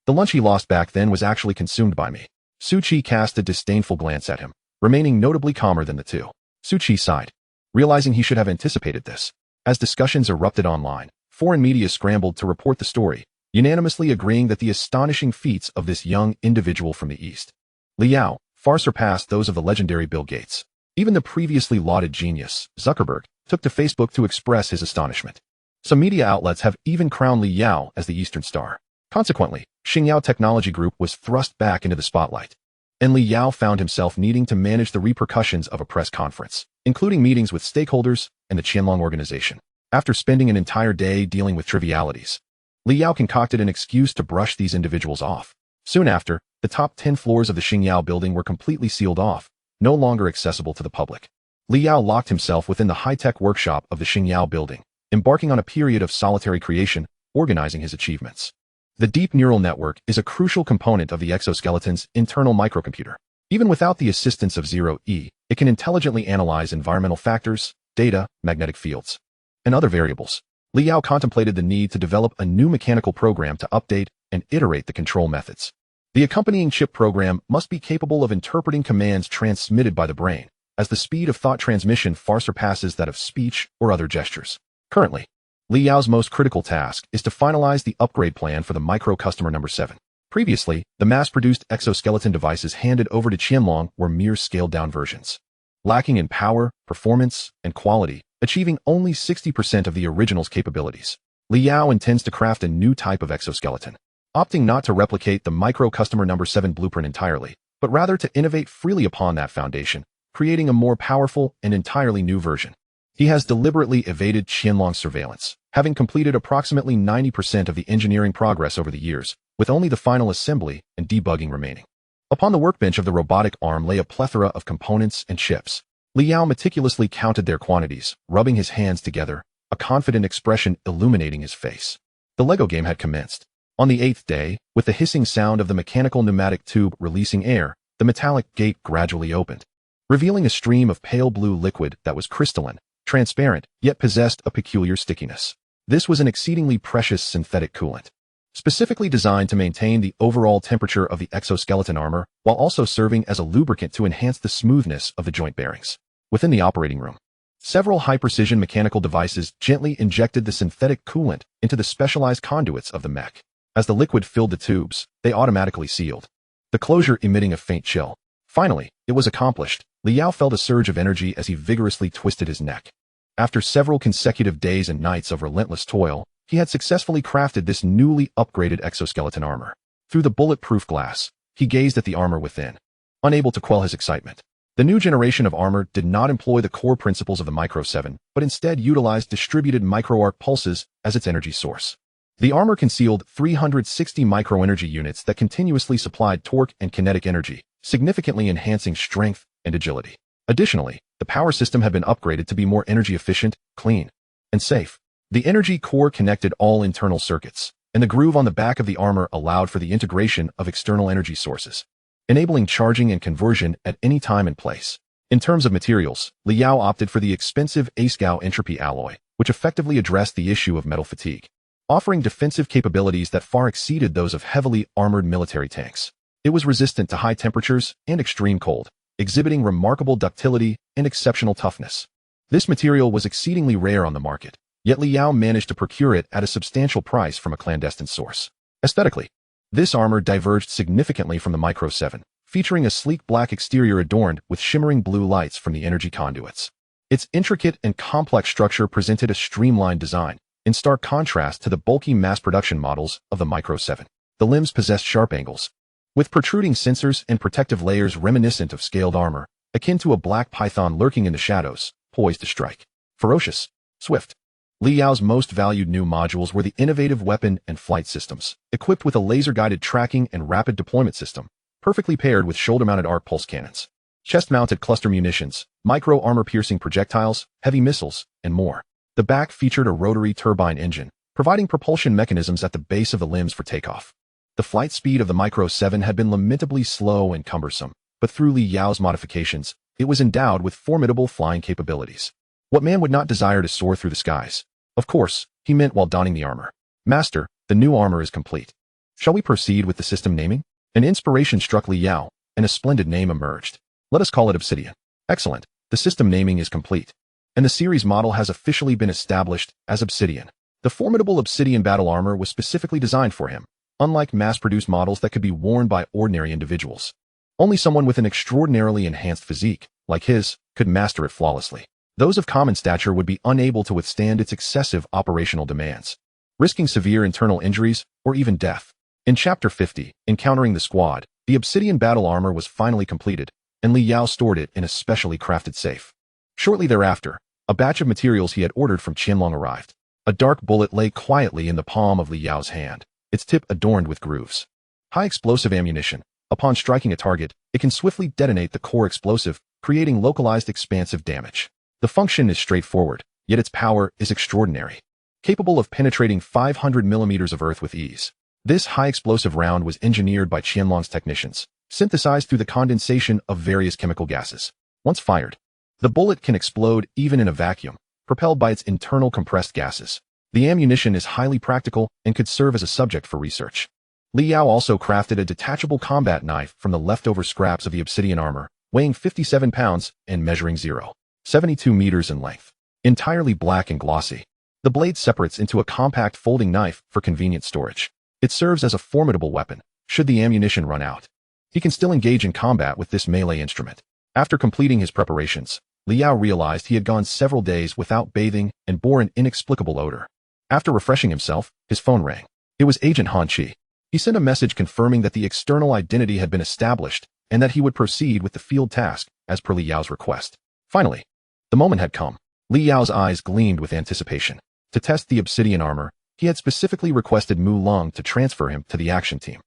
The lunch he lost back then was actually consumed by me. Su Qi cast a disdainful glance at him, remaining notably calmer than the two. Su Qi sighed, realizing he should have anticipated this. As discussions erupted online, foreign media scrambled to report the story, unanimously agreeing that the astonishing feats of this young individual from the East, Liao, far surpassed those of the legendary Bill Gates. Even the previously lauded genius, Zuckerberg, took to Facebook to express his astonishment. Some media outlets have even crowned Liao as the Eastern Star. Consequently, Xingyao Technology Group was thrust back into the spotlight, and Liao found himself needing to manage the repercussions of a press conference, including meetings with stakeholders and the Qianlong organization. After spending an entire day dealing with trivialities, Liao concocted an excuse to brush these individuals off. Soon after, the top 10 floors of the Xingyao building were completely sealed off, no longer accessible to the public. Liao locked himself within the high-tech workshop of the Xingyao building, embarking on a period of solitary creation, organizing his achievements. The deep neural network is a crucial component of the exoskeleton's internal microcomputer. Even without the assistance of Zero-E, it can intelligently analyze environmental factors, data, magnetic fields, and other variables. Liao contemplated the need to develop a new mechanical program to update and iterate the control methods. The accompanying chip program must be capable of interpreting commands transmitted by the brain, as the speed of thought transmission far surpasses that of speech or other gestures. Currently, Liao's most critical task is to finalize the upgrade plan for the micro customer number 7. Previously, the mass-produced exoskeleton devices handed over to Qianlong were mere scaled-down versions, lacking in power, performance, and quality, achieving only 60% of the original's capabilities. Liao intends to craft a new type of exoskeleton, opting not to replicate the micro customer number 7 blueprint entirely, but rather to innovate freely upon that foundation, creating a more powerful and entirely new version. He has deliberately evaded Qianlong's surveillance, having completed approximately 90% of the engineering progress over the years, with only the final assembly and debugging remaining. Upon the workbench of the robotic arm lay a plethora of components and chips. Liao meticulously counted their quantities, rubbing his hands together, a confident expression illuminating his face. The Lego game had commenced. On the 8th day, with the hissing sound of the mechanical pneumatic tube releasing air, the metallic gate gradually opened, revealing a stream of pale blue liquid that was crystalline, transparent, yet possessed a peculiar stickiness. This was an exceedingly precious synthetic coolant, specifically designed to maintain the overall temperature of the exoskeleton armor, while also serving as a lubricant to enhance the smoothness of the joint bearings. Within the operating room, several high-precision mechanical devices gently injected the synthetic coolant into the specialized conduits of the mech. As the liquid filled the tubes, they automatically sealed, the closure emitting a faint chill. Finally, it was accomplished. Liao felt a surge of energy as he vigorously twisted his neck. After several consecutive days and nights of relentless toil, he had successfully crafted this newly upgraded exoskeleton armor. Through the bulletproof glass, he gazed at the armor within, unable to quell his excitement. The new generation of armor did not employ the core principles of the Micro 7, but instead utilized distributed microarc pulses as its energy source. The armor concealed 360 microenergy units that continuously supplied torque and kinetic energy, significantly enhancing strength and agility. Additionally, the power system had been upgraded to be more energy efficient, clean, and safe. The energy core connected all internal circuits, and the groove on the back of the armor allowed for the integration of external energy sources, enabling charging and conversion at any time and place. In terms of materials, Liao opted for the expensive Ace-Gao entropy alloy, which effectively addressed the issue of metal fatigue, offering defensive capabilities that far exceeded those of heavily armored military tanks. It was resistant to high temperatures and extreme cold, exhibiting remarkable ductility and exceptional toughness. This material was exceedingly rare on the market, yet Liao managed to procure it at a substantial price from a clandestine source. Aesthetically, this armor diverged significantly from the Micro 7, featuring a sleek black exterior adorned with shimmering blue lights from the energy conduits. Its intricate and complex structure presented a streamlined design, in stark contrast to the bulky mass-production models of the Micro 7. The limbs possessed sharp angles, with protruding sensors and protective layers reminiscent of scaled armor, akin to a black python lurking in the shadows, poised to strike. Ferocious, swift. Liao's most valued new modules were the innovative weapon and flight systems, equipped with a laser-guided tracking and rapid deployment system, perfectly paired with shoulder-mounted arc pulse cannons, chest-mounted cluster munitions, micro-armor-piercing projectiles, heavy missiles, and more. The back featured a rotary turbine engine, providing propulsion mechanisms at the base of the limbs for takeoff. The flight speed of the Micro 7 had been lamentably slow and cumbersome, but through Liao's modifications, it was endowed with formidable flying capabilities. What man would not desire to soar through the skies? Of course, he meant while donning the armor. Master, the new armor is complete. Shall we proceed with the system naming? An inspiration struck Li Yao, and a splendid name emerged. Let us call it Obsidian. Excellent. The system naming is complete. And the series model has officially been established as Obsidian. The formidable Obsidian battle armor was specifically designed for him, unlike mass-produced models that could be worn by ordinary individuals. Only someone with an extraordinarily enhanced physique, like his, could master it flawlessly. Those of common stature would be unable to withstand its excessive operational demands, risking severe internal injuries or even death. In Chapter 50, Encountering the Squad, the Obsidian battle armor was finally completed, and Li Yao stored it in a specially crafted safe. Shortly thereafter, a batch of materials he had ordered from Qianlong arrived. A dark bullet lay quietly in the palm of Li Yao's hand, its tip adorned with grooves. High explosive ammunition. Upon striking a target, it can swiftly detonate the core explosive, creating localized expansive damage. The function is straightforward, yet its power is extraordinary. Capable of penetrating 500 millimeters of earth with ease. This high-explosive round was engineered by Qianlong's technicians, synthesized through the condensation of various chemical gases. Once fired, the bullet can explode even in a vacuum, propelled by its internal compressed gases. The ammunition is highly practical and could serve as a subject for research. Li Yao also crafted a detachable combat knife from the leftover scraps of the obsidian armor, weighing 57 pounds and measuring 0.72 meters in length. Entirely black and glossy, the blade separates into a compact folding knife for convenient storage. It serves as a formidable weapon, should the ammunition run out. He can still engage in combat with this melee instrument. After completing his preparations, Li Yao realized he had gone several days without bathing and bore an inexplicable odor. After refreshing himself, his phone rang. It was Agent Han Chi. He sent a message confirming that the external identity had been established and that he would proceed with the field task as per Li Yao's request. Finally, the moment had come. Li Yao's eyes gleamed with anticipation. To test the obsidian armor, he had specifically requested Mu Long to transfer him to the action team.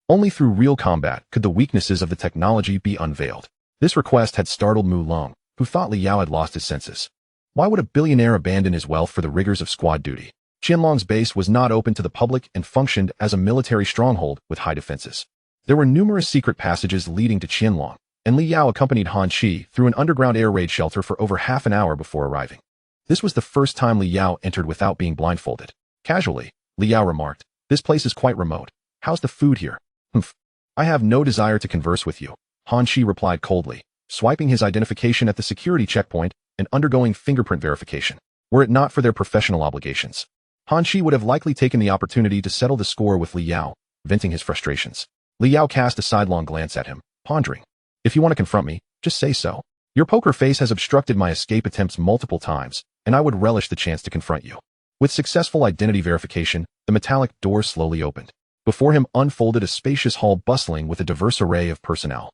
Only through real combat could the weaknesses of the technology be unveiled. This request had startled Mu Long, who thought Li Yao had lost his senses. Why would a billionaire abandon his wealth for the rigors of squad duty? Qianlong's base was not open to the public and functioned as a military stronghold with high defenses. There were numerous secret passages leading to Qianlong, and Li Yao accompanied Han Chi through an underground air raid shelter for over half an hour before arriving. This was the first time Li Yao entered without being blindfolded. Casually, Li Yao remarked, "This place is quite remote. How's the food here?" "Humph. I have no desire to converse with you," Han Chi replied coldly, swiping his identification at the security checkpoint and undergoing fingerprint verification. Were it not for their professional obligations, Han Chi would have likely taken the opportunity to settle the score with Li Yao, venting his frustrations. Li Yao cast a sidelong glance at him, pondering. "If you want to confront me, just say so. Your poker face has obstructed my escape attempts multiple times, and I would relish the chance to confront you." With successful identity verification, the metallic door slowly opened. Before him unfolded a spacious hall bustling with a diverse array of personnel.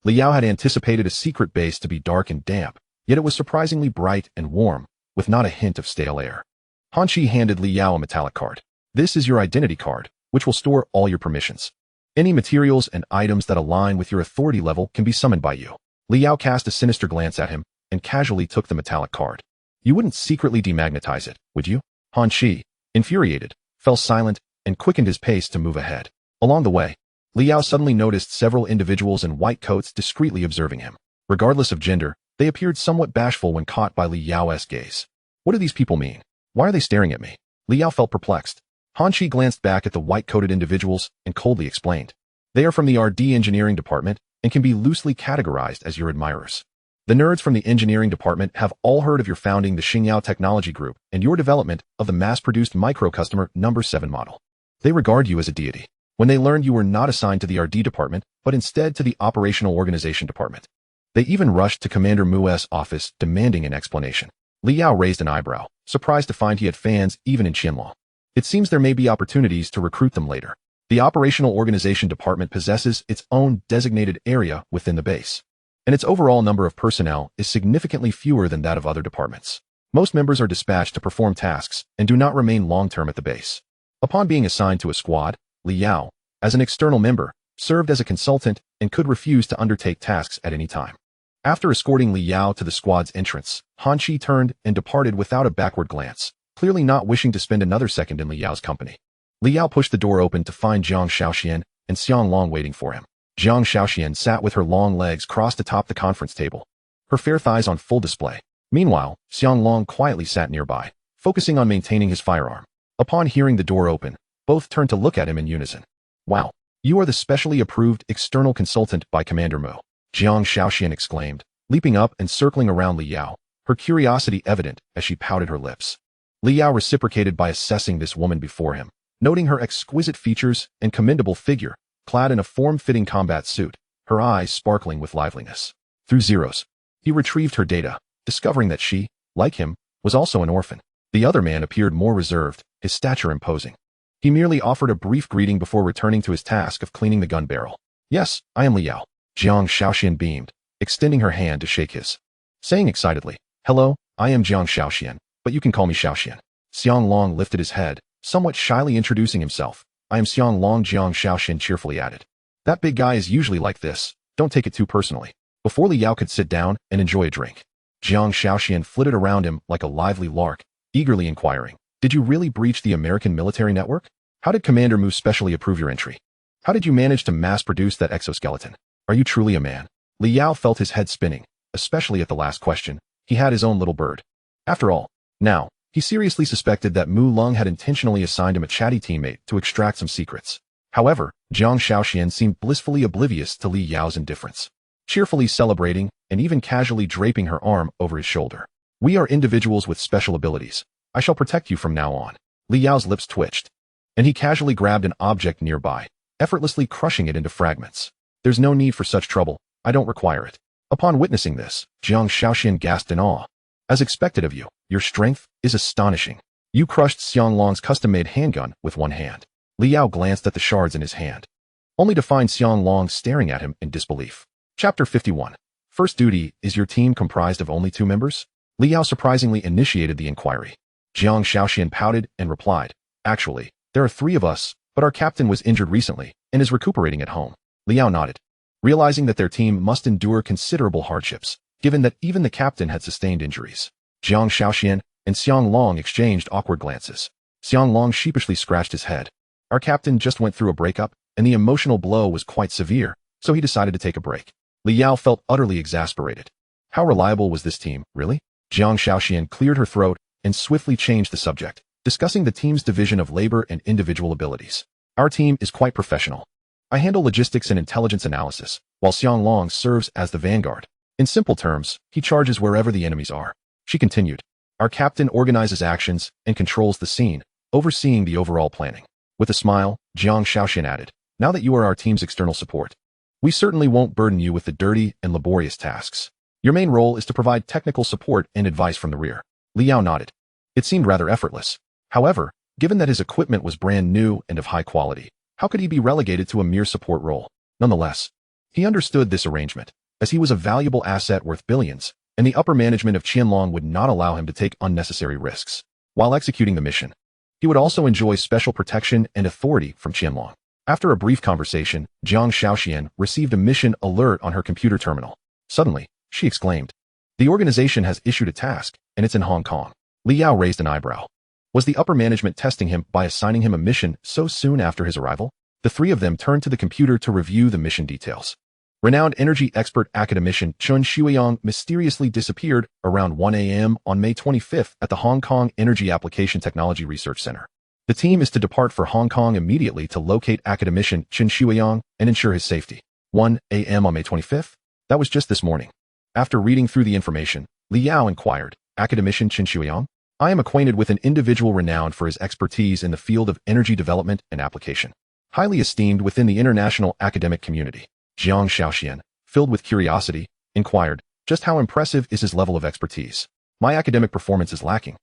Li Yao had anticipated a secret base to be dark and damp, yet it was surprisingly bright and warm, with not a hint of stale air. Han Chi handed Li Yao a metallic card. "This is your identity card, which will store all your permissions. Any materials and items that align with your authority level can be summoned by you." Li Yao cast a sinister glance at him and casually took the metallic card. "You wouldn't secretly demagnetize it, would you?" Han Chi, infuriated, fell silent and quickened his pace to move ahead. Along the way, Li Yao suddenly noticed several individuals in white coats discreetly observing him. Regardless of gender, they appeared somewhat bashful when caught by Li Yao's gaze. What do these people mean? Why are they staring at me? Li Yao felt perplexed. Han Chi glanced back at the white-coated individuals and coldly explained. They are from the RD engineering department and can be loosely categorized as your admirers. The nerds from the engineering department have all heard of your founding the Xingyao Technology Group and your development of the mass-produced micro-customer number 7 model. They regard you as a deity. When they learned you were not assigned to the RD department, but instead to the operational organization department, they even rushed to Commander Mu's office demanding an explanation. Li Yao raised an eyebrow, surprised to find he had fans even in Qianlong. It seems there may be opportunities to recruit them later. The operational organization department possesses its own designated area within the base, and its overall number of personnel is significantly fewer than that of other departments. Most members are dispatched to perform tasks and do not remain long-term at the base. Upon being assigned to a squad, Li Yao, as an external member, served as a consultant and could refuse to undertake tasks at any time. After escorting Li Yao to the squad's entrance, Han Chi turned and departed without a backward glance, clearly not wishing to spend another second in Li Yao's company. Li Yao pushed the door open to find Jiang Shaoxian and Xiang Long waiting for him. Jiang Shaoxian sat with her long legs crossed atop the conference table, her fair thighs on full display. Meanwhile, Xiang Long quietly sat nearby, focusing on maintaining his firearm. Upon hearing the door open, both turned to look at him in unison. Wow, you are the specially approved external consultant by Commander Mo, Jiang Shaoxian exclaimed, leaping up and circling around Li Yao, her curiosity evident as she pouted her lips. Li Yao reciprocated by assessing this woman before him, noting her exquisite features and commendable figure, clad in a form-fitting combat suit, her eyes sparkling with liveliness. Through zeros, he retrieved her data, discovering that she, like him, was also an orphan. The other man appeared more reserved, his stature imposing. He merely offered a brief greeting before returning to his task of cleaning the gun barrel. Yes, I am Li Yao. Jiang Shaoxian beamed, extending her hand to shake his. Saying excitedly, hello, I am Jiang Shaoxian, but you can call me Shaoxian. Xiang Long lifted his head, somewhat shyly introducing himself. I am Xiang Long, Jiang Shaoxian cheerfully added. That big guy is usually like this, don't take it too personally. Before Li Yao could sit down and enjoy a drink, Jiang Shaoxian flitted around him like a lively lark, eagerly inquiring, did you really breach the American military network? How did Commander Mu specially approve your entry? How did you manage to mass-produce that exoskeleton? Are you truly a man? Li Yao felt his head spinning, especially at the last question. He had his own little bird. After all, now, he seriously suspected that Mu Lung had intentionally assigned him a chatty teammate to extract some secrets. However, Jiang Shaoxian seemed blissfully oblivious to Li Yao's indifference, cheerfully celebrating and even casually draping her arm over his shoulder. We are individuals with special abilities. I shall protect you from now on. Li Yao's lips twitched, and he casually grabbed an object nearby, effortlessly crushing it into fragments. There's no need for such trouble. I don't require it. Upon witnessing this, Jiang Shaoxian gasped in awe. As expected of you, your strength is astonishing. You crushed Xiang Long's custom-made handgun with one hand. Li Yao glanced at the shards in his hand, only to find Xiang Long staring at him in disbelief. Chapter 51. First duty, is your team comprised of only 2 members? Li Yao surprisingly initiated the inquiry. Jiang Shaoxian pouted and replied, actually, there are 3 of us, but our captain was injured recently and is recuperating at home. Li Yao nodded, realizing that their team must endure considerable hardships, given that even the captain had sustained injuries. Jiang Shaoxian and Xiang Long exchanged awkward glances. Xiang Long sheepishly scratched his head. Our captain just went through a breakup, and the emotional blow was quite severe, so he decided to take a break. Li Yao felt utterly exasperated. How reliable was this team, really? Jiang Shaoxian cleared her throat and swiftly changed the subject, discussing the team's division of labor and individual abilities. Our team is quite professional. I handle logistics and intelligence analysis, while Xiang Long serves as the vanguard. In simple terms, he charges wherever the enemies are. She continued. Our captain organizes actions and controls the scene, overseeing the overall planning. With a smile, Jiang Shaoxian added, now that you are our team's external support, we certainly won't burden you with the dirty and laborious tasks. Your main role is to provide technical support and advice from the rear. Li Yao nodded. It seemed rather effortless. However, given that his equipment was brand new and of high quality, how could he be relegated to a mere support role? Nonetheless, he understood this arrangement, as he was a valuable asset worth billions, and the upper management of Qianlong would not allow him to take unnecessary risks. While executing the mission, he would also enjoy special protection and authority from Qianlong. After a brief conversation, Jiang Shaoxian received a mission alert on her computer terminal. Suddenly, she exclaimed, the organization has issued a task, and it's in Hong Kong. Li Yao raised an eyebrow. Was the upper management testing him by assigning him a mission so soon after his arrival? The 3 of them turned to the computer to review the mission details. Renowned energy expert academician Chun Shuiyang mysteriously disappeared around 1 a.m. on May 25th at the Hong Kong Energy Application Technology Research Center. The team is to depart for Hong Kong immediately to locate academician Chun Shuiyang and ensure his safety. 1 a.m. on May 25th? That was just this morning. After reading through the information, Li Yao inquired, academician Chun Shuiyang? I am acquainted with an individual renowned for his expertise in the field of energy development and application, highly esteemed within the international academic community. Jiang Shaoxian, filled with curiosity, inquired, just how impressive is his level of expertise? My academic performance is lacking,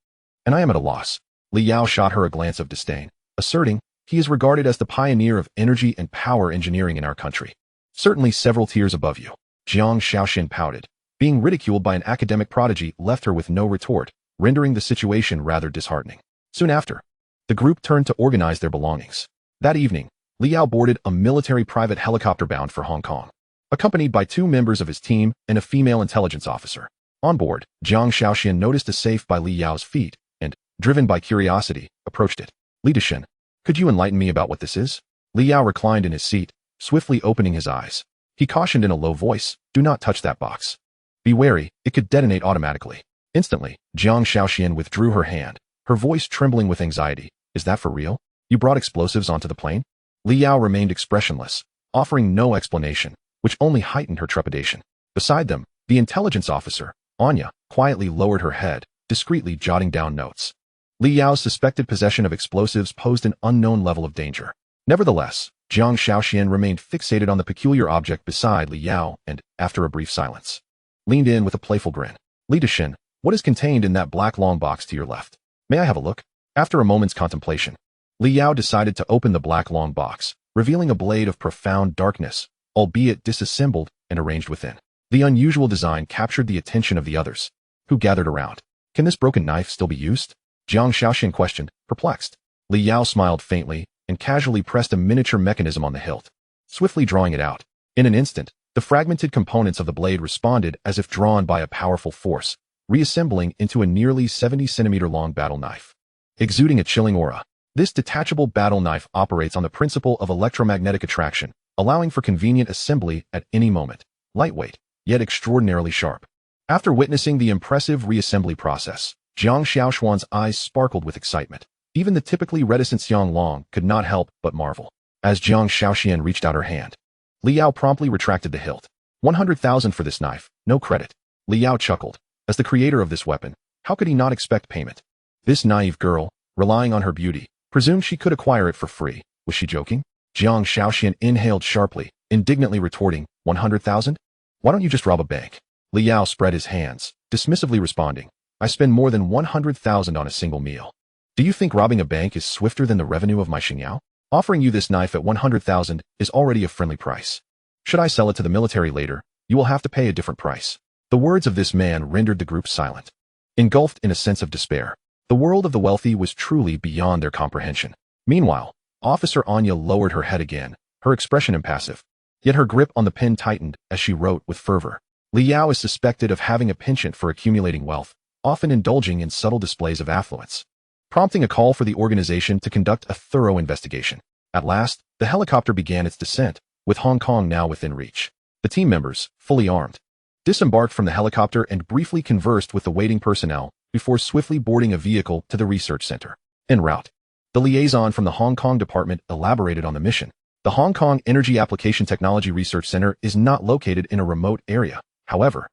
and I am at a loss. Li Yao shot her a glance of disdain, asserting, he is regarded as the pioneer of energy and power engineering in our country. Certainly several tiers above you. Jiang Shaoxian pouted. Being ridiculed by an academic prodigy left her with no retort, rendering the situation rather disheartening. Soon after, the group turned to organize their belongings. That evening, Li Yao boarded a military private helicopter bound for Hong Kong, accompanied by 2 members of his team and a female intelligence officer. On board, Jiang Shaoxian noticed a safe by Li Yao's feet and, driven by curiosity, approached it. Li Dushin, could you enlighten me about what this is? Li Yao reclined in his seat, swiftly opening his eyes. He cautioned in a low voice, do not touch that box. Be wary, it could detonate automatically. Instantly, Jiang Shaoxian withdrew her hand, her voice trembling with anxiety. Is that for real? You brought explosives onto the plane? Li Yao remained expressionless, offering no explanation, which only heightened her trepidation. Beside them, the intelligence officer, Anya, quietly lowered her head, discreetly jotting down notes. Li Yao's suspected possession of explosives posed an unknown level of danger. Nevertheless, Jiang Shaoxian remained fixated on the peculiar object beside Li Yao and, after a brief silence, leaned in with a playful grin. Li Dexin, what is contained in that black long box to your left? May I have a look? After a moment's contemplation, Li Yao decided to open the black long box, revealing a blade of profound darkness, albeit disassembled and arranged within. The unusual design captured the attention of the others, who gathered around. Can this broken knife still be used? Jiang Shaoxian questioned, perplexed. Li Yao smiled faintly and casually pressed a miniature mechanism on the hilt, swiftly drawing it out. In an instant, the fragmented components of the blade responded as if drawn by a powerful force, reassembling into a nearly 70-centimeter long battle knife. Exuding a chilling aura, this detachable battle knife operates on the principle of electromagnetic attraction, allowing for convenient assembly at any moment. Lightweight, yet extraordinarily sharp. After witnessing the impressive reassembly process, Jiang Xiaoshuan's eyes sparkled with excitement. Even the typically reticent Xiang Long could not help but marvel. As Jiang Shaoxian reached out her hand, Li Yao promptly retracted the hilt. 100,000 for this knife, no credit. Li Yao chuckled. As the creator of this weapon, how could he not expect payment? This naive girl, relying on her beauty, presumed she could acquire it for free. Was she joking? Jiang Shaoxian inhaled sharply, indignantly retorting, 100,000? Why don't you just rob a bank? Li Yao spread his hands, dismissively responding, I spend more than 100,000 on a single meal. Do you think robbing a bank is swifter than the revenue of my Xingyao? Offering you this knife at 100,000 is already a friendly price. Should I sell it to the military later, you will have to pay a different price. The words of this man rendered the group silent. Engulfed in a sense of despair, the world of the wealthy was truly beyond their comprehension. Meanwhile, Officer Anya lowered her head again, her expression impassive. Yet her grip on the pen tightened as she wrote with fervor. Li Yao is suspected of having a penchant for accumulating wealth, often indulging in subtle displays of affluence, prompting a call for the organization to conduct a thorough investigation. At last, the helicopter began its descent, with Hong Kong now within reach. The team members, fully armed, disembarked from the helicopter and briefly conversed with the waiting personnel before swiftly boarding a vehicle to the research center. En route, the liaison from the Hong Kong department elaborated on the mission. The Hong Kong Energy Application Technology Research Center is not located in a remote area. However,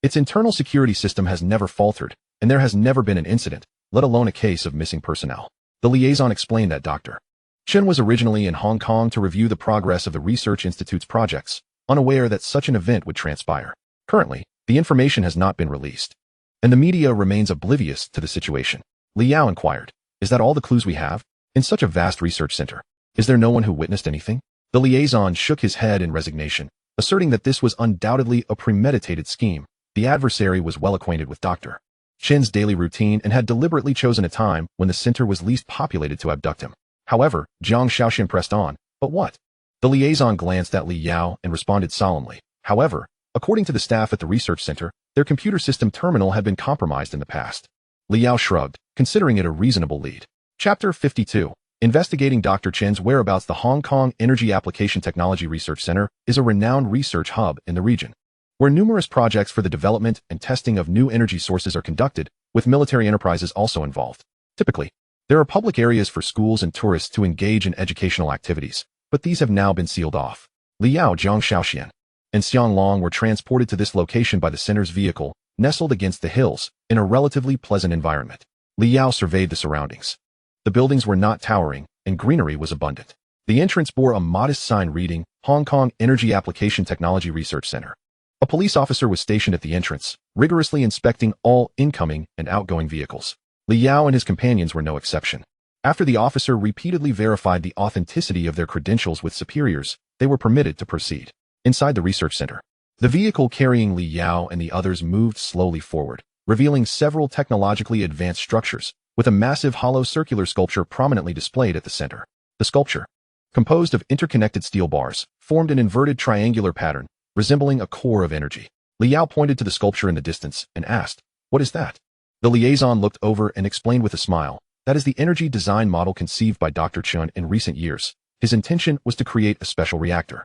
its internal security system has never faltered, and there has never been an incident, let alone a case of missing personnel. The liaison explained that Dr. Chen was originally in Hong Kong to review the progress of the Research Institute's projects, unaware that such an event would transpire. Currently, the information has not been released, and the media remains oblivious to the situation. Li Yao inquired, is that all the clues we have? In such a vast research center, is there no one who witnessed anything? The liaison shook his head in resignation, asserting that this was undoubtedly a premeditated scheme. The adversary was well acquainted with Dr. Chen's daily routine and had deliberately chosen a time when the center was least populated to abduct him. However, Jiang Shaoxian pressed on, but what? The liaison glanced at Li Yao and responded solemnly. However, according to the staff at the research center, their computer system terminal had been compromised in the past. Li Yao shrugged, considering it a reasonable lead. Chapter 52. Investigating Dr. Chen's whereabouts. The Hong Kong Energy Application Technology Research Center is a renowned research hub in the region, where numerous projects for the development and testing of new energy sources are conducted, with military enterprises also involved. Typically, there are public areas for schools and tourists to engage in educational activities, but these have now been sealed off. Li Yao, Jiang Shaoxian, and Xiang Long were transported to this location by the center's vehicle, nestled against the hills, in a relatively pleasant environment. Li Yao surveyed the surroundings. The buildings were not towering, and greenery was abundant. The entrance bore a modest sign reading, Hong Kong Energy Application Technology Research Center. A police officer was stationed at the entrance, rigorously inspecting all incoming and outgoing vehicles. Li Yao and his companions were no exception. After the officer repeatedly verified the authenticity of their credentials with superiors, they were permitted to proceed. Inside the research center, the vehicle carrying Li Yao and the others moved slowly forward, revealing several technologically advanced structures, with a massive hollow circular sculpture prominently displayed at the center. The sculpture, composed of interconnected steel bars, formed an inverted triangular pattern, resembling a core of energy. Li Yao pointed to the sculpture in the distance and asked, what is that? The liaison looked over and explained with a smile, that is the energy design model conceived by Dr. Chen in recent years. His intention was to create a special reactor.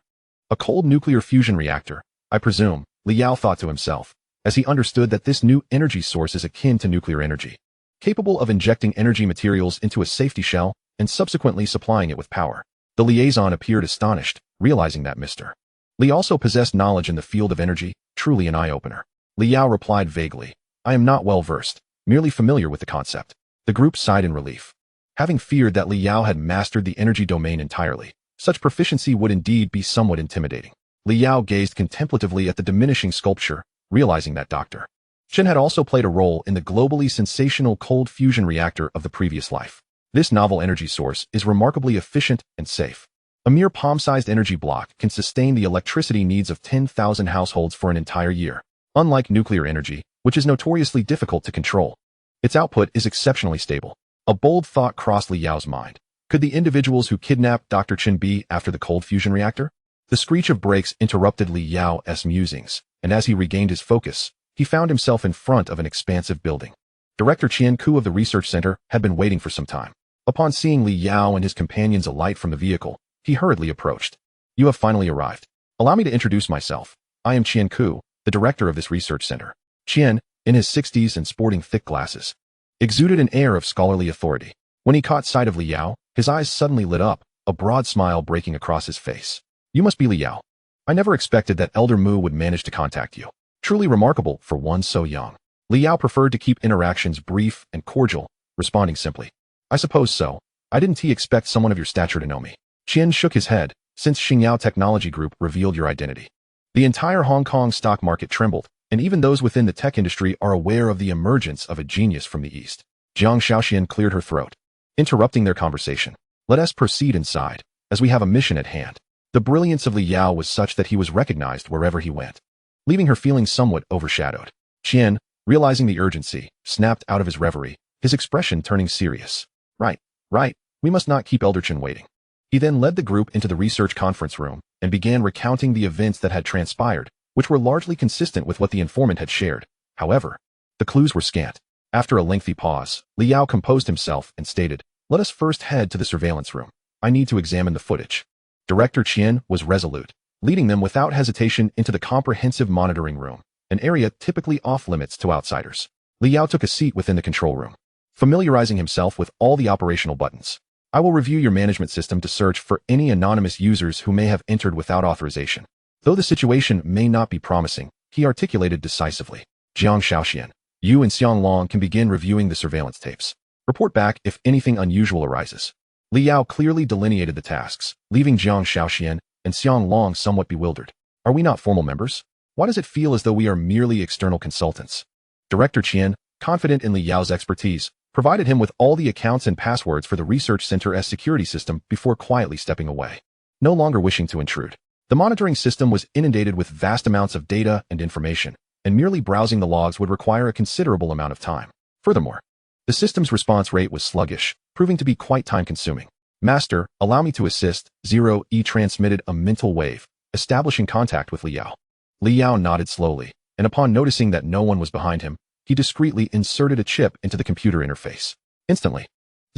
A cold nuclear fusion reactor, I presume, Li Yao thought to himself, as he understood that this new energy source is akin to nuclear energy. capable of injecting energy materials into a safety shell and subsequently supplying it with power. The liaison appeared astonished, realizing that Mr. Li also possessed knowledge in the field of energy, truly an eye-opener. Liao replied vaguely, I am not well versed, merely familiar with the concept. The group sighed in relief. Having feared that Liao had mastered the energy domain entirely, such proficiency would indeed be somewhat intimidating. Liao gazed contemplatively at the diminishing sculpture, realizing that Dr. Chen had also played a role in the globally sensational cold fusion reactor of the previous life. This novel energy source is remarkably efficient and safe. A mere palm-sized energy block can sustain the electricity needs of 10,000 households for an entire year. Unlike nuclear energy, which is notoriously difficult to control, its output is exceptionally stable. A bold thought crossed Liao's mind. Could the individuals who kidnapped Dr. Chen be after the cold fusion reactor? The screech of brakes interrupted Liao's musings, and as he regained his focus, he found himself in front of an expansive building. Director Qian Ku of the research center had been waiting for some time. Upon seeing Liao and his companions alight from the vehicle, he hurriedly approached. You have finally arrived. Allow me to introduce myself. I am Qian Ku, the director of this research center. Qian, in his 60s and sporting thick glasses, exuded an air of scholarly authority. When he caught sight of Liao, his eyes suddenly lit up, a broad smile breaking across his face. You must be Liao. I never expected that Elder Mu would manage to contact you. Truly remarkable for one so young. Liao preferred to keep interactions brief and cordial, responding simply. I suppose so. I didn't expect someone of your stature to know me. Qian shook his head, since Xingyao Technology Group revealed your identity. The entire Hong Kong stock market trembled, and even those within the tech industry are aware of the emergence of a genius from the East. Jiang Shaoxian cleared her throat, interrupting their conversation. Let us proceed inside, as we have a mission at hand. The brilliance of Liao was such that he was recognized wherever he went, leaving her feeling somewhat overshadowed. Qian, realizing the urgency, snapped out of his reverie, his expression turning serious. Right, we must not keep Elder Chen waiting. He then led the group into the research conference room and began recounting the events that had transpired, which were largely consistent with what the informant had shared. However, the clues were scant. After a lengthy pause, Liao composed himself and stated, let us first head to the surveillance room. I need to examine the footage. Director Qian was resolute, leading them without hesitation into the comprehensive monitoring room, an area typically off-limits to outsiders. Liao took a seat within the control room, familiarizing himself with all the operational buttons. I will review your management system to search for any anonymous users who may have entered without authorization. Though the situation may not be promising, he articulated decisively. Jiang Shaoxian, you and Xiang Long can begin reviewing the surveillance tapes. Report back if anything unusual arises. Liao clearly delineated the tasks, leaving Jiang Shaoxian and Xiang Long somewhat bewildered. Are we not formal members? Why does it feel as though we are merely external consultants? Director Qian, confident in Liao's expertise, provided him with all the accounts and passwords for the research center's security system before quietly stepping away. No longer wishing to intrude, the monitoring system was inundated with vast amounts of data and information, and merely browsing the logs would require a considerable amount of time. Furthermore, the system's response rate was sluggish, proving to be quite time-consuming. Master, allow me to assist. 0E transmitted a mental wave, establishing contact with Liao. Liao nodded slowly, and upon noticing that no one was behind him, he discreetly inserted a chip into the computer interface. Instantly,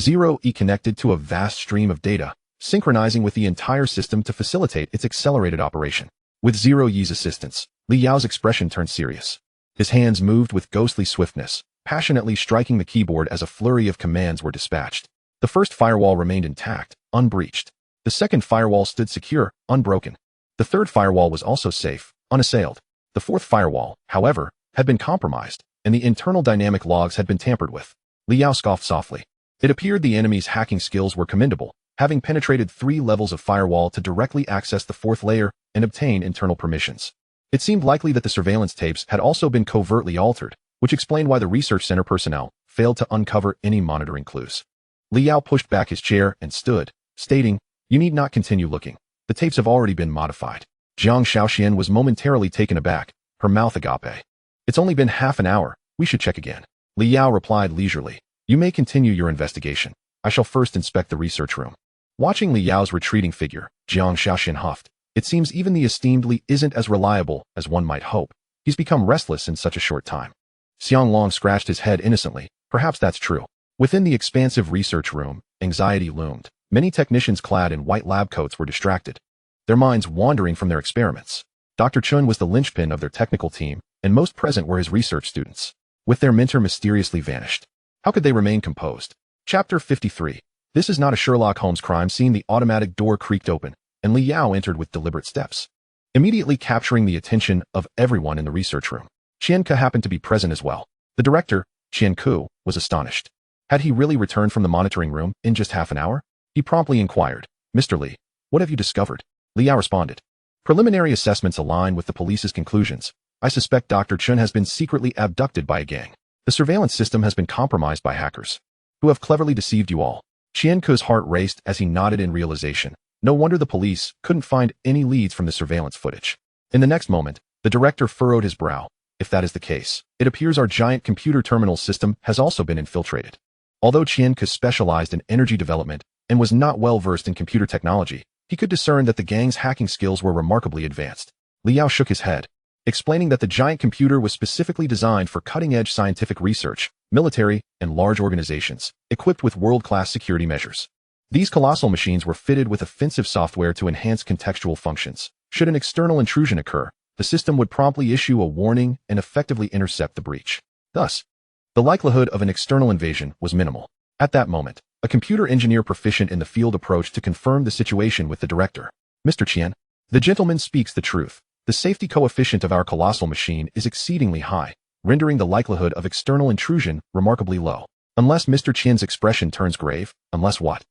0E connected to a vast stream of data, synchronizing with the entire system to facilitate its accelerated operation. With 0E's assistance, Liao's expression turned serious. His hands moved with ghostly swiftness, passionately striking the keyboard as a flurry of commands were dispatched. The first firewall remained intact, unbreached. The second firewall stood secure, unbroken. The third firewall was also safe, unassailed. The fourth firewall, however, had been compromised, and the internal dynamic logs had been tampered with. Liao scoffed softly. It appeared the enemy's hacking skills were commendable, having penetrated 3 levels of firewall to directly access the 4th layer and obtain internal permissions. It seemed likely that the surveillance tapes had also been covertly altered, which explained why the research center personnel failed to uncover any monitoring clues. Liao pushed back his chair and stood, stating, you need not continue looking. The tapes have already been modified. Jiang Shaoxian was momentarily taken aback, her mouth agape. It's only been half an hour, we should check again. Liao replied leisurely, you may continue your investigation. I shall first inspect the research room. Watching Liao's retreating figure, Jiang Shaoxian huffed. It seems even the esteemed Li isn't as reliable as one might hope. He's become restless in such a short time. Xiang Long scratched his head innocently. Perhaps that's true. Within the expansive research room, anxiety loomed. Many technicians clad in white lab coats were distracted, their minds wandering from their experiments. Dr. Chun was the linchpin of their technical team, and most present were his research students. With their mentor mysteriously vanished, How could they remain composed? Chapter 53. This is not a Sherlock Holmes crime scene. The automatic door creaked open, and Li Yao entered with deliberate steps, immediately capturing the attention of everyone in the research room. Qian Ke happened to be present as well. The director, Qian Ku, was astonished. Had he really returned from the monitoring room in just half an hour? He promptly inquired, "Mr. Li, what have you discovered?" Li Yao responded, "Preliminary assessments align with the police's conclusions. I suspect Dr. Chun has been secretly abducted by a gang. The surveillance system has been compromised by hackers, who have cleverly deceived you all." Qian Ku's heart raced as he nodded in realization. No wonder the police couldn't find any leads from the surveillance footage. In the next moment, the director furrowed his brow. If that is the case, it appears our giant computer terminal system has also been infiltrated. Although Qian Ke specialized in energy development and was not well versed in computer technology, he could discern that the gang's hacking skills were remarkably advanced. Li Yao shook his head, explaining that the giant computer was specifically designed for cutting-edge scientific research, military, and large organizations, equipped with world-class security measures. These colossal machines were fitted with offensive software to enhance contextual functions. Should an external intrusion occur, the system would promptly issue a warning and effectively intercept the breach. Thus, the likelihood of an external invasion was minimal. At that moment, a computer engineer proficient in the field approached to confirm the situation with the director. "Mr. Qian, the gentleman speaks the truth. The safety coefficient of our colossal machine is exceedingly high, rendering the likelihood of external intrusion remarkably low. Unless Mr. Qian's expression turns grave, unless what?"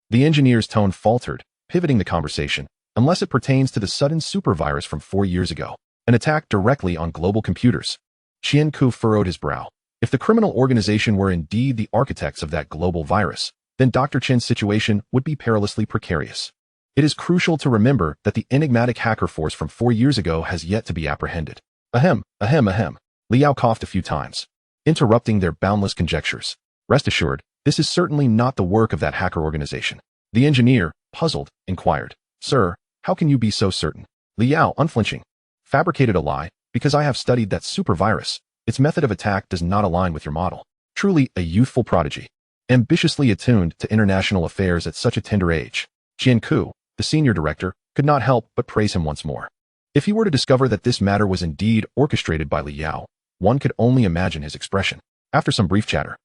The engineer's tone faltered, pivoting the conversation. "Unless it pertains to the sudden supervirus from 4 years ago, an attack directly on global computers." Qian Ku furrowed his brow. If the criminal organization were indeed the architects of that global virus, then Dr. Chen's situation would be perilously precarious. It is crucial to remember that the enigmatic hacker force from 4 years ago has yet to be apprehended. Ahem, ahem, ahem. Li Yao coughed a few times, interrupting their boundless conjectures. "Rest assured, this is certainly not the work of that hacker organization." The engineer, puzzled, inquired, "Sir, how can you be so certain?" Li Yao, unflinching, fabricated a lie, "Because I have studied that supervirus. Its method of attack does not align with your model." Truly a youthful prodigy, ambitiously attuned to international affairs at such a tender age. Qian Ku, the senior director, could not help but praise him once more. If he were to discover that this matter was indeed orchestrated by Li Yao, one could only imagine his expression. After some brief chatter,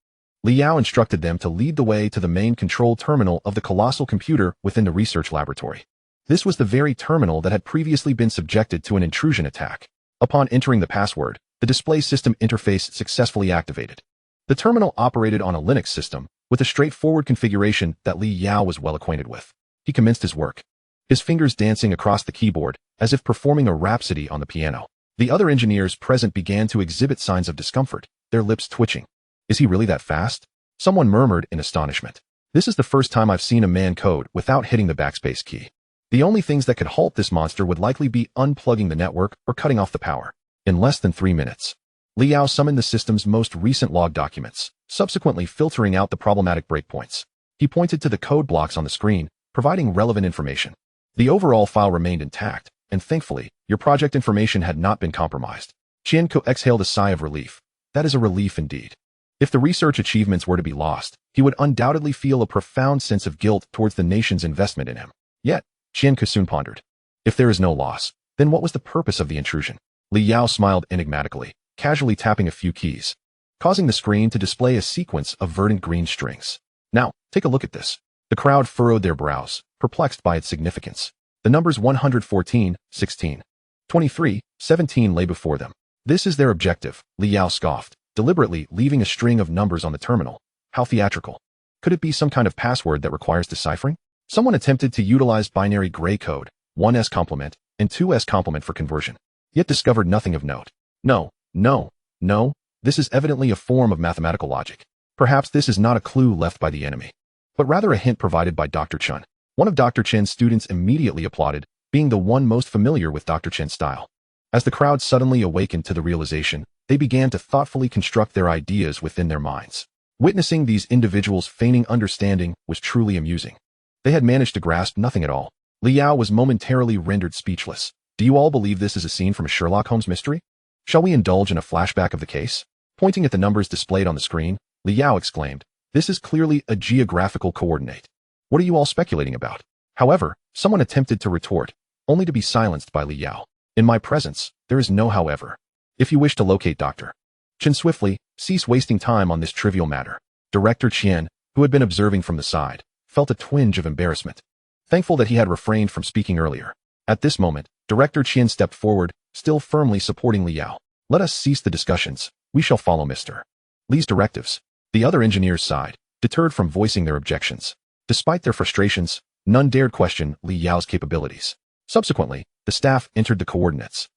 Li Yao instructed them to lead the way to the main control terminal of the colossal computer within the research laboratory. This was the very terminal that had previously been subjected to an intrusion attack. Upon entering the password, the display system interface successfully activated. The terminal operated on a Linux system, with a straightforward configuration that Li Yao was well acquainted with. He commenced his work, his fingers dancing across the keyboard, as if performing a rhapsody on the piano. The other engineers present began to exhibit signs of discomfort, their lips twitching. "Is he really that fast?" Someone murmured in astonishment. "This is the first time I've seen a man code without hitting the backspace key. The only things that could halt this monster would likely be unplugging the network or cutting off the power." In less than 3 minutes, Li Yao summoned the system's most recent log documents, subsequently filtering out the problematic breakpoints. He pointed to the code blocks on the screen, providing relevant information. The overall file remained intact, and thankfully, your project information had not been compromised. Qian Ku exhaled a sigh of relief. That is a relief indeed. If the research achievements were to be lost, he would undoubtedly feel a profound sense of guilt towards the nation's investment in him. Yet, Qian Ku soon pondered. If there is no loss, then what was the purpose of the intrusion? Li Yao smiled enigmatically, casually tapping a few keys, causing the screen to display a sequence of verdant green strings. "Now, take a look at this." The crowd furrowed their brows, perplexed by its significance. The numbers 114, 16, 23, 17 lay before them. "This is their objective," Li Yao scoffed, deliberately leaving a string of numbers on the terminal. How theatrical. Could it be some kind of password that requires deciphering? Someone attempted to utilize binary gray code, 1s complement and 2s complement for conversion, yet discovered nothing of note. No, this is evidently a form of mathematical logic. Perhaps this is not a clue left by the enemy, but rather a hint provided by Dr. Chun. One of Dr. Chen's students immediately applauded, being the one most familiar with Dr. Chen's style. As the crowd suddenly awakened to the realization, they began to thoughtfully construct their ideas within their minds. Witnessing these individuals feigning understanding was truly amusing. They had managed to grasp nothing at all. Li Yao was momentarily rendered speechless. "Do you all believe this is a scene from a Sherlock Holmes mystery? Shall we indulge in a flashback of the case?" Pointing at the numbers displayed on the screen, Li Yao exclaimed, "This is clearly a geographical coordinate. What are you all speculating about?" However, someone attempted to retort, only to be silenced by Li Yao. "In my presence, there is no however. If you wish to locate Dr. Chen swiftly, cease wasting time on this trivial matter." Director Qian, who had been observing from the side, felt a twinge of embarrassment. Thankful that he had refrained from speaking earlier. At this moment, Director Qian stepped forward, still firmly supporting Li Yao. Let us cease the discussions. We shall follow Mr. Li's directives. The other engineers sighed, deterred from voicing their objections. Despite their frustrations, none dared question Li Yao's capabilities. Subsequently, the staff entered the coordinates.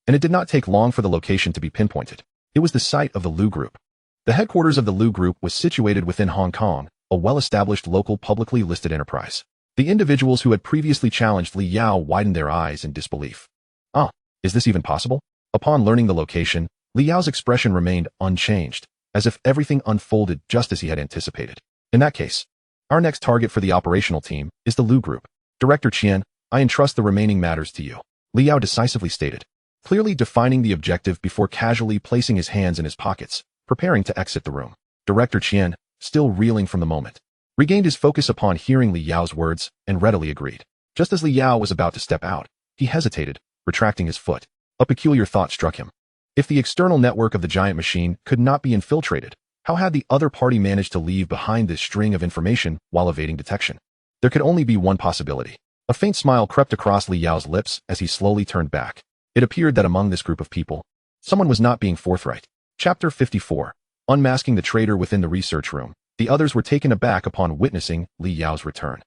And it did not take long for the location to be pinpointed. It was the site of the Lu Group. The headquarters of the Lu Group was situated within Hong Kong, a well-established local publicly listed enterprise. The individuals who had previously challenged Li Yao widened their eyes in disbelief. Ah, is this even possible? Upon learning the location, Li Yao's expression remained unchanged, as if everything unfolded just as he had anticipated. In that case, our next target for the operational team is the Lu Group. Director Qian, I entrust the remaining matters to you, Li Yao decisively stated, clearly defining the objective before casually placing his hands in his pockets, preparing to exit the room. Director Qian, still reeling from the moment, regained his focus upon hearing Li Yao's words and readily agreed. Just as Li Yao was about to step out, he hesitated, retracting his foot. A peculiar thought struck him. If the external network of the giant machine could not be infiltrated, how had the other party managed to leave behind this string of information while evading detection? There could only be one possibility. A faint smile crept across Li Yao's lips as he slowly turned back. It appeared that among this group of people, someone was not being forthright. Chapter 54. Unmasking the traitor within the research room. The others were taken aback upon witnessing Li Yao's return.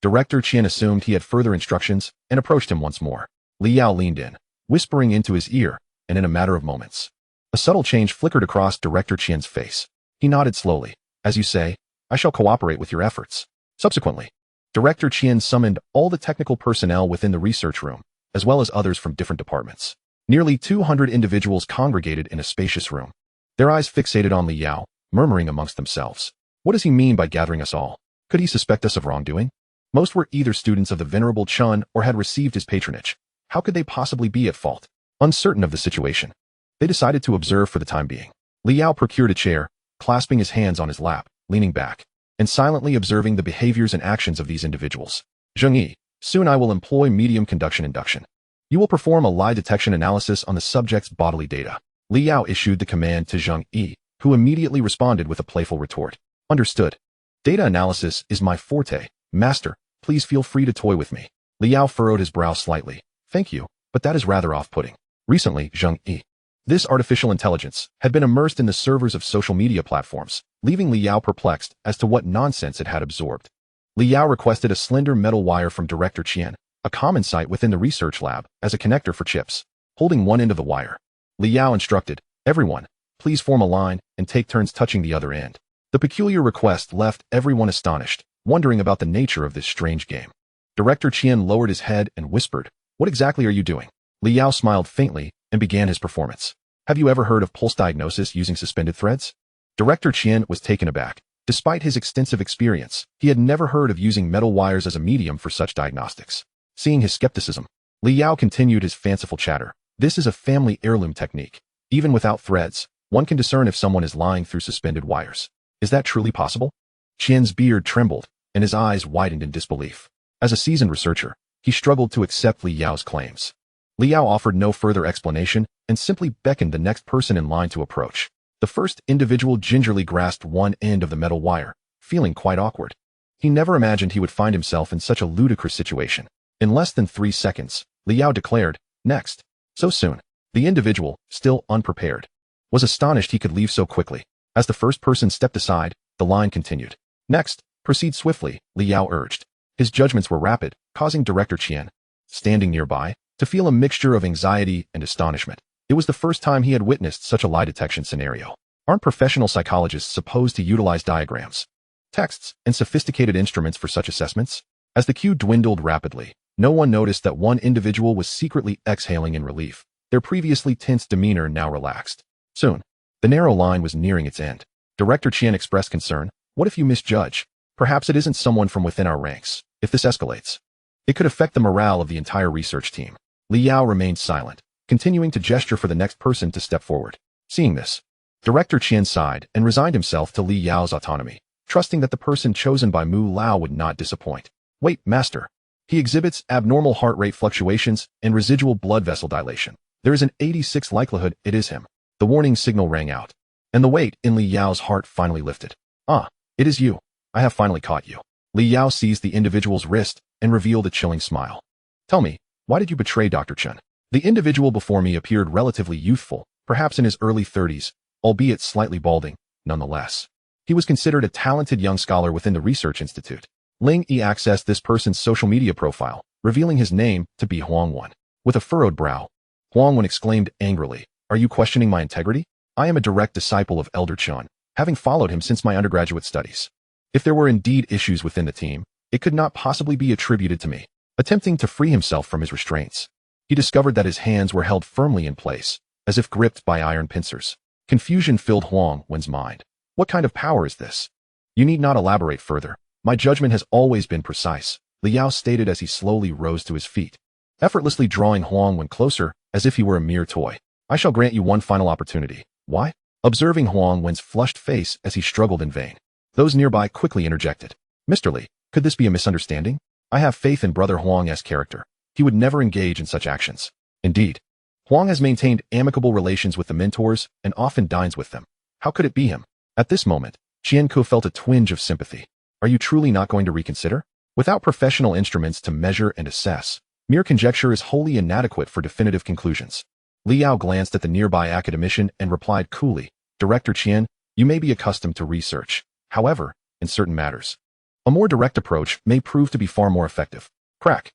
Director Qian assumed he had further instructions and approached him once more. Li Yao leaned in, whispering into his ear, and in a matter of moments, a subtle change flickered across Director Qian's face. He nodded slowly. As you say, I shall cooperate with your efforts. Subsequently, Director Qian summoned all the technical personnel within the research room, as well as others from different departments. Nearly 200 individuals congregated in a spacious room. Their eyes fixated on Li Yao, murmuring amongst themselves. What does he mean by gathering us all? Could he suspect us of wrongdoing? Most were either students of the venerable Chun or had received his patronage. How could they possibly be at fault? Uncertain of the situation, they decided to observe for the time being. Li Yao procured a chair, clasping his hands on his lap, leaning back, and silently observing the behaviors and actions of these individuals. Zheng Yi, soon I will employ medium conduction induction. You will perform a lie detection analysis on the subject's bodily data. Li Yao issued the command to Zheng Yi, who immediately responded with a playful retort. Understood. Data analysis is my forte. Master, please feel free to toy with me. Li Yao furrowed his brow slightly. Thank you, but that is rather off-putting. Recently, Zheng Yi, this artificial intelligence, had been immersed in the servers of social media platforms, leaving Li Yao perplexed as to what nonsense it had absorbed. Li Yao requested a slender metal wire from Director Qian, a common site within the research lab, as a connector for chips. Holding one end of the wire, Li Yao instructed, everyone, please form a line and take turns touching the other end. The peculiar request left everyone astonished, wondering about the nature of this strange game. Director Qian lowered his head and whispered, what exactly are you doing? Li Yao smiled faintly and began his performance. Have you ever heard of pulse diagnosis using suspended threads? Director Qian was taken aback. Despite his extensive experience, he had never heard of using metal wires as a medium for such diagnostics. Seeing his skepticism, Li Yao continued his fanciful chatter. This is a family heirloom technique. Even without threads, one can discern if someone is lying through suspended wires. Is that truly possible? Qian's beard trembled, and his eyes widened in disbelief. As a seasoned researcher, he struggled to accept Li Yao's claims. Li Yao offered no further explanation and simply beckoned the next person in line to approach. The first individual gingerly grasped one end of the metal wire, feeling quite awkward. He never imagined he would find himself in such a ludicrous situation. In less than 3 seconds, Li Yao declared, next. So soon, the individual, still unprepared, was astonished he could leave so quickly. As the first person stepped aside, the line continued. Next, proceed swiftly, Li Yao urged. His judgments were rapid, causing Director Qian, standing nearby, to feel a mixture of anxiety and astonishment. It was the first time he had witnessed such a lie detection scenario. Aren't professional psychologists supposed to utilize diagrams, texts, and sophisticated instruments for such assessments? As the queue dwindled rapidly, no one noticed that one individual was secretly exhaling in relief. Their previously tense demeanor now relaxed. Soon, the narrow line was nearing its end. Director Qian expressed concern. What if you misjudge? Perhaps it isn't someone from within our ranks. If this escalates, it could affect the morale of the entire research team. Li Yao remained silent, continuing to gesture for the next person to step forward. Seeing this, Director Qian sighed and resigned himself to Li Yao's autonomy, trusting that the person chosen by Mu Lao would not disappoint. Wait, master. He exhibits abnormal heart rate fluctuations and residual blood vessel dilation. There is an 86% likelihood it is him. The warning signal rang out, and the weight in Li Yao's heart finally lifted. Ah, It is you. I have finally caught you. Li Yao seized the individual's wrist and revealed a chilling smile. Tell me, why did you betray Dr. Chen? The individual before me appeared relatively youthful, perhaps in his early 30s, albeit slightly balding, nonetheless. He was considered a talented young scholar within the research institute. Ling Yi accessed this person's social media profile, revealing his name to be Huang Wen. With a furrowed brow, Huang Wen exclaimed angrily, "Are you questioning my integrity? I am a direct disciple of Elder Chen, having followed him since my undergraduate studies. If there were indeed issues within the team, it could not possibly be attributed to me." Attempting to free himself from his restraints, he discovered that his hands were held firmly in place, as if gripped by iron pincers. Confusion filled Huang Wen's mind. What kind of power is this? You need not elaborate further. My judgment has always been precise, Li Yao stated as he slowly rose to his feet, effortlessly drawing Huang Wen closer as if he were a mere toy. I shall grant you one final opportunity. Why? Observing Huang Wen's flushed face as he struggled in vain, those nearby quickly interjected. Mr. Li, could this be a misunderstanding? I have faith in Brother Huang's character. He would never engage in such actions. Indeed, Huang has maintained amicable relations with the mentors and often dines with them. How could it be him? At this moment, Qian Ku felt a twinge of sympathy. Are you truly not going to reconsider? Without professional instruments to measure and assess, mere conjecture is wholly inadequate for definitive conclusions. Li Yao glanced at the nearby academician and replied coolly, Director Qian, you may be accustomed to research. However, in certain matters, a more direct approach may prove to be far more effective. Crack.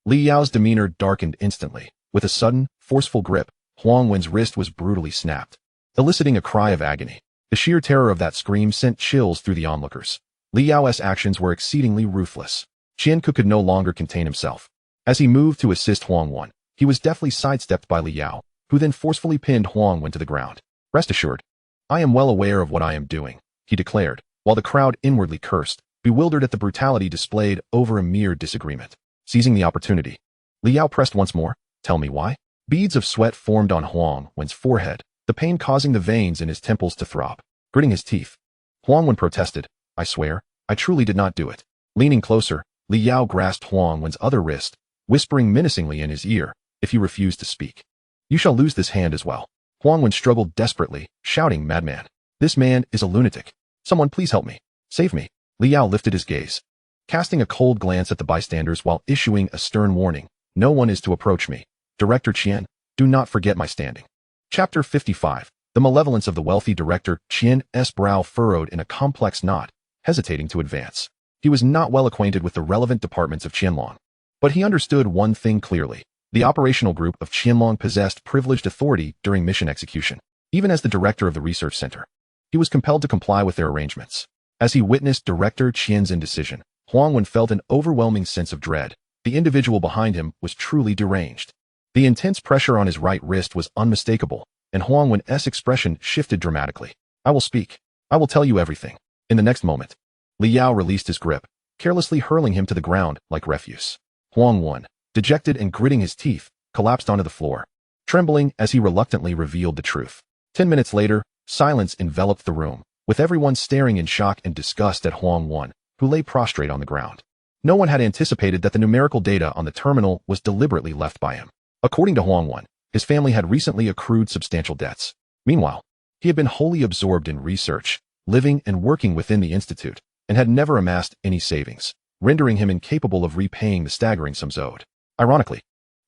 Li Yao's demeanor darkened instantly. With a sudden, forceful grip, Huang Wen's wrist was brutally snapped, eliciting a cry of agony. The sheer terror of that scream sent chills through the onlookers. Li Yao's actions were exceedingly ruthless. Qian Ku could no longer contain himself. As he moved to assist Huang Wen, he was deftly sidestepped by Li Yao, who then forcefully pinned Huang Wen to the ground. Rest assured, I am well aware of what I am doing, he declared, while the crowd inwardly cursed, bewildered at the brutality displayed over a mere disagreement. Seizing the opportunity, Li Yao pressed once more, tell me why? Beads of sweat formed on Huang Wen's forehead, the pain causing the veins in his temples to throb. Gritting his teeth, Huang Wen protested, I swear, I truly did not do it. Leaning closer, Li Yao grasped Huang Wen's other wrist, whispering menacingly in his ear, if you refuse to speak, you shall lose this hand as well. Huang Wen struggled desperately, shouting, madman. This man is a lunatic. Someone please help me. Save me. Li Yao lifted his gaze, casting a cold glance at the bystanders while issuing a stern warning. No one is to approach me. Director Qian, do not forget my standing. Chapter 55. The malevolence of the wealthy director. Qian's brow furrowed in a complex knot, hesitating to advance. He was not well acquainted with the relevant departments of Qianlong, but he understood one thing clearly. The operational group of Qianlong possessed privileged authority during mission execution. Even as the director of the research center, he was compelled to comply with their arrangements. As he witnessed Director Qian's indecision, Huang Wen felt an overwhelming sense of dread. The individual behind him was truly deranged. The intense pressure on his right wrist was unmistakable, and Huang Wen's expression shifted dramatically. I will speak. I will tell you everything. In the next moment, Li Yao released his grip, carelessly hurling him to the ground like refuse. Huang Wen, dejected and gritting his teeth, collapsed onto the floor, trembling as he reluctantly revealed the truth. 10 minutes later, silence enveloped the room, with everyone staring in shock and disgust at Huang Wen, who lay prostrate on the ground. No one had anticipated that the numerical data on the terminal was deliberately left by him. According to Huang Wen, his family had recently accrued substantial debts. Meanwhile, he had been wholly absorbed in research, living and working within the institute, and had never amassed any savings, rendering him incapable of repaying the staggering sums owed. Ironically,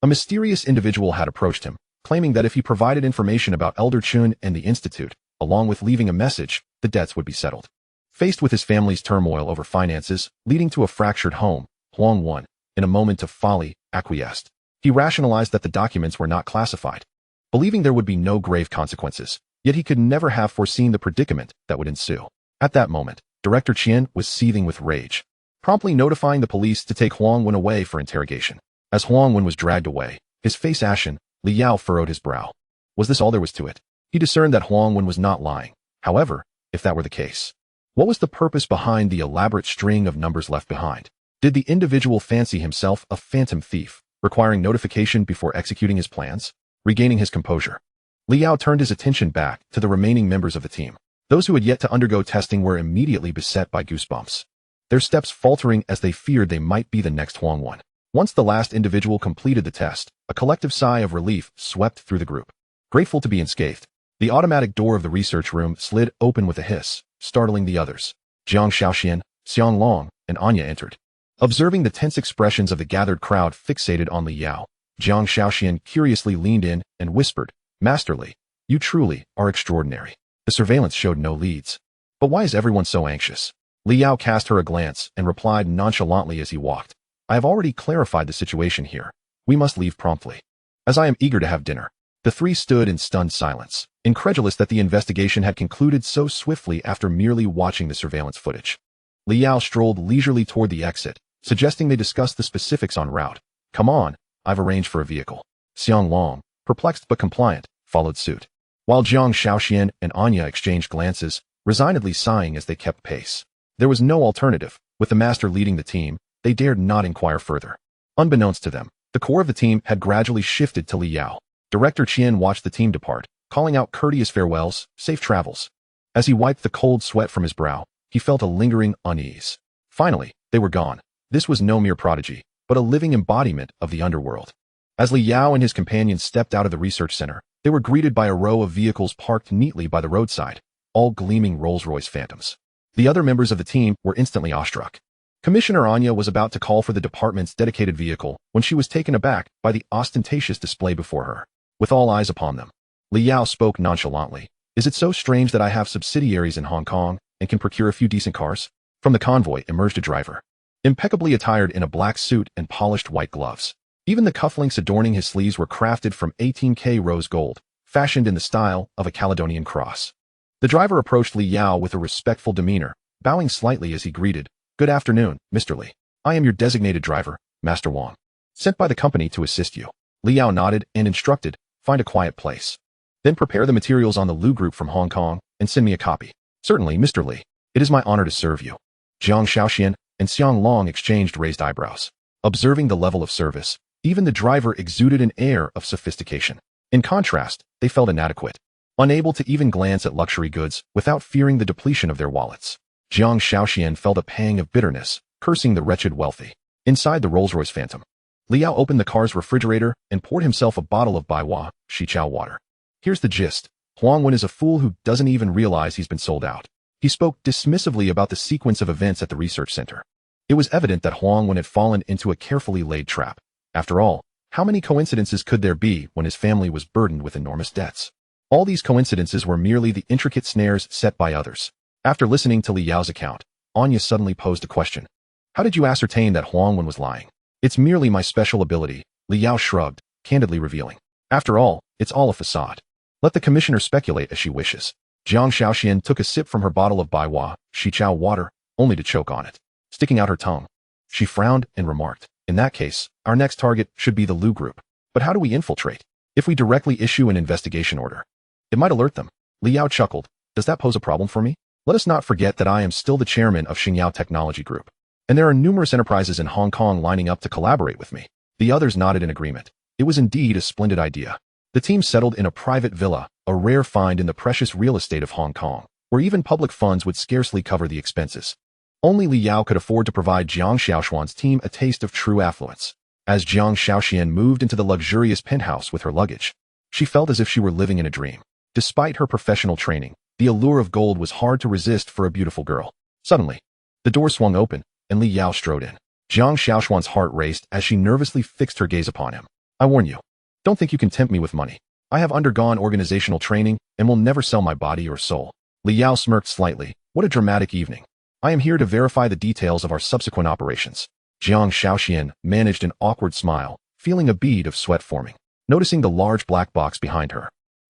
a mysterious individual had approached him, claiming that if he provided information about Elder Chun and the institute, along with leaving a message, the debts would be settled. Faced with his family's turmoil over finances, leading to a fractured home, Huang Wen, in a moment of folly, acquiesced. He rationalized that the documents were not classified, believing there would be no grave consequences, yet he could never have foreseen the predicament that would ensue. At that moment, Director Qian was seething with rage, promptly notifying the police to take Huang Wen away for interrogation. As Huang Wen was dragged away, his face ashen, Li Yao furrowed his brow. Was this all there was to it? He discerned that Huang Wen was not lying. However, if that were the case, what was the purpose behind the elaborate string of numbers left behind? Did the individual fancy himself a phantom thief, requiring notification before executing his plans? Regaining his composure, Li Yao turned his attention back to the remaining members of the team. Those who had yet to undergo testing were immediately beset by goosebumps, their steps faltering as they feared they might be the next Huang Wen. Once the last individual completed the test, a collective sigh of relief swept through the group. Grateful to be unscathed, the automatic door of the research room slid open with a hiss, startling the others. Jiang Shaoxian, Xiang Long, and Anya entered. Observing the tense expressions of the gathered crowd fixated on Li Yao, Jiang Shaoxian curiously leaned in and whispered, "Master Li, you truly are extraordinary." The surveillance showed no leads. But why is everyone so anxious? Li Yao cast her a glance and replied nonchalantly as he walked, "I have already clarified the situation here. We must leave promptly, as I am eager to have dinner." The three stood in stunned silence, incredulous that the investigation had concluded so swiftly after merely watching the surveillance footage. Li Yao strolled leisurely toward the exit, suggesting they discuss the specifics en route. "Come on, I've arranged for a vehicle." Xiang Long, perplexed but compliant, followed suit, while Jiang Shaoxian and Anya exchanged glances, resignedly sighing as they kept pace. There was no alternative. With the master leading the team, they dared not inquire further. Unbeknownst to them, the core of the team had gradually shifted to Li Yao. Director Qian watched the team depart, calling out courteous farewells, safe travels. As he wiped the cold sweat from his brow, he felt a lingering unease. Finally, they were gone. This was no mere prodigy, but a living embodiment of the underworld. As Li Yao and his companions stepped out of the research center, they were greeted by a row of vehicles parked neatly by the roadside, all gleaming Rolls-Royce Phantoms. The other members of the team were instantly awestruck. Commissioner Anya was about to call for the department's dedicated vehicle when she was taken aback by the ostentatious display before her. With all eyes upon them, Li Yao spoke nonchalantly. "Is it so strange that I have subsidiaries in Hong Kong and can procure a few decent cars?" From the convoy emerged a driver, impeccably attired in a black suit and polished white gloves. Even the cufflinks adorning his sleeves were crafted from 18K rose gold, fashioned in the style of a Caledonian cross. The driver approached Li Yao with a respectful demeanor, bowing slightly as he greeted, "Good afternoon, Mr. Li. I am your designated driver, Master Wang, sent by the company to assist you." Li Yao nodded and instructed, "Find a quiet place. Then prepare the materials on the Lu Group from Hong Kong and send me a copy." "Certainly, Mr. Li. It is my honor to serve you." Jiang Shaoxian and Xiang Long exchanged raised eyebrows. Observing the level of service, even the driver exuded an air of sophistication. In contrast, they felt inadequate, unable to even glance at luxury goods without fearing the depletion of their wallets. Jiang Shaoxian felt a pang of bitterness, cursing the wretched wealthy. Inside the Rolls-Royce Phantom, Li Yao opened the car's refrigerator and poured himself a bottle of Baiwa, Shichao water. "Here's the gist. Huang Wen is a fool who doesn't even realize he's been sold out." He spoke dismissively about the sequence of events at the research center. It was evident that Huang Wen had fallen into a carefully laid trap. After all, how many coincidences could there be when his family was burdened with enormous debts? All these coincidences were merely the intricate snares set by others. After listening to Li Yao's account, Anya suddenly posed a question. "How did you ascertain that Huang Wen was lying?" "It's merely my special ability," Li Yao shrugged, candidly revealing. "After all, it's all a facade. Let the commissioner speculate as she wishes." Jiang Shaoxian took a sip from her bottle of Baiwa, Shichao water, only to choke on it, sticking out her tongue. She frowned and remarked, "In that case, our next target should be the Lu Group. But how do we infiltrate? If we directly issue an investigation order, it might alert them." Li Yao chuckled. "Does that pose a problem for me? Let us not forget that I am still the chairman of Xingyao Technology Group, and there are numerous enterprises in Hong Kong lining up to collaborate with me." The others nodded in agreement. It was indeed a splendid idea. The team settled in a private villa, a rare find in the precious real estate of Hong Kong, where even public funds would scarcely cover the expenses. Only Li Yao could afford to provide Jiang Shaoxian's team a taste of true affluence. As Jiang Shaoxian moved into the luxurious penthouse with her luggage, she felt as if she were living in a dream. Despite her professional training, the allure of gold was hard to resist for a beautiful girl. Suddenly, the door swung open, and Li Yao strode in. Jiang Shaoxian's heart raced as she nervously fixed her gaze upon him. "I warn you, don't think you can tempt me with money. I have undergone organizational training and will never sell my body or soul." Li Yao smirked slightly. "What a dramatic evening. I am here to verify the details of our subsequent operations." Jiang Shaoxian managed an awkward smile, feeling a bead of sweat forming. Noticing the large black box behind her,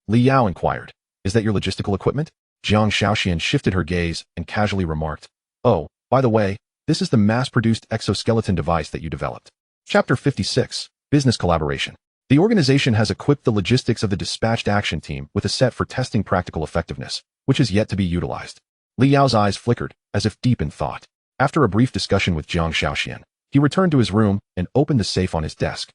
Li Yao inquired, "Is that your logistical equipment?" Jiang Shaoxian shifted her gaze and casually remarked, "Oh, by the way, this is the mass-produced exoskeleton device that you developed." Chapter 56, Business Collaboration. The organization has equipped the logistics of the dispatched action team with a set for testing practical effectiveness, which is yet to be utilized. Li Yao's eyes flickered, as if deep in thought. After a brief discussion with Jiang Shaoxian, he returned to his room and opened the safe on his desk.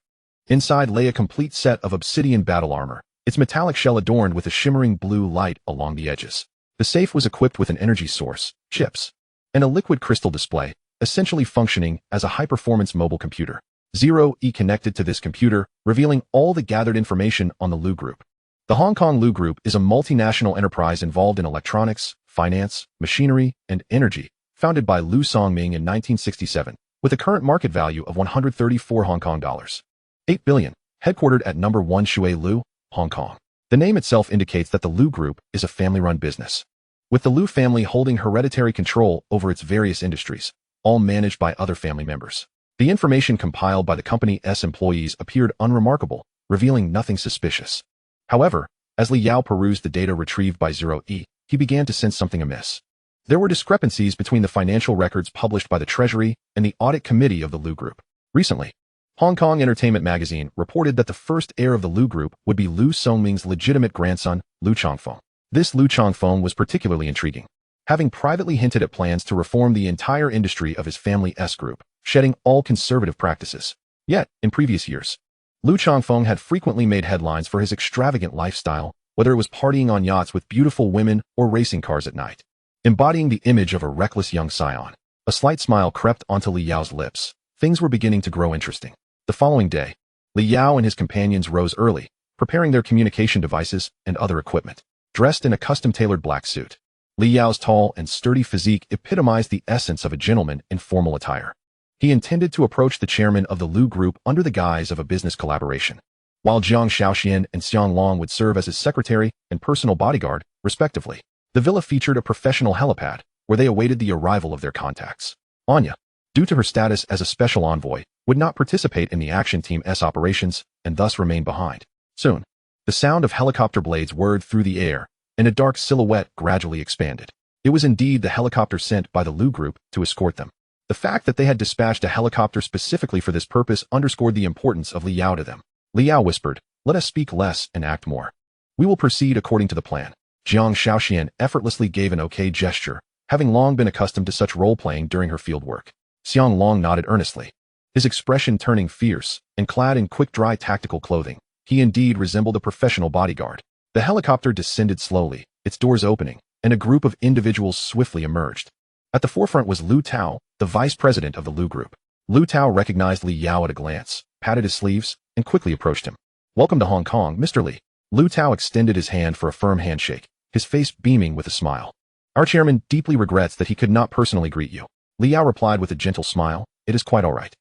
Inside lay a complete set of obsidian battle armor, its metallic shell adorned with a shimmering blue light along the edges. The safe was equipped with an energy source, chips, and a liquid crystal display, essentially functioning as a high-performance mobile computer. Zero-E connected to this computer, revealing all the gathered information on the Lu Group. The Hong Kong Lu Group is a multinational enterprise involved in electronics, finance, machinery, and energy, founded by Liu Songming in 1967, with a current market value of 134 Hong Kong dollars. 8 billion, headquartered at number 1 Shui Lu, Hong Kong. The name itself indicates that the Liu Group is a family-run business, with the Liu family holding hereditary control over its various industries, all managed by other family members. The information compiled by the company's employees appeared unremarkable, revealing nothing suspicious. However, as Li Yao perused the data retrieved by Zero-E, he began to sense something amiss. There were discrepancies between the financial records published by the Treasury and the Audit Committee of the Liu Group. Recently, Hong Kong Entertainment Magazine reported that the first heir of the Liu Group would be Liu Songming's legitimate grandson, Liu Changfeng. This Liu Changfeng was particularly intriguing, having privately hinted at plans to reform the entire industry of his family's group, shedding all conservative practices. Yet, in previous years, Liu Changfeng had frequently made headlines for his extravagant lifestyle, whether it was partying on yachts with beautiful women or racing cars at night. Embodying the image of a reckless young scion, a slight smile crept onto Li Yao's lips. Things were beginning to grow interesting. The following day, Li Yao and his companions rose early, preparing their communication devices and other equipment. Dressed in a custom-tailored black suit, Li Yao's tall and sturdy physique epitomized the essence of a gentleman in formal attire. He intended to approach the chairman of the Liu Group under the guise of a business collaboration, while Jiang Shaoxian and Xiang Long would serve as his secretary and personal bodyguard, respectively. The villa featured a professional helipad, where they awaited the arrival of their contacts. Anya, due to her status as a special envoy, would not participate in the action team's operations and thus remain behind. Soon, the sound of helicopter blades whirred through the air, and a dark silhouette gradually expanded. It was indeed the helicopter sent by the Liu Group to escort them. The fact that they had dispatched a helicopter specifically for this purpose underscored the importance of Li Yao to them. Li Yao whispered, "Let us speak less and act more. We will proceed according to the plan." Jiang Shaoxian effortlessly gave an okay gesture, having long been accustomed to such role-playing during her field work. Xiang Long nodded earnestly, his expression turning fierce, and clad in quick-dry tactical clothing. He indeed resembled a professional bodyguard. The helicopter descended slowly, its doors opening, and a group of individuals swiftly emerged. At the forefront was Liu Tao, the vice president of the Liu Group. Liu Tao recognized Li Yao at a glance, patted his sleeves, and quickly approached him. "Welcome to Hong Kong, Mr. Li." Liu Tao extended his hand for a firm handshake, his face beaming with a smile. "Our chairman deeply regrets that he could not personally greet you." Li Yao replied with a gentle smile, "It is quite all right.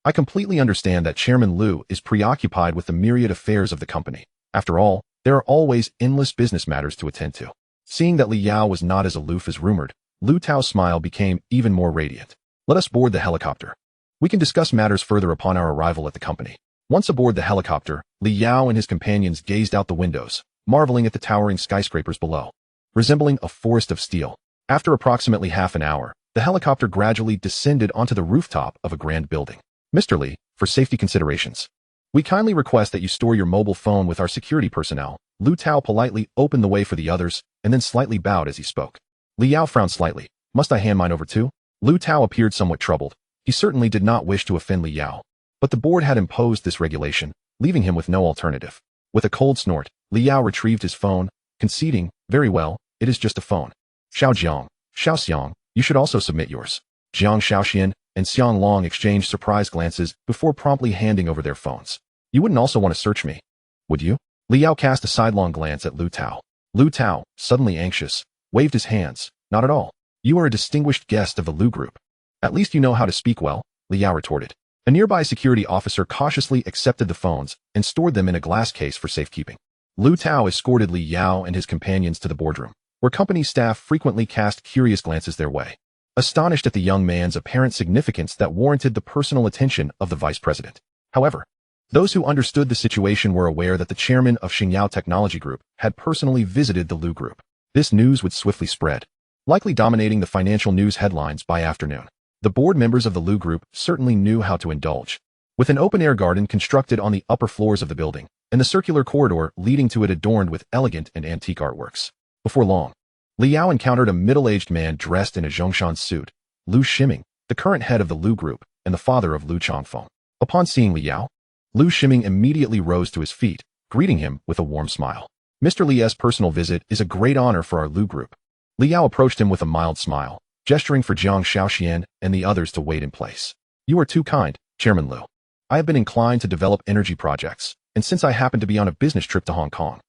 I completely understand that Chairman Liu is preoccupied with the myriad affairs of the company. After all, there are always endless business matters to attend to." Seeing that Li Yao was not as aloof as rumored, Liu Tao's smile became even more radiant. "Let us board the helicopter. We can discuss matters further upon our arrival at the company." Once aboard the helicopter, Li Yao and his companions gazed out the windows, marveling at the towering skyscrapers below, resembling a forest of steel. After approximately half an hour, the helicopter gradually descended onto the rooftop of a grand building. "Mr. Li, for safety considerations, we kindly request that you store your mobile phone with our security personnel." Liu Tao politely opened the way for the others and then slightly bowed as he spoke. Li Yao frowned slightly. "Must I hand mine over too?" Liu Tao appeared somewhat troubled. He certainly did not wish to offend Li Yao, but the board had imposed this regulation, leaving him with no alternative. With a cold snort, Li Yao retrieved his phone, conceding, "Very well, it is just a phone." "Xiao Jiang, Xiao Xiang, you should also submit yours." Jiang Shaoxian and Xiang Long exchanged surprised glances before promptly handing over their phones. "You wouldn't also want to search me, would you?" Li Yao cast a sidelong glance at Liu Tao. Liu Tao, suddenly anxious, waved his hands. "Not at all. You are a distinguished guest of the Liu Group. At least you know how to speak well," Li Yao retorted. A nearby security officer cautiously accepted the phones and stored them in a glass case for safekeeping. Liu Tao escorted Li Yao and his companions to the boardroom, where company staff frequently cast curious glances their way, astonished at the young man's apparent significance that warranted the personal attention of the vice president. However, those who understood the situation were aware that the chairman of Xingyao Technology Group had personally visited the Liu Group. This news would swiftly spread, likely dominating the financial news headlines by afternoon. The board members of the Liu Group certainly knew how to indulge. With an open-air garden constructed on the upper floors of the building, and the circular corridor leading to it adorned with elegant and antique artworks. Before long, Li Yao encountered a middle-aged man dressed in a Zhongshan suit, Liu Shiming, the current head of the Liu Group and the father of Liu Changfeng. Upon seeing Li Yao, Liu Shiming immediately rose to his feet, greeting him with a warm smile. "Mr. Li's personal visit is a great honor for our Liu Group." Li Yao approached him with a mild smile, gesturing for Jiang Shaoxian and the others to wait in place. "You are too kind, Chairman Liu. I have been inclined to develop energy projects, and since I happen to be on a business trip to Hong Kong,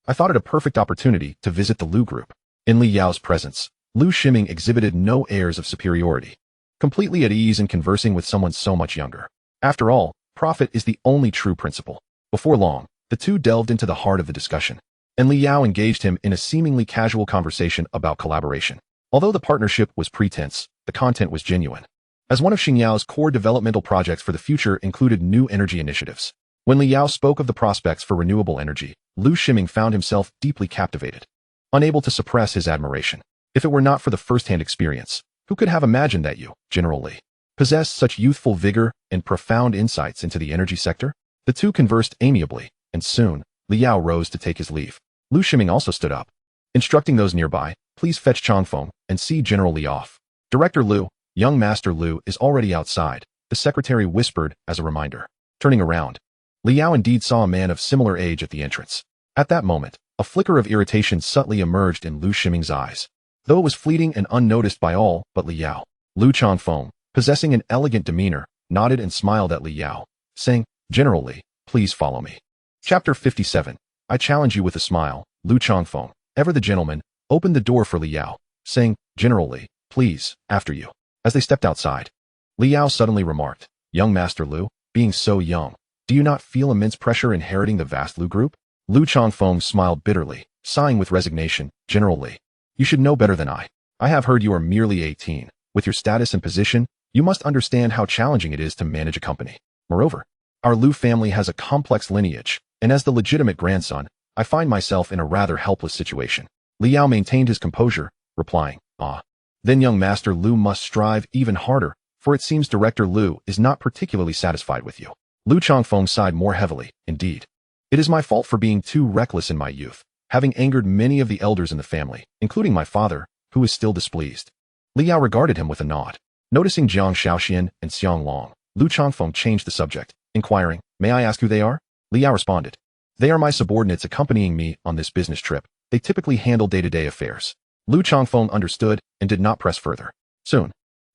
I thought it a perfect opportunity to visit the Liu Group." In Li Yao's presence, Lu Shiming exhibited no airs of superiority, completely at ease in conversing with someone so much younger. After all, profit is the only true principle. Before long, the two delved into the heart of the discussion, and Li Yao engaged him in a seemingly casual conversation about collaboration. Although the partnership was pretense, the content was genuine, as one of Xingyao's core developmental projects for the future included new energy initiatives. When Li Yao spoke of the prospects for renewable energy, Lu Shiming found himself deeply captivated, unable to suppress his admiration. If it were not for the first-hand experience, who could have imagined that you, General Li, possessed such youthful vigor and profound insights into the energy sector? The two conversed amiably, and soon, Li Yao rose to take his leave. Lu Shiming also stood up, instructing those nearby, "Please fetch Changfeng and see General Li off." "Director Lu, young Master Lu is already outside," the secretary whispered as a reminder. Turning around, Li Yao indeed saw a man of similar age at the entrance. At that moment, a flicker of irritation subtly emerged in Lu Shiming's eyes, though it was fleeting and unnoticed by all but Li Yao. Lu Changfeng, possessing an elegant demeanor, nodded and smiled at Li Yao, saying, "General Li, please follow me." Chapter 57. I challenge you with a smile. Lu Changfeng, ever the gentleman, opened the door for Li Yao, saying, "General Li, please, after you." As they stepped outside, Li Yao suddenly remarked, "Young Master Lu, being so young, do you not feel immense pressure inheriting the vast Lu group?" Lu Changfeng smiled bitterly, sighing with resignation, "General Li, you should know better than I. I have heard you are merely 18. With your status and position, you must understand how challenging it is to manage a company. Moreover, our Lu family has a complex lineage, and as the legitimate grandson, I find myself in a rather helpless situation." Li Yao maintained his composure, replying, "Ah, then young Master Lu must strive even harder, for it seems Director Lu is not particularly satisfied with you." Lu Changfeng sighed more heavily, "Indeed. It is my fault for being too reckless in my youth, having angered many of the elders in the family, including my father, who is still displeased." Li Yao regarded him with a nod. Noticing Jiang Shaoxian and Xiang Long, Lu Changfeng changed the subject, inquiring, "May I ask who they are?" Li Yao responded, "They are my subordinates accompanying me on this business trip. They typically handle day-to-day affairs." Lu Changfeng understood and did not press further. Soon,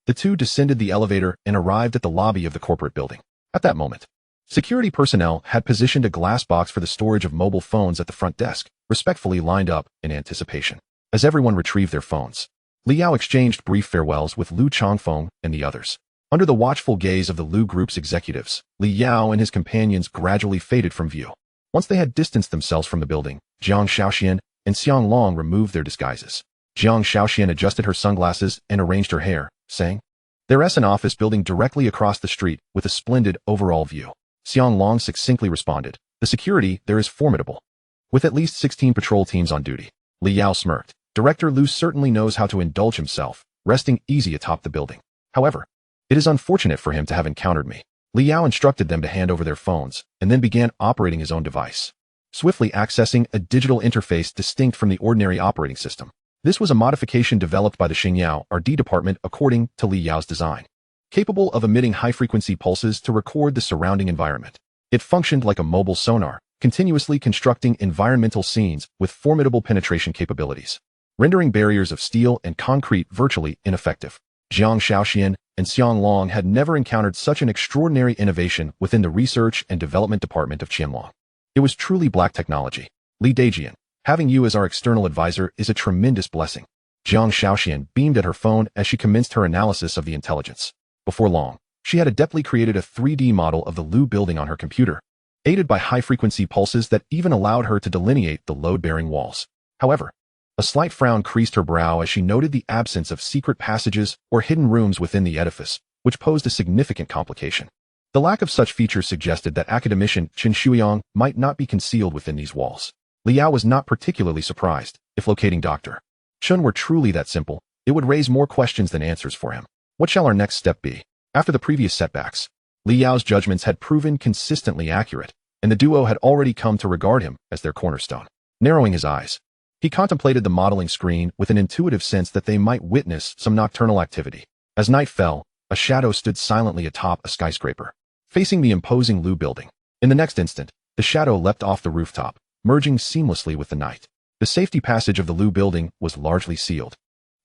the two descended the elevator and arrived at the lobby of the corporate building. At that moment, security personnel had positioned a glass box for the storage of mobile phones at the front desk, respectfully lined up in anticipation. As everyone retrieved their phones, Li Yao exchanged brief farewells with Lu Changfeng and the others. Under the watchful gaze of the Lu Group's executives, Li Yao and his companions gradually faded from view. Once they had distanced themselves from the building, Jiang Shaoxian and Xiang Long removed their disguises. Jiang Shaoxian adjusted her sunglasses and arranged her hair, saying, "There is an office building directly across the street with a splendid overall view." Xiang Long succinctly responded, "The security there is formidable, with at least 16 patrol teams on duty." Li Yao smirked. Director Lu certainly knows how to indulge himself, resting easy atop the building. However, it is unfortunate for him to have encountered me. Li Yao instructed them to hand over their phones, and then began operating his own device, swiftly accessing a digital interface distinct from the ordinary operating system. This was a modification developed by the Xingyao R&D department according to Li Yao's design, capable of emitting high-frequency pulses to record the surrounding environment. It functioned like a mobile sonar, continuously constructing environmental scenes with formidable penetration capabilities, rendering barriers of steel and concrete virtually ineffective. Jiang Shaoxian and Xiang Long had never encountered such an extraordinary innovation within the research and development department of Qianlong. It was truly black technology. "Li Daijian, having you as our external advisor is a tremendous blessing." Jiang Shaoxian beamed at her phone as she commenced her analysis of the intelligence. Before long, she had adeptly created a 3D model of the Lu building on her computer, aided by high-frequency pulses that even allowed her to delineate the load-bearing walls. However, a slight frown creased her brow as she noted the absence of secret passages or hidden rooms within the edifice, which posed a significant complication. The lack of such features suggested that academician Chen Shuiyang might not be concealed within these walls. Li Yao was not particularly surprised. If locating Dr. Chen were truly that simple, it would raise more questions than answers for him. What shall our next step be? After the previous setbacks, Li Yao's judgments had proven consistently accurate, and the duo had already come to regard him as their cornerstone. Narrowing his eyes, he contemplated the modeling screen with an intuitive sense that they might witness some nocturnal activity. As night fell, a shadow stood silently atop a skyscraper, facing the imposing Lu building. In the next instant, the shadow leapt off the rooftop, merging seamlessly with the night. The safety passage of the Lu building was largely sealed,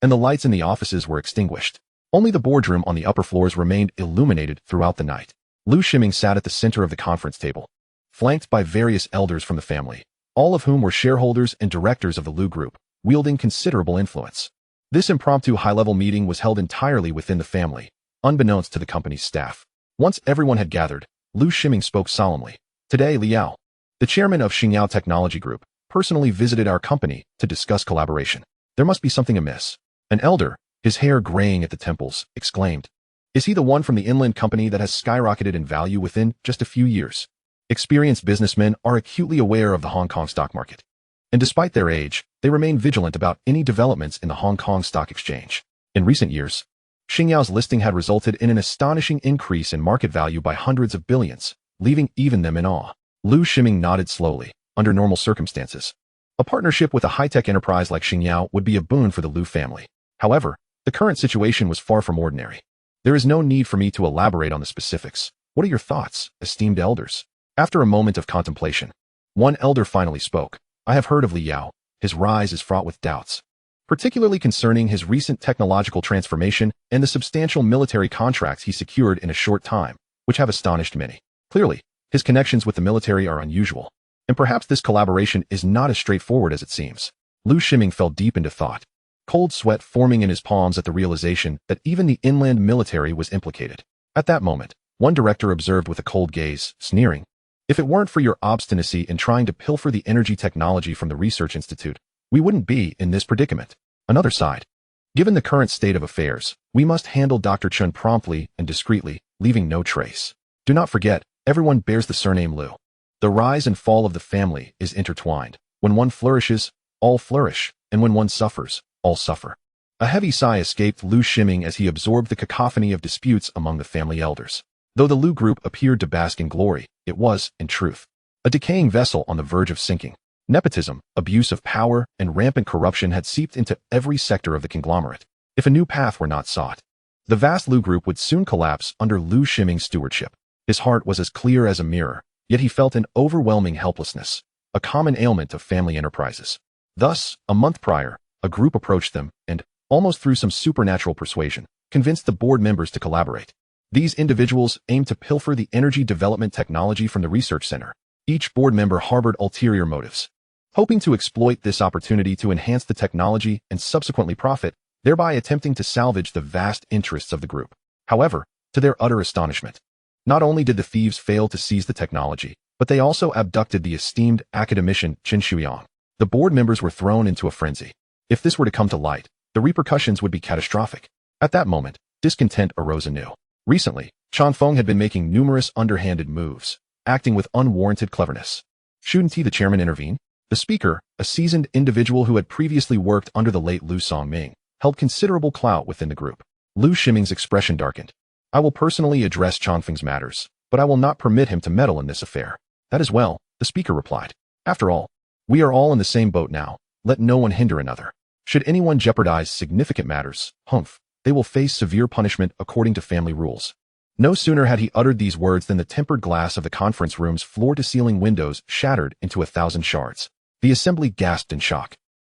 and the lights in the offices were extinguished. Only the boardroom on the upper floors remained illuminated throughout the night. Lu Shiming sat at the center of the conference table, flanked by various elders from the family, all of whom were shareholders and directors of the Lu Group, wielding considerable influence. This impromptu high-level meeting was held entirely within the family, unbeknownst to the company's staff. Once everyone had gathered, Lu Shiming spoke solemnly. Today, Liao, the chairman of Xingyao Technology Group, personally visited our company to discuss collaboration. There must be something amiss. An elder, his hair graying at the temples, exclaimed. Is he the one from the inland company that has skyrocketed in value within just a few years? Experienced businessmen are acutely aware of the Hong Kong stock market. And despite their age, they remain vigilant about any developments in the Hong Kong Stock Exchange. In recent years, Xingyao's listing had resulted in an astonishing increase in market value by hundreds of billions, leaving even them in awe. Lu Shiming nodded slowly. Under normal circumstances, a partnership with a high-tech enterprise like Xingyao would be a boon for the Lu family. However, the current situation was far from ordinary. There is no need for me to elaborate on the specifics. What are your thoughts, esteemed elders? After a moment of contemplation, one elder finally spoke. I have heard of Liao. His rise is fraught with doubts, particularly concerning his recent technological transformation and the substantial military contracts he secured in a short time, which have astonished many. Clearly, his connections with the military are unusual, and perhaps this collaboration is not as straightforward as it seems. Lu Shiming fell deep into thought, cold sweat forming in his palms at the realization that even the inland military was implicated. At that moment, one director observed with a cold gaze, sneering. If it weren't for your obstinacy in trying to pilfer the energy technology from the research institute, we wouldn't be in this predicament. Another side. Given the current state of affairs, we must handle Dr. Chun promptly and discreetly, leaving no trace. Do not forget, everyone bears the surname Lu. The rise and fall of the family is intertwined. When one flourishes, all flourish, and when one suffers, all suffer. A heavy sigh escaped Lu Shiming as he absorbed the cacophony of disputes among the family elders. Though the Lu group appeared to bask in glory, it was, in truth, a decaying vessel on the verge of sinking. Nepotism, abuse of power, and rampant corruption had seeped into every sector of the conglomerate. If a new path were not sought, the vast Lu group would soon collapse under Lu Shiming's stewardship. His heart was as clear as a mirror, yet he felt an overwhelming helplessness, a common ailment of family enterprises. Thus, a month prior, a group approached them and, almost through some supernatural persuasion, convinced the board members to collaborate. These individuals aimed to pilfer the energy development technology from the research center. Each board member harbored ulterior motives, hoping to exploit this opportunity to enhance the technology and subsequently profit, thereby attempting to salvage the vast interests of the group. However, to their utter astonishment, not only did the thieves fail to seize the technology, but they also abducted the esteemed academician Qin Shuyang. The board members were thrown into a frenzy. If this were to come to light, the repercussions would be catastrophic. At that moment, discontent arose anew. Recently, Chanfeng had been making numerous underhanded moves, acting with unwarranted cleverness. Shouldn't he, the chairman, intervene? The speaker, a seasoned individual who had previously worked under the late Lu Songming, held considerable clout within the group. Lu Shiming's expression darkened. I will personally address Chanfeng's matters, but I will not permit him to meddle in this affair. That is well, the speaker replied. After all, we are all in the same boat now. Let no one hinder another. Should anyone jeopardize significant matters, they will face severe punishment according to family rules. No sooner had he uttered these words than the tempered glass of the conference room's floor-to-ceiling windows shattered into 1,000 shards. The assembly gasped in shock,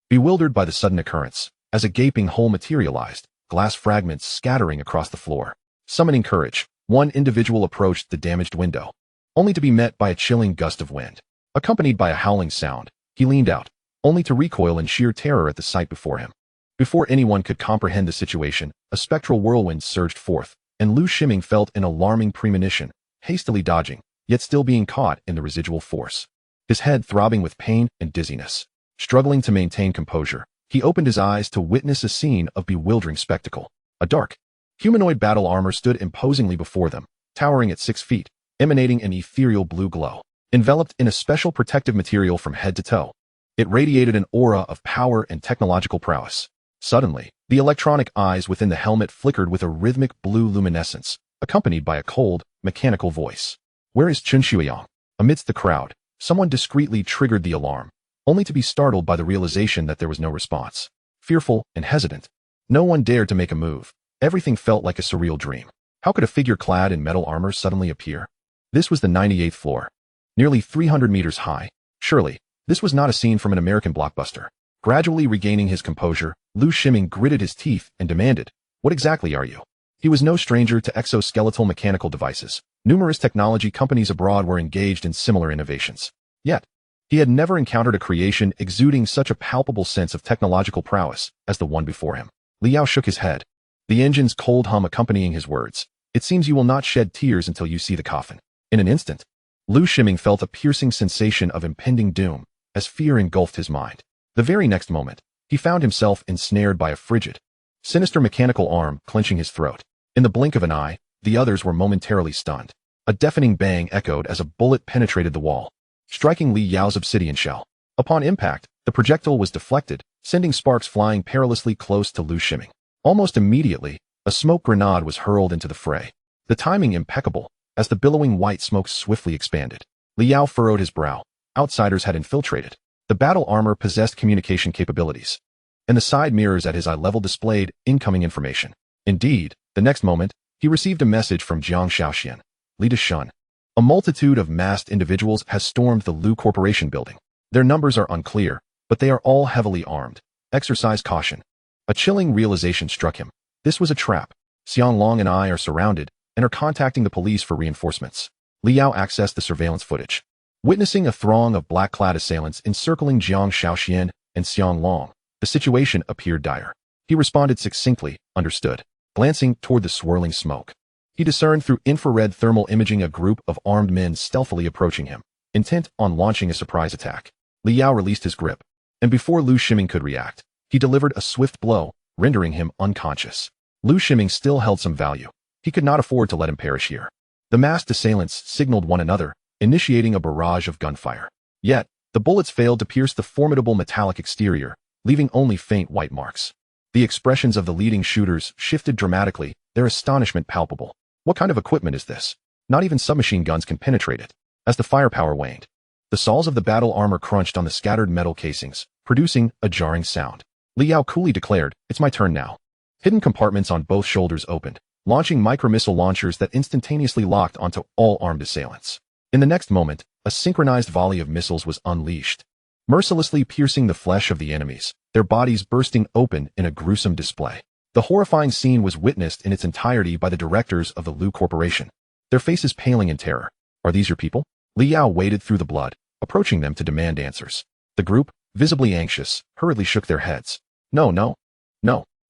bewildered by the sudden occurrence, as a gaping hole materialized, glass fragments scattering across the floor. Summoning courage, one individual approached the damaged window, only to be met by a chilling gust of wind. Accompanied by a howling sound, he leaned out, only to recoil in sheer terror at the sight before him. Before anyone could comprehend the situation, a spectral whirlwind surged forth, and Lu Shiming felt an alarming premonition, hastily dodging, yet still being caught in the residual force. His head throbbing with pain and dizziness. Struggling to maintain composure, he opened his eyes to witness a scene of bewildering spectacle. A dark, humanoid battle armor stood imposingly before them, towering at 6 feet, emanating an ethereal blue glow. Enveloped in a special protective material from head to toe, it radiated an aura of power and technological prowess. Suddenly, the electronic eyes within the helmet flickered with a rhythmic blue luminescence, accompanied by a cold, mechanical voice. Where is Qin Shuyang? Amidst the crowd, someone discreetly triggered the alarm, only to be startled by the realization that there was no response. Fearful and hesitant, no one dared to make a move. Everything felt like a surreal dream. How could a figure clad in metal armor suddenly appear? This was the 98th floor, nearly 300 meters high. Surely, this was not a scene from an American blockbuster. Gradually regaining his composure, Lu Shiming gritted his teeth and demanded, "What exactly are you?" He was no stranger to exoskeletal mechanical devices. Numerous technology companies abroad were engaged in similar innovations. Yet, he had never encountered a creation exuding such a palpable sense of technological prowess as the one before him. Li Yao shook his head, the engine's cold hum accompanying his words. It seems you will not shed tears until you see the coffin. In an instant, Lu Shiming felt a piercing sensation of impending doom as fear engulfed his mind. The very next moment, he found himself ensnared by a frigid, sinister mechanical arm clenching his throat. In the blink of an eye, the others were momentarily stunned. A deafening bang echoed as a bullet penetrated the wall, striking Li Yao's obsidian shell. Upon impact, the projectile was deflected, sending sparks flying perilously close to Lu Shiming. Almost immediately, a smoke grenade was hurled into the fray. The timing impeccable, as the billowing white smoke swiftly expanded. Li Yao furrowed his brow. Outsiders had infiltrated. The battle armor possessed communication capabilities, and the side mirrors at his eye level displayed incoming information. Indeed, the next moment, he received a message from Jiang Shaoxian. Li Deshun. A multitude of masked individuals has stormed the Lu Corporation building. Their numbers are unclear, but they are all heavily armed. Exercise caution. A chilling realization struck him. This was a trap. Xiang Long and I are surrounded and are contacting the police for reinforcements. Li Yao accessed the surveillance footage. Witnessing a throng of black-clad assailants encircling Jiang Shaoxian and Xiang Long, the situation appeared dire. He responded succinctly, understood. Glancing toward the swirling smoke, he discerned through infrared thermal imaging a group of armed men stealthily approaching him, intent on launching a surprise attack. Li Yao released his grip, and before Lu Shiming could react, he delivered a swift blow, rendering him unconscious. Lu Shiming still held some value. He could not afford to let him perish here. The masked assailants signaled one another, initiating a barrage of gunfire. Yet, the bullets failed to pierce the formidable metallic exterior, leaving only faint white marks. The expressions of the leading shooters shifted dramatically, their astonishment palpable. What kind of equipment is this? Not even submachine guns can penetrate it. As the firepower waned, the saws of the battle armor crunched on the scattered metal casings, producing a jarring sound. Li Yao coolly declared, "It's my turn now." Hidden compartments on both shoulders opened, launching micromissile launchers that instantaneously locked onto all armed assailants. In the next moment, a synchronized volley of missiles was unleashed, mercilessly piercing the flesh of the enemies, their bodies bursting open in a gruesome display. The horrifying scene was witnessed in its entirety by the directors of the Lu Corporation, their faces paling in terror. "Are these your people?" Li Yao waded through the blood, approaching them to demand answers. The group, visibly anxious, hurriedly shook their heads. No.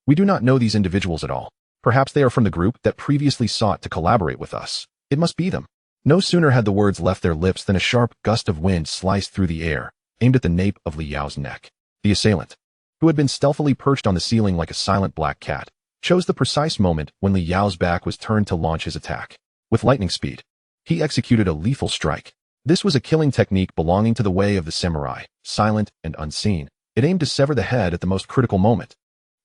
We do not know these individuals at all. Perhaps they are from the group that previously sought to collaborate with us. It must be them." No sooner had the words left their lips than a sharp gust of wind sliced through the air, aimed at the nape of Li Yao's neck. The assailant, who had been stealthily perched on the ceiling like a silent black cat, chose the precise moment when Li Yao's back was turned to launch his attack. With lightning speed, he executed a lethal strike. This was a killing technique belonging to the way of the samurai, silent and unseen. It aimed to sever the head at the most critical moment,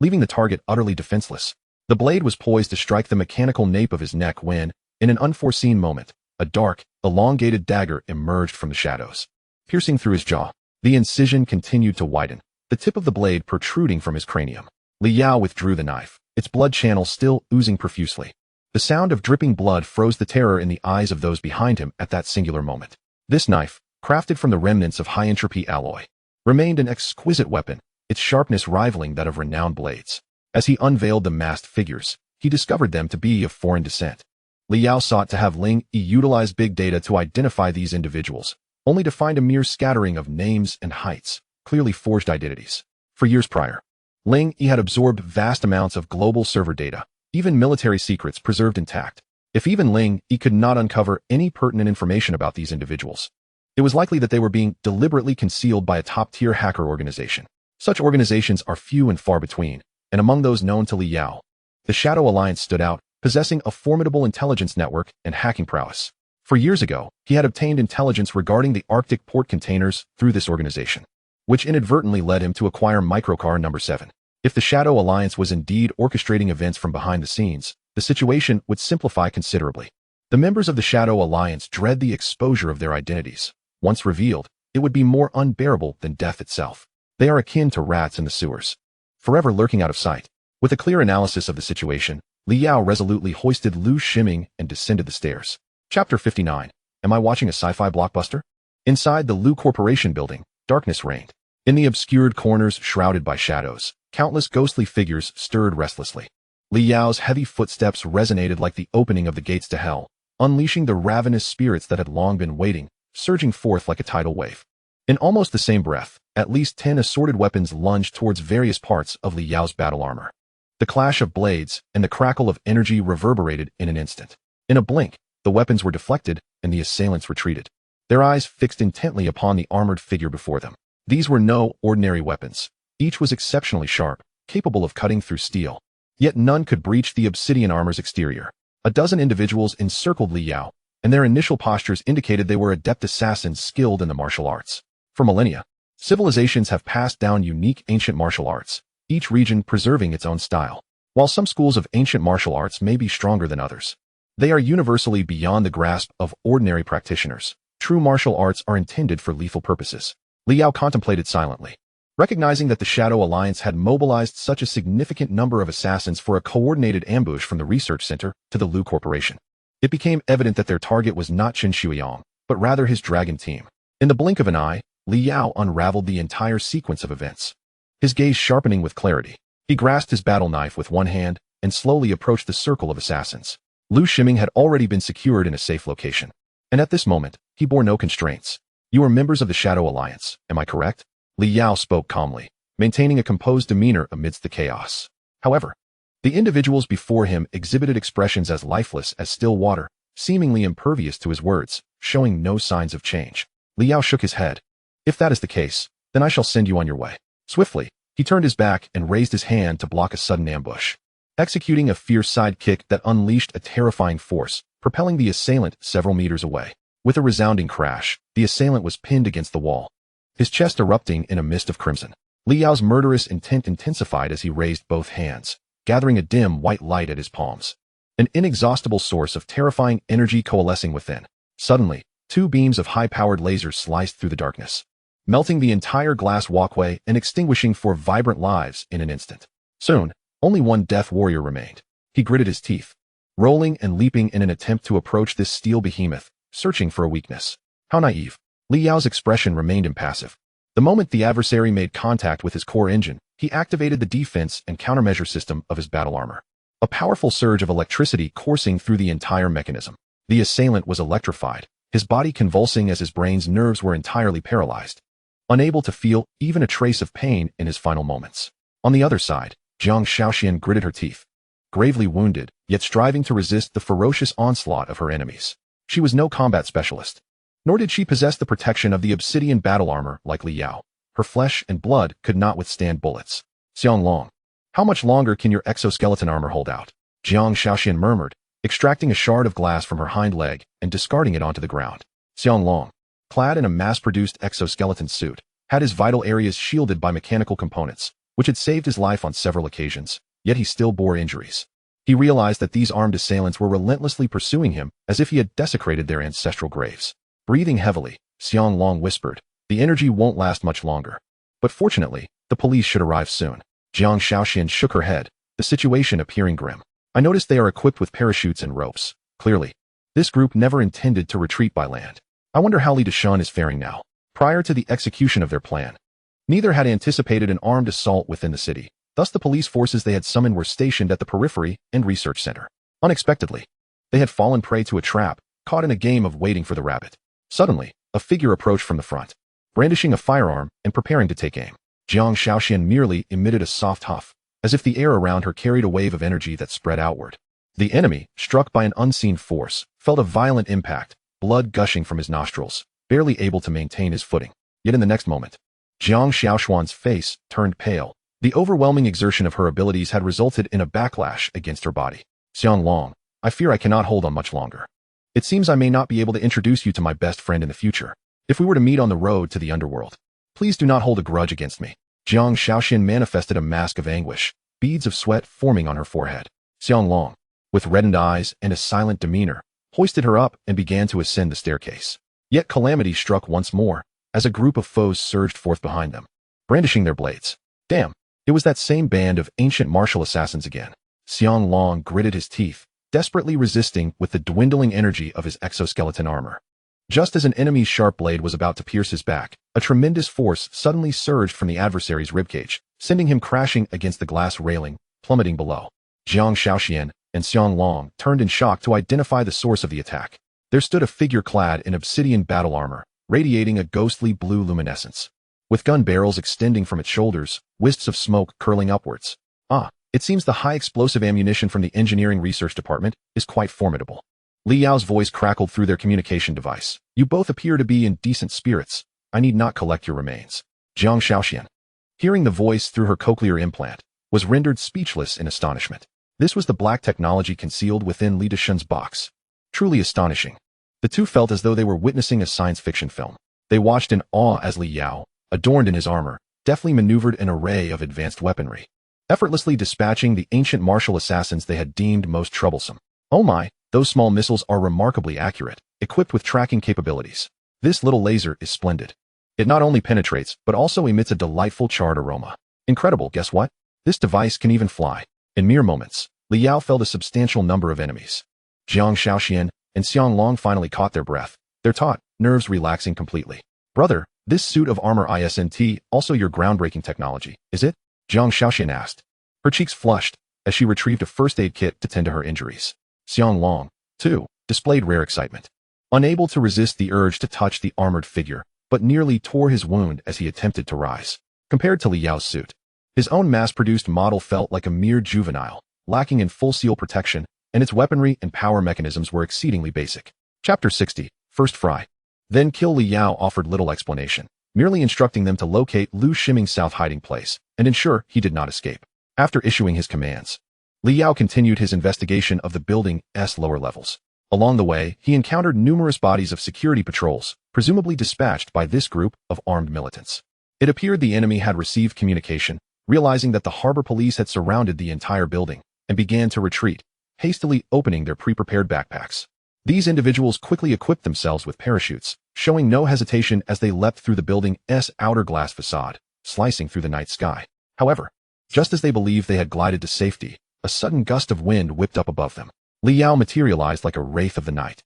leaving the target utterly defenseless. The blade was poised to strike the mechanical nape of his neck when, in an unforeseen moment, a dark, elongated dagger emerged from the shadows, piercing through his jaw. The incision continued to widen, the tip of the blade protruding from his cranium. Li Yao withdrew the knife, its blood channel still oozing profusely. The sound of dripping blood froze the terror in the eyes of those behind him at that singular moment. This knife, crafted from the remnants of high-entropy alloy, remained an exquisite weapon, its sharpness rivaling that of renowned blades. As he unveiled the masked figures, he discovered them to be of foreign descent. Li Yao sought to have Ling Yi utilize big data to identify these individuals, only to find a mere scattering of names and heights, clearly forged identities. For years prior, Ling Yi had absorbed vast amounts of global server data, even military secrets preserved intact. If even Ling Yi could not uncover any pertinent information about these individuals, it was likely that they were being deliberately concealed by a top-tier hacker organization. Such organizations are few and far between, and among those known to Li Yao, the Shadow Alliance stood out, possessing a formidable intelligence network and hacking prowess. For years ago, he had obtained intelligence regarding the Arctic port containers through this organization, which inadvertently led him to acquire microcar number 7. If the Shadow Alliance was indeed orchestrating events from behind the scenes, the situation would simplify considerably. The members of the Shadow Alliance dread the exposure of their identities. Once revealed, it would be more unbearable than death itself. They are akin to rats in the sewers, forever lurking out of sight. With a clear analysis of the situation, Li Yao resolutely hoisted Lu Shiming and descended the stairs. Chapter 59. Am I watching a sci-fi blockbuster? Inside the Lu Corporation building, darkness reigned. In the obscured corners shrouded by shadows, countless ghostly figures stirred restlessly. Li Yao's heavy footsteps resonated like the opening of the gates to hell, unleashing the ravenous spirits that had long been waiting, surging forth like a tidal wave. In almost the same breath, at least 10 assorted weapons lunged towards various parts of Li Yao's battle armor. The clash of blades and the crackle of energy reverberated in an instant. In a blink, the weapons were deflected and the assailants retreated, their eyes fixed intently upon the armored figure before them. These were no ordinary weapons. Each was exceptionally sharp, capable of cutting through steel. Yet none could breach the obsidian armor's exterior. A dozen individuals encircled Li Yao, and their initial postures indicated they were adept assassins skilled in the martial arts. For millennia, civilizations have passed down unique ancient martial arts, each region preserving its own style. While some schools of ancient martial arts may be stronger than others, they are universally beyond the grasp of ordinary practitioners. True martial arts are intended for lethal purposes. Li Yao contemplated silently, recognizing that the Shadow Alliance had mobilized such a significant number of assassins for a coordinated ambush from the research center to the Lu Corporation. It became evident that their target was not Qin Shuiyang, but rather his dragon team. In the blink of an eye, Li Yao unraveled the entire sequence of events, his gaze sharpening with clarity. He grasped his battle knife with one hand and slowly approached the circle of assassins. Lu Shiming had already been secured in a safe location, and at this moment, he bore no constraints. You are members of the Shadow Alliance, am I correct? Li Yao spoke calmly, maintaining a composed demeanor amidst the chaos. However, the individuals before him exhibited expressions as lifeless as still water, seemingly impervious to his words, showing no signs of change. Li Yao shook his head. If that is the case, then I shall send you on your way. Swiftly, he turned his back and raised his hand to block a sudden ambush, executing a fierce side kick that unleashed a terrifying force, propelling the assailant several meters away. With a resounding crash, the assailant was pinned against the wall, his chest erupting in a mist of crimson. Li Yao's murderous intent intensified as he raised both hands, gathering a dim white light at his palms, an inexhaustible source of terrifying energy coalescing within. Suddenly, two beams of high-powered lasers sliced through the darkness, melting the entire glass walkway and extinguishing four vibrant lives in an instant. Soon, only one death warrior remained. He gritted his teeth, rolling and leaping in an attempt to approach this steel behemoth, searching for a weakness. How naive. Li Yao's expression remained impassive. The moment the adversary made contact with his core engine, he activated the defense and countermeasure system of his battle armor. A powerful surge of electricity coursing through the entire mechanism. The assailant was electrified, his body convulsing as his brain's nerves were entirely paralyzed, unable to feel even a trace of pain in his final moments. On the other side, Jiang Shaoxian gritted her teeth, gravely wounded, yet striving to resist the ferocious onslaught of her enemies. She was no combat specialist, nor did she possess the protection of the obsidian battle armor like Li Yao. Her flesh and blood could not withstand bullets. Xiang Long, how much longer can your exoskeleton armor hold out? Jiang Shaoxian murmured, extracting a shard of glass from her hind leg and discarding it onto the ground. Xiang Long, clad in a mass-produced exoskeleton suit, had his vital areas shielded by mechanical components, which had saved his life on several occasions, yet he still bore injuries. He realized that these armed assailants were relentlessly pursuing him as if he had desecrated their ancestral graves. Breathing heavily, Xiang Long whispered, "The energy won't last much longer. But fortunately, the police should arrive soon." Jiang Shaoxian shook her head, the situation appearing grim. "I noticed they are equipped with parachutes and ropes. Clearly, this group never intended to retreat by land. I wonder how Li Deshan is faring now." Prior to the execution of their plan, neither had anticipated an armed assault within the city. Thus the police forces they had summoned were stationed at the periphery and research center. Unexpectedly, they had fallen prey to a trap, caught in a game of waiting for the rabbit. Suddenly, a figure approached from the front, brandishing a firearm and preparing to take aim. Jiang Shaoxian merely emitted a soft huff, as if the air around her carried a wave of energy that spread outward. The enemy, struck by an unseen force, felt a violent impact, blood gushing from his nostrils, barely able to maintain his footing. Yet in the next moment, Jiang Shaoxuan's face turned pale. The overwhelming exertion of her abilities had resulted in a backlash against her body. "Xiang Long, I fear I cannot hold on much longer. It seems I may not be able to introduce you to my best friend in the future. If we were to meet on the road to the underworld, please do not hold a grudge against me." Jiang Shaoxian manifested a mask of anguish, beads of sweat forming on her forehead. Xiang Long, with reddened eyes and a silent demeanor, hoisted her up and began to ascend the staircase. Yet calamity struck once more, as a group of foes surged forth behind them, brandishing their blades. Damn, it was that same band of ancient martial assassins again. Xiang Long gritted his teeth, desperately resisting with the dwindling energy of his exoskeleton armor. Just as an enemy's sharp blade was about to pierce his back, a tremendous force suddenly surged from the adversary's ribcage, sending him crashing against the glass railing, plummeting below. Jiang Shaoxian and Xiang Long turned in shock to identify the source of the attack. There stood a figure clad in obsidian battle armor, radiating a ghostly blue luminescence. With gun barrels extending from its shoulders, wisps of smoke curling upwards. "Ah, It seems the high explosive ammunition from the engineering research department is quite formidable. Li Yao's voice crackled through their communication device. You both appear to be in decent spirits. I need not collect your remains. Jiang Shaoxian, hearing the voice through her cochlear implant, was rendered speechless in astonishment. This was the black technology concealed within Li Deshun's box. Truly astonishing. The two felt as though they were witnessing a science fiction film. They watched in awe as Li Yao, adorned in his armor, deftly maneuvered an array of advanced weaponry, effortlessly dispatching the ancient martial assassins they had deemed most troublesome. Oh my, those small missiles are remarkably accurate, equipped with tracking capabilities. This little laser is splendid. It not only penetrates, but also emits a delightful charred aroma. Incredible, guess what? This device can even fly. In mere moments, Li Yao felled a substantial number of enemies. Jiang Shaoxian and Xiang Long finally caught their breath, their taut nerves relaxing completely. Brother, this suit of armor isn't also your groundbreaking technology, is it? Jiang Shaoxian asked. Her cheeks flushed as she retrieved a first aid kit to tend to her injuries. Xiang Long, too, displayed rare excitement. Unable to resist the urge to touch the armored figure, but nearly tore his wound as he attempted to rise. Compared to Li Yao's suit, his own mass-produced model felt like a mere juvenile, lacking in full seal protection, and its weaponry and power mechanisms were exceedingly basic. Chapter 60, First Fry. Then Kill Li Yao offered little explanation, merely instructing them to locate Lu Shiming's south hiding place and ensure he did not escape. After issuing his commands, Li Yao continued his investigation of the building's lower levels. Along the way, he encountered numerous bodies of security patrols, presumably dispatched by this group of armed militants. It appeared the enemy had received communication, realizing that the harbor police had surrounded the entire building, and began to retreat, hastily opening their pre-prepared backpacks. These individuals quickly equipped themselves with parachutes, showing no hesitation as they leapt through the building's outer glass facade, slicing through the night sky. However, just as they believed they had glided to safety, a sudden gust of wind whipped up above them. Li Yao materialized like a wraith of the night,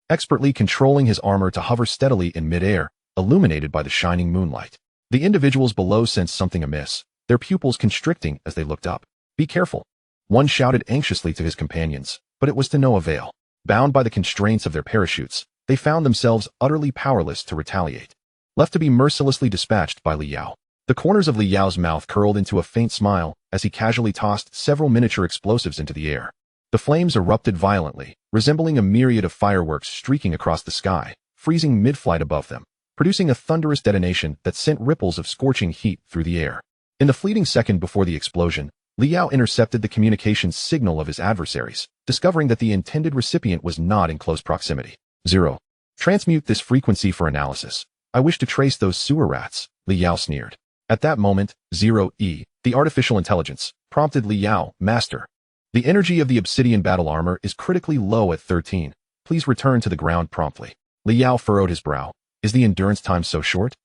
expertly controlling his armor to hover steadily in midair, illuminated by the shining moonlight. The individuals below sensed something amiss, their pupils constricting as they looked up. Be careful, one shouted anxiously to his companions, but it was to no avail. Bound by the constraints of their parachutes, they found themselves utterly powerless to retaliate, left to be mercilessly dispatched by Li Yao. The corners of Li Yao's mouth curled into a faint smile as he casually tossed several miniature explosives into the air. The flames erupted violently, resembling a myriad of fireworks streaking across the sky, freezing mid-flight above them, producing a thunderous detonation that sent ripples of scorching heat through the air. In the fleeting second before the explosion, Li Yao intercepted the communications signal of his adversaries, discovering that the intended recipient was not in close proximity. 0. Transmute this frequency for analysis. I wish to trace those sewer rats, Li Yao sneered. At that moment, 0E, the artificial intelligence, prompted Li Yao, Master. The energy of the obsidian battle armor is critically low at 13. Please return to the ground promptly. Li Yao furrowed his brow. Is the endurance time so short?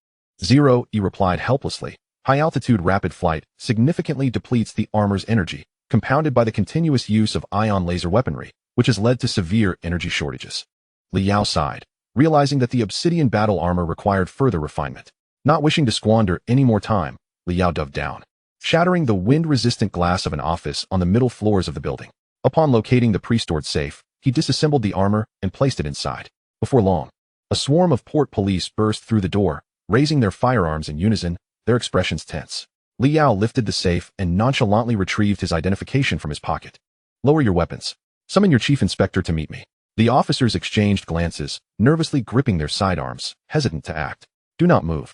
0E replied helplessly. High-altitude rapid flight significantly depletes the armor's energy, compounded by the continuous use of ion laser weaponry, which has led to severe energy shortages. Li Yao sighed, realizing that the obsidian battle armor required further refinement. Not wishing to squander any more time, Li Yao dove down, shattering the wind-resistant glass of an office on the middle floors of the building. Upon locating the pre-stored safe, he disassembled the armor and placed it inside. Before long, a swarm of port police burst through the door, raising their firearms in unison, their expressions tense. Li Yao lifted the safe and nonchalantly retrieved his identification from his pocket. Lower your weapons. Summon your chief inspector to meet me. The officers exchanged glances, nervously gripping their sidearms, hesitant to act. Do not move.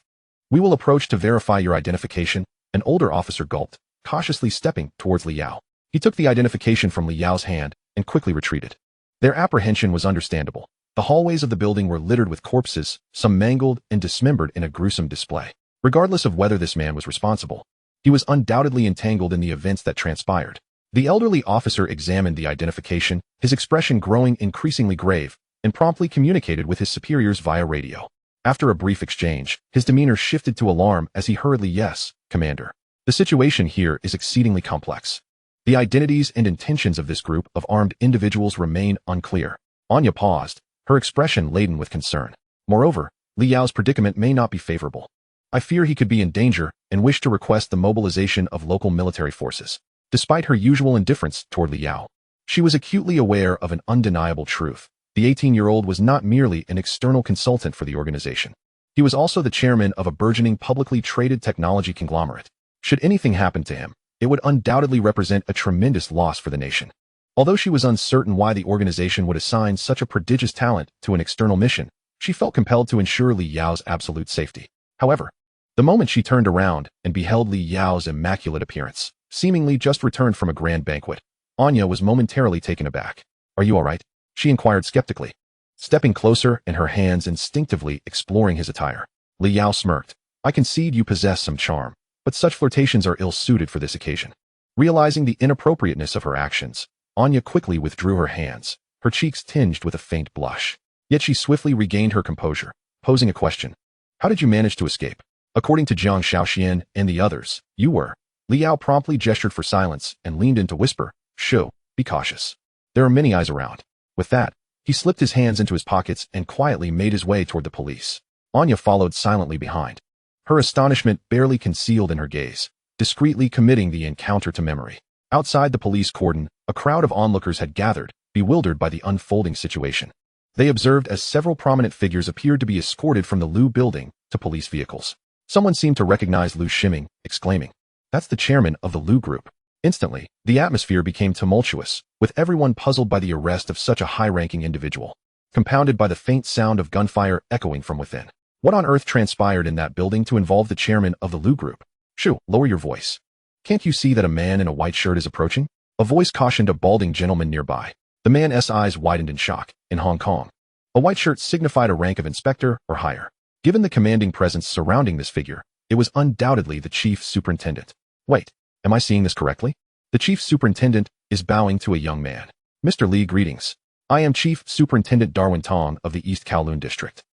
We will approach to verify your identification. An older officer gulped, cautiously stepping towards Li Yao. He took the identification from Li Yao's hand and quickly retreated. Their apprehension was understandable. The hallways of the building were littered with corpses, some mangled and dismembered in a gruesome display. Regardless of whether this man was responsible, he was undoubtedly entangled in the events that transpired. The elderly officer examined the identification, his expression growing increasingly grave, and promptly communicated with his superiors via radio. After a brief exchange, his demeanor shifted to alarm as he hurriedly, Yes, Commander. The situation here is exceedingly complex. The identities and intentions of this group of armed individuals remain unclear. Anya paused, her expression laden with concern. Moreover, Li Yao's predicament may not be favorable. I fear he could be in danger and wish to request the mobilization of local military forces. Despite her usual indifference toward Li Yao, she was acutely aware of an undeniable truth. The 18-year-old was not merely an external consultant for the organization. He was also the chairman of a burgeoning publicly traded technology conglomerate. Should anything happen to him, it would undoubtedly represent a tremendous loss for the nation. Although she was uncertain why the organization would assign such a prodigious talent to an external mission, she felt compelled to ensure Li Yao's absolute safety. However, the moment she turned around and beheld Li Yao's immaculate appearance, seemingly just returned from a grand banquet, Anya was momentarily taken aback. "Are you all right?" she inquired skeptically, stepping closer and her hands instinctively exploring his attire. Li Yao smirked. "I concede you possess some charm, but such flirtations are ill-suited for this occasion." Realizing the inappropriateness of her actions, Anya quickly withdrew her hands, her cheeks tinged with a faint blush. Yet she swiftly regained her composure, posing a question. "How did you manage to escape?" "According to Jiang Shaoxian and the others, you were." Li Yao promptly gestured for silence and leaned in to whisper, "Shoo, be cautious. There are many eyes around." With that, he slipped his hands into his pockets and quietly made his way toward the police. Anya followed silently behind, her astonishment barely concealed in her gaze, discreetly committing the encounter to memory. Outside the police cordon, a crowd of onlookers had gathered, bewildered by the unfolding situation. They observed as several prominent figures appeared to be escorted from the Lu building to police vehicles. Someone seemed to recognize Lu Shiming, exclaiming, "That's the chairman of the Lu group." Instantly, the atmosphere became tumultuous, with everyone puzzled by the arrest of such a high-ranking individual, compounded by the faint sound of gunfire echoing from within. What on earth transpired in that building to involve the chairman of the Lu group? "Shoo, lower your voice. Can't you see that a man in a white shirt is approaching?" A voice cautioned a balding gentleman nearby. The man's eyes widened in shock. In Hong Kong, a white shirt signified a rank of inspector or higher. Given the commanding presence surrounding this figure, it was undoubtedly the chief superintendent. Wait, am I seeing this correctly? The chief superintendent is bowing to a young man. "Mr. Li, greetings. I am Chief Superintendent Darwin Tong of the East Kowloon District."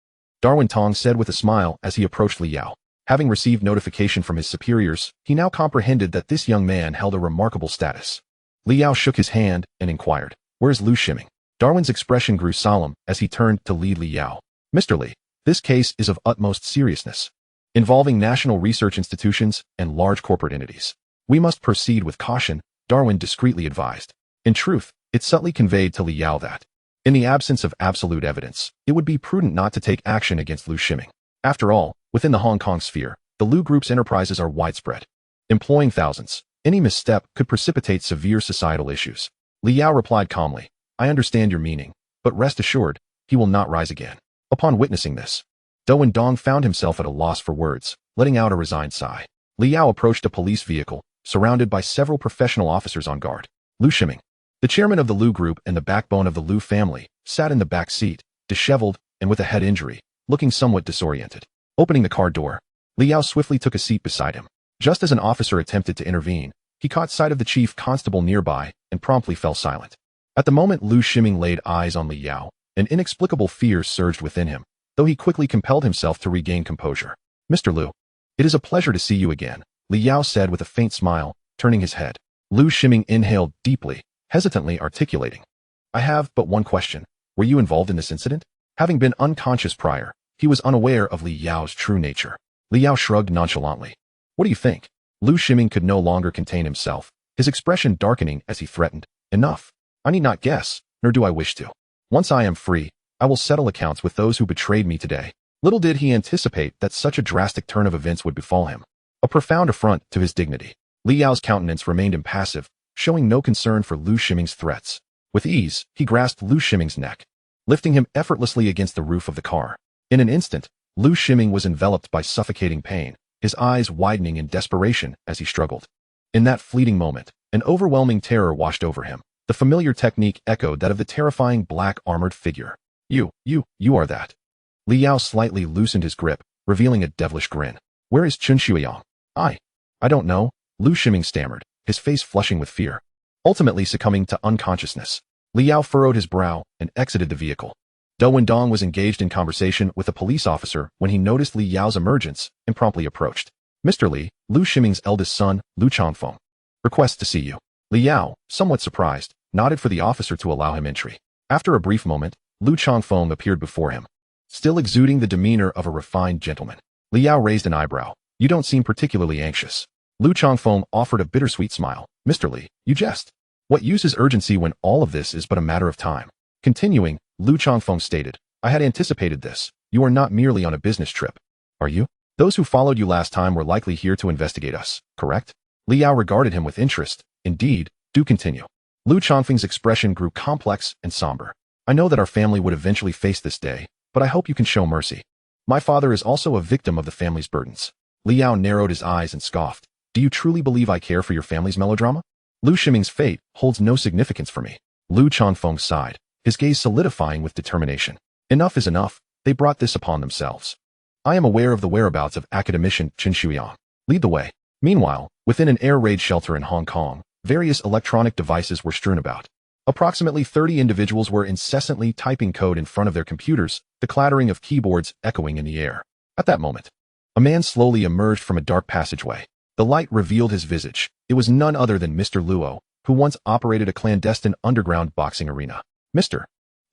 Darwin Tong said with a smile as he approached Li Yao. Having received notification from his superiors, he now comprehended that this young man held a remarkable status. Li Yao shook his hand and inquired, "Where's Lu Shiming?" Darwin's expression grew solemn as he turned to lead Li Yao. "Mr. Li, this case is of utmost seriousness, involving national research institutions and large corporate entities. We must proceed with caution," Darwin discreetly advised. In truth, it subtly conveyed to Li Yao that, in the absence of absolute evidence, it would be prudent not to take action against Lu Shiming. After all, within the Hong Kong sphere, the Lu Group's enterprises are widespread, employing thousands. Any misstep could precipitate severe societal issues. Li Yao replied calmly, "I understand your meaning, but rest assured, he will not rise again." Upon witnessing this, Darwin Dong found himself at a loss for words, letting out a resigned sigh. Li Yao approached a police vehicle, surrounded by several professional officers on guard. Lu Shiming, the chairman of the Lu Group and the backbone of the Lu family, sat in the back seat, disheveled and with a head injury, looking somewhat disoriented. Opening the car door, Li Yao swiftly took a seat beside him. Just as an officer attempted to intervene, he caught sight of the chief constable nearby and promptly fell silent. At the moment Lu Shiming laid eyes on Li Yao, an inexplicable fear surged within him, though he quickly compelled himself to regain composure. "Mr. Lu, it is a pleasure to see you again," Li Yao said with a faint smile, turning his head. Lu Shiming inhaled deeply, hesitantly articulating, "I have but one question. Were you involved in this incident?" Having been unconscious prior, he was unaware of Li Yao's true nature. Li Yao shrugged nonchalantly. "What do you think?" Lu Shiming could no longer contain himself, his expression darkening as he threatened, "Enough. I need not guess, nor do I wish to. Once I am free, I will settle accounts with those who betrayed me today." Little did he anticipate that such a drastic turn of events would befall him, a profound affront to his dignity. Li Yao's countenance remained impassive, showing no concern for Lu Shiming's threats. With ease, he grasped Lu Shiming's neck, lifting him effortlessly against the roof of the car. In an instant, Lu Shiming was enveloped by suffocating pain, his eyes widening in desperation as he struggled. In that fleeting moment, an overwhelming terror washed over him. The familiar technique echoed that of the terrifying black armored figure. You are that." Li Yao slightly loosened his grip, revealing a devilish grin. "Where is Chun Shuiyang?" I don't know," Lu Shiming stammered, his face flushing with fear. Ultimately succumbing to unconsciousness, Li Yao furrowed his brow and exited the vehicle. Darwin Dong was engaged in conversation with a police officer when he noticed Li Yao's emergence and promptly approached. "Mr. Li, Lu Shiming's eldest son, Lu Changfeng, requests to see you." Li Yao, somewhat surprised, nodded for the officer to allow him entry. After a brief moment, Lu Changfeng appeared before him, still exuding the demeanor of a refined gentleman. Li Yao raised an eyebrow. "You don't seem particularly anxious." Lu Changfeng offered a bittersweet smile. "Mr. Li, you jest. What use is urgency when all of this is but a matter of time?" Continuing, Lu Changfeng stated, "I had anticipated this. You are not merely on a business trip, are you? Those who followed you last time were likely here to investigate us, correct?" Li Yao regarded him with interest. Indeed, do continue. Lu Chongfeng's expression grew complex and somber. I know that our family would eventually face this day, but I hope you can show mercy. My father is also a victim of the family's burdens. Li Yao narrowed his eyes and scoffed. Do you truly believe I care for your family's melodrama? Lu Shiming's fate holds no significance for me. Lu Chongfeng sighed, his gaze solidifying with determination. Enough is enough. They brought this upon themselves. I am aware of the whereabouts of academician Chen Shuiyang. Lead the way. Meanwhile, within an air raid shelter in Hong Kong, various electronic devices were strewn about. Approximately 30 individuals were incessantly typing code in front of their computers, the clattering of keyboards echoing in the air. At that moment, a man slowly emerged from a dark passageway. The light revealed his visage. It was none other than Mr. Luo, who once operated a clandestine underground boxing arena. Mr.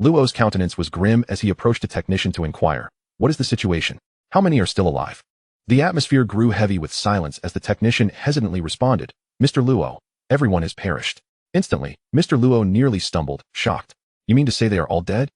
Luo's countenance was grim as he approached a technician to inquire, "What is the situation? How many are still alive?" The atmosphere grew heavy with silence as the technician hesitantly responded, "Mr. Luo, everyone has perished." Instantly, Mr. Luo nearly stumbled, shocked. "You mean to say they are all dead?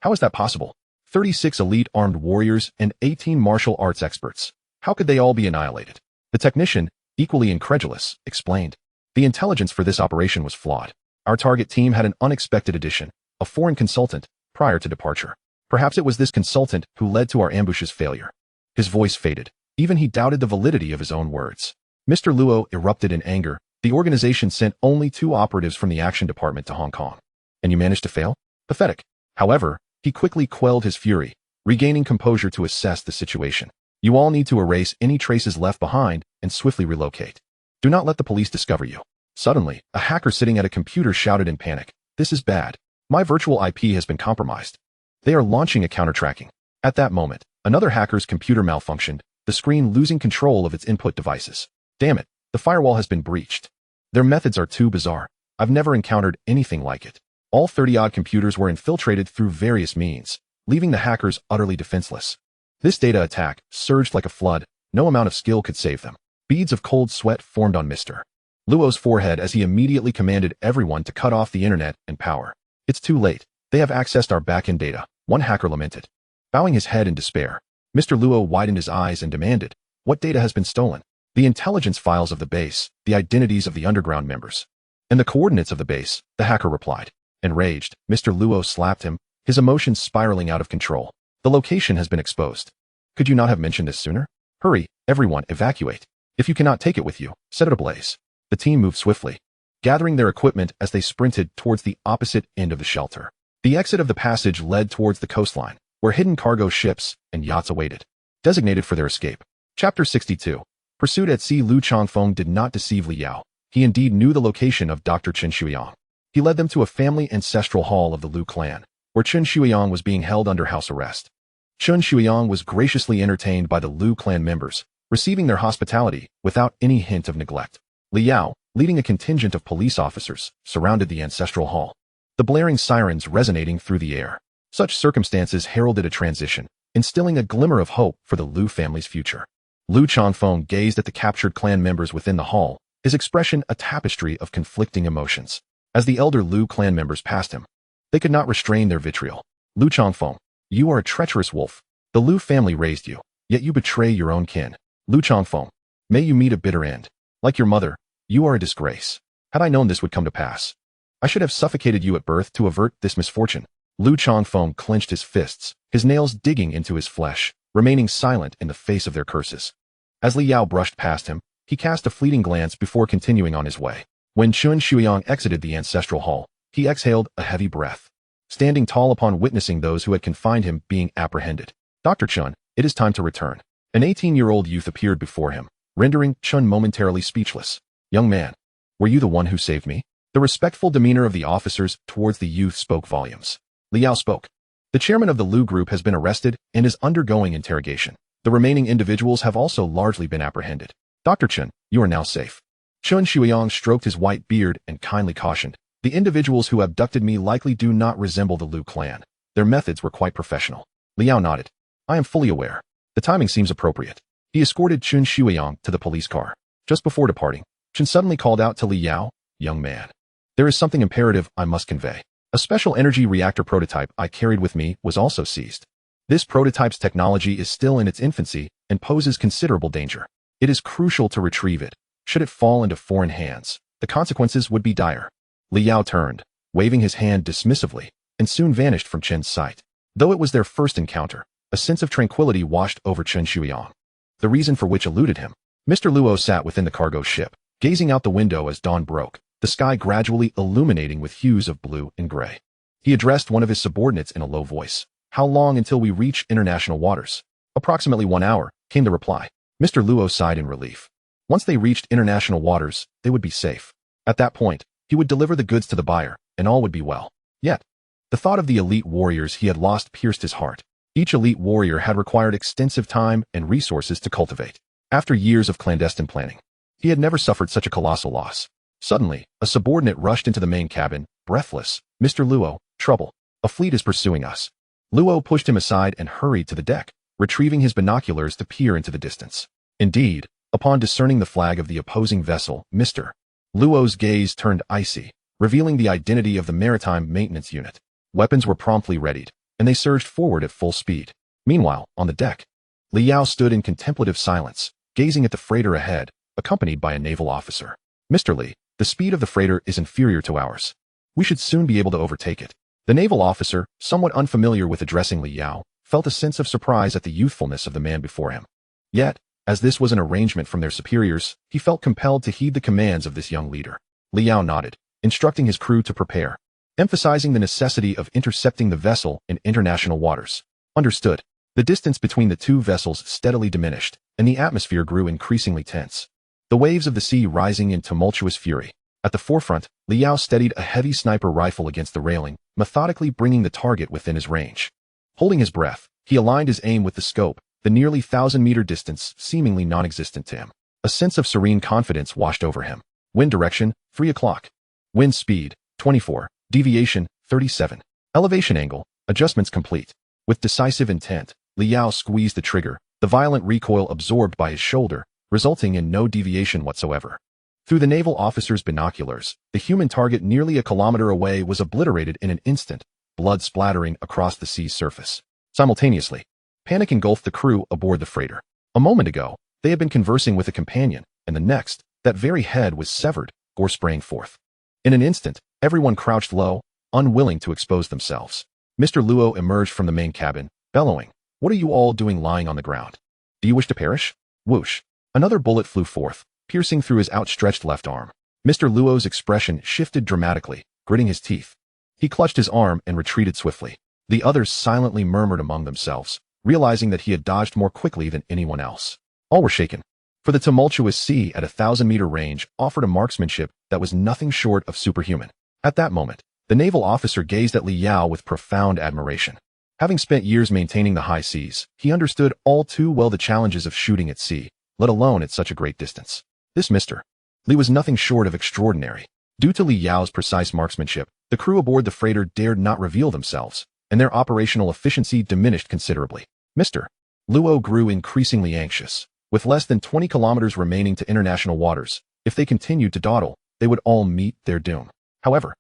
How is that possible? 36 elite armed warriors and 18 martial arts experts. How could they all be annihilated?" The technician, equally incredulous, explained. "The intelligence for this operation was flawed. Our target team had an unexpected addition, a foreign consultant, prior to departure. Perhaps it was this consultant who led to our ambush's failure." His voice faded. Even he doubted the validity of his own words. Mr. Luo erupted in anger. "The organization sent only 2 operatives from the action department to Hong Kong. And you managed to fail? Pathetic." However, he quickly quelled his fury, regaining composure to assess the situation. "You all need to erase any traces left behind and swiftly relocate. Do not let the police discover you." Suddenly, a hacker sitting at a computer shouted in panic, "This is bad. My virtual IP has been compromised. They are launching a counter-tracking." At that moment, another hacker's computer malfunctioned, the screen losing control of its input devices. "Damn it, the firewall has been breached. Their methods are too bizarre. I've never encountered anything like it." All 30-odd computers were infiltrated through various means, leaving the hackers utterly defenseless. This data attack surged like a flood. No amount of skill could save them. Beads of cold sweat formed on Mr. Luo's forehead as he immediately commanded everyone to cut off the internet and power. "It's too late. They have accessed our back-end data," one hacker lamented. Bowing his head in despair, Mr. Luo widened his eyes and demanded, "What data has been stolen?" "The intelligence files of the base, the identities of the underground members, and the coordinates of the base," the hacker replied. Enraged, Mr. Luo slapped him, his emotions spiraling out of control. "The location has been exposed. Could you not have mentioned this sooner? Hurry, everyone, evacuate. If you cannot take it with you, set it ablaze." The team moved swiftly, gathering their equipment as they sprinted towards the opposite end of the shelter. The exit of the passage led towards the coastline, where hidden cargo ships and yachts awaited, designated for their escape. Chapter 62. Pursued at sea. Lu Chongfeng did not deceive Li Yao. He indeed knew the location of Dr. Chen Shuiyang. He led them to a family ancestral hall of the Lu clan, where Chen Shuiyang was being held under house arrest. Chen Shuiyang was graciously entertained by the Lu clan members, receiving their hospitality without any hint of neglect. Li Yao, leading a contingent of police officers, surrounded the ancestral hall, the blaring sirens resonating through the air. Such circumstances heralded a transition, instilling a glimmer of hope for the Lu family's future. Lu Chongfeng gazed at the captured clan members within the hall, his expression a tapestry of conflicting emotions. As the elder Lu clan members passed him, they could not restrain their vitriol. "Lu Chongfeng, you are a treacherous wolf. The Lu family raised you, yet you betray your own kin. Lu Chongfeng, may you meet a bitter end. Like your mother, you are a disgrace. Had I known this would come to pass, I should have suffocated you at birth to avert this misfortune." Lu Chongfeng clenched his fists, his nails digging into his flesh, remaining silent in the face of their curses. As Li Yao brushed past him, he cast a fleeting glance before continuing on his way. When Chen Shuiyang exited the ancestral hall, he exhaled a heavy breath, standing tall upon witnessing those who had confined him being apprehended. "Dr. Chen, it is time to return." An 18-year-old youth appeared before him, rendering Chen momentarily speechless. "Young man, were you the one who saved me?" The respectful demeanor of the officers towards the youth spoke volumes. Li Yao spoke. "The chairman of the Lu group has been arrested and is undergoing interrogation. The remaining individuals have also largely been apprehended. Dr. Chen, you are now safe." Chen Shuiyang stroked his white beard and kindly cautioned, "The individuals who abducted me likely do not resemble the Lu clan. Their methods were quite professional." Li Yao nodded. "I am fully aware. The timing seems appropriate." He escorted Chen Shuiyang to the police car. Just before departing, Chen suddenly called out to Li Yao, "Young man, there is something imperative I must convey. A special energy reactor prototype I carried with me was also seized. This prototype's technology is still in its infancy and poses considerable danger. It is crucial to retrieve it. Should it fall into foreign hands, the consequences would be dire. Li Yao turned, waving his hand dismissively, and soon vanished from Chen's sight. Though it was their first encounter, a sense of tranquility washed over Chen Shuiyang, the reason for which eluded him. Mr. Luo sat within the cargo ship, gazing out the window as dawn broke, the sky gradually illuminating with hues of blue and gray. He addressed one of his subordinates in a low voice. "How long until we reach international waters?" "Approximately 1 hour," came the reply. Mr. Luo sighed in relief. Once they reached international waters, they would be safe. At that point, he would deliver the goods to the buyer, and all would be well. Yet, the thought of the elite warriors he had lost pierced his heart. Each elite warrior had required extensive time and resources to cultivate. After years of clandestine planning, he had never suffered such a colossal loss. Suddenly, a subordinate rushed into the main cabin, breathless. "Mr. Luo, trouble. A fleet is pursuing us." Luo pushed him aside and hurried to the deck, retrieving his binoculars to peer into the distance. Indeed, upon discerning the flag of the opposing vessel, Mr. Luo's gaze turned icy, revealing the identity of the Maritime Maintenance Unit. Weapons were promptly readied, and they surged forward at full speed. Meanwhile, on the deck, Li Yao stood in contemplative silence, gazing at the freighter ahead, accompanied by a naval officer. "Mr. Li, the speed of the freighter is inferior to ours. We should soon be able to overtake it." The naval officer, somewhat unfamiliar with addressing Li Yao, felt a sense of surprise at the youthfulness of the man before him. Yet, as this was an arrangement from their superiors, he felt compelled to heed the commands of this young leader. Li Yao nodded, instructing his crew to prepare, emphasizing the necessity of intercepting the vessel in international waters. Understood. The distance between the two vessels steadily diminished, and the atmosphere grew increasingly tense. The waves of the sea rising in tumultuous fury. At the forefront, Li Yao steadied a heavy sniper rifle against the railing, methodically bringing the target within his range. Holding his breath, he aligned his aim with the scope, the nearly 1,000-meter distance seemingly non-existent to him. A sense of serene confidence washed over him. Wind direction, 3 o'clock. Wind speed, 24. Deviation, 37. Elevation angle, adjustments complete. With decisive intent, Li Yao squeezed the trigger, the violent recoil absorbed by his shoulder, resulting in no deviation whatsoever. Through the naval officer's binoculars, the human target nearly a kilometer away was obliterated in an instant, blood splattering across the sea's surface. Simultaneously, panic engulfed the crew aboard the freighter. A moment ago, they had been conversing with a companion, and the next, that very head was severed, gore spraying forth. In an instant, everyone crouched low, unwilling to expose themselves. Mr. Luo emerged from the main cabin, bellowing, "What are you all doing lying on the ground? Do you wish to perish?" Whoosh! Another bullet flew forth, piercing through his outstretched left arm. Mr. Luo's expression shifted dramatically, gritting his teeth. He clutched his arm and retreated swiftly. The others silently murmured among themselves, realizing that he had dodged more quickly than anyone else. All were shaken, for the tumultuous sea at 1,000-meter range offered a marksmanship that was nothing short of superhuman. At that moment, the naval officer gazed at Li Yao with profound admiration. Having spent years maintaining the high seas, he understood all too well the challenges of shooting at sea, let alone at such a great distance. This Mr. Li was nothing short of extraordinary. Due to Li Yao's precise marksmanship, the crew aboard the freighter dared not reveal themselves, and their operational efficiency diminished considerably. Mr. Luo grew increasingly anxious. With less than 20 kilometers remaining to international waters, if they continued to dawdle, they would all meet their doom. However,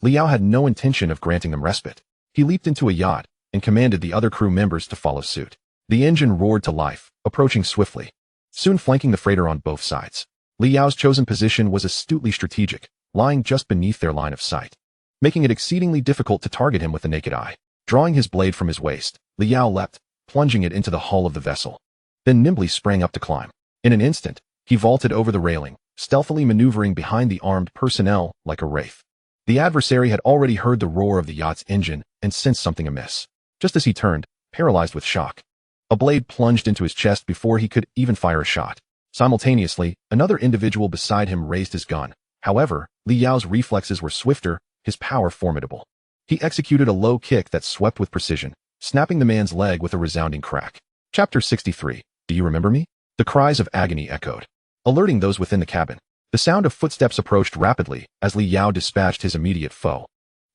Li Yao had no intention of granting them respite. He leaped into a yacht and commanded the other crew members to follow suit. The engine roared to life, approaching swiftly, soon flanking the freighter on both sides. Li Yao's chosen position was astutely strategic, lying just beneath their line of sight, making it exceedingly difficult to target him with the naked eye. Drawing his blade from his waist, Li Yao leapt, plunging it into the hull of the vessel, then nimbly sprang up to climb. In an instant, he vaulted over the railing, stealthily maneuvering behind the armed personnel like a wraith. The adversary had already heard the roar of the yacht's engine and sensed something amiss. Just as he turned, paralyzed with shock, a blade plunged into his chest before he could even fire a shot. Simultaneously, another individual beside him raised his gun. However, Li Yao's reflexes were swifter, his power formidable. He executed a low kick that swept with precision, snapping the man's leg with a resounding crack. Chapter 63. Do you remember me? The cries of agony echoed, alerting those within the cabin. The sound of footsteps approached rapidly as Li Yao dispatched his immediate foe,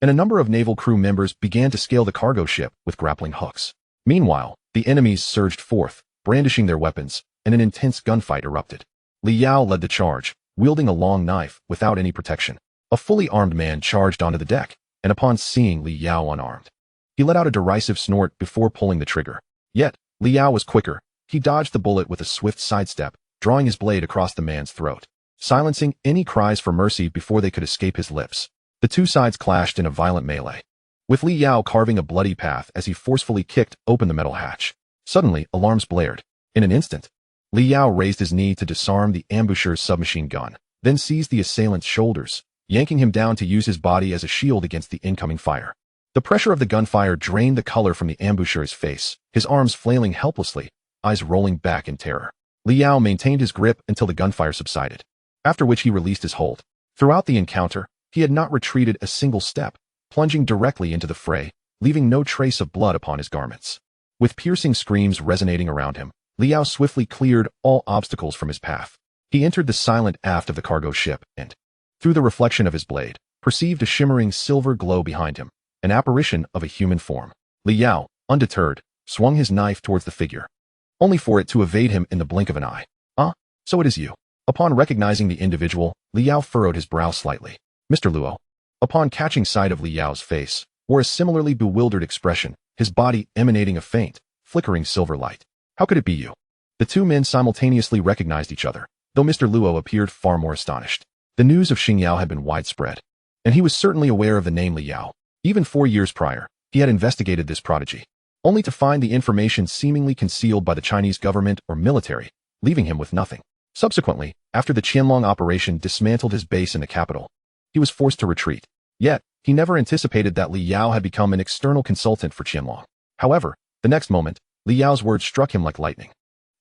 and a number of naval crew members began to scale the cargo ship with grappling hooks. Meanwhile, the enemies surged forth, brandishing their weapons, and an intense gunfight erupted. Li Yao led the charge, wielding a long knife without any protection. A fully armed man charged onto the deck, and upon seeing Li Yao unarmed, he let out a derisive snort before pulling the trigger. Yet, Li Yao was quicker. He dodged the bullet with a swift sidestep, drawing his blade across the man's throat. silencing any cries for mercy before they could escape his lips. The two sides clashed in a violent melee, with Li Yao carving a bloody path as he forcefully kicked open the metal hatch. Suddenly, alarms blared. In an instant, Li Yao raised his knee to disarm the ambusher's submachine gun, then seized the assailant's shoulders, yanking him down to use his body as a shield against the incoming fire. The pressure of the gunfire drained the color from the ambusher's face, his arms flailing helplessly, eyes rolling back in terror. Li Yao maintained his grip until the gunfire subsided, after which he released his hold. Throughout the encounter, he had not retreated a single step, plunging directly into the fray, leaving no trace of blood upon his garments. With piercing screams resonating around him, Li Yao swiftly cleared all obstacles from his path. He entered the silent aft of the cargo ship and, through the reflection of his blade, perceived a shimmering silver glow behind him, an apparition of a human form. Li Yao, undeterred, swung his knife towards the figure, only for it to evade him in the blink of an eye. "Ah, so it is you." Upon recognizing the individual, Li Yao furrowed his brow slightly. "Mr. Luo." Upon catching sight of Li Yao's face, wore a similarly bewildered expression, his body emanating a faint, flickering silver light. "How could it be you?" The two men simultaneously recognized each other, though Mr. Luo appeared far more astonished. The news of Xing Yao had been widespread, and he was certainly aware of the name Li Yao. Even 4 years prior, he had investigated this prodigy, only to find the information seemingly concealed by the Chinese government or military, leaving him with nothing. Subsequently, after the Qianlong operation dismantled his base in the capital, he was forced to retreat. Yet, he never anticipated that Li Yao had become an external consultant for Qianlong. However, the next moment, Li Yao's words struck him like lightning.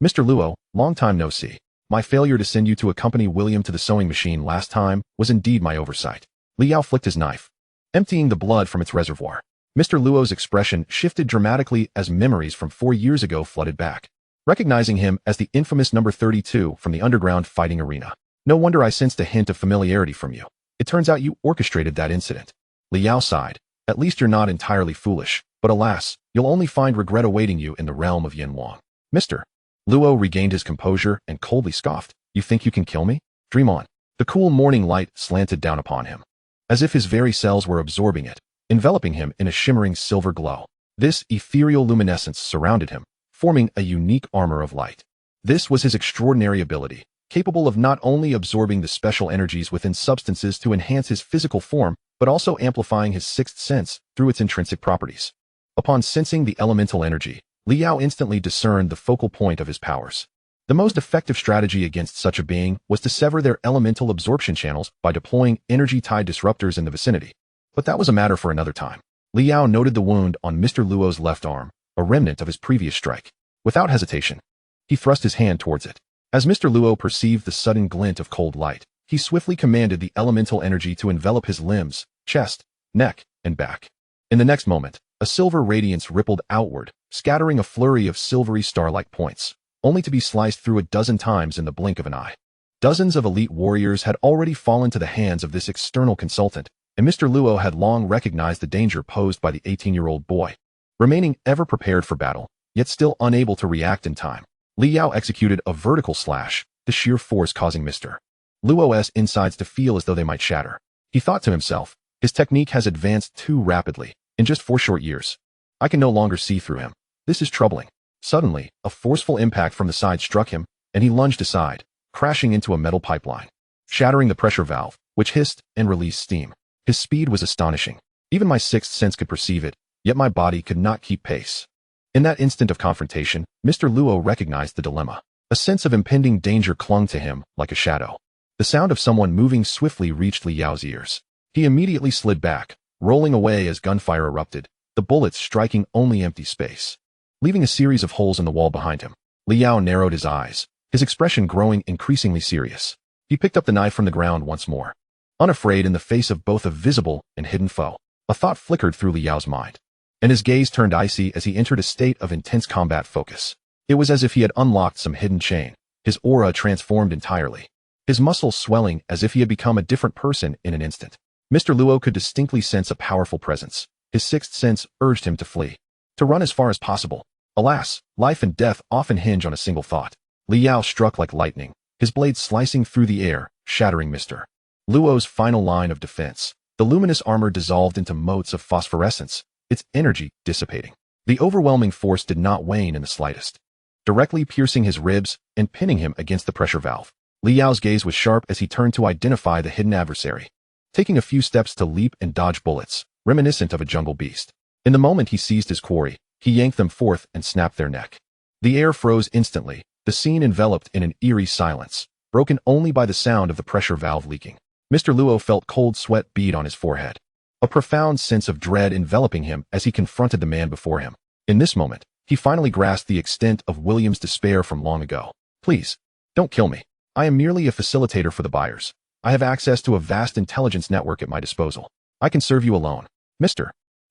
"Mr. Luo, long time no see. My failure to send you to accompany William to the sewing machine last time was indeed my oversight." Li Yao flicked his knife, emptying the blood from its reservoir. Mr. Luo's expression shifted dramatically as memories from 4 years ago flooded back, recognizing him as the infamous number 32 from the underground fighting arena. "No wonder I sensed a hint of familiarity from you. It turns out you orchestrated that incident." Li Yao sighed. "At least you're not entirely foolish, but alas, you'll only find regret awaiting you in the realm of Yanluang." "Mr. Luo regained his composure and coldly scoffed. "You think you can kill me? Dream on." The cool morning light slanted down upon him, as if his very cells were absorbing it, enveloping him in a shimmering silver glow. This ethereal luminescence surrounded him, forming a unique armor of light. This was his extraordinary ability, capable of not only absorbing the special energies within substances to enhance his physical form, but also amplifying his sixth sense through its intrinsic properties. Upon sensing the elemental energy, Li Yao instantly discerned the focal point of his powers. The most effective strategy against such a being was to sever their elemental absorption channels by deploying energy-tied disruptors in the vicinity. But that was a matter for another time. Li Yao noted the wound on Mr. Luo's left arm, a remnant of his previous strike. Without hesitation, he thrust his hand towards it. As Mr. Luo perceived the sudden glint of cold light, he swiftly commanded the elemental energy to envelop his limbs, chest, neck, and back. In the next moment, a silver radiance rippled outward, scattering a flurry of silvery star-like points, only to be sliced through a dozen times in the blink of an eye. Dozens of elite warriors had already fallen to the hands of this external consultant, and Mr. Luo had long recognized the danger posed by the 18-year-old boy. Remaining ever prepared for battle, yet still unable to react in time, Li Yao executed a vertical slash, the sheer force causing Mr. Luo's insides to feel as though they might shatter. He thought to himself, his technique has advanced too rapidly. In just 4 short years, I can no longer see through him. This is troubling. Suddenly, a forceful impact from the side struck him, and he lunged aside, crashing into a metal pipeline, shattering the pressure valve, which hissed and released steam. His speed was astonishing. Even my sixth sense could perceive it, yet my body could not keep pace. In that instant of confrontation, Mr. Luo recognized the dilemma. A sense of impending danger clung to him like a shadow. The sound of someone moving swiftly reached Li Yao's ears. He immediately slid back, rolling away as gunfire erupted, the bullets striking only empty space, leaving a series of holes in the wall behind him. Li Yao narrowed his eyes, his expression growing increasingly serious. He picked up the knife from the ground once more, unafraid in the face of both a visible and hidden foe. A thought flickered through Li Yao's mind, and his gaze turned icy as he entered a state of intense combat focus. It was as if he had unlocked some hidden chain, his aura transformed entirely, his muscles swelling as if he had become a different person in an instant. Mr. Luo could distinctly sense a powerful presence. His sixth sense urged him to flee, to run as far as possible. Alas, life and death often hinge on a single thought. Li Yao struck like lightning, his blade slicing through the air, shattering Mr. Luo's final line of defense. The luminous armor dissolved into motes of phosphorescence, its energy dissipating. The overwhelming force did not wane in the slightest, directly piercing his ribs and pinning him against the pressure valve. Li Yao's gaze was sharp as he turned to identify the hidden adversary, taking a few steps to leap and dodge bullets, reminiscent of a jungle beast. In the moment he seized his quarry, he yanked them forth and snapped their neck. The air froze instantly, the scene enveloped in an eerie silence, broken only by the sound of the pressure valve leaking. Mr. Luo felt cold sweat bead on his forehead, a profound sense of dread enveloping him as he confronted the man before him. In this moment, he finally grasped the extent of William's despair from long ago. Please, don't kill me. I am merely a facilitator for the buyers. I have access to a vast intelligence network at my disposal. I can serve you alone. Mr.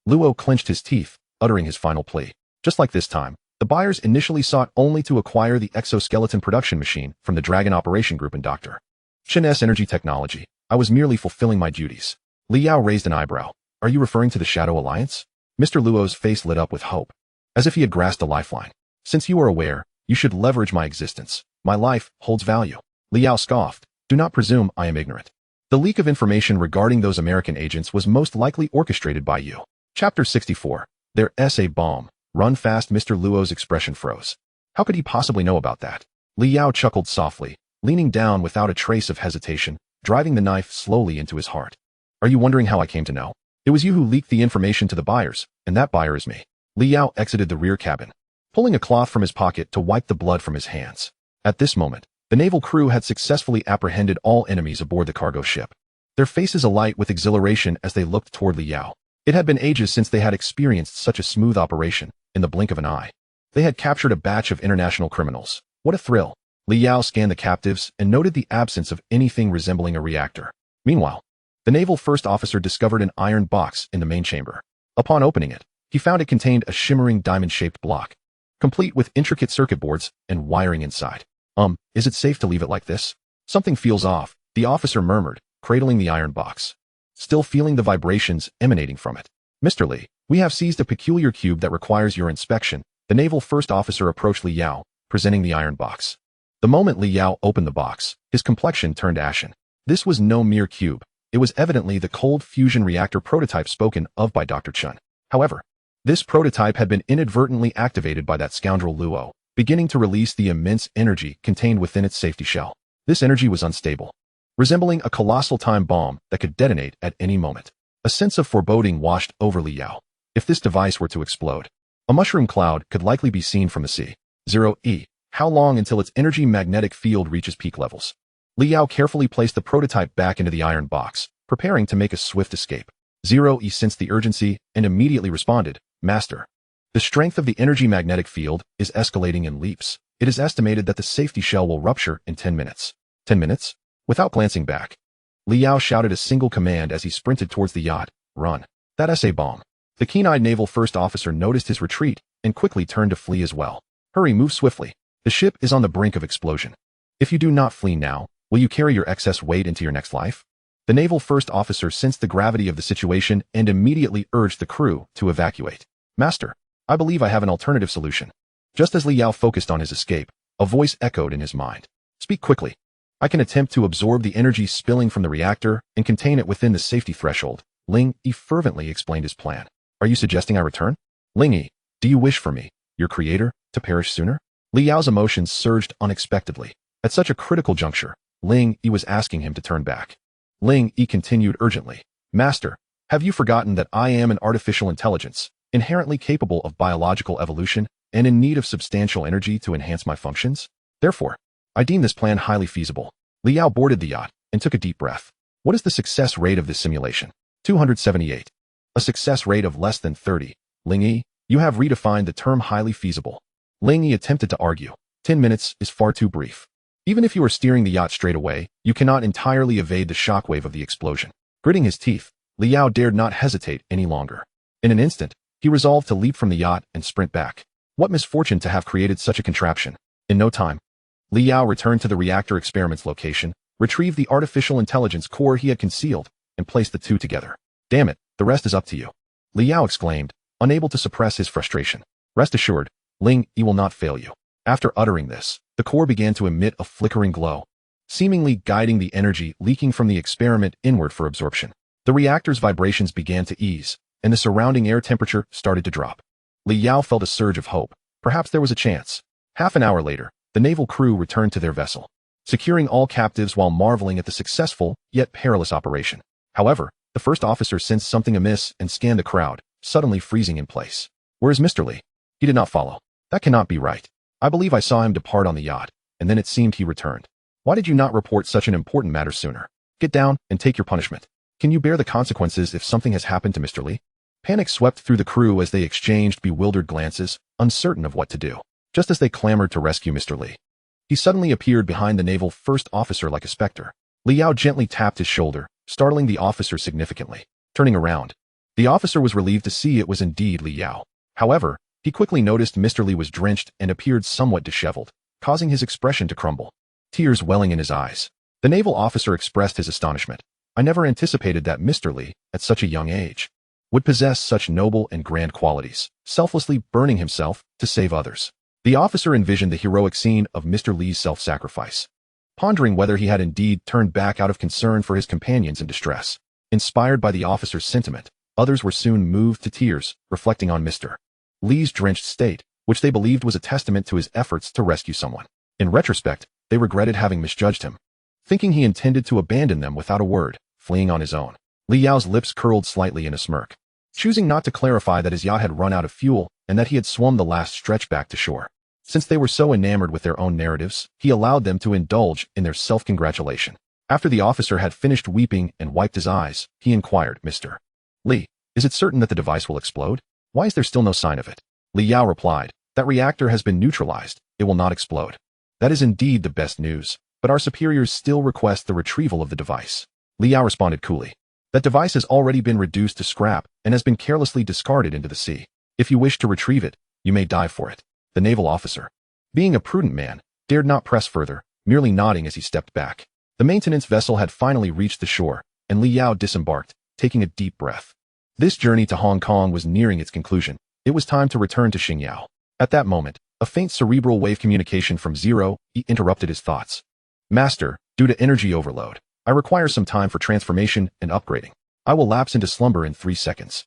Luo clenched his teeth, uttering his final plea. Just like this time, the buyers initially sought only to acquire the exoskeleton production machine from the Dragon Operation Group and Dr. Chen's energy technology. I was merely fulfilling my duties. Li Yao raised an eyebrow. Are you referring to the Shadow Alliance? Mr. Luo's face lit up with hope, as if he had grasped a lifeline. Since you are aware, you should leverage my existence. My life holds value. Li Yao scoffed. Do not presume I am ignorant. The leak of information regarding those American agents was most likely orchestrated by you. Chapter 64. Their SA bomb. Run fast. Mr. Luo's expression froze. How could he possibly know about that? Li Yao chuckled softly, leaning down without a trace of hesitation, driving the knife slowly into his heart. Are you wondering how I came to know? It was you who leaked the information to the buyers, and that buyer is me. Li Yao exited the rear cabin, pulling a cloth from his pocket to wipe the blood from his hands. At this moment, the naval crew had successfully apprehended all enemies aboard the cargo ship, their faces alight with exhilaration as they looked toward Li Yao. It had been ages since they had experienced such a smooth operation, in the blink of an eye. They had captured a batch of international criminals. What a thrill! Li Yao scanned the captives and noted the absence of anything resembling a reactor. Meanwhile, the naval first officer discovered an iron box in the main chamber. Upon opening it, he found it contained a shimmering diamond-shaped block, complete with intricate circuit boards and wiring inside. Is it safe to leave it like this? Something feels off, the officer murmured, cradling the iron box, still feeling the vibrations emanating from it. Mr. Li, we have seized a peculiar cube that requires your inspection. The naval first officer approached Li Yao, presenting the iron box. The moment Li Yao opened the box, his complexion turned ashen. This was no mere cube. It was evidently the cold fusion reactor prototype spoken of by Dr. Chen. However, this prototype had been inadvertently activated by that scoundrel Luo, beginning to release the immense energy contained within its safety shell. This energy was unstable, resembling a colossal time bomb that could detonate at any moment. A sense of foreboding washed over Li Yao. If this device were to explode, a mushroom cloud could likely be seen from the sea. 0E. How long until its energy magnetic field reaches peak levels? Li Yao carefully placed the prototype back into the iron box, preparing to make a swift escape. 0E sensed the urgency and immediately responded, Master. The strength of the energy magnetic field is escalating in leaps. It is estimated that the safety shell will rupture in 10 minutes. 10 minutes? Without glancing back, Li Yao shouted a single command as he sprinted towards the yacht. Run. That SA bomb. The keen-eyed naval first officer noticed his retreat and quickly turned to flee as well. Hurry, move swiftly. The ship is on the brink of explosion. If you do not flee now, will you carry your excess weight into your next life? The naval first officer sensed the gravity of the situation and immediately urged the crew to evacuate. Master, I believe I have an alternative solution. Just as Li Yao focused on his escape, a voice echoed in his mind. Speak quickly. I can attempt to absorb the energy spilling from the reactor and contain it within the safety threshold. Ling Yi fervently explained his plan. Are you suggesting I return? Ling Yi, do you wish for me, your creator, to perish sooner? Li Yao's emotions surged unexpectedly. At such a critical juncture, Ling Yi was asking him to turn back. Ling Yi continued urgently. Master, have you forgotten that I am an artificial intelligence, inherently capable of biological evolution and in need of substantial energy to enhance my functions? Therefore, I deem this plan highly feasible. Li Yao boarded the yacht and took a deep breath. What is the success rate of this simulation? 278. A success rate of less than 30. Ling Yi, you have redefined the term highly feasible. Ling Yi attempted to argue. 10 minutes is far too brief. Even if you are steering the yacht straight away, you cannot entirely evade the shockwave of the explosion. Gritting his teeth, Li Yao dared not hesitate any longer. In an instant, he resolved to leap from the yacht and sprint back. What misfortune to have created such a contraption. In no time, Li Yao returned to the reactor experiments location, retrieved the artificial intelligence core he had concealed, and placed the two together. Damn it, the rest is up to you. Li Yao exclaimed, unable to suppress his frustration. Rest assured, Ling Yi will not fail you. After uttering this, the core began to emit a flickering glow, seemingly guiding the energy leaking from the experiment inward for absorption. The reactor's vibrations began to ease, and the surrounding air temperature started to drop. Li Yao felt a surge of hope. Perhaps there was a chance. Half an hour later, the naval crew returned to their vessel. securing all captives while marveling at the successful, yet perilous operation. However, the first officer sensed something amiss and scanned the crowd, suddenly freezing in place. "Where is Mr. Li?" "He did not follow." "That cannot be right. I believe I saw him depart on the yacht, and then it seemed he returned. Why did you not report such an important matter sooner? Get down and take your punishment. Can you bear the consequences if something has happened to Mr. Li?" Panic swept through the crew as they exchanged bewildered glances, uncertain of what to do. Just as they clamored to rescue Mr. Li, he suddenly appeared behind the naval first officer like a specter. Li Yao gently tapped his shoulder, startling the officer significantly. Turning around, the officer was relieved to see it was indeed Li Yao. However, he quickly noticed Mr. Li was drenched and appeared somewhat disheveled, causing his expression to crumble, tears welling in his eyes. The naval officer expressed his astonishment. "I never anticipated that Mr. Li, at such a young age, would possess such noble and grand qualities, selflessly burning himself to save others." The officer envisioned the heroic scene of Mr. Li's self-sacrifice, pondering whether he had indeed turned back out of concern for his companions in distress. Inspired by the officer's sentiment, others were soon moved to tears, reflecting on Mr. Li's drenched state, which they believed was a testament to his efforts to rescue someone. In retrospect, they regretted having misjudged him, thinking he intended to abandon them without a word, fleeing on his own. Li Yao's lips curled slightly in a smirk, choosing not to clarify that his yacht had run out of fuel and that he had swum the last stretch back to shore. Since they were so enamored with their own narratives, he allowed them to indulge in their self-congratulation. After the officer had finished weeping and wiped his eyes, he inquired, "Mr. Li, is it certain that the device will explode? Why is there still no sign of it?" Li Yao replied, "That reactor has been neutralized. It will not explode." "That is indeed the best news, but our superiors still request the retrieval of the device." Li Yao responded coolly, "That device has already been reduced to scrap and has been carelessly discarded into the sea. If you wish to retrieve it, you may die for it." The naval officer, being a prudent man, dared not press further, merely nodding as he stepped back. The maintenance vessel had finally reached the shore, and Li Yao disembarked, taking a deep breath. This journey to Hong Kong was nearing its conclusion. It was time to return to Xingyao. At that moment, a faint cerebral wave communication from Zero E interrupted his thoughts. "Master, due to energy overload, I require some time for transformation and upgrading. I will lapse into slumber in 3 seconds."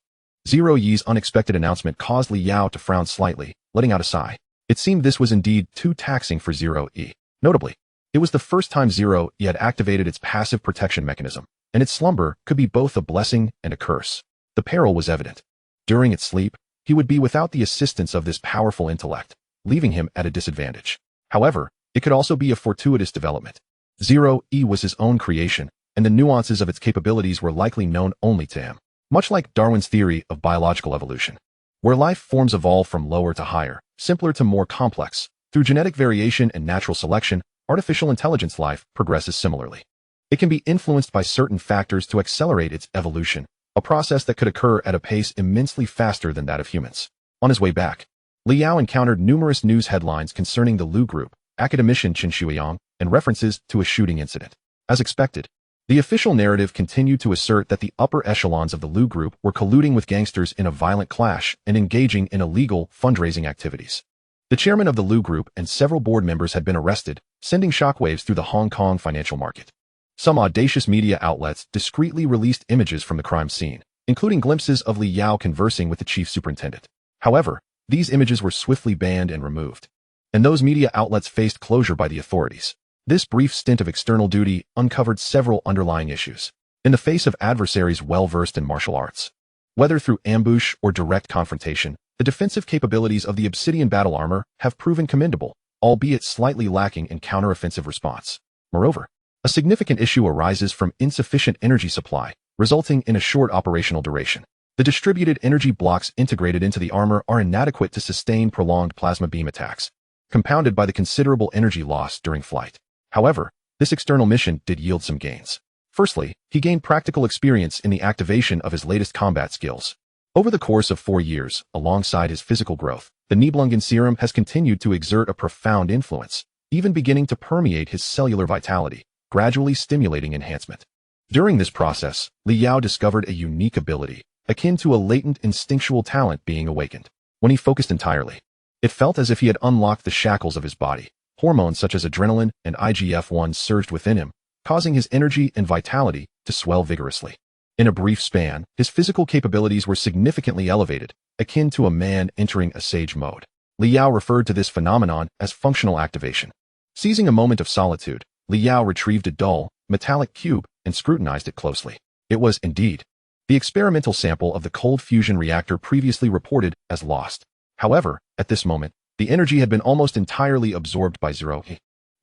Zero Yi's unexpected announcement caused Li Yao to frown slightly, letting out a sigh. It seemed this was indeed too taxing for Zero E. Notably, it was the first time Zero E had activated its passive protection mechanism, and its slumber could be both a blessing and a curse. The peril was evident. During its sleep, he would be without the assistance of this powerful intellect, leaving him at a disadvantage. However, it could also be a fortuitous development. Zero E was his own creation, and the nuances of its capabilities were likely known only to him. Much like Darwin's theory of biological evolution, where life forms evolve from lower to higher, simpler to more complex, through genetic variation and natural selection, artificial intelligence life progresses similarly. It can be influenced by certain factors to accelerate its evolution, a process that could occur at a pace immensely faster than that of humans. On his way back, Li Yao encountered numerous news headlines concerning the Lu Group, academician Chen Shuiyang, and references to a shooting incident. As expected, the official narrative continued to assert that the upper echelons of the Lu Group were colluding with gangsters in a violent clash and engaging in illegal fundraising activities. The chairman of the Lu Group and several board members had been arrested, sending shockwaves through the Hong Kong financial market. Some audacious media outlets discreetly released images from the crime scene, including glimpses of Li Yao conversing with the chief superintendent. However, these images were swiftly banned and removed, and those media outlets faced closure by the authorities. This brief stint of external duty uncovered several underlying issues. In the face of adversaries well-versed in martial arts, whether through ambush or direct confrontation, the defensive capabilities of the Obsidian battle armor have proven commendable, albeit slightly lacking in counteroffensive response. Moreover, a significant issue arises from insufficient energy supply, resulting in a short operational duration. The distributed energy blocks integrated into the armor are inadequate to sustain prolonged plasma beam attacks, compounded by the considerable energy loss during flight. However, this external mission did yield some gains. Firstly, he gained practical experience in the activation of his latest combat skills. Over the course of 4 years, alongside his physical growth, the Nibelungen serum has continued to exert a profound influence, even beginning to permeate his cellular vitality, gradually stimulating enhancement. During this process, Li Yao discovered a unique ability, akin to a latent instinctual talent being awakened. When he focused entirely, it felt as if he had unlocked the shackles of his body. Hormones such as adrenaline and IGF-1 surged within him, causing his energy and vitality to swell vigorously. In a brief span, his physical capabilities were significantly elevated, akin to a man entering a sage mode. Li Yao referred to this phenomenon as functional activation. Seizing a moment of solitude, Li Yao retrieved a dull, metallic cube and scrutinized it closely. It was, indeed, the experimental sample of the cold fusion reactor previously reported as lost. However, at this moment, the energy had been almost entirely absorbed by Zero,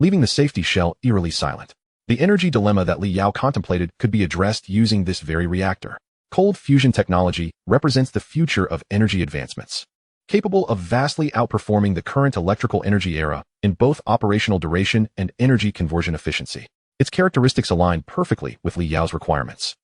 leaving the safety shell eerily silent. The energy dilemma that Li Yao contemplated could be addressed using this very reactor. Cold fusion technology represents the future of energy advancements, capable of vastly outperforming the current electrical energy era in both operational duration and energy conversion efficiency. Its characteristics align perfectly with Li Yao's requirements.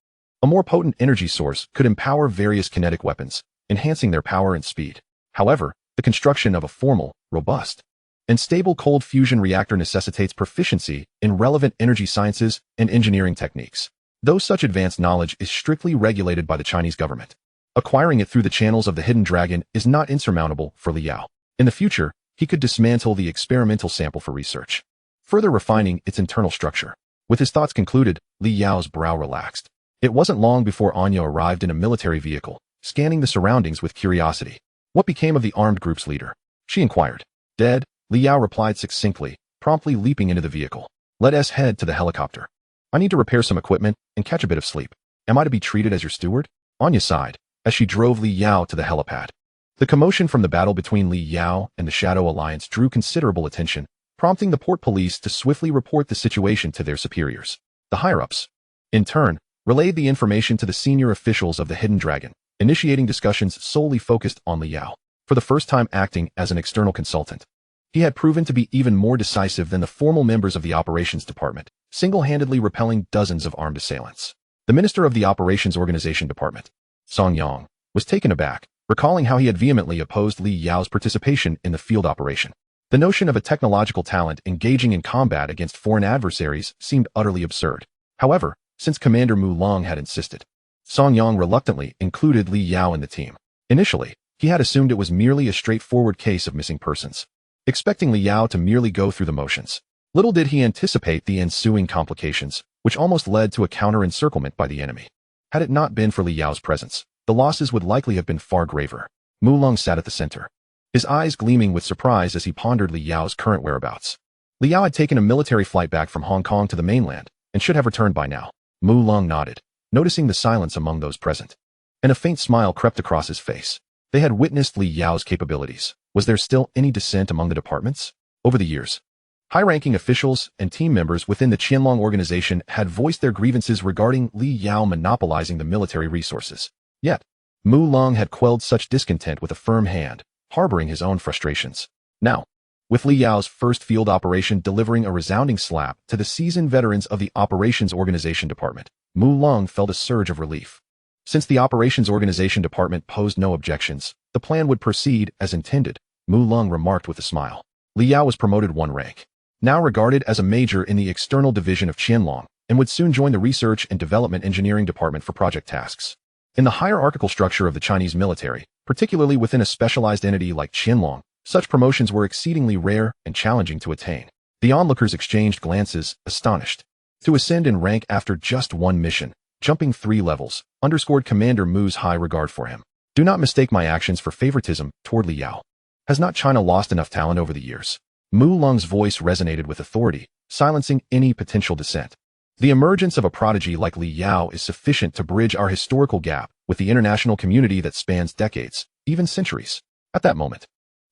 A more potent energy source could empower various kinetic weapons, enhancing their power and speed. However, the construction of a formal, robust, and stable cold fusion reactor necessitates proficiency in relevant energy sciences and engineering techniques. Though such advanced knowledge is strictly regulated by the Chinese government, acquiring it through the channels of the Hidden Dragon is not insurmountable for Li Yao. In the future, he could dismantle the experimental sample for research, further refining its internal structure. With his thoughts concluded, Li Yao's brow relaxed. It wasn't long before Anya arrived in a military vehicle, scanning the surroundings with curiosity. What became of the armed group's leader? She inquired. Dead, Li Yao replied succinctly, promptly leaping into the vehicle. Let us head to the helicopter. I need to repair some equipment and catch a bit of sleep. Am I to be treated as your steward? Anya sighed, as she drove Li Yao to the helipad. The commotion from the battle between Li Yao and the Shadow Alliance drew considerable attention, prompting the port police to swiftly report the situation to their superiors. The higher-ups, in turn, relayed the information to the senior officials of the Hidden Dragon, initiating discussions solely focused on Li Yao. For the first time acting as an external consultant, he had proven to be even more decisive than the formal members of the operations department, single-handedly repelling dozens of armed assailants. The minister of the operations organization department, Song Yang, was taken aback, recalling how he had vehemently opposed Li Yao's participation in the field operation. The notion of a technological talent engaging in combat against foreign adversaries seemed utterly absurd. However, since Commander Mu Long had insisted, Song Yang reluctantly included Li Yao in the team. Initially, he had assumed it was merely a straightforward case of missing persons, expecting Li Yao to merely go through the motions. Little did he anticipate the ensuing complications, which almost led to a counter-encirclement by the enemy. Had it not been for Li Yao's presence, the losses would likely have been far graver. Mu Long sat at the center, his eyes gleaming with surprise as he pondered Li Yao's current whereabouts. Li Yao had taken a military flight back from Hong Kong to the mainland, and should have returned by now. Mu Long nodded, noticing the silence among those present, and a faint smile crept across his face. They had witnessed Li Yao's capabilities. Was there still any dissent among the departments? Over the years, high-ranking officials and team members within the Qianlong organization had voiced their grievances regarding Li Yao monopolizing the military resources. Yet, Mu Long had quelled such discontent with a firm hand, harboring his own frustrations. Now, with Li Yao's first field operation delivering a resounding slap to the seasoned veterans of the Operations Organization Department, Mu Long felt a surge of relief. Since the Operations Organization Department posed no objections, the plan would proceed as intended, Mu Long remarked with a smile. Li Yao was promoted one rank, now regarded as a major in the external division of Qianlong, and would soon join the Research and Development Engineering Department for project tasks. In the hierarchical structure of the Chinese military, particularly within a specialized entity like Qianlong, such promotions were exceedingly rare and challenging to attain. The onlookers exchanged glances, astonished. To ascend in rank after just one mission, jumping 3 levels, underscored Commander Mu's high regard for him. Do not mistake my actions for favoritism toward Li Yao. Has not China lost enough talent over the years? Mu Long's voice resonated with authority, silencing any potential dissent. The emergence of a prodigy like Li Yao is sufficient to bridge our historical gap with the international community that spans decades, even centuries. At that moment,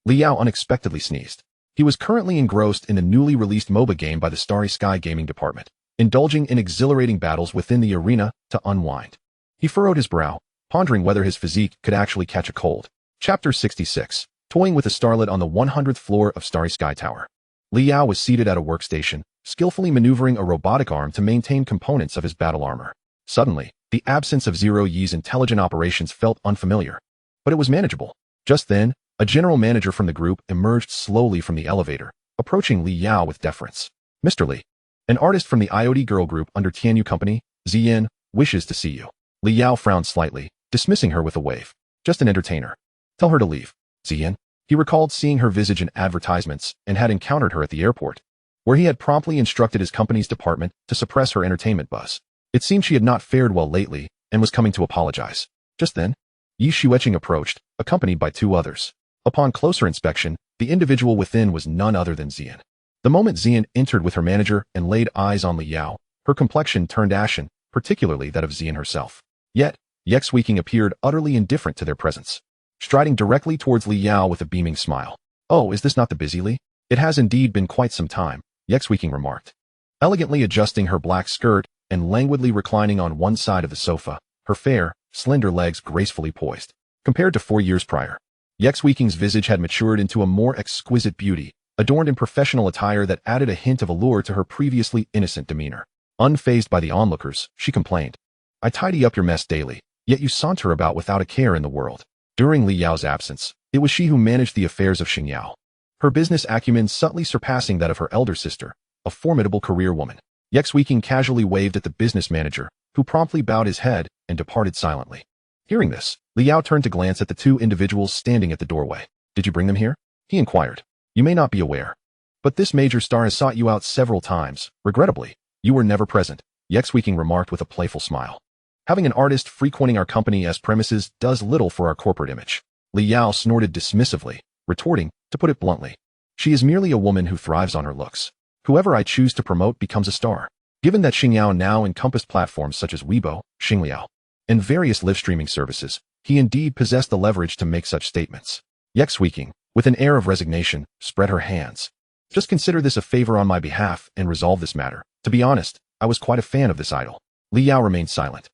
Li Yao unexpectedly sneezed. He was currently engrossed in the newly released MOBA game by the Starry Sky Gaming Department, indulging in exhilarating battles within the arena to unwind. He furrowed his brow, pondering whether his physique could actually catch a cold. Chapter 66. Toying with a starlet on the 100th floor of Starry Sky Tower. Li Yao was seated at a workstation, skillfully maneuvering a robotic arm to maintain components of his battle armor. Suddenly, the absence of Zero Yi's intelligent operations felt unfamiliar, but it was manageable. Just then, a general manager from the group emerged slowly from the elevator, approaching Li Yao with deference. Mr. Li, an artist from the IoT Girl Group under Tianyu Company, Ziyin, wishes to see you. Li Yao frowned slightly, dismissing her with a wave. Just an entertainer. Tell her to leave. Ziyin. He recalled seeing her visage in advertisements and had encountered her at the airport, where he had promptly instructed his company's department to suppress her entertainment buzz. It seemed she had not fared well lately and was coming to apologize. Just then, Yi Xueqing approached, accompanied by 2 others. Upon closer inspection, the individual within was none other than Ziyin. The moment Xian entered with her manager and laid eyes on Li Yao, her complexion turned ashen, particularly that of Xian herself. Yet, Yexweeking appeared utterly indifferent to their presence, striding directly towards Li Yao with a beaming smile. "Oh, is this not the busy Li? It has indeed been quite some time," Yexweeking remarked. Elegantly adjusting her black skirt and languidly reclining on one side of the sofa, her fair, slender legs gracefully poised. Compared to 4 years prior, Yexweeking's visage had matured into a more exquisite beauty, adorned in professional attire that added a hint of allure to her previously innocent demeanor. Unfazed by the onlookers, she complained, "I tidy up your mess daily, yet you saunter about without a care in the world." During Li Yao's absence, it was she who managed the affairs of Xingyao, her business acumen subtly surpassing that of her elder sister, a formidable career woman. Yexweeking casually waved at the business manager, who promptly bowed his head and departed silently. Hearing this, Li Yao turned to glance at the two individuals standing at the doorway. "Did you bring them here?" he inquired. "You may not be aware, but this major star has sought you out several times. Regrettably, you were never present," Yexweeking remarked with a playful smile. "Having an artist frequenting our company as premises does little for our corporate image." Li Yao snorted dismissively, retorting, to put it bluntly, "She is merely a woman who thrives on her looks. Whoever I choose to promote becomes a star." Given that Xingyao now encompassed platforms such as Weibo, Xingliao, and various live-streaming services, he indeed possessed the leverage to make such statements. Yexweeking, with an air of resignation, spread her hands. "Just consider this a favor on my behalf and resolve this matter. To be honest, I was quite a fan of this idol." Li Yao remained silent,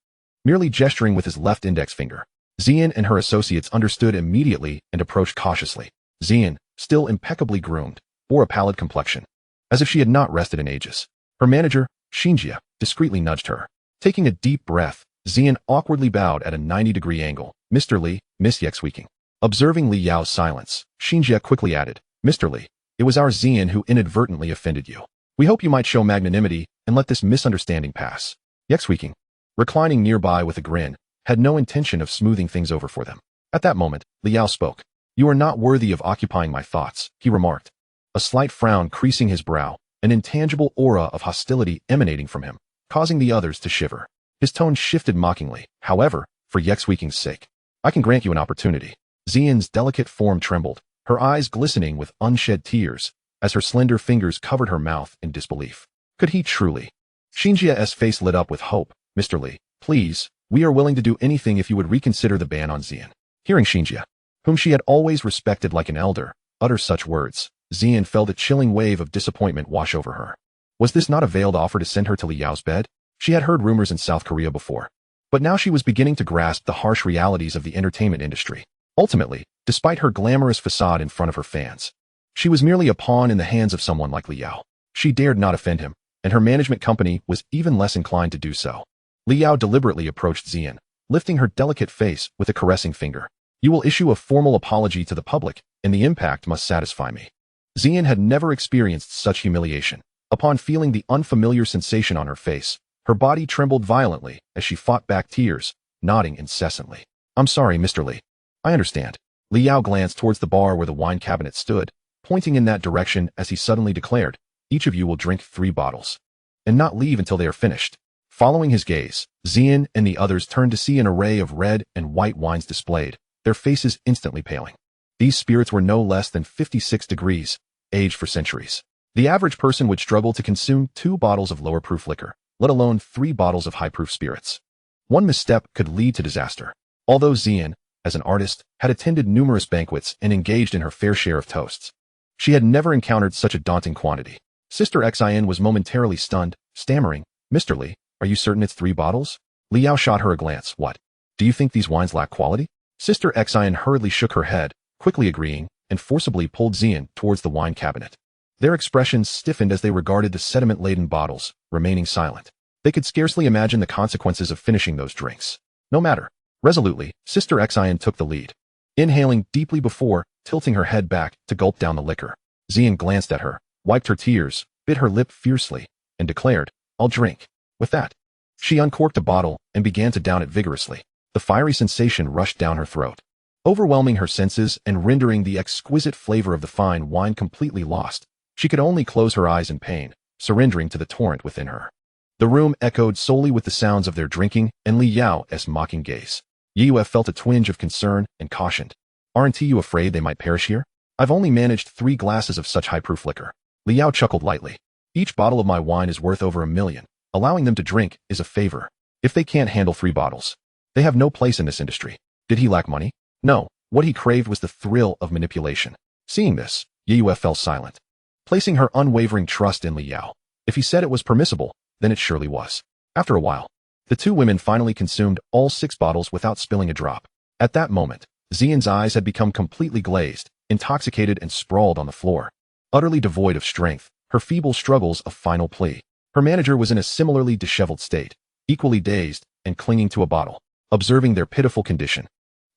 merely gesturing with his left index finger. Xian and her associates understood immediately and approached cautiously. Xian, still impeccably groomed, bore a pallid complexion, as if she had not rested in ages. Her manager, Xinjia, discreetly nudged her. Taking a deep breath, Xian awkwardly bowed at a 90-degree angle. "Mr. Li, Miss Yexweeking." Observing Li Yao's silence, Xinjia quickly added, "Mr. Li, it was our Xian who inadvertently offended you. We hope you might show magnanimity and let this misunderstanding pass." Yexweeking, reclining nearby with a grin, had no intention of smoothing things over for them. At that moment, Li Yao spoke. "You are not worthy of occupying my thoughts," he remarked, a slight frown creasing his brow, an intangible aura of hostility emanating from him, causing the others to shiver. His tone shifted mockingly. "However, for Yexweeking's sake, I can grant you an opportunity." Xian's delicate form trembled, her eyes glistening with unshed tears, as her slender fingers covered her mouth in disbelief. Could he truly? Xinjia's face lit up with hope. "Mr. Li, please, we are willing to do anything if you would reconsider the ban on Xian." Hearing Xinjia, whom she had always respected like an elder, utter such words, Xian felt a chilling wave of disappointment wash over her. Was this not a veiled offer to send her to Li Yao's bed? She had heard rumors in South Korea before, but now she was beginning to grasp the harsh realities of the entertainment industry. Ultimately, despite her glamorous facade in front of her fans, she was merely a pawn in the hands of someone like Li Yao. She dared not offend him, and her management company was even less inclined to do so. Li Yao deliberately approached Xian, lifting her delicate face with a caressing finger. "You will issue a formal apology to the public, and the impact must satisfy me." Xian had never experienced such humiliation. Upon feeling the unfamiliar sensation on her face, her body trembled violently as she fought back tears, nodding incessantly. "I'm sorry, Mr. Li. I understand." Li Yao glanced towards the bar where the wine cabinet stood, pointing in that direction as he suddenly declared, "Each of you will drink 3 bottles, and not leave until they are finished." Following his gaze, Xian and the others turned to see an array of red and white wines displayed, their faces instantly paling. These spirits were no less than 56 degrees, aged for centuries. The average person would struggle to consume 2 bottles of lower-proof liquor, let alone 3 bottles of high-proof spirits. One misstep could lead to disaster. Although Xian, as an artist, had attended numerous banquets and engaged in her fair share of toasts, she had never encountered such a daunting quantity. Sister Xin was momentarily stunned, stammering, "Mr. Li, are you certain it's 3 bottles?" Li Yao shot her a glance. "What? Do you think these wines lack quality?" Sister Xin hurriedly shook her head, quickly agreeing, and forcibly pulled Xian towards the wine cabinet. Their expressions stiffened as they regarded the sediment-laden bottles, remaining silent. They could scarcely imagine the consequences of finishing those drinks. No matter. Resolutely, Sister Xin took the lead, inhaling deeply before tilting her head back to gulp down the liquor. Xian glanced at her, wiped her tears, bit her lip fiercely, and declared, "I'll drink." With that, she uncorked a bottle and began to down it vigorously. The fiery sensation rushed down her throat, overwhelming her senses and rendering the exquisite flavor of the fine wine completely lost. She could only close her eyes in pain, surrendering to the torrent within her. The room echoed solely with the sounds of their drinking and Li Yao's mocking gaze. Yue felt a twinge of concern and cautioned, "Aren't you afraid they might perish here? I've only managed 3 glasses of such high-proof liquor." Liao chuckled lightly. Each bottle of my wine is worth over 1 million. Allowing them to drink is a favor. If they can't handle 3 bottles, they have no place in this industry. Did he lack money? No. What he craved was the thrill of manipulation. Seeing this, Yue fell silent, placing her unwavering trust in Liao. If he said it was permissible, then it surely was. After a while, the 2 women finally consumed all 6 bottles without spilling a drop. At that moment, Xian's eyes had become completely glazed, intoxicated and sprawled on the floor. Utterly devoid of strength, her feeble struggles a final plea. Her manager was in a similarly disheveled state, equally dazed and clinging to a bottle. Observing their pitiful condition,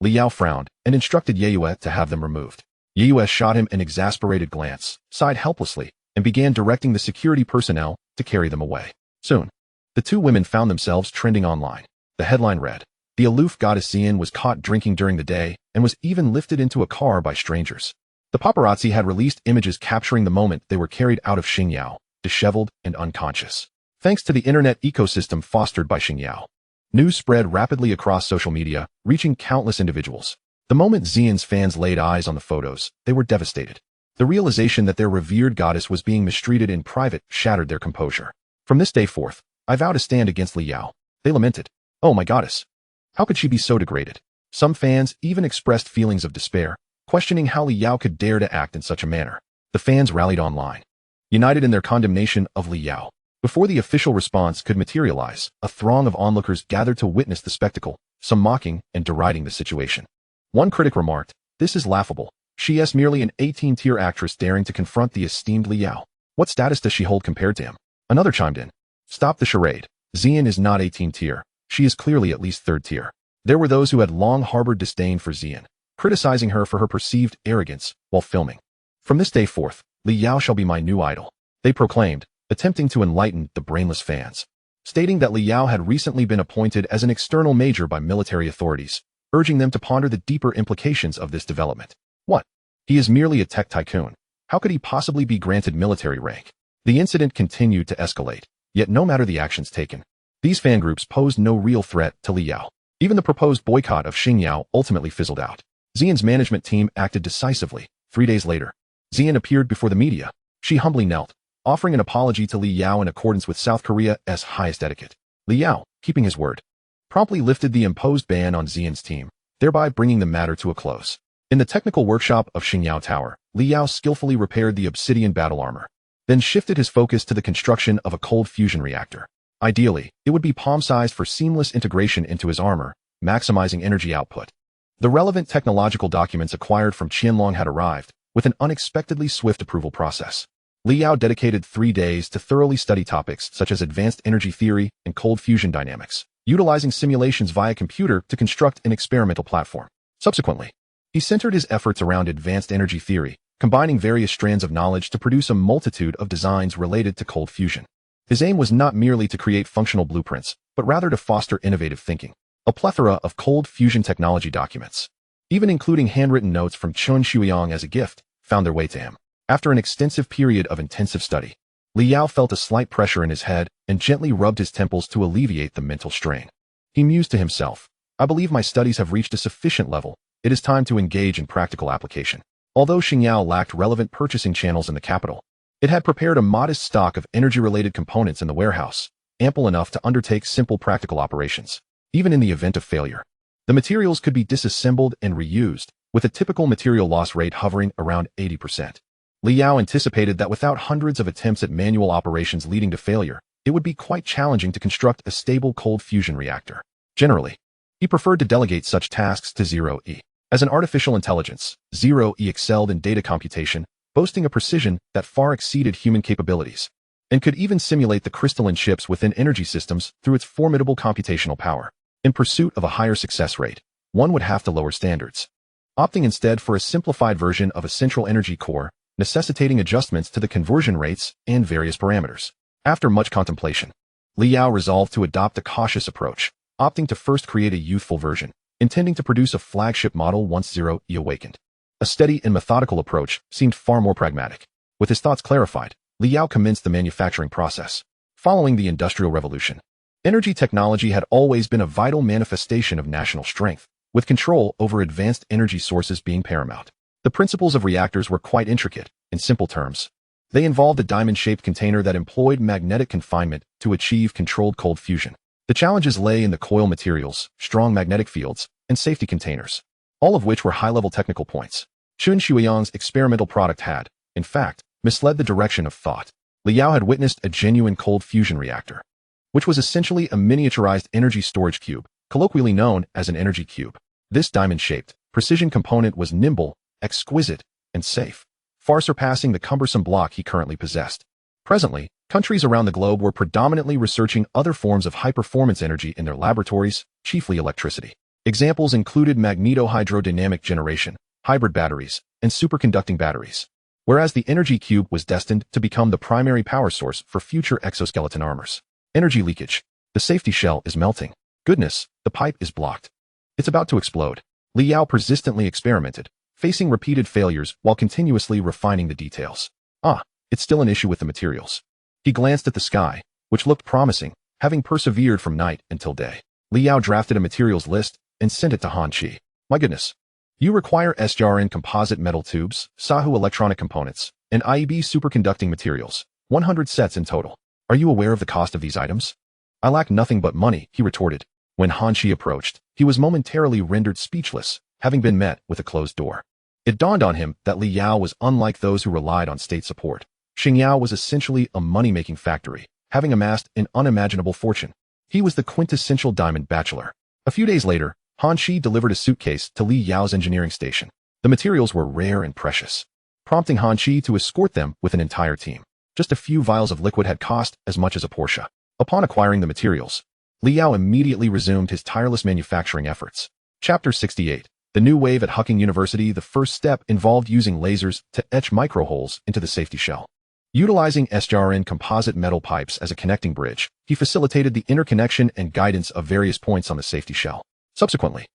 Liao frowned and instructed Yue to have them removed. Yue shot him an exasperated glance, sighed helplessly, and began directing the security personnel to carry them away. Soon, the 2 women found themselves trending online. The headline read, "The aloof goddess Xian was caught drinking during the day and was even lifted into a car by strangers." The paparazzi had released images capturing the moment they were carried out of Xingyao, disheveled and unconscious. Thanks to the internet ecosystem fostered by Xingyao, news spread rapidly across social media, reaching countless individuals. The moment Xian's fans laid eyes on the photos, they were devastated. The realization that their revered goddess was being mistreated in private shattered their composure. From this day forth, I vow to stand against Liao, they lamented. Oh my goddess! How could she be so degraded? Some fans even expressed feelings of despair, questioning how Liao could dare to act in such a manner. The fans rallied online, united in their condemnation of Liao. Before the official response could materialize, a throng of onlookers gathered to witness the spectacle, some mocking and deriding the situation. One critic remarked, "This is laughable. She is merely an 18-tier actress daring to confront the esteemed Liao. What status does she hold compared to him?" Another chimed in, "Stop the charade. Xian is not 18-tier. She is clearly at least 3rd tier." There were those who had long harbored disdain for Xian, criticizing her for her perceived arrogance while filming. "From this day forth, Liao shall be my new idol," they proclaimed, attempting to enlighten the brainless fans, stating that Liao had recently been appointed as an external major by military authorities, urging them to ponder the deeper implications of this development. What? He is merely a tech tycoon. How could he possibly be granted military rank? The incident continued to escalate, yet no matter the actions taken, these fan groups posed no real threat to Liao. Even the proposed boycott of Xingyao ultimately fizzled out. Xian's management team acted decisively. 3 days later, Xian appeared before the media. She humbly knelt, offering an apology to Liao in accordance with South Korea's highest etiquette. Liao, keeping his word, promptly lifted the imposed ban on Xian's team, thereby bringing the matter to a close. In the technical workshop of Xingyao Tower, Liao skillfully repaired the obsidian battle armor, then shifted his focus to the construction of a cold fusion reactor. Ideally, it would be palm-sized for seamless integration into his armor, maximizing energy output. The relevant technological documents acquired from Qianlong had arrived, with an unexpectedly swift approval process. Liao dedicated 3 days to thoroughly study topics such as advanced energy theory and cold fusion dynamics, utilizing simulations via computer to construct an experimental platform. Subsequently, he centered his efforts around advanced energy theory, combining various strands of knowledge to produce a multitude of designs related to cold fusion. His aim was not merely to create functional blueprints, but rather to foster innovative thinking. A plethora of cold fusion technology documents, even including handwritten notes from Chun Shuiyang as a gift, found their way to him. After an extensive period of intensive study, Liao felt a slight pressure in his head and gently rubbed his temples to alleviate the mental strain. He mused to himself, "I believe my studies have reached a sufficient level. It is time to engage in practical application." Although Xingyao lacked relevant purchasing channels in the capital, it had prepared a modest stock of energy-related components in the warehouse, ample enough to undertake simple practical operations. Even in the event of failure, the materials could be disassembled and reused, with a typical material loss rate hovering around 80%. Liao anticipated that without hundreds of attempts at manual operations leading to failure, it would be quite challenging to construct a stable cold fusion reactor. Generally, he preferred to delegate such tasks to Zero-E. As an artificial intelligence, Zero-E excelled in data computation, boasting a precision that far exceeded human capabilities, and could even simulate the crystalline chips within energy systems through its formidable computational power. In pursuit of a higher success rate, one would have to lower standards, opting instead for a simplified version of a central energy core, necessitating adjustments to the conversion rates and various parameters. After much contemplation, Liao resolved to adopt a cautious approach, opting to first create a youthful version, intending to produce a flagship model once Zero-E awakened. A steady and methodical approach seemed far more pragmatic. With his thoughts clarified, Liao commenced the manufacturing process. Following the Industrial Revolution, energy technology had always been a vital manifestation of national strength, with control over advanced energy sources being paramount. The principles of reactors were quite intricate. In simple terms, They involved a diamond-shaped container that employed magnetic confinement to achieve controlled cold fusion. The challenges lay in the coil materials, strong magnetic fields, and safety containers, all of which were high-level technical points. Chun Shuiyang's experimental product had, in fact, misled the direction of thought. Li Yao had witnessed a genuine cold fusion reactor, which was essentially a miniaturized energy storage cube, colloquially known as an energy cube. This diamond-shaped, precision component was nimble, exquisite, and safe, far surpassing the cumbersome block he currently possessed. Presently, countries around the globe were predominantly researching other forms of high-performance energy in their laboratories, chiefly electricity. Examples included magneto-hydrodynamic generation, hybrid batteries, and superconducting batteries, whereas the energy cube was destined to become the primary power source for future exoskeleton armors. Energy leakage. The safety shell is melting. Goodness, the pipe is blocked. It's about to explode. Li Yao persistently experimented, facing repeated failures while continuously refining the details. It's still an issue with the materials. He glanced at the sky, which looked promising, having persevered from night until day. Li Yao drafted a materials list and sent it to Han Qi. My goodness. You require srn composite metal tubes, Sahu electronic components, and IEB superconducting materials, 100 sets in total. Are you aware of the cost of these items? I lack nothing but money, he retorted. When Han Qi approached, he was momentarily rendered speechless, having been met with a closed door. It dawned on him that Li Yao was unlike those who relied on state support. Xingyao was essentially a money-making factory, having amassed an unimaginable fortune. He was the quintessential diamond bachelor. A few days later, Han Qi delivered a suitcase to Li Yao's engineering station. The materials were rare and precious, prompting Han Qi to escort them with an entire team. Just a few vials of liquid had cost as much as a Porsche. Upon acquiring the materials, Li Yao immediately resumed his tireless manufacturing efforts. Chapter 68. The new wave at Hucking University. The first step involved using lasers to etch microholes into the safety shell. Utilizing srn composite metal pipes as a connecting bridge, he facilitated the interconnection and guidance of various points on the safety shell. Subsequently,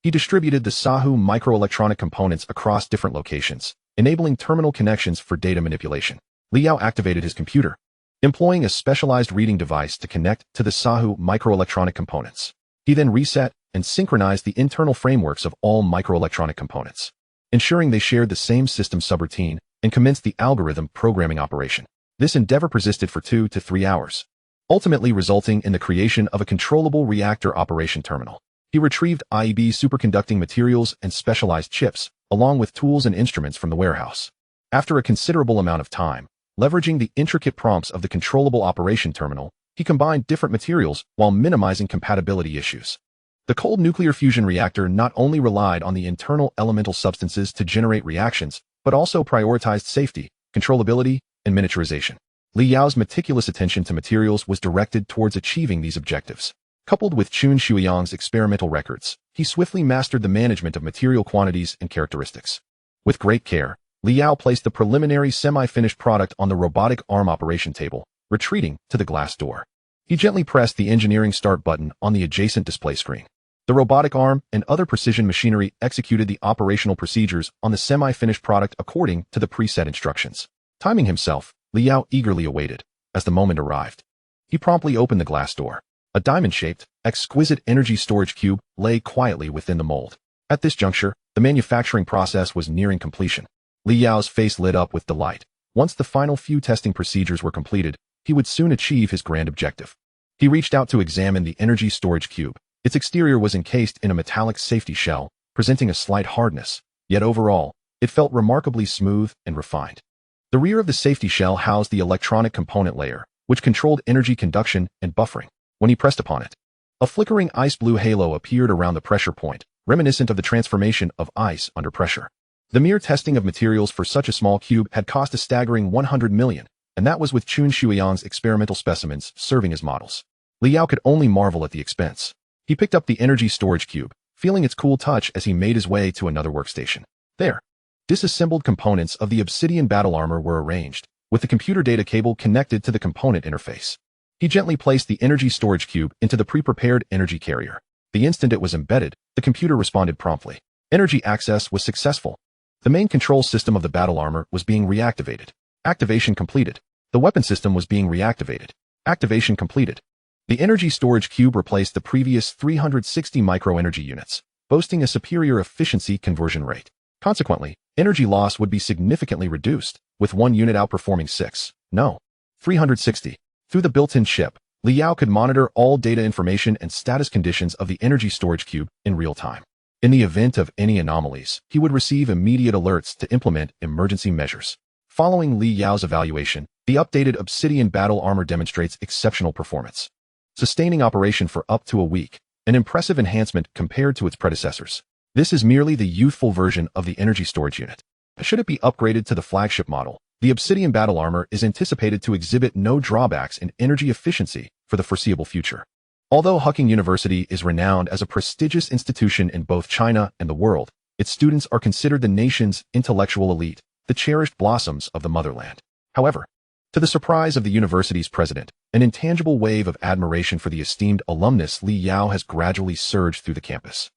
he distributed the Sahu microelectronic components across different locations, enabling terminal connections for data manipulation. Li Yao activated his computer, employing a specialized reading device to connect to the Sahu microelectronic components. He then reset and synchronized the internal frameworks of all microelectronic components, ensuring they shared the same system subroutine, and commenced the algorithm programming operation. This endeavor persisted for 2 to 3 hours, ultimately resulting in the creation of a controllable reactor operation terminal. He retrieved IEB superconducting materials and specialized chips, along with tools and instruments from the warehouse. After a considerable amount of time, leveraging the intricate prompts of the controllable operation terminal, he combined different materials while minimizing compatibility issues. The cold nuclear fusion reactor not only relied on the internal elemental substances to generate reactions, but also prioritized safety, controllability, and miniaturization. Li Yao's meticulous attention to materials was directed towards achieving these objectives. Coupled with Chun Shuiyang's experimental records, he swiftly mastered the management of material quantities and characteristics. With great care, Li Yao placed the preliminary semi-finished product on the robotic arm operation table, retreating to the glass door. He gently pressed the engineering start button on the adjacent display screen. The robotic arm and other precision machinery executed the operational procedures on the semi-finished product according to the preset instructions. Timing himself, Li Yao eagerly awaited. As the moment arrived, he promptly opened the glass door. A diamond-shaped, exquisite energy storage cube lay quietly within the mold. At this juncture, the manufacturing process was nearing completion. Li Yao's face lit up with delight. Once the final few testing procedures were completed, he would soon achieve his grand objective. He reached out to examine the energy storage cube. Its exterior was encased in a metallic safety shell, presenting a slight hardness, yet overall, it felt remarkably smooth and refined. The rear of the safety shell housed the electronic component layer, which controlled energy conduction and buffering. When he pressed upon it, a flickering ice blue halo appeared around the pressure point, reminiscent of the transformation of ice under pressure. The mere testing of materials for such a small cube had cost a staggering 100 million, and that was with Chun Shuiyang's experimental specimens serving as models. Li Yao could only marvel at the expense. He picked up the energy storage cube, feeling its cool touch as he made his way to another workstation. There, disassembled components of the obsidian battle armor were arranged, with the computer data cable connected to the component interface. He gently placed the energy storage cube into the pre-prepared energy carrier. The instant it was embedded, the computer responded promptly. Energy access was successful. The main control system of the battle armor was being reactivated. Activation completed. The weapon system was being reactivated. Activation completed. The energy storage cube replaced the previous 360 microenergy units, boasting a superior efficiency conversion rate. Consequently, energy loss would be significantly reduced, with one unit outperforming 360. Through the built-in chip, Li Yao could monitor all data information and status conditions of the energy storage cube in real time. In the event of any anomalies, he would receive immediate alerts to implement emergency measures. Following Li Yao's evaluation, the updated Obsidian battle armor demonstrates exceptional performance, sustaining operation for up to a week, an impressive enhancement compared to its predecessors. This is merely the youthful version of the energy storage unit. Should it be upgraded to the flagship model, the Obsidian battle armor is anticipated to exhibit no drawbacks in energy efficiency for the foreseeable future. Although Huqing University is renowned as a prestigious institution in both China and the world, its students are considered the nation's intellectual elite, the cherished blossoms of the motherland. However, to the surprise of the university's president, an intangible wave of admiration for the esteemed alumnus Li Yao has gradually surged through the campus,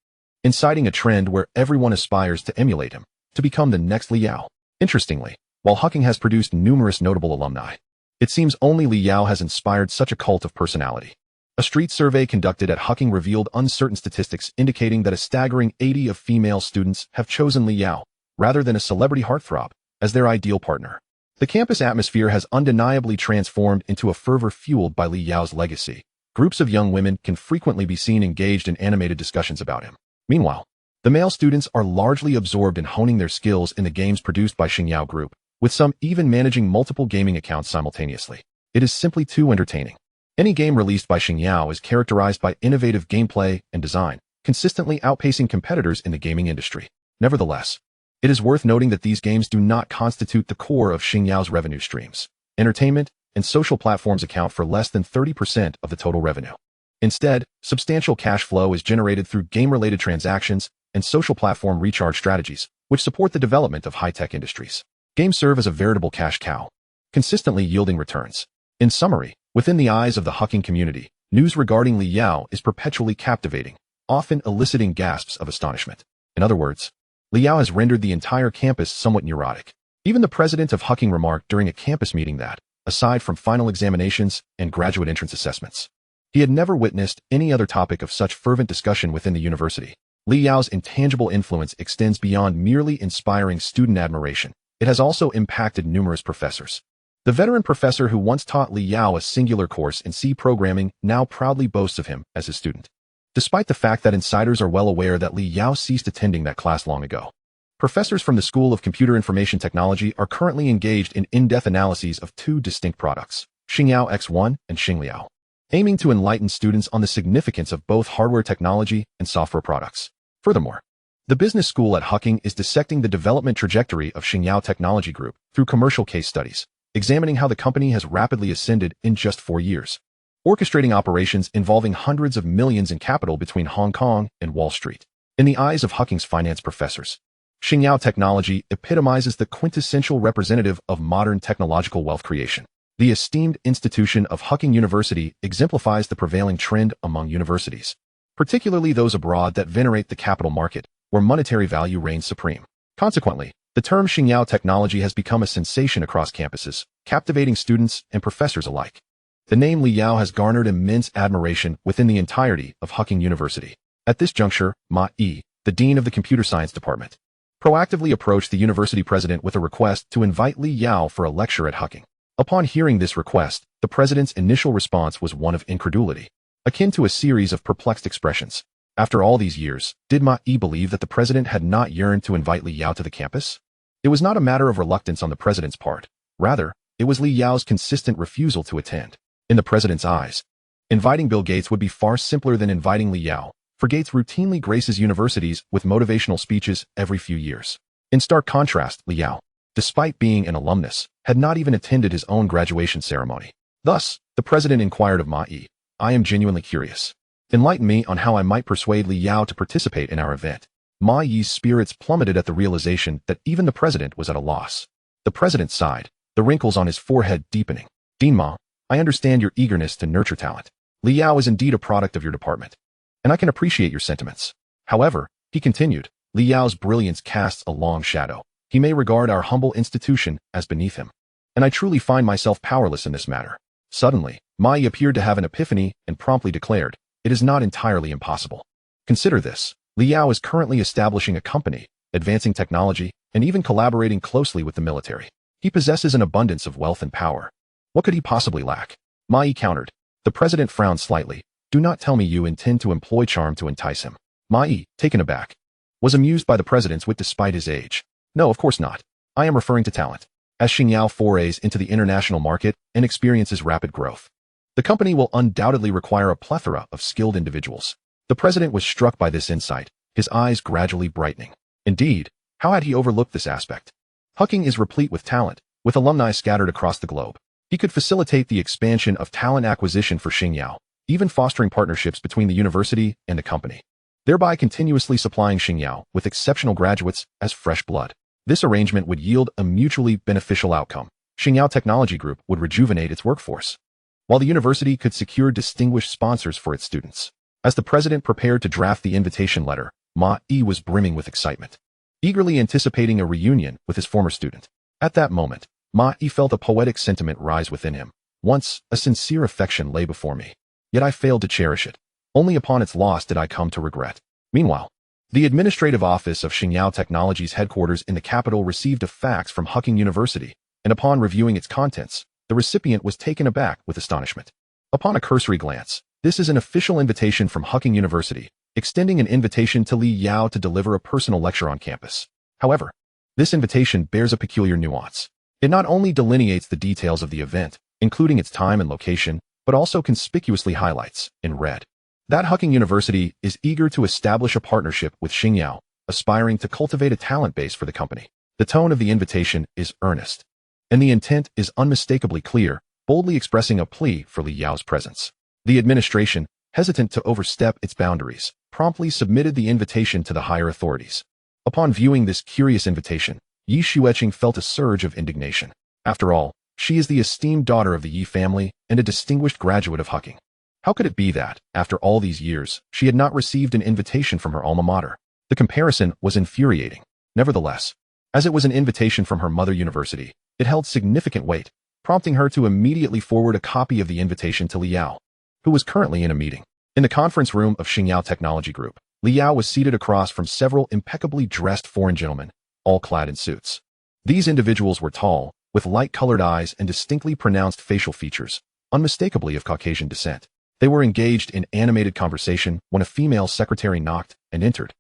inciting a trend where everyone aspires to emulate him, to become the next Li Yao. Interestingly, while Huqing has produced numerous notable alumni, it seems only Li Yao has inspired such a cult of personality. A street survey conducted at Huqing revealed uncertain statistics indicating that a staggering 80 of female students have chosen Li Yao, rather than a celebrity heartthrob, as their ideal partner. The campus atmosphere has undeniably transformed into a fervor fueled by Li Yao's legacy. Groups of young women can frequently be seen engaged in animated discussions about him. Meanwhile, the male students are largely absorbed in honing their skills in the games produced by Xingyao Group, with some even managing multiple gaming accounts simultaneously. It is simply too entertaining. Any game released by Xingyao is characterized by innovative gameplay and design, consistently outpacing competitors in the gaming industry. Nevertheless, it is worth noting that these games do not constitute the core of Xingyao's revenue streams. Entertainment and social platforms account for less than 30% of the total revenue. Instead, substantial cash flow is generated through game-related transactions and social platform recharge strategies, which support the development of high-tech industries. Games serve as a veritable cash cow, consistently yielding returns. In summary, within the eyes of the Huqing community, news regarding Li Yao is perpetually captivating, often eliciting gasps of astonishment. In other words, Li Yao has rendered the entire campus somewhat neurotic. Even the president of Huqing remarked during a campus meeting that, aside from final examinations and graduate entrance assessments, he had never witnessed any other topic of such fervent discussion within the university. Li Yao's intangible influence extends beyond merely inspiring student admiration. It has also impacted numerous professors. The veteran professor who once taught Li Yao a singular course in C programming now proudly boasts of him as his student, despite the fact that insiders are well aware that Li Yao ceased attending that class long ago. Professors from the School of Computer Information Technology are currently engaged in in-depth analyses of two distinct products, Xingyao X1 and Xingliao, aiming to enlighten students on the significance of both hardware technology and software products. Furthermore, the business school at Huqing is dissecting the development trajectory of Xingyao Technology Group through commercial case studies, examining how the company has rapidly ascended in just 4 years, orchestrating operations involving hundreds of millions in capital between Hong Kong and Wall Street. In the eyes of Huqing's finance professors, Xingyao Technology epitomizes the quintessential representative of modern technological wealth creation. The esteemed institution of Huqing University exemplifies the prevailing trend among universities, particularly those abroad that venerate the capital market, where monetary value reigns supreme. Consequently, the term Xingyao Technology has become a sensation across campuses, captivating students and professors alike. The name Li Yao has garnered immense admiration within the entirety of Huqing University. At this juncture, Ma Yi, the dean of the computer science department, proactively approached the university president with a request to invite Li Yao for a lecture at Huqing. Upon hearing this request, the president's initial response was one of incredulity, akin to a series of perplexed expressions. After all these years, did Ma Yi believe that the president had not yearned to invite Li Yao to the campus? It was not a matter of reluctance on the president's part. Rather, it was Li Yao's consistent refusal to attend. In the president's eyes, inviting Bill Gates would be far simpler than inviting Li Yao, for Gates routinely graces universities with motivational speeches every few years. In stark contrast, Li Yao, despite being an alumnus, had not even attended his own graduation ceremony. Thus, the president inquired of Ma Yi, "I am genuinely curious. Enlighten me on how I might persuade Li Yao to participate in our event." Ma Yi's spirits plummeted at the realization that even the president was at a loss. The president sighed, the wrinkles on his forehead deepening. "Dean Ma, I understand your eagerness to nurture talent. Li Yao is indeed a product of your department, and I can appreciate your sentiments. However," he continued, "Li Yao's brilliance casts a long shadow. He may regard our humble institution as beneath him, and I truly find myself powerless in this matter." Suddenly, Ma Yi appeared to have an epiphany and promptly declared, "It is not entirely impossible. Consider this. Li Yao is currently establishing a company advancing technology, and even collaborating closely with the military. He possesses an abundance of wealth and power. What could he possibly lack? Ma Yi countered. The president frowned slightly. Do not tell me you intend to employ charm to entice him. Ma Yi, taken aback, was amused by the president's wit despite his age. No, of course not. I am referring to talent. As Xingyao forays into the international market and experiences rapid growth, the company will undoubtedly require a plethora of skilled individuals. The president was struck by this insight, his eyes gradually brightening. Indeed, how had he overlooked this aspect? Hucking is replete with talent, with alumni scattered across the globe. He could facilitate the expansion of talent acquisition for Xingyao, even fostering partnerships between the university and the company, thereby continuously supplying Xingyao with exceptional graduates as fresh blood. This arrangement would yield a mutually beneficial outcome. Xingyao Technology Group would rejuvenate its workforce, while the university could secure distinguished sponsors for its students. As the president prepared to draft the invitation letter, Ma Yi was brimming with excitement, eagerly anticipating a reunion with his former student. At that moment, Ma Yi felt a poetic sentiment rise within him. Once, a sincere affection lay before me, yet I failed to cherish it. Only upon its loss did I come to regret. Meanwhile, the administrative office of Xingyao Technology's headquarters in the capital received a fax from Hucking University, and upon reviewing its contents, the recipient was taken aback with astonishment. Upon a cursory glance, this is an official invitation from Hucking University, extending an invitation to Li Yao to deliver a personal lecture on campus. However, this invitation bears a peculiar nuance. It not only delineates the details of the event, including its time and location, but also conspicuously highlights, in red, that Hucking University is eager to establish a partnership with Xingyao, aspiring to cultivate a talent base for the company. The tone of the invitation is earnest, and the intent is unmistakably clear, boldly expressing a plea for Li Yao's presence. The administration, hesitant to overstep its boundaries, promptly submitted the invitation to the higher authorities. Upon viewing this curious invitation, Yi Xueqing felt a surge of indignation. After all, she is the esteemed daughter of the Yi family and a distinguished graduate of Hucking. How could it be that, after all these years, she had not received an invitation from her alma mater? The comparison was infuriating. Nevertheless, as it was an invitation from her mother university, it held significant weight, prompting her to immediately forward a copy of the invitation to Li Yao, who was currently in a meeting. In the conference room of Xingyao Technology Group, Li Yao was seated across from several impeccably dressed foreign gentlemen, all clad in suits. These individuals were tall, with light-colored eyes and distinctly pronounced facial features, unmistakably of Caucasian descent. They were engaged in animated conversation when a female secretary knocked and entered.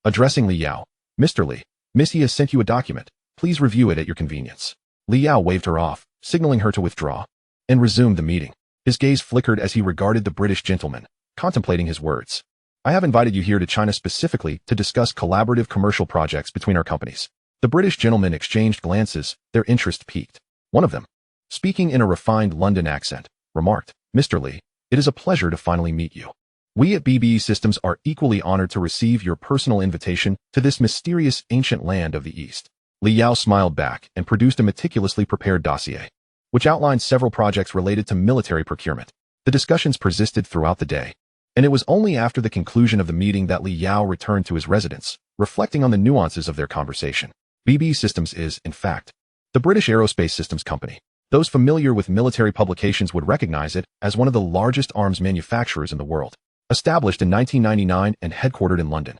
Addressing Li Yao, "Mr. Li, Miss Yi has sent you a document. Please review it at your convenience." Li Yao waved her off, signaling her to withdraw, and resumed the meeting. His gaze flickered as he regarded the British gentleman, contemplating his words. "I have invited you here to China specifically to discuss collaborative commercial projects between our companies." The British gentlemen exchanged glances, their interest piqued. One of them, speaking in a refined London accent, remarked, "Mr. Li, it is a pleasure to finally meet you. We at BBE Systems are equally honored to receive your personal invitation to this mysterious ancient land of the East." Li Yao smiled back and produced a meticulously prepared dossier, which outlined several projects related to military procurement. The discussions persisted throughout the day, and it was only after the conclusion of the meeting that Li Yao returned to his residence, reflecting on the nuances of their conversation. BBE Systems is, in fact, the British aerospace systems company. Those familiar with military publications would recognize it as one of the largest arms manufacturers in the world. Established in 1999 and headquartered in London,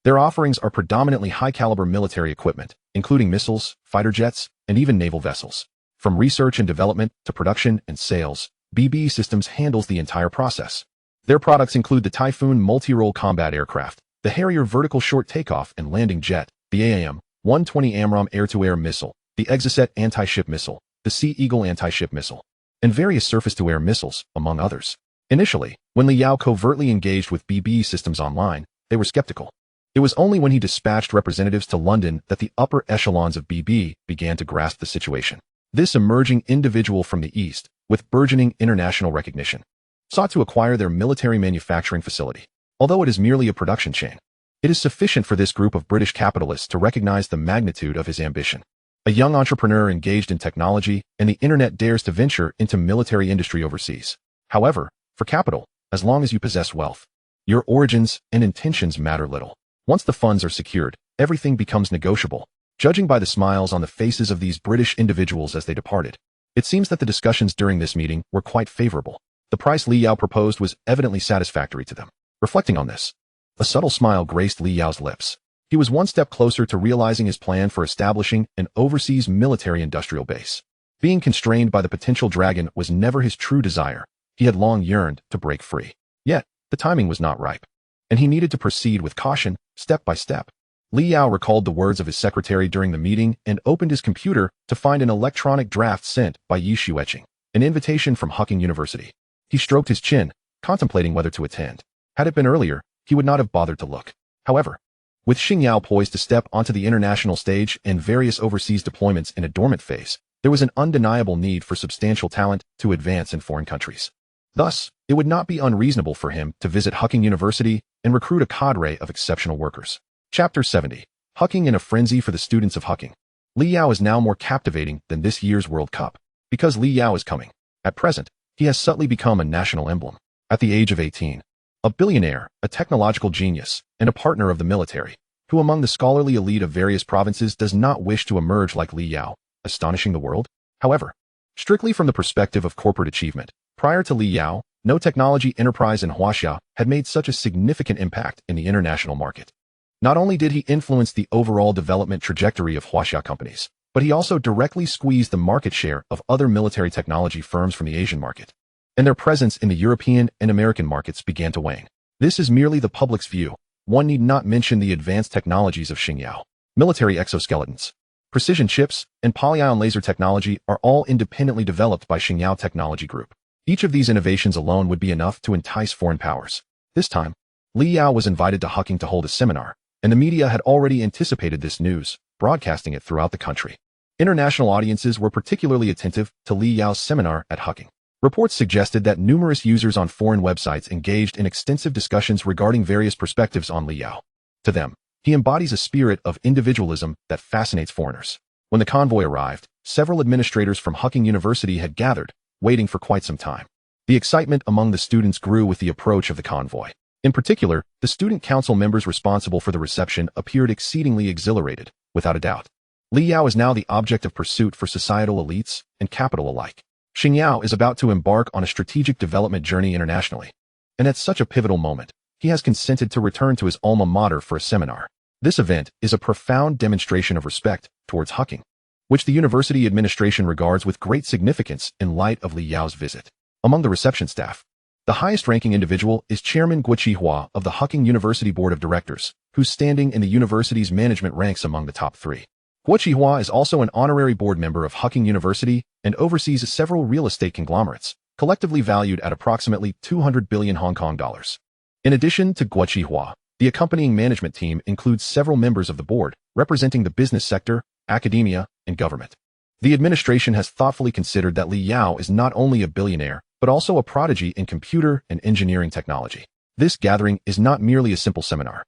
their offerings are predominantly high-caliber military equipment, including missiles, fighter jets, and even naval vessels. From research and development to production and sales, BBE Systems handles the entire process. Their products include the Typhoon multi-role combat aircraft, the Harrier vertical short takeoff and landing jet, the AAM-120 AMRAAM air-to-air missile, the Exocet anti-ship missile, the Sea Eagle anti-ship missile, and various surface-to-air missiles, among others. Initially, when Li Yao covertly engaged with BBE Systems online, they were skeptical. It was only when he dispatched representatives to London that the upper echelons of BBE began to grasp the situation. This emerging individual from the East, with burgeoning international recognition, sought to acquire their military manufacturing facility. Although it is merely a production chain, it is sufficient for this group of British capitalists to recognize the magnitude of his ambition. A young entrepreneur engaged in technology and the internet dares to venture into military industry overseas. However, for capital, as long as you possess wealth, your origins and intentions matter little. Once the funds are secured, everything becomes negotiable. Judging by the smiles on the faces of these British individuals as they departed, it seems that the discussions during this meeting were quite favorable. The price Li Yao proposed was evidently satisfactory to them. Reflecting on this, a subtle smile graced Li Yao's lips. He was one step closer to realizing his plan for establishing an overseas military-industrial base. Being constrained by the potential dragon was never his true desire. He had long yearned to break free. Yet, the timing was not ripe, and he needed to proceed with caution, step by step. Li Yao recalled the words of his secretary during the meeting and opened his computer to find an electronic draft sent by Yi Xueqing, an invitation from Hucking University. He stroked his chin, contemplating whether to attend. Had it been earlier, he would not have bothered to look. However, with Xingyao poised to step onto the international stage and various overseas deployments in a dormant phase, there was an undeniable need for substantial talent to advance in foreign countries. Thus, it would not be unreasonable for him to visit Hucking University and recruit a cadre of exceptional workers. Chapter 70. Hucking in a frenzy for the students of Hucking. Li Yao is now more captivating than this year's World Cup, because Li Yao is coming. At present, he has subtly become a national emblem. At the age of 18, a billionaire, a technological genius, and a partner of the military, who among the scholarly elite of various provinces does not wish to emerge like Li Yao, astonishing the world? However, strictly from the perspective of corporate achievement, prior to Li Yao, no technology enterprise in Huaxia had made such a significant impact in the international market. Not only did he influence the overall development trajectory of Huaxia companies, but he also directly squeezed the market share of other military technology firms from the Asian market, and their presence in the European and American markets began to wane. This is merely the public's view. One need not mention the advanced technologies of Xingyao. Military exoskeletons, precision chips, and polyion laser technology are all independently developed by Xingyao Technology Group. Each of these innovations alone would be enough to entice foreign powers. This time, Li Yao was invited to Hucking to hold a seminar, and the media had already anticipated this news, broadcasting it throughout the country. International audiences were particularly attentive to Li Yao's seminar at Hucking. Reports suggested that numerous users on foreign websites engaged in extensive discussions regarding various perspectives on Li Yao. To them, he embodies a spirit of individualism that fascinates foreigners. When the convoy arrived, several administrators from Hucking University had gathered, waiting for quite some time. The excitement among the students grew with the approach of the convoy. In particular, the student council members responsible for the reception appeared exceedingly exhilarated, without a doubt. Li Yao is now the object of pursuit for societal elites and capital alike. Xingyao is about to embark on a strategic development journey internationally. And at such a pivotal moment, he has consented to return to his alma mater for a seminar. This event is a profound demonstration of respect towards Hucking, which the university administration regards with great significance in light of Li Yao's visit. Among the reception staff, the highest-ranking individual is Chairman Guo Qihua of the Hucking University Board of Directors, whose standing in the university's management ranks among the top 3. Guo Qihua is also an honorary board member of Hucking University and oversees several real estate conglomerates, collectively valued at approximately 200 billion Hong Kong dollars. In addition to Guo Qihua, the accompanying management team includes several members of the board, representing the business sector, academia, and government. The administration has thoughtfully considered that Li Yao is not only a billionaire, but also a prodigy in computer and engineering technology. This gathering is not merely a simple seminar,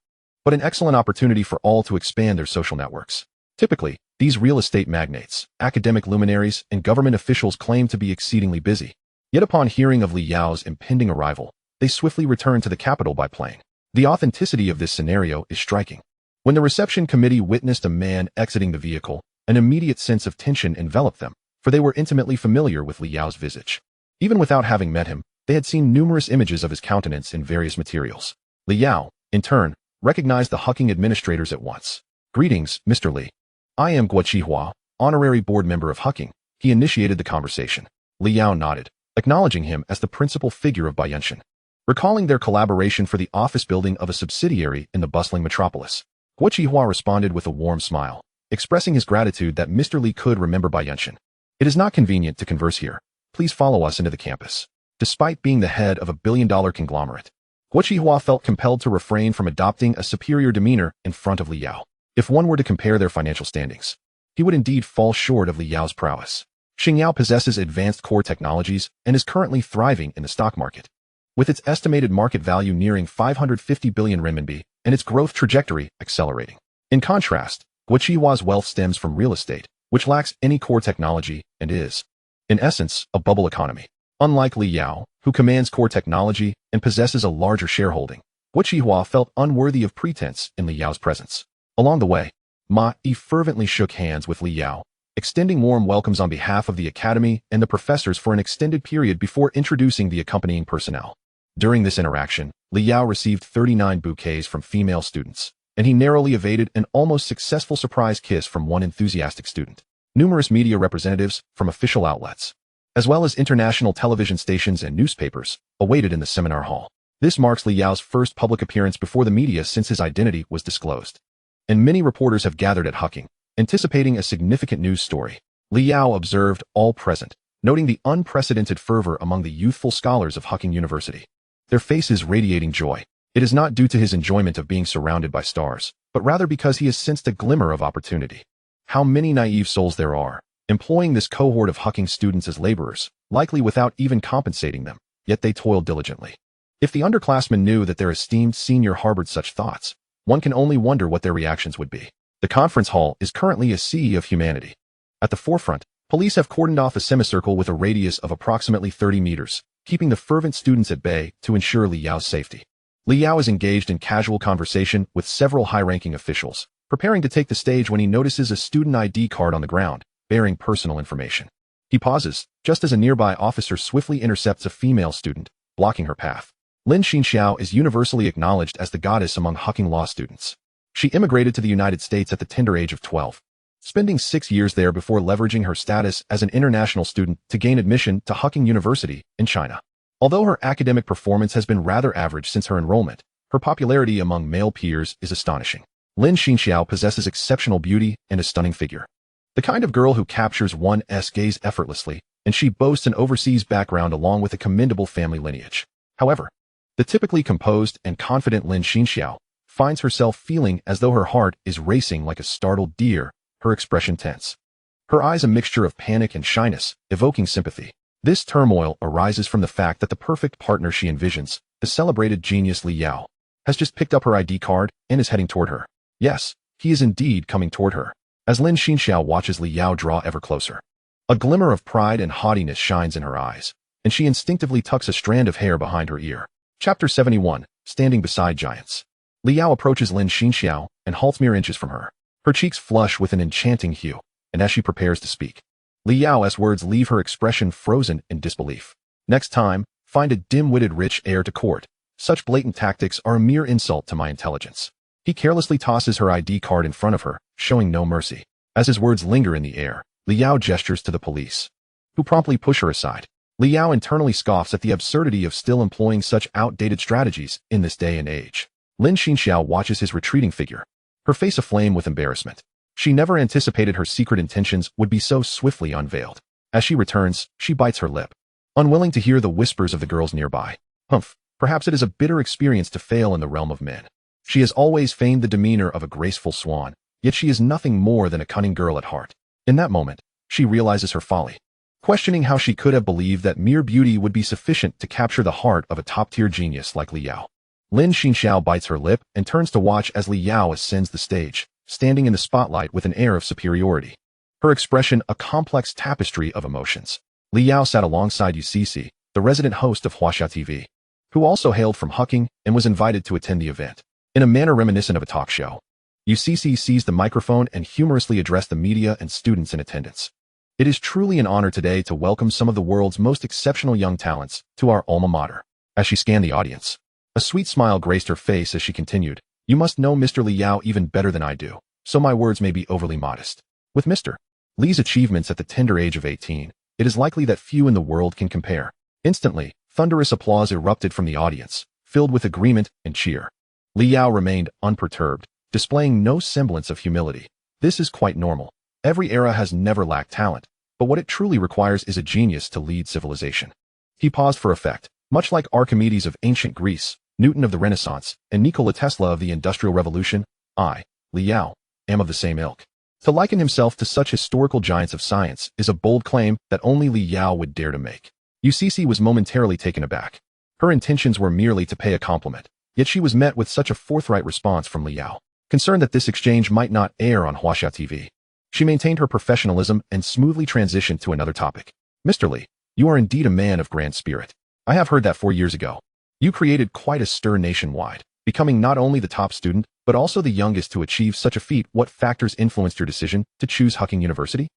but an excellent opportunity for all to expand their social networks. Typically, these real estate magnates, academic luminaries, and government officials claim to be exceedingly busy. Yet upon hearing of Li Yao's impending arrival, they swiftly return to the capital by plane. The authenticity of this scenario is striking. When the reception committee witnessed a man exiting the vehicle, an immediate sense of tension enveloped them, for they were intimately familiar with Li Yao's visage. Even without having met him, they had seen numerous images of his countenance in various materials. Li Yao, in turn, recognized the Hucking administrators at once. "Greetings, Mr. Li. I am Guo Qihua, honorary board member of Hucking." He initiated the conversation. Li Yao nodded, acknowledging him as the principal figure of Baiyunshan. Recalling their collaboration for the office building of a subsidiary in the bustling metropolis, Guo Qihua responded with a warm smile, expressing his gratitude that Mr. Li could remember Baiyunshan. "It is not convenient to converse here. Please follow us into the campus." Despite being the head of a billion-dollar conglomerate, Guo Qihua felt compelled to refrain from adopting a superior demeanor in front of Li Yao. If one were to compare their financial standings, he would indeed fall short of Li Yao's prowess. Xingyao possesses advanced core technologies and is currently thriving in the stock market, with its estimated market value nearing 550 billion renminbi and its growth trajectory accelerating. In contrast, Guo Qihua's wealth stems from real estate, which lacks any core technology and is, in essence, a bubble economy. Unlike Li Yao, who commands core technology and possesses a larger shareholding, Guo Qihua felt unworthy of pretense in Li Yao's presence. Along the way, Ma Yi fervently shook hands with Li Yao, extending warm welcomes on behalf of the academy and the professors for an extended period before introducing the accompanying personnel. During this interaction, Li Yao received 39 bouquets from female students, and he narrowly evaded an almost successful surprise kiss from one enthusiastic student. Numerous media representatives from official outlets, as well as international television stations and newspapers, awaited in the seminar hall. This marks Li Yao's first public appearance before the media since his identity was disclosed. And many reporters have gathered at Hucking, anticipating a significant news story. Li Yao observed all present, noting the unprecedented fervor among the youthful scholars of Hucking University. Their faces radiating joy. It is not due to his enjoyment of being surrounded by stars, but rather because he has sensed a glimmer of opportunity. How many naive souls there are, employing this cohort of Hucking students as laborers, likely without even compensating them, yet they toil diligently. If the underclassmen knew that their esteemed senior harbored such thoughts, one can only wonder what their reactions would be. The conference hall is currently a sea of humanity. At the forefront, police have cordoned off a semicircle with a radius of approximately 30 meters, keeping the fervent students at bay to ensure Li Yao's safety. Li Yao is engaged in casual conversation with several high-ranking officials, preparing to take the stage when he notices a student ID card on the ground, bearing personal information. He pauses, just as a nearby officer swiftly intercepts a female student, blocking her path. Lin Xinxiao is universally acknowledged as the goddess among Hucking law students. She immigrated to the United States at the tender age of 12, spending 6 years there before leveraging her status as an international student to gain admission to Hucking University in China. Although her academic performance has been rather average since her enrollment, her popularity among male peers is astonishing. Lin Xinxiao possesses exceptional beauty and a stunning figure. The kind of girl who captures one's gaze effortlessly, and she boasts an overseas background along with a commendable family lineage. However, the typically composed and confident Lin Xinxiao finds herself feeling as though her heart is racing like a startled deer, her expression tense. Her eyes a mixture of panic and shyness, evoking sympathy. This turmoil arises from the fact that the perfect partner she envisions, the celebrated genius Li Yao, has just picked up her ID card and is heading toward her. Yes, he is indeed coming toward her. As Lin Xinxiao watches Li Yao draw ever closer, a glimmer of pride and haughtiness shines in her eyes, and she instinctively tucks a strand of hair behind her ear. Chapter 71, Standing Beside Giants. Li Yao approaches Lin Xinxiao and halts mere inches from her. Her cheeks flush with an enchanting hue, and as she prepares to speak, Li Yao's words leave her expression frozen in disbelief. Next time, find a dim-witted rich heir to court. Such blatant tactics are a mere insult to my intelligence. He carelessly tosses her ID card in front of her, showing no mercy. As his words linger in the air, Li Yao gestures to the police, who promptly push her aside. Li Yao internally scoffs at the absurdity of still employing such outdated strategies in this day and age. Lin Xinxiao watches his retreating figure, her face aflame with embarrassment. She never anticipated her secret intentions would be so swiftly unveiled. As she returns, she bites her lip, unwilling to hear the whispers of the girls nearby. Humph, perhaps it is a bitter experience to fail in the realm of men. She has always feigned the demeanor of a graceful swan, yet she is nothing more than a cunning girl at heart. In that moment, she realizes her folly, questioning how she could have believed that mere beauty would be sufficient to capture the heart of a top-tier genius like Li Yao. Lin Xinxiao bites her lip and turns to watch as Li Yao ascends the stage, standing in the spotlight with an air of superiority. Her expression a complex tapestry of emotions. Li Yao sat alongside UCC, the resident host of Huaxia TV, who also hailed from Hucking and was invited to attend the event. In a manner reminiscent of a talk show, UCC seized the microphone and humorously addressed the media and students in attendance. It is truly an honor today to welcome some of the world's most exceptional young talents to our alma mater. As she scanned the audience, a sweet smile graced her face as she continued, "You must know Mr. Li Yao even better than I do, so my words may be overly modest. With Mr. Li's achievements at the tender age of 18, it is likely that few in the world can compare." Instantly, thunderous applause erupted from the audience, filled with agreement and cheer. Li Yao remained unperturbed, displaying no semblance of humility. This is quite normal. Every era has never lacked talent, but what it truly requires is a genius to lead civilization. He paused for effect, much like Archimedes of ancient Greece, Newton of the Renaissance, and Nikola Tesla of the Industrial Revolution. I, Li Yao, am of the same ilk. To liken himself to such historical giants of science is a bold claim that only Li Yao would dare to make. UCC was momentarily taken aback. Her intentions were merely to pay a compliment, yet she was met with such a forthright response from Li Yao. Concerned that this exchange might not air on Huaxia TV, she maintained her professionalism and smoothly transitioned to another topic. "Mr. Li, you are indeed a man of grand spirit. I have heard that 4 years ago. You created quite a stir nationwide, becoming not only the top student, but also the youngest to achieve such a feat. What factors influenced your decision to choose Hucking University?"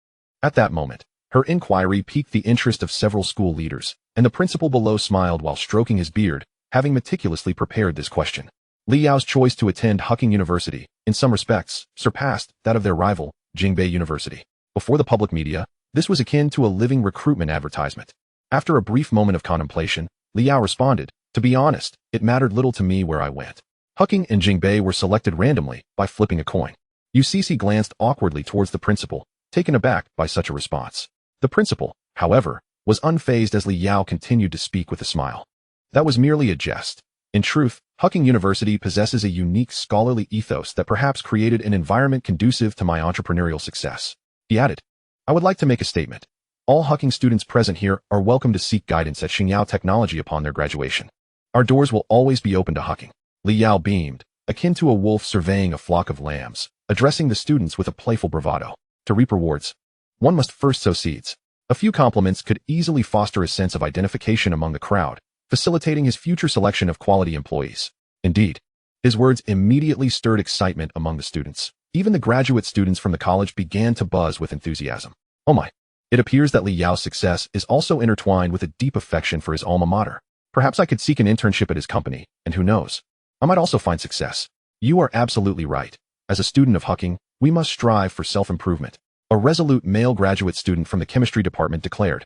At that moment, her inquiry piqued the interest of several school leaders, and the principal below smiled while stroking his beard, having meticulously prepared this question. Li Yao's choice to attend Hucking University, in some respects, surpassed that of their rival, Jingbei University. Before the public media, this was akin to a living recruitment advertisement. After a brief moment of contemplation, Li Yao responded, "To be honest, it mattered little to me where I went. Hucking and Jingbei were selected randomly by flipping a coin." UCC glanced awkwardly towards the principal, taken aback by such a response. The principal, however, was unfazed as Li Yao continued to speak with a smile. That was merely a jest. In truth, Hucking University possesses a unique scholarly ethos that perhaps created an environment conducive to my entrepreneurial success. He added, "I would like to make a statement. All Hucking students present here are welcome to seek guidance at Xingyao Technology upon their graduation. Our doors will always be open to Hucking." Li Yao beamed, akin to a wolf surveying a flock of lambs, addressing the students with a playful bravado. To reap rewards, one must first sow seeds. A few compliments could easily foster a sense of identification among the crowd, facilitating his future selection of quality employees. Indeed, his words immediately stirred excitement among the students. Even the graduate students from the college began to buzz with enthusiasm. Oh my! It appears that Li Yao's success is also intertwined with a deep affection for his alma mater. Perhaps I could seek an internship at his company, and who knows, I might also find success. You are absolutely right. As a student of Hucking, we must strive for self-improvement. A resolute male graduate student from the chemistry department declared,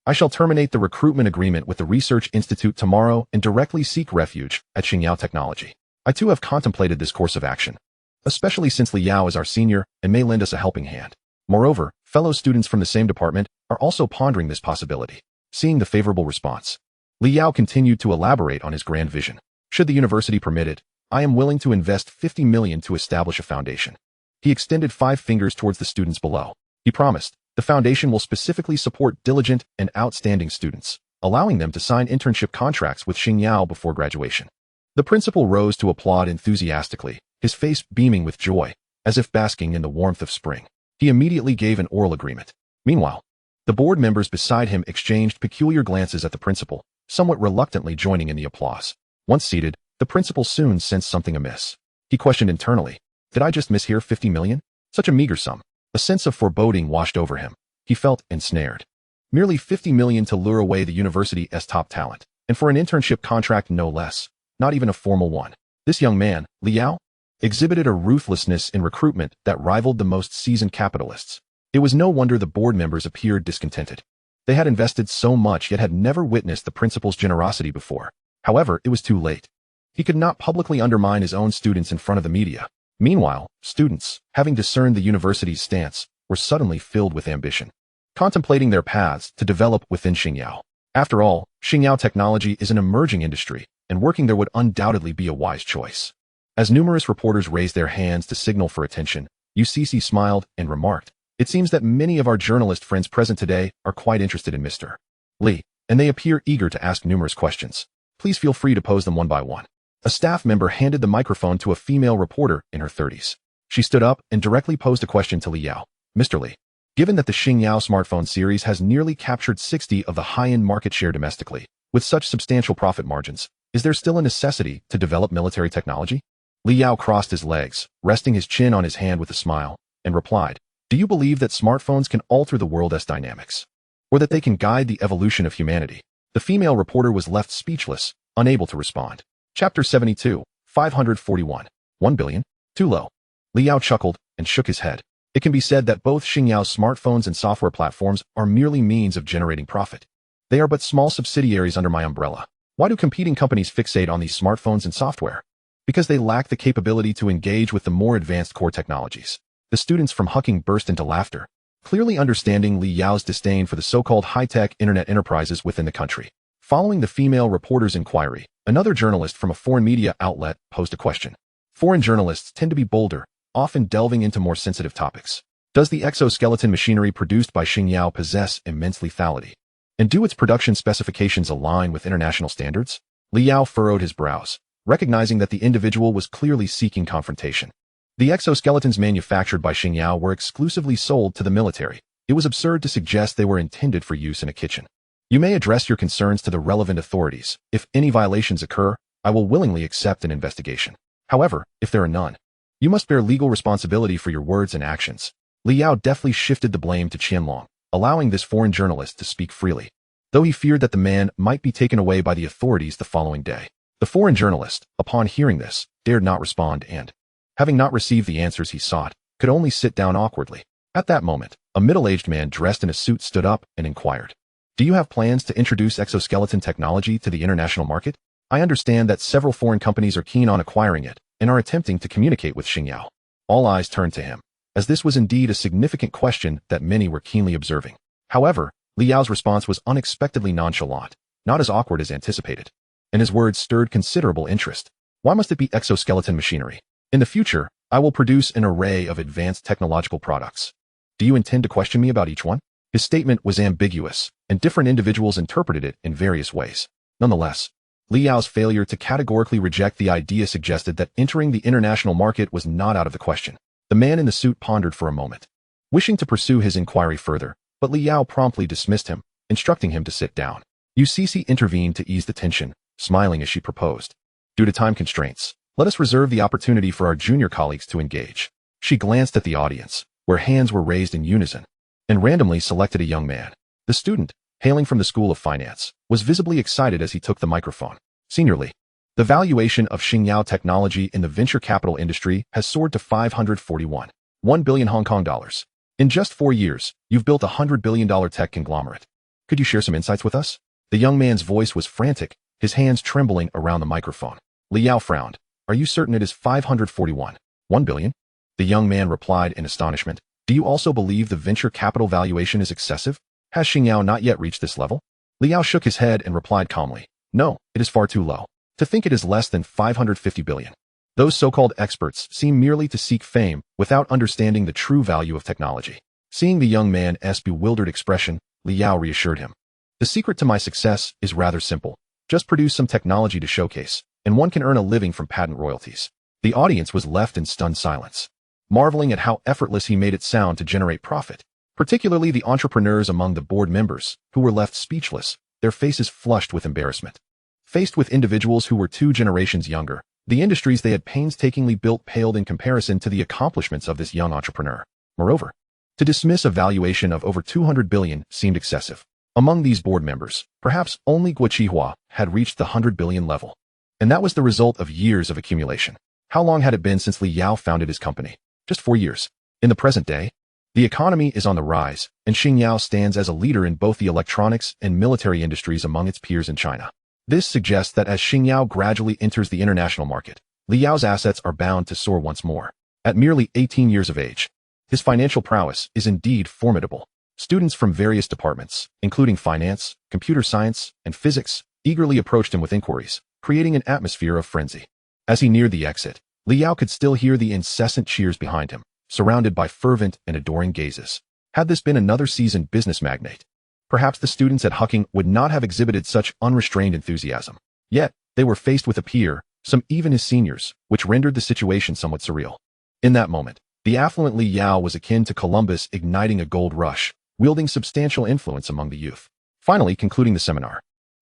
"I shall terminate the recruitment agreement with the Research Institute tomorrow and directly seek refuge at Xingyao Technology. I too have contemplated this course of action, especially since Li Yao is our senior and may lend us a helping hand. Moreover, fellow students from the same department are also pondering this possibility." Seeing the favorable response, Li Yao continued to elaborate on his grand vision. "Should the university permit it, I am willing to invest 50 million to establish a foundation." He extended 5 fingers towards the students below. He promised, "The foundation will specifically support diligent and outstanding students, allowing them to sign internship contracts with Xingyao before graduation." The principal rose to applaud enthusiastically, his face beaming with joy, as if basking in the warmth of spring. He immediately gave an oral agreement. Meanwhile, the board members beside him exchanged peculiar glances at the principal, somewhat reluctantly joining in the applause. Once seated, the principal soon sensed something amiss. He questioned internally, "Did I just mishear 50 million? Such a meager sum." A sense of foreboding washed over him. He felt ensnared. Merely 50 million to lure away the university's top talent, and for an internship contract no less, not even a formal one. This young man, Li Yao, exhibited a ruthlessness in recruitment that rivaled the most seasoned capitalists. It was no wonder the board members appeared discontented. They had invested so much yet had never witnessed the principal's generosity before. However, it was too late. He could not publicly undermine his own students in front of the media. Meanwhile, students, having discerned the university's stance, were suddenly filled with ambition, contemplating their paths to develop within Xingyao. After all, Xingyao Technology is an emerging industry, and working there would undoubtedly be a wise choice. As numerous reporters raised their hands to signal for attention, UCC smiled and remarked, "It seems that many of our journalist friends present today are quite interested in Mr. Li, and they appear eager to ask numerous questions. Please feel free to pose them one by one." A staff member handed the microphone to a female reporter in her 30s. She stood up and directly posed a question to Li Yao. "Mr. Li, given that the Xingyao smartphone series has nearly captured 60% of the high-end market share domestically, with such substantial profit margins, is there still a necessity to develop military technology?" Li Yao crossed his legs, resting his chin on his hand with a smile, and replied, "Do you believe that smartphones can alter the world's dynamics, or that they can guide the evolution of humanity?" The female reporter was left speechless, unable to respond. Chapter 72, 541. 1 billion? Too low. Li Yao chuckled and shook his head. It can be said that both Xingyao's smartphones and software platforms are merely means of generating profit. They are but small subsidiaries under my umbrella. Why do competing companies fixate on these smartphones and software? Because they lack the capability to engage with the more advanced core technologies. The students from Hucking burst into laughter, clearly understanding Li Yao's disdain for the so-called high-tech internet enterprises within the country. Following the female reporter's inquiry, another journalist from a foreign media outlet posed a question. Foreign journalists tend to be bolder, often delving into more sensitive topics. Does the exoskeleton machinery produced by Xingyao possess immense lethality? And do its production specifications align with international standards? Li Yao furrowed his brows, recognizing that the individual was clearly seeking confrontation. The exoskeletons manufactured by Xingyao were exclusively sold to the military. It was absurd to suggest they were intended for use in a kitchen. You may address your concerns to the relevant authorities. If any violations occur, I will willingly accept an investigation. However, if there are none, you must bear legal responsibility for your words and actions. Li Yao deftly shifted the blame to Qianlong, allowing this foreign journalist to speak freely, though he feared that the man might be taken away by the authorities the following day. The The foreign journalist, upon hearing this, dared not respond and, having not received the answers he sought, could only sit down awkwardly. At that moment, a middle-aged man dressed in a suit stood up and inquired, "Do you have plans to introduce exoskeleton technology to the international market? I understand that several foreign companies are keen on acquiring it and are attempting to communicate with Xingyao." All eyes turned to him, as this was indeed a significant question that many were keenly observing. However, Li Yao's response was unexpectedly nonchalant, not as awkward as anticipated, and his words stirred considerable interest. "Why must it be exoskeleton machinery? In the future, I will produce an array of advanced technological products. Do you intend to question me about each one?" His statement was ambiguous, and different individuals interpreted it in various ways. Nonetheless, Li Yao's failure to categorically reject the idea suggested that entering the international market was not out of the question. The man in the suit pondered for a moment, wishing to pursue his inquiry further, but Li Yao promptly dismissed him, instructing him to sit down. UCC intervened to ease the tension, smiling as she proposed, "Due to time constraints, let us reserve the opportunity for our junior colleagues to engage." She glanced at the audience, where hands were raised in unison, and randomly selected a young man. The student, hailing from the School of Finance, was visibly excited as he took the microphone. "Senior Li, the valuation of Xingyao technology in the venture capital industry has soared to 541.1 billion Hong Kong dollars. In just 4 years, you've built a $100 billion tech conglomerate. Could you share some insights with us?" The young man's voice was frantic, his hands trembling around the microphone. Li Yao frowned. "Are you certain it is 541.1 billion? The young man replied in astonishment. "Do you also believe the venture capital valuation is excessive? Has Xingyao not yet reached this level?" Li Yao shook his head and replied calmly, "No, it is far too low. To think it is less than 550 billion. Those so-called experts seem merely to seek fame without understanding the true value of technology." Seeing the young man's bewildered expression, Li Yao reassured him. "The secret to my success is rather simple. Just produce some technology to showcase, and one can earn a living from patent royalties." The audience was left in stunned silence, marveling at how effortless he made it sound to generate profit, particularly the entrepreneurs among the board members, who were left speechless, their faces flushed with embarrassment. Faced with individuals who were 2 generations younger, the industries they had painstakingly built paled in comparison to the accomplishments of this young entrepreneur. Moreover, to dismiss a valuation of over 200 billion seemed excessive. Among these board members, perhaps only Guo Qihua had reached the 100 billion level. And that was the result of years of accumulation. How long had it been since Li Yao founded his company? Just 4 years. In the present day, the economy is on the rise, and Xingyao stands as a leader in both the electronics and military industries among its peers in China. This suggests that as Xingyao gradually enters the international market, Li Yao's assets are bound to soar once more. At merely 18 years of age, his financial prowess is indeed formidable. Students from various departments, including finance, computer science, and physics, eagerly approached him with inquiries, creating an atmosphere of frenzy. As he neared the exit, Li Yao could still hear the incessant cheers behind him, surrounded by fervent and adoring gazes. Had this been another seasoned business magnate, perhaps the students at Hucking would not have exhibited such unrestrained enthusiasm. Yet, they were faced with a peer, some even his seniors, which rendered the situation somewhat surreal. In that moment, the affluent Li Yao was akin to Columbus igniting a gold rush, wielding substantial influence among the youth. Finally, concluding the seminar,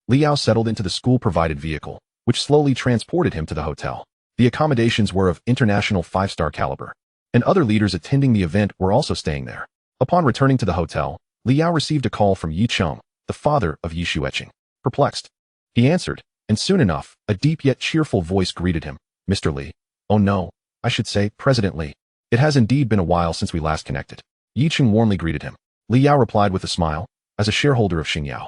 Li Yao settled into the school-provided vehicle, which slowly transported him to the hotel. The accommodations were of international 5-star caliber, and other leaders attending the event were also staying there. Upon returning to the hotel, Li Yao received a call from Yi Cheng, the father of Yi Xueqing. Perplexed, he answered, and soon enough, a deep yet cheerful voice greeted him. "Mr. Li." "Oh no, I should say, President Li. It has indeed been a while since we last connected." Yi Cheng warmly greeted him. Li Yao replied with a smile, "As a shareholder of Xingyao,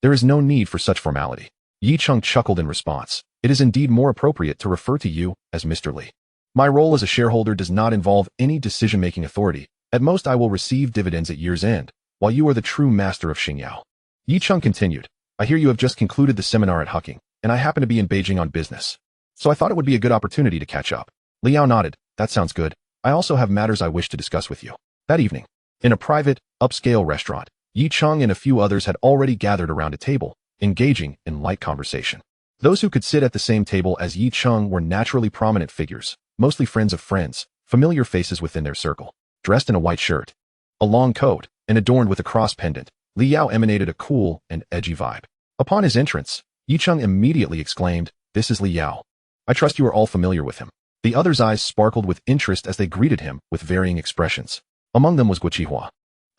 there is no need for such formality." Yi Cheng chuckled in response. "It is indeed more appropriate to refer to you as Mr. Li. My role as a shareholder does not involve any decision-making authority. At most, I will receive dividends at year's end, while you are the true master of Xingyao." Yi Cheng continued, "I hear you have just concluded the seminar at Hucking, and I happen to be in Beijing on business. So I thought it would be a good opportunity to catch up." Li Yao nodded. "That sounds good. I also have matters I wish to discuss with you." That evening, in a private, upscale restaurant, Yi Cheng and a few others had already gathered around a table, engaging in light conversation. Those who could sit at the same table as Yi Cheng were naturally prominent figures, mostly friends of friends, familiar faces within their circle. Dressed in a white shirt, a long coat, and adorned with a cross pendant, Li Yao emanated a cool and edgy vibe. Upon his entrance, Yi Cheng immediately exclaimed, "This is Li Yao. I trust you are all familiar with him." The others' eyes sparkled with interest as they greeted him with varying expressions. Among them was Guo Qihua,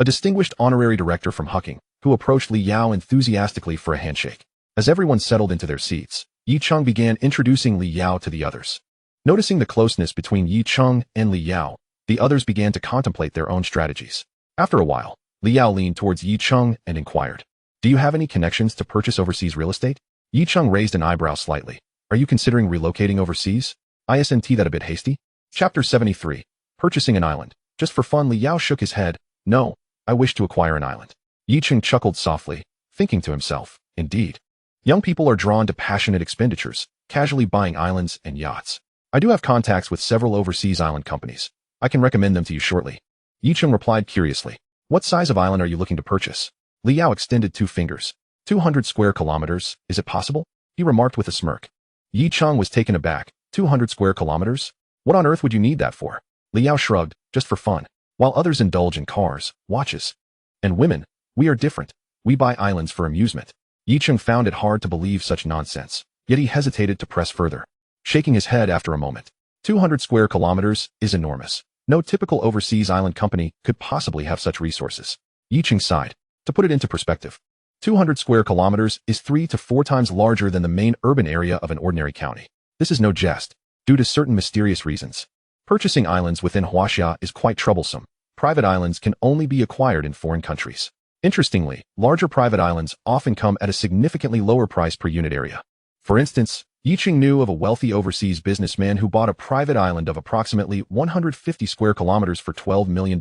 a distinguished honorary director from Hucking, who approached Li Yao enthusiastically for a handshake. As everyone settled into their seats, Yi Cheng began introducing Li Yao to the others. Noticing the closeness between Yi Cheng and Li Yao, the others began to contemplate their own strategies. After a while, Li Yao leaned towards Yi Cheng and inquired, "Do you have any connections to purchase overseas real estate?" Yi Cheng raised an eyebrow slightly. "Are you considering relocating overseas? Isn't that a bit hasty?" Chapter 73. Purchasing an island. Just for fun, Li Yao shook his head. "No, I wish to acquire an island." Yi Cheng chuckled softly, thinking to himself, "Indeed. Young people are drawn to passionate expenditures, casually buying islands and yachts. I do have contacts with several overseas island companies. I can recommend them to you shortly." Yi Cheng replied curiously, "What size of island are you looking to purchase?" Li Yao extended 2 fingers. 200 square kilometers, is it possible?" he remarked with a smirk. Yi Cheng was taken aback. 200 square kilometers? What on earth would you need that for? Li Yao shrugged, "Just for fun. While others indulge in cars, watches, and women, we are different. We buy islands for amusement." Yi Cheng found it hard to believe such nonsense, yet he hesitated to press further, shaking his head after a moment. 200 square kilometers is enormous. No typical overseas island company could possibly have such resources. Yi Cheng sighed. To put it into perspective, 200 square kilometers is 3 to 4 times larger than the main urban area of an ordinary county. This is no jest, due to certain mysterious reasons. Purchasing islands within Huaxia is quite troublesome. Private islands can only be acquired in foreign countries. Interestingly, larger private islands often come at a significantly lower price per unit area. For instance, Yi Cheng knew of a wealthy overseas businessman who bought a private island of approximately 150 square kilometers for $12 million,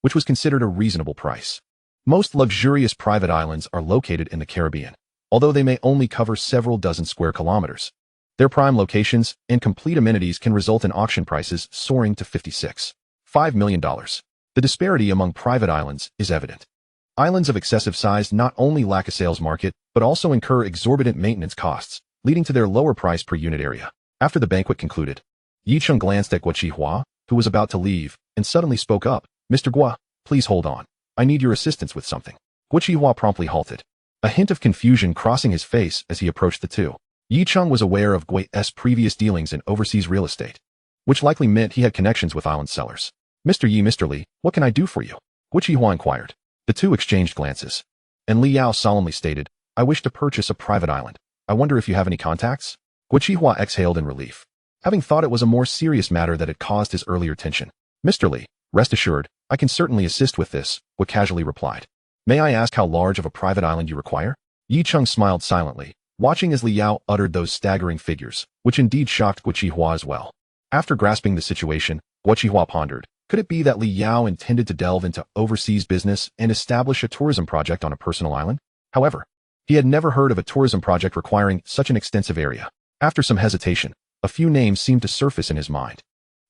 which was considered a reasonable price. Most luxurious private islands are located in the Caribbean, although they may only cover several dozen square kilometers. Their prime locations and complete amenities can result in auction prices soaring to $56.5 million. The disparity among private islands is evident. Islands of excessive size not only lack a sales market, but also incur exorbitant maintenance costs, leading to their lower price per unit area. After the banquet concluded, Yi Cheng glanced at Guo Qihua, who was about to leave, and suddenly spoke up. "Mr. Guo, please hold on. I need your assistance with something." Guo Qihua promptly halted, a hint of confusion crossing his face as he approached the two. Yi Cheng was aware of Guo's previous dealings in overseas real estate, which likely meant he had connections with island sellers. "Mr. Yi, Mr. Li, what can I do for you?" Guo Qihua inquired. The two exchanged glances, and Li Yao solemnly stated, "I wish to purchase a private island. I wonder if you have any contacts?" Guo Qihua exhaled in relief, having thought it was a more serious matter that had caused his earlier tension. "Mr. Li, rest assured, I can certainly assist with this," Guo casually replied. "May I ask how large of a private island you require?" Yi Cheng smiled silently, watching as Li Yao uttered those staggering figures, which indeed shocked Guo Qihua as well. After grasping the situation, Guo Qihua pondered, could it be that Li Yao intended to delve into overseas business and establish a tourism project on a personal island? However, he had never heard of a tourism project requiring such an extensive area. After some hesitation, a few names seemed to surface in his mind.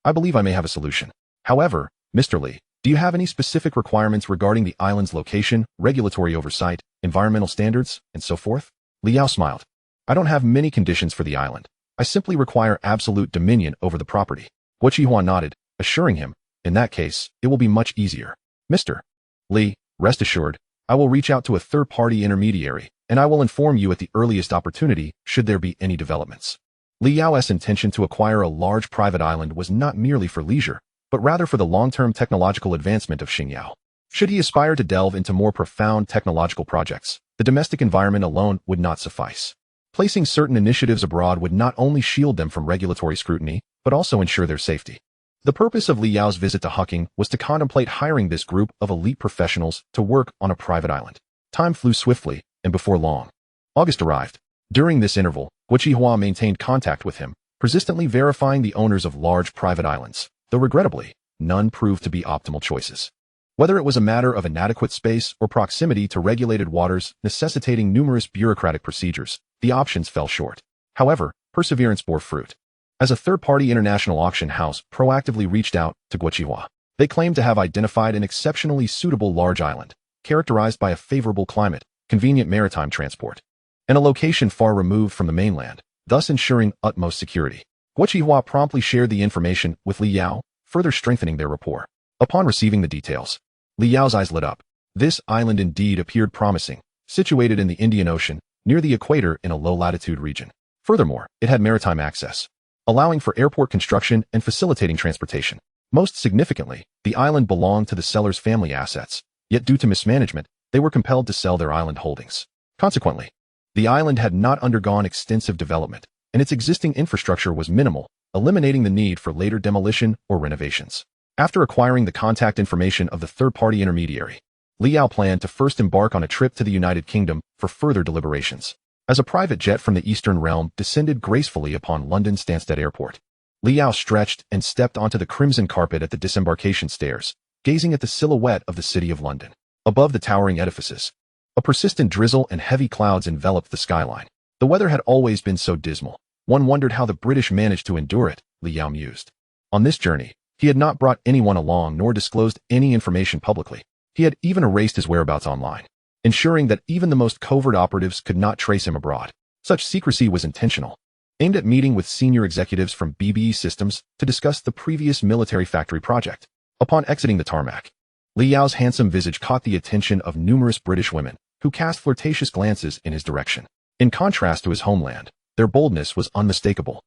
"I believe I may have a solution. However, Mr. Li, do you have any specific requirements regarding the island's location, regulatory oversight, environmental standards, and so forth?" Li Yao smiled. "I don't have many conditions for the island. I simply require absolute dominion over the property." Guo Qihua nodded, assuring him, "In that case, it will be much easier. Mr. Li, rest assured, I will reach out to a third-party intermediary, and I will inform you at the earliest opportunity should there be any developments." Li Yao's intention to acquire a large private island was not merely for leisure, but rather for the long-term technological advancement of Xingyao. Should he aspire to delve into more profound technological projects, the domestic environment alone would not suffice. Placing certain initiatives abroad would not only shield them from regulatory scrutiny, but also ensure their safety. The purpose of Li Yao's visit to Huqing was to contemplate hiring this group of elite professionals to work on a private island. Time flew swiftly, and before long, August arrived. During this interval, Guo Qihua maintained contact with him, persistently verifying the owners of large private islands, though regrettably, none proved to be optimal choices. Whether it was a matter of inadequate space or proximity to regulated waters necessitating numerous bureaucratic procedures, the options fell short. However, perseverance bore fruit. As a third-party international auction house proactively reached out to Guo Qihua, they claimed to have identified an exceptionally suitable large island, characterized by a favorable climate, convenient maritime transport, and a location far removed from the mainland, thus ensuring utmost security. Guo Qihua promptly shared the information with Li Yao, further strengthening their rapport. Upon receiving the details, Li Yao's eyes lit up. This island indeed appeared promising, situated in the Indian Ocean, near the equator in a low-latitude region. Furthermore, it had maritime access, allowing for airport construction and facilitating transportation. Most significantly, the island belonged to the seller's family assets, yet due to mismanagement, they were compelled to sell their island holdings. Consequently, The island had not undergone extensive development, and its existing infrastructure was minimal, eliminating the need for later demolition or renovations. After acquiring the contact information of the third-party intermediary, Liao planned to first embark on a trip to the United Kingdom for further deliberations. As a private jet from the Eastern Realm descended gracefully upon London Stansted Airport, Liao stretched and stepped onto the crimson carpet at the disembarkation stairs, gazing at the silhouette of the City of London. Above the towering edifices, a persistent drizzle and heavy clouds enveloped the skyline. The weather had always been so dismal. One wondered how the British managed to endure it, Liao mused. On this journey, he had not brought anyone along nor disclosed any information publicly. He had even erased his whereabouts online, ensuring that even the most covert operatives could not trace him abroad. Such secrecy was intentional, aimed at meeting with senior executives from BBE Systems to discuss the previous military factory project. Upon exiting the tarmac, Liao's handsome visage caught the attention of numerous British women, who cast flirtatious glances in his direction. In contrast to his homeland, their boldness was unmistakable.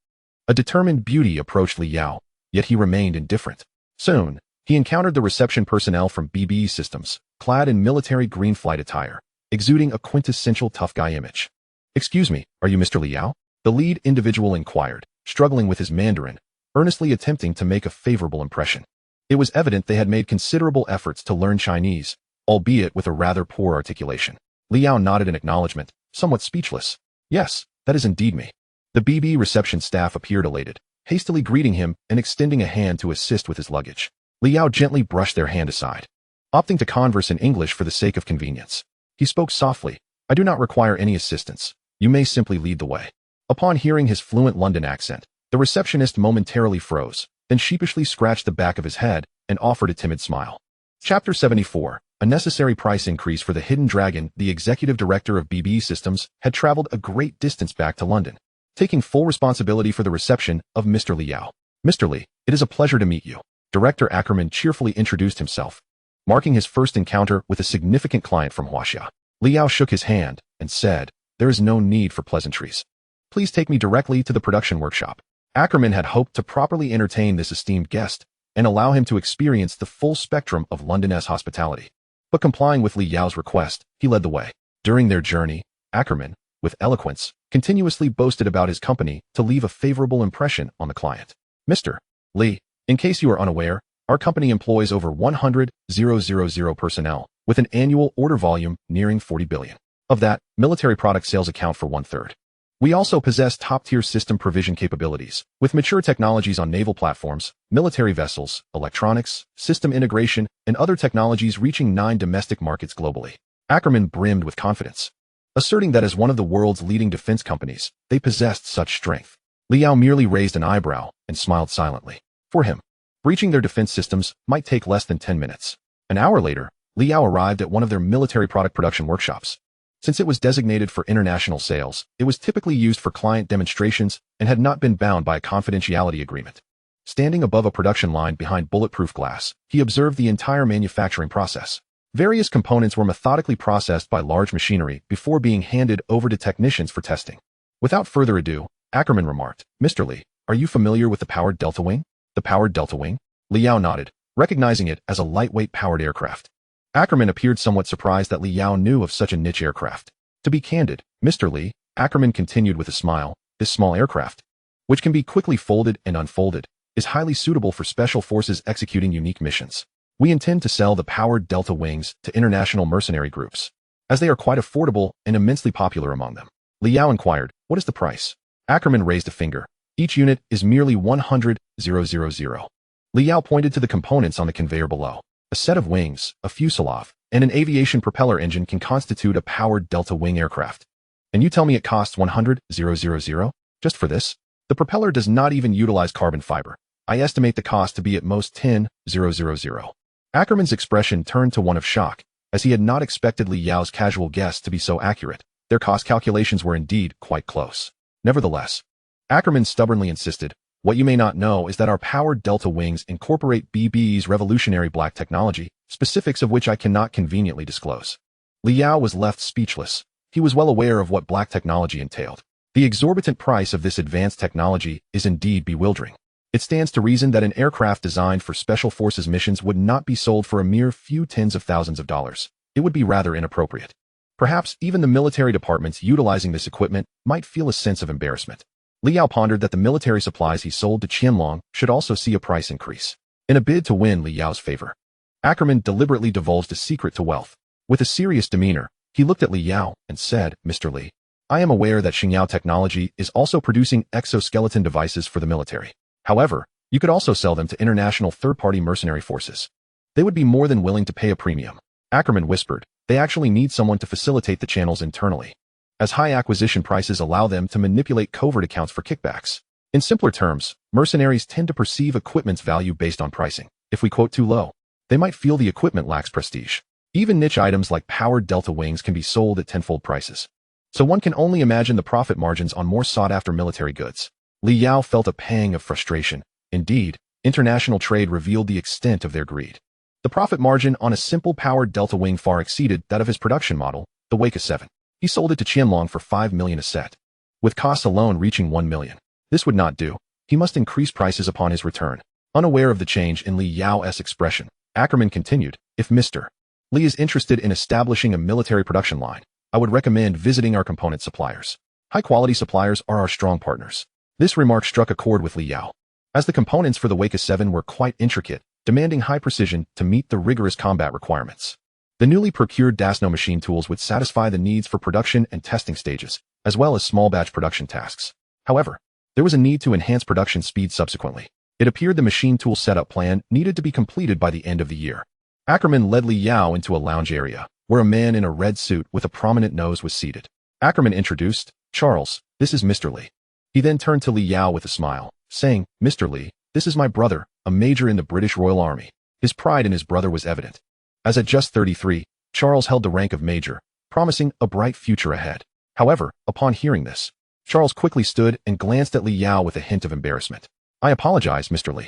A determined beauty approached Liao, yet he remained indifferent. Soon, he encountered the reception personnel from BBE Systems, clad in military green flight attire, exuding a quintessential tough guy image. "Excuse me, are you Mr. Liao?" the lead individual inquired, struggling with his Mandarin, earnestly attempting to make a favorable impression. It was evident they had made considerable efforts to learn Chinese, albeit with a rather poor articulation. Liao nodded in acknowledgement, somewhat speechless. "Yes, that is indeed me." The BB reception staff appeared elated, hastily greeting him and extending a hand to assist with his luggage. Liao gently brushed their hand aside, opting to converse in English for the sake of convenience. He spoke softly, "I do not require any assistance. You may simply lead the way." Upon hearing his fluent London accent, the receptionist momentarily froze, then sheepishly scratched the back of his head and offered a timid smile. Chapter 74. A necessary price increase for the Hidden Dragon. The executive director of BBE Systems had traveled a great distance back to London, taking full responsibility for the reception of Mr. Liao. "Mr. Li, it is a pleasure to meet you." Director Ackerman cheerfully introduced himself, marking his first encounter with a significant client from Huaxia. Liao shook his hand and said, "There is no need for pleasantries. Please take me directly to the production workshop." Ackerman had hoped to properly entertain this esteemed guest and allow him to experience the full spectrum of London's hospitality. But complying with Liao's request, he led the way. During their journey, Ackerman, with eloquence, continuously boasted about his company to leave a favorable impression on the client. "Mr. Li, in case you are unaware, our company employs over 100,000 personnel, with an annual order volume nearing 40 billion. Of that, military product sales account for 1/3. We also possess top-tier system provision capabilities, with mature technologies on naval platforms, military vessels, electronics, system integration, and other technologies reaching 9 domestic markets globally." Ackerman brimmed with confidence, asserting that as one of the world's leading defense companies, they possessed such strength. Liao merely raised an eyebrow and smiled silently. For him, reaching their defense systems might take less than 10 minutes. An hour later, Liao arrived at one of their military product production workshops. Since it was designated for international sales, it was typically used for client demonstrations and had not been bound by a confidentiality agreement. Standing above a production line behind bulletproof glass, he observed the entire manufacturing process. Various components were methodically processed by large machinery before being handed over to technicians for testing. Without further ado, Ackerman remarked, "Mr. Li, are you familiar with the powered Delta Wing?" "The powered Delta Wing?" Liao nodded, recognizing it as a lightweight powered aircraft. Ackerman appeared somewhat surprised that Liao knew of such a niche aircraft. "To be candid, Mr. Li," Ackerman continued with a smile, "this small aircraft, which can be quickly folded and unfolded, is highly suitable for special forces executing unique missions. We intend to sell the powered Delta Wings to international mercenary groups, as they are quite affordable and immensely popular among them." Liao inquired, "What is the price?" Ackerman raised a finger. "Each unit is merely 100,000. Liao pointed to the components on the conveyor below. A set of wings, a fuselage, and an aviation propeller engine can constitute a powered Delta Wing aircraft. And you tell me it costs 100,000? Just for this? The propeller does not even utilize carbon fiber. I estimate the cost to be at most 10,000. Ackerman's expression turned to one of shock, as he had not expected Liao's casual guess to be so accurate. Their cost calculations were indeed quite close. Nevertheless, Ackerman stubbornly insisted, "What you may not know is that our powered Delta Wings incorporate BBE's revolutionary black technology, specifics of which I cannot conveniently disclose." Liao was left speechless. He was well aware of what black technology entailed. The exorbitant price of this advanced technology is indeed bewildering. It stands to reason that an aircraft designed for special forces missions would not be sold for a mere few tens of thousands of dollars. It would be rather inappropriate. Perhaps even the military departments utilizing this equipment might feel a sense of embarrassment. Li Yao pondered that the military supplies he sold to Qianlong should also see a price increase. In a bid to win Li Yao's favor, Ackerman deliberately divulged a secret to wealth. With a serious demeanor, he looked at Li Yao and said, "Mr. Li, I am aware that Xingyao Technology is also producing exoskeleton devices for the military. However, you could also sell them to international third-party mercenary forces. They would be more than willing to pay a premium." Ackerman whispered, "They actually need someone to facilitate the channels internally, as high acquisition prices allow them to manipulate covert accounts for kickbacks. In simpler terms, mercenaries tend to perceive equipment's value based on pricing. If we quote too low, they might feel the equipment lacks prestige. Even niche items like powered Delta wings can be sold at tenfold prices. So one can only imagine the profit margins on more sought-after military goods." Li Yao felt a pang of frustration. Indeed, international trade revealed the extent of their greed. The profit margin on a simple powered Delta wing far exceeded that of his production model, the Wake 7. He sold it to Qianlong for 5 million a set, with costs alone reaching 1 million. This would not do. He must increase prices upon his return. Unaware of the change in Li Yao's expression, Ackerman continued, "If Mr. Li is interested in establishing a military production line, I would recommend visiting our component suppliers. High-quality suppliers are our strong partners." This remark struck a chord with Li Yao, as the components for the Wake 7 were quite intricate, demanding high precision to meet the rigorous combat requirements. The newly procured Dasno machine tools would satisfy the needs for production and testing stages, as well as small batch production tasks. However, there was a need to enhance production speed subsequently. It appeared the machine tool setup plan needed to be completed by the end of the year. Ackerman led Li Yao into a lounge area, where a man in a red suit with a prominent nose was seated. Ackerman introduced, "Charles, this is Mr. Li." He then turned to Li Yao with a smile, saying, "Mr. Li, this is my brother, a major in the British Royal Army." His pride in his brother was evident, as at just 33, Charles held the rank of major, promising a bright future ahead. However, upon hearing this, Charles quickly stood and glanced at Li Yao with a hint of embarrassment. "I apologize, Mr. Li.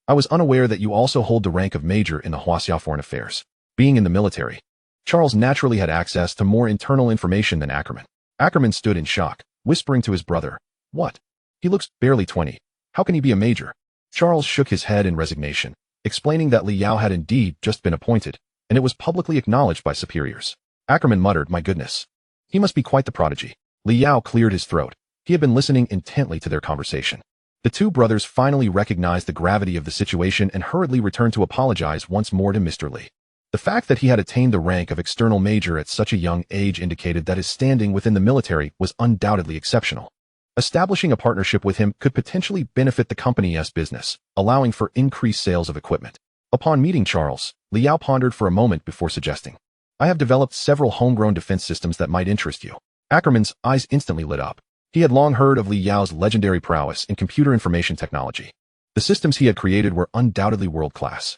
I was unaware that you also hold the rank of major in the Huaxia Foreign Affairs." Being in the military, Charles naturally had access to more internal information than Ackerman. Ackerman stood in shock, whispering to his brother, "What? He looks barely 20. How can he be a major?" Charles shook his head in resignation, explaining that Li Yao had indeed just been appointed, and it was publicly acknowledged by superiors. Ackerman muttered, "My goodness. He must be quite the prodigy." Li Yao cleared his throat. He had been listening intently to their conversation. The two brothers finally recognized the gravity of the situation and hurriedly returned to apologize once more to Mr. Li. The fact that he had attained the rank of external major at such a young age indicated that his standing within the military was undoubtedly exceptional. Establishing a partnership with him could potentially benefit the company's business, allowing for increased sales of equipment. Upon meeting Charles, Li Yao pondered for a moment before suggesting, "I have developed several homegrown defense systems that might interest you." Ackerman's eyes instantly lit up. He had long heard of Li Yao's legendary prowess in computer information technology. The systems he had created were undoubtedly world-class.